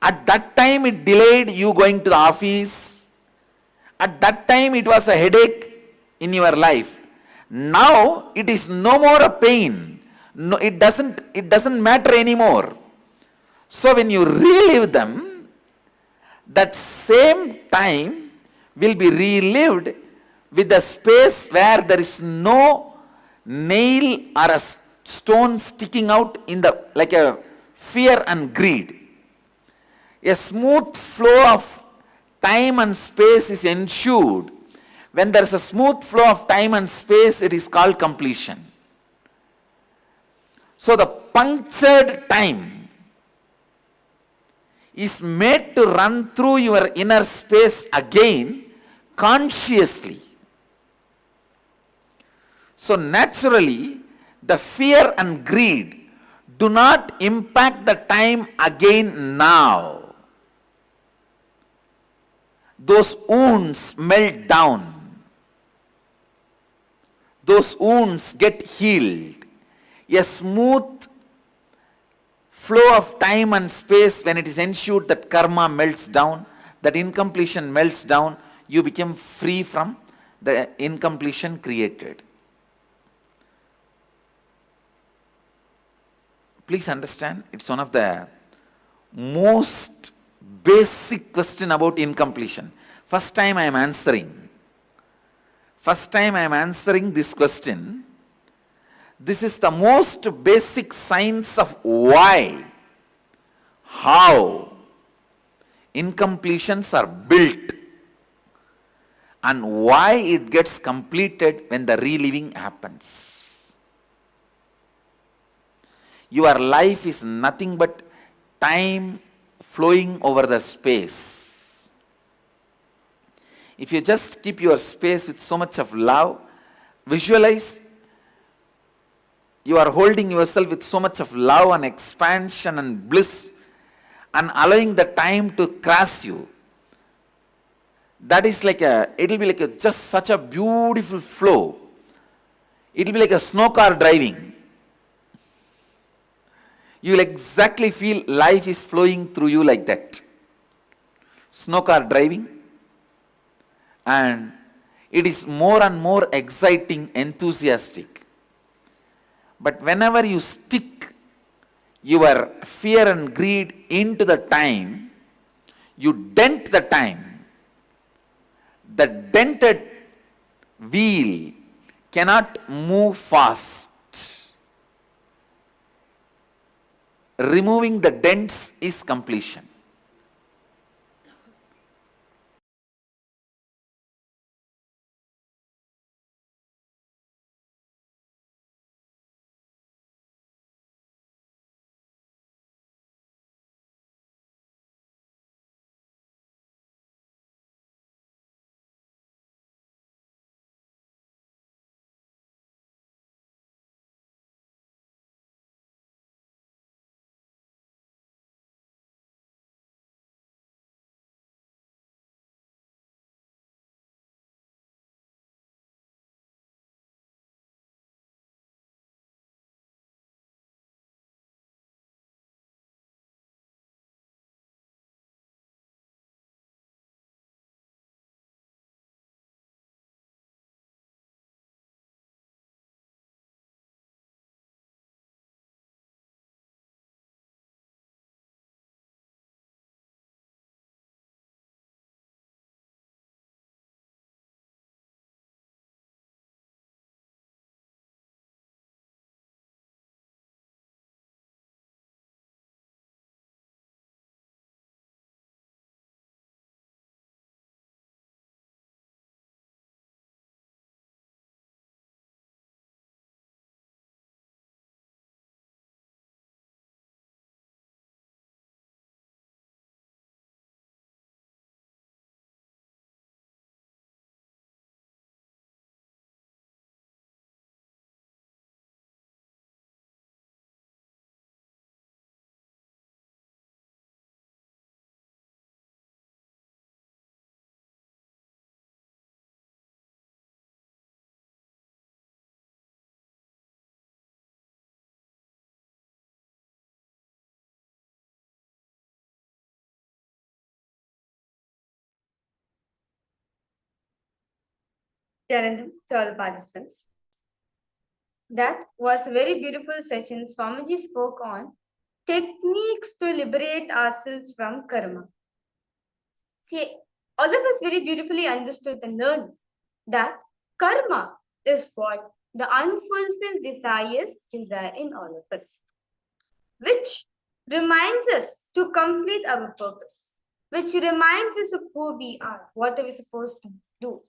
at that time it delayed you going to the office. At that time it was a headache in your life. Now it is no more a pain. No, it doesn't matter anymore. So when you relive them, that same time will be relived with the space where there is no nail or a stone sticking out in the, like a fear and greed. A smooth flow of time and space is ensured. When there is a smooth flow of time and space, it is called completion. So the punctured time is made to run through your inner space again consciously. So naturally, the fear and greed do not impact the time again now. Those wounds melt down. Those wounds get healed. A smooth flow of time and space, when it is ensured that karma melts down, that incompletion melts down, you become free from the incompletion created. Please understand, it's one of the most basic question about incompletion. First time I am answering this question. This is the most basic science of why, how incompletions are built and why it gets completed when the reliving happens. Your life is nothing but time flowing over the space. If you just keep your space with so much of love, visualize you are holding yourself with so much of love and expansion and bliss and allowing the time to cross you. That is like it'll be like just such a beautiful flow. It'll be like a snow car driving. You will exactly feel life is flowing through you like that. Snow car driving. And it is more and more exciting, enthusiastic. But whenever you stick your fear and greed into the time, you dent the time. The dented wheel cannot move fast. Removing the dents is completion. To all the participants. That was a very beautiful session. Swamiji spoke on techniques to liberate ourselves from karma. See, all of us very beautifully understood and learned that karma is what the unfulfilled desires which is there in all of us, which reminds us to complete our purpose, which reminds us of who we are, what are we supposed to do.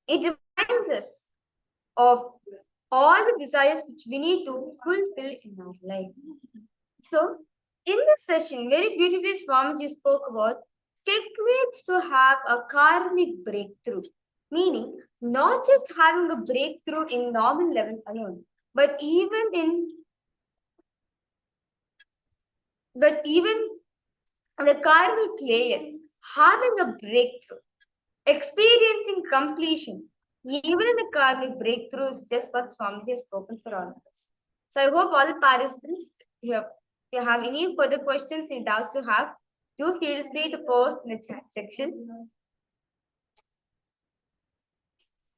It reminds us of all the desires which we need to fulfill in our life. So, in this session, very beautifully Swamiji spoke about techniques to have a karmic breakthrough, meaning not just having a breakthrough in normal level alone, but even the karmic layer, having a breakthrough, experiencing completion, even in the karmic breakthrough is just what Swamiji has spoken for all of us. So I hope all the participants, if you have any further questions and doubts you have, do feel free to post in the chat section.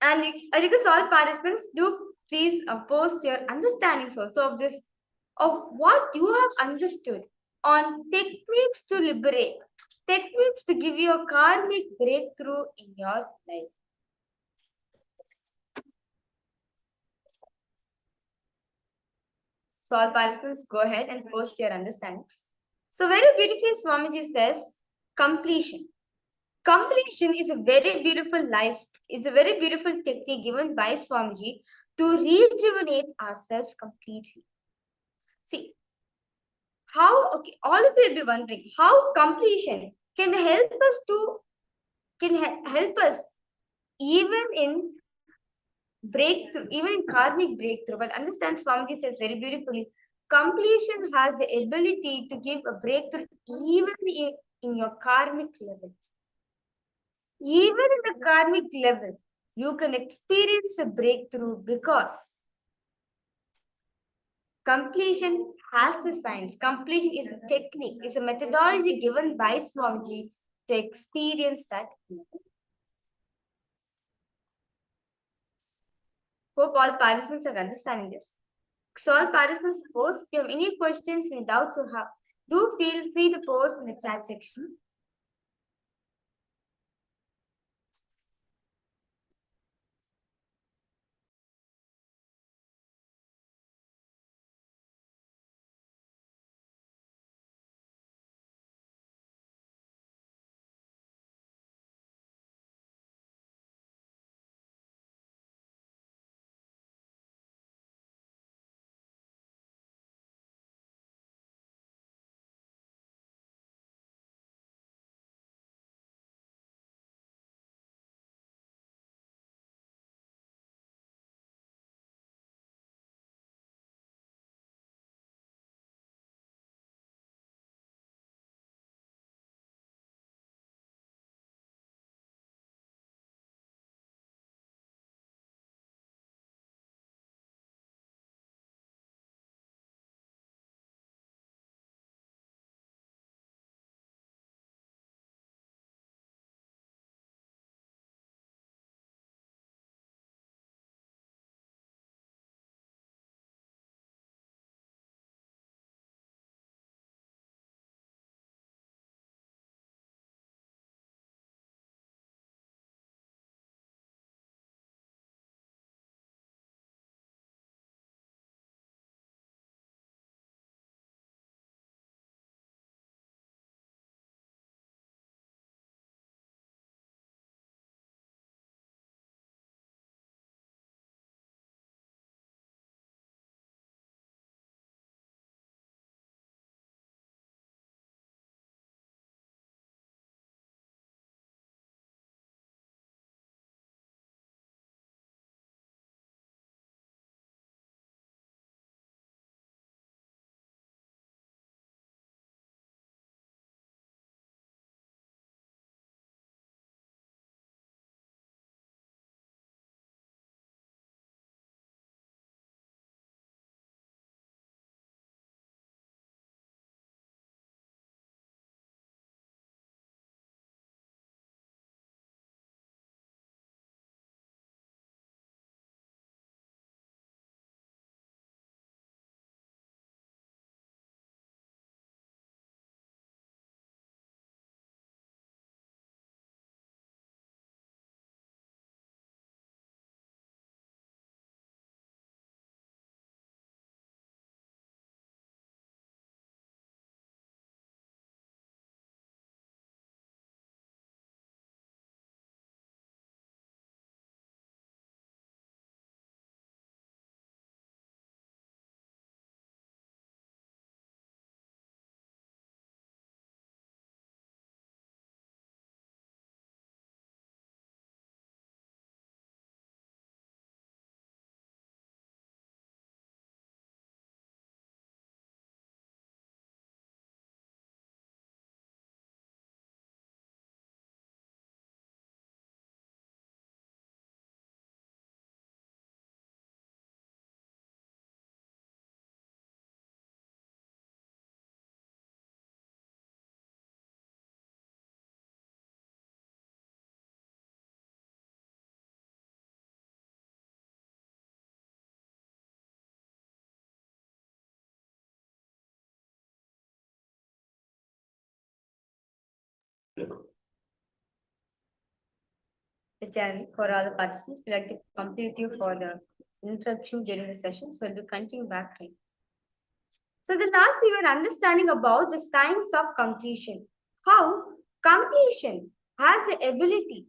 And I request all participants, do please post your understandings also of this, of what you have understood on techniques to liberate, techniques to give you a karmic breakthrough in your life. So all participants, go ahead and post your understandings. So very beautifully, Swamiji says, completion. Completion is a very beautiful is a very beautiful technique given by Swamiji to rejuvenate ourselves completely. See, how, okay, all of you will be wondering how completion can help us even in breakthrough, even in karmic breakthrough. But understand, Swamiji says very beautifully, completion has the ability to give a breakthrough even in your karmic level. Even in the karmic level, you can experience a breakthrough because completion has the science. Completion is a technique, is a methodology given by Swamiji to experience that. Hope all participants are understanding this. So all participants, post if you have any questions, any doubts you have, do feel free to post in the chat section. Nitya, for all the participants, we'd like to complete you for the interruption during the session. So we'll be continuing back right. So the last we were understanding about the science of completion. How completion has the ability,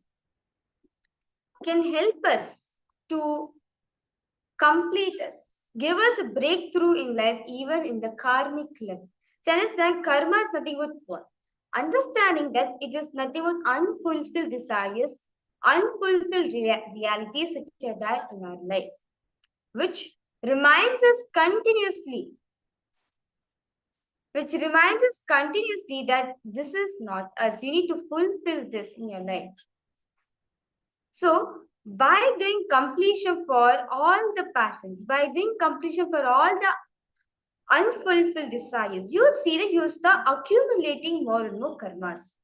can help us to complete us, give us a breakthrough in life, even in the karmic level. So understand karma is nothing but what? Understanding that it is nothing but unfulfilled desires, unfulfilled realities which are there in our life, which reminds us continuously, that this is not us. You need to fulfill this in your life. So, by doing completion for all the patterns, by doing completion for all the unfulfilled desires, you will see that you start accumulating more and more karmas.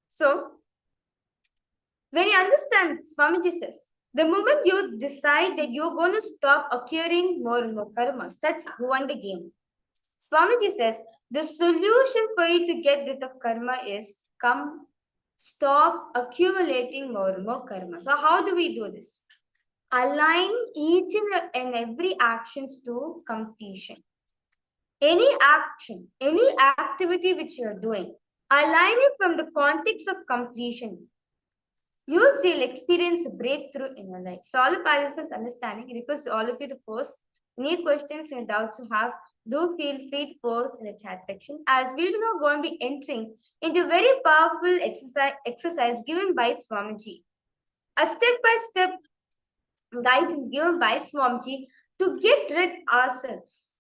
So, when you understand, Swamiji says, the moment you decide that you're going to stop accruing more and more karmas, that's who won the game. Swamiji says, the solution for you to get rid of karma is stop accumulating more and more karma. So how do we do this? Align each and every actions to completion. Any action, any activity which you are doing, align it from the context of completion. You will experience a breakthrough in your life. So all the participants understanding, request all of you to post any questions and doubts you have. Do feel free to post in the chat section, as we will now going to be entering into a very powerful exercise given by Swamiji. A step-by-step guidance given by Swamiji to get ourselves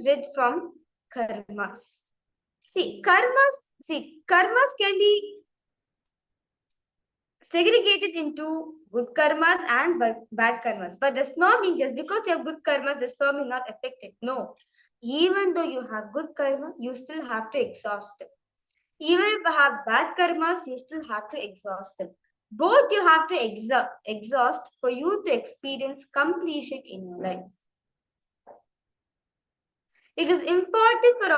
rid from karmas. Karmas can be segregated into good karmas and bad karmas. But does not mean just because you have good karmas, does not mean not affected. No. Even though you have good karma, you still have to exhaust them. Even if you have bad karmas, you still have to exhaust them. Both you have to exhaust for you to experience completion in your life. It is important for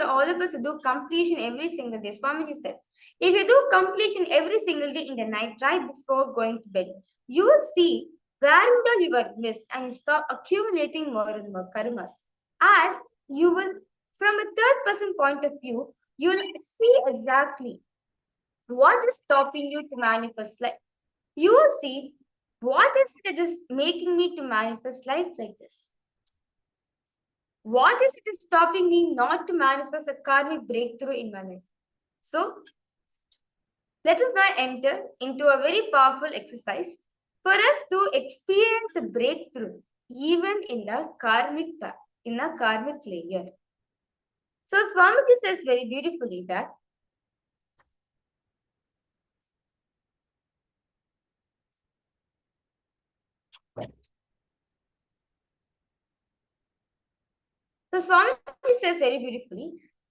all of us to do completion every single day. Swamiji says, if you do completion every single day in the night, right before going to bed, you will see where you were missed and you stop accumulating more and more karmas. As you will, from a third person point of view, you will see exactly what is stopping you to manifest life. You will see what is it that is making me to manifest life like this. What is it is stopping me not to manifest a karmic breakthrough in my life? So, let us now enter into a very powerful exercise for us to experience a breakthrough even in the karmic layer. So, Swamiji says very beautifully that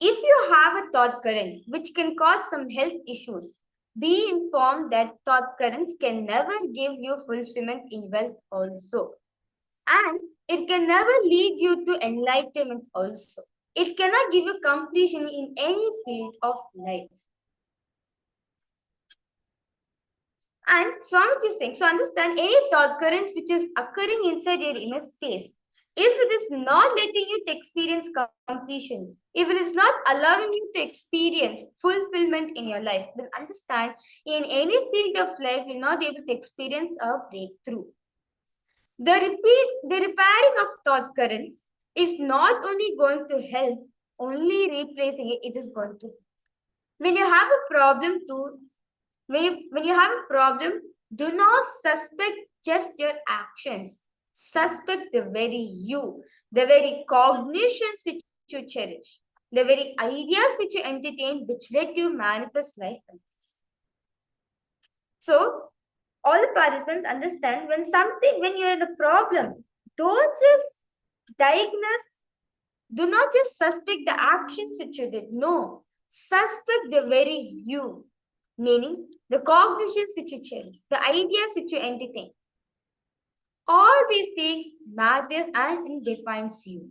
if you have a thought current which can cause some health issues, be informed that thought currents can never give you fulfillment in wealth also. And it can never lead you to enlightenment also. It cannot give you completion in any field of life. And Swamiji is saying, so understand any thought currents which is occurring inside your inner space, if it is not letting you to experience completion, if it is not allowing you to experience fulfillment in your life, then understand in any field of life, you will not be able to experience a breakthrough. The repairing of thought currents is not only going to help, only replacing it, it is going to. When you have a problem do not suspect just your actions. Suspect the very you, the very cognitions which you cherish, the very ideas which you entertain, which let you manifest life like this. So, all the participants understand when you're in a problem, don't just diagnose, do not just suspect the actions which you did. No, suspect the very you, meaning the cognitions which you cherish, the ideas which you entertain. All these things matters and defines you.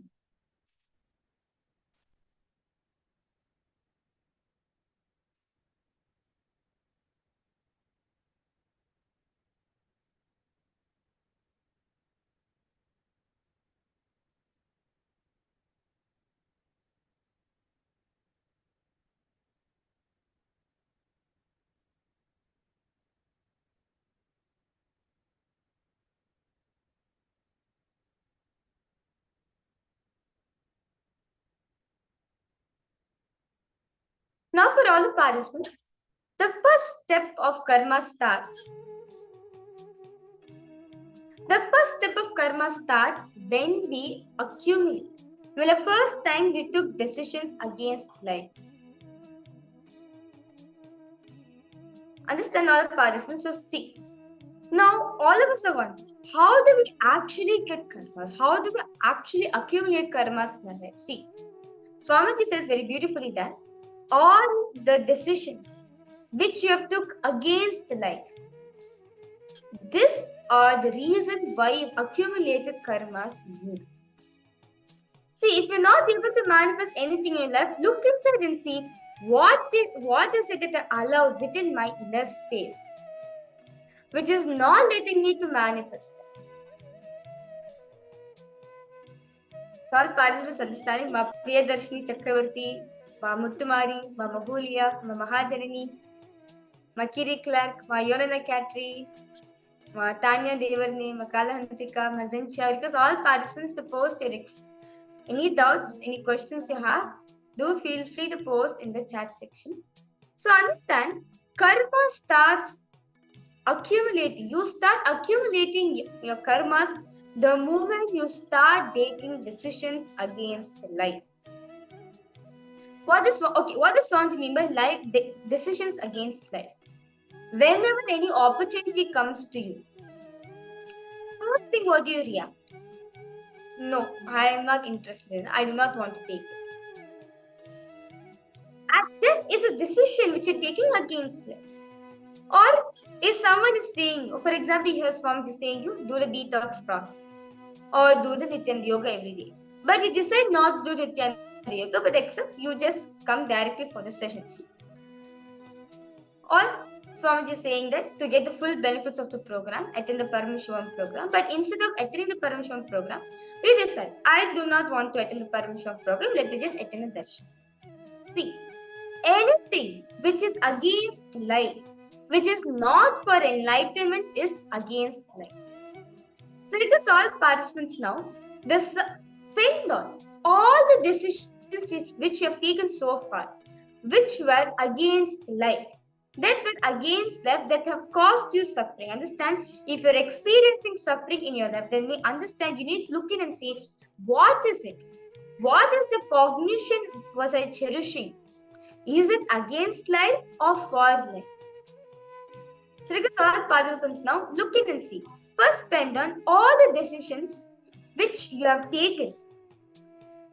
Now, for all the participants, the first step of karma starts. The first step of karma starts when we accumulate. When the first time we took decisions against life. Understand all the participants? So see. Now, all of us are wondering, how do we actually get karmas? How do we actually accumulate karmas in our life? See, Swamiji says very beautifully that all the decisions which you have took against life, these are the reason why you've accumulated karmas in you. See, if you're not able to manifest anything in your life, look inside and see what is it that I allowed within my inner space, which is not letting me to manifest. All participants understanding Ma Priyadarshini Chakravarti, Ma Muttumari, Ma Mahulia, Ma Mahajanani, Ma Kiri Clark, Ma Yonana Katri, Ma Tanya Devarni, Ma Kalahantika, Ma Zencha, because all participants to post your any doubts, any questions you have, do feel free to post in the chat section. So understand, karma starts accumulating. You start accumulating your karmas the moment you start taking decisions against life. What does Sanj mean by life? Decisions against life. Whenever any opportunity comes to you, first thing what do you react? No, I am not interested in it. I do not want to take it. And that is a decision which you're taking against life. Or if someone is saying, for example, you hear Swamiji saying you do the detox process or do the Nityananda Yoga every day. But you decide not to do Nityananda Yoga, but except you just come directly for the sessions. Or Swamiji is saying that to get the full benefits of the program, attend the Paramashivoham program. But instead of attending the Paramashivoham program, we decide, I do not want to attend the Paramashivoham program, let me just attend the darshan. See, anything which is against life, which is not for enlightenment, is against life. So let us all participants now depend on all the decisions which you have taken so far, which were against life, that were against life, that have caused you suffering. Understand, if you're experiencing suffering in your life, then we understand you need to look in and see, what is it? What is the cognition was I cherishing? Is it against life or for life? So let us all participants now look in and see. First, spend on all the decisions which you have taken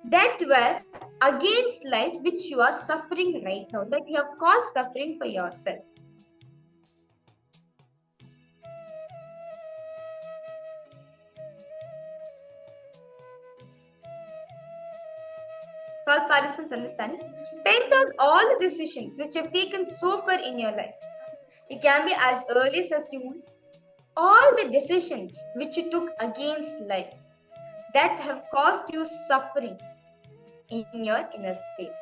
that were against life, which you are suffering right now, that you have caused suffering for yourself. All participants understand? Spend on all the decisions which you have taken so far in your life. It can be as early as you want. All the decisions which you took against life that have caused you suffering in your inner space.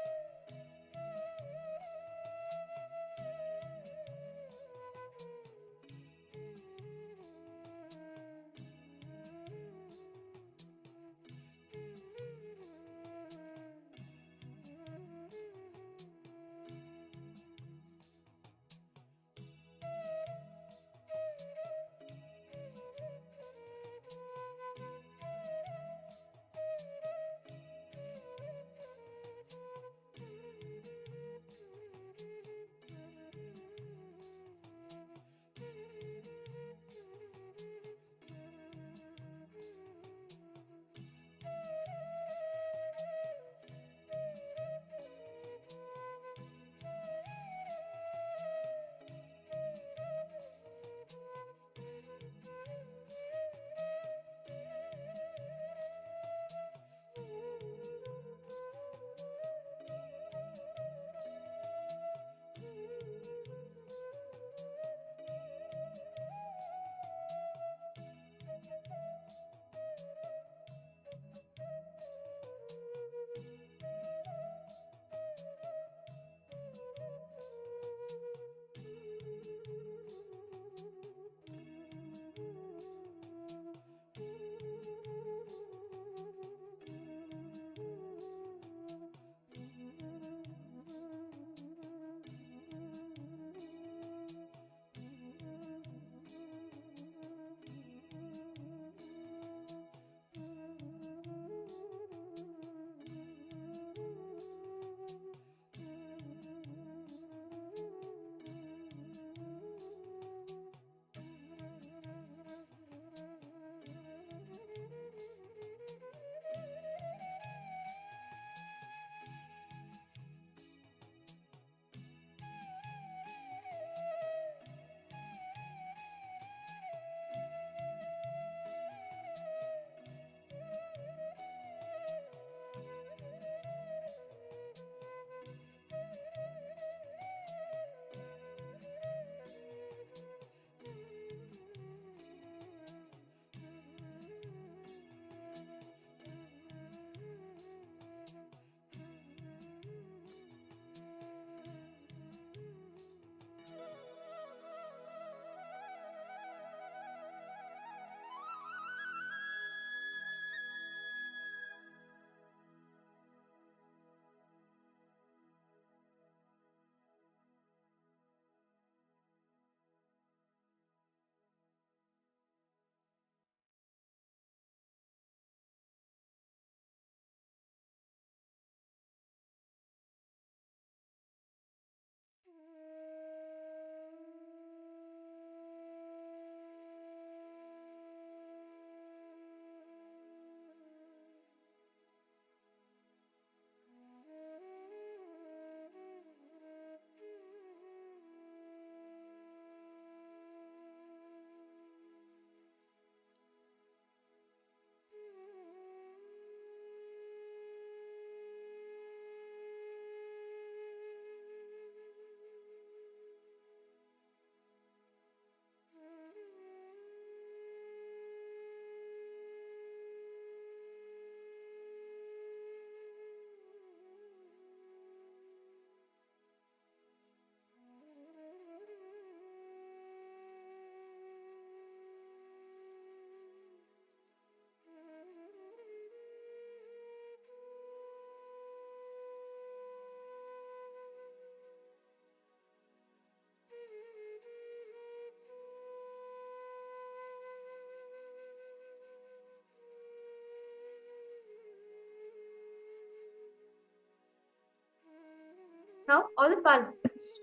Now, all the participants,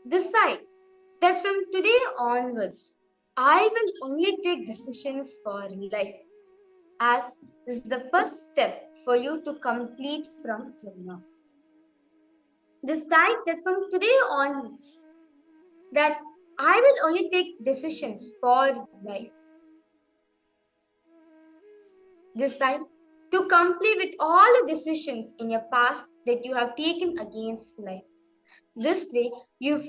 decide that from today onwards, I will only take decisions for life, as this is the first step for you to complete from till now. Decide that from today onwards, that I will only take decisions for life. Decide to complete with all the decisions in your past that you have taken against life. This way, you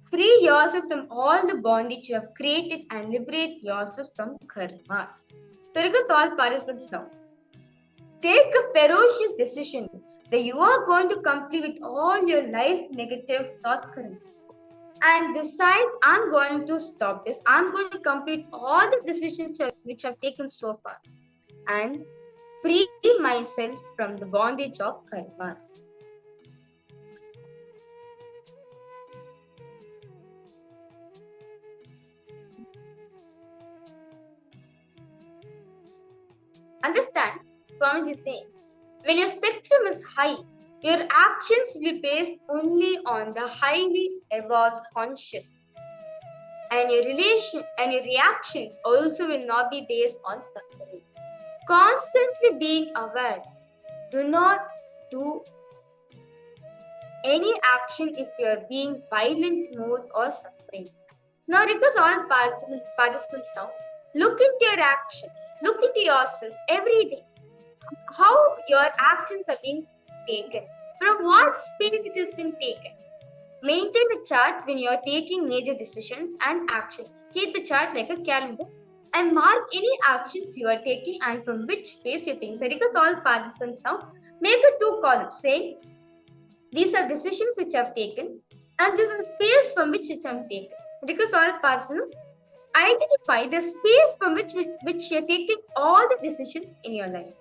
free yourself from all the bondage you have created and liberate yourself from karmas. Spiritual all participants now. Take a ferocious decision that you are going to complete with all your life negative thought currents. And decide, I'm going to stop this. I'm going to complete all the decisions which I've taken so far. And free myself from the bondage of karmas. Understand, Swamiji is saying, when your spectrum is high, your actions will be based only on the highly evolved consciousness. And your reactions also will not be based on suffering. Constantly being aware. Do not do any action if you are being violent mood or suffering. Now request all participants now. Look into your actions. Look into yourself every day. How your actions are being taken. From what space it has been taken. Maintain a chart when you are taking major decisions and actions. Keep the chart like a calendar and mark any actions you are taking and from which space you think. So request all participants now. Make a 2 columns saying these are decisions which I have taken and this is space from which I have taken. Request all participants identify the space from which you are taking all the decisions in your life.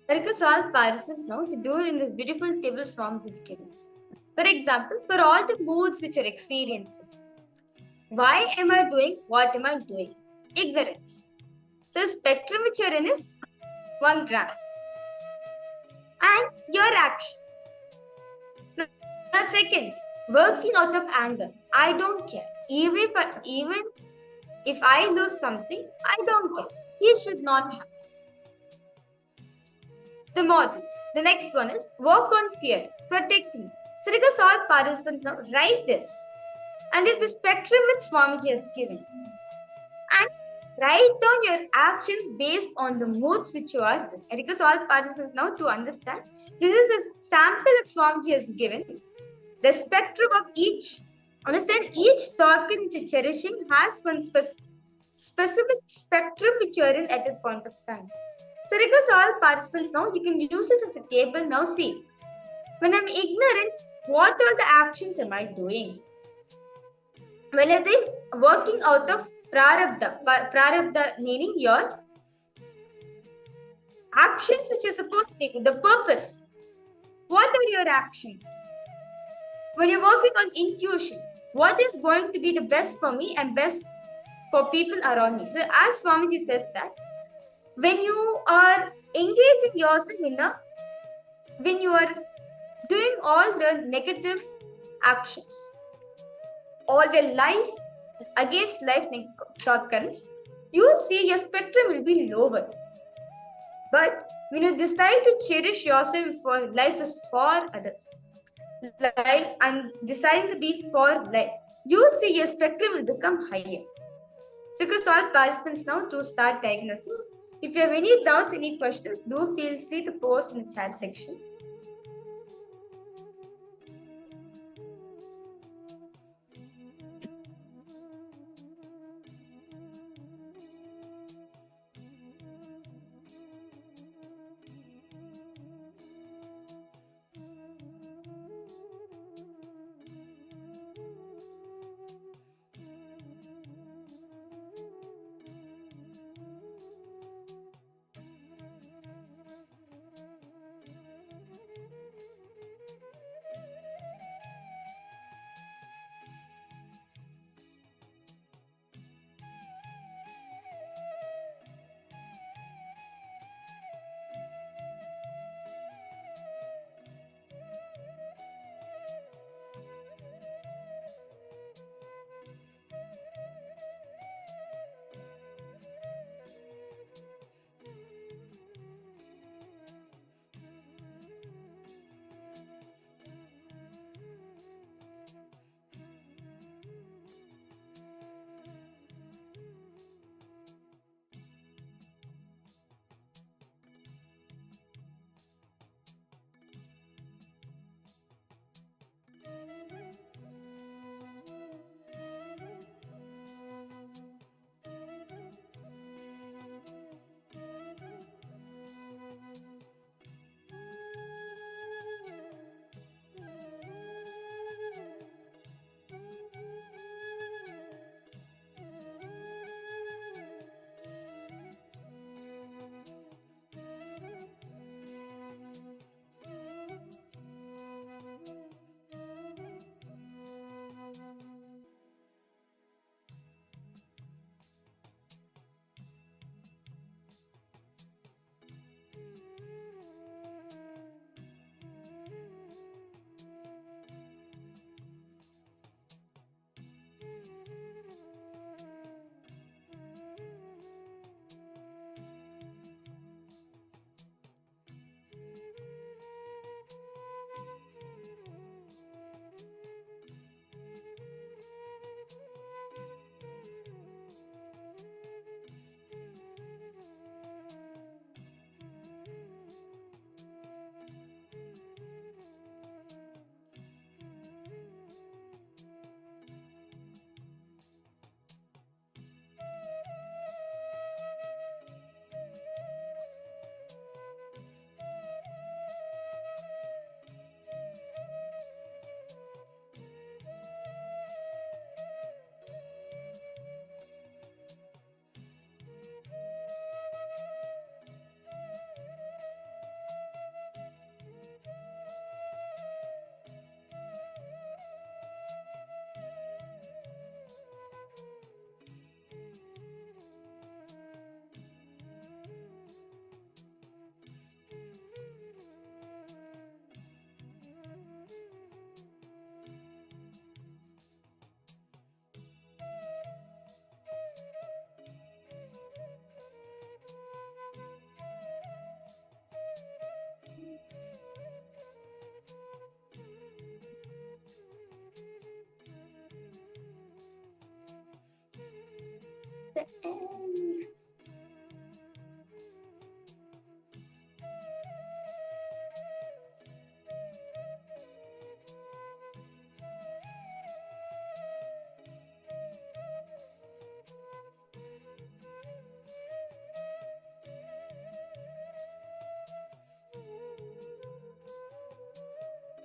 Request all participants now to do in the beautiful table forms is given. For example, for all the moods which you're experiencing, why am I doing what am I doing? Ignorance. So the spectrum which you're in is 1 grams. And your actions. Now second, working out of anger. I don't care. Even if I lose something, I don't care. He should not have. The models. The next one is work on fear, protecting. So because all participants now write this. And this is the spectrum which Swamiji has given. And write down your actions based on the moods which you are in. And because all participants now to understand, this is a sample that Swamiji has given. The spectrum of each. Understand, each token which you're cherishing has one specific spectrum which you are in at a point of time. So because all participants now, you can use this as a table. Now see, when I'm ignorant, what are the actions am I doing? When I think working out of prarabdha meaning your actions which you're supposed to take, the purpose. What are your actions? When you're working on intuition, what is going to be the best for me and best for people around me? So as Swamiji says that, when you are engaging yourself when you are doing all the negative actions, all the life against life shortcomings, you will see your spectrum will be lower. But when you decide to cherish yourself for life is for others, life and deciding to be for life, you will see your spectrum will become higher. So because all participants now to start diagnosing. If you have any doubts, any questions, do feel free to post in the chat section.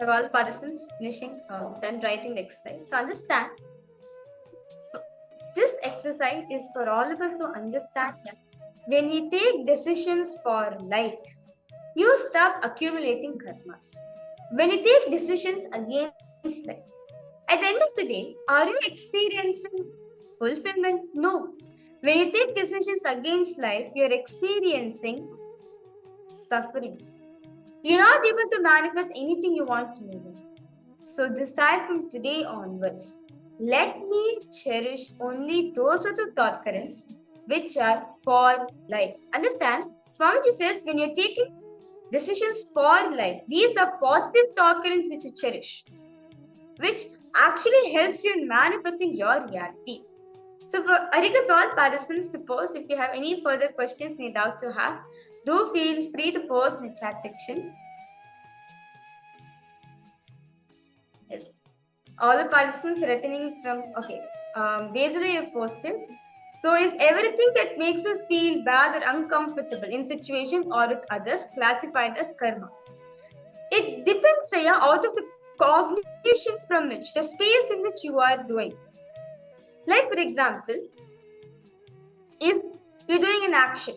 Have all participants finishing done writing the exercise? So understand. So this exercise is for all of us to understand that when we take decisions for life, you stop accumulating karmas. When you take decisions against life, at the end of the day, are you experiencing fulfillment? No. When you take decisions against life, you are experiencing suffering. You're not able to manifest anything you want to live in. So decide from today onwards, let me cherish only those of the thought currents which are for life. Understand? Swamiji says when you're taking decisions for life, these are positive thought currents which you cherish, which actually helps you in manifesting your reality. So I request all participants to post if you have any further questions, any doubts you have. Do feel free to post in the chat section. Yes. All the participants returning from, okay, basically you've posted. So is everything that makes us feel bad or uncomfortable in situation or with others classified as karma? It depends, out of the cognition from which, the space in which you are doing. Like for example, if you're doing an action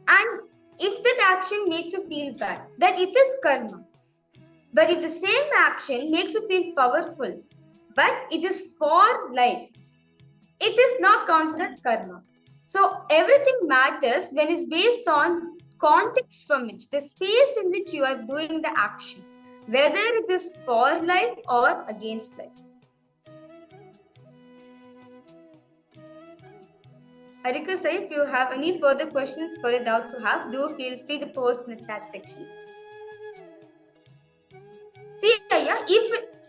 and if that action makes you feel bad, then it is karma. But if the same action makes you feel powerful, but it is for life, it is not considered as karma. So everything matters when it's based on context from which, the space in which you are doing the action, whether it is for life or against life. I request if you have any further questions, further doubts you have, do feel free to post in the chat section.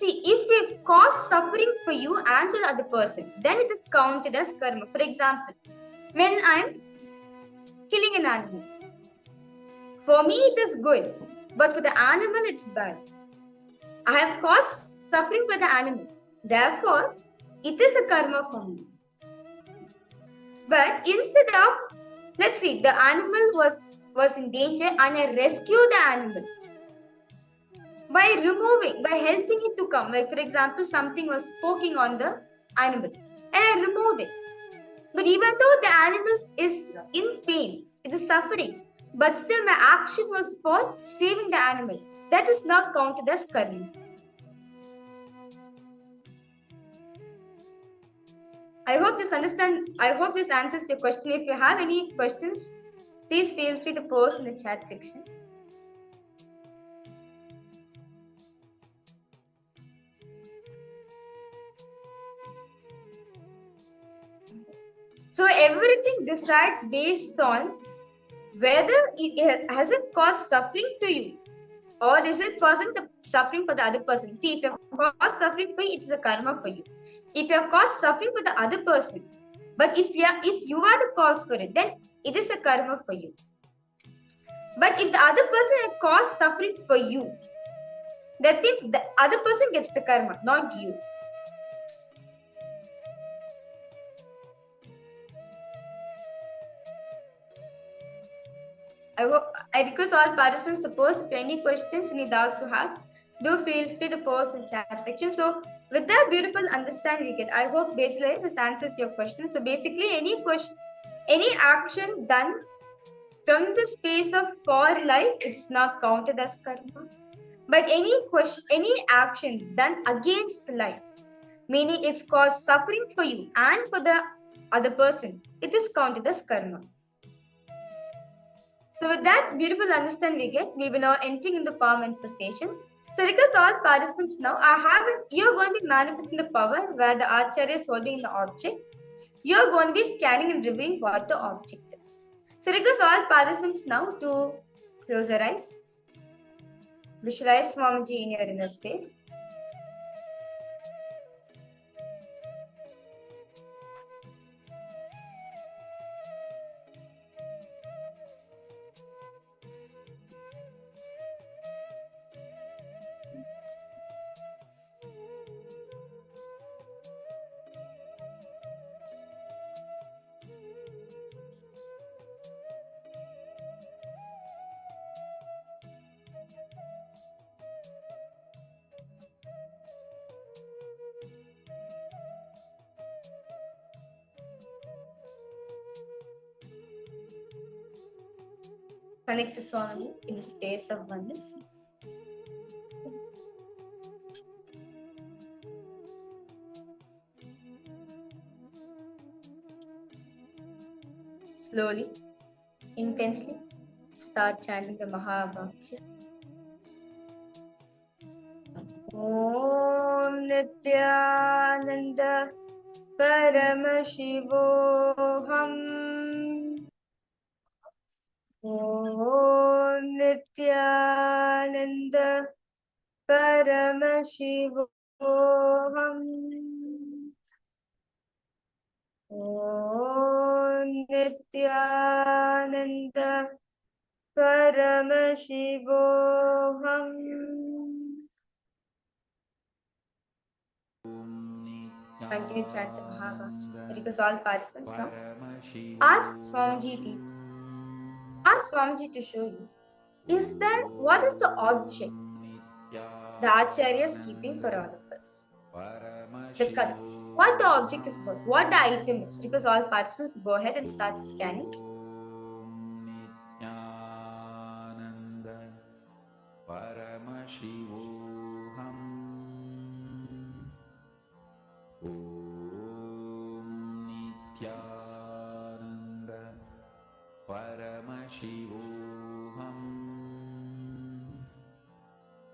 If it caused suffering for you and for the other person, then it is counted as karma. For example, when I'm killing an animal, for me it is good, but for the animal it's bad. I have caused suffering for the animal, therefore it is a karma for me. But instead of, let's see, the animal was in danger and I rescue the animal by helping it to come. Like for example, something was poking on the animal and I removed it. But even though the animal is in pain, it is suffering, but still my action was for saving the animal. That is not counted as karma. I hope this answers your question. If you have any questions, please feel free to post in the chat section. So everything decides based on whether has it caused suffering to you or is it causing the suffering for the other person. See, if you have caused suffering for you, it is a karma for you. If you have caused suffering for the other person, but if you are the cause for it, then it is a karma for you. But if the other person has caused suffering for you, that means the other person gets the karma, not you. I request all participants to post if any questions, any doubts you have. Do feel free to post in the chat section. So with that beautiful understanding we get, I hope basically this answers your question. So basically any question, any action done from the space of for life, it's not counted as karma. But any actions done against life, meaning it's caused suffering for you and for the other person, it is counted as karma. So with that beautiful understanding we get, we will now entering into power manifestation. So request all participants now, you're going to be manifesting the power where the Acharya is holding the object. You're going to be scanning and revealing what the object is. So request all participants now to close their eyes. Visualize Swamiji in your inner space. Connect to Swami in the space of oneness. Slowly, intensely, start chanting the Mahavakya. Om Nityananda Paramashivoham. Om Nityananda Paramashivoham. Om Nityananda Paramashivoham. Continue chant the Mahavakya. Request all participants now. Ask Swamiji to show you. What is the object the Acharya is keeping for all of us? The color. What the object is about, what the item is. Because all participants go ahead and start scanning. Paramashivoham. Om Nityananda Paramashivoham.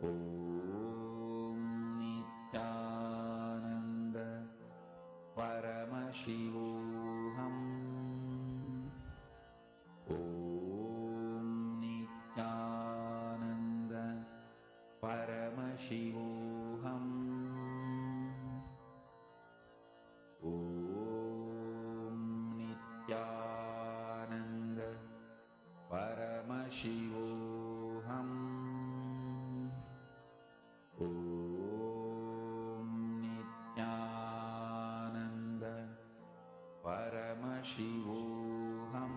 Om Nityananda Paramashivoham. Om Nityananda Paramashivoham. Om Nityananda Paramashivoham. Om Nityananda Paramashivoham.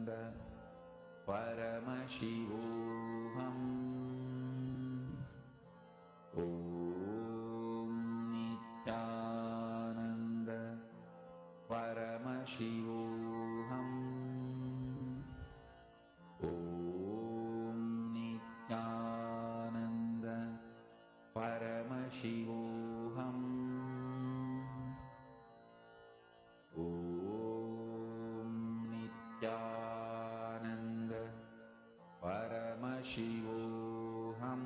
Om Nityananda Paramashivoham. Om Nityananda Paramashivoham. Om Nityananda Paramashivoham. Om Nityananda Paramashivoham.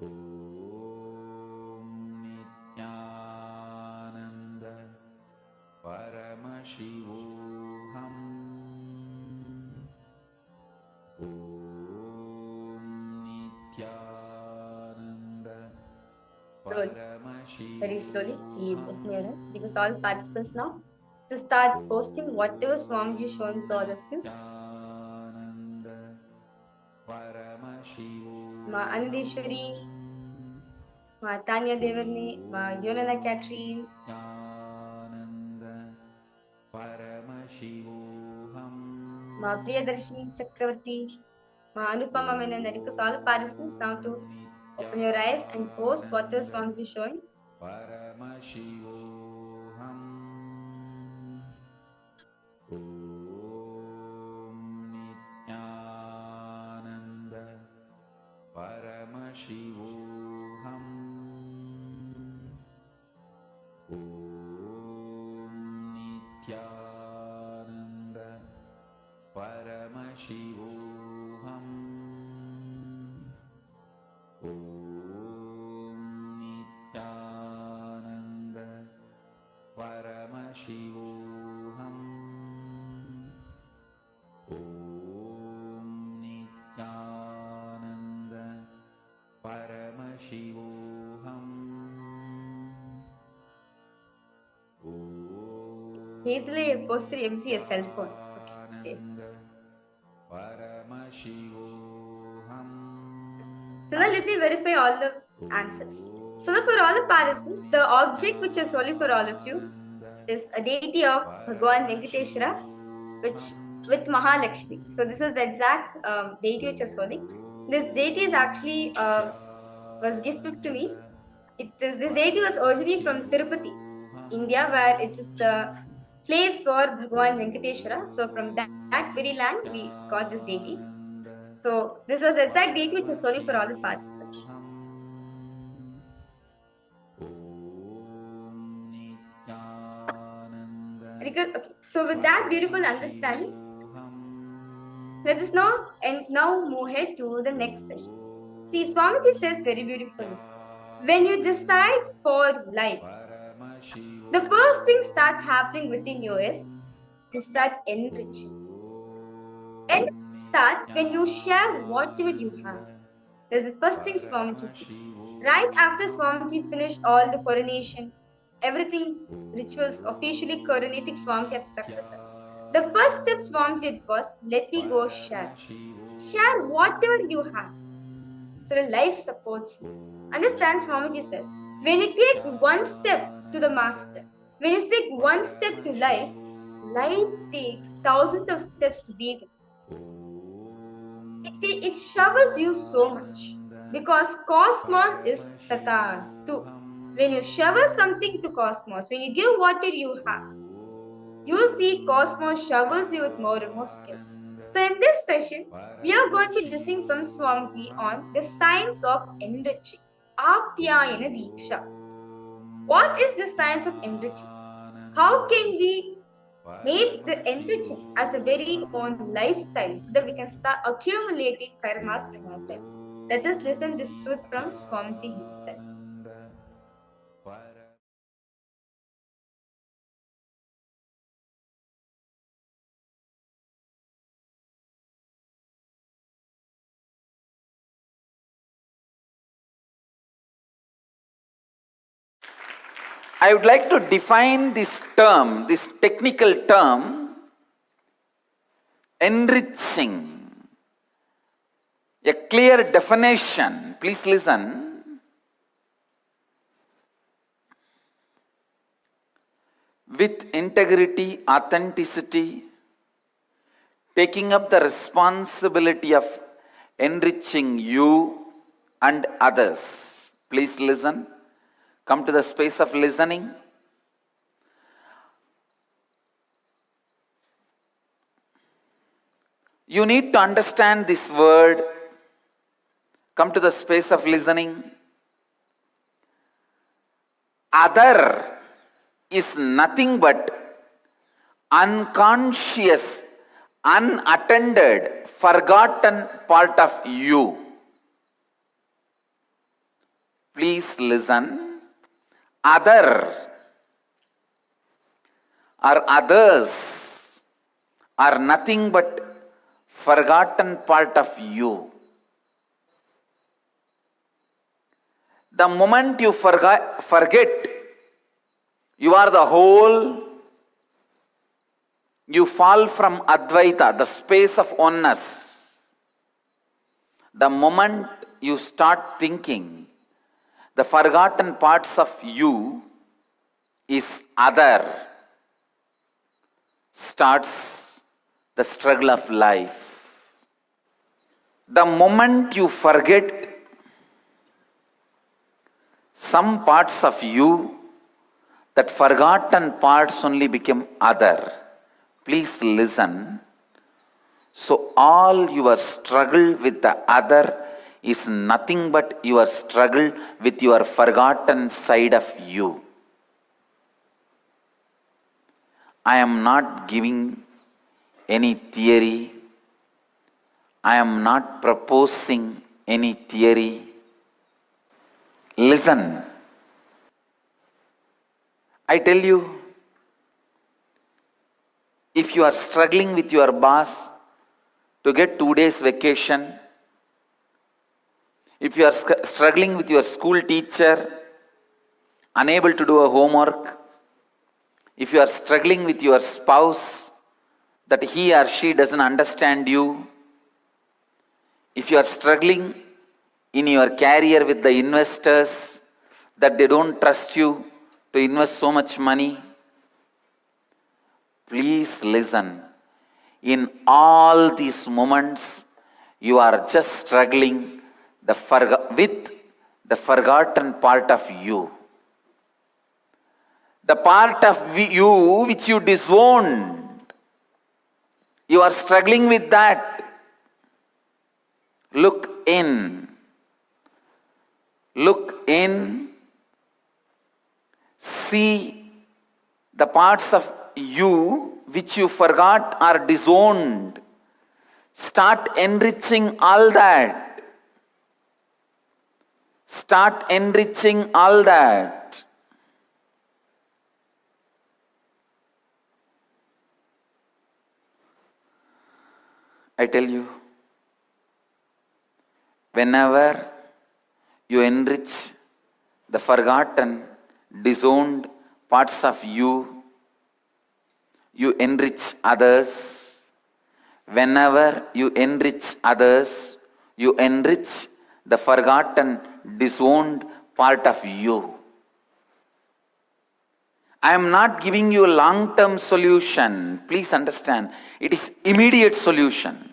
Om Nityananda Paramashivoham. Om Nityananda Very slowly, please open your eyes. Because all participants now to start posting whatever Swamiji is showing to all of you. Ma Anandeshwari, Ma Tanya Devarni, Ma Yolana Catherine, Ma Priyadarshini Chakravarti, Ma Anupama Menon. Because all participants now to open your eyes and post whatever Swamiji is showing. Paramashivoham. Om Nityananda Paramashivoham. Om Nityananda Paramashivoham. Om Nityananda Paramashivoham. Om Nityananda Paramashivoham. Easily post to MC a cell phone. Okay. Paramashivoham. So now let me verify all the answers. So now for all the participants, the object which is holy for all of you is a deity of Bhagavan Venkateshwara, which with Mahalakshmi. So this is the exact deity which is holy. This deity is actually was gifted to me This deity was originally from Tirupati, India, where it is the place for Bhagwan Venkateshwara. So from that very land, we got this deity. So this was the exact deity which is holy for all the participants. Okay. So with that beautiful understanding, let us now move ahead to the next session. See, Swamiji says very beautifully, when you decide for life, the first thing starts happening within you is you start enriching. Enriching starts when you share whatever you have. That's the first thing Swamiji did. Right after Swamiji finished all the coronation, everything rituals officially coronating Swamiji as a successor. The first step Swamiji did was, let me go share. Share whatever you have. So the life supports you. Understand, Swamiji says, when you take one step to the master, when you take one step to life, life takes thousands of steps to beat it. It showers you so much because cosmos is tatastu. When you shower something to cosmos, when you give whatever you have, you see cosmos showers you with more and more skills. So in this session, we are going to be listening from Swamiji on the science of enriching, Apyayana Diksha. What is the science of enriching? How can we make the enriching as a very own lifestyle so that we can start accumulating karmas in our life? Let us listen this truth from Swamiji himself. I would like to define this term, this technical term, enriching. A clear definition. Please listen. With integrity, authenticity, taking up the responsibility of enriching you and others. Please listen. Come to the space of listening. You need to understand this word. Come to the space of listening. Other is nothing but unconscious, unattended, forgotten part of you. Please listen. Other or others are nothing but forgotten part of you. The moment you forget you are the whole, you fall from Advaita, the space of oneness. The moment you start thinking the forgotten parts of you is other, starts the struggle of life. The moment you forget some parts of you, that forgotten parts only become other. Please listen. So all your struggle with the other is nothing but your struggle with your forgotten side of you. I am not giving any theory. I am not proposing any theory. Listen. I tell you, if you are struggling with your boss to get 2 days vacation, if you are struggling with your school teacher, unable to do a homework, if you are struggling with your spouse, that he or she doesn't understand you, if you are struggling in your career with the investors, that they don't trust you to invest so much money, please listen. In all these moments, you are just struggling with the forgotten part of you. The part of you which you disowned. You are struggling with that. Look in. Look in. See the parts of you which you forgot or disowned. Start enriching all that. Start enriching all that. I tell you, whenever you enrich the forgotten, disowned parts of you, you enrich others. Whenever you enrich others, you enrich the forgotten, disowned part of you. I am not giving you a long-term solution. Please understand, it is immediate solution.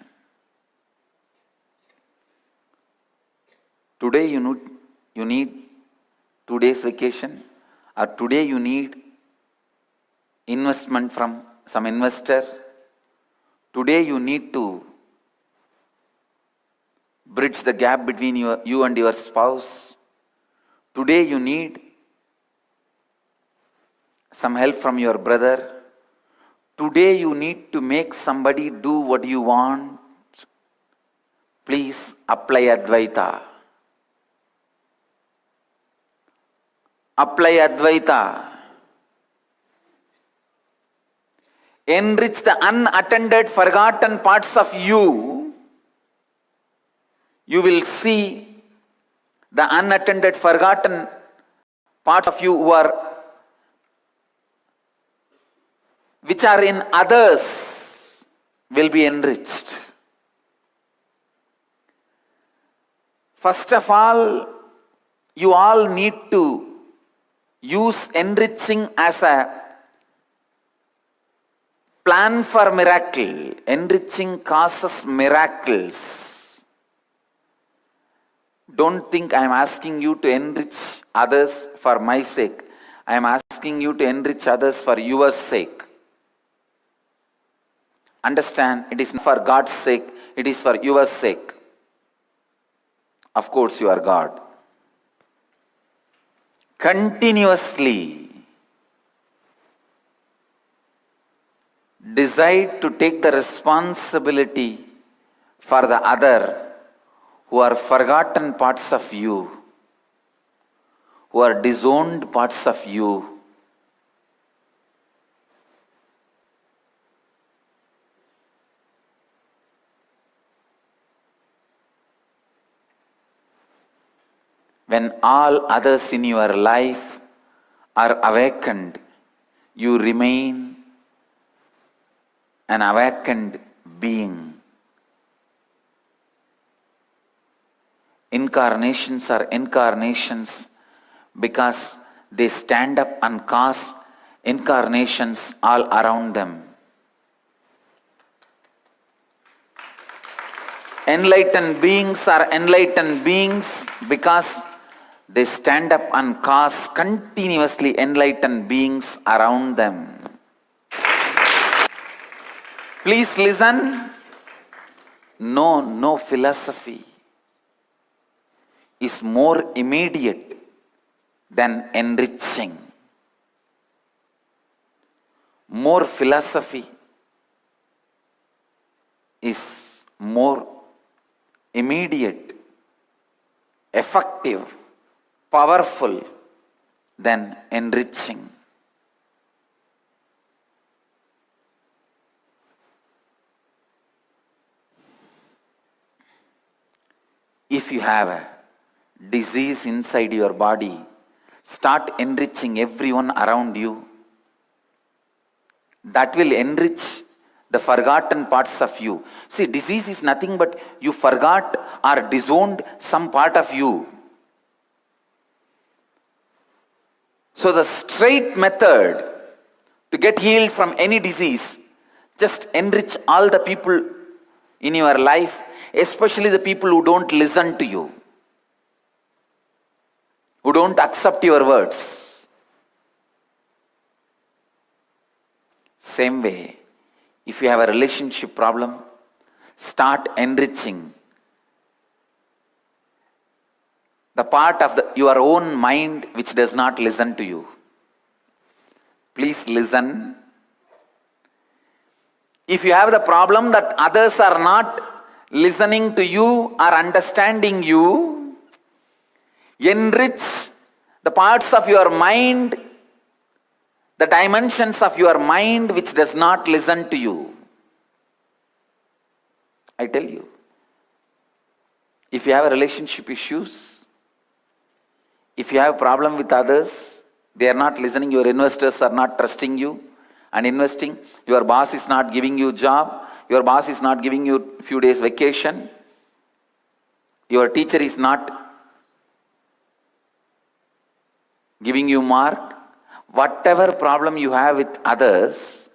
Today you need 2 days vacation, or today you need investment from some investor. Today you need to bridge the gap between you and your spouse. Today you need some help from your brother. Today you need to make somebody do what you want. Please apply Advaita. Apply Advaita. Enrich the unattended, forgotten parts of you. You will see the unattended, forgotten parts of you which are in others will be enriched. First of all, you all need to use enriching as a plan for miracle. Enriching causes miracles. Don't think I am asking you to enrich others for my sake. I am asking you to enrich others for your sake. Understand, it is not for God's sake, it is for your sake. Of course, you are God. Continuously decide to take the responsibility for the other who are forgotten parts of you, who are disowned parts of you. When all others in your life are awakened, you remain an awakened being. Incarnations are incarnations because they stand up and cause incarnations all around them. Enlightened beings are enlightened beings because they stand up and cause continuously enlightened beings around them. Please listen. No philosophy is more immediate than enriching. More philosophy is more immediate, effective, powerful than enriching. If you have a disease inside your body, start enriching everyone around you. That will enrich the forgotten parts of you. See, disease is nothing but you forgot or disowned some part of you. So the straight method to get healed from any disease, just enrich all the people in your life, especially the people who don't listen to you. who don't accept your words. Same way, if you have a relationship problem, start enriching the part of your own mind which does not listen to you. Please listen. If you have the problem that others are not listening to you or understanding you, enrich the parts of your mind, the dimensions of your mind which does not listen to you. I tell you, if you have relationship issues, if you have a problem with others, they are not listening, your investors are not trusting you and investing, your boss is not giving you job, your boss is not giving you few days vacation, your teacher is not giving you mark, whatever problem you have with others,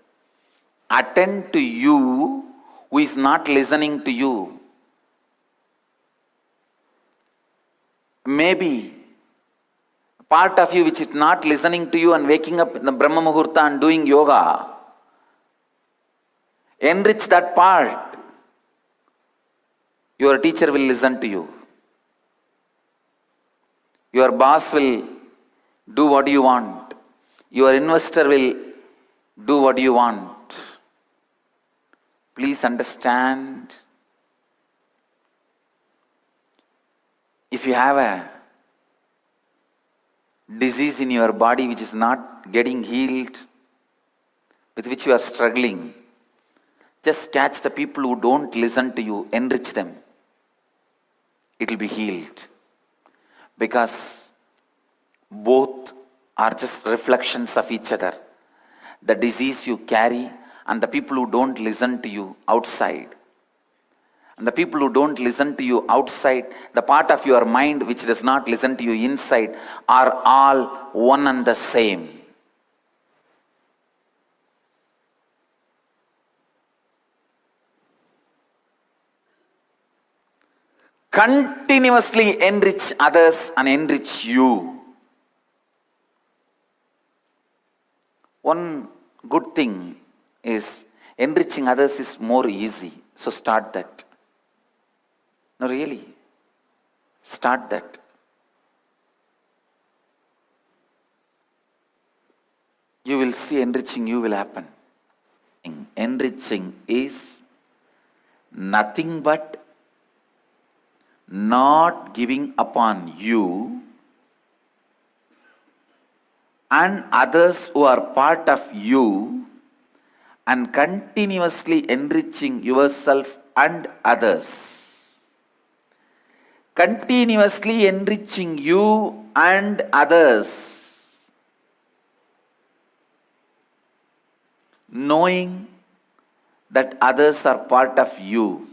attend to you who is not listening to you. Maybe part of you which is not listening to you and waking up in the Brahma Muhurta and doing yoga, enrich that part. Your teacher will listen to you. Your boss will do what you want. Your investor will do what you want. Please understand, if you have a disease in your body which is not getting healed, with which you are struggling, just catch the people who don't listen to you, enrich them. It will be healed. Because both are just reflections of each other. The disease you carry and the people who don't listen to you outside. And the people who don't listen to you outside, the part of your mind which does not listen to you inside, are all one and the same. Continuously enrich others and enrich you. One good thing is enriching others is more easy. So start that. No, really. Start that. You will see enriching you will happen. Enriching is nothing but not giving upon you and others who are part of you, and continuously enriching yourself and others. Continuously enriching you and others. Knowing that others are part of you.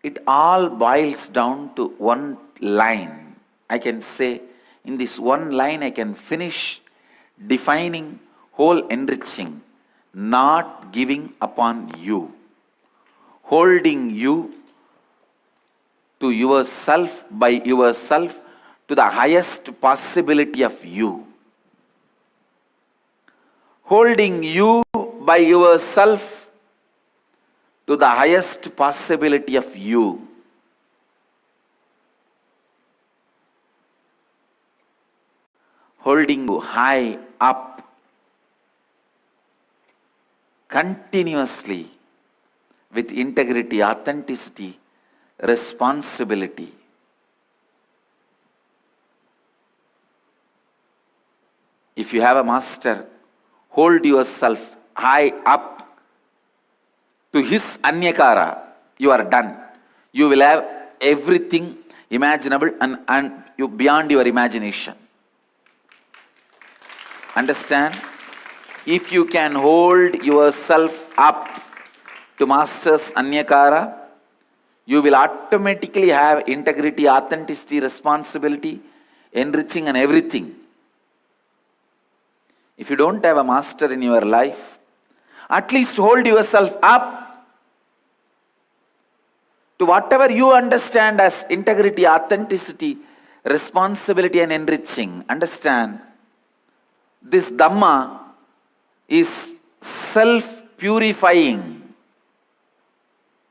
It all boils down to one line. I can say, in this one line I can finish defining whole enriching. Not giving upon you. Holding you to yourself, by yourself, to the highest possibility of you. Holding you by yourself to the highest possibility of you. Holding you high up, continuously, with integrity, authenticity, responsibility. If you have a master, hold yourself high up to his anyakara. You are done. You will have everything imaginable and you beyond your imagination. Understand? If you can hold yourself up to master's anyakara, you will automatically have integrity, authenticity, responsibility, enriching and everything. If you don't have a master in your life, at least hold yourself up to whatever you understand as integrity, authenticity, responsibility and enriching. Understand, this Dhamma is self-purifying.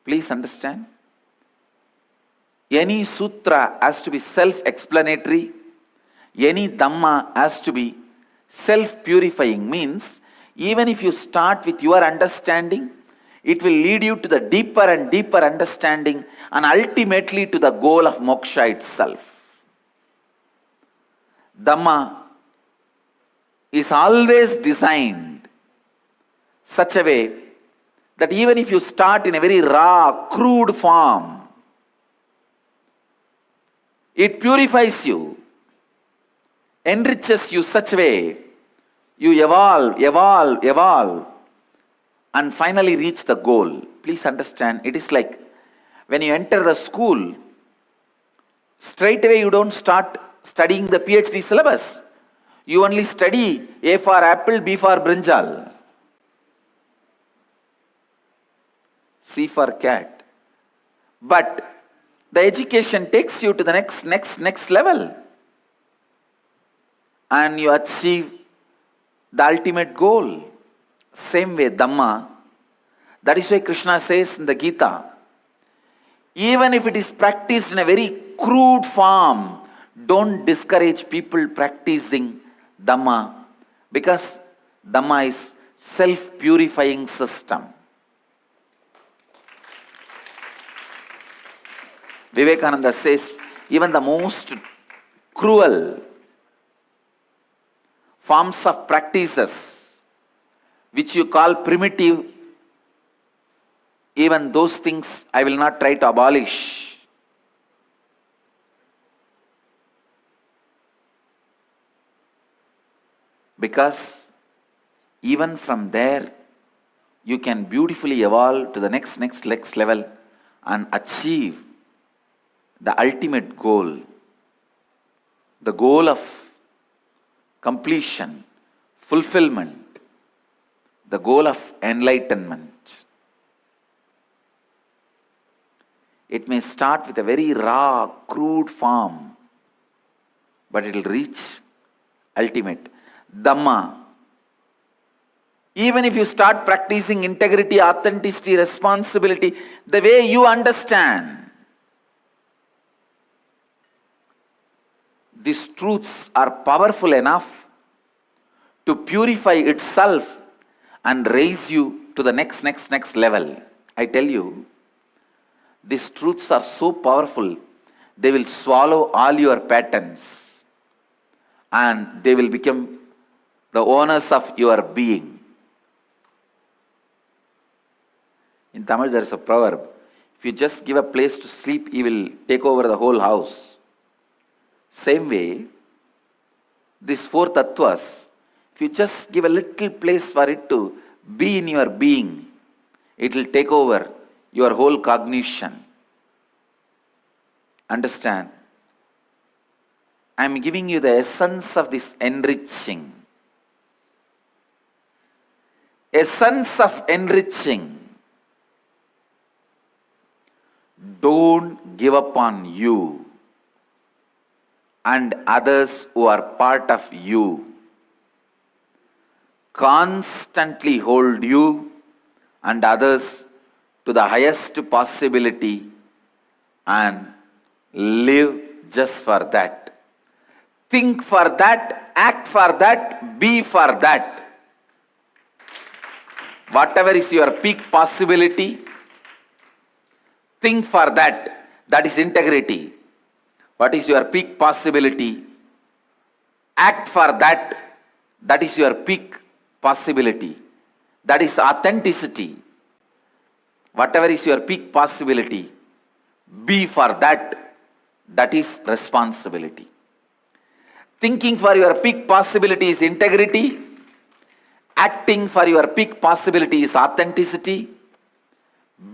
Please understand. Any sutra has to be self-explanatory. Any Dhamma has to be self-purifying. Means, even if you start with your understanding, it will lead you to the deeper and deeper understanding and ultimately to the goal of moksha itself. Dhamma is always designed such a way that even if you start in a very raw, crude form, it purifies you, enriches you such a way, you evolve, and finally reach the goal. Please understand, it is like when you enter the school, straight away you don't start studying the PhD syllabus. You only study A for apple, B for brinjal, C for cat. But the education takes you to the next level. And you achieve the ultimate goal. Same way, Dhamma. That is why Krishna says in the Gita, even if it is practiced in a very crude form, don't discourage people practicing Dhamma, because Dhamma is self-purifying system. Vivekananda says, even the most cruel forms of practices, which you call primitive, even those things I will not try to abolish. Because even from there, you can beautifully evolve to the next level and achieve the ultimate goal, the goal of completion, fulfillment, the goal of enlightenment. It may start with a very raw, crude form, but it will reach ultimate. Dhamma. Even if you start practicing integrity, authenticity, responsibility, the way you understand, these truths are powerful enough to purify itself and raise you to the next level. I tell you, these truths are so powerful, they will swallow all your patterns and they will become the owners of your being. In Tamil there is a proverb, if you just give a place to sleep, he will take over the whole house. Same way, these four tattvas, if you just give a little place for it to be in your being, it will take over your whole cognition. Understand? I am giving you the essence of this enriching. Essence of enriching. Don't give up on you and others who are part of you. Constantly hold you and others to the highest possibility and live just for that. Think for that, act for that, be for that. Whatever is your peak possibility, think for that. That is integrity. What is your peak possibility? Act for that. That is your peak possibility. That is authenticity. Whatever is your peak possibility, be for that. That is responsibility. Thinking for your peak possibility is integrity. Acting for your peak possibility is authenticity.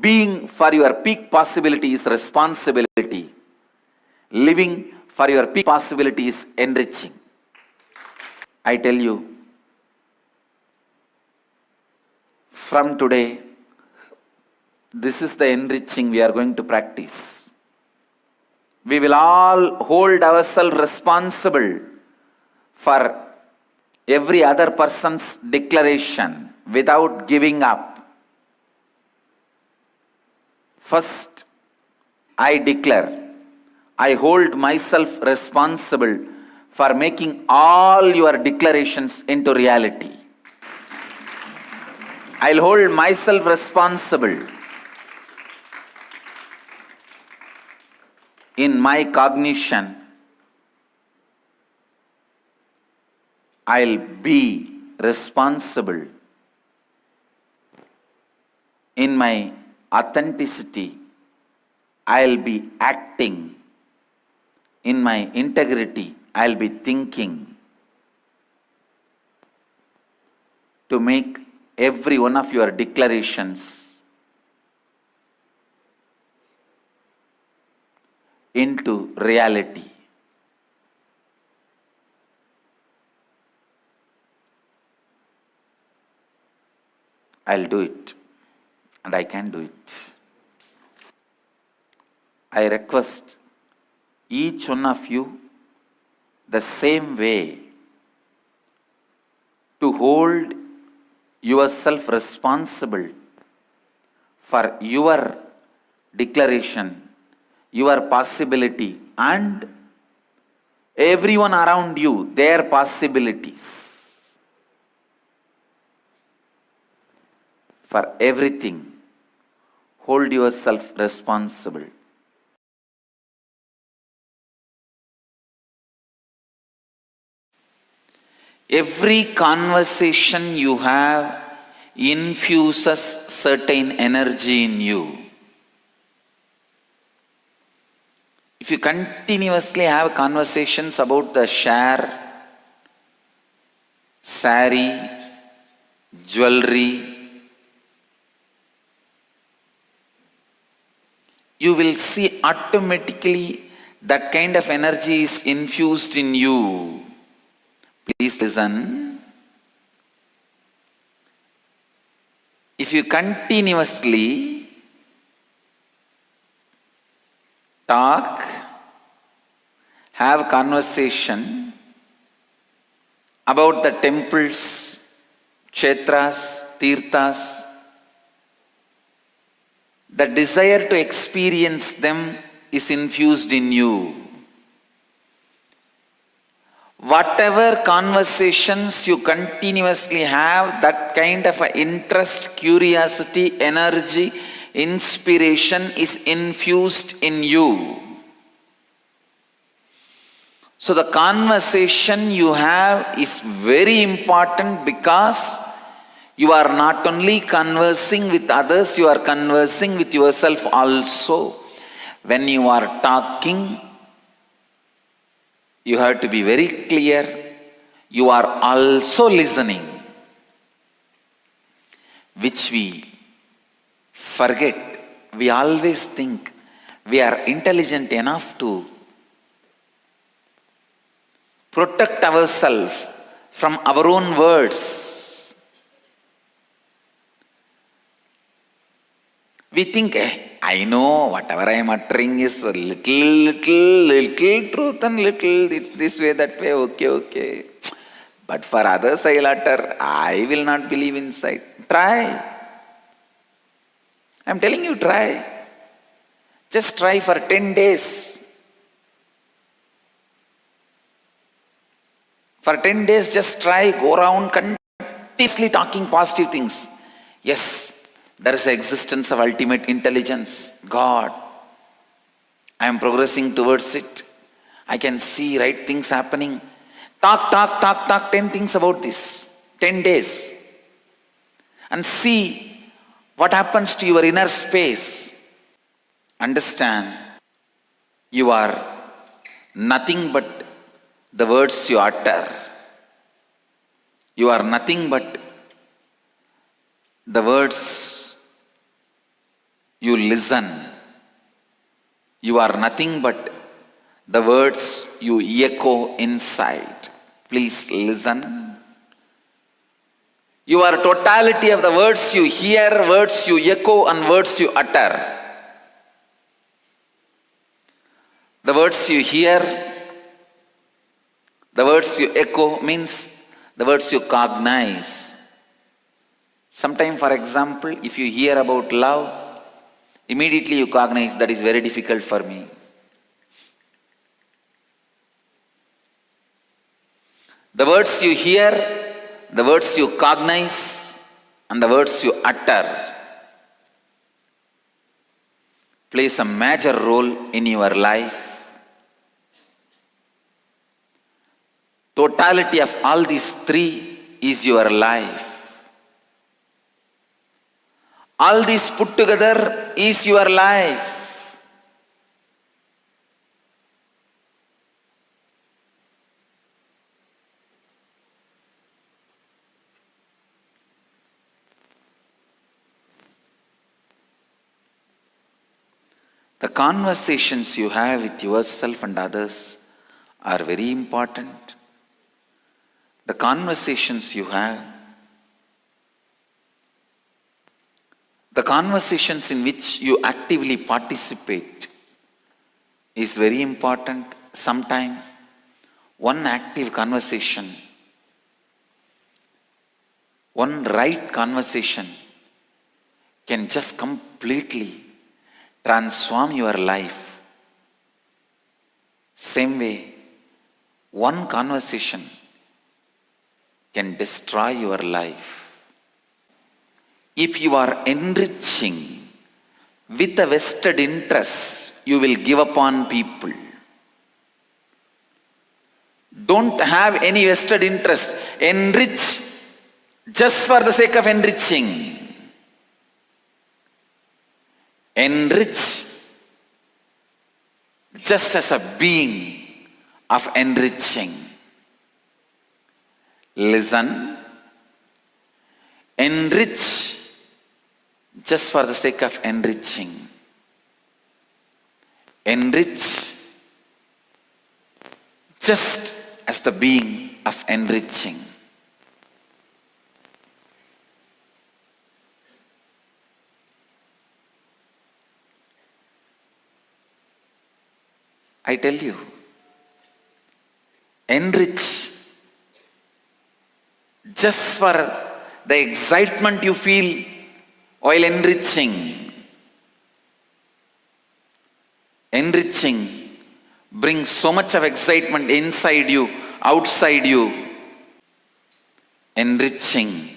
Being for your peak possibility is responsibility. Living for your peak possibility is enriching. I tell you, from today, This is the enriching we are going to practice. We will all hold ourselves responsible for every other person's declaration without giving up. First, I declare, I hold myself responsible for making all your declarations into reality. I'll hold myself responsible in my cognition. I'll be responsible in my authenticity. I'll be acting in my integrity. I'll be thinking to make every one of your declarations into reality. I'll do it, and I can do it. I request each one of you the same way to hold yourself responsible for your declaration, your possibility, and everyone around you, their possibilities. For everything, hold yourself responsible. Every conversation you have infuses certain energy in you. If you continuously have conversations about the share, sari, jewelry, you will see automatically that kind of energy is infused in you. Please listen. If you continuously talk, have conversation about the temples, kshetras, tirthas, the desire to experience them is infused in you. Whatever conversations you continuously have, that kind of interest, curiosity, energy, inspiration is infused in you. So the conversation you have is very important because you are not only conversing with others, you are conversing with yourself also. When you are talking, you have to be very clear, you are also listening, which we forget. We always think we are intelligent enough to protect ourselves from our own words. We think, I know whatever I am uttering is a little truth and little it's this way, that way, okay. But for others I will utter, I will not believe inside. Try. I am telling you, try. Just try for 10 days. For 10 days, just try, go around continuously talking positive things. Yes, there is an existence of ultimate intelligence, God. I am progressing towards it. I can see right things happening. Talk 10 things about this. 10 days. And see what happens to your inner space. Understand, you are nothing but the words you utter. You are nothing but the words you listen. You are nothing but the words you echo inside. Please listen. Your totality of the words you hear, words you echo, and words you utter. The words you hear, the words you echo means the words you cognize. Sometimes, for example, if you hear about love, immediately you cognize that is very difficult for me. The words you hear, the words you cognize, and the words you utter plays a major role in your life. Totality of all these three is your life. All these put together is your life. The conversations you have with yourself and others are very important. The conversations you have, the conversations in which you actively participate is very important. Sometimes one active conversation, one right conversation can just completely transform your life. Same way, one conversation can destroy your life. If you are enriching with a vested interest, you will give upon people. Don't have any vested interest. Enrich just for the sake of enriching. Enrich just as a being of enriching. Listen, enrich just for the sake of enriching. Enrich just as the being of enriching. I tell you, enrich just for the excitement you feel while enriching. Enriching brings so much of excitement inside you, outside you. Enriching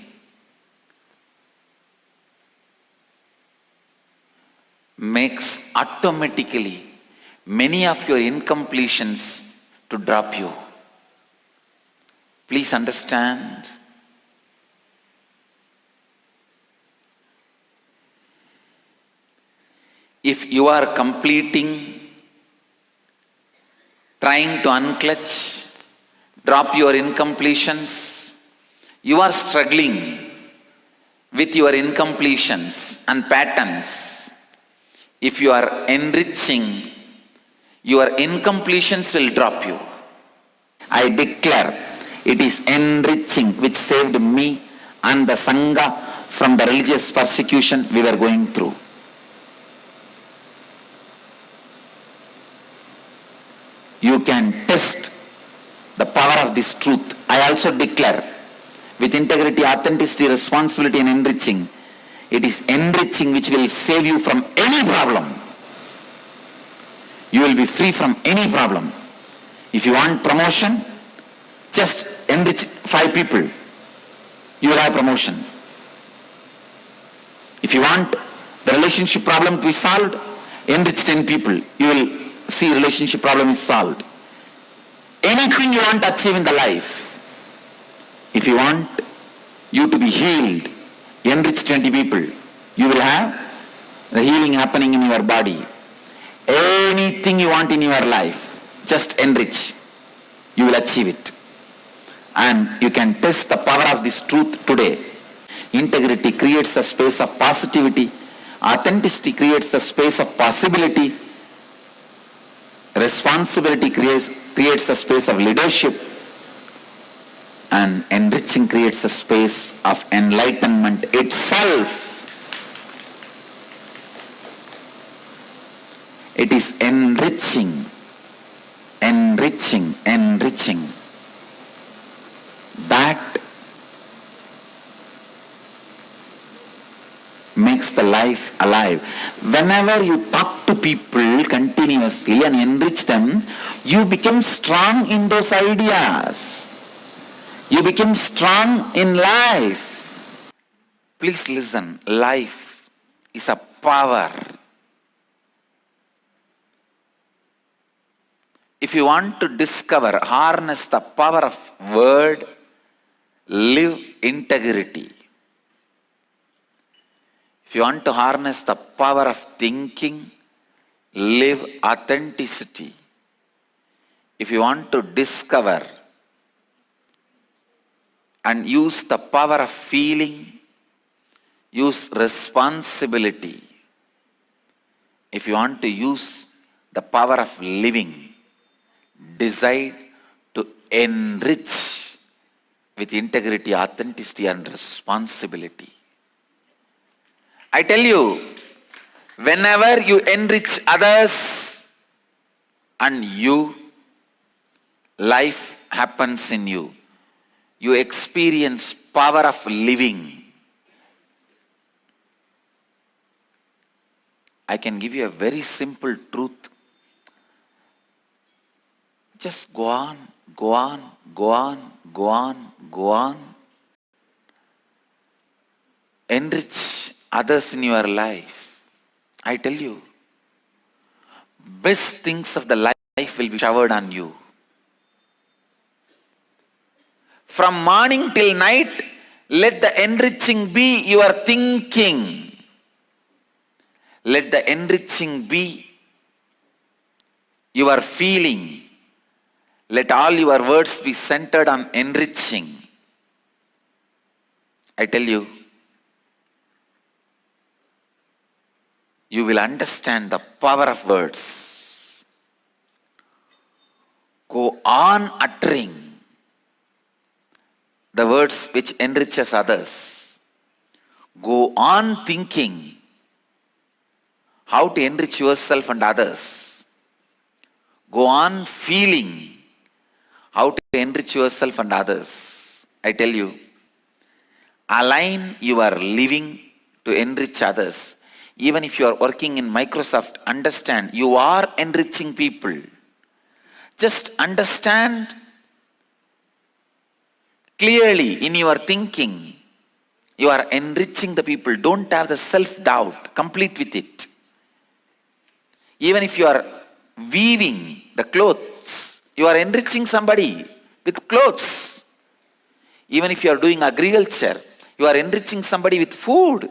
makes automatically many of your incompletions to drop you. Please understand. If you are completing, trying to unclutch, drop your incompletions, you are struggling with your incompletions and patterns. If you are enriching, your incompletions will drop you. I declare it is enriching which saved me and the Sangha from the religious persecution we were going through. You can test the power of this truth. I also declare with integrity, authenticity, responsibility and enriching, it is enriching which will save you from any problem. You will be free from any problem. If you want promotion, just enrich 5 people. You will have promotion. If you want the relationship problem to be solved, enrich 10 people. You will see relationship problem is solved. Anything you want to achieve in the life, if you want you to be healed, enrich 20 people. You will have the healing happening in your body. Anything you want in your life, just enrich. You will achieve it. And you can test the power of this truth today. Integrity creates a space of positivity. Authenticity creates a space of possibility. Responsibility creates a space of leadership. And enriching creates a space of enlightenment itself. It is enriching, enriching, enriching. That makes the life alive. Whenever you talk to people continuously and enrich them, you become strong in those ideas. You become strong in life. Please listen, life is a power. If you want to discover, harness the power of word, live integrity. If you want to harness the power of thinking, live authenticity. If you want to discover and use the power of feeling, use responsibility. If you want to use the power of living, decide to enrich with integrity, authenticity, and responsibility. I tell you, whenever you enrich others and you, life happens in you. You experience power of living. I can give you a very simple truth. Just go on, go on, go on, go on, go on. Enrich others in your life. I tell you, best things of the life will be showered on you. From morning till night, let the enriching be your thinking. Let the enriching be your feeling. Let all your words be centered on enriching. I tell you, you will understand the power of words. Go on uttering the words which enriches others. Go on thinking how to enrich yourself and others. Go on feeling how to enrich yourself and others. I tell you, align your living to enrich others. Even if you are working in Microsoft, understand you are enriching people. Just understand clearly in your thinking, you are enriching the people. Don't have the self-doubt. Complete with it. Even if you are weaving the clothes, you are enriching somebody with clothes. Even if you are doing agriculture, you are enriching somebody with food.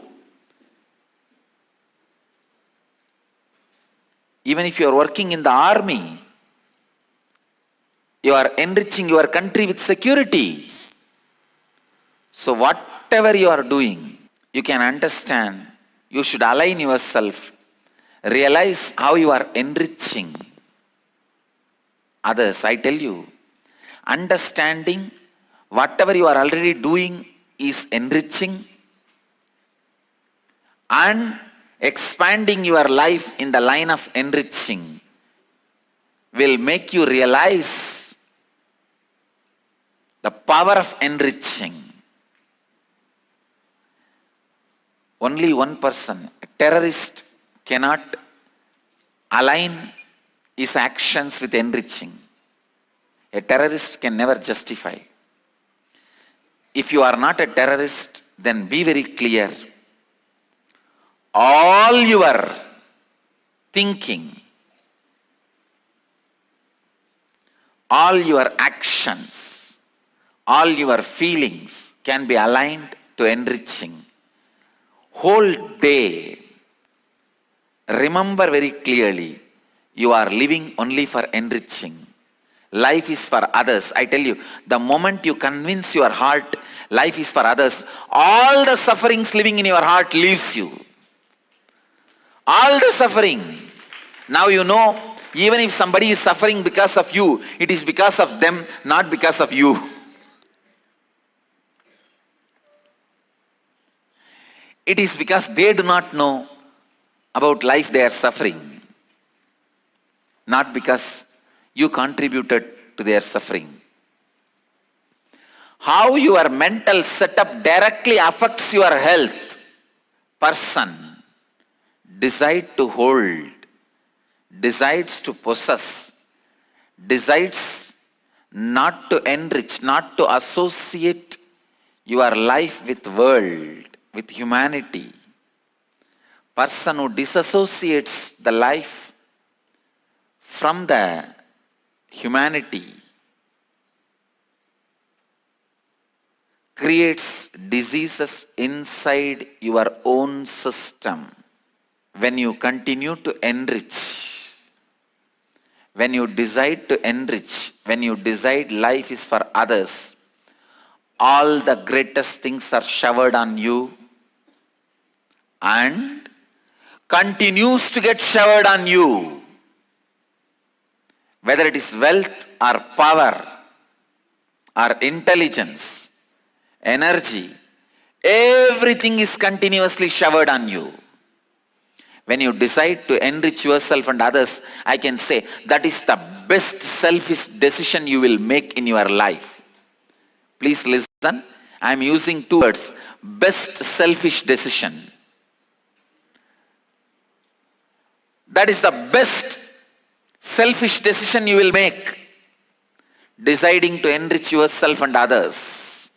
Even if you are working in the army, you are enriching your country with security. So whatever you are doing, you can understand, you should align yourself. Realize how you are enriching others. I tell you, understanding whatever you are already doing is enriching, and expanding your life in the line of enriching will make you realize the power of enriching. Only one person, a terrorist, cannot align his actions with enriching. A terrorist can never justify. If you are not a terrorist, then be very clear. All your thinking, all your actions, all your feelings can be aligned to enriching. Whole day, remember very clearly, you are living only for enriching. Life is for others. I tell you, the moment you convince your heart, life is for others, all the sufferings living in your heart leaves you. All the suffering. Now you know, even if somebody is suffering because of you, it is because of them, not because of you. It is because they do not know about life they are suffering, not because you contributed to their suffering. How your mental setup directly affects your health. Person decide to hold, decides to possess, decides not to enrich, not to associate your life with world, with humanity. Person who disassociates the life from the humanity creates diseases inside your own system. When you continue to enrich, when you decide to enrich, when you decide life is for others, all the greatest things are showered on you and continues to get showered on you. Whether it is wealth or power or intelligence, energy, everything is continuously showered on you. When you decide to enrich yourself and others, I can say that is the best selfish decision you will make in your life. Please listen, I am using two words, best selfish decision. That is the best selfish decision you will make. Deciding to enrich yourself and others,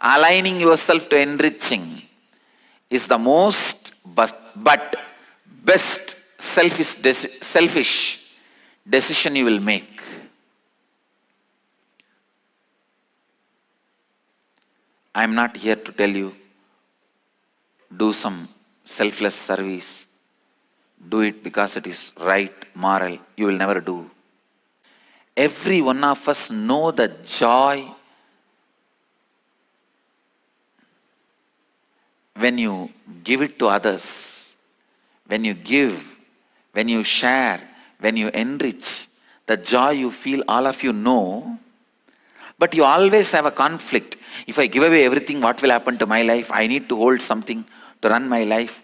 aligning yourself to enriching is the most but best selfish decision you will make. I am not here to tell you, do some selfless service. Do it because it is right, moral. You will never do. Every one of us know the joy when you give it to others. When you give, when you share, when you enrich, the joy you feel, all of you know. But you always have a conflict. If I give away everything, what will happen to my life? I need to hold something to run my life.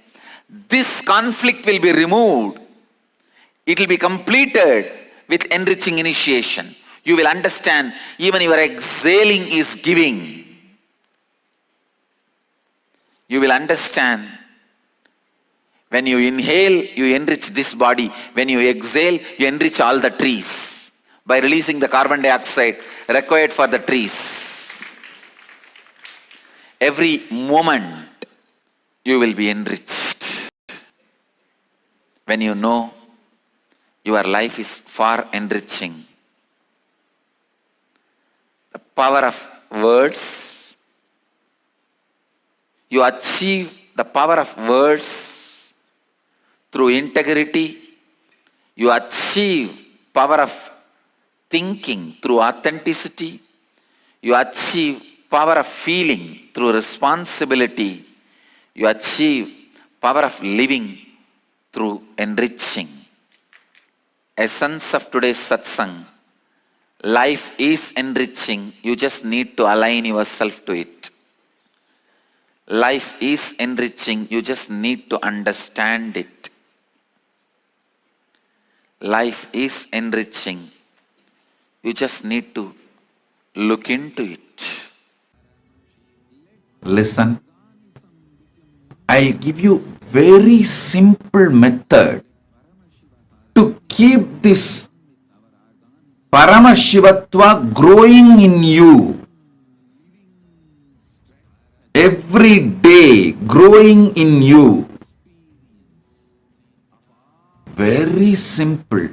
This conflict will be removed. It will be completed with enriching initiation. You will understand even your exhaling is giving. You will understand when you inhale, you enrich this body. When you exhale, you enrich all the trees by releasing the carbon dioxide required for the trees. Every moment you will be enriched. When you know your life is far enriching. The power of words. You achieve the power of words through integrity. You achieve power of thinking through authenticity. You achieve power of feeling through responsibility. You achieve power of living through enriching. Essence of today's satsang. Life is enriching. You just need to align yourself to it. Life is enriching. You just need to understand it. Life is enriching. You just need to look into it. Listen. I'll give you very simple method to keep this Paramashivatva growing in you. Every day growing in you. Very simple.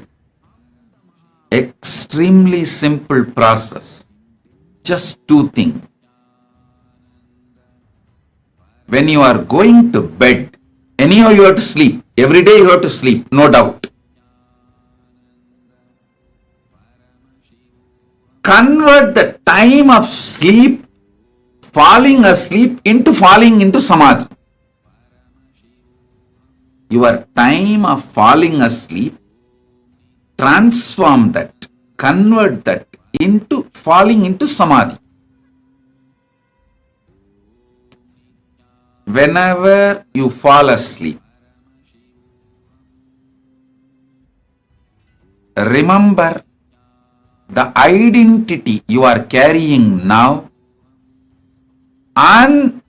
Extremely simple process. Just two things. When you are going to bed, anyhow you have to sleep. Every day you have to sleep, no doubt. Convert the time of sleep, falling asleep, into falling into samadhi. Your time of falling asleep, transform that, convert that into falling into samadhi. whenever you fall asleep, remember the identity you are carrying now and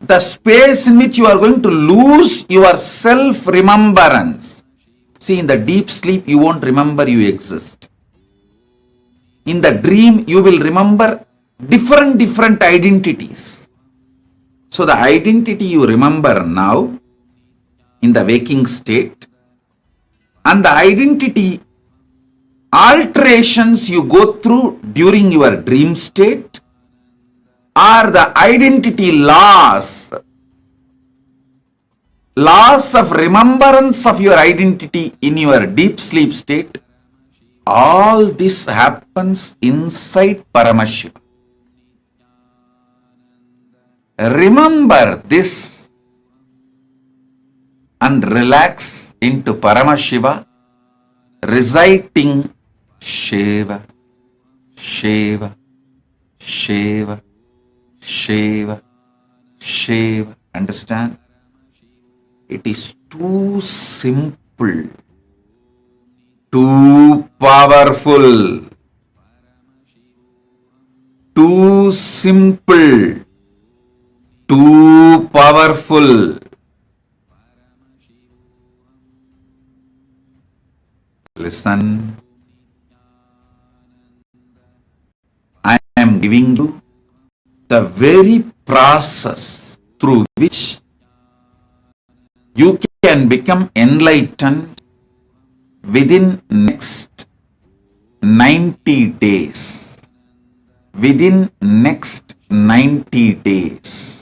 the space in which you are going to lose your self-remembrance. See, in the deep sleep, you won't remember you exist. In the dream, you will remember different identities. So the identity you remember now in the waking state and the identity alterations you go through during your dream state are the identity loss of remembrance of your identity in your deep sleep state. All this happens inside Paramashiva. Remember this and relax into Paramashiva, reciting Shiva, Shiva, Shiva, Shiva, Shiva. Understand? It is too simple, too powerful, too simple, too powerful. Listen. I am giving you the very process through which you can become enlightened within next 90 days. Within next 90 days.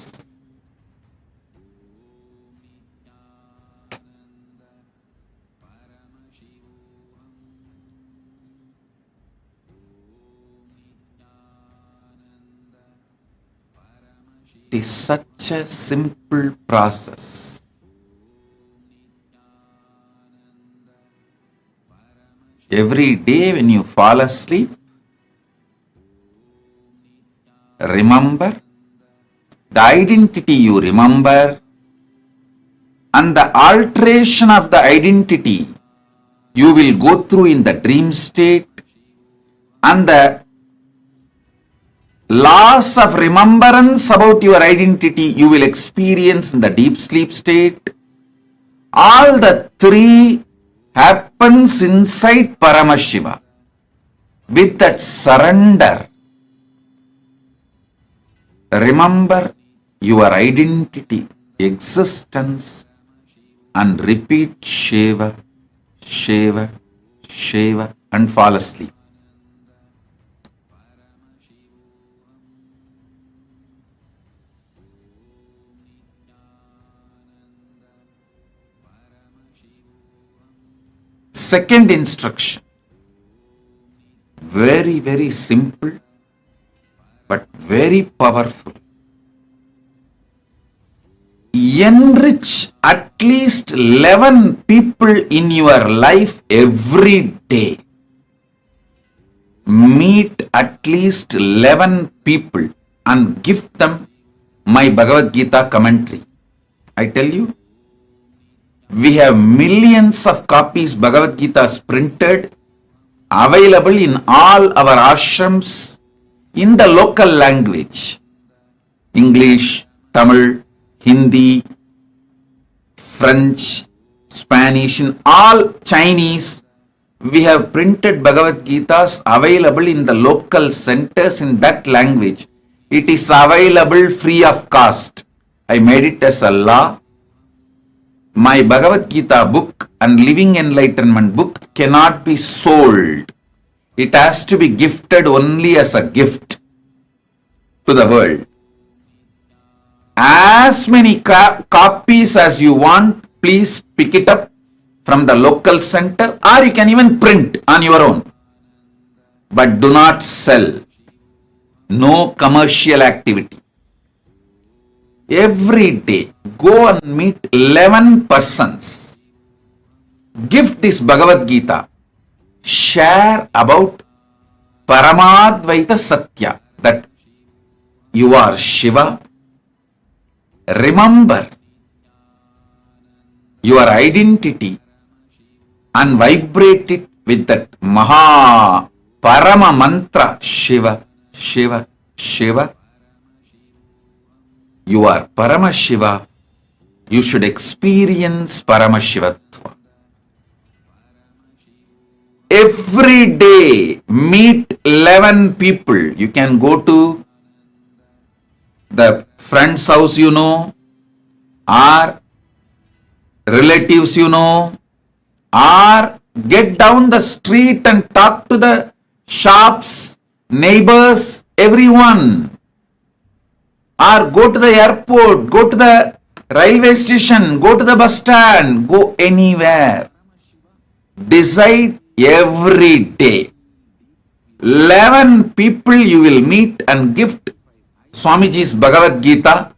It is such a simple process. Every day when you fall asleep, remember the identity you remember and the alteration of the identity you will go through in the dream state and the loss of remembrance about your identity you will experience in the deep sleep state. All the three happens inside Paramashiva. With that surrender, remember your identity, existence, and repeat Shiva, Shiva, Shiva, and fall asleep. Second instruction, very, very simple, but very powerful. Enrich at least 11 people in your life every day. Meet at least 11 people and give them my Bhagavad Gita commentary. I tell you, we have millions of copies Bhagavad Gita printed, available in all our ashrams in the local language. English, Tamil, Hindi, French, Spanish, in all Chinese. We have printed Bhagavad Gitas available in the local centers in that language. It is available free of cost. I made it as a law. My Bhagavad Gita book and Living Enlightenment book cannot be sold. It has to be gifted only as a gift to the world. As many copies as you want, please pick it up from the local center, or you can even print on your own. But do not sell. No commercial activity. Every day, go and meet 11 persons. Give this Bhagavad Gita. Share about Paramadvaita Satya, that you are Shiva, remember your identity and vibrate it with that Maha Parama Mantra Shiva, Shiva, Shiva. You are Paramashiva. You should experience Paramashivatva. Every day meet 11 people. You can go to the friend's house you know, or relatives you know, or get down the street and talk to the shops, neighbors, everyone. Or go to the airport, go to the railway station, go to the bus stand, go anywhere. Decide every day. 11 people you will meet and gift Swamiji's Bhagavad Gita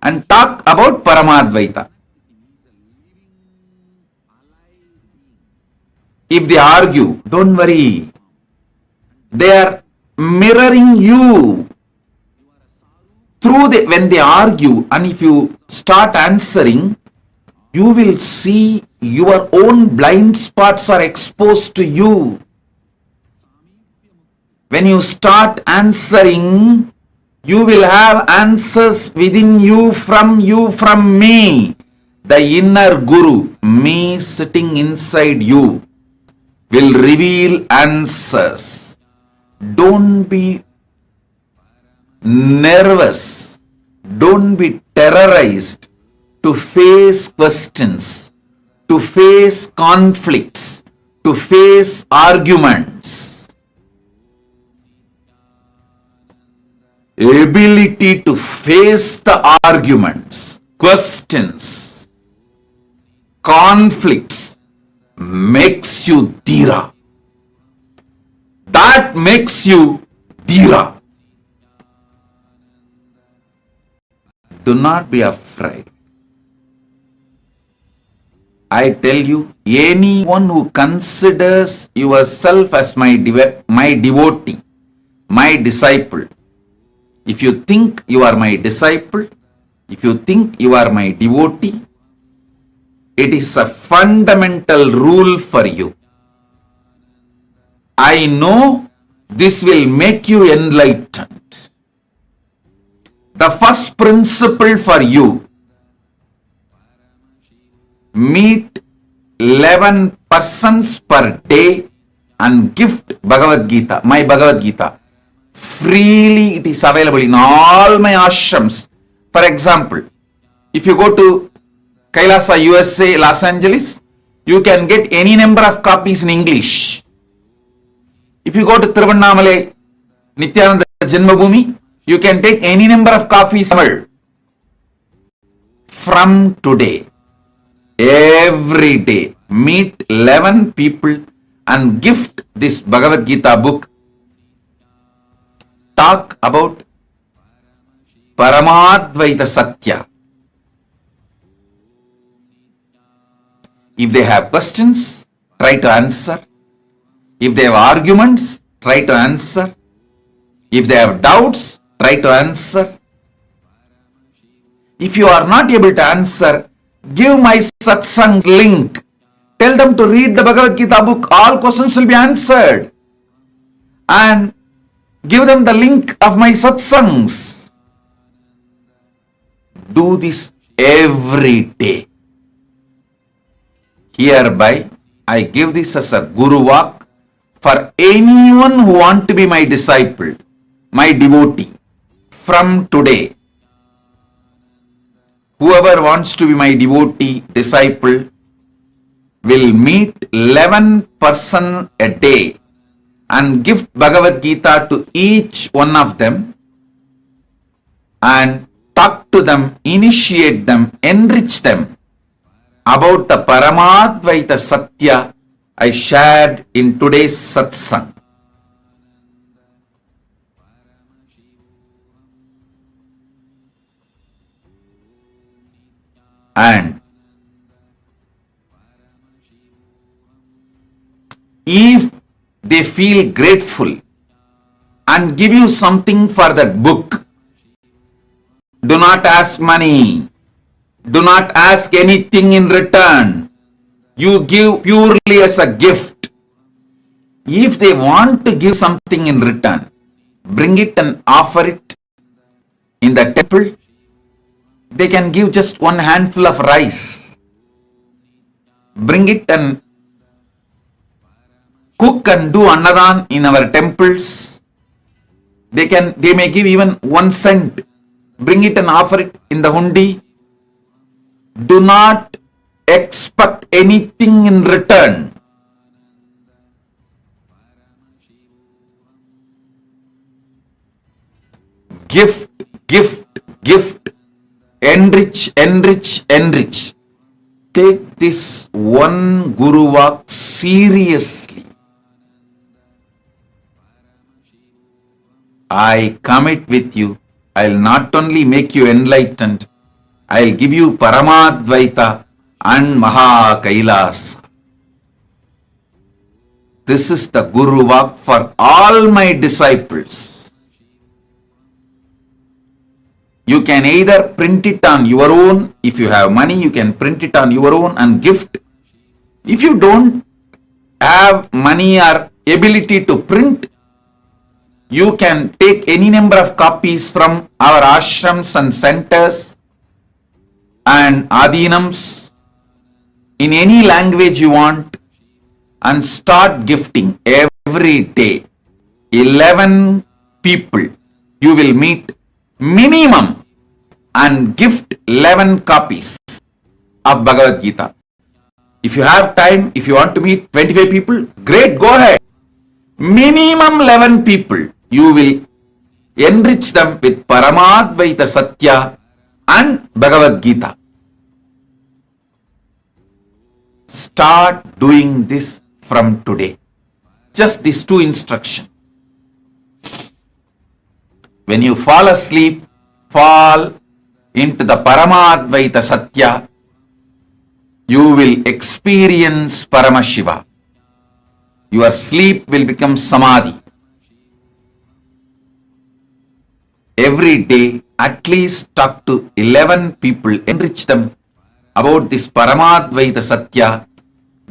and talk about Paramadvaita. If they argue, don't worry. They are mirroring you. When they argue, and if you start answering, you will see your own blind spots are exposed to you. When you start answering, you will have answers within you, from me. The inner Guru, me sitting inside you, will reveal answers. Don't be nervous. Don't be terrorized to face questions, to face conflicts, to face arguments. Ability to face the arguments, questions, conflicts makes you Dhira. That makes you Dhira. Do not be afraid. I tell you, anyone who considers yourself as my devotee, my disciple, if you think you are my disciple, if you think you are my devotee, it is a fundamental rule for you. I know this will make you enlightened. The first principle for you, meet 11 persons per day and gift Bhagavad Gita, my Bhagavad Gita. Freely it is available in all my ashrams. For example, if you go to Kailasa, USA, Los Angeles, you can get any number of copies in English. If you go to Tiruvannamalai, Nityananda Janmabhoomi, you can take any number of copies. From today, every day, meet 11 people and gift this Bhagavad Gita book. Talk about Paramadvaita Satya. If they have questions, try to answer. If they have arguments, try to answer. If they have doubts, try to answer. If you are not able to answer, give my satsang link. Tell them to read the Bhagavad Gita book. All questions will be answered. And give them the link of my satsangs. Do this every day. Hereby, I give this as a Guru Vak for anyone who want to be my disciple, my devotee. From today, whoever wants to be my devotee, disciple, will meet 11 persons a day and give Bhagavad Gita to each one of them and talk to them, initiate them, enrich them about the Paramadvaita Satya I shared in today's satsang. And if they feel grateful and give you something for that book, Do not ask money. Do not ask anything in return. You give purely as a gift. If they want to give something in return, bring it and offer it in the temple. They can give just one handful of rice. Bring it and cook and do annadan in our temples. They may give even 1 cent. Bring it and offer it in the hundi. Do not expect anything in return. Gift, gift, gift. Enrich, enrich, enrich. Take this one Guru Vak seriously. I commit with you. I'll not only make you enlightened, I'll give you Paramadvaita and Maha Kailas. This is the Guru Vak for all my disciples. You can either print it on your own. If you have money, you can print it on your own and gift. If you don't have money or ability to print, you can take any number of copies from our ashrams and centers and adinams in any language you want and start gifting every day. 11 people you will meet minimum and gift 11 copies of Bhagavad Gita. If you have time, if you want to meet 25 people, great, go ahead. Minimum 11 people, you will enrich them with Paramadvaita Satya and Bhagavad Gita. Start doing this from today. Just these 2 instructions. When you fall asleep, fall into the Paramadvaita Satya, you will experience Paramashiva. Your sleep will become Samadhi. Every day, at least talk to 11 people, enrich them about this Paramadvaita Satya,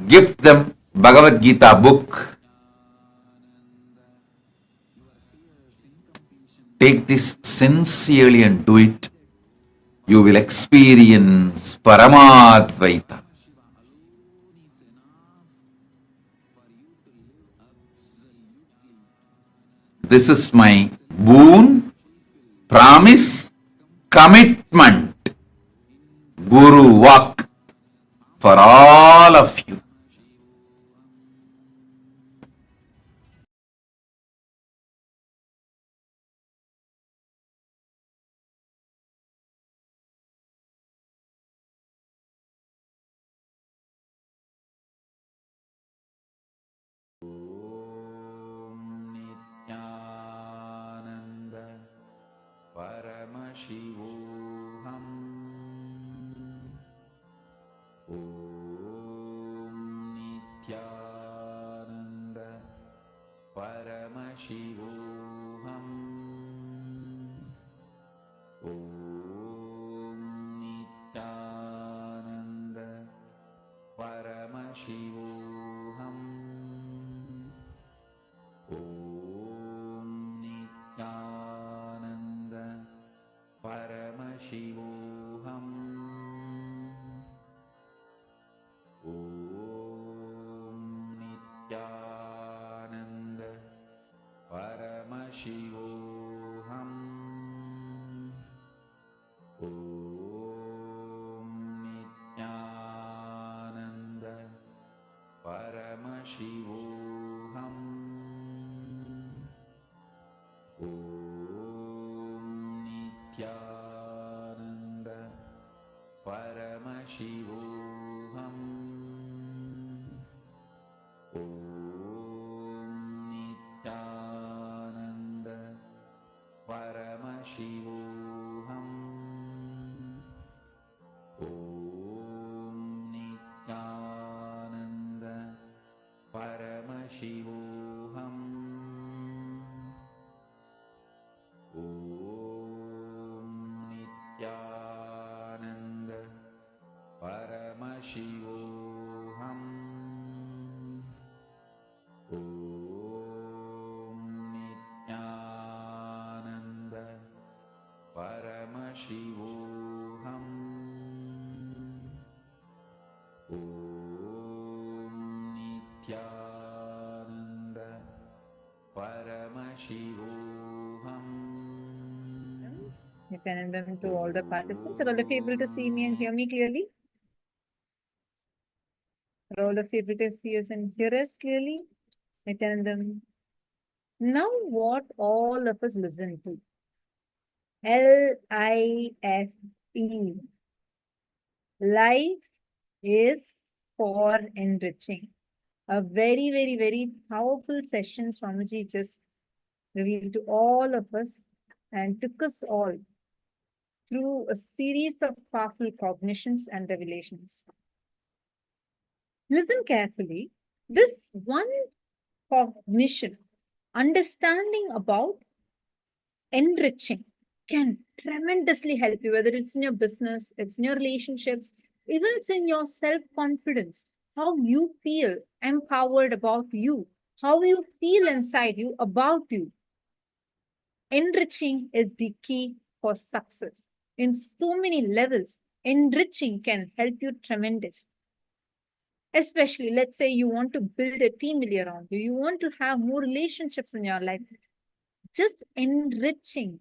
gift them Bhagavad Gita book. Take this sincerely and do it. You will experience Paramadvaita. This is my boon, promise, commitment, Guru Vak for all of you. Paramashivoham. Om Nityananda Paramashivoham. Om Nityananda Paramashivoham. Om Nityananda Paramashivoham. Om Nityananda Paramashivoham. Om Nityananda Paramashivoham. Om Nityananda Paramashivoham. Om Nityananda Paramashivoham. Om Nityananda Paramashivoham. Om Attendum to all the participants. Are all of you able to see me and hear me clearly? Are all of you able to see us and hear us clearly? Attendum. Now what all of us listen to? LIFE. Life is for enriching. A very, very, very powerful session Swamiji just revealed to all of us and took us all through a series of powerful cognitions and revelations. Listen carefully. This one cognition, understanding about enriching, can tremendously help you, whether it's in your business, it's in your relationships, even it's in your self-confidence, how you feel empowered about you, how you feel inside you about you. Enriching is the key for success. In so many levels, enriching can help you tremendously. Especially, let's say you want to build a team around you, you want to have more relationships in your life. Just enriching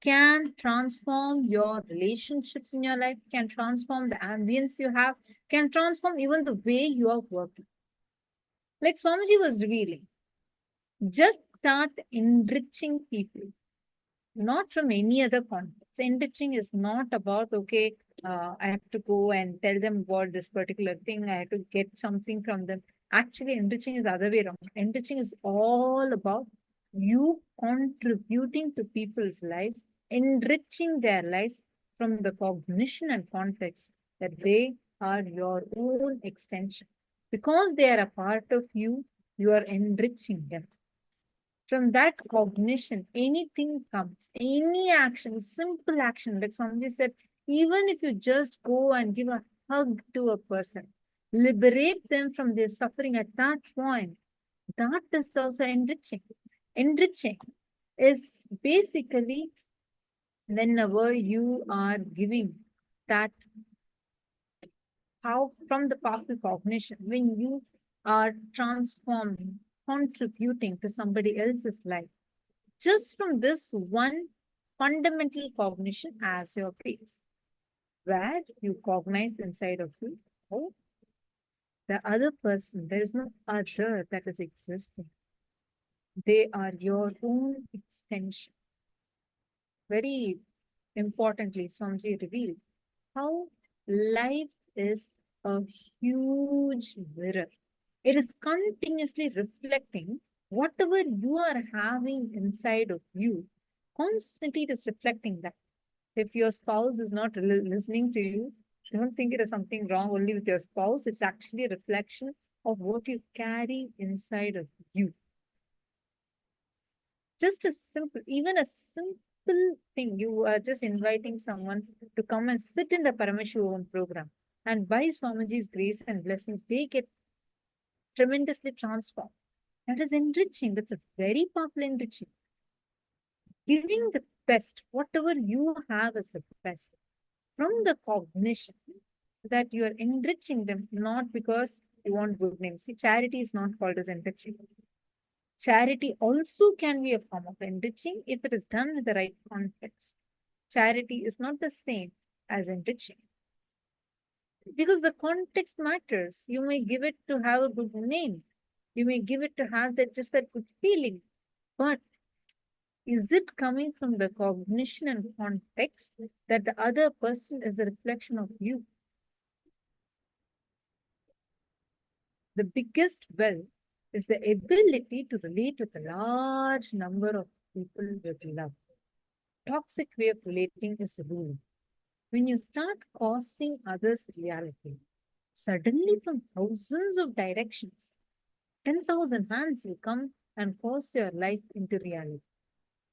can transform your relationships in your life, can transform the ambience you have, can transform even the way you are working. Like Swamiji was revealing, just start enriching people, not from any other context. Enriching is not about, okay, I have to go and tell them about this particular thing, I have to get something from them. Actually, enriching is the other way around. Enriching is all about you contributing to people's lives, enriching their lives from the cognition and context that they are your own extension. Because they are a part of you, you are enriching them. From that cognition, anything comes, any action, simple action, like somebody said, even if you just go and give a hug to a person, liberate them from their suffering at that point, that is also enriching. Enriching is basically whenever you are giving that, how from the powerful cognition, when you are transforming, contributing to somebody else's life, just from this one fundamental cognition as your base, where you cognize inside of you, oh, the other person, there is no other that is existing. They are your own extension. Very importantly, Swamiji revealed how life is a huge mirror. It is continuously reflecting whatever you are having inside of you. Constantly it is reflecting that. If your spouse is not listening to you, don't think it is something wrong only with your spouse. It's actually a reflection of what you carry inside of you. Just a simple, even a simple thing, you are just inviting someone to come and sit in the Paramashivoham program. And by Swamiji's grace and blessings, they get tremendously transformed. That is enriching. That's a very powerful enriching. Giving the best, whatever you have as the best, from the cognition that you are enriching them, not because you want good names. See, charity is not called as enriching. Charity also can be a form of enriching if it is done in the right context. Charity is not the same as enriching. Because the context matters. You may give it to have a good name. You may give it to have that just that good feeling. But is it coming from the cognition and context that the other person is a reflection of you? The biggest wealth is the ability to relate with a large number of people with love. Toxic way of relating is rude. When you start causing others reality, suddenly from thousands of directions, 10,000 hands will come and cause your life into reality.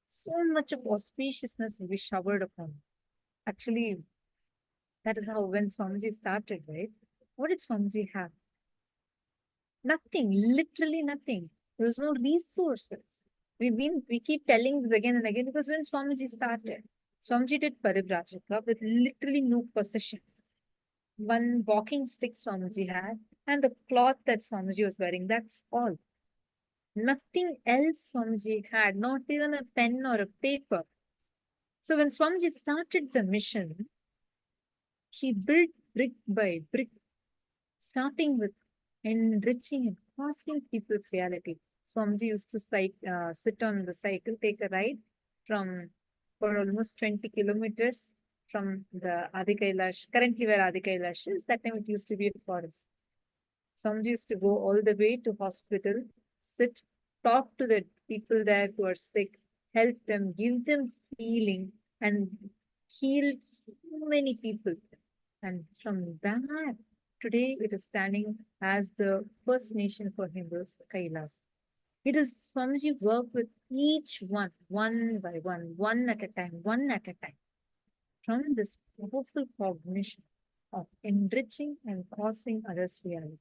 So much of auspiciousness will be showered upon you. Actually, that is how when Swamiji started, right? What did Swamiji have? Nothing, literally nothing. There was no resources. We keep telling this again and again because when Swamiji started, Swamiji did Parivrajaka with literally no possession. One walking stick Swamiji had and the cloth that Swamiji was wearing, that's all. Nothing else Swamiji had, not even a pen or a paper. So when Swamiji started the mission, he built brick by brick, starting with enriching and crossing people's reality. Swamiji used to sit on the cycle, take a ride for almost 20 kilometers from the Adi Kailash, currently where Adi Kailash is. That time it used to be a forest. Swamiji used to go all the way to hospital, sit, talk to the people there who are sick, help them, give them healing, and healed so many people. And from that, today it is standing as the first nation for Hindus, Kailas. It is Swamiji work with each one by one at a time, one at a time. From this powerful cognition of enriching and causing others' reality.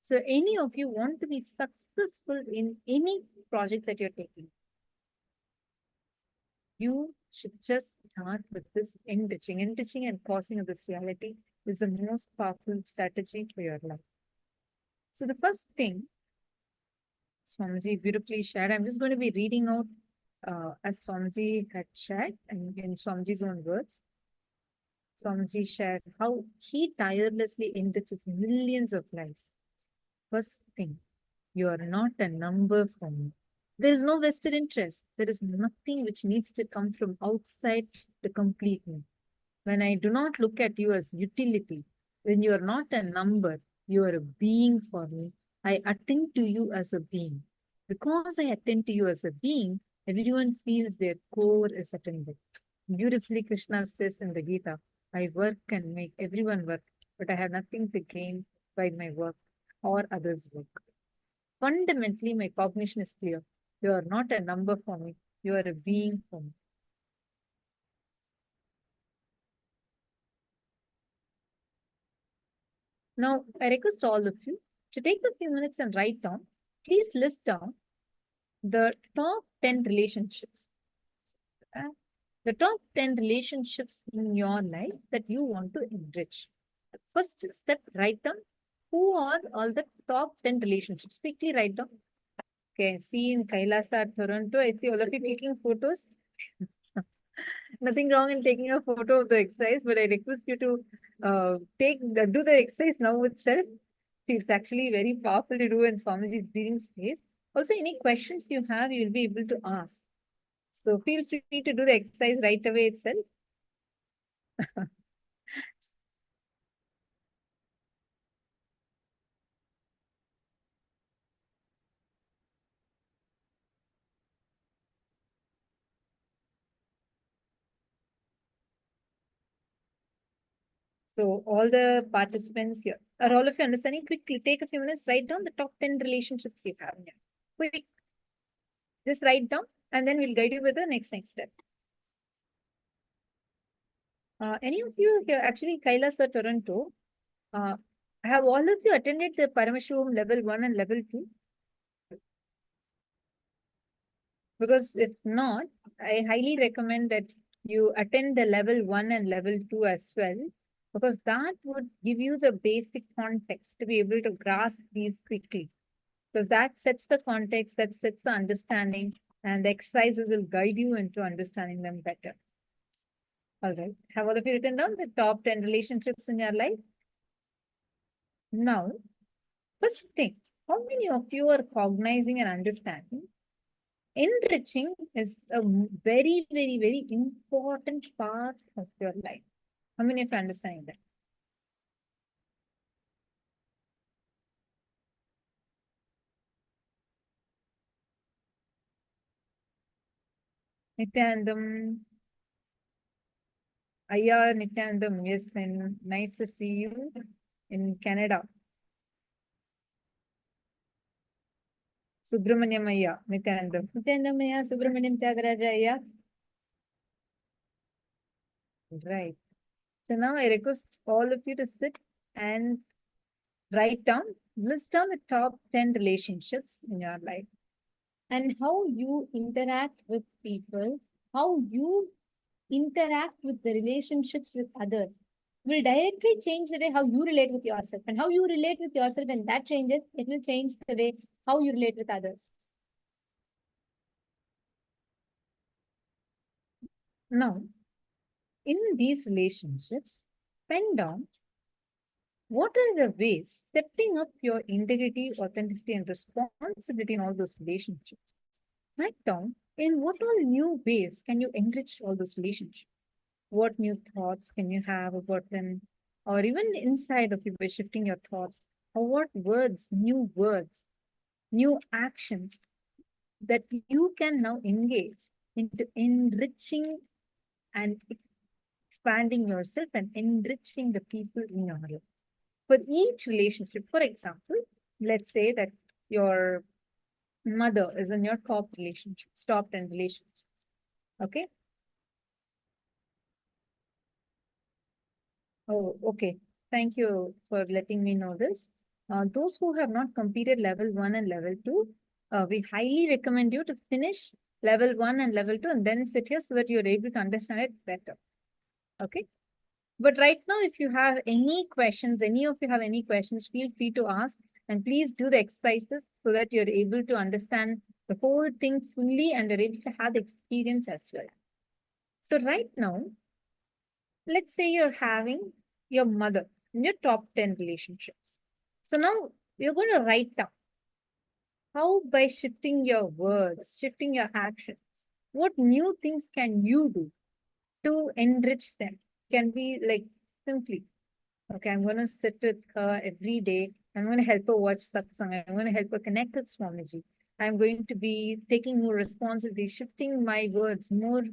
So any of you want to be successful in any project that you're taking, you should just start with this enriching. Enriching and causing of this reality is the most powerful strategy for your life. So the first thing, Swamiji beautifully shared, I'm just going to be reading out as Swamiji had shared and in Swamiji's own words. Swamiji shared how he tirelessly enriches millions of lives. First thing, you are not a number for me. There is no vested interest. There is nothing which needs to come from outside to complete me. When I do not look at you as utility, when you are not a number, you are a being for me. I attend to you as a being. Because I attend to you as a being, everyone feels their core is attended. Beautifully, Krishna says in the Gita, I work and make everyone work, but I have nothing to gain by my work or others' work. Fundamentally, my cognition is clear. You are not a number for me. You are a being for me. Now, I request all of you to take a few minutes and write down. Please list down the top 10 relationships. The top 10 relationships in your life that you want to enrich. First step, write down who are all the top 10 relationships. Quickly write down. Okay, see in Kailasa, Toronto, I see all of you taking photos. Nothing wrong in taking a photo of the exercise, but I request you to do the exercise now itself. See, it's actually very powerful to do in Swamiji's breathing space. Also, any questions you have, you'll be able to ask. So feel free to do the exercise right away itself. So all the participants here, are all of you understanding? Quickly, take a few minutes, write down the top 10 relationships you have here. Quick, just write down and then we'll guide you with the next step. Any of you here, actually Kailas or Toronto, have all of you attended the Paramashivoham Level 1 and Level 2? Because if not, I highly recommend that you attend the Level 1 and Level 2 as well, because that would give you the basic context to be able to grasp these quickly. Because that sets the context, that sets the understanding, and the exercises will guide you into understanding them better. All right. Have all of you written down the top 10 relationships in your life? Now, first thing, how many of you are cognizing and understanding? Enriching is a very, very, very important part of your life. How many of you understand that? Nityanandam, Ayya Nityanandam, yes, and nice to see you in Canada. Subramanyam Ayya, Nityanandam. Nityanandam Ayya, Subramanyam Tyagaraja Ayya. Right. So now I request all of you to sit and list down the top 10 relationships in your life and how you interact with people, how you interact with the relationships with others will directly change the way how you relate with yourself, and how you relate with yourself, and that changes, it will change the way how you relate with others. Now, in these relationships, pen down what are the ways stepping up your integrity, authenticity, and responsibility in all those relationships. Write down in what all new ways can you enrich all those relationships. What new thoughts can you have about them, or even inside of you by shifting your thoughts, or what words, new actions that you can now engage into enriching and expanding yourself and enriching the people in your life. For each relationship, for example, let's say that your mother is in your top relationships, top 10 relationships. Okay. Oh, okay. Thank you for letting me know this. Those who have not completed level 1 and level 2, we highly recommend you to finish level 1 and level 2 and then sit here so that you're able to understand it better. Okay. But right now, if you have any questions, any of you have any questions, feel free to ask and please do the exercises so that you're able to understand the whole thing fully and you're able to have the experience as well. So right now, let's say you're having your mother in your top 10 relationships. So now you're going to write down how by shifting your words, shifting your actions, what new things can you do to enrich them? Can be like simply, okay, I'm going to sit with her every day. I'm going to help her watch satsang. I'm going to help her connect with Swamiji. I'm going to be taking more responsibility, shifting my words more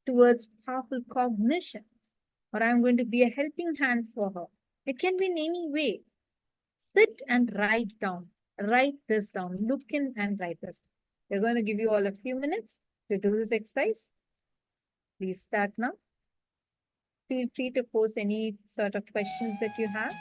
towards powerful cognitions, or I'm going to be a helping hand for her. It can be in any way. Sit and write down. Write this down. Look in and write this. We're going to give you all a few minutes to do this exercise. Please start now. Feel free to post any sort of questions that you have.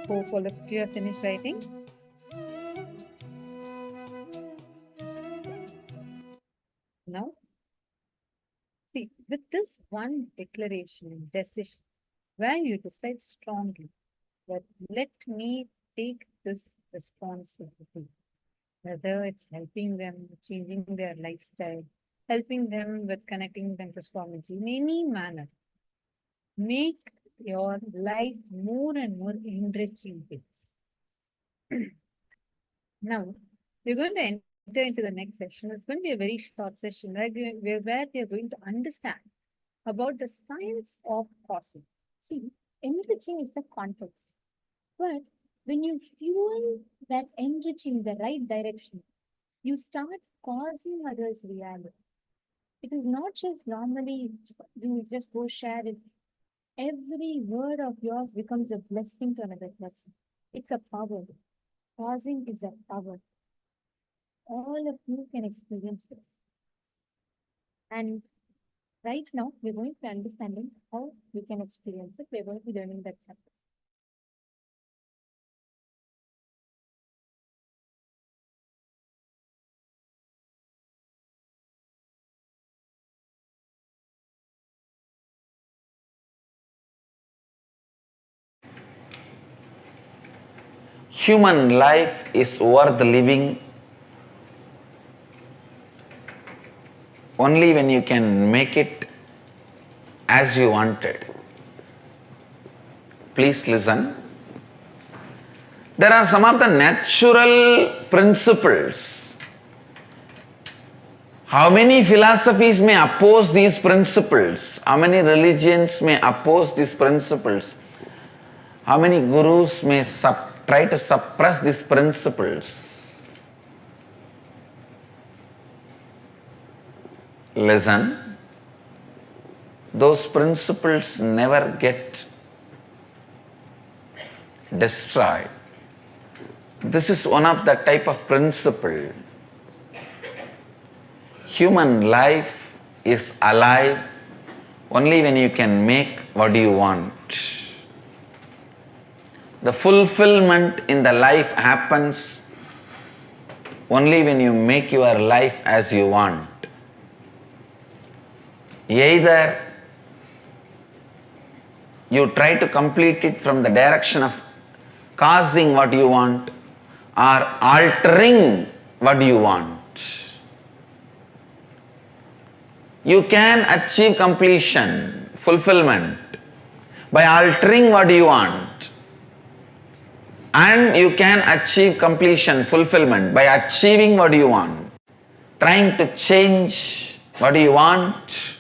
Hope all of you have finished writing. Yes. Now, see, with this one declaration, decision, where you decide strongly that let me take this responsibility, whether it's helping them, changing their lifestyle, helping them with connecting them to Swamiji in any manner, make your life more and more enriching things. Now, we're going to enter into the next session. It's going to be a very short session where we are going to understand about the science of causing. See, enriching is the context. But when you fuel that enriching in the right direction, you start causing others reality. It is not just normally you just go share it. Every word of yours becomes a blessing to another person. It's a power. Causing is a power. All of you can experience this. And right now, we're going to understanding how we can experience it. We're going to be learning that sentence. Human life is worth living only when you can make it as you wanted. Please listen. There are some of the natural principles. How many philosophies may oppose these principles? How many religions may oppose these principles? How many gurus may try to suppress these principles? Listen, those principles never get destroyed. This is one of the type of principle. Human life is alive only when you can make what you want. The fulfillment in the life happens only when you make your life as you want. Either you try to complete it from the direction of causing what you want or altering what you want. You can achieve completion, fulfillment by altering what you want. And you can achieve completion, fulfillment by achieving what you want. Trying to change what you want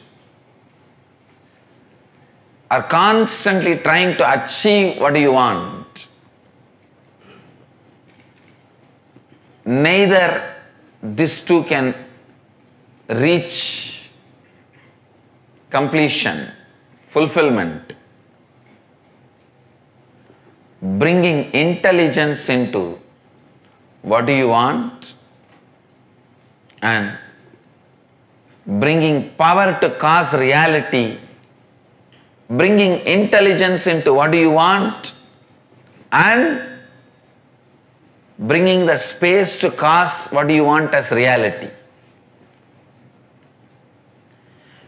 or constantly trying to achieve what you want. Neither these two can reach completion, fulfillment. Bringing intelligence into what do you want and bringing power to cause reality, bringing intelligence into what do you want and bringing the space to cause what you want as reality.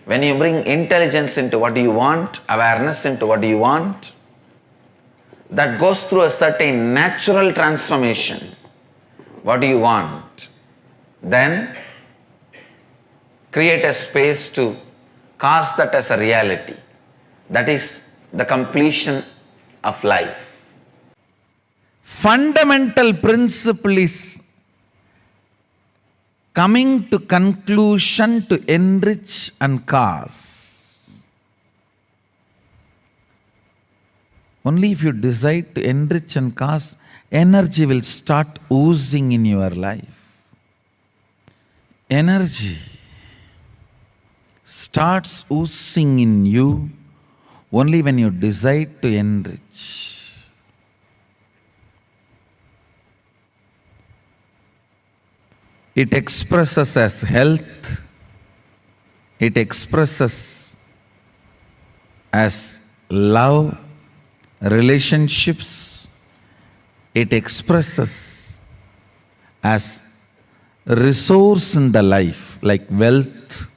When you bring intelligence into what you want, awareness into what you want, that goes through a certain natural transformation. What do you want? Then create a space to cause that as a reality. That is the completion of life. Fundamental principle is coming to conclusion to enrich and cause. Only if you decide to enrich and cause, energy will start oozing in your life. Energy starts oozing in you only when you decide to enrich. It expresses as health, it expresses as love, relationships, It expresses as resource in the life, like wealth.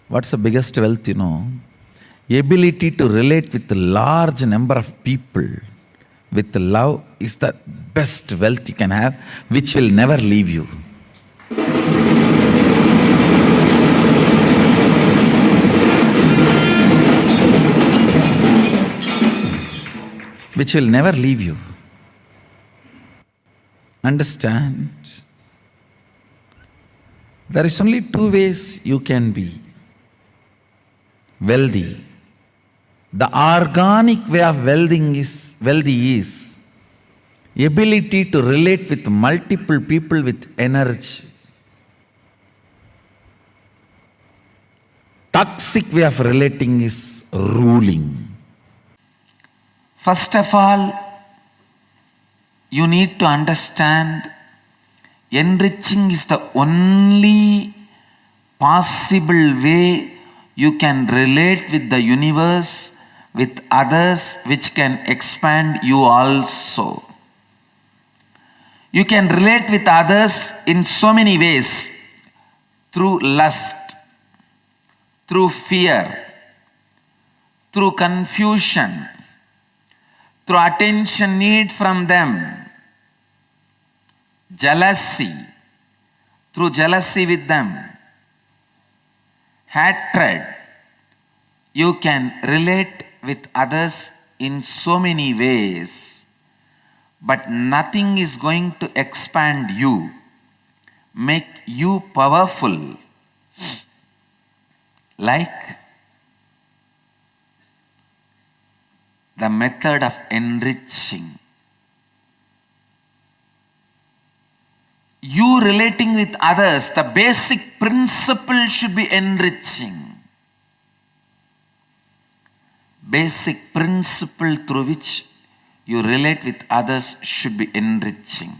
What's the biggest wealth, you know? Ability to relate with a large number of people with love is the best wealth you can have, which will never leave you. Which will never leave you. Understand? There is only two ways you can be wealthy. The organic way of wealthy is ability to relate with multiple people with energy. Toxic way of relating is ruling. First of all, you need to understand enriching is the only possible way you can relate with the universe, with others, which can expand you also. You can relate with others in so many ways, through lust, through fear, through confusion, through attention need from them, jealousy, through jealousy with them, hatred. You can relate with others in so many ways, but nothing is going to expand you, make you powerful, like the method of enriching. You relating with others, the basic principle should be enriching. Basic principle through which you relate with others should be enriching.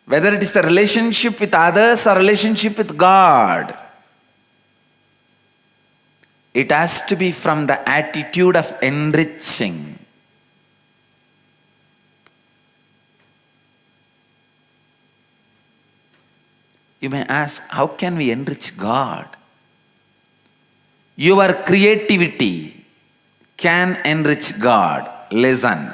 Whether it is the relationship with others or relationship with God, it has to be from the attitude of enriching. You may ask, how can we enrich God? Your creativity can enrich God. Listen.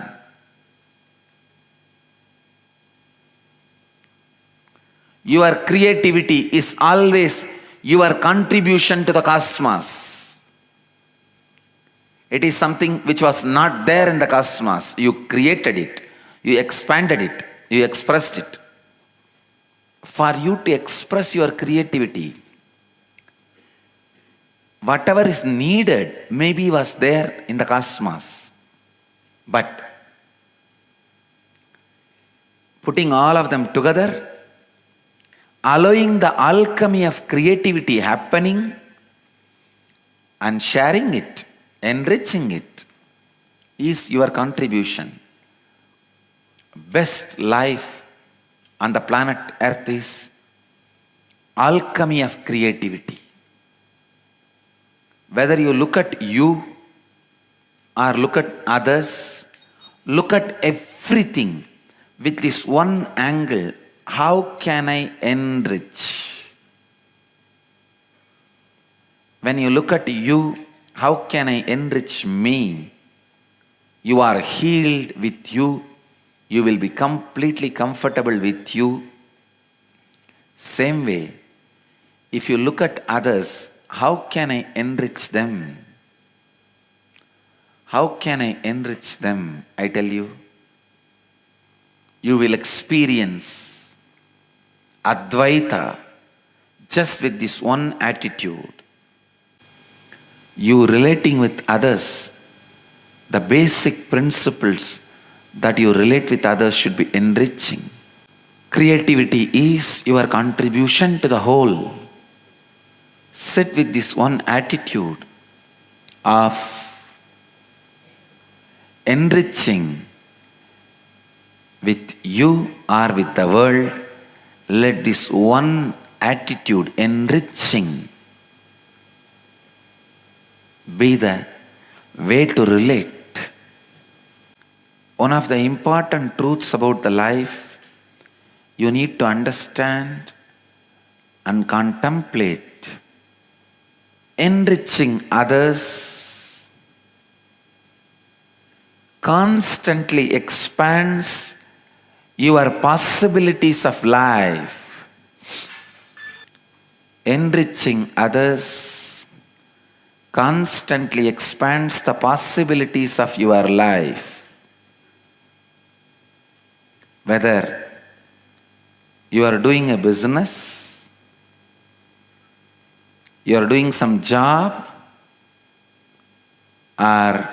Your creativity is always your contribution to the cosmos. It is something which was not there in the cosmos. You created it. You expanded it. You expressed it. For you to express your creativity, whatever is needed maybe was there in the cosmos. But putting all of them together, allowing the alchemy of creativity happening and sharing it, enriching it, is your contribution. Best life on the planet Earth is alchemy of creativity. Whether you look at you or look at others, look at everything with this one angle. How can I enrich? When you look at you, how can I enrich me? You are healed with you. You will be completely comfortable with you. Same way, if you look at others, how can I enrich them? How can I enrich them? I tell you, you will experience Advaita just with this one attitude. You relating with others, the basic principles that you relate with others should be enriching. Creativity is your contribution to the whole. Sit with this one attitude of enriching with you or with the world. Let this one attitude, enriching, be the way to relate. One of the important truths about the life you need to understand and contemplate. Enriching others constantly expands your possibilities of life. Enriching others constantly expands the possibilities of your life. Whether you are doing a business, you are doing some job, or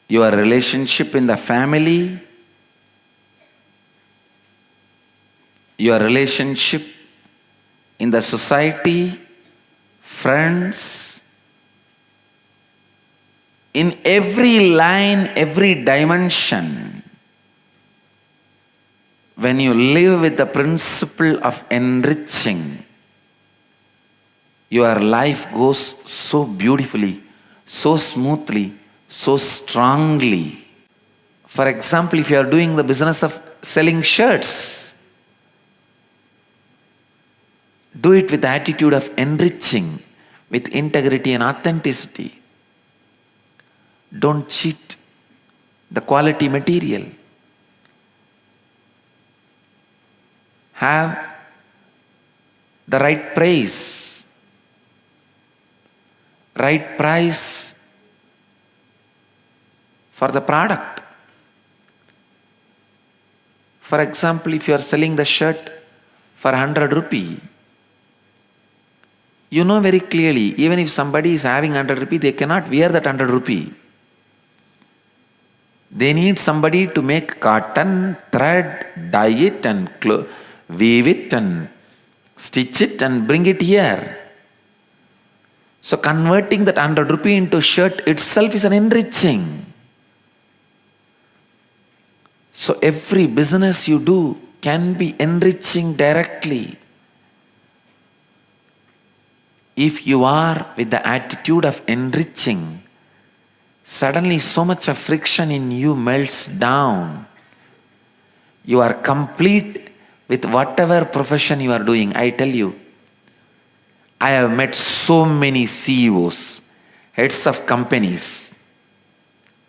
your relationship in the family, your relationship in the society, friends, in every line, every dimension, when you live with the principle of enriching, your life goes so beautifully, so smoothly, so strongly. For example, if you are doing the business of selling shirts, do it with the attitude of enriching, with integrity and authenticity. Don't cheat the quality material. Have the right price for the product. For example, if you are selling the shirt for 100 rupee, you know very clearly, even if somebody is having 100 rupee, they cannot wear that 100 rupee. They need somebody to make cotton, thread, dye it and weave it and stitch it and bring it here. So converting that 100 rupee into shirt itself is an enriching. So every business you do can be enriching directly. If you are with the attitude of enriching, suddenly so much of friction in you melts down. You are complete with whatever profession you are doing. I tell you, I have met so many CEOs, heads of companies,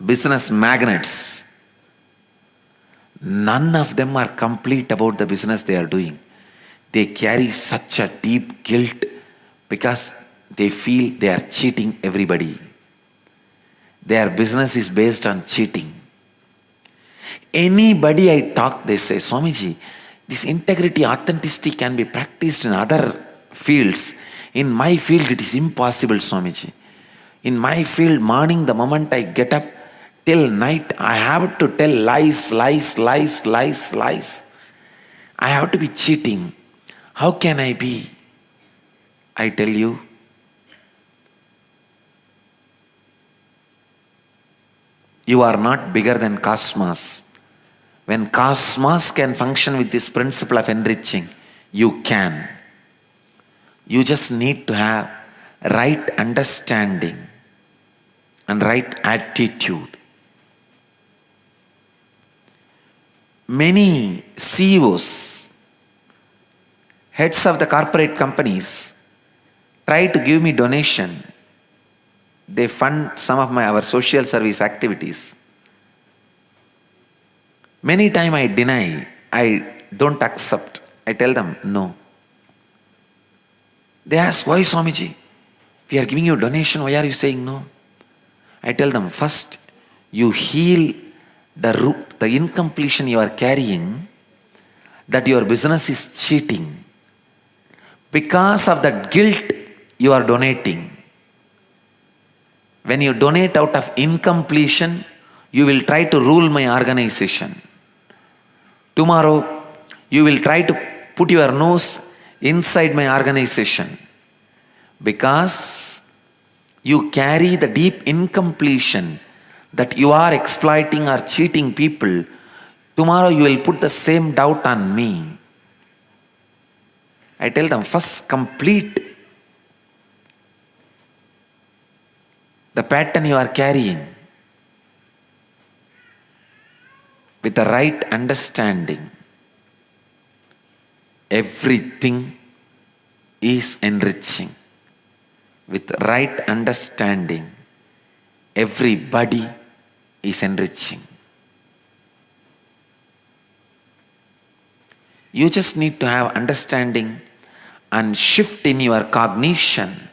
business magnates. None of them are complete about the business they are doing. They carry such a deep guilt because they feel they are cheating everybody. Their business is based on cheating. Anybody I talk, they say, Swamiji, this integrity, authenticity can be practiced in other fields. In my field, it is impossible, Swamiji. In my field, morning, the moment I get up, till night, I have to tell lies. I have to be cheating. How can I be? I tell you, you are not bigger than cosmos. When cosmos can function with this principle of enriching, you can. You just need to have right understanding and right attitude. Many CEOs, heads of the corporate companies, try to give me donation. They fund some of our social service activities. Many times I deny, I don't accept. I tell them no. They ask, why Swamiji? We are giving you a donation, why are you saying no? I tell them, first you heal the incompletion you are carrying, that your business is cheating. Because of that guilt, you are donating. When you donate out of incompletion, you will try to rule my organization. Tomorrow, you will try to put your nose inside my organization. Because you carry the deep incompletion that you are exploiting or cheating people, tomorrow you will put the same doubt on me. I tell them, first complete the pattern you are carrying with the right understanding. Everything is enriching. With right understanding, everybody is enriching. You just need to have understanding and shift in your cognition.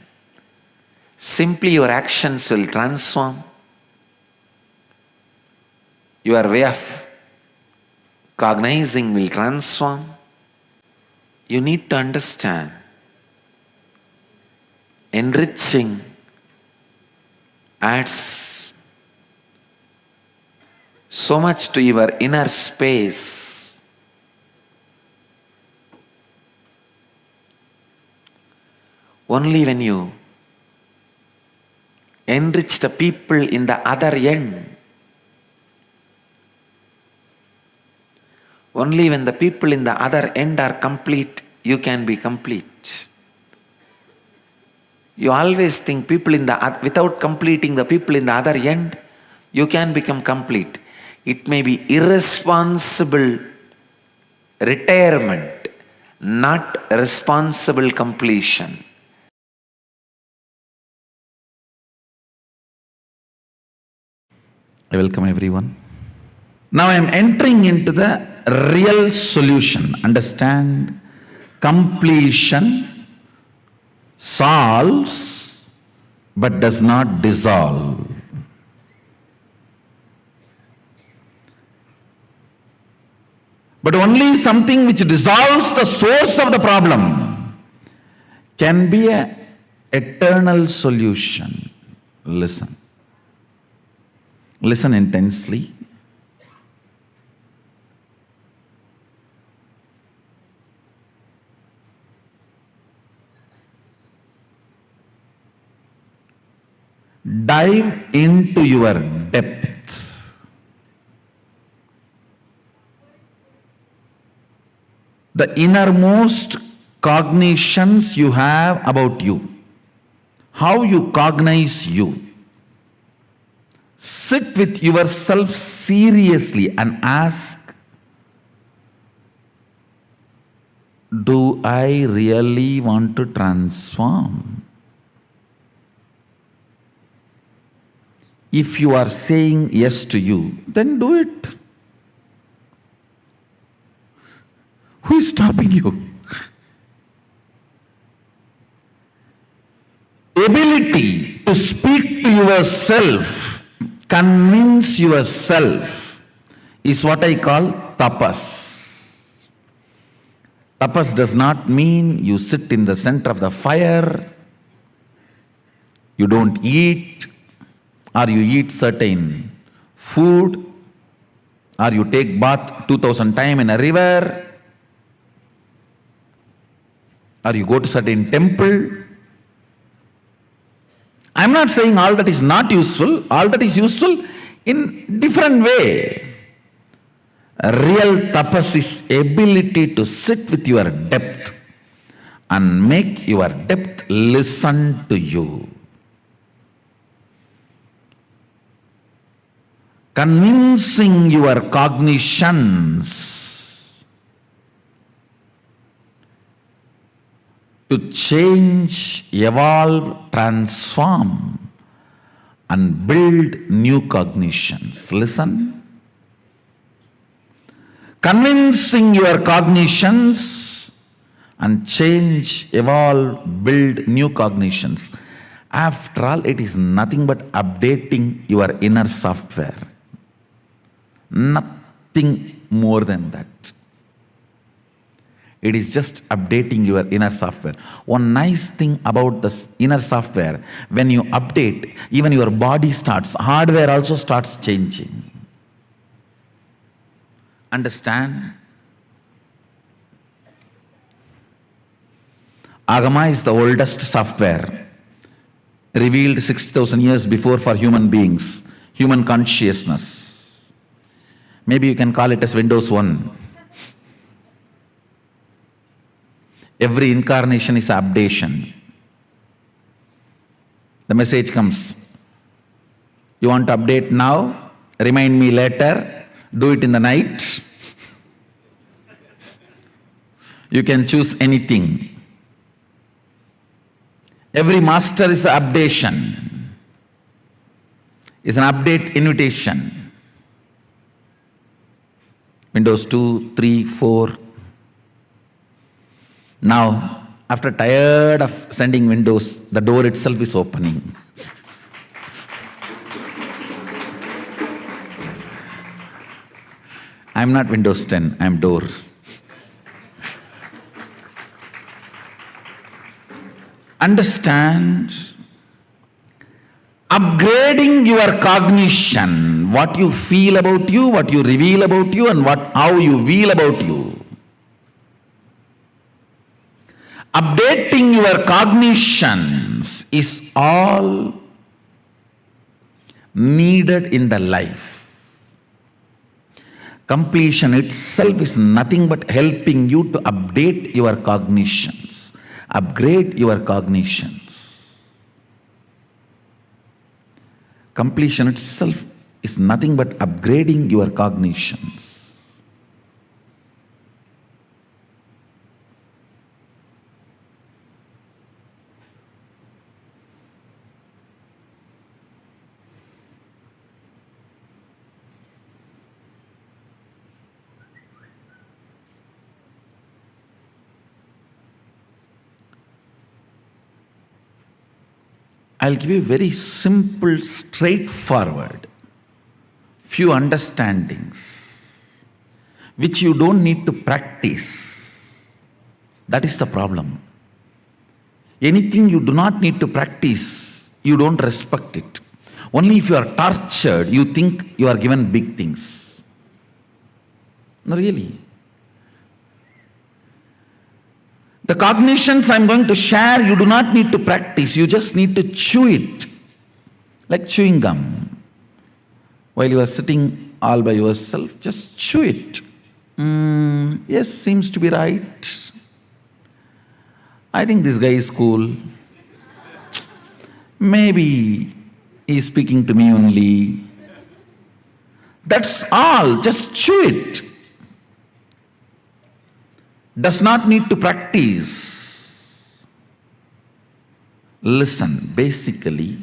Simply your actions will transform. Your way of cognizing will transform. You need to understand. Enriching adds so much to your inner space. Only when you enrich the people in the other end, only when the people in the other end are complete, you can be complete. You always think people in the without completing the people in the other end, you can become complete. It may be irresponsible retirement, not responsible completion. I welcome everyone. Now I am entering into the real solution. Understand? Completion solves but does not dissolve. But only something which dissolves the source of the problem can be an eternal solution. Listen. Listen intensely. Dive into your depth. The innermost cognitions you have about you. How you cognize you. Sit with yourself seriously and ask, do I really want to transform? If you are saying yes to you, then do it. Who is stopping you? Ability to speak to yourself, convince yourself, is what I call tapas. Tapas does not mean you sit in the center of the fire, you don't eat, or you eat certain food, or you take bath 2000 times in a river, or you go to certain temple. I'm not saying all that is not useful, all that is useful in different way. Real tapas is ability to sit with your depth and make your depth listen to you. Convincing your cognitions to change, evolve, transform, and build new cognitions. Listen. Convincing your cognitions and change, evolve, build new cognitions. After all, it is nothing but updating your inner software. Nothing more than that. It is just updating your inner software. One nice thing about this inner software, when you update, even your body starts, hardware also starts changing. Understand? Agama is the oldest software, revealed 60,000 years before for human beings, human consciousness. Maybe you can call it as Windows 1. Every incarnation is updation. The message comes. You want to update now? Remind me later. Do it in the night. You can choose anything. Every master is an updation. Is an update invitation. Windows 2, 3, 4. Now, after tired of sending windows, the door itself is opening. I'm not Windows 10, I'm door. Understand, upgrading your cognition, what you feel about you, what you reveal about you, and how you feel about you. Updating your cognitions is all needed in the life. Completion itself is nothing but helping you to update your cognitions, upgrade your cognitions. Completion itself is nothing but upgrading your cognitions. I'll give you very simple, straightforward, few understandings which you don't need to practice. That is the problem. Anything you do not need to practice, you don't respect it. Only if you are tortured, you think you are given big things. No, really. The cognitions I'm going to share, you do not need to practice. You just need to chew it, like chewing gum. While you are sitting all by yourself, just chew it. Yes, seems to be right. I think this guy is cool. Maybe he is speaking to me only. That's all, just chew it. Does not need to practice. Listen, basically,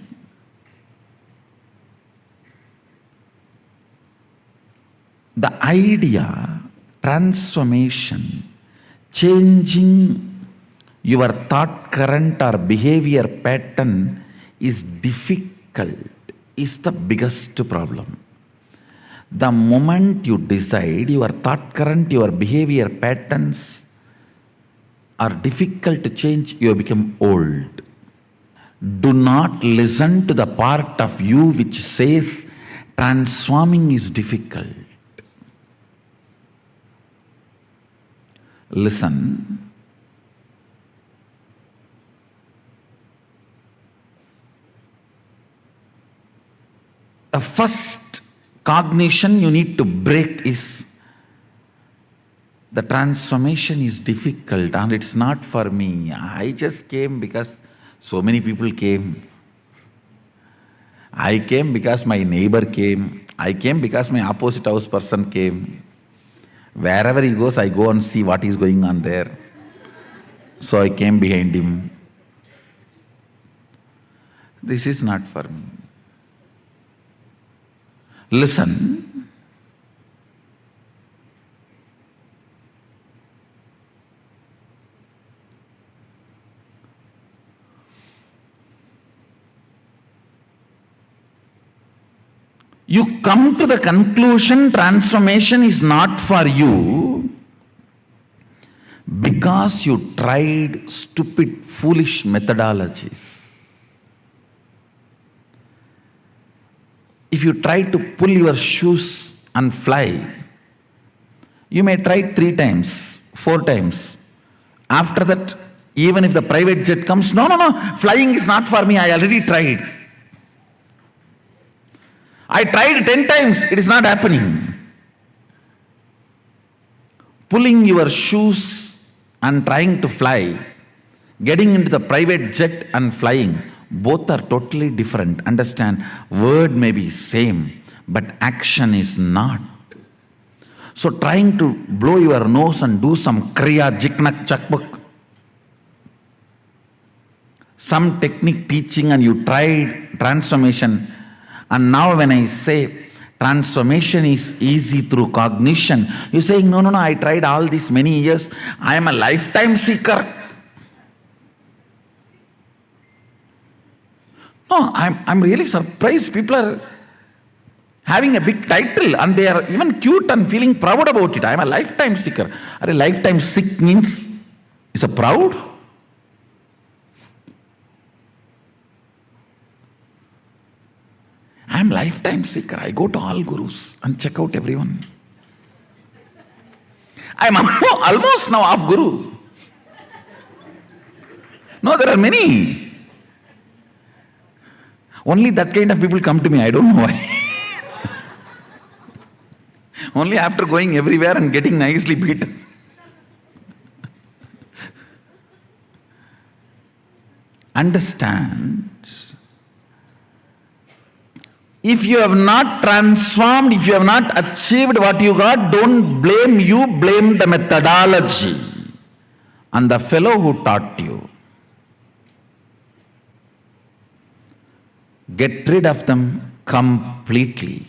the idea, transformation, changing your thought current or behavior pattern is difficult, is the biggest problem. The moment you decide your thought current, your behavior patterns are difficult to change, you become old. Do not listen to the part of you which says transforming is difficult. Listen. The first cognition you need to break is the transformation is difficult and it's not for me. I just came because so many people came. I came because my neighbor came. I came because my opposite house person came. Wherever he goes, I go and see what is going on there. So I came behind him. This is not for me. Listen. You come to the conclusion transformation is not for you because you tried stupid, foolish methodologies. If you try to pull your shoes and fly, you may try 3 times, 4 times. After that, even if the private jet comes, no, flying is not for me, I already tried. I tried 10 times, it is not happening. Pulling your shoes and trying to fly, getting into the private jet and flying, both are totally different. Understand, word may be same, but action is not. So trying to blow your nose and do some kriya, jiknak, chakbuk, some technique teaching, and you tried transformation, and now when I say transformation is easy through cognition, you're saying, no, I tried all these many years, I am a lifetime seeker. No, I'm really surprised. People are having a big title and they are even cute and feeling proud about it. I'm a lifetime seeker. Are a lifetime sick means is a proud? I'm lifetime seeker. I go to all gurus and check out everyone. I'm almost now off guru. No, there are many. Only that kind of people come to me. I don't know why. Only after going everywhere and getting nicely beaten. Understand, if you have not transformed, if you have not achieved what you got, don't blame you, blame the methodology and the fellow who taught you. Get rid of them completely.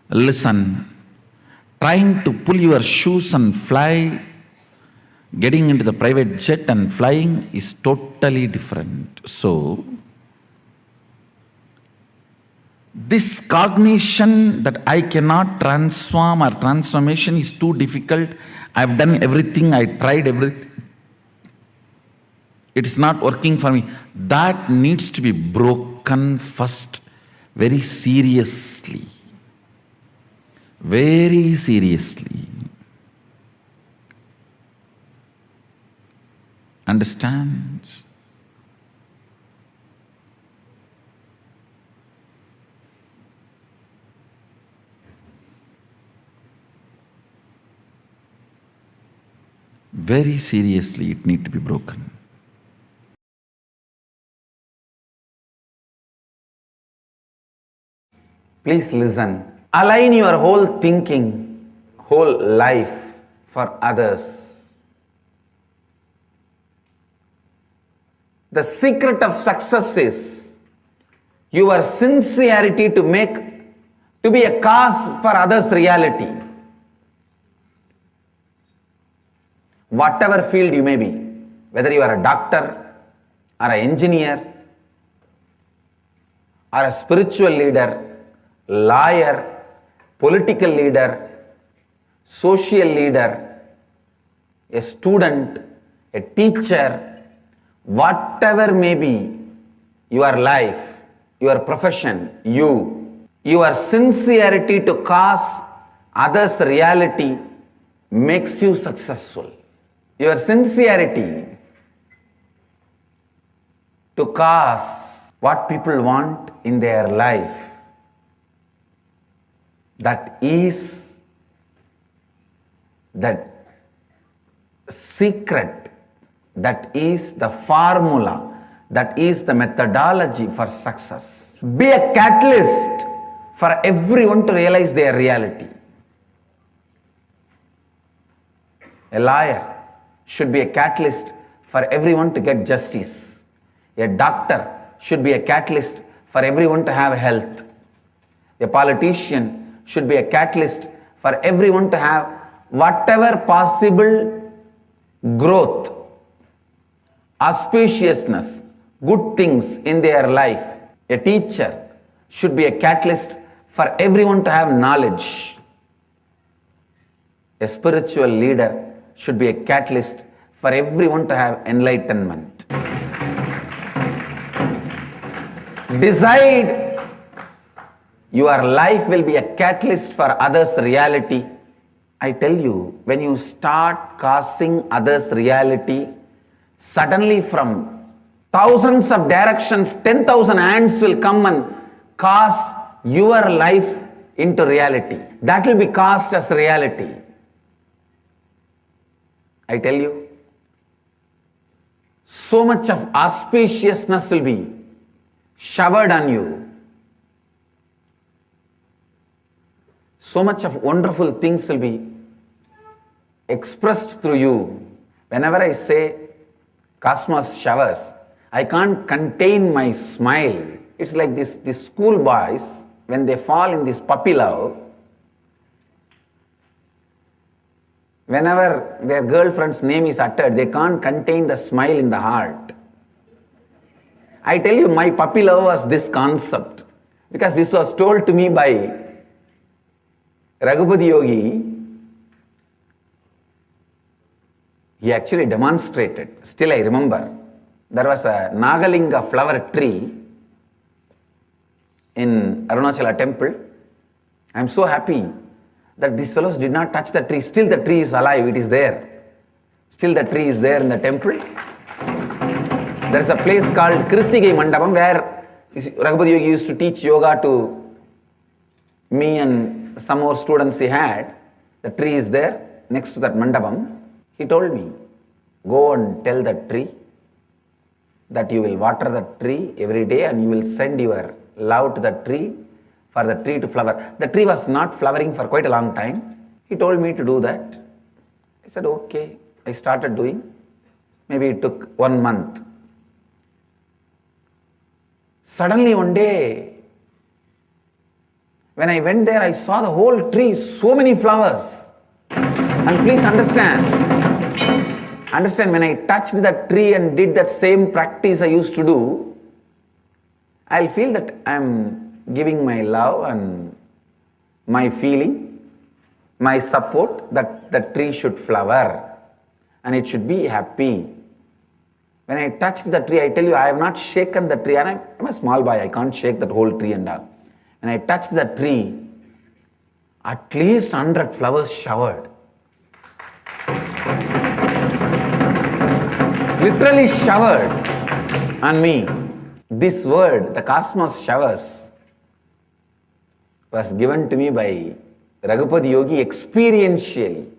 Listen, trying to pull your shoes and fly, getting into the private jet and flying is totally different. So, this cognition that I cannot transform or transformation is too difficult, I've done everything, I tried everything, it is not working for me, that needs to be broken first, very seriously. Very seriously. Understand? Very seriously, it needs to be broken. Please listen. Align your whole thinking, whole life for others. The secret of success is your sincerity to be a cause for others' reality. Whatever field you may be, whether you are a doctor or an engineer or a spiritual leader, lawyer, political leader, social leader, a student, a teacher, whatever may be your life, your profession, your sincerity to cause others' reality makes you successful. Your sincerity to cause what people want in their life, that is the secret, that is the formula, that is the methodology for success. Be a catalyst for everyone to realize their reality. A lawyer should be a catalyst for everyone to get justice. A doctor should be a catalyst for everyone to have health. A politician should be a catalyst for everyone to have whatever possible growth, auspiciousness, good things in their life. A teacher should be a catalyst for everyone to have knowledge. A spiritual leader should be a catalyst for everyone to have enlightenment. Decide your life will be a catalyst for others' reality. I tell you, when you start causing others' reality, suddenly from thousands of directions, 10,000 hands will come and cause your life into reality. That will be cast as reality. I tell you, so much of auspiciousness will be showered on you. So much of wonderful things will be expressed through you. Whenever I say cosmos showers, I can't contain my smile. It's like these schoolboys, when they fall in this puppy love, whenever their girlfriend's name is uttered, they can't contain the smile in the heart. I tell you, my puppy love was this concept, because this was told to me by Raghupati Yogi. He actually demonstrated. Still I remember, there was a Nagalinga flower tree in Arunachala temple. I am so happy that these fellows did not touch the tree. Still the tree is alive, it is there. Still the tree is there in the temple. There is a place called Krittigai Mandapam where Raghupati Yogi used to teach yoga to me and some more students he had. The tree is there next to that mandapam. He told me, go and tell the tree that you will water the tree every day and you will send your love to the tree for the tree to flower. The tree was not flowering for quite a long time. He told me to do that. I said, okay. I started doing. Maybe it took 1 month. Suddenly one day, when I went there, I saw the whole tree, so many flowers. And please understand, when I touched that tree and did that same practice I used to do, I'll feel that I'm giving my love and my feeling, my support that the tree should flower and it should be happy. When I touched the tree, I tell you, I have not shaken the tree, and I'm a small boy, I can't shake that whole tree and all. When I touched the tree, at least 100 flowers showered. Literally showered on me. This word, the cosmos showers, was given to me by Raghupati Yogi experientially.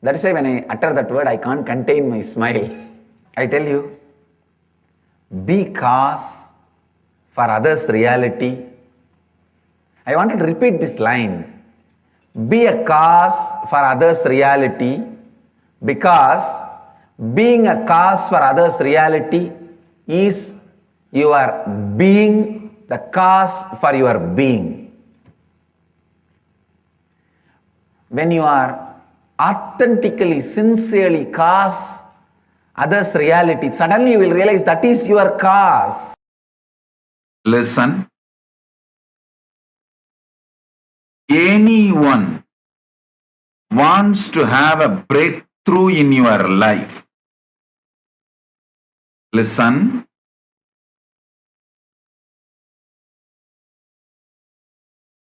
That is why when I utter that word, I can't contain my smile. I tell you, be cause for others' reality. I wanted to repeat this line. Be a cause for others' reality, because being a cause for others' reality is you are being the cause for your being. When you are authentically, sincerely cause others' reality, suddenly you will realize that is your cause. Listen. Anyone wants to have a breakthrough in your life. Listen.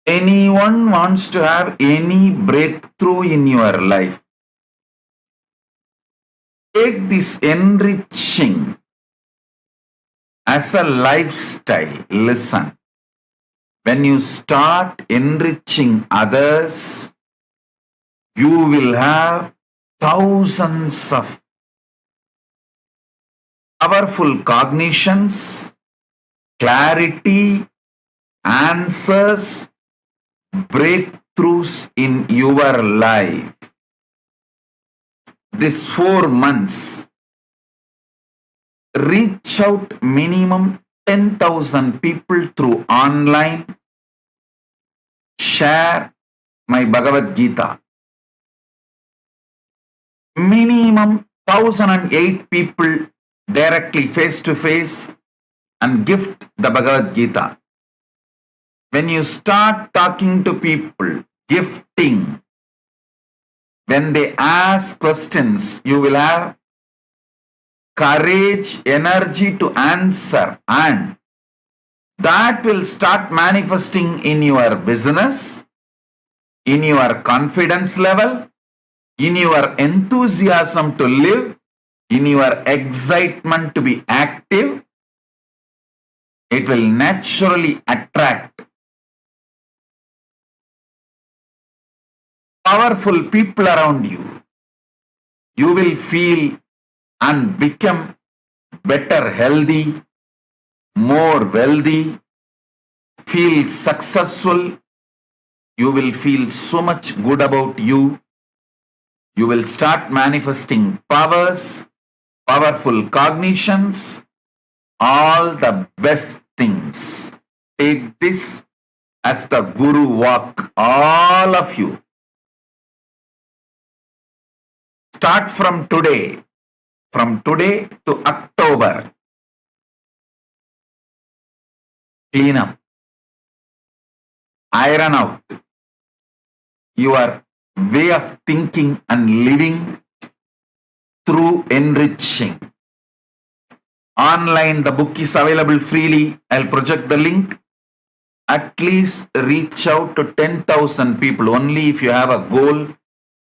Anyone wants to have any breakthrough in your life. Take this enriching as a lifestyle. Listen. When you start enriching others, you will have thousands of powerful cognitions, clarity, answers, breakthroughs in your life. This 4 months, reach out minimum 10,000 people through online, share my Bhagavad Gita. Minimum 1,008 people directly face to face and gift the Bhagavad Gita. When you start talking to people, gifting, when they ask questions, you will have courage, energy to answer, and that will start manifesting in your business, in your confidence level, in your enthusiasm to live, in your excitement to be active. It will naturally attract powerful people around you, you will feel and become better healthy, more wealthy, feel successful. You will feel so much good about you. You will start manifesting powers, powerful cognitions, all the best things. Take this as the Guru walk, all of you. Start from today to October. Clean up, iron out your way of thinking and living through enriching. Online, the book is available freely. I'll project the link. At least reach out to 10,000 people. Only if you have a goal,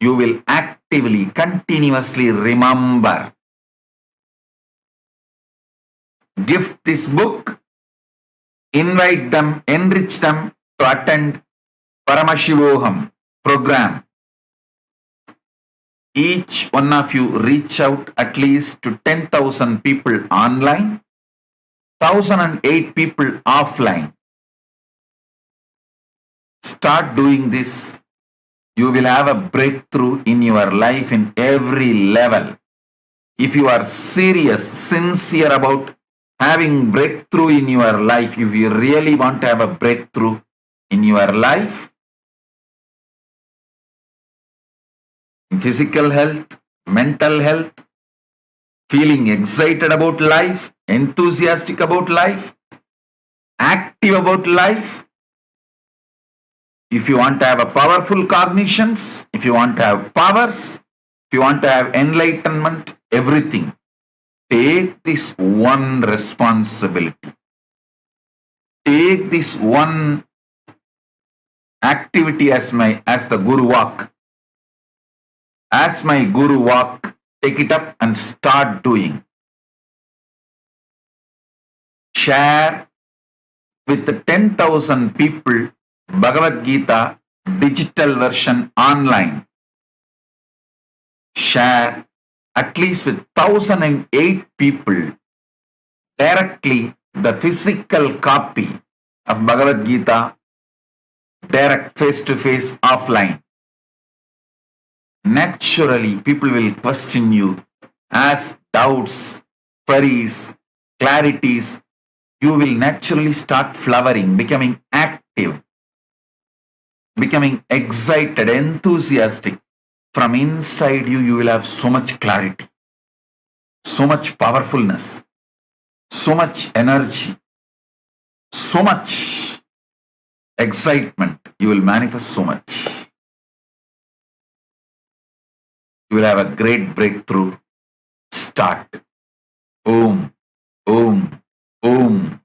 you will actively, continuously remember. Gift this book, invite them, enrich them to attend Paramashivoham program. Each one of you reach out at least to 10,000 people online, 1,008 people offline. Start doing this. You will have a breakthrough in your life in every level. If you are serious, sincere about having breakthrough in your life, if you really want to have a breakthrough in your life, physical health, mental health, feeling excited about life, enthusiastic about life, active about life, if you want to have a powerful cognitions, if you want to have powers, if you want to have enlightenment, everything, take this one responsibility. Take this one activity as the Guru walk. As my Guru walk, take it up and start doing. Share with the 10,000 people Bhagavad Gita digital version online. Share at least with 1,008 people directly the physical copy of Bhagavad Gita, direct face-to-face offline. Naturally, people will question you, ask doubts, queries, clarities. You will naturally start flowering, becoming active, becoming excited, enthusiastic. From inside you, you will have so much clarity, so much powerfulness, so much energy, so much excitement. You will manifest so much. You will have a great breakthrough. Start. Om, Om, Om.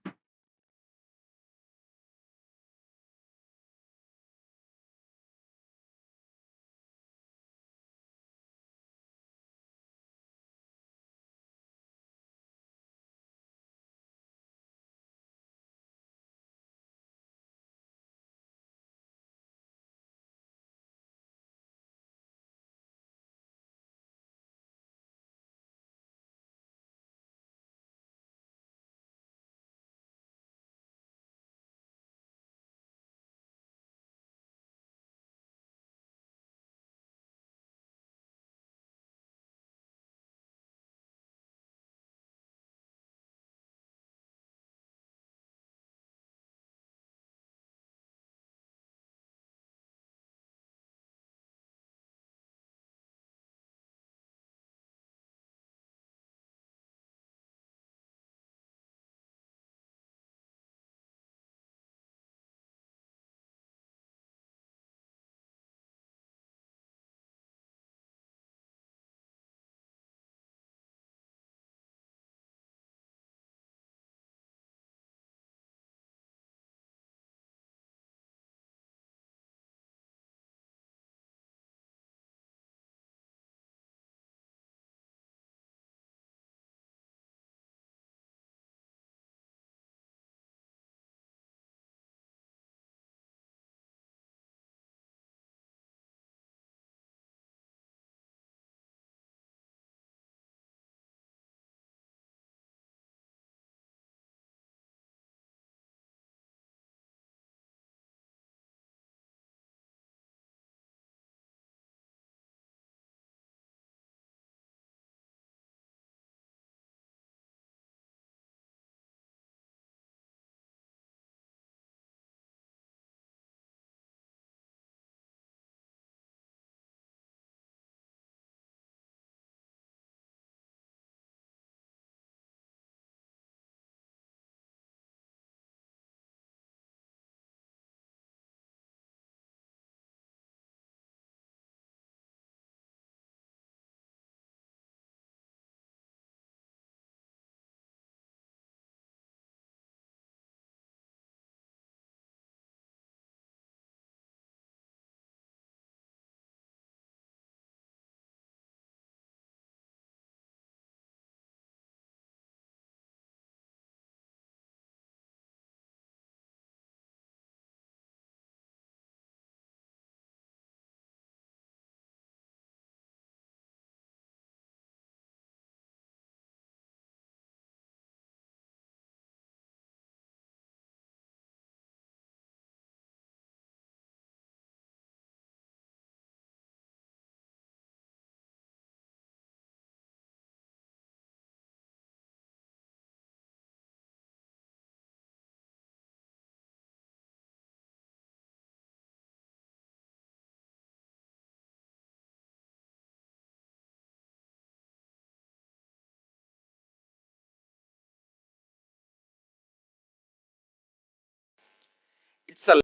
It's a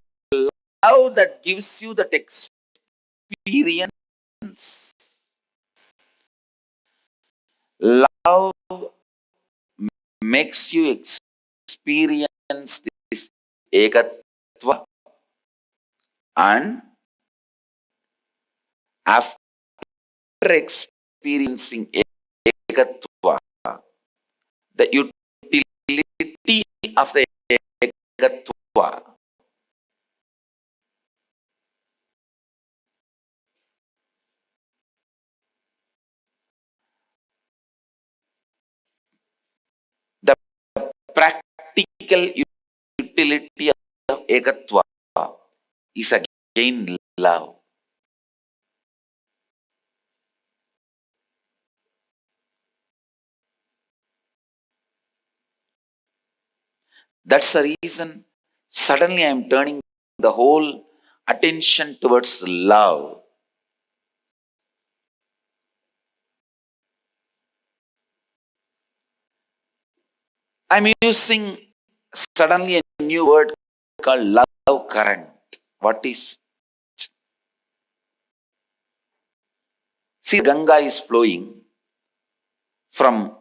love that gives you that experience. Love makes you experience this ekatva, and after experiencing ekatva, the utility of the ekatva, the practical utility of ekatva is again love. That's the reason suddenly I am turning the whole attention towards love. I'm using suddenly a new word called love current. What is? See, Ganga is flowing from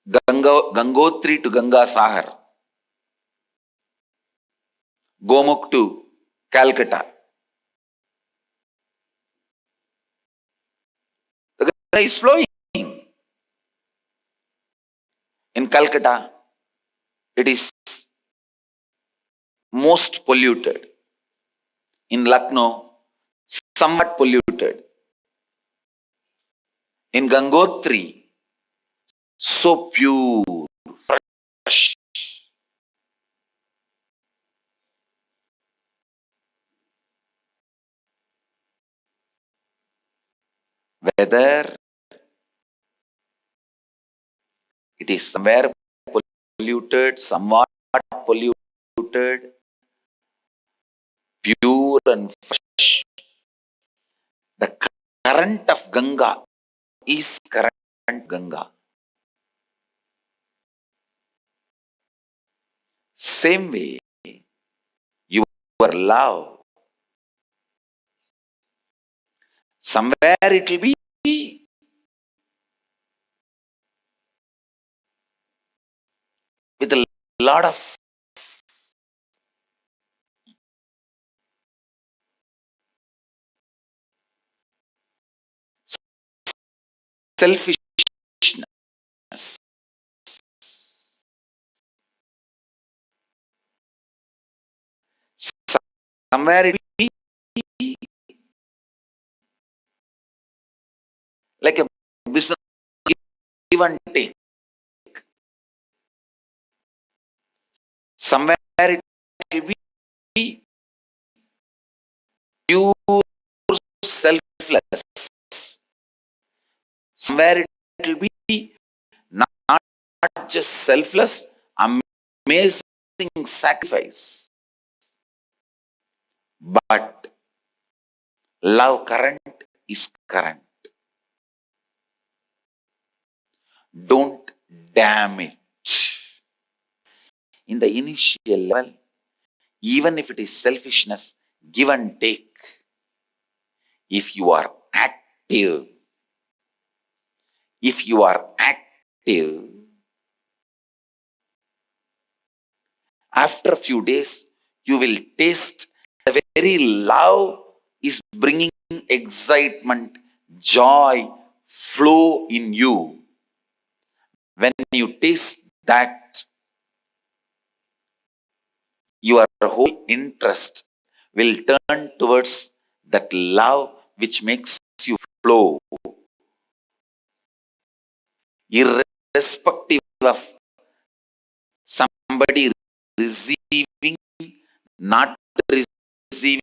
Gangotri to Ganga Sahar, Gomukh to Calcutta. The Ganga is flowing. In Calcutta, it is most polluted. In Lucknow, somewhat polluted. In Gangotri, so pure, fresh. Whether it is somewhere polluted, somewhat polluted, pure and fresh, the current of Ganga is current Ganga. Same way, your love, somewhere it will be with a lot of selfishness. Somewhere it will be like a business give and take. Somewhere it will be pure selfless. Somewhere it will be not just selfless, amazing sacrifice. But love current is current. Don't damage. In the initial level, even if it is selfishness, give and take. If you are active, after a few days, you will taste the very love is bringing excitement, joy, flow in you. When you taste that, your whole interest will turn towards that love which makes you flow, irrespective of somebody receiving, not receiving,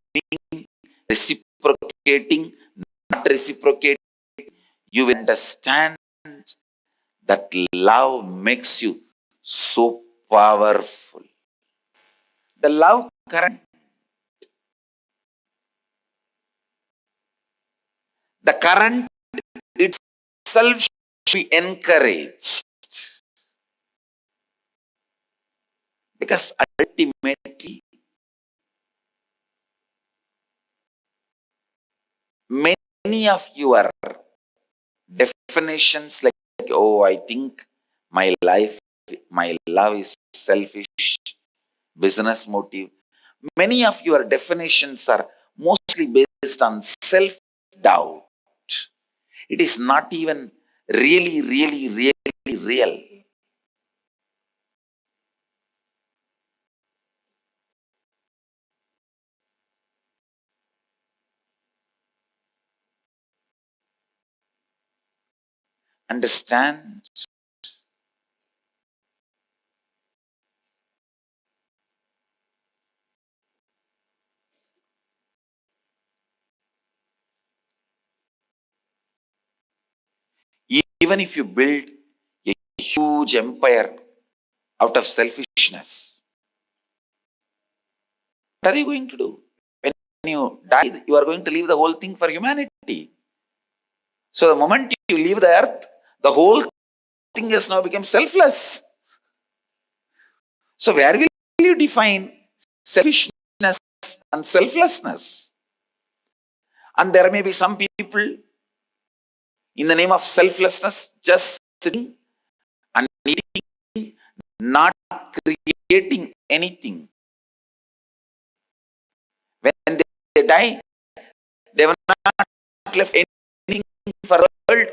reciprocating, not reciprocating. You will understand that love makes you so powerful. The love current, the current itself should be encouraged, because ultimately many of your definitions like, oh, I think my love is selfish, business motive. Many of your definitions are mostly based on self-doubt. It is not even really real. Understand? Even if you build a huge empire out of selfishness, what are you going to do? When you die, you are going to leave the whole thing for humanity. So the moment you leave the earth, the whole thing has now become selfless. So where will you define selfishness and selflessness? And there may be some people, in the name of selflessness, just sitting and eating, not creating anything. When they die, they have not left anything for the world.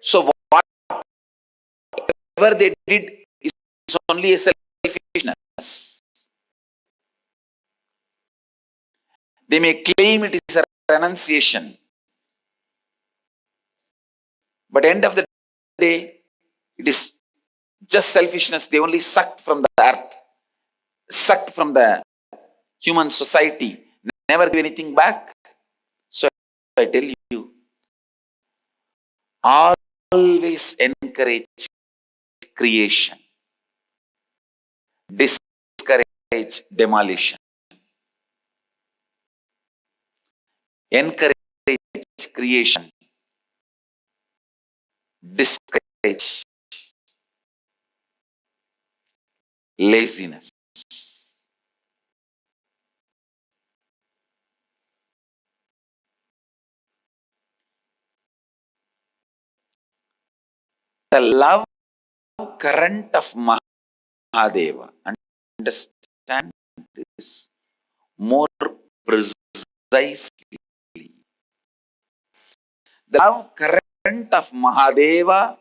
So whatever they did is only a selfishness. They may claim it is a renunciation, but end of the day, it is just selfishness. They only sucked from the earth, sucked from the human society, never give anything back. So I tell you, always encourage creation, discourage demolition. Encourage creation, discourage laziness. The love current of Mahadeva, understand this more precisely. The love current of Mahadeva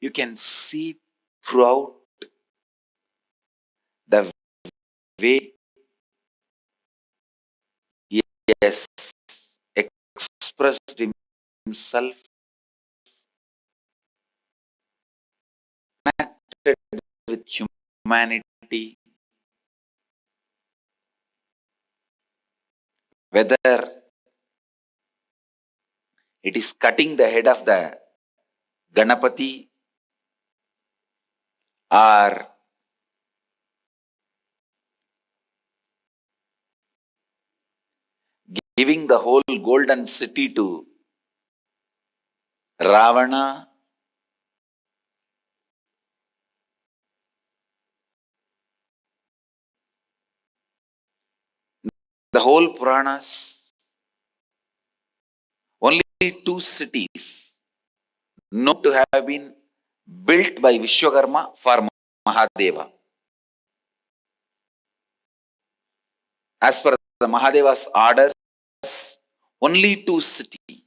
you can see throughout the way he has expressed himself, connected with humanity, whether it is cutting the head of the Ganapati or giving the whole golden city to Ravana, the whole Puranas, only 2 cities known to have been built by Vishwakarma for Mahadeva. As per the Mahadeva's orders, only 2 cities,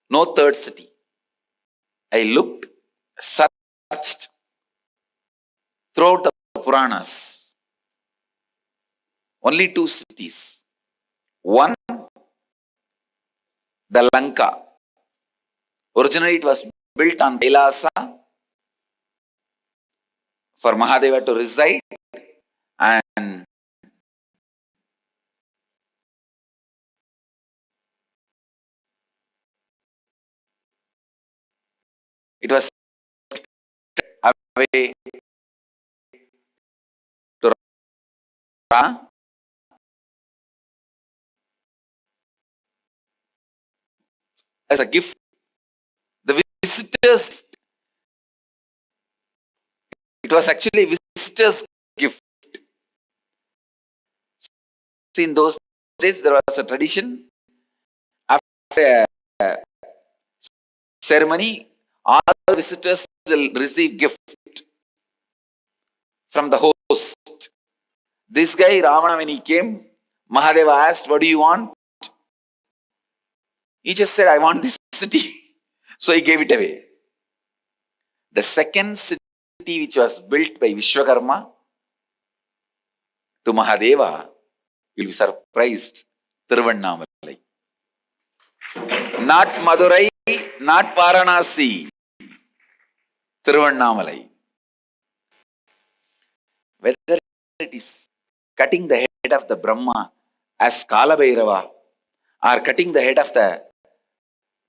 no third city. I looked, searched throughout the Puranas, only 2 cities. One, the Lanka. Originally it was built on Kailasa for Mahadeva to reside, and it was away to Rama as a gift. The visitors, it was actually a visitor's gift. See, in those days, there was a tradition. After a ceremony, all visitors will receive gift from the host. This guy, Ravana, when he came, Mahadeva asked, what do you want? He just said, I want this city. So he gave it away. The second city which was built by Vishwakarma to Mahadeva, you'll be surprised, Tiruvannamalai. Not Madurai, not Varanasi, Tiruvannamalai. Whether it is cutting the head of the Brahma as Kala Bhairava, or cutting the head of the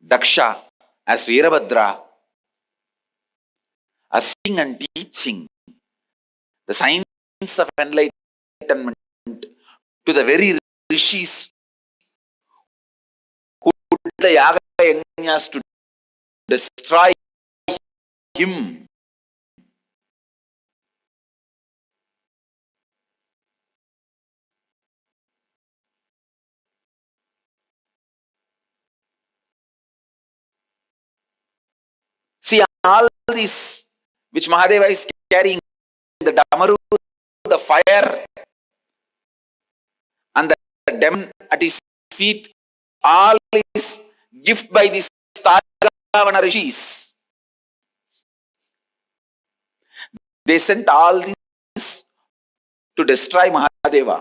Daksha as Veerabhadra, as seeing and teaching the science of enlightenment to the very rishis who did the yaga yajnas to destroy him. See, all this which Mahadeva is carrying, the Damaru, the fire, and the demon at his feet, all is gift by these Tagavana rishis. They sent all this to destroy Mahadeva.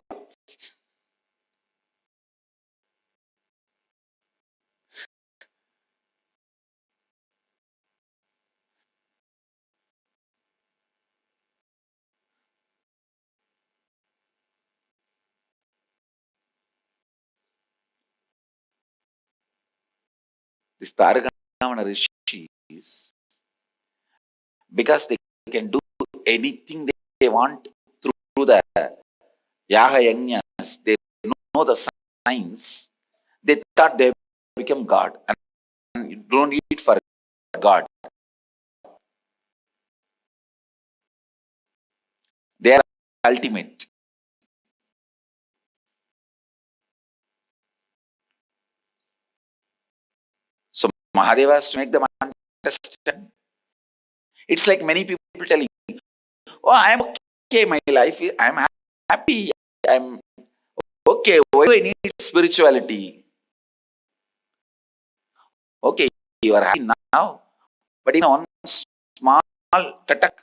These Tagavana rishis, because they can do anything they want through the yaga yajnas, they know the science, they thought they become God. And you don't need for God. They are ultimate. So Mahadeva has to make them understand. It's like many people telling, oh, I'm okay, my life, I'm happy, I'm okay, why do I need spirituality? Okay, you are happy now, but in one small tatak,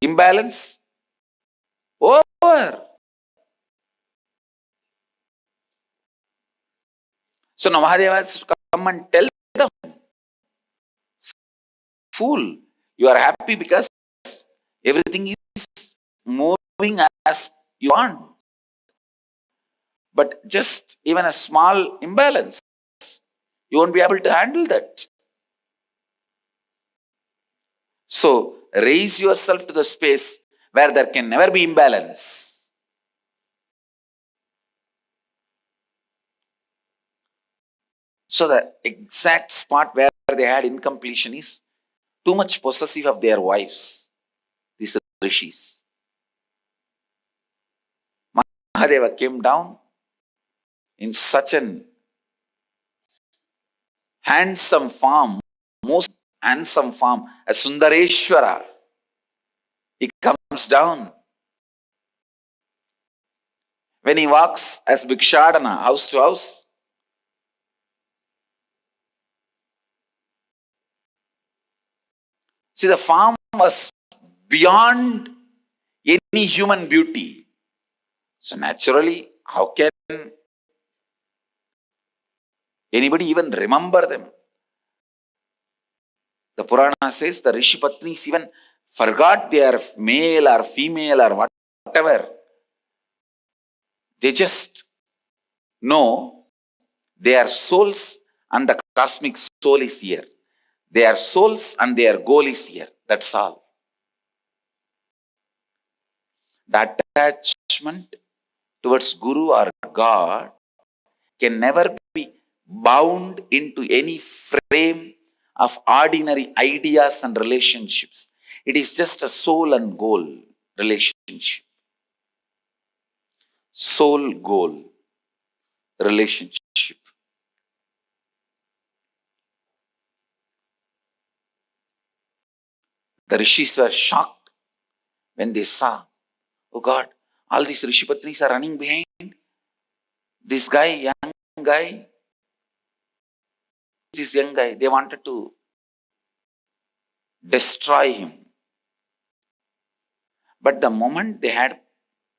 imbalance, over. So now Mahadeva has to come and tell them, fool, you are happy because everything is moving as you want. But just even a small imbalance, you won't be able to handle that. So raise yourself to the space where there can never be imbalance. So the exact spot where they had incompletion is too much possessive of their wives, these rishis. Mahadeva came down in such an handsome form, most handsome form, a Sundareshwara. He comes down. When he walks as Bhikshadana, house to house, see, the form was beyond any human beauty. So naturally, how can anybody even remember them? The Purana says the Rishi Patnis even forgot they are male or female or whatever. They just know their souls and the cosmic soul is here. Their souls and their goal is here. That's all. The attachment towards Guru or God can never be bound into any frame of ordinary ideas and relationships. It is just a soul and goal relationship. soul goal relationship. The rishis were shocked when they saw, oh God, all these rishi patnis are running behind this guy, young guy. This young guy, they wanted to destroy him. But the moment they had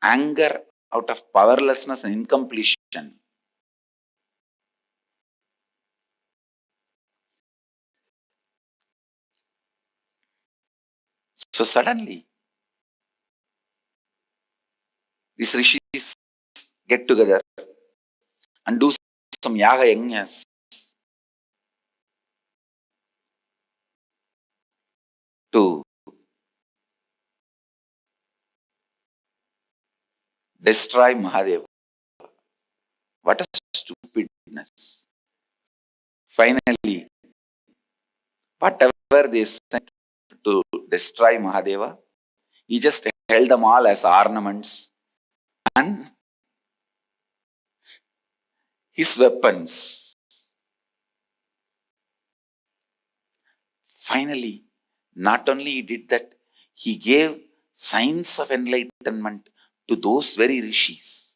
anger out of powerlessness and incompletion, so suddenly these rishis get together and do some yaga yajnas to destroy Mahadeva. What a stupidness. Finally, whatever they sent to destroy Mahadeva, he just held them all as ornaments and his weapons. Finally, not only he did that, he gave signs of enlightenment to those very rishis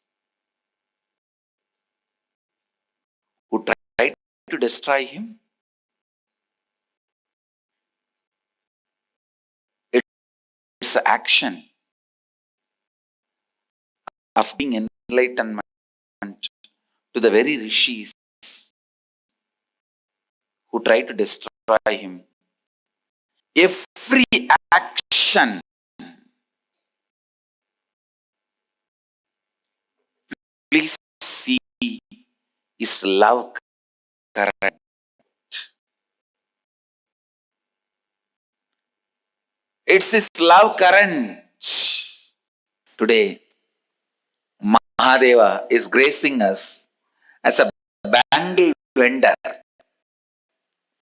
who tried to destroy him. It's an action of being enlightenment to the very rishis who tried to destroy him. Every action, please see, is love current. It's this love current. Today, Mahadeva is gracing us as a bangle vendor.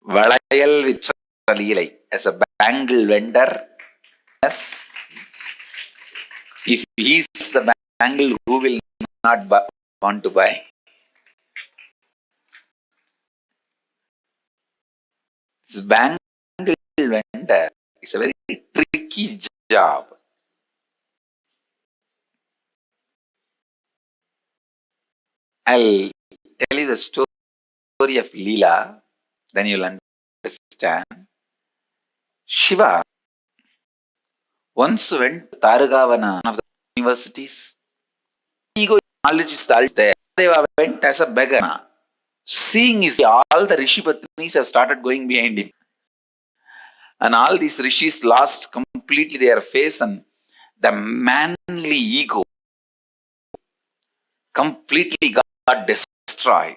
Valayal Vitsalilai, as a bangle vendor. Yes. If he is the bangle, who will not want to buy? This bangle vendor is a very tricky job. I'll tell you the story of Leela, then you'll understand. Shiva once went to Tarugavana, one of the universities. Ego knowledge is there. Deva went as a beggar. Seeing his, all the Rishi Patnis have started going behind him. And all these rishis lost completely their face, and the manly ego completely got destroyed.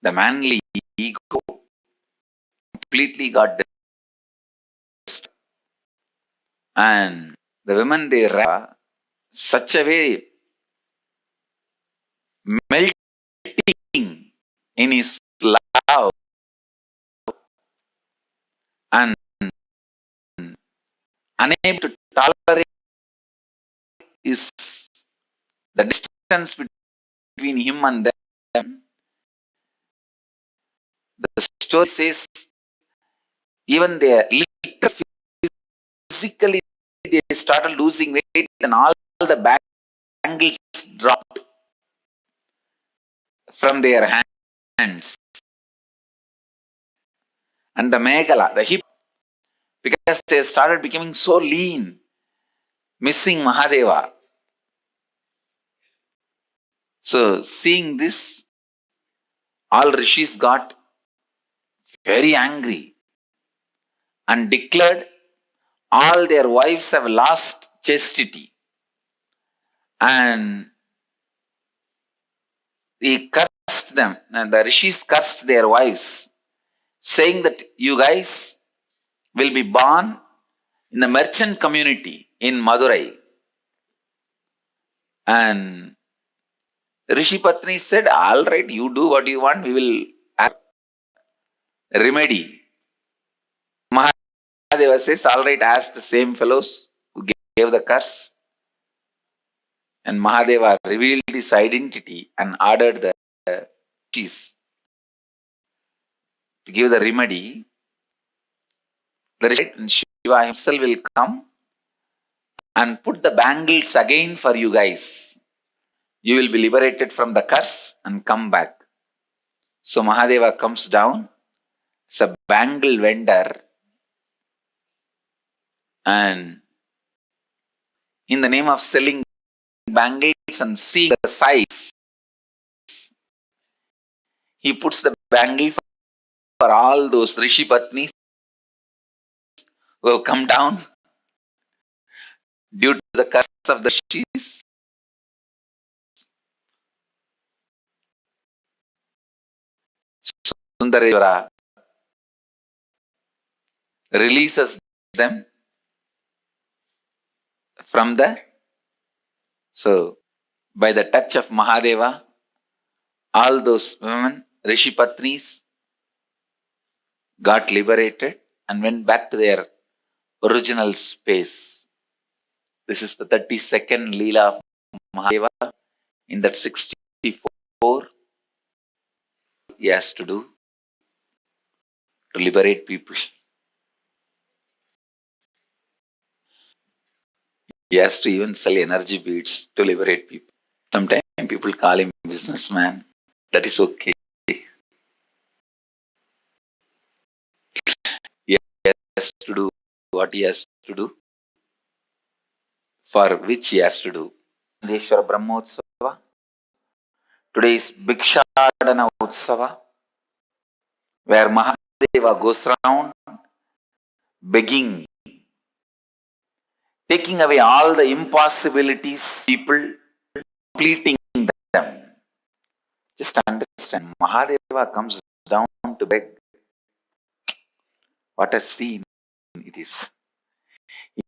The manly ego completely got destroyed. And the women, they ran such a way, melting in his love and unable to tolerate is the distance between him and them. The story says even they physically they started losing weight and all the bangles dropped from their hands. And the megala, the hip, because they started becoming so lean, missing Mahadeva. So seeing this, all rishis got very angry and declared all their wives have lost chastity. And he cursed them, and the rishis cursed their wives, saying that you guys will be born in the merchant community in Madurai. And Rishi Patni said, all right, you do what you want, we will have remedy. Mahadeva says, all right, ask the same fellows who gave the curse. And Mahadeva revealed his identity and ordered the rishis to give the remedy. The rishi and Shiva himself will come and put the bangles again for you guys. You will be liberated from the curse and come back. So Mahadeva comes down as a bangle vendor, and in the name of selling bangles and seeing the size, he puts the bangle for all those rishi patnis who have come down due to the curse of the rishis. Sundareshwara releases them from so by the touch of Mahadeva, all those women, rishi patnis, got liberated and went back to their original space. This is the 32nd Leela of Mahadeva. In that 64, he has to do to liberate people. He has to even sell energy beads to liberate people. Sometimes people call him businessman. That is okay. He has to do what he has to do, for which he has to do. Deshwara Brahmotsava. Today is Bhikshadana Utsava, where Mahadeva goes around begging, taking away all the impossibilities, people, completing them. Just understand, Mahadeva comes down to beg. What a scene it is.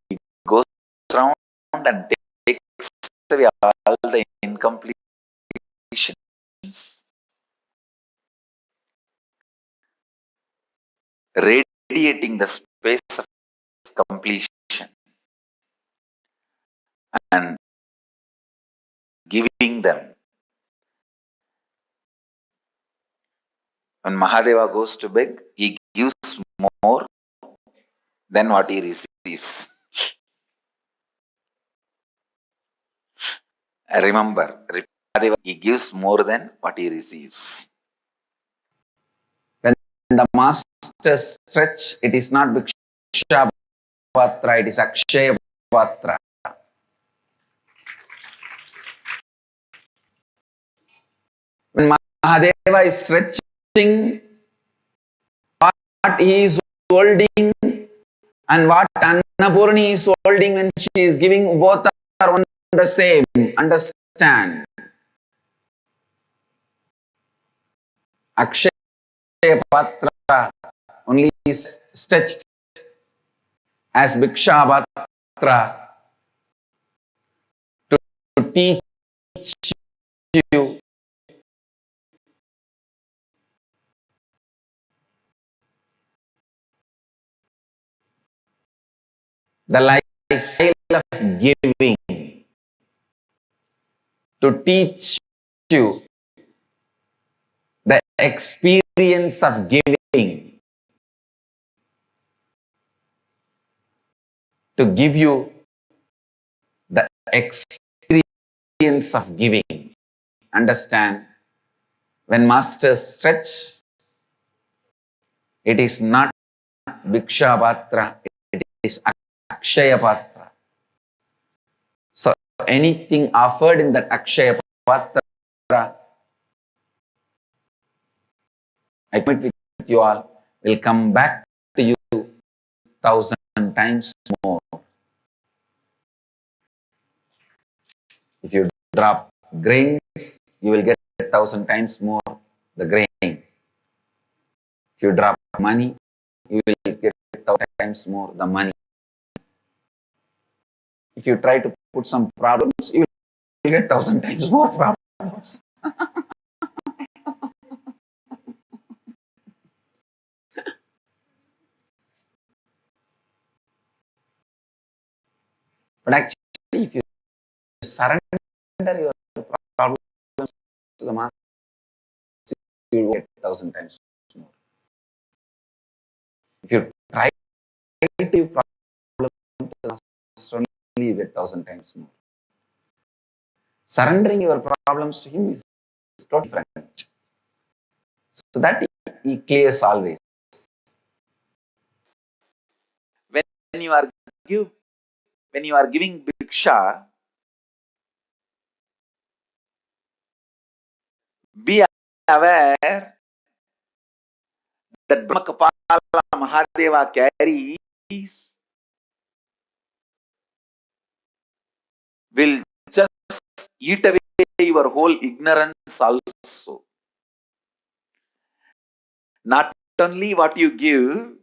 He goes around and takes away all the incompletions, radiating the space of completion and giving them. When Mahadeva goes to beg, he gives more than what he receives. Remember, Mahadeva, he gives more than what he receives. When the master stretch, it is not Bhiksha Patra, it is Akshaya Patra. When Mahadeva is stretching, what he is holding and what Annapurni is holding when she is giving, both are one the same. Understand? Akshaya Patra only is stretched as Bhiksha Patra to teach you the lifestyle of giving, to teach you the experience of giving, to give you the experience of giving. Understand? When masters stretch, it is not Bhiksha Patra, it is Akshaya Patra. So anything offered in that Akshaya Patra, I commit with you all, will come back to you 1,000 times more. If you drop grains, you will get 1,000 times more the grain. If you drop money, you will get 1,000 times more the money. If you try to put some problems, you will get 1,000 times more problems. But actually, if you surrender the master, you will get 1,000 times more. If you try to give problem to the master, only you get 1,000 times more. Surrendering your problems to him is totally different. So that he clears always. When you are giving bhiksha, be aware that Brahma Kapala Mahadeva carries will just eat away your whole ignorance also. Not only what you give,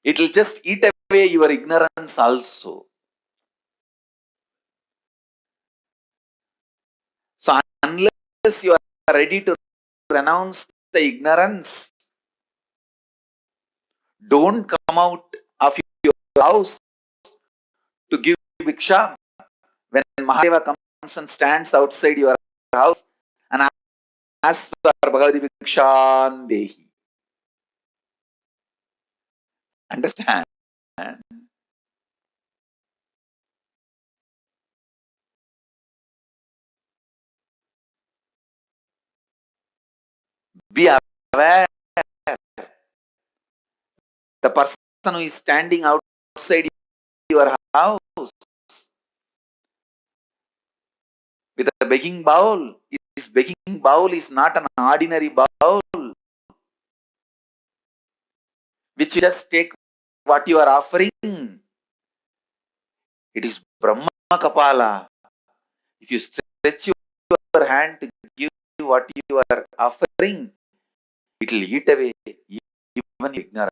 it will just eat away your ignorance also. So unless you are ready to renounce the ignorance, don't come out of your house to give bhiksha. When Mahadeva comes and stands outside your house and asks for Bhagavati Bhikshan Dehi. Understand? Be aware, the person who is standing outside your house with a begging bowl, his begging bowl is not an ordinary bowl, which you just take what you are offering. It is Brahma Kapala. If you stretch your hand to give what you are offering, it will eat away even ignorance.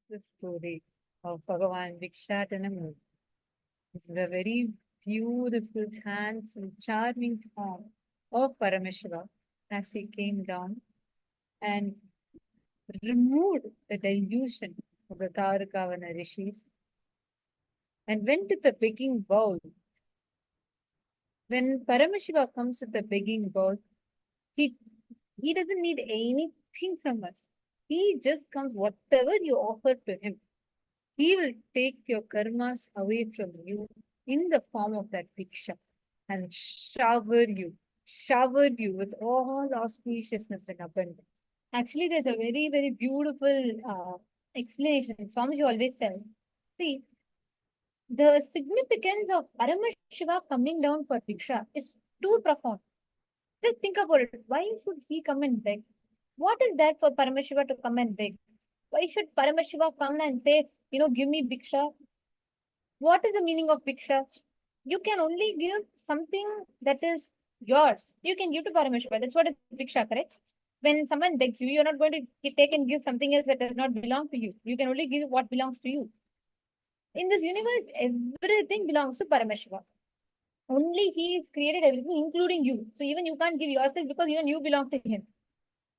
the story of Bhagavan Bhikshatanam. This is a very beautiful, handsome, charming form of Paramashiva as he came down and removed the delusion of the Tarakavana rishis and went to the begging bowl. When Paramashiva comes to the begging bowl, he doesn't need anything from us. He just comes, whatever you offer to him, he will take your karmas away from you in the form of that bhiksha and shower you with all auspiciousness and abundance. Actually, there's a very, very beautiful explanation. Swamiji always says, see, the significance of Paramashiva coming down for bhiksha is too profound. Just think about it. Why should he come and beg? What is that for Paramashiva to come and beg? Why should Paramashiva come and say, give me bhiksha? What is the meaning of bhiksha? You can only give something that is yours. You can give to Paramashiva. That's what is bhiksha, correct? When someone begs you, you're not going to take and give something else that does not belong to you. You can only give what belongs to you. In this universe, everything belongs to Paramashiva. Only he has created everything, including you. So even you can't give yourself because even you belong to him.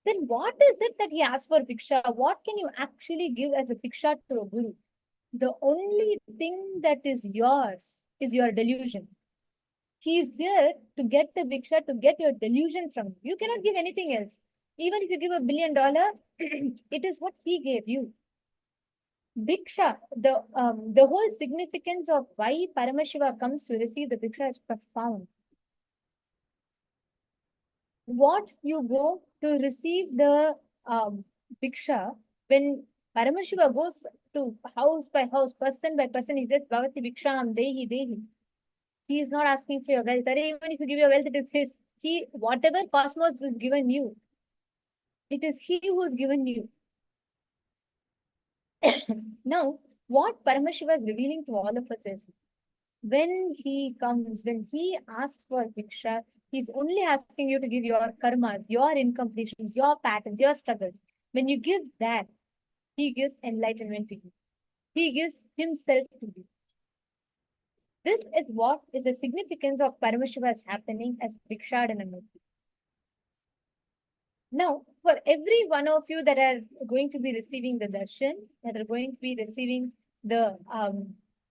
Then what is it that he asks for bhiksha? What can you actually give as a bhiksha to a guru? The only thing that is yours is your delusion. He is here to get the bhiksha, to get your delusion from you. You cannot give anything else. Even if you give $1 billion, it is what he gave you. Bhiksha, the whole significance of why Paramashiva comes to receive the bhiksha is profound. What you go to receive the bhiksha, when Paramashiva goes to house by house, person by person, he says, Bhavati Bhiksham Dehi Dehi. He is not asking for your wealth. Or even if you give your wealth, it is his. Whatever cosmos is given you, it is he who is given you. Now, what Paramashiva is revealing to all of us is, when he comes, when he asks for bhiksha, he's only asking you to give your karmas, your incompletions, your patterns, your struggles. When you give that, he gives enlightenment to you. He gives himself to you. This is what is the significance of Paramashiva is happening as Bhikshadanamurti. Now, for every one of you that are going to be receiving the darshan, that are going to be receiving the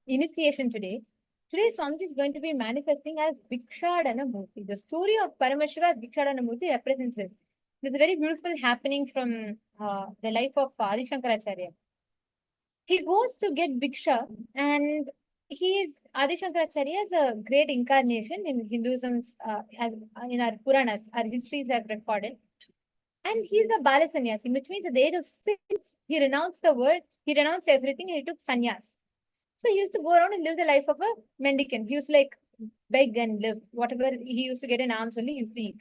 initiation today Swamiji is going to be manifesting as Bhikshadanamurti. The story of Paramashiva as Bhikshadanamurti represents it. There's a very beautiful happening from the life of Adi Shankaracharya. He goes to get Bhiksha, and Adi Shankaracharya is a great incarnation in Hinduism's, in our Puranas, our histories have recorded. And he's a Bala Sannyasi, which means at the age of 6, he renounced the world, he renounced everything, and he took sannyas. So he used to go around and live the life of a mendicant. He used to beg and live. Whatever he used to get in alms only, he used to eat.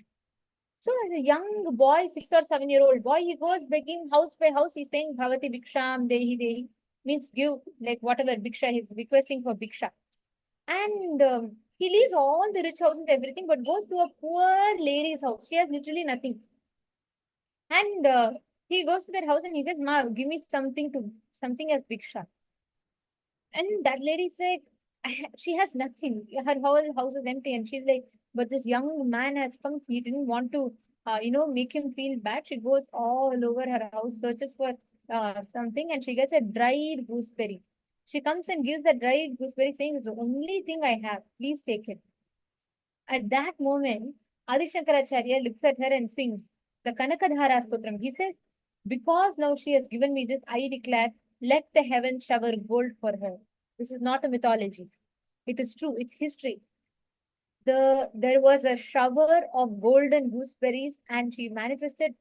So as a young boy, 6 or 7-year-old boy, he goes begging house by house. He's saying, Bhavati Bhiksham Dehi Dehi. Means give, whatever Bhiksha, he's requesting for Bhiksha. And he leaves all the rich houses, everything, but goes to a poor lady's house. She has literally nothing. And he goes to that house and he says, Ma, give me something as Bhiksha. And that lady said, she has nothing. Her whole house is empty. And she's like, but this young man has come. He didn't want to, make him feel bad. She goes all over her house, searches for something, and she gets a dried gooseberry. She comes and gives the dried gooseberry, saying, it's the only thing I have. Please take it. At that moment, Adi Shankaracharya looks at her and sings the Kanakadhara Stotram. He says, because now she has given me this, I declare, let the heavens shower gold for her. This is not a mythology. It is true. It's history. There was a shower of golden gooseberries, and she manifested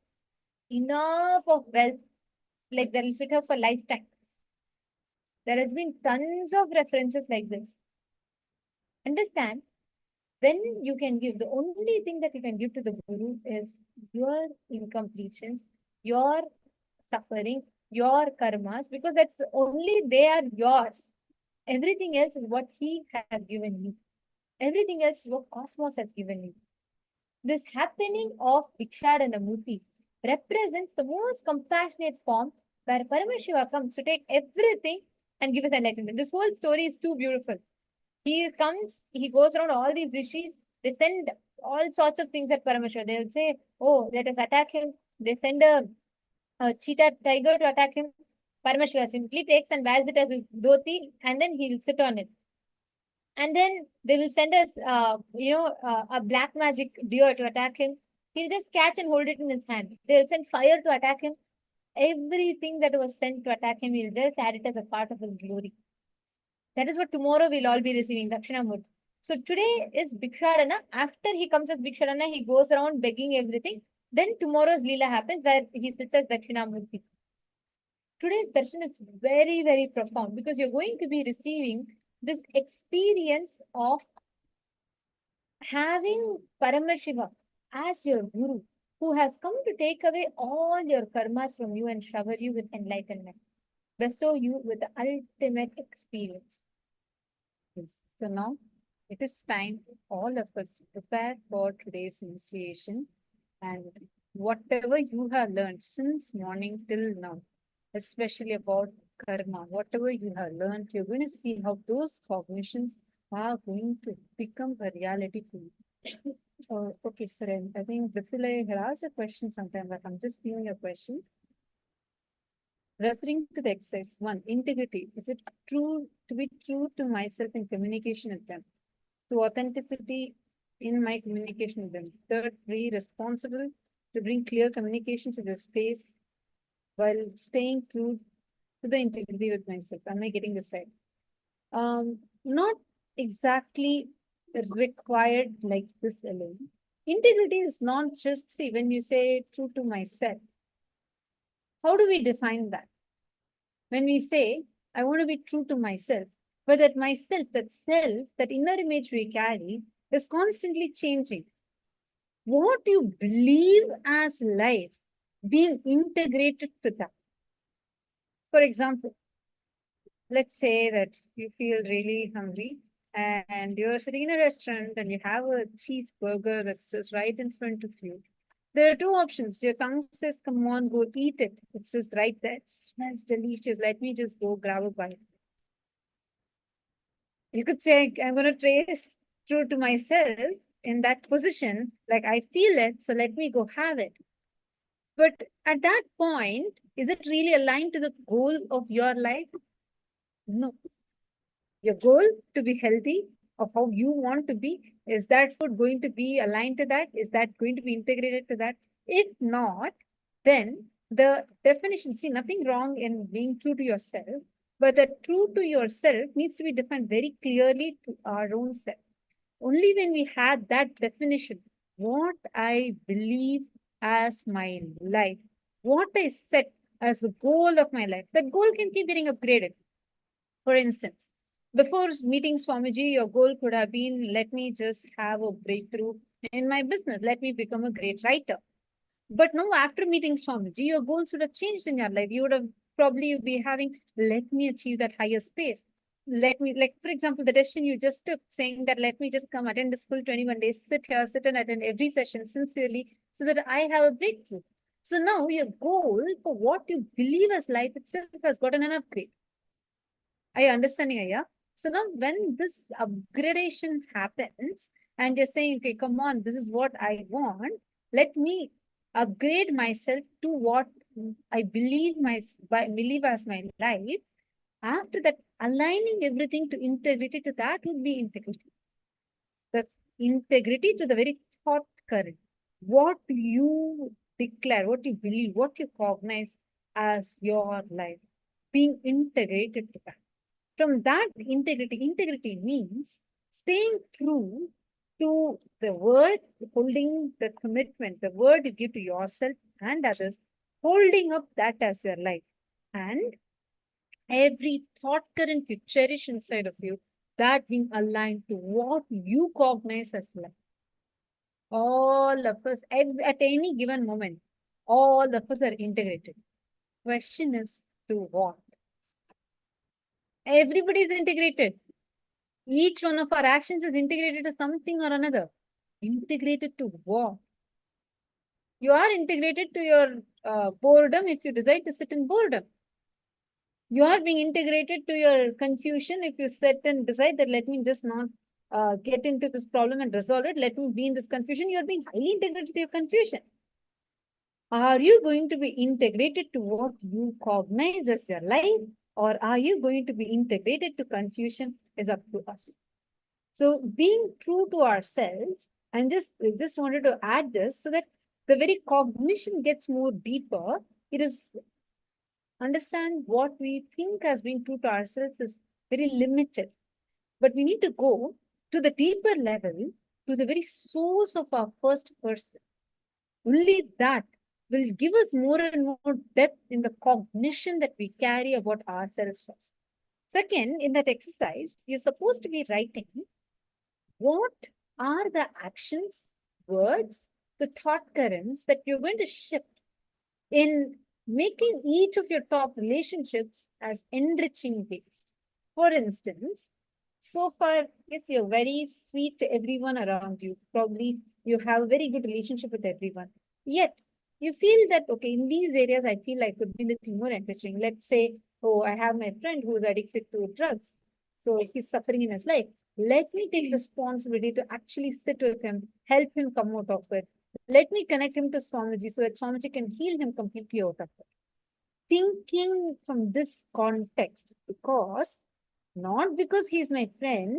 enough of wealth, that will fit her for lifetime. There has been tons of references like this. Understand, when you can give, the only thing that you can give to the Guru is your incompletions, your suffering, your karmas, because that's only they are yours. Everything else is what he has given you. Everything else is what cosmos has given you. This happening of Bhikshadanamurti represents the most compassionate form where Paramashiva comes to take everything and give us enlightenment. This whole story is too beautiful. He comes, he goes around all these rishis, they send all sorts of things at Paramashiva. They'll say, oh, let us attack him. They send a cheetah tiger to attack him. Paramashiva simply takes and wears it as his dhoti, and then he'll sit on it. And then they will send us, a black magic deer to attack him. He'll just catch and hold it in his hand. They'll send fire to attack him. Everything that was sent to attack him, he'll just add it as a part of his glory. That is what tomorrow we'll all be receiving, Dakshinamurti. So today is Bhikshadana. After he comes as Bhikshadana, he goes around begging everything. Then tomorrow's Leela happens where he sits as Dakshinamurti. Today's darshan is very, very profound because you're going to be receiving this experience of having Paramashiva as your guru, who has come to take away all your karmas from you and shower you with enlightenment, bestow you with the ultimate experience. Yes. So now it is time all of us prepare for today's initiation, and whatever you have learned since morning till now, especially about karma, whatever you have learned, you're going to see how those cognitions are going to become a reality for you. Okay, Suren, I think Basile had asked a question sometime, but I'm just giving a question. Referring to the exercise, 1, integrity. Is it true to be true to myself in communication with them? To authenticity in my communication with them. 3rd, be responsible to bring clear communication to the space while staying true to the integrity with myself. Am I getting this right? Not exactly required like this alone. Integrity is not just, see, when you say true to myself, how do we define that? When we say, I want to be true to myself, but that myself, that self, that inner image we carry is constantly changing. What you believe as life, being integrated to that. For example, let's say that you feel really hungry and you're sitting in a restaurant and you have a cheeseburger that's just right in front of you. There are 2 options. Your tongue says, come on, go eat it. It's just right there. It smells delicious. Let me just go grab a bite. You could say, I'm going to trace true to myself in that position. Like I feel it, so let me go have it. But at that point, is it really aligned to the goal of your life? No. Your goal to be healthy, of how you want to be, is that food going to be aligned to that? Is that going to be integrated to that? If not, then the definition, see, nothing wrong in being true to yourself, but the true to yourself needs to be defined very clearly to our own self. Only when we had that definition, what I believe as my life, what I set as a goal of my life, that goal can keep getting upgraded. For instance, before meeting Swamiji, your goal could have been, let me just have a breakthrough in my business. Let me become a great writer. But now after meeting Swamiji, your goals would have changed in your life. You would have probably be having, let me achieve that higher space. Let me, like, for example, the decision you just took saying that, let me just come attend this full 21 days, sit here, sit and attend every session sincerely so that I have a breakthrough. So now your goal for what you believe as life itself has gotten an upgrade. Are you understanding, Aya? So now when this upgradation happens and you're saying, okay, come on, this is what I want. Let me upgrade myself to what I believe as my life. After that, aligning everything to integrity to that would be integrity. The integrity to the very thought current. What you declare, what you believe, what you cognize as your life, being integrated to that. From that integrity means staying true to the word, holding the commitment, the word you give to yourself and others, holding up that as your life. And every thought current you cherish inside of you, that being aligned to what you cognize as life. All of us, at any given moment, all of us are integrated. Question is, to what? Everybody is integrated. Each one of our actions is integrated to something or another. Integrated to what? You are integrated to your boredom if you decide to sit in boredom. You are being integrated to your confusion if you set and decide that let me just not get into this problem and resolve it. Let me be in this confusion. You are being highly integrated to your confusion. Are you going to be integrated to what you cognize as your life, or are you going to be integrated to confusion is up to us. So being true to ourselves, and just wanted to add this so that the very cognition gets more deeper. It is understand what we think as being true to ourselves is very limited. But we need to go to the deeper level, to the very source of our first person. Only that will give us more and more depth in the cognition that we carry about ourselves first. Second, in that exercise, you're supposed to be writing what are the actions, words, the thought currents that you're going to shift in making each of your top relationships as enriching based. For instance, so far, yes, you're very sweet to everyone around you. Probably you have a very good relationship with everyone. Yet, you feel that, okay, in these areas, I feel I could be a little more enriching. Let's say, oh, I have my friend who's addicted to drugs. So he's suffering in his life. Let me take responsibility to actually sit with him, help him come out of it. Let me connect him to Swamiji so that Swamiji can heal him completely out of it. Thinking from this context, not because he's my friend,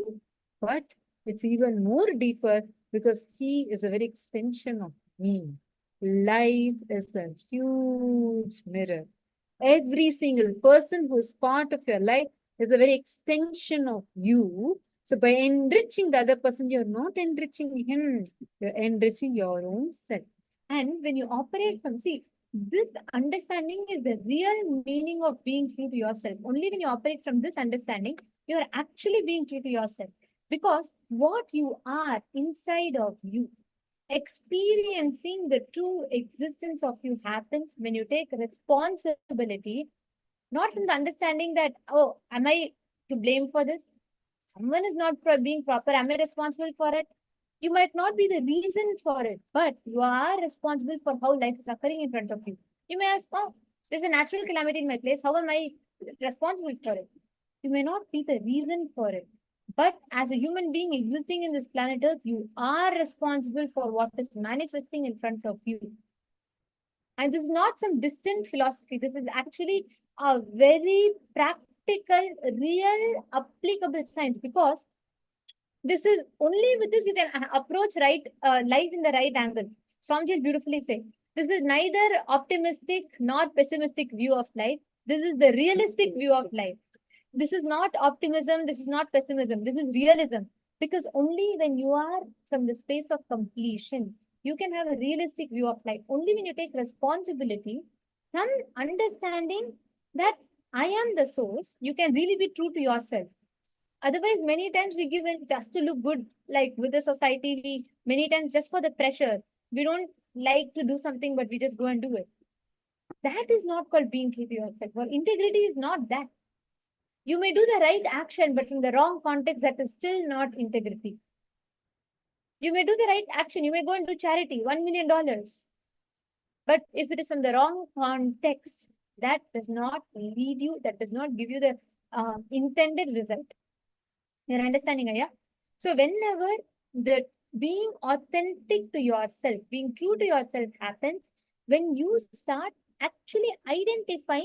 but it's even more deeper because he is a very extension of me. Life is a huge mirror. Every single person who is part of your life is a very extension of you. So by enriching the other person, you're not enriching him, you're enriching your own self. And when you operate from, see, this understanding is the real meaning of being true to yourself. Only when you operate from this understanding, you're actually being true to yourself. Because what you are inside of you, experiencing the true existence of you happens when you take responsibility, not from the understanding that, oh, am I to blame for this? Someone is not being proper. Am I responsible for it? You might not be the reason for it, but you are responsible for how life is occurring in front of you. You may ask, oh, there's a natural calamity in my place. How am I responsible for it? You may not be the reason for it. But as a human being existing in this planet Earth, you are responsible for what is manifesting in front of you. And this is not some distant philosophy. This is actually a very practical, real, applicable science, because this is only with this you can approach life in the right angle. Swamiji beautifully say, this is neither optimistic nor pessimistic view of life. This is the realistic view of life. This is not optimism. This is not pessimism. This is realism. Because only when you are from the space of completion, you can have a realistic view of life. Only when you take responsibility, some understanding that I am the source, you can really be true to yourself. Otherwise, many times we give in just to look good, like with the society, we many times just for the pressure. We don't like to do something, but we just go and do it. That is not called being true to yourself. Or integrity is not that. You may do the right action, but in the wrong context, that is still not integrity. You may do the right action. You may go and do charity, $1 million. But if it is in the wrong context, that does not lead you, that does not give you the intended result. You're understanding, Aya? So whenever the being authentic to yourself, being true to yourself happens, when you start actually identifying